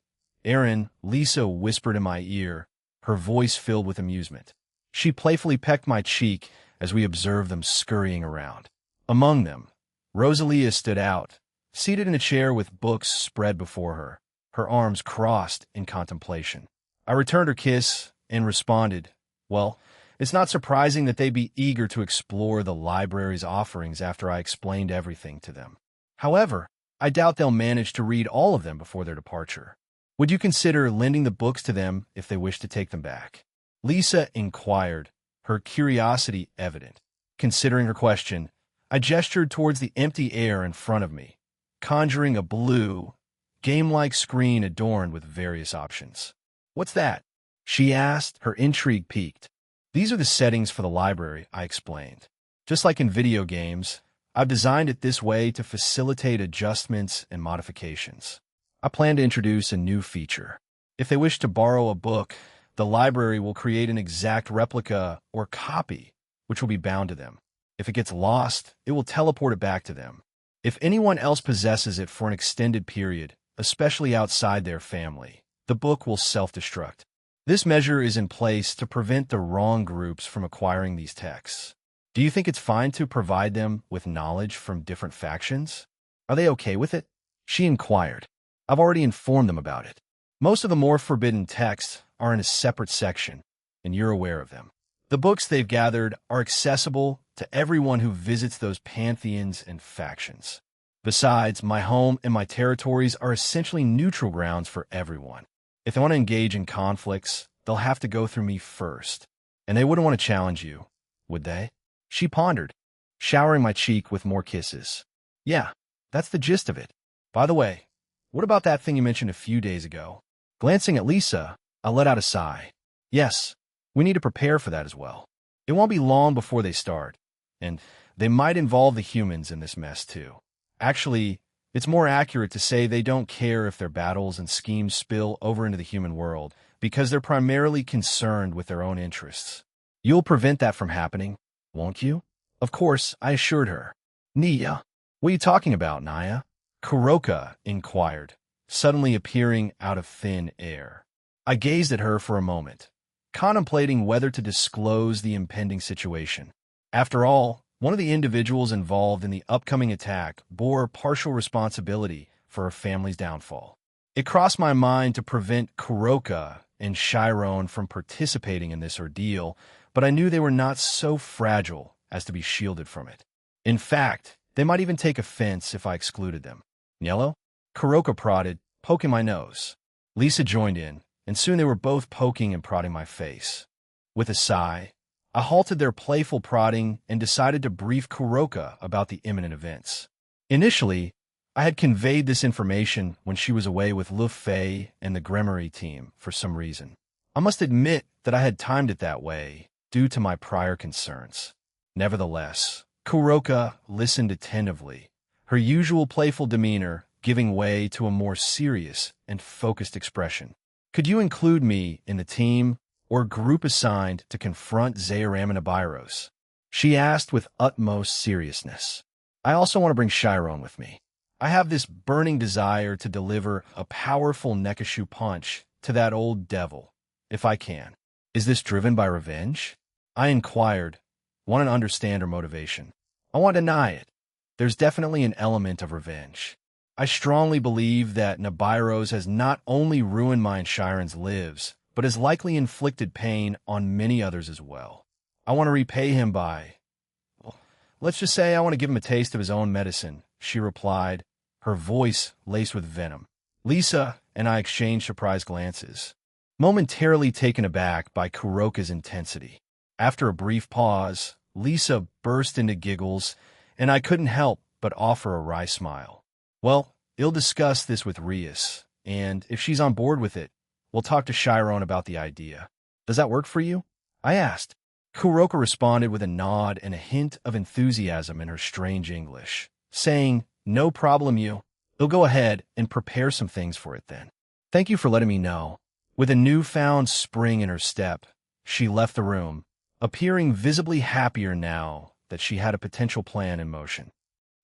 Lisa whispered in my ear, her voice filled with amusement. She playfully pecked my cheek as we observed them scurrying around. Among them, Rosalia stood out, seated in a chair with books spread before her, her arms crossed in contemplation. I returned her kiss and responded, "Well, it's not surprising that they'd be eager to explore the library's offerings after I explained everything to them. However, I doubt they'll manage to read all of them before their departure. Would you consider lending the books to them if they wish to take them back?" Lisa inquired, her curiosity evident. Considering her question, I gestured towards the empty air in front of me, conjuring a blue, game-like screen adorned with various options. "What's that?" she asked, her intrigue piqued. "These are the settings for the library," I explained. "Just like in video games, I've designed it this way to facilitate adjustments and modifications. I plan to introduce a new feature. If they wish to borrow a book, the library will create an exact replica or copy, which will be bound to them. If it gets lost, it will teleport it back to them. If anyone else possesses it for an extended period, especially outside their family, the book will self-destruct. This measure is in place to prevent the wrong groups from acquiring these texts. Do you think it's fine to provide them with knowledge from different factions? Are they okay with it? She inquired. I've already informed them about it. Most of the more forbidden texts are in a separate section, and you're aware of them. The books they've gathered are accessible to everyone who visits those pantheons and factions. Besides, my home and my territories are essentially neutral grounds for everyone. If they want to engage in conflicts, they'll have to go through me first. And they wouldn't want to challenge you, would they? She pondered, showering my cheek with more kisses. Yeah, that's the gist of it. By the way, what about that thing you mentioned a few days ago? Glancing at Lisa, I let out a sigh. Yes, we need to prepare for that as well. It won't be long before they start, and they might involve the humans in this mess too. Actually, it's more accurate to say they don't care if their battles and schemes spill over into the human world, because they're primarily concerned with their own interests. You'll prevent that from happening, won't you? Of course, I assured her. Nia, what are you talking about, Naya? Kuroka inquired, suddenly appearing out of thin air. I gazed at her for a moment, contemplating whether to disclose the impending situation. After all, one of the individuals involved in the upcoming attack bore partial responsibility for her family's downfall. It crossed my mind to prevent Kuroka and Chiron from participating in this ordeal, but I knew they were not so fragile as to be shielded from it. In fact, they might even take offense if I excluded them. Yellow? Kuroka prodded, poking my nose. Lisa joined in, and soon they were both poking and prodding my face. With a sigh, I halted their playful prodding and decided to brief Kuroka about the imminent events. Initially, I had conveyed this information when she was away with Lu Fei and the Gremory team for some reason. I must admit that I had timed it that way due to my prior concerns. Nevertheless, Kuroka listened attentively, her usual playful demeanor giving way to a more serious and focused expression. Could you include me in the team or group assigned to confront Zeoram and Abiros? She asked with utmost seriousness. I also want to bring Chiron with me. I have this burning desire to deliver a powerful Nekashu punch to that old devil, if I can. Is this driven by revenge? I inquired, wanting to understand her motivation. I won't deny it. There's definitely an element of revenge. I strongly believe that Nabiros has not only ruined my and Chiron's lives, but has likely inflicted pain on many others as well. I want to repay him by... Well, let's just say I want to give him a taste of his own medicine, she replied, her voice laced with venom. Lisa and I exchanged surprised glances, momentarily taken aback by Kuroka's intensity. After a brief pause, Lisa burst into giggles, and I couldn't help but offer a wry smile. Well, you'll discuss this with Rias, and if she's on board with it, we'll talk to Chiron about the idea. Does that work for you? I asked. Kuroka responded with a nod and a hint of enthusiasm in her strange English, saying, No problem, you. You'll go ahead and prepare some things for it then. Thank you for letting me know. With a newfound spring in her step, she left the room, appearing visibly happier now that she had a potential plan in motion.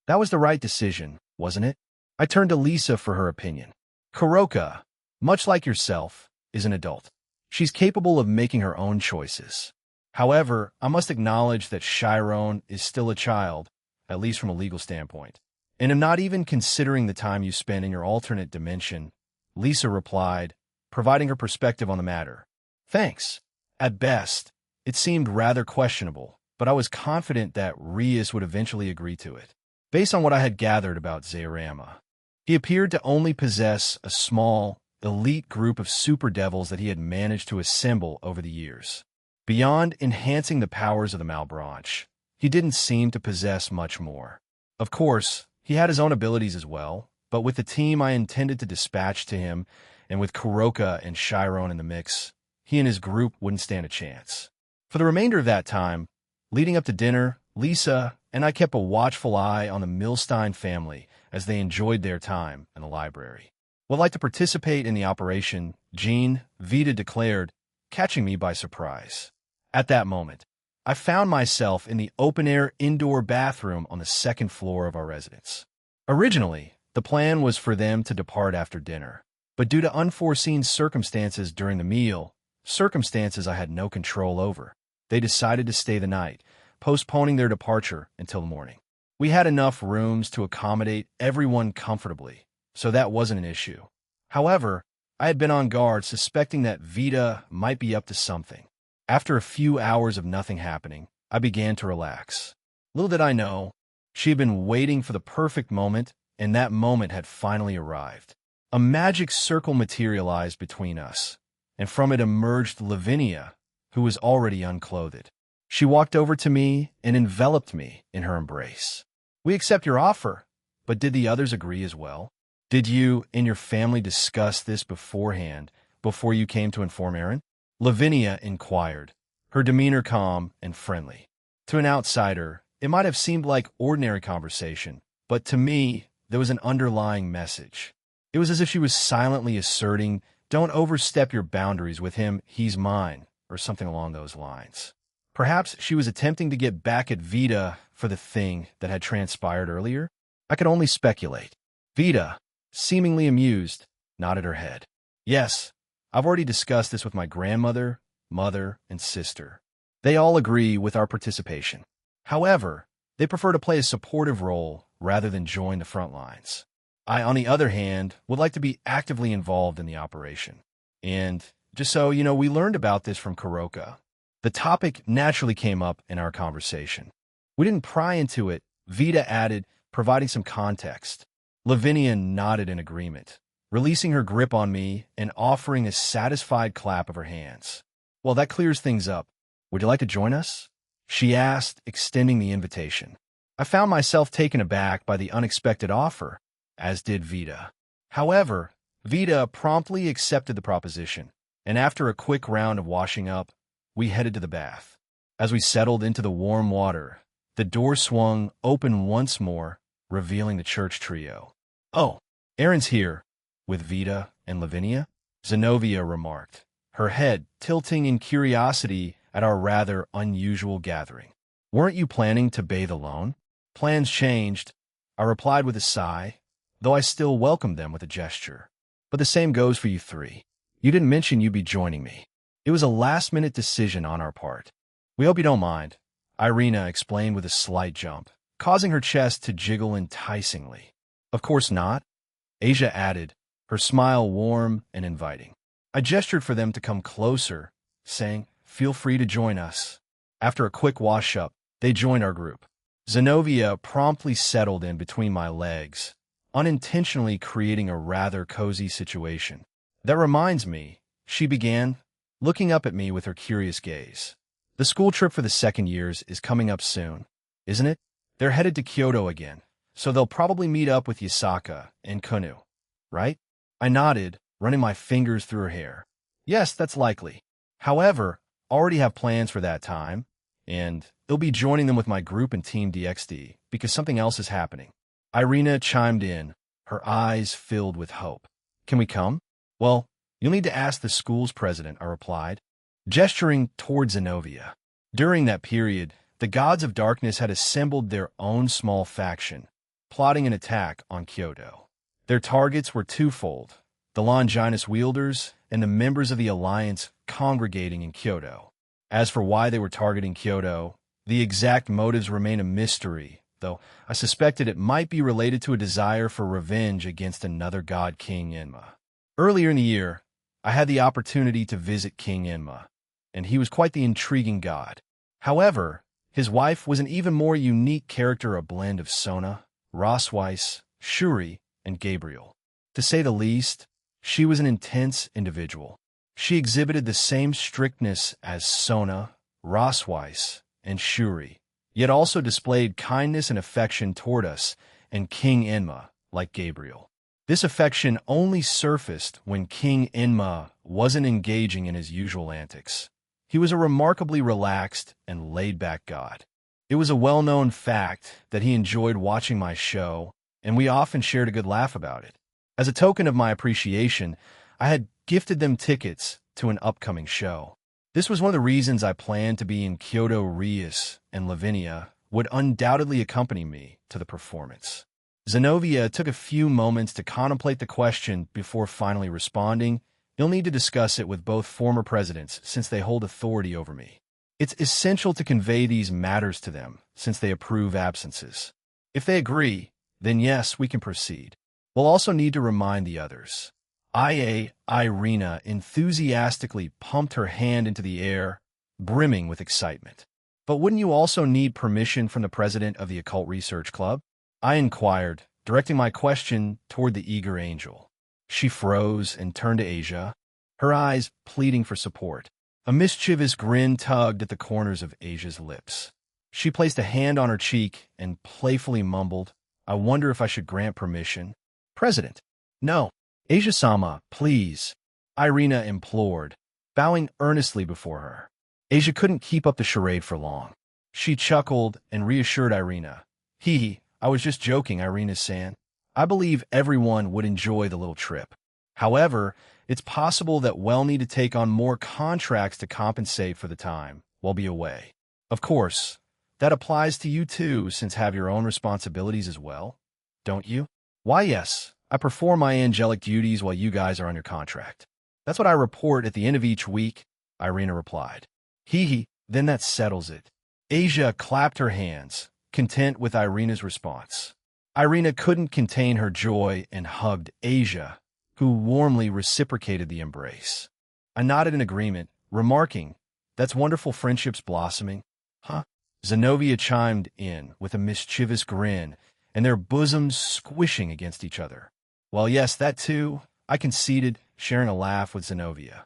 That was the right decision, wasn't it? I turned to Lisa for her opinion. Kuroka, much like yourself, is an adult. She's capable of making her own choices. However, I must acknowledge that Chiron is still a child, at least from a legal standpoint. And am not even considering the time you spend in your alternate dimension, Lisa replied, providing her perspective on the matter. Thanks. At best, it seemed rather questionable, but I was confident that Rias would eventually agree to it. Based on what I had gathered about Zeorama, he appeared to only possess a small, elite group of super devils that he had managed to assemble over the years. Beyond enhancing the powers of the Malbranche, he didn't seem to possess much more. Of course, he had his own abilities as well, but with the team I intended to dispatch to him, and with Kuroka and Chiron in the mix, he and his group wouldn't stand a chance. For the remainder of that time, leading up to dinner, Lisa and I kept a watchful eye on the Milstein family as they enjoyed their time in the library. Would like to participate in the operation, Jean, Vita declared, catching me by surprise. At that moment, I found myself in the open-air indoor bathroom on the second floor of our residence. Originally, the plan was for them to depart after dinner, but due to unforeseen circumstances during the meal, circumstances I had no control over, they decided to stay the night, postponing their departure until the morning. We had enough rooms to accommodate everyone comfortably, so that wasn't an issue. However, I had been on guard suspecting that Vita might be up to something. After a few hours of nothing happening, I began to relax. Little did I know, she had been waiting for the perfect moment, and that moment had finally arrived. A magic circle materialized between us, and from it emerged Lavinia, who was already unclothed. She walked over to me and enveloped me in her embrace. "We accept your offer, but did the others agree as well? Did you and your family discuss this beforehand, before you came to inform Aaron?" Lavinia inquired, her demeanor calm and friendly. To an outsider, it might have seemed like ordinary conversation, but to me, there was an underlying message. It was as if she was silently asserting, "Don't overstep your boundaries with him, he's mine," or something along those lines. Perhaps she was attempting to get back at Vita for the thing that had transpired earlier? I could only speculate. Vita, seemingly amused, nodded her head. "Yes, I've already discussed this with my grandmother, mother, and sister. They all agree with our participation. However, they prefer to play a supportive role rather than join the front lines. I, on the other hand, would like to be actively involved in the operation. And just so you know, we learned about this from Kuroka. The topic naturally came up in our conversation. We didn't pry into it," Vita added, providing some context. Lavinia nodded in agreement, releasing her grip on me and offering a satisfied clap of her hands. "Well, that clears things up. Would you like to join us?" she asked, extending the invitation. I found myself taken aback by the unexpected offer, as did Vita. However, Vita promptly accepted the proposition, and after a quick round of washing up, we headed to the bath. As we settled into the warm water, the door swung open once more, revealing the church trio. "Oh, Aaron's here, with Vita and Lavinia," Zenobia remarked, her head tilting in curiosity at our rather unusual gathering. "Weren't you planning to bathe alone?" "Plans changed," I replied with a sigh, though I still welcomed them with a gesture. "But the same goes for you three. You didn't mention you'd be joining me. It was a last-minute decision on our part." "We hope you don't mind," Irina explained with a slight jump, causing her chest to jiggle enticingly. "Of course not," Asia added, her smile warm and inviting. I gestured for them to come closer, saying, "Feel free to join us." After a quick wash-up, they joined our group. Zenobia promptly settled in between my legs, unintentionally creating a rather cozy situation. "That reminds me," she began, looking up at me with her curious gaze. "The school trip for the second years is coming up soon, isn't it? They're headed to Kyoto again, so they'll probably meet up with Yasaka and Kunu, right?" I nodded, running my fingers through her hair. "Yes, that's likely. However, already have plans for that time, and they'll be joining them with my group and Team DXD because something else is happening." Irina chimed in, her eyes filled with hope. "Can we come?" "Well, you'll need to ask the school's president," I replied, gesturing towards Zenobia. During that period, the gods of darkness had assembled their own small faction, plotting an attack on Kyoto. Their targets were twofold: the Longinus wielders and the members of the Alliance congregating in Kyoto. As for why they were targeting Kyoto, the exact motives remain a mystery, though I suspected it might be related to a desire for revenge against another god, King Enma. Earlier in the year, I had the opportunity to visit King Enma, and he was quite the intriguing god. However, his wife was an even more unique character, a blend of Sona, Rosweiss, Shuri, and Gabriel. To say the least, she was an intense individual. She exhibited the same strictness as Sona, Rosweiss, and Shuri, yet also displayed kindness and affection toward us and King Enma, like Gabriel. This affection only surfaced when King Enma wasn't engaging in his usual antics. He was a remarkably relaxed and laid-back god. It was a well-known fact that he enjoyed watching my show, and we often shared a good laugh about it. As a token of my appreciation, I had gifted them tickets to an upcoming show. This was one of the reasons I planned to be in Kyoto. Rias and Lavinia would undoubtedly accompany me to the performance. Zenobia took a few moments to contemplate the question before finally responding. You'll need to discuss it with both former presidents since they hold authority over me. It's essential to convey these matters to them since they approve absences. If they agree, then yes, we can proceed. We'll also need to remind the others. Irina enthusiastically pumped her hand into the air, brimming with excitement. But wouldn't you also need permission from the president of the Occult Research Club? I inquired, directing my question toward the eager angel. She froze and turned to Asia, her eyes pleading for support. A mischievous grin tugged at the corners of Asia's lips. She placed a hand on her cheek and playfully mumbled, I wonder if I should grant permission. President. No. Asia-sama, please, Irina implored, bowing earnestly before her. Asia couldn't keep up the charade for long. She chuckled and reassured Irina. I was just joking, Irina-san. I believe everyone would enjoy the little trip. However, it's possible that we'll need to take on more contracts to compensate for the time we'll be away. Of course, that applies to you too, since have your own responsibilities as well, don't you? Why, yes. I perform my angelic duties while you guys are on your contract. That's what I report at the end of each week, Irina replied. Then that settles it. Asia clapped her hands, content with Irina's response. Irina couldn't contain her joy and hugged Asia, who warmly reciprocated the embrace. I nodded in agreement, remarking, That's wonderful friendships blossoming. Huh? Zenobia chimed in with a mischievous grin, and their bosoms squishing against each other. Well, yes, that too, I conceded, sharing a laugh with Zenobia.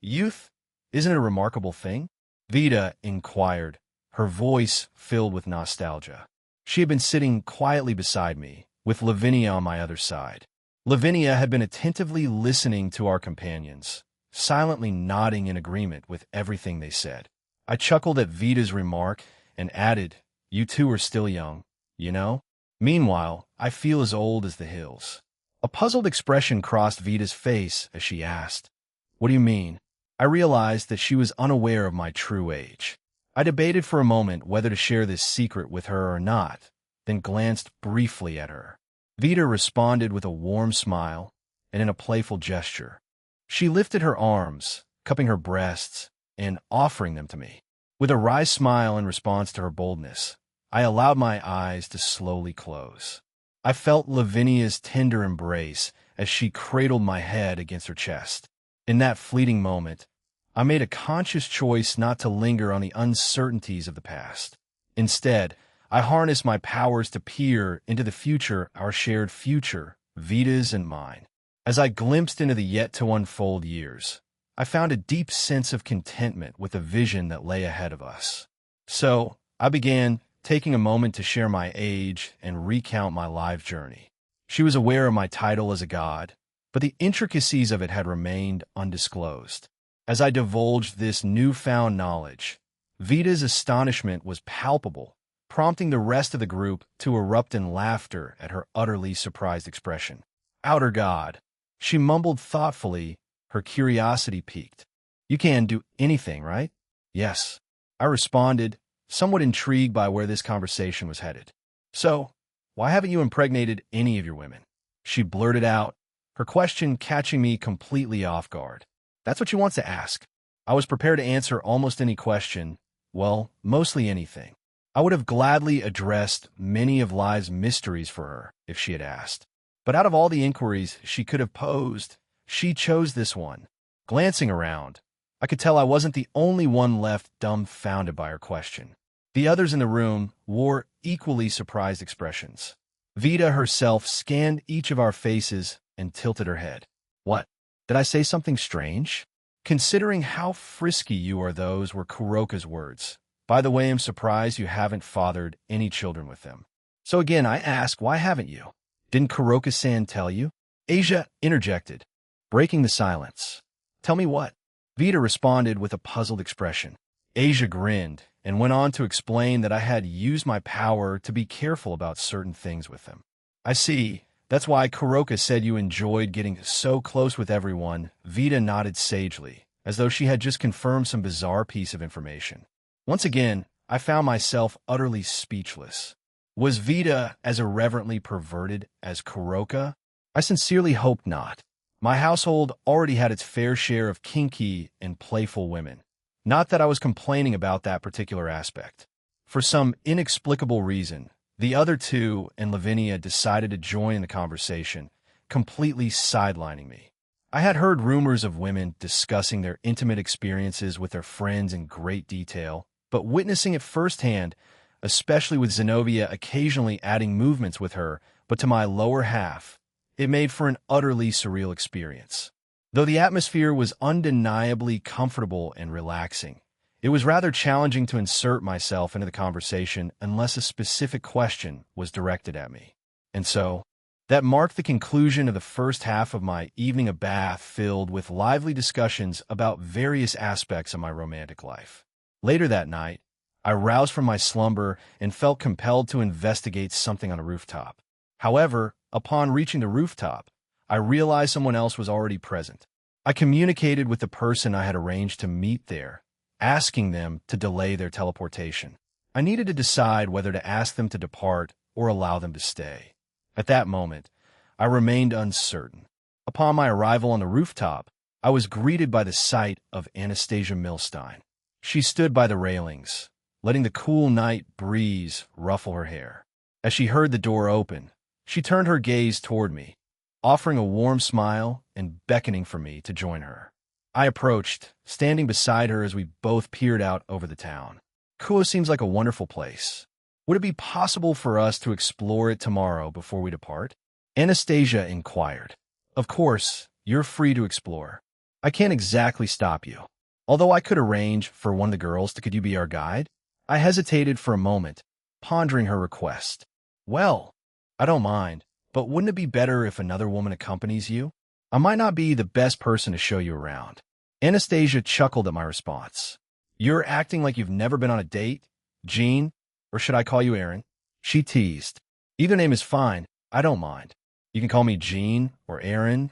Youth? Isn't it a remarkable thing? Vita inquired, her voice filled with nostalgia. She had been sitting quietly beside me, with Lavinia on my other side. Lavinia had been attentively listening to our companions, silently nodding in agreement with everything they said. I chuckled at Vita's remark and added, You two are still young, you know? Meanwhile, I feel as old as the hills. A puzzled expression crossed Vita's face as she asked, What do you mean? I realized that she was unaware of my true age. I debated for a moment whether to share this secret with her or not, then glanced briefly at her. Vita responded with a warm smile and in a playful gesture. She lifted her arms, cupping her breasts, and offering them to me. With a wry smile in response to her boldness, I allowed my eyes to slowly close. I felt Lavinia's tender embrace as she cradled my head against her chest. In that fleeting moment, I made a conscious choice not to linger on the uncertainties of the past. Instead, I harnessed my powers to peer into the future, our shared future, Vita's and mine. As I glimpsed into the yet-to-unfold years, I found a deep sense of contentment with the vision that lay ahead of us. So, I began taking a moment to share my age and recount my life journey. She was aware of my title as a god, but the intricacies of it had remained undisclosed. As I divulged this newfound knowledge, Vita's astonishment was palpable, prompting the rest of the group to erupt in laughter at her utterly surprised expression. Outer god, she mumbled thoughtfully, her curiosity piqued. You can do anything, right? Yes, I responded, somewhat intrigued by where this conversation was headed. So, why haven't you impregnated any of your women? She blurted out, her question catching me completely off guard. That's what she wants to ask. I was prepared to answer almost any question, well, mostly anything. I would have gladly addressed many of life's mysteries for her if she had asked. But out of all the inquiries she could have posed, she chose this one. Glancing around, I could tell I wasn't the only one left dumbfounded by her question. The others in the room wore equally surprised expressions. Vita herself scanned each of our faces and tilted her head. What? Did I say something strange? Considering how frisky you are, those were Kuroka's words. By the way, I'm surprised you haven't fathered any children with them. So again, I ask, why haven't you? Didn't Kuroka-san tell you? Asia interjected, breaking the silence. Tell me what? Vita responded with a puzzled expression. Asia grinned and went on to explain that I had used my power to be careful about certain things with them. I see. That's why Kuroka said you enjoyed getting so close with everyone. Vita nodded sagely, as though she had just confirmed some bizarre piece of information. Once again, I found myself utterly speechless. Was Vita as irreverently perverted as Kuroka? I sincerely hoped not. My household already had its fair share of kinky and playful women. Not that I was complaining about that particular aspect. For some inexplicable reason, the other two and Lavinia decided to join in the conversation, completely sidelining me. I had heard rumors of women discussing their intimate experiences with their friends in great detail, but witnessing it firsthand, especially with Zenobia occasionally adding movements with her, but to my lower half, it made for an utterly surreal experience. Though the atmosphere was undeniably comfortable and relaxing, it was rather challenging to insert myself into the conversation unless a specific question was directed at me. And so, that marked the conclusion of the first half of my evening of bath filled with lively discussions about various aspects of my romantic life. Later that night, I roused from my slumber and felt compelled to investigate something on a rooftop. However, upon reaching the rooftop, I realized someone else was already present. I communicated with the person I had arranged to meet there, asking them to delay their teleportation. I needed to decide whether to ask them to depart or allow them to stay. At that moment, I remained uncertain. Upon my arrival on the rooftop, I was greeted by the sight of Anastasia Milstein. She stood by the railings, letting the cool night breeze ruffle her hair. As she heard the door open, she turned her gaze toward me, offering a warm smile and beckoning for me to join her. I approached, standing beside her as we both peered out over the town. Kuo seems like a wonderful place. Would it be possible for us to explore it tomorrow before we depart? Anastasia inquired. Of course, you're free to explore. I can't exactly stop you. Although I could arrange for one of the girls to could you be our guide? I hesitated for a moment, pondering her request. Well, I don't mind, but wouldn't it be better if another woman accompanies you? I might not be the best person to show you around. Anastasia chuckled at my response. You're acting like you've never been on a date, Jean? Or should I call you Aaron? She teased. Either name is fine. I don't mind. You can call me Jean or Aaron.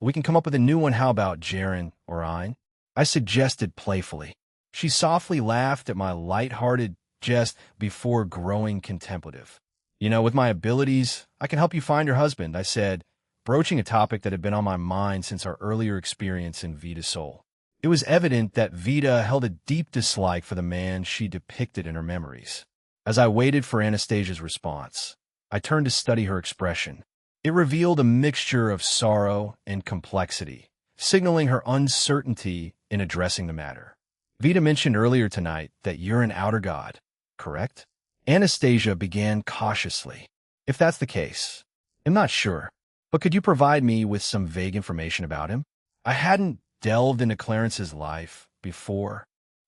We can come up with a new one. How about Jaren or Ein? I suggested playfully. She softly laughed at my light-hearted jest before growing contemplative. With my abilities, I can help you find your husband, I said, broaching a topic that had been on my mind since our earlier experience in Vita's soul. It was evident that Vita held a deep dislike for the man she depicted in her memories. As I waited for Anastasia's response, I turned to study her expression. It revealed a mixture of sorrow and complexity, signaling her uncertainty in addressing the matter. Vita mentioned earlier tonight that you're an outer god, correct? Anastasia began cautiously. If that's the case, I'm not sure, but could you provide me with some vague information about him? I hadn't delved into Clarence's life before,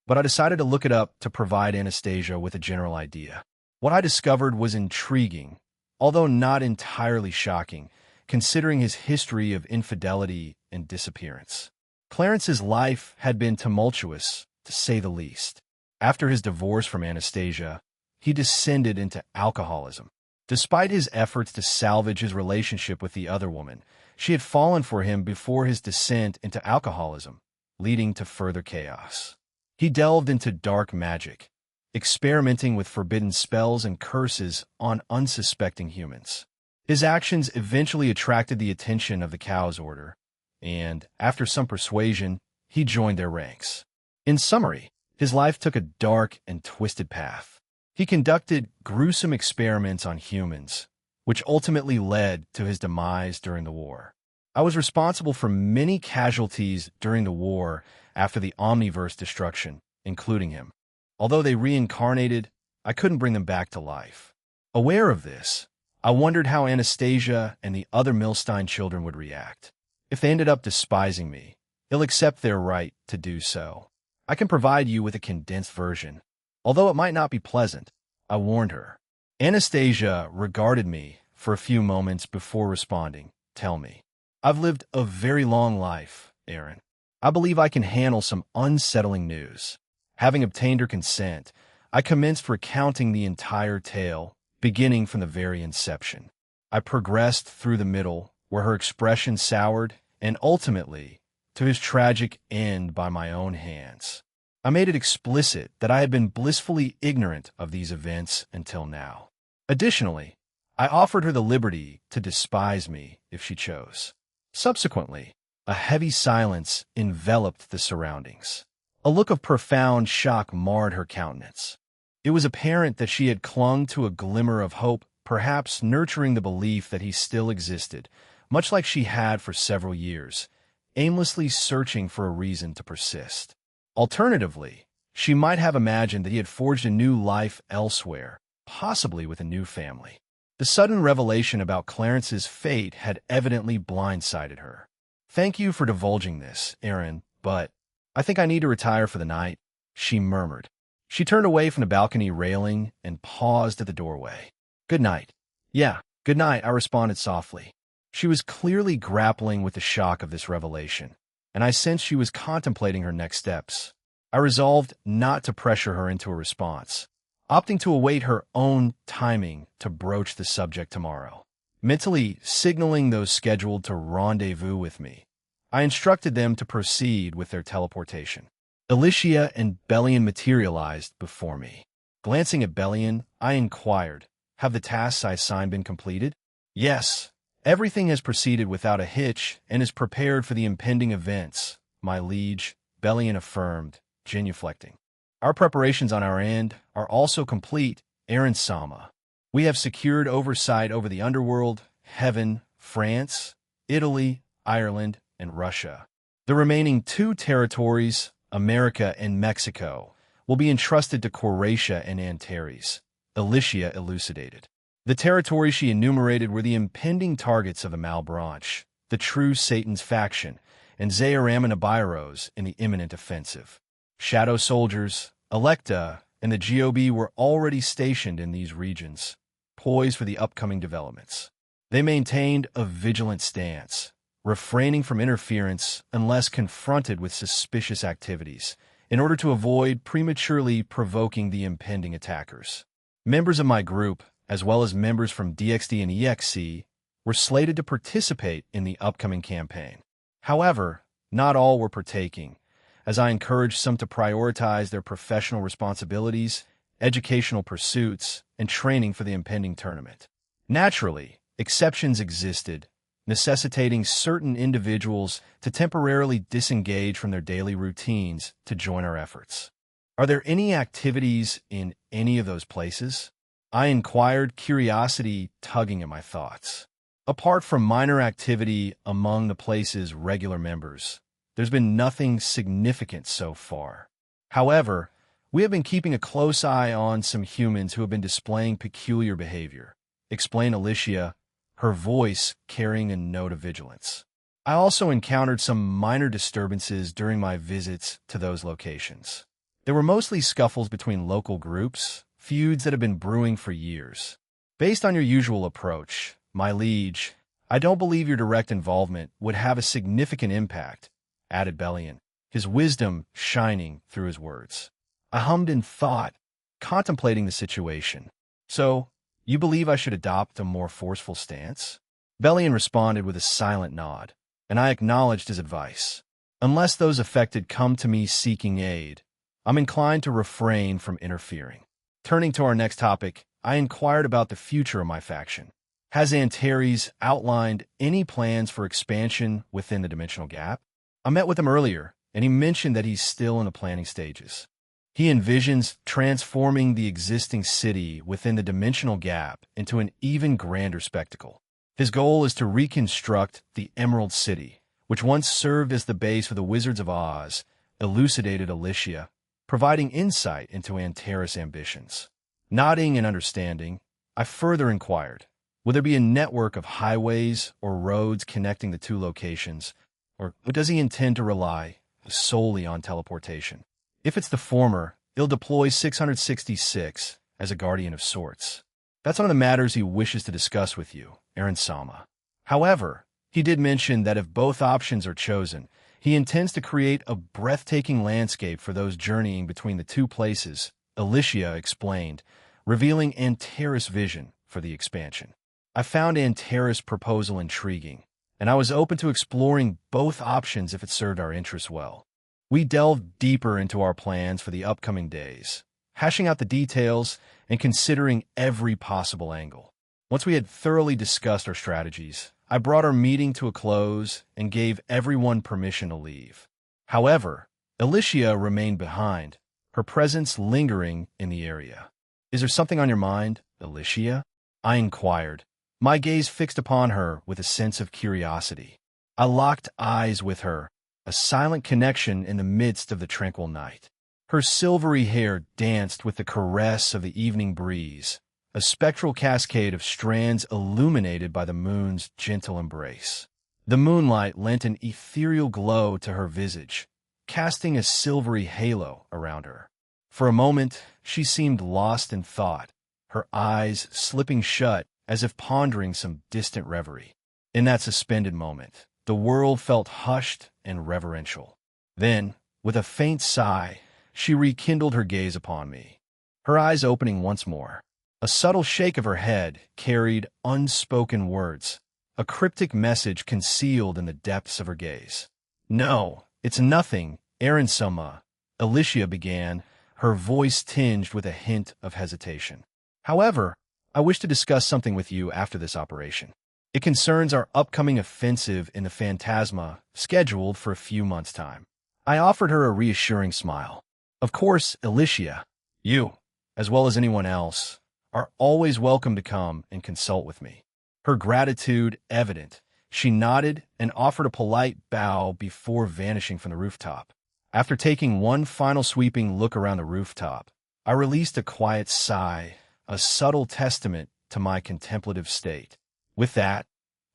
but I decided to look it up to provide Anastasia with a general idea. What I discovered was intriguing, although not entirely shocking, considering his history of infidelity and disappearance. Clarence's life had been tumultuous, to say the least. After his divorce from Anastasia, he descended into alcoholism. Despite his efforts to salvage his relationship with the other woman, she had fallen for him before his descent into alcoholism, leading to further chaos. He delved into dark magic, experimenting with forbidden spells and curses on unsuspecting humans. His actions eventually attracted the attention of the Cow's Order, and, after some persuasion, he joined their ranks. In summary, his life took a dark and twisted path. He conducted gruesome experiments on humans, which ultimately led to his demise during the war. I was responsible for many casualties during the war after the Omniverse destruction, including him. Although they reincarnated, I couldn't bring them back to life. Aware of this, I wondered how Anastasia and the other Milstein children would react. If they ended up despising me, they'll accept their right to do so. I can provide you with a condensed version. Although it might not be pleasant, I warned her. Anastasia regarded me for a few moments before responding. Tell me. I've lived a very long life, Aaron. I believe I can handle some unsettling news. Having obtained her consent, I commenced recounting the entire tale, beginning from the very inception. I progressed through the middle, where her expression soured, and ultimately to his tragic end by my own hands. I made it explicit that I had been blissfully ignorant of these events until now. Additionally, I offered her the liberty to despise me if she chose. Subsequently, a heavy silence enveloped the surroundings. A look of profound shock marred her countenance. It was apparent that she had clung to a glimmer of hope, perhaps nurturing the belief that he still existed, much like she had for several years, aimlessly searching for a reason to persist. Alternatively, she might have imagined that he had forged a new life elsewhere, possibly with a new family. The sudden revelation about Clarence's fate had evidently blindsided her. "Thank you for divulging this, Aaron, but I think I need to retire for the night," she murmured. She turned away from the balcony railing and paused at the doorway. "Good night." "Yeah, good night," I responded softly. She was clearly grappling with the shock of this revelation, and I sensed she was contemplating her next steps. I resolved not to pressure her into a response, opting to await her own timing to broach the subject tomorrow. Mentally signaling those scheduled to rendezvous with me, I instructed them to proceed with their teleportation. Alicia and Bellion materialized before me. Glancing at Bellion, I inquired, "Have the tasks I assigned been completed?" "Yes. Everything has proceeded without a hitch and is prepared for the impending events," my liege, Bellion affirmed, genuflecting. "Our preparations on our end are also complete, Aaron Sama. We have secured oversight over the underworld, heaven, France, Italy, Ireland, and Russia. The remaining 2 territories, America and Mexico, will be entrusted to Croatia and Antares," Alicia elucidated. The territories she enumerated were the impending targets of the Malbranche, the true Satan's faction, and Zayaramanabiros in the imminent offensive. Shadow soldiers, Electa, and the GOB were already stationed in these regions, poised for the upcoming developments. They maintained a vigilant stance, refraining from interference unless confronted with suspicious activities, in order to avoid prematurely provoking the impending attackers. Members of my group, as well as members from DXD and EXC, were slated to participate in the upcoming campaign. However, not all were partaking, as I encouraged some to prioritize their professional responsibilities, educational pursuits, and training for the impending tournament. Naturally, exceptions existed, necessitating certain individuals to temporarily disengage from their daily routines to join our efforts. "Are there any activities in any of those places?" I inquired, curiosity tugging at my thoughts. Apart from minor activity among the place's regular members, there's been nothing significant so far. However, we have been keeping a close eye on some humans who have been displaying peculiar behavior, explained Alicia, her voice carrying a note of vigilance. I also encountered some minor disturbances during my visits to those locations. There were mostly scuffles between local groups, feuds that have been brewing for years. "Based on your usual approach, my liege, I don't believe your direct involvement would have a significant impact," added Bellion, his wisdom shining through his words. I hummed in thought, contemplating the situation. "So, you believe I should adopt a more forceful stance?" Bellion responded with a silent nod, and I acknowledged his advice. "Unless those affected come to me seeking aid, I'm inclined to refrain from interfering." Turning to our next topic, I inquired about the future of my faction. "Has Antares outlined any plans for expansion within the dimensional gap?" I met with him earlier, and he mentioned that he's still in the planning stages. He envisions transforming the existing city within the dimensional gap into an even grander spectacle. His goal is to reconstruct the Emerald City, which once served as the base for the Wizards of Oz, elucidated Alicia, providing insight into Antares' ambitions. Nodding and understanding, I further inquired, will there be a network of highways or roads connecting the 2 locations, or does he intend to rely solely on teleportation? If it's the former, he'll deploy 666 as a guardian of sorts. That's one of the matters he wishes to discuss with you, Aaron Sama. However, he did mention that if both options are chosen, he intends to create a breathtaking landscape for those journeying between the 2 places, Alicia explained, revealing Antares' vision for the expansion. I found Antares' proposal intriguing, and I was open to exploring both options if it served our interests well. We delved deeper into our plans for the upcoming days, hashing out the details and considering every possible angle. Once we had thoroughly discussed our strategies, I brought our meeting to a close and gave everyone permission to leave. However, Alicia remained behind, her presence lingering in the area. "Is there something on your mind, Alicia?" I inquired, my gaze fixed upon her with a sense of curiosity. I locked eyes with her, a silent connection in the midst of the tranquil night. Her silvery hair danced with the caress of the evening breeze, a spectral cascade of strands illuminated by the moon's gentle embrace. The moonlight lent an ethereal glow to her visage, casting a silvery halo around her. For a moment, she seemed lost in thought, her eyes slipping shut as if pondering some distant reverie. In that suspended moment, the world felt hushed and reverential. Then, with a faint sigh, she rekindled her gaze upon me, her eyes opening once more. A subtle shake of her head carried unspoken words, a cryptic message concealed in the depths of her gaze. "No, it's nothing, Aaron Summa," Alicia began, her voice tinged with a hint of hesitation. "However, I wish to discuss something with you after this operation. It concerns our upcoming offensive in the Phantasma, scheduled for a few months' time." I offered her a reassuring smile. "Of course, Alicia, you, as well as anyone else, are always welcome to come and consult with me." Her gratitude evident, she nodded and offered a polite bow before vanishing from the rooftop. After taking one final sweeping look around the rooftop, I released a quiet sigh, a subtle testament to my contemplative state. With that,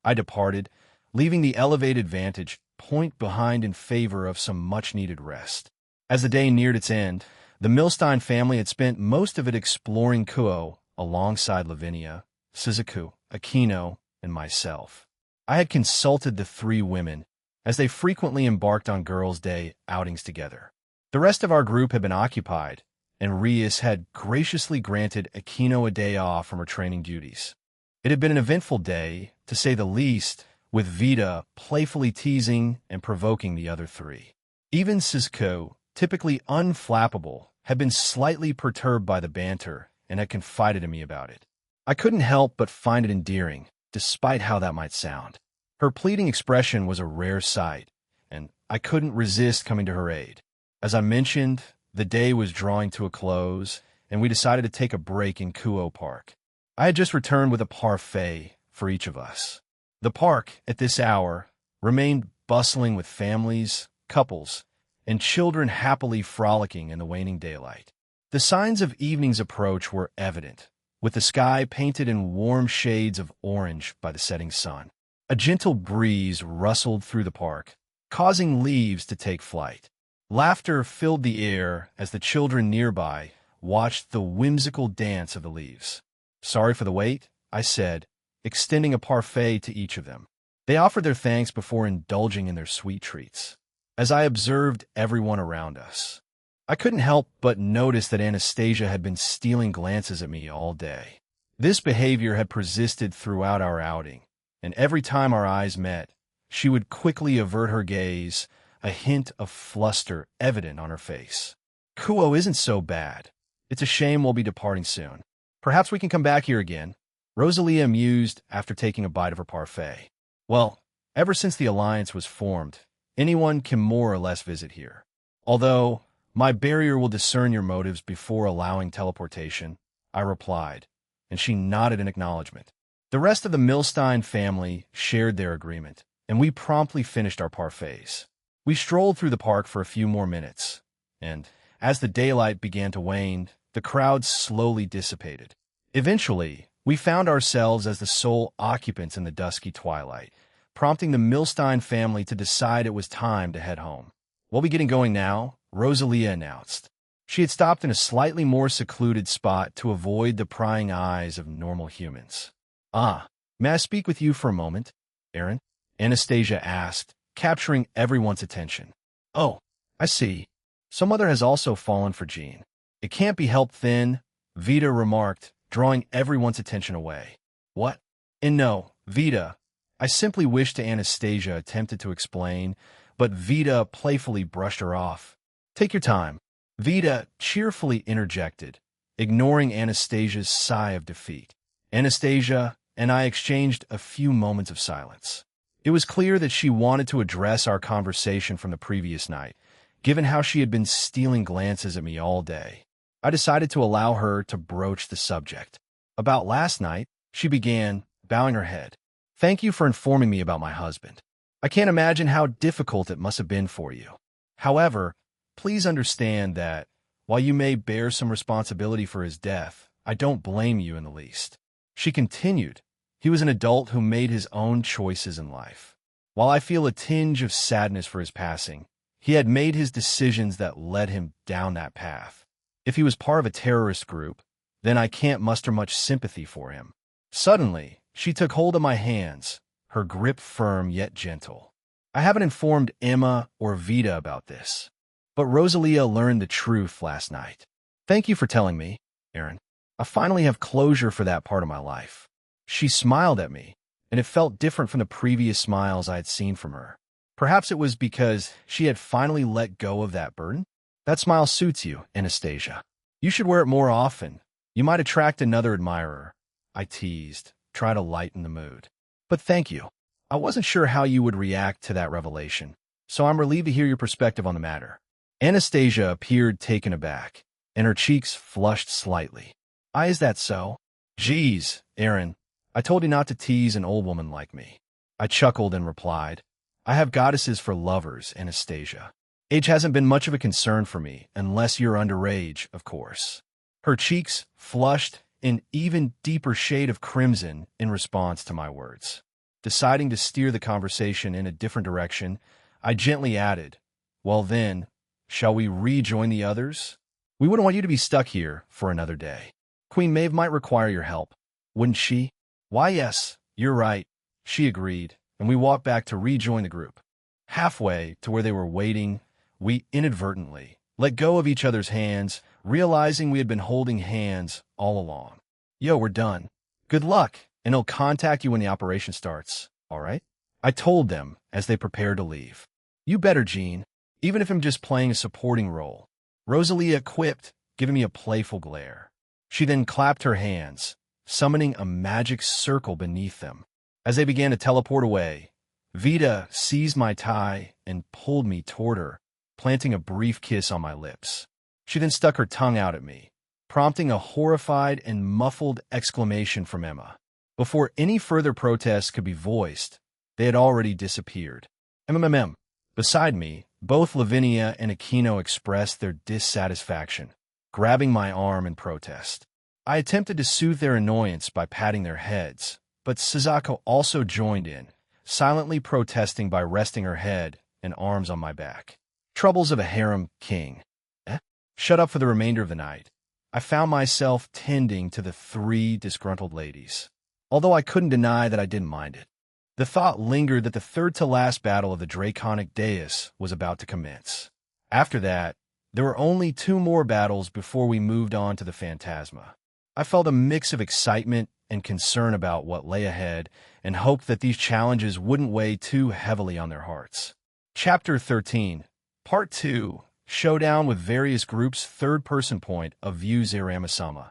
I departed, leaving the elevated vantage point behind in favor of some much-needed rest. As the day neared its end, the Milstein family had spent most of it exploring Kuo alongside Lavinia, Suzuku, Aquino, and myself. I had consulted the three women, as they frequently embarked on girls' day outings together. The rest of our group had been occupied, and Rias had graciously granted Aquino a day off from her training duties. It had been an eventful day, to say the least, with Vita playfully teasing and provoking the other three. Even Suzuku, typically unflappable, had been slightly perturbed by the banter and had confided in me about it. I couldn't help but find it endearing, despite how that might sound. Her pleading expression was a rare sight, and I couldn't resist coming to her aid. As I mentioned, the day was drawing to a close, and we decided to take a break in Kuo Park. I had just returned with a parfait for each of us. The park, at this hour, remained bustling with families, couples, and children happily frolicking in the waning daylight. The signs of evening's approach were evident, with the sky painted in warm shades of orange by the setting sun. A gentle breeze rustled through the park, causing leaves to take flight. Laughter filled the air as the children nearby watched the whimsical dance of the leaves. "Sorry for the wait," I said, extending a parfait to each of them. They offered their thanks before indulging in their sweet treats. As I observed everyone around us, I couldn't help but notice that Anastasia had been stealing glances at me all day. This behavior had persisted throughout our outing, and every time our eyes met, she would quickly avert her gaze, a hint of fluster evident on her face. "Kuo isn't so bad. It's a shame we'll be departing soon. Perhaps we can come back here again," Rosalia mused after taking a bite of her parfait. "Well, ever since the alliance was formed, anyone can more or less visit here. Although, my barrier will discern your motives before allowing teleportation," I replied, and she nodded in acknowledgement. The rest of the Milstein family shared their agreement, and we promptly finished our parfaits. We strolled through the park for a few more minutes, and, as the daylight began to wane, the crowd slowly dissipated. Eventually, we found ourselves as the sole occupants in the dusky twilight, prompting the Milstein family to decide it was time to head home. "We'll be getting going now," Rosalia announced. She had stopped in a slightly more secluded spot to avoid the prying eyes of normal humans. "Ah, may I speak with you for a moment, Aaron?" Anastasia asked, capturing everyone's attention. "Oh, I see. Some mother has also fallen for Jean. It can't be helped then," Vita remarked, drawing everyone's attention away. "What? And no, Vita, I simply wished to Anastasia attempted to explain, but Vita playfully brushed her off. Take your time, Vita cheerfully interjected, ignoring Anastasia's sigh of defeat. Anastasia and I exchanged a few moments of silence. It was clear that she wanted to address our conversation from the previous night, given how she had been stealing glances at me all day. I decided to allow her to broach the subject. About last night, she began, bowing her head. Thank you for informing me about my husband. I can't imagine how difficult it must have been for you. However, please understand that, while you may bear some responsibility for his death, I don't blame you in the least. She continued, he was an adult who made his own choices in life. While I feel a tinge of sadness for his passing, he had made his decisions that led him down that path. If he was part of a terrorist group, then I can't muster much sympathy for him. Suddenly, she took hold of my hands, her grip firm yet gentle. I haven't informed Emma or Vita about this, but Rosalia learned the truth last night. Thank you for telling me, Aaron. I finally have closure for that part of my life. She smiled at me, and it felt different from the previous smiles I had seen from her. Perhaps it was because she had finally let go of that burden? That smile suits you, Anastasia. You should wear it more often. You might attract another admirer. I teased, trying to lighten the mood. But thank you. I wasn't sure how you would react to that revelation, so I'm relieved to hear your perspective on the matter. Anastasia appeared taken aback, and her cheeks flushed slightly. Is that so? Geez, Aaron, I told you not to tease an old woman like me. I chuckled and replied, I have goddesses for lovers, Anastasia. Age hasn't been much of a concern for me, unless you're underage, of course. Her cheeks flushed an even deeper shade of crimson in response to my words. Deciding to steer the conversation in a different direction, I gently added, well then, shall we rejoin the others? We wouldn't want you to be stuck here for another day. Queen Maeve might require your help, wouldn't she? Why, yes, you're right, she agreed, and we walked back to rejoin the group. Halfway to where they were waiting, we inadvertently let go of each other's hands, realizing we had been holding hands all along. Yo, we're done. Good luck, and I'll contact you when the operation starts, all right? I told them as they prepared to leave. You better, Jean, even if I'm just playing a supporting role. Rosalia quipped, giving me a playful glare. She then clapped her hands, summoning a magic circle beneath them. As they began to teleport away, Vita seized my tie and pulled me toward her, planting a brief kiss on my lips. She then stuck her tongue out at me, prompting a horrified and muffled exclamation from Emma. Before any further protests could be voiced, they had already disappeared. Beside me, both Lavinia and Aquino expressed their dissatisfaction, grabbing my arm in protest. I attempted to soothe their annoyance by patting their heads, but Sazako also joined in, silently protesting by resting her head and arms on my back. Troubles of a harem king. Shut up for the remainder of the night. I found myself tending to the three disgruntled ladies, although I couldn't deny that I didn't mind it. The thought lingered that the third-to-last battle of the Draconic Dais was about to commence. After that, there were only 2 more battles before we moved on to the Phantasma. I felt a mix of excitement and concern about what lay ahead and hoped that these challenges wouldn't weigh too heavily on their hearts. Chapter 13, Part 2, Showdown with various groups' third-person point of view Zeramasama.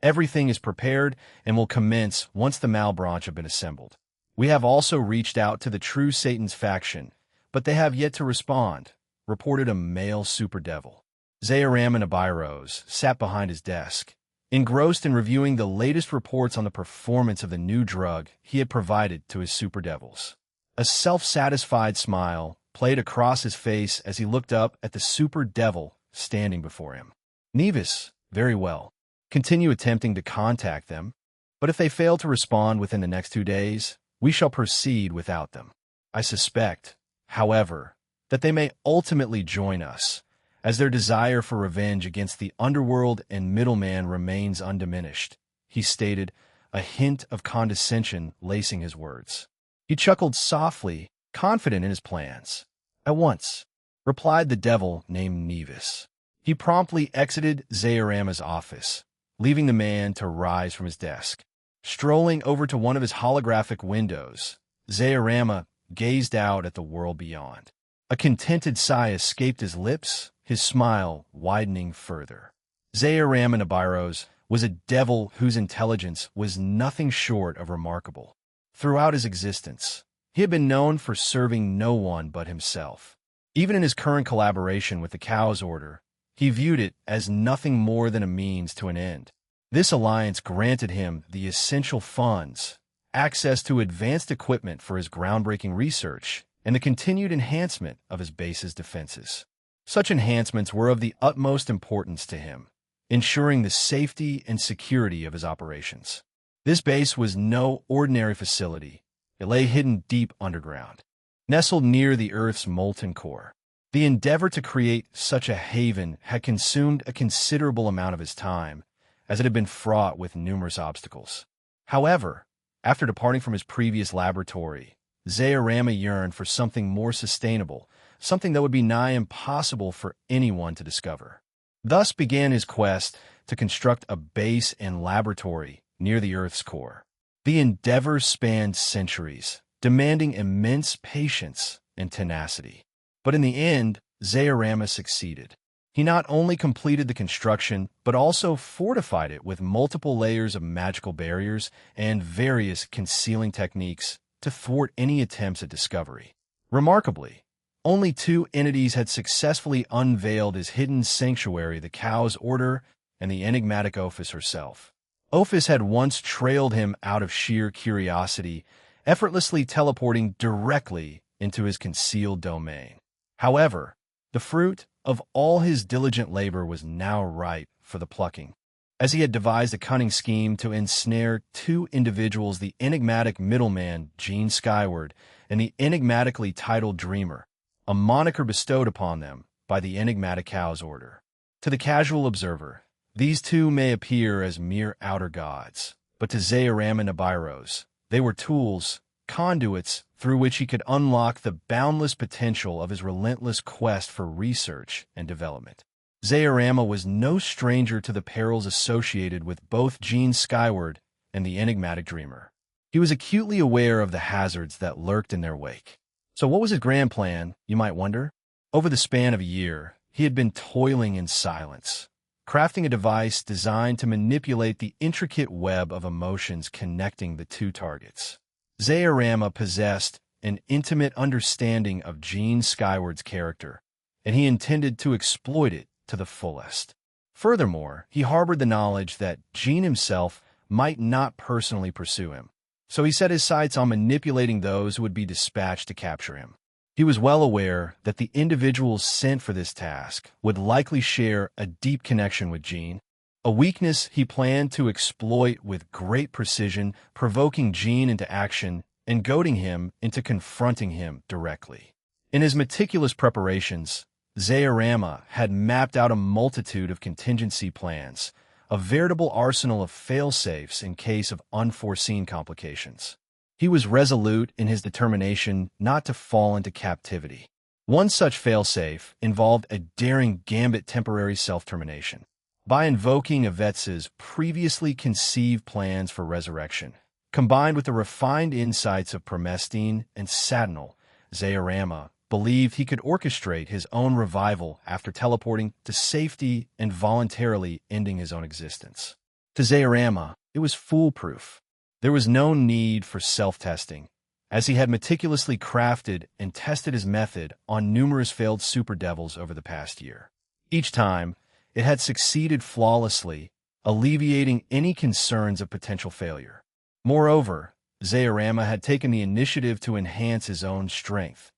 Everything is prepared and will commence once the Malbranche have been assembled. We have also reached out to the True Satan's faction, but they have yet to respond, reported a male super devil. Zayaraman Abiros sat behind his desk, engrossed in reviewing the latest reports on the performance of the new drug he had provided to his super devils. A self-satisfied smile played across his face as he looked up at the super devil standing before him. Nevis, very well. Continue attempting to contact them, but if they fail to respond within the next 2 days, we shall proceed without them. I suspect, however, that they may ultimately join us, as their desire for revenge against the underworld and middleman remains undiminished, he stated, a hint of condescension lacing his words. He chuckled softly, confident in his plans. At once, replied the devil named Nevis. He promptly exited Zayarama's office, leaving the man to rise from his desk. Strolling over to one of his holographic windows, Zayorama gazed out at the world beyond. A contented sigh escaped his lips, his smile widening further. Zayorama Nibiros was a devil whose intelligence was nothing short of remarkable. Throughout his existence, he had been known for serving no one but himself. Even in his current collaboration with the Cow's Order, he viewed it as nothing more than a means to an end. This alliance granted him the essential funds, access to advanced equipment for his groundbreaking research, and the continued enhancement of his base's defenses. Such enhancements were of the utmost importance to him, ensuring the safety and security of his operations. This base was no ordinary facility. It lay hidden deep underground, nestled near the Earth's molten core. The endeavor to create such a haven had consumed a considerable amount of his time, as it had been fraught with numerous obstacles. However, after departing from his previous laboratory, Zayorama yearned for something more sustainable, something that would be nigh impossible for anyone to discover. Thus began his quest to construct a base and laboratory near the Earth's core. The endeavor spanned centuries, demanding immense patience and tenacity. But in the end, Zayorama succeeded. He not only completed the construction, but also fortified it with multiple layers of magical barriers and various concealing techniques to thwart any attempts at discovery. Remarkably, only two entities had successfully unveiled his hidden sanctuary, the Cow's Order and the enigmatic Ophis herself. Ophis had once trailed him out of sheer curiosity, effortlessly teleporting directly into his concealed domain. However, the fruit of all his diligent labor was now ripe for the plucking. As he had devised a cunning scheme to ensnare two individuals, the enigmatic middleman, Gene Skyward, and the enigmatically titled Dreamer, a moniker bestowed upon them by the enigmatic Cow's Order. To the casual observer, these two may appear as mere outer gods, but to Zayorama Nibiros, they were tools, conduits through which he could unlock the boundless potential of his relentless quest for research and development. Zayorama was no stranger to the perils associated with both Gene Skyward and the enigmatic Dreamer. He was acutely aware of the hazards that lurked in their wake. So what was his grand plan, you might wonder? Over the span of a year, he had been toiling in silence, crafting a device designed to manipulate the intricate web of emotions connecting the two targets. Zayorama possessed an intimate understanding of Gene Skyward's character, and he intended to exploit it to the fullest. Furthermore, he harbored the knowledge that Gene himself might not personally pursue him, so he set his sights on manipulating those who would be dispatched to capture him. He was well aware that the individuals sent for this task would likely share a deep connection with Gene, a weakness he planned to exploit with great precision, provoking Gene into action and goading him into confronting him directly. In his meticulous preparations, Zayorama had mapped out a multitude of contingency plans, a veritable arsenal of fail-safes in case of unforeseen complications. He was resolute in his determination not to fall into captivity. One such fail-safe involved a daring gambit temporary self-termination. By invoking Yvette's previously conceived plans for resurrection, combined with the refined insights of Promestine and Sadinal, Zayorama believed he could orchestrate his own revival after teleporting to safety and voluntarily ending his own existence. To Zayorama, it was foolproof. There was no need for self-testing, as he had meticulously crafted and tested his method on numerous failed super devils over the past year. Each time, it had succeeded flawlessly, alleviating any concerns of potential failure. Moreover, Zayorama had taken the initiative to enhance his own strength,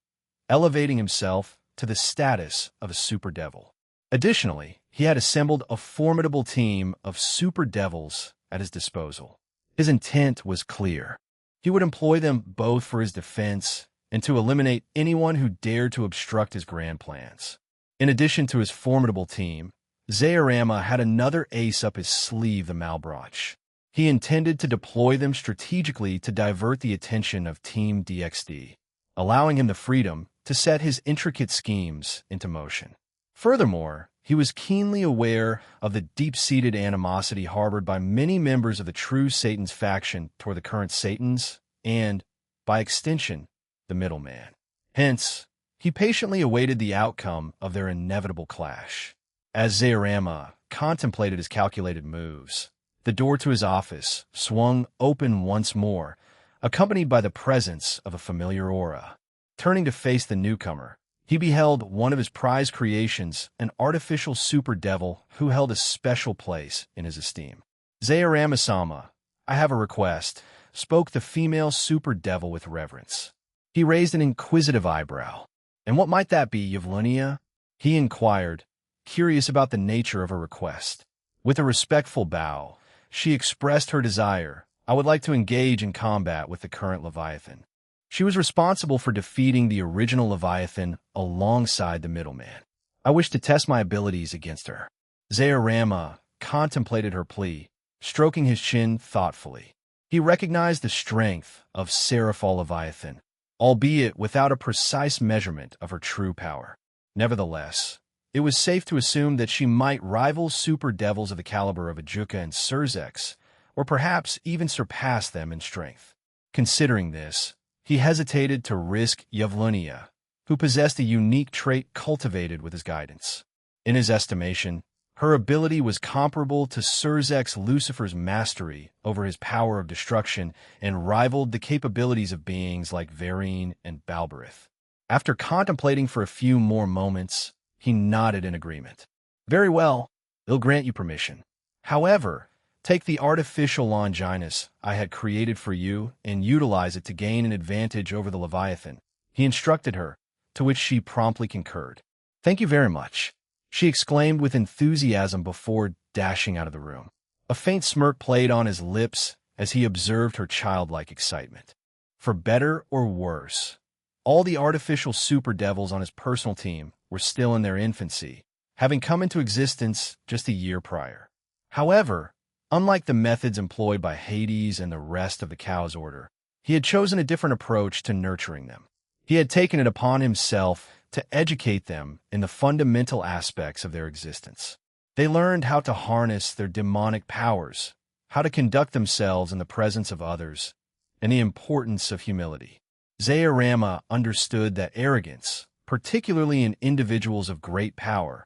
elevating himself to the status of a super devil. Additionally, he had assembled a formidable team of super devils at his disposal. His intent was clear. He would employ them both for his defense and to eliminate anyone who dared to obstruct his grand plans. In addition to his formidable team, Zayorama had another ace up his sleeve, the Malbrach. He intended to deploy them strategically to divert the attention of Team DXD, allowing him the freedom to set his intricate schemes into motion. Furthermore, he was keenly aware of the deep-seated animosity harbored by many members of the True Satan's faction toward the current Satans and, by extension, the middleman. Hence, he patiently awaited the outcome of their inevitable clash. As Zayorama contemplated his calculated moves, the door to his office swung open once more, accompanied by the presence of a familiar aura. Turning to face the newcomer, he beheld one of his prized creations, an artificial super devil who held a special place in his esteem. Zayorama-sama, I have a request, spoke the female super devil with reverence. He raised an inquisitive eyebrow. And what might that be, Yevlunia? He inquired, curious about the nature of her request. With a respectful bow, she expressed her desire. I would like to engage in combat with the current Leviathan. She was responsible for defeating the original Leviathan alongside the middleman. I wish to test my abilities against her. Zayorama contemplated her plea, stroking his chin thoughtfully. He recognized the strength of Seraphal Leviathan, albeit without a precise measurement of her true power. Nevertheless, it was safe to assume that she might rival super devils of the caliber of Ajuka and Surzex, or perhaps even surpass them in strength. Considering this, he hesitated to risk Yevlunia, who possessed a unique trait cultivated with his guidance. In his estimation, her ability was comparable to Surzex Lucifer's mastery over his power of destruction and rivaled the capabilities of beings like Varine and Balberith. After contemplating for a few more moments, he nodded in agreement. Very well, they'll grant you permission. However, take the artificial Longinus I had created for you and utilize it to gain an advantage over the Leviathan. He instructed her, to which she promptly concurred. Thank you very much, she exclaimed with enthusiasm before dashing out of the room. A faint smirk played on his lips as he observed her childlike excitement. For better or worse, all the artificial super devils on his personal team were still in their infancy, having come into existence just a year prior. However, unlike the methods employed by Hades and the rest of the Chaos Order, he had chosen a different approach to nurturing them. He had taken it upon himself to educate them in the fundamental aspects of their existence. They learned how to harness their demonic powers, how to conduct themselves in the presence of others, and the importance of humility. Zayorama understood that arrogance, particularly in individuals of great power,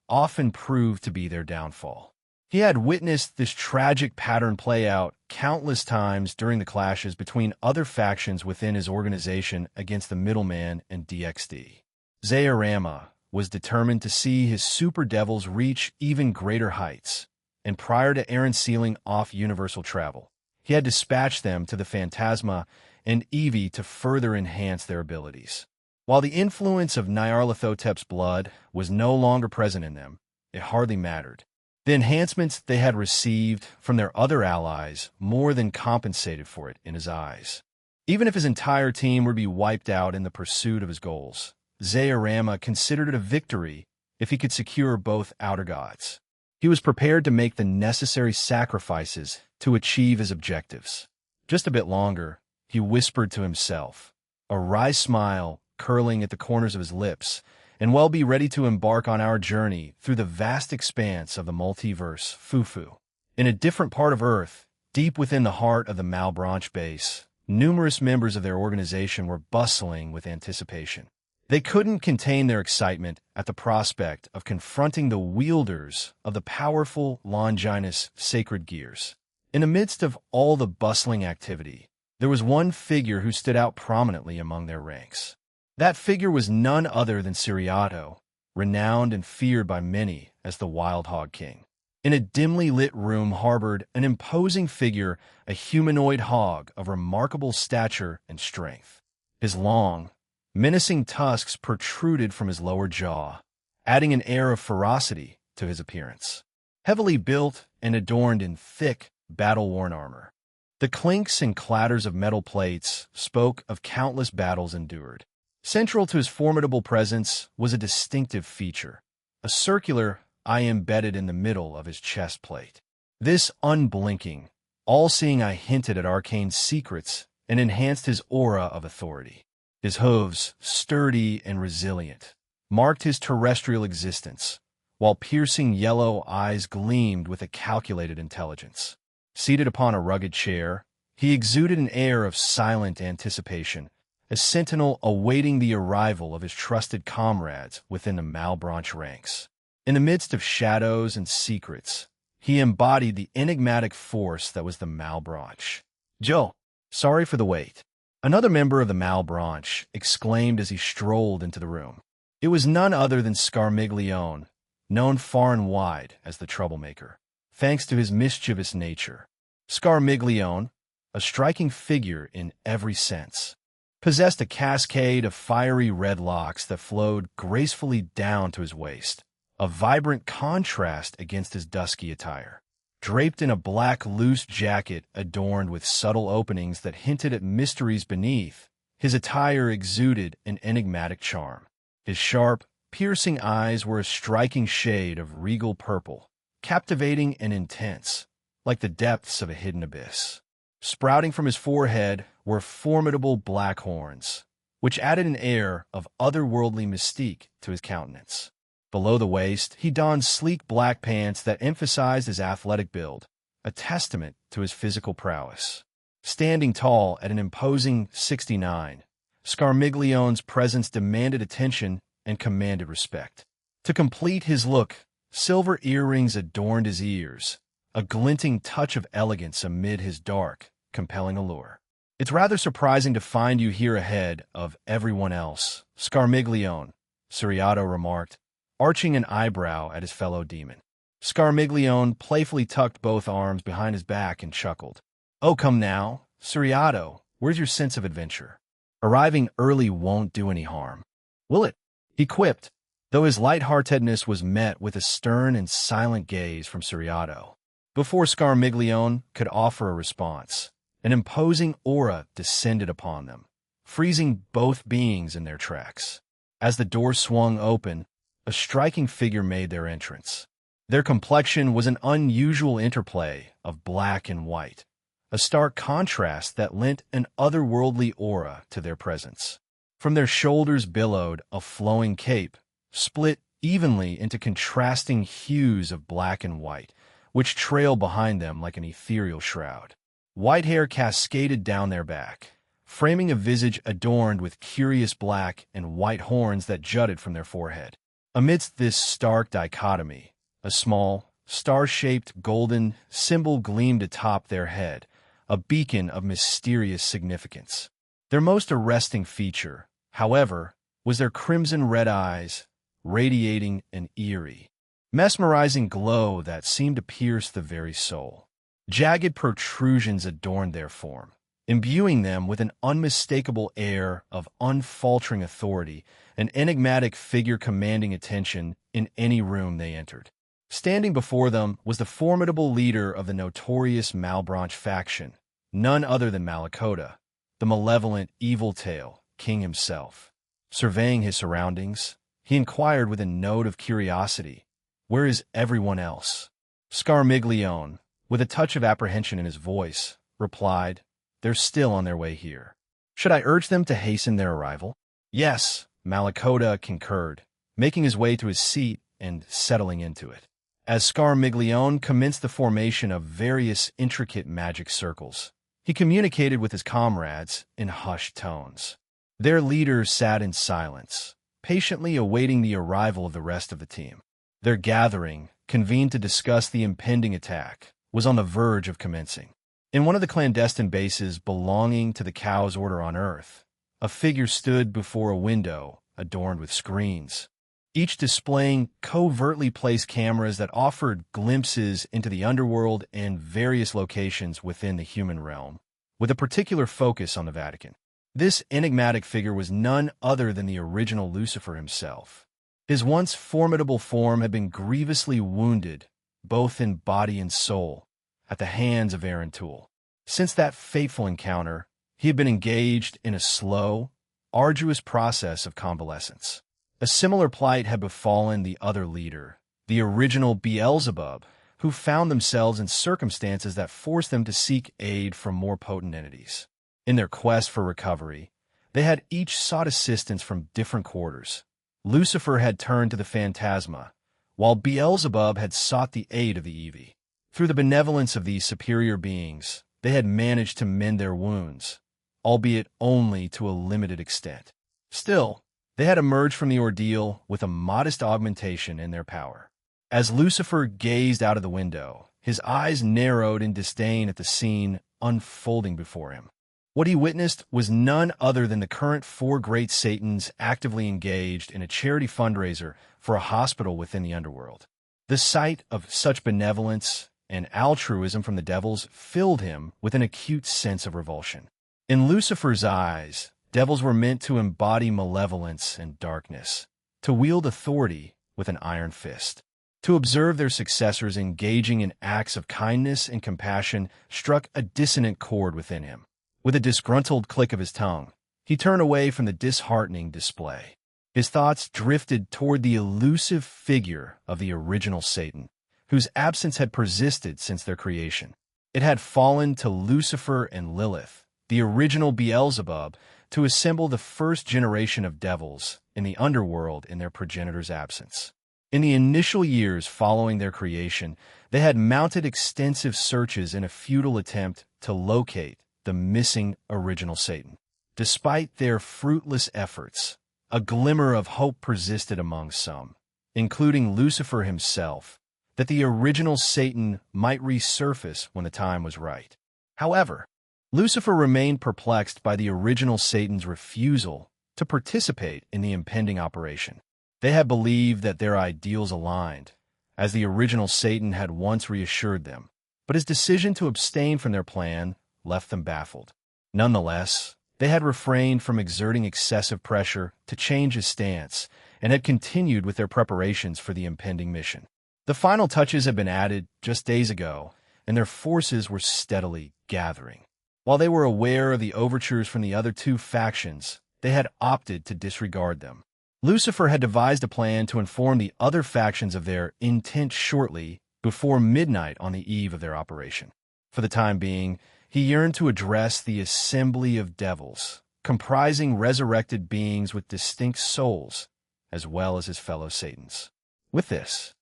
often proved to be their downfall. He had witnessed this tragic pattern play out countless times during the clashes between other factions within his organization against the middleman and DXD. Zayorama was determined to see his super devils reach even greater heights, and prior to Aaron sealing off universal travel, he had dispatched them to the Phantasma and Eevee to further enhance their abilities. While the influence of Nyarlathotep's blood was no longer present in them, it hardly mattered. The enhancements they had received from their other allies more than compensated for it in his eyes. Even if his entire team were to be wiped out in the pursuit of his goals, Zayorama considered it a victory if he could secure both outer gods. He was prepared to make the necessary sacrifices to achieve his objectives. Just a bit longer, he whispered to himself, a wry smile curling at the corners of his lips, and well be ready to embark on our journey through the vast expanse of the multiverse, Fufu. In a different part of Earth, deep within the heart of the Malebranche base, numerous members of their organization were bustling with anticipation. They couldn't contain their excitement at the prospect of confronting the wielders of the powerful Longinus sacred gears. In the midst of all the bustling activity, there was one figure who stood out prominently among their ranks. That figure was none other than Siriato, renowned and feared by many as the Wild Hog King. In a dimly lit room harbored an imposing figure, a humanoid hog of remarkable stature and strength. His long, menacing tusks protruded from his lower jaw, adding an air of ferocity to his appearance. Heavily built and adorned in thick, battle-worn armor, the clinks and clatters of metal plates spoke of countless battles endured. Central to his formidable presence was a distinctive feature, a circular eye embedded in the middle of his chest plate. This unblinking, all-seeing eye hinted at arcane secrets and enhanced his aura of authority. His hooves, sturdy and resilient, marked his terrestrial existence, while piercing yellow eyes gleamed with a calculated intelligence. Seated upon a rugged chair, He exuded an air of silent anticipation, a sentinel awaiting the arrival of his trusted comrades within the Malebranche ranks. In the midst of shadows and secrets, he embodied the enigmatic force that was the Malebranche. "Joe, sorry for the wait," another member of the Malebranche exclaimed as he strolled into the room. It was none other than Scarmiglione, known far and wide as the troublemaker, thanks to his mischievous nature. Scarmiglione, a striking figure in every sense, possessed a cascade of fiery red locks that flowed gracefully down to his waist, a vibrant contrast against his dusky attire. Draped in a black loose jacket adorned with subtle openings that hinted at mysteries beneath, his attire exuded an enigmatic charm. His sharp, piercing eyes were a striking shade of regal purple, captivating and intense, like the depths of a hidden abyss. Sprouting from his forehead were formidable black horns, which added an air of otherworldly mystique to his countenance. Below the waist, he donned sleek black pants that emphasized his athletic build, a testament to his physical prowess. Standing tall at an imposing 6'9", Scarmiglione's presence demanded attention and commanded respect. To complete his look, silver earrings adorned his ears, a glinting touch of elegance amid his dark, compelling allure. "It's rather surprising to find you here ahead of everyone else, Scarmiglione," Ciriato remarked, arching an eyebrow at his fellow demon. Scarmiglione playfully tucked both arms behind his back and chuckled. "Oh, come now, Ciriato, where's your sense of adventure? Arriving early won't do any harm, will it?" he quipped, though his lightheartedness was met with a stern and silent gaze from Ciriato. Before Scarmiglione could offer a response, an imposing aura descended upon them, freezing both beings in their tracks. As the door swung open, a striking figure made their entrance. Their complexion was an unusual interplay of black and white, a stark contrast that lent an otherworldly aura to their presence. From their shoulders billowed a flowing cape, split evenly into contrasting hues of black and white, which trailed behind them like an ethereal shroud. White hair cascaded down their back, framing a visage adorned with curious black and white horns that jutted from their forehead. Amidst this stark dichotomy, a small, star-shaped golden symbol gleamed atop their head, a beacon of mysterious significance. Their most arresting feature, however, was their crimson-red eyes, radiating an eerie, mesmerizing glow that seemed to pierce the very soul. Jagged protrusions adorned their form, imbuing them with an unmistakable air of unfaltering authority, an enigmatic figure commanding attention in any room they entered. Standing before them was the formidable leader of the notorious Malebranche faction, none other than Malakota, the malevolent evil tale king himself. Surveying his surroundings, he inquired with a note of curiosity, "Where is everyone else?" Scarmiglione, with a touch of apprehension in his voice, replied, "They're still on their way here. Should I urge them to hasten their arrival?" "Yes," Malakota concurred, making his way to his seat and settling into it. As Scarmiglione commenced the formation of various intricate magic circles, he communicated with his comrades in hushed tones. Their leader sat in silence, patiently awaiting the arrival of the rest of the team. Their gathering, convened to discuss the impending attack, was on the verge of commencing. In one of the clandestine bases belonging to the Cow's Order on Earth, a figure stood before a window adorned with screens, each displaying covertly placed cameras that offered glimpses into the underworld and various locations within the human realm, with a particular focus on the Vatican. This enigmatic figure was none other than the original Lucifer himself. His once formidable form had been grievously wounded, both in body and soul, at the hands of Arantul. Since that fateful encounter, he had been engaged in a slow, arduous process of convalescence. A similar plight had befallen the other leader, the original Beelzebub, who found themselves in circumstances that forced them to seek aid from more potent entities. In their quest for recovery, they had each sought assistance from different quarters. Lucifer had turned to the Phantasma, while Beelzebub had sought the aid of the Eevee. Through the benevolence of these superior beings, they had managed to mend their wounds, albeit only to a limited extent. Still, they had emerged from the ordeal with a modest augmentation in their power. As Lucifer gazed out of the window, his eyes narrowed in disdain at the scene unfolding before him. What he witnessed was none other than the current four great Satans actively engaged in a charity fundraiser for a hospital within the underworld. The sight of such benevolence and altruism from the devils filled him with an acute sense of revulsion. In Lucifer's eyes, devils were meant to embody malevolence and darkness, to wield authority with an iron fist. To observe their successors engaging in acts of kindness and compassion struck a dissonant chord within him. With a disgruntled click of his tongue, he turned away from the disheartening display. His thoughts drifted toward the elusive figure of the original Satan, whose absence had persisted since their creation. It had fallen to Lucifer and Lilith, the original Beelzebub, to assemble the first generation of devils in the underworld in their progenitor's absence. In the initial years following their creation, they had mounted extensive searches in a futile attempt to locate the missing original Satan. Despite their fruitless efforts, a glimmer of hope persisted among some, including Lucifer himself, that the original Satan might resurface when the time was right. However, Lucifer remained perplexed by the original Satan's refusal to participate in the impending operation. They had believed that their ideals aligned, as the original Satan had once reassured them, but his decision to abstain from their plan left them baffled. Nonetheless, they had refrained from exerting excessive pressure to change his stance and had continued with their preparations for the impending mission. The final touches had been added just days ago, and their forces were steadily gathering. While they were aware of the overtures from the other two factions, they had opted to disregard them. Lucifer had devised a plan to inform the other factions of their intent shortly before midnight on the eve of their operation. For the time being, he yearned to address the assembly of devils, comprising resurrected beings with distinct souls, as well as his fellow Satans. With this,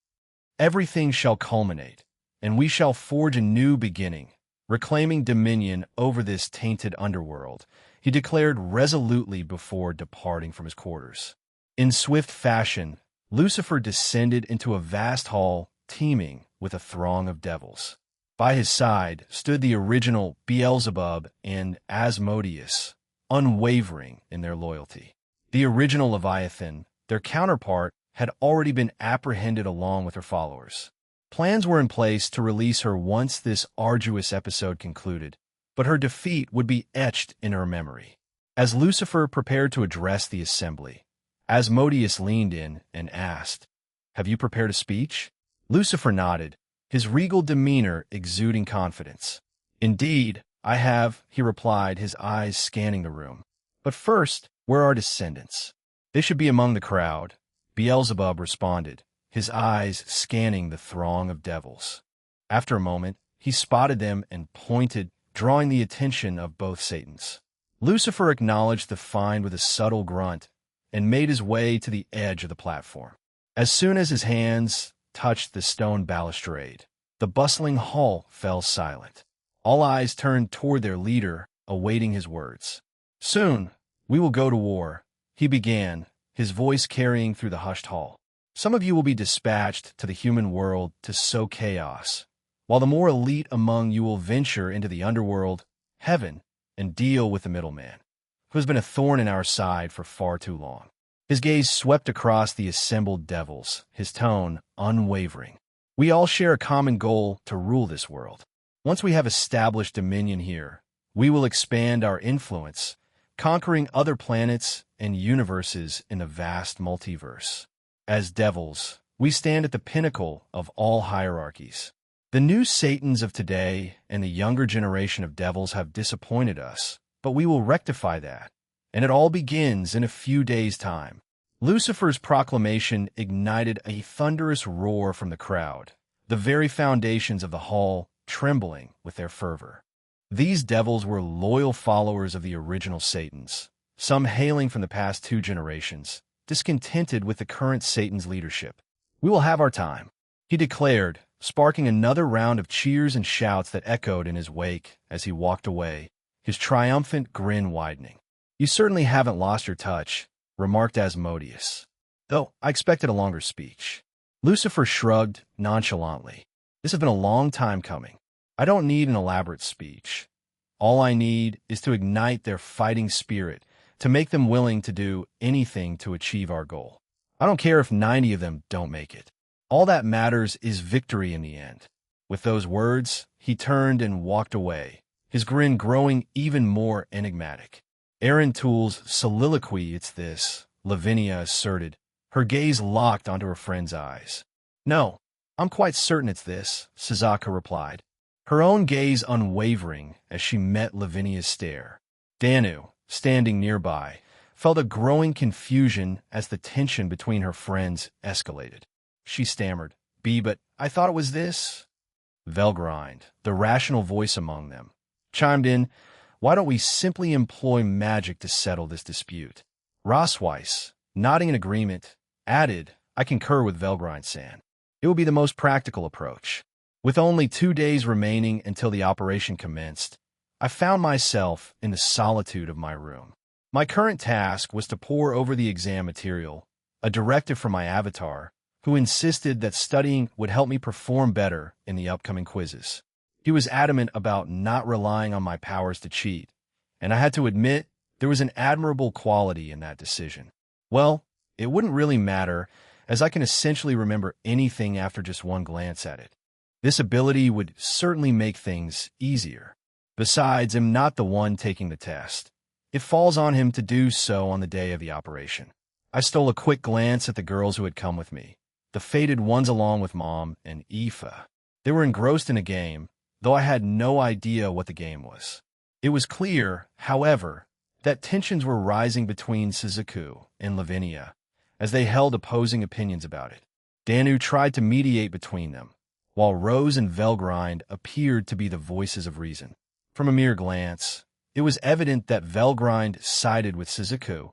everything shall culminate, and we shall forge a new beginning, reclaiming dominion over this tainted underworld, he declared resolutely before departing from his quarters. In swift fashion, Lucifer descended into a vast hall teeming with a throng of devils. By his side stood the original Beelzebub and Asmodeus, unwavering in their loyalty. The original Leviathan, their counterpart, had already been apprehended along with her followers. Plans were in place to release her once this arduous episode concluded, but her defeat would be etched in her memory. As Lucifer prepared to address the assembly, Asmodeus leaned in and asked, "Have you prepared a speech?" Lucifer nodded, his regal demeanor exuding confidence. "Indeed, I have," he replied, his eyes scanning the room. "But first, where are descendants?" "They should be among the crowd," Beelzebub responded, his eyes scanning the throng of devils. After a moment, he spotted them and pointed, drawing the attention of both Satans. Lucifer acknowledged the find with a subtle grunt and made his way to the edge of the platform. As soon as his hands touched the stone balustrade, the bustling hall fell silent. All eyes turned toward their leader, awaiting his words. "Soon, we will go to war," he began, his voice carrying through the hushed hall. "Some of you will be dispatched to the human world to sow chaos, while the more elite among you will venture into the underworld, heaven, and deal with the middleman, who has been a thorn in our side for far too long." His gaze swept across the assembled devils, his tone unwavering. "We all share a common goal to rule this world. Once we have established dominion here, we will expand our influence, conquering other planets and universes in the vast multiverse. As devils, we stand at the pinnacle of all hierarchies. The new Satans of today and the younger generation of devils have disappointed us, but we will rectify that, and it all begins in a few days' time." Lucifer's proclamation ignited a thunderous roar from the crowd, the very foundations of the hall trembling with their fervor. These devils were loyal followers of the original Satans, some hailing from the past 2 generations, discontented with the current Satan's leadership. "We will have our time," he declared, sparking another round of cheers and shouts that echoed in his wake as he walked away, his triumphant grin widening. "You certainly haven't lost your touch," remarked Asmodeus, though I expected a longer speech. Lucifer shrugged nonchalantly. "This has been a long time coming. I don't need an elaborate speech. All I need is to ignite their fighting spirit, to make them willing to do anything to achieve our goal. I don't care if 90 of them don't make it. All that matters is victory in the end." With those words, he turned and walked away, his grin growing even more enigmatic. "Aaron Toole's soliloquy, it's this," Lavinia asserted, her gaze locked onto her friend's eyes. "No, I'm quite certain it's this," Suzuka replied, her own gaze unwavering as she met Lavinia's stare. Danu, standing nearby, felt a growing confusion as the tension between her friends escalated. She stammered, but I thought it was this." Velgrind, the rational voice among them, chimed in, "Why don't we simply employ magic to settle this dispute?" Rossweiss, nodding in agreement, added, "I concur with Velgrind-san. It would be the most practical approach." With only 2 days remaining until the operation commenced, I found myself in the solitude of my room. My current task was to pore over the exam material, a directive from my avatar, who insisted that studying would help me perform better in the upcoming quizzes. He was adamant about not relying on my powers to cheat, and I had to admit there was an admirable quality in that decision. Well, it wouldn't really matter, as I can essentially remember anything after just one glance at it. This ability would certainly make things easier. Besides, I'm not the one taking the test. It falls on him to do so on the day of the operation. I stole a quick glance at the girls who had come with me, the fated ones along with Mom and Aoife. They were engrossed in a game, though I had no idea what the game was. It was clear, however, that tensions were rising between Suzuku and Lavinia, as they held opposing opinions about it. Danu tried to mediate between them, while Rose and Velgrind appeared to be the voices of reason. From a mere glance, it was evident that Velgrind sided with Suzuku,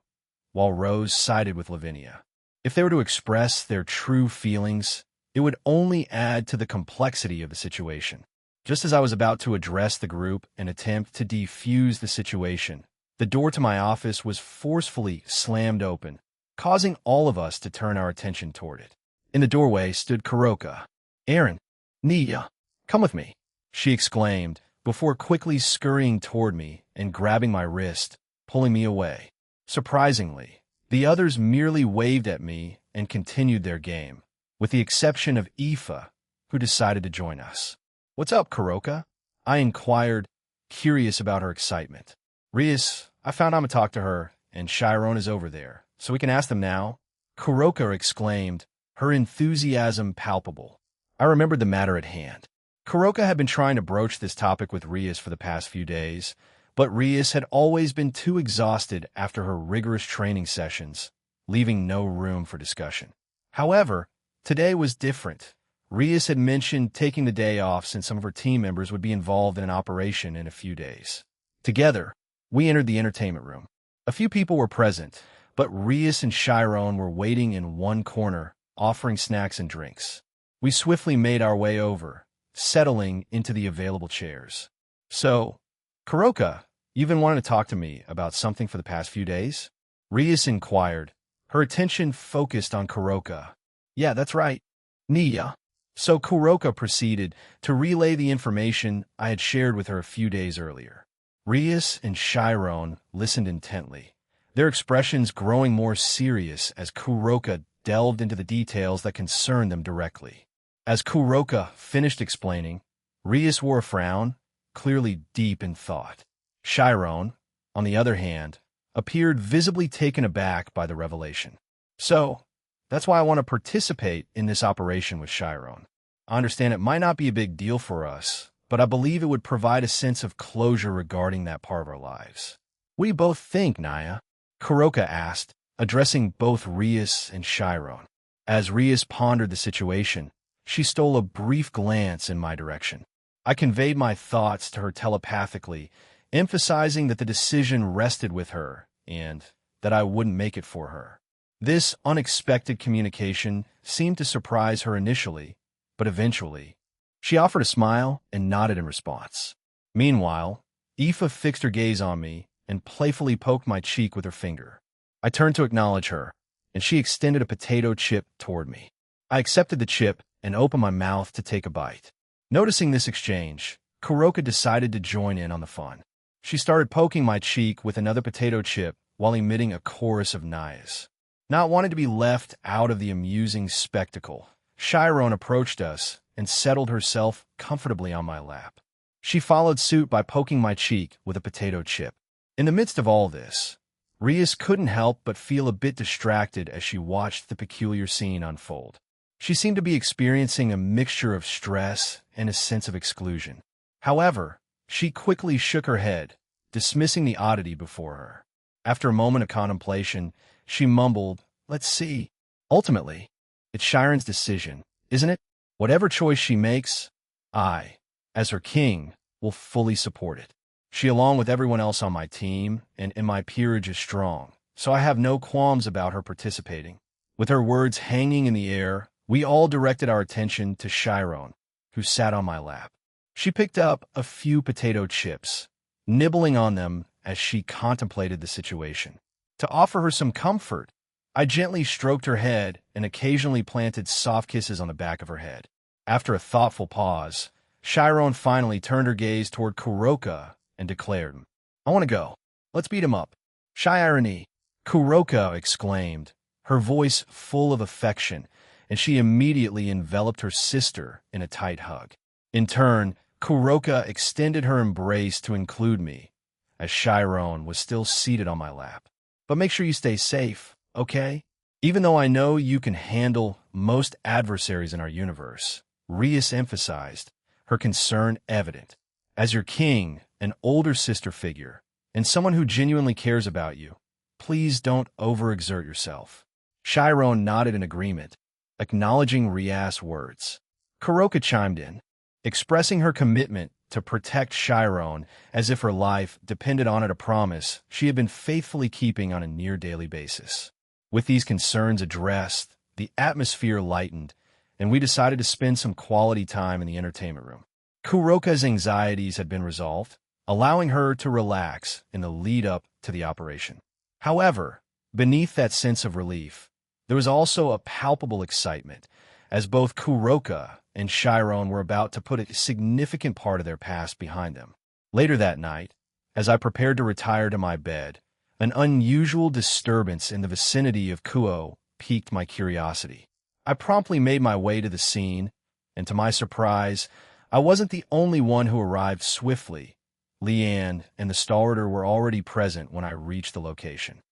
while Rose sided with Lavinia. If they were to express their true feelings, it would only add to the complexity of the situation. Just as I was about to address the group and attempt to defuse the situation, the door to my office was forcefully slammed open, causing all of us to turn our attention toward it. In the doorway stood Kuroka. "Aaron, Nia, come with me," she exclaimed, before quickly scurrying toward me and grabbing my wrist, pulling me away. Surprisingly, the others merely waved at me and continued their game, with the exception of Aoife, who decided to join us. "What's up, Kuroka?" I inquired, curious about her excitement. "Rias, I found I'm to talk to her, and Chiron is over there, so we can ask them now," Kuroka exclaimed, her enthusiasm palpable. I remembered the matter at hand. Kuroka had been trying to broach this topic with Rias for the past few days, but Rias had always been too exhausted after her rigorous training sessions, leaving no room for discussion. However, today was different. Rias had mentioned taking the day off since some of her team members would be involved in an operation in a few days. Together, we entered the entertainment room. A few people were present, but Rias and Chiron were waiting in one corner, offering snacks and drinks. We swiftly made our way over, settling into the available chairs. "So, Kuroka, you've been wanting to talk to me about something for the past few days?" Rias inquired, her attention focused on Kuroka. "Yeah, that's right, Nia." So Kuroka proceeded to relay the information I had shared with her a few days earlier. Rias and Chiron listened intently, their expressions growing more serious as Kuroka delved into the details that concerned them directly. As Kuroka finished explaining, Rias wore a frown, clearly deep in thought. Chiron, on the other hand, appeared visibly taken aback by the revelation. "So, that's why I want to participate in this operation with Chiron. I understand it might not be a big deal for us, but I believe it would provide a sense of closure regarding that part of our lives." "What do you both think, Naya?" Kuroka asked, addressing both Rias and Chiron. As Rias pondered the situation, she stole a brief glance in my direction. I conveyed my thoughts to her telepathically, emphasizing that the decision rested with her and that I wouldn't make it for her. This unexpected communication seemed to surprise her initially, but eventually She offered a smile and nodded in response. Meanwhile, Aoife fixed her gaze on me and playfully poked my cheek with her finger. I turned to acknowledge her, and she extended a potato chip toward me. I accepted the chip and opened my mouth to take a bite. Noticing this exchange, Kuroka decided to join in on the fun. She started poking my cheek with another potato chip while emitting a chorus of nais. Not wanting to be left out of the amusing spectacle, Chiron approached us and settled herself comfortably on my lap. She followed suit by poking my cheek with a potato chip. In the midst of all this, Rias couldn't help but feel a bit distracted as she watched the peculiar scene unfold. She seemed to be experiencing a mixture of stress and a sense of exclusion. However, she quickly shook her head, dismissing the oddity before her. After a moment of contemplation, she mumbled, "Let's see." Ultimately, it's Chiron's decision, isn't it? Whatever choice she makes, I, as her king, will fully support it. She, along with everyone else on my team and in my peerage, is strong, so I have no qualms about her participating. With her words hanging in the air, we all directed our attention to Chiron, who sat on my lap. She picked up a few potato chips, nibbling on them as she contemplated the situation. To offer her some comfort, I gently stroked her head and occasionally planted soft kisses on the back of her head. After a thoughtful pause, Chiron finally turned her gaze toward Kuroka and declared, "I want to go. Let's beat him up." "Shirony!" Kuroka exclaimed, her voice full of affection, and she immediately enveloped her sister in a tight hug. In turn, Kuroka extended her embrace to include me, as Chiron was still seated on my lap. "But make sure you stay safe, okay? Even though I know you can handle most adversaries in our universe," Rias emphasized, her concern evident. "As your king, an older sister figure, and someone who genuinely cares about you, please don't overexert yourself." Chiron nodded in agreement, acknowledging Rias' words. Kuroka chimed in, expressing her commitment to protect Chiron as if her life depended on it, a promise she had been faithfully keeping on a near-daily basis. With these concerns addressed, the atmosphere lightened, and we decided to spend some quality time in the entertainment room. Kuroka's anxieties had been resolved, allowing her to relax in the lead-up to the operation. However, beneath that sense of relief, there was also a palpable excitement, as both Kuroka and Chiron were about to put a significant part of their past behind them. Later that night, as I prepared to retire to my bed, an unusual disturbance in the vicinity of Kuo piqued my curiosity. I promptly made my way to the scene, and to my surprise, I wasn't the only one who arrived swiftly. Leanne and the stalwarter were already present when I reached the location.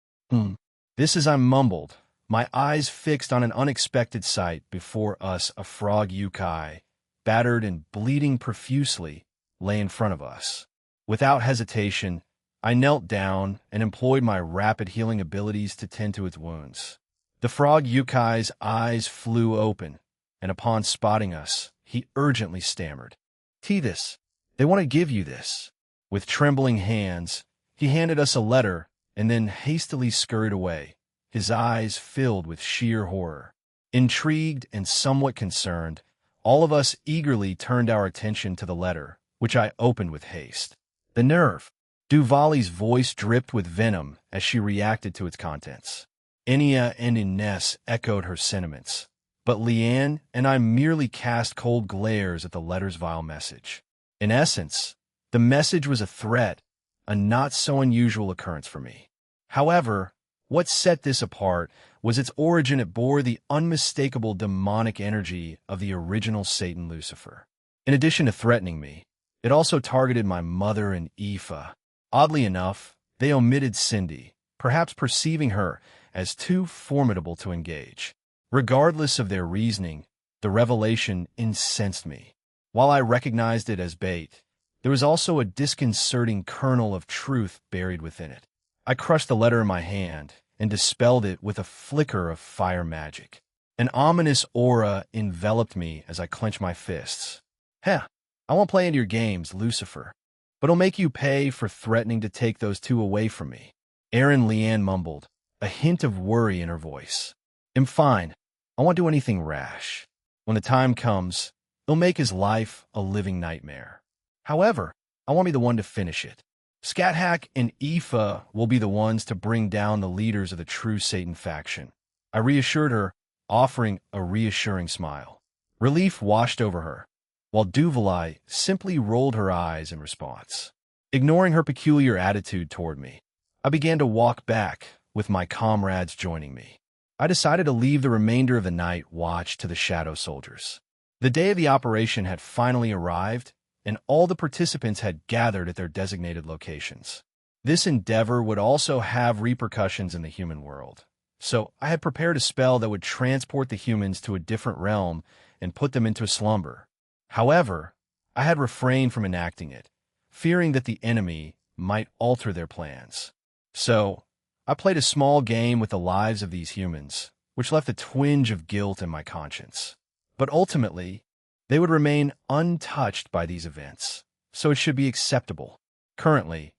This, as I mumbled, my eyes fixed on an unexpected sight before us. A frog yukai, battered and bleeding profusely, lay in front of us. Without hesitation, I knelt down and employed my rapid healing abilities to tend to its wounds. The frog yukai's eyes flew open, and upon spotting us, he urgently stammered, "Tethys, they want to give you this." With trembling hands, he handed us a letter and then hastily scurried away, his eyes filled with sheer horror. Intrigued and somewhat concerned, all of us eagerly turned our attention to the letter, which I opened with haste. The nerve! Duvali's voice dripped with venom as she reacted to its contents. Enya and Ines echoed her sentiments, but Leanne and I merely cast cold glares at the letter's vile message. In essence, the message was a threat, a not-so-unusual occurrence for me. However, what set this apart was its origin. It bore the unmistakable demonic energy of the original Satan Lucifer. In addition to threatening me, it also targeted my mother and Aoife. Oddly enough, they omitted Cindy, perhaps perceiving her as too formidable to engage. Regardless of their reasoning, the revelation incensed me. While I recognized it as bait, there was also a disconcerting kernel of truth buried within it. I crushed the letter in my hand and dispelled it with a flicker of fire magic. An ominous aura enveloped me as I clenched my fists. "Heh, I won't play into your games, Lucifer, but I'll make you pay for threatening to take those two away from me." Leanne mumbled, a hint of worry in her voice. "I'm fine. I won't do anything rash. When the time comes, It'll make his life a living nightmare. However, I want to be the one to finish it. Scathach and Aoife will be the ones to bring down the leaders of the true Satan faction. I reassured her, offering a reassuring smile. Relief washed over her, while Duvalai simply rolled her eyes in response. Ignoring her peculiar attitude toward me, I began to walk back, with my comrades joining me. I decided to leave the remainder of the night watch to the Shadow Soldiers. The day of the operation had finally arrived, and all the participants had gathered at their designated locations. This endeavor would also have repercussions in the human world, so I had prepared a spell that would transport the humans to a different realm and put them into slumber. However, I had refrained from enacting it, fearing that the enemy might alter their plans. So, I played a small game with the lives of these humans, which left a twinge of guilt in my conscience. But ultimately, they would remain untouched by these events, so it should be acceptable. Currently,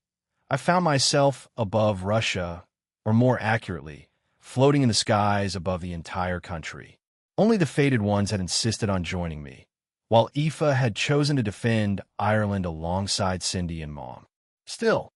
I found myself above Russia, or more accurately, floating in the skies above the entire country. Only the fated ones had insisted on joining me, while Aoife had chosen to defend Ireland alongside Cindy and Mom. Still,